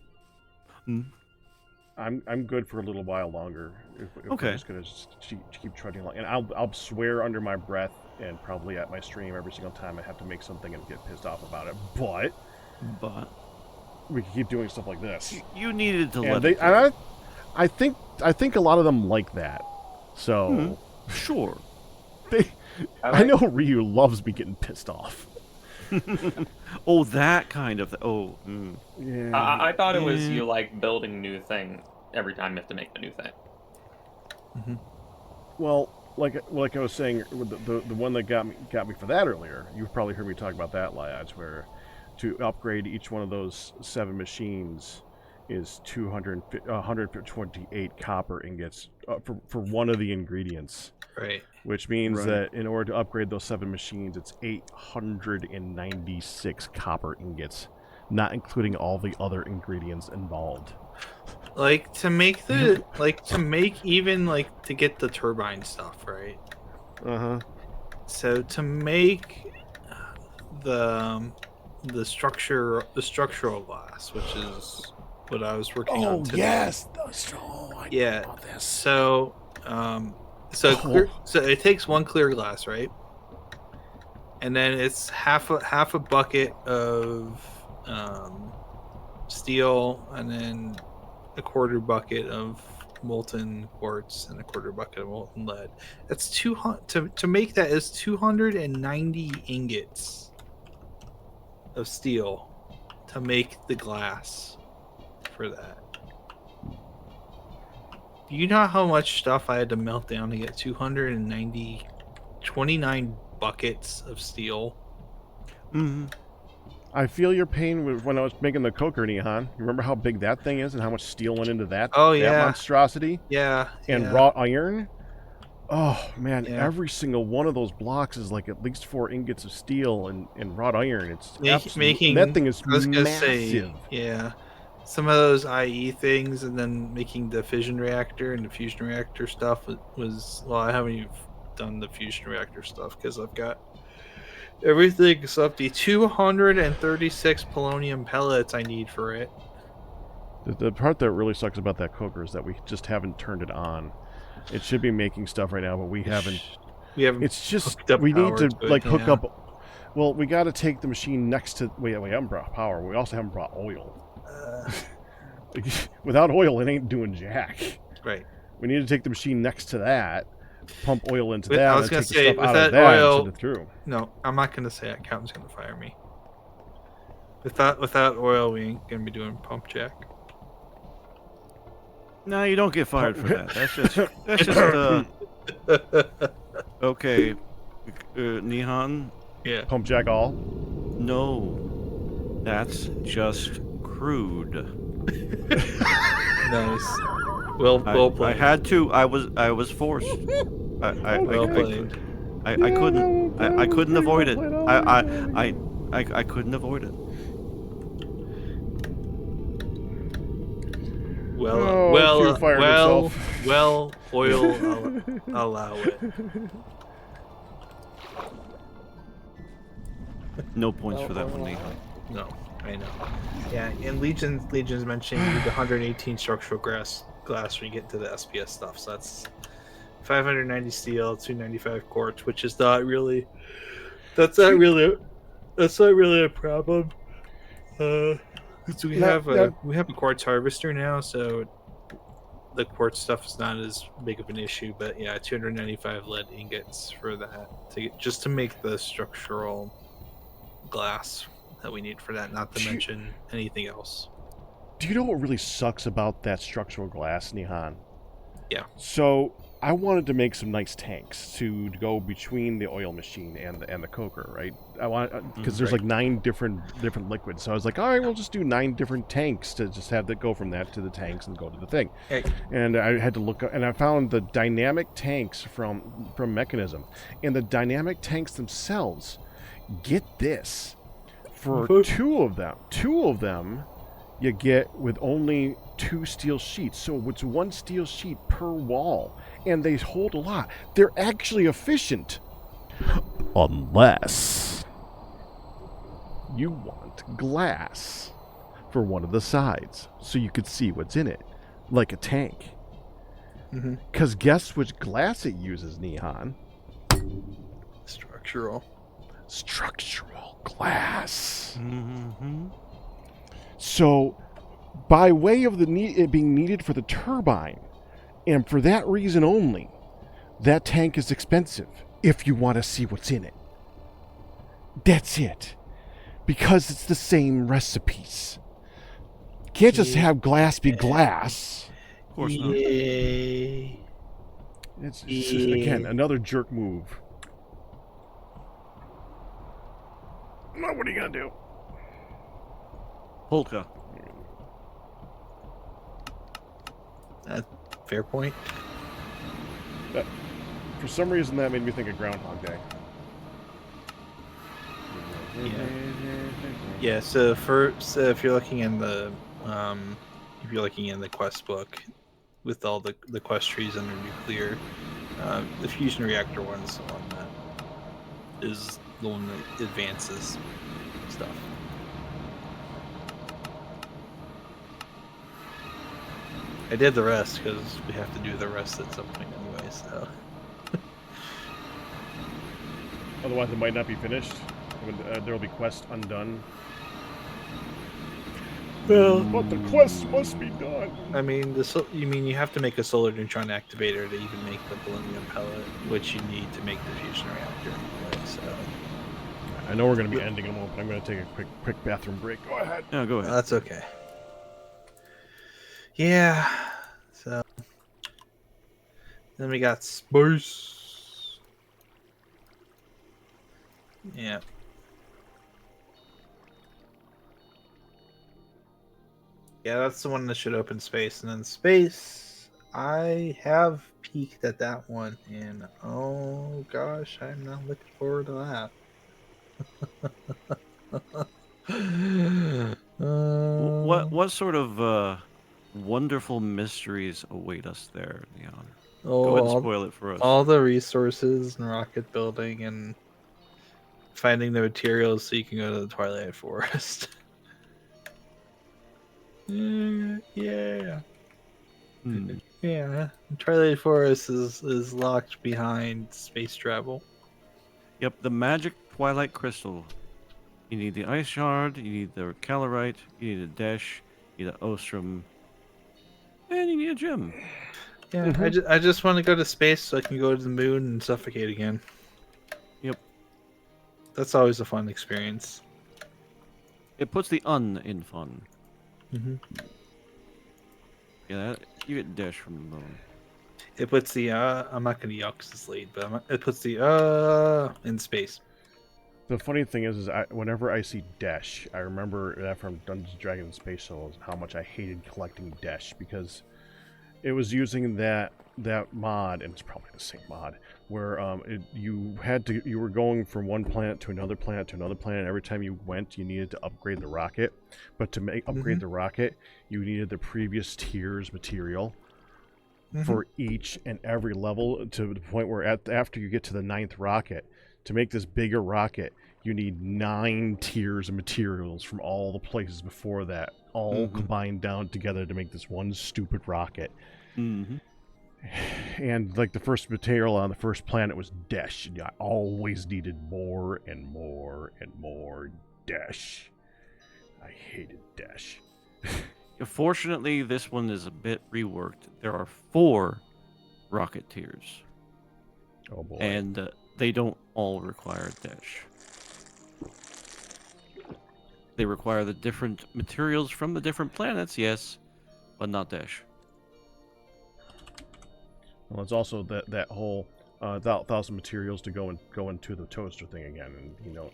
Speaker 1: I'm good for a little while longer. If
Speaker 2: Okay.
Speaker 1: we're just gonna keep trudging along, and I'll swear under my breath and probably at my stream every single time I have to make something and get pissed off about it. But we can keep doing stuff like this.
Speaker 2: you needed to
Speaker 1: And
Speaker 2: let
Speaker 1: they,
Speaker 2: it go.
Speaker 1: and I think a lot of them like that. So
Speaker 2: Sure.
Speaker 1: I know Ryu loves me getting pissed off.
Speaker 2: Oh, that kind of.
Speaker 1: Yeah.
Speaker 7: I thought it was you like building new thing every time you have to make a new thing.
Speaker 1: Well, like I was saying, with the one that got me for that earlier, you've probably heard me talk about that, Liaj, where to upgrade each one of those 7 machines is 128 copper ingots for one of the ingredients.
Speaker 8: Right.
Speaker 1: Which means
Speaker 2: Right.
Speaker 1: that in order to upgrade those 7 machines, it's 896 copper ingots, not including all the other ingredients involved.
Speaker 8: Like to make even to get the turbine stuff, right?
Speaker 1: Uh-huh.
Speaker 8: So to make the structural glass, which is what I was working on today. Yeah. So so it takes 1 clear glass, right? And then it's half a bucket of steel, and then a quarter bucket of molten quartz, and a quarter bucket of molten lead. That's 200 to make that is 290 ingots of steel to make the glass for that. Do you know how much stuff I had to melt down to get 29 buckets of steel?
Speaker 1: I feel your pain when I was making the coker, Nihan. You remember how big that thing is and how much steel went into that?
Speaker 8: Oh,
Speaker 1: that
Speaker 8: yeah.
Speaker 1: monstrosity?
Speaker 8: Yeah.
Speaker 1: And
Speaker 8: yeah.
Speaker 1: wrought iron? Oh, man,
Speaker 8: Yeah.
Speaker 1: every single one of those blocks is like at least 4 ingots of steel and wrought iron. It's
Speaker 8: making
Speaker 1: that thing is
Speaker 8: I was gonna
Speaker 1: massive.
Speaker 8: say, yeah. Some of those IE things, and then making the fission reactor and the fusion reactor stuff was well, I haven't even done the fusion reactor stuff because I've got everything except the 236 polonium pellets I need for it.
Speaker 1: The part that really sucks about that coker is that we just haven't turned it on. It should be making stuff right now, but we haven't.
Speaker 8: We haven't.
Speaker 1: It's just
Speaker 8: hooked up
Speaker 1: we need
Speaker 8: power
Speaker 1: to
Speaker 8: to it,
Speaker 1: like hook
Speaker 8: yeah.
Speaker 1: up. Well, we got to take the machine next to. We haven't brought power. We also haven't brought oil. Without oil, it ain't doing jack.
Speaker 8: Right.
Speaker 1: We need to take the machine next to that, pump oil into
Speaker 8: But
Speaker 1: that,
Speaker 8: I
Speaker 1: and
Speaker 8: was
Speaker 1: then
Speaker 8: gonna
Speaker 1: take the
Speaker 8: say,
Speaker 1: stuff
Speaker 8: with
Speaker 1: out of
Speaker 8: that
Speaker 1: that
Speaker 8: oil-
Speaker 1: and send it through.
Speaker 8: No, I'm not gonna say that. Captain's gonna fire me. Without oil, we ain't gonna be doing pump jack.
Speaker 2: No, you don't get fired for that. That's just okay. Nihan,
Speaker 8: Yeah.
Speaker 1: Pump jack all.
Speaker 2: no, that's just crude.
Speaker 8: Nice. Well
Speaker 2: I
Speaker 8: played.
Speaker 2: had to. I was forced.
Speaker 8: Well played.
Speaker 2: I couldn't. I couldn't avoid it. I couldn't avoid it.
Speaker 1: Q fired himself.
Speaker 8: Oil, allow it.
Speaker 2: No points for that one, Nihan.
Speaker 8: No, I know. Yeah, and Legion's mentioning you need 118 structural glass when you get into the SPS stuff. So that's 590 steel, 295 quartz, which is not really. That's not really a problem. So we have a quartz harvester now, so the quartz stuff is not as big of an issue. But yeah, 295 lead ingots for that just to make the structural glass that we need for that. Not to mention anything else.
Speaker 1: Do you know what really sucks about that structural glass, Nihan?
Speaker 8: Yeah.
Speaker 1: So I wanted to make some nice tanks to go between the oil machine and the coker, right? I want because there's like 9 different liquids. So I was like, all right, we'll just do 9 different tanks to just have that go from that to the tanks and go to the thing.
Speaker 8: Hey.
Speaker 1: And I had to look up, and I found the dynamic tanks from Mechanism, and the dynamic tanks themselves. Get this, for two of them, you get with only 2 steel sheets. So it's 1 steel sheet per wall. And they hold a lot. They're actually efficient. Unless you want glass for one of the sides so you could see what's in it, like a tank. Because guess which glass it uses, Nihan?
Speaker 8: Structural
Speaker 1: glass.
Speaker 2: Mm-hmm.
Speaker 1: So, by way of it being needed for the turbine, and for that reason only, that tank is expensive if you want to see what's in it. That's it. Because it's the same recipes. Can't just have glass be glass.
Speaker 2: Of course not.
Speaker 1: It's just, again, another jerk move. Now what are you going to do?
Speaker 2: Polka.
Speaker 8: Fair point.
Speaker 1: For some reason, that made me think of Groundhog Day.
Speaker 8: Yeah. So if you're looking in the quest book, with all the quest trees under nuclear, the fusion reactor one's the one that is the one that advances stuff. I did the rest because we have to do the rest at some point anyway. So
Speaker 1: Otherwise, it might not be finished. There will be quest undone.
Speaker 8: well,
Speaker 1: But the quest must be done.
Speaker 8: I mean, you have to make a solar neutron activator to even make the polonium pellet, which you need to make the fusion reactor anyway. So
Speaker 1: I know we're going to be ending in a moment, but I'm going to take a quick bathroom break. Go ahead.
Speaker 2: No, go ahead.
Speaker 8: that's okay. Yeah. So then we got space. Yeah. Yeah, that's the one that should open space. And then space, I have peeked at that one, and oh gosh, I'm not looking forward to that.
Speaker 2: What sort of wonderful mysteries await us there, Leon? Go ahead and spoil it for us.
Speaker 8: All the resources and rocket building and finding the materials so you can go to the Twilight Forest. Yeah. Yeah. Twilight Forest is locked behind space travel.
Speaker 2: Yep, the magic Twilight Crystal. You need the Ice Shard, you need the Calorite, you need a Dash, you need an Ostrom, and you need a gem.
Speaker 8: Yeah, I just want to go to space so I can go to the moon and suffocate again.
Speaker 2: Yep.
Speaker 8: That's always a fun experience.
Speaker 2: It puts the un in fun.
Speaker 8: Mm-hmm.
Speaker 2: Yeah, you get Dash from the moon.
Speaker 8: It puts the I'm not gonna yell 'cause it's late, but it puts the in space.
Speaker 1: The funny thing is whenever I see Desh, I remember that from Dungeons & Dragons Space Shuttles, how much I hated collecting Desh, because it was using that mod, and it's probably the same mod, where you were going from one planet to another planet to another planet. Every time you went, you needed to upgrade the rocket, but to upgrade the rocket, you needed the previous tier's material for each and every level, to the point where after you get to the 9th rocket, to make this bigger rocket, you need 9 tiers of materials from all the places before that, all combined down together to make this one stupid rocket.
Speaker 2: Mm-hmm.
Speaker 1: And like the first material on the first planet was Desh, and I always needed more and more and more Desh. I hated Desh.
Speaker 2: Fortunately, this one is a bit reworked. There are 4 rocket tiers.
Speaker 1: Oh boy.
Speaker 2: And they don't all require Dash. They require the different materials from the different planets, yes, but not Dash.
Speaker 1: Well, it's also that whole 1,000 materials to go into the toaster thing again, and you know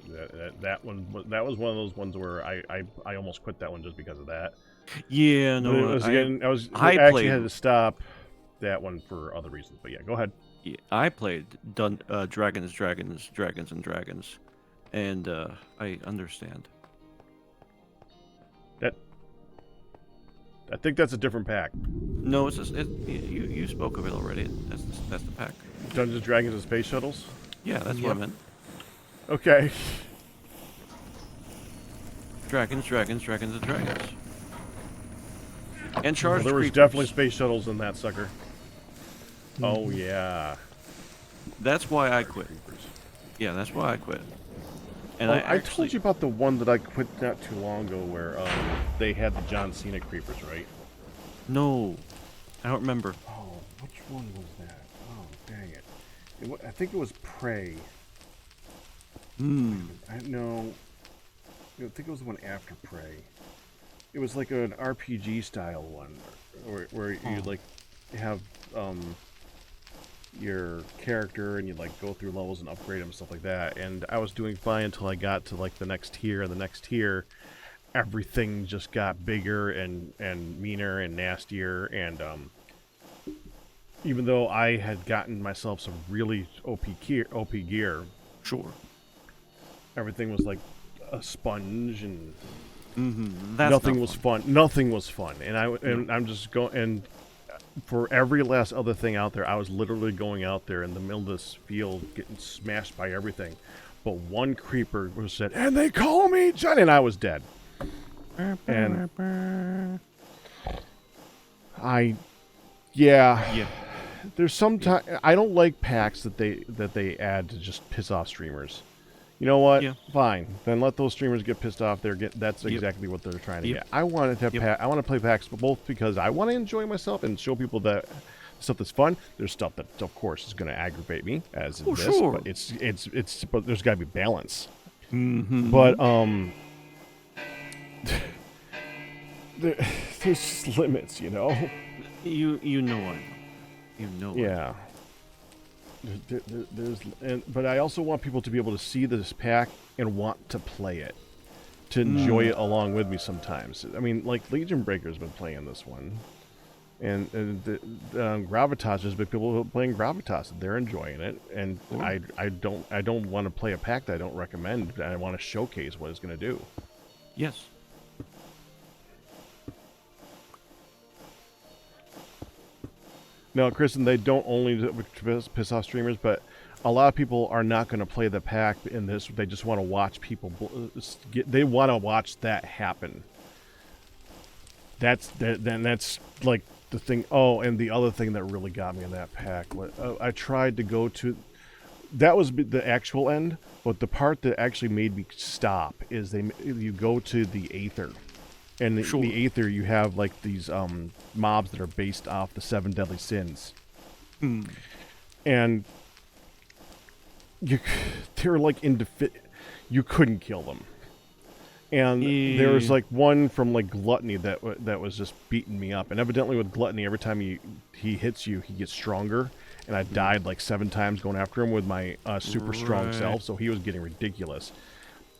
Speaker 1: that was one of those ones where I almost quit that one just because of that.
Speaker 2: Yeah, no,
Speaker 1: But it was, I actually had to stop that one for other reasons. But yeah, go ahead.
Speaker 2: Yeah, I played Dragons, and Dragons, and I understand.
Speaker 1: I think that's a different pack.
Speaker 2: No, it's just you spoke of it already. That's the pack.
Speaker 1: Dungeons, Dragons, and Space Shuttles?
Speaker 2: Yeah, that's what I meant.
Speaker 1: Okay.
Speaker 2: Dragons, and Dragons. And charged
Speaker 1: Well, there was
Speaker 2: creepers.
Speaker 1: definitely Space Shuttles in that sucker. Oh, yeah.
Speaker 2: That's why I quit. Yeah, that's why I quit. And
Speaker 1: I told you about the one that I quit not too long ago where they had the John Cena creepers, right?
Speaker 2: No, I don't remember.
Speaker 1: Oh, which one was that? Oh, dang it. I think it was Prey.
Speaker 2: Hmm.
Speaker 1: I think it was the one after Prey. It was like an RPG style one, where you like have your character and you like go through levels and upgrade them and stuff like that. And I was doing fine until I got to like the next tier, and the next tier, everything just got bigger and meaner and nastier. And even though I had gotten myself some really OP gear,
Speaker 2: Sure.
Speaker 1: everything was like a sponge, and
Speaker 2: That's
Speaker 1: nothing was fun. Nothing was fun. And I'm just going, and for every last other thing out there, I was literally going out there in the middle of this field, getting smashed by everything. But one creeper was said, and they call me Johnny, and I was dead. And yeah. There's sometimes I don't like packs that they add to just piss off streamers. You know what?
Speaker 2: Yeah.
Speaker 1: Fine. Then let those streamers get pissed off. That's exactly what they're trying to get. I want to have I want to play packs both because I want to enjoy myself and show people that stuff that's fun. There's stuff that, of course, is going to aggravate me, as in this.
Speaker 2: Sure.
Speaker 1: But but there's got to be balance.
Speaker 2: Mm-hmm.
Speaker 1: But there's just limits, you know.
Speaker 2: You know I know. You know.
Speaker 1: Yeah. But I also want people to be able to see this pack and want to play it, to enjoy it along with me sometimes. I mean, like Legion Breaker's been playing this one, and Gravitas, there's been people playing Gravitas, and they're enjoying it. And I don't want to play a pack that I don't recommend. I want to showcase what it's going to do.
Speaker 2: Yes.
Speaker 1: No, Kristen, they don't only piss off streamers, but a lot of people are not going to play the pack in this. They just want to watch people. They want to watch that happen. That's like the thing. Oh, and the other thing that really got me in that pack, I tried to go to that was the actual end. But the part that actually made me stop is you go to the Aether, and the Aether you have like these mobs that are based off the 7 deadly sins, and they're like you couldn't kill them. And there was like one from like Gluttony that was just beating me up. And evidently with Gluttony, every time he hits you, he gets stronger. And I died like 7 times going after him with my super strong self. So he was getting ridiculous.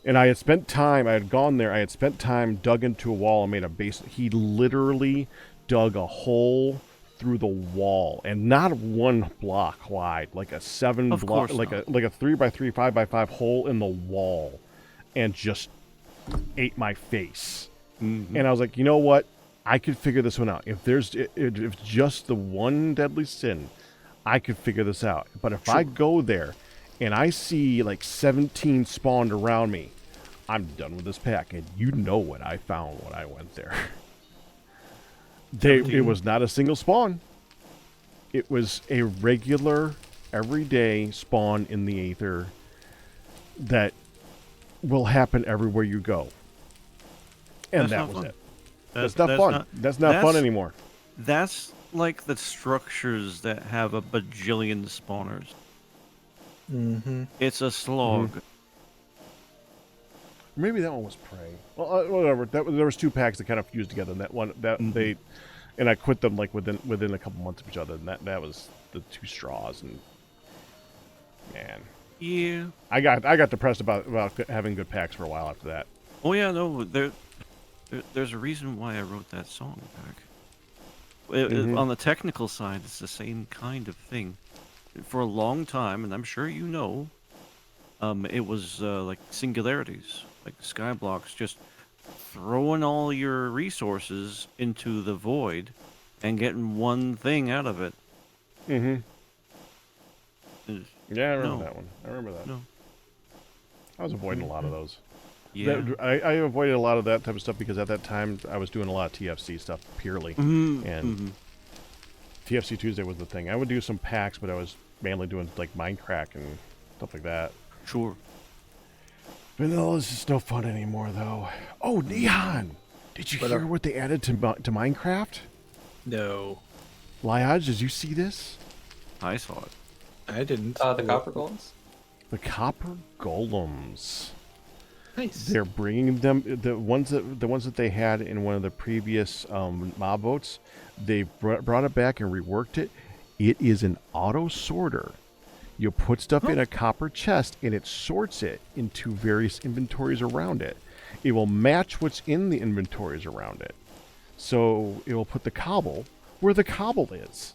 Speaker 1: And I had gone there, I had spent time, dug into a wall and made a base. He literally dug a hole through the wall, and not 1 block wide, like a 7 block, like a 3x3, 5x5 hole in the wall, and just ate my face. And I was like, you know what? I could figure this one out. If if just the 1 deadly sin, I could figure this out. But if I go there and I see like 17 spawned around me, I'm done with this pack. And you know what I found when I went there. It was not a single spawn. It was a regular, everyday spawn in the Aether that will happen everywhere you go. And that was it. That's not fun. That's not fun anymore.
Speaker 2: That's like the structures that have a bajillion spawners. It's a slog.
Speaker 1: Maybe that one was Prey. Well, whatever. There was 2 packs that kind of fused together. And that one, and I quit them like within a couple months of each other. And that was the 2 straws. And man,
Speaker 2: yeah,
Speaker 1: I got depressed about having good packs for a while after that.
Speaker 2: Oh yeah, no, there's a reason why I wrote that song back. On the technical side, it's the same kind of thing. For a long time, and I'm sure you know, it was like singularities, like skyblocks, just throwing all your resources into the void and getting one thing out of it.
Speaker 1: Yeah, I remember that one. I remember that.
Speaker 2: No.
Speaker 1: I was avoiding a lot of those.
Speaker 2: Yeah.
Speaker 1: I avoided a lot of that type of stuff because at that time I was doing a lot of TFC stuff purely. And TFC Tuesday was the thing. I would do some packs, but I was mainly doing like Minecraft and stuff like that.
Speaker 2: Sure.
Speaker 1: Vanilla is just no fun anymore, though. Oh, Neon! Did you hear what they added to Minecraft?
Speaker 8: No.
Speaker 1: Liaj, did you see this?
Speaker 2: I saw it.
Speaker 8: I didn't.
Speaker 7: The copper golems.
Speaker 1: The copper golems.
Speaker 8: Nice.
Speaker 1: They're bringing them the ones that they had in one of the previous mob votes. They brought it back and reworked it. It is an auto sorter. You put stuff in a copper chest and it sorts it into various inventories around it. It will match what's in the inventories around it. So it will put the cobble where the cobble is.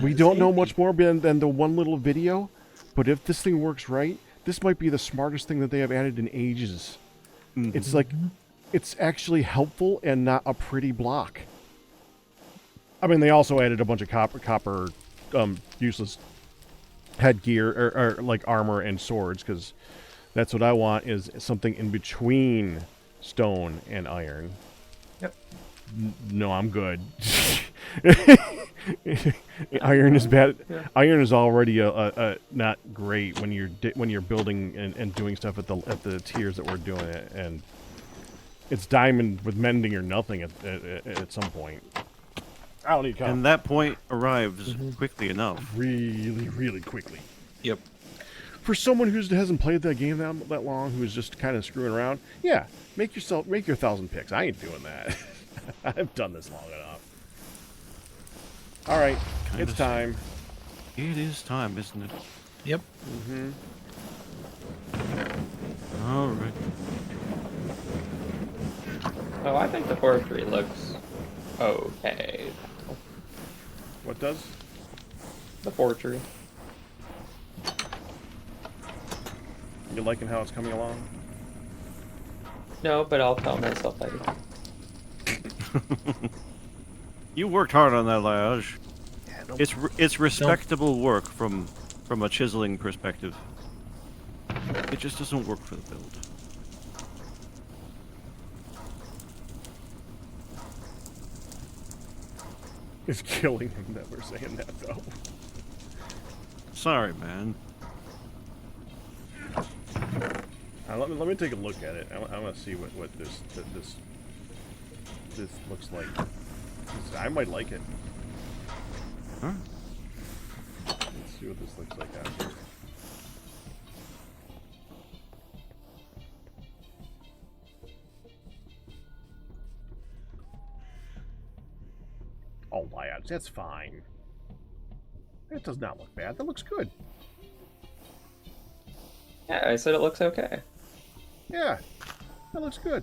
Speaker 1: We don't know much more than the one little video, but if this thing works right, this might be the smartest thing that they have added in ages. It's like, it's actually helpful and not a pretty block. I mean, they also added a bunch of copper useless headgear or like armor and swords, because that's what I want, is something in between stone and iron.
Speaker 7: Yep.
Speaker 1: No, I'm good. Iron is bad.
Speaker 7: Yeah.
Speaker 1: Iron is already a not great when you're building and doing stuff at the tiers that we're doing it, and it's diamond with mending or nothing at some point. I don't need copper.
Speaker 2: And that point arrives quickly enough.
Speaker 1: Really, really quickly.
Speaker 8: Yep.
Speaker 1: For someone who hasn't played that game that long, who is just kind of screwing around, yeah, make your 1,000 picks. I ain't doing that. I've done this long enough. All right, it's time.
Speaker 2: It is time, isn't it?
Speaker 8: Yep.
Speaker 2: All right.
Speaker 7: Oh, I think the forestry looks okay.
Speaker 1: What does?
Speaker 7: The forestry.
Speaker 1: You liking how it's coming along?
Speaker 7: No, but I'll tell myself later.
Speaker 2: You worked hard on that, Liage. It's respectable work from a chiseling perspective. It just doesn't work for the build.
Speaker 1: It's killing him that we're saying that, though.
Speaker 2: Sorry, man.
Speaker 1: Let me take a look at it. I want to see what this looks like. 'Cause I might like it.
Speaker 2: Huh?
Speaker 1: Let's see what this looks like out here. Oh, layouts, that's fine. That does not look bad. That looks good.
Speaker 7: Yeah, I said it looks okay.
Speaker 1: Yeah, that looks good.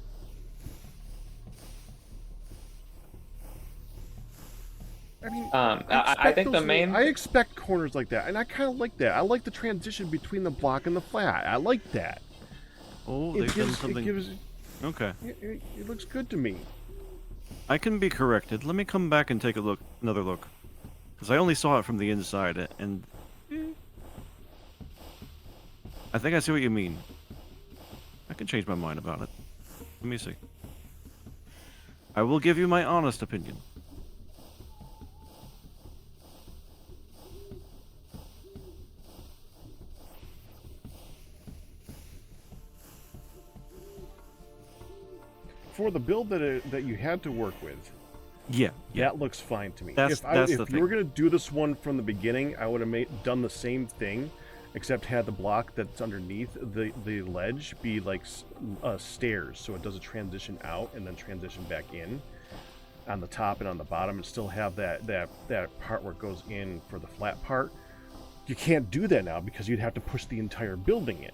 Speaker 1: I mean,
Speaker 7: I think the main.
Speaker 1: I expect corners like that, and I kind of like that. I like the transition between the block and the flat. I like that.
Speaker 2: Oh, they've done something. Okay.
Speaker 1: It looks good to me.
Speaker 2: I can be corrected. Let me come back and take a look, another look, because I only saw it from the inside, and I think I see what you mean. I can change my mind about it. Let me see. I will give you my honest opinion.
Speaker 1: For the build that you had to work with,
Speaker 2: Yeah.
Speaker 1: that looks fine to me.
Speaker 2: That's
Speaker 1: if
Speaker 2: the
Speaker 1: you were
Speaker 2: thing.
Speaker 1: going to do this one from the beginning, I would have done the same thing, except had the block that's underneath the ledge be like stairs, so it does a transition out and then transition back in on the top and on the bottom, and still have that part where it goes in for the flat part. You can't do that now because you'd have to push the entire building in.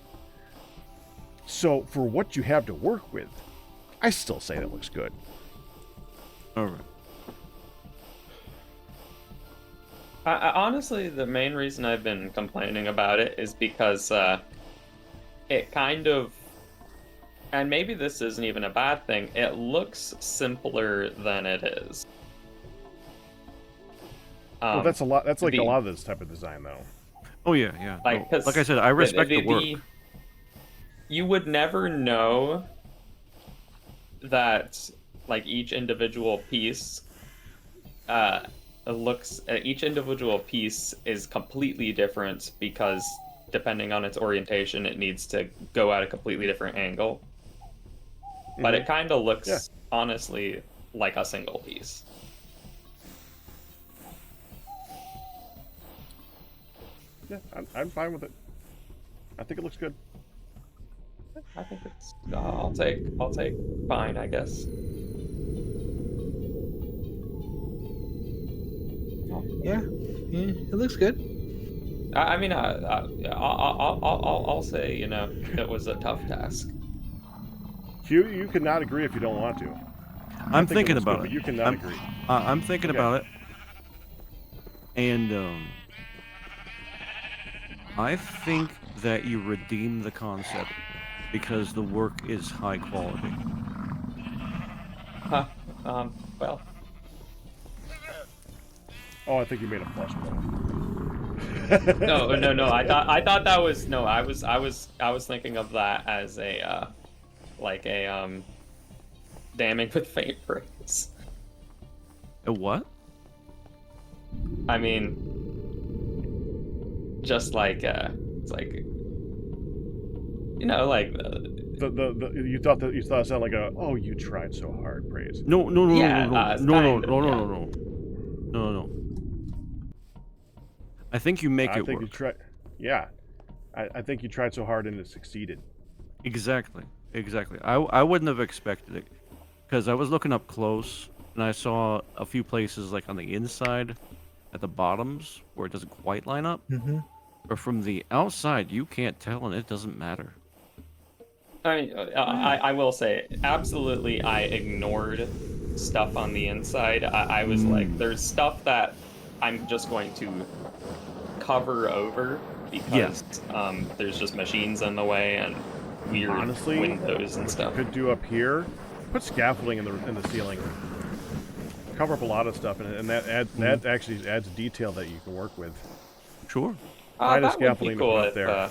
Speaker 1: So for what you have to work with, I still say that looks good.
Speaker 2: All right.
Speaker 7: Honestly, the main reason I've been complaining about it is because it kind of, and maybe this isn't even a bad thing, it looks simpler than it is.
Speaker 1: Well, that's a lot. That's like a lot of this type of design, though.
Speaker 2: Oh yeah, yeah.
Speaker 7: Like,
Speaker 2: No, like I said, I respect the work.
Speaker 7: You would never know that like each individual piece each individual piece is completely different because depending on its orientation it needs to go at a completely different angle. But it kind of looks honestly like a single piece.
Speaker 1: Yeah, I'm fine with it. I think it looks good.
Speaker 7: I think it's I'll take fine, I guess.
Speaker 8: Yeah, it looks good.
Speaker 7: I mean, I'll say, you know, it was a tough task.
Speaker 1: You cannot agree if you don't want to.
Speaker 2: I'm
Speaker 1: think
Speaker 2: thinking
Speaker 1: looks good,
Speaker 2: about
Speaker 1: but
Speaker 2: it.
Speaker 1: you cannot agree.
Speaker 2: I'm thinking about it, and I think that you redeem the concept because the work is high quality.
Speaker 7: Huh. Well.
Speaker 1: Oh, I think you made a flush blow.
Speaker 7: No. I thought that was no. I was thinking of that as a like a damning with faint praise.
Speaker 2: A what?
Speaker 7: I mean, just like it's like, you know, like
Speaker 1: You thought it sounded like a you tried so hard praise.
Speaker 2: No.
Speaker 7: Yeah,
Speaker 2: No. I think you make it work.
Speaker 1: You tried. Yeah, I think you tried so hard and it succeeded.
Speaker 2: Exactly. I wouldn't have expected it because I was looking up close and I saw a few places like on the inside at the bottoms where it doesn't quite line up.
Speaker 8: Mm-hmm.
Speaker 2: But from the outside, you can't tell and it doesn't matter.
Speaker 7: I mean, I will say, absolutely, I ignored stuff on the inside. I was like, there's stuff that I'm just going to cover over because there's just machines in the way and weird windows and stuff.
Speaker 1: Could do up here, put scaffolding in the ceiling, cover up a lot of stuff, and that actually adds detail that you can work with.
Speaker 2: Sure.
Speaker 1: Find a
Speaker 7: That would be
Speaker 1: scaffolding
Speaker 7: cool
Speaker 1: to put up
Speaker 7: if,
Speaker 1: there.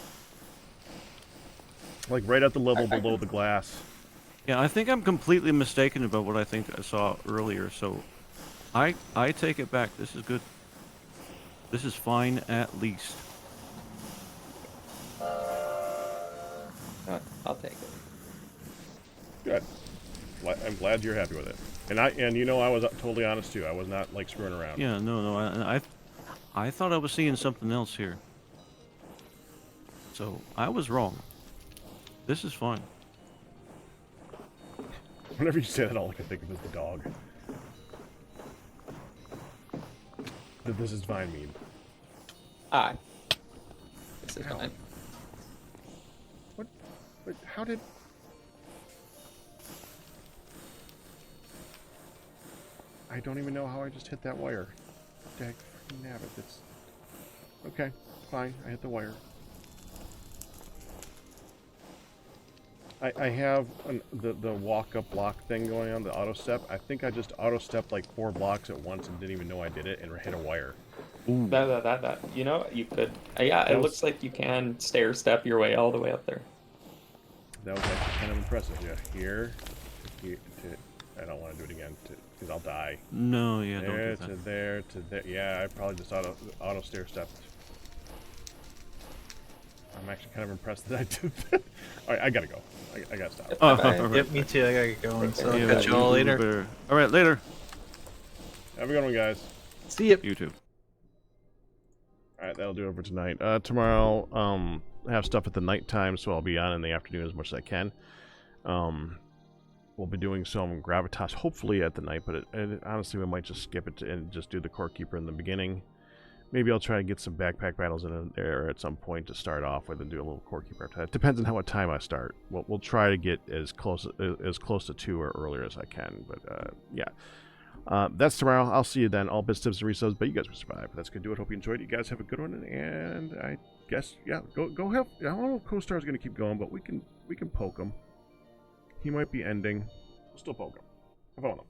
Speaker 1: Like right at the level below the glass.
Speaker 2: Yeah, I think I'm completely mistaken about what I think I saw earlier, so I take it back. This is good. This is fine at least.
Speaker 7: I'll take it.
Speaker 1: Good. I'm glad you're happy with it. And you know I was totally honest too. I was not like screwing around.
Speaker 2: Yeah, no, I thought I was seeing something else here. So I was wrong. This is fun.
Speaker 1: Whenever you say that, all I can think of is the dog. That this is fine mean.
Speaker 7: Aye. This is
Speaker 1: Ow.
Speaker 7: fine.
Speaker 1: What? But how did? I don't even know how I just hit that wire. Dag nabbit. That's okay. Fine. I hit the wire. I have the walk-up block thing going on, the auto-step. I think I just auto-stepped like 4 blocks at once and didn't even know I did it and hit a wire.
Speaker 2: Ooh.
Speaker 7: That. You know, you could. Yeah,
Speaker 1: That
Speaker 7: it
Speaker 1: was-
Speaker 7: looks like you can stair step your way all the way up there.
Speaker 1: That was actually kind of impressive. Yeah, here, I don't want to do it again because I'll die.
Speaker 2: No, yeah, don't
Speaker 1: There
Speaker 2: do
Speaker 1: to
Speaker 2: that.
Speaker 1: there to there. Yeah, I probably just auto stair stepped. I'm actually kind of impressed that I did that. All right, I gotta go. I gotta stop.
Speaker 2: Oh,
Speaker 7: Bye-bye.
Speaker 2: all right.
Speaker 8: Yep, me too. I gotta get going. So
Speaker 7: Yeah,
Speaker 8: I'll catch you all
Speaker 2: we
Speaker 8: later.
Speaker 2: better- All right, later.
Speaker 1: Have a good one, guys.
Speaker 8: See ya.
Speaker 2: You too.
Speaker 1: All right, that'll do it for tonight. Tomorrow, I have stuff at the nighttime, so I'll be on in the afternoon as much as I can. We'll be doing some gravitas, hopefully at the night, but honestly, we might just skip it and just do the core keeper in the beginning. Maybe I'll try to get some backpack battles in there at some point to start off with and do a little core keeper. It depends on what time I start. We'll try to get as close to 2 or earlier as I can. But yeah, that's tomorrow. I'll see you then. All bits, tips, and resubs. But you guys will survive. That's gonna do it. Hope you enjoyed it. You guys have a good one. And I guess yeah, go have. I don't know if Co-Star's gonna keep going, but we can poke him. He might be ending. We'll still poke him. Have fun with him.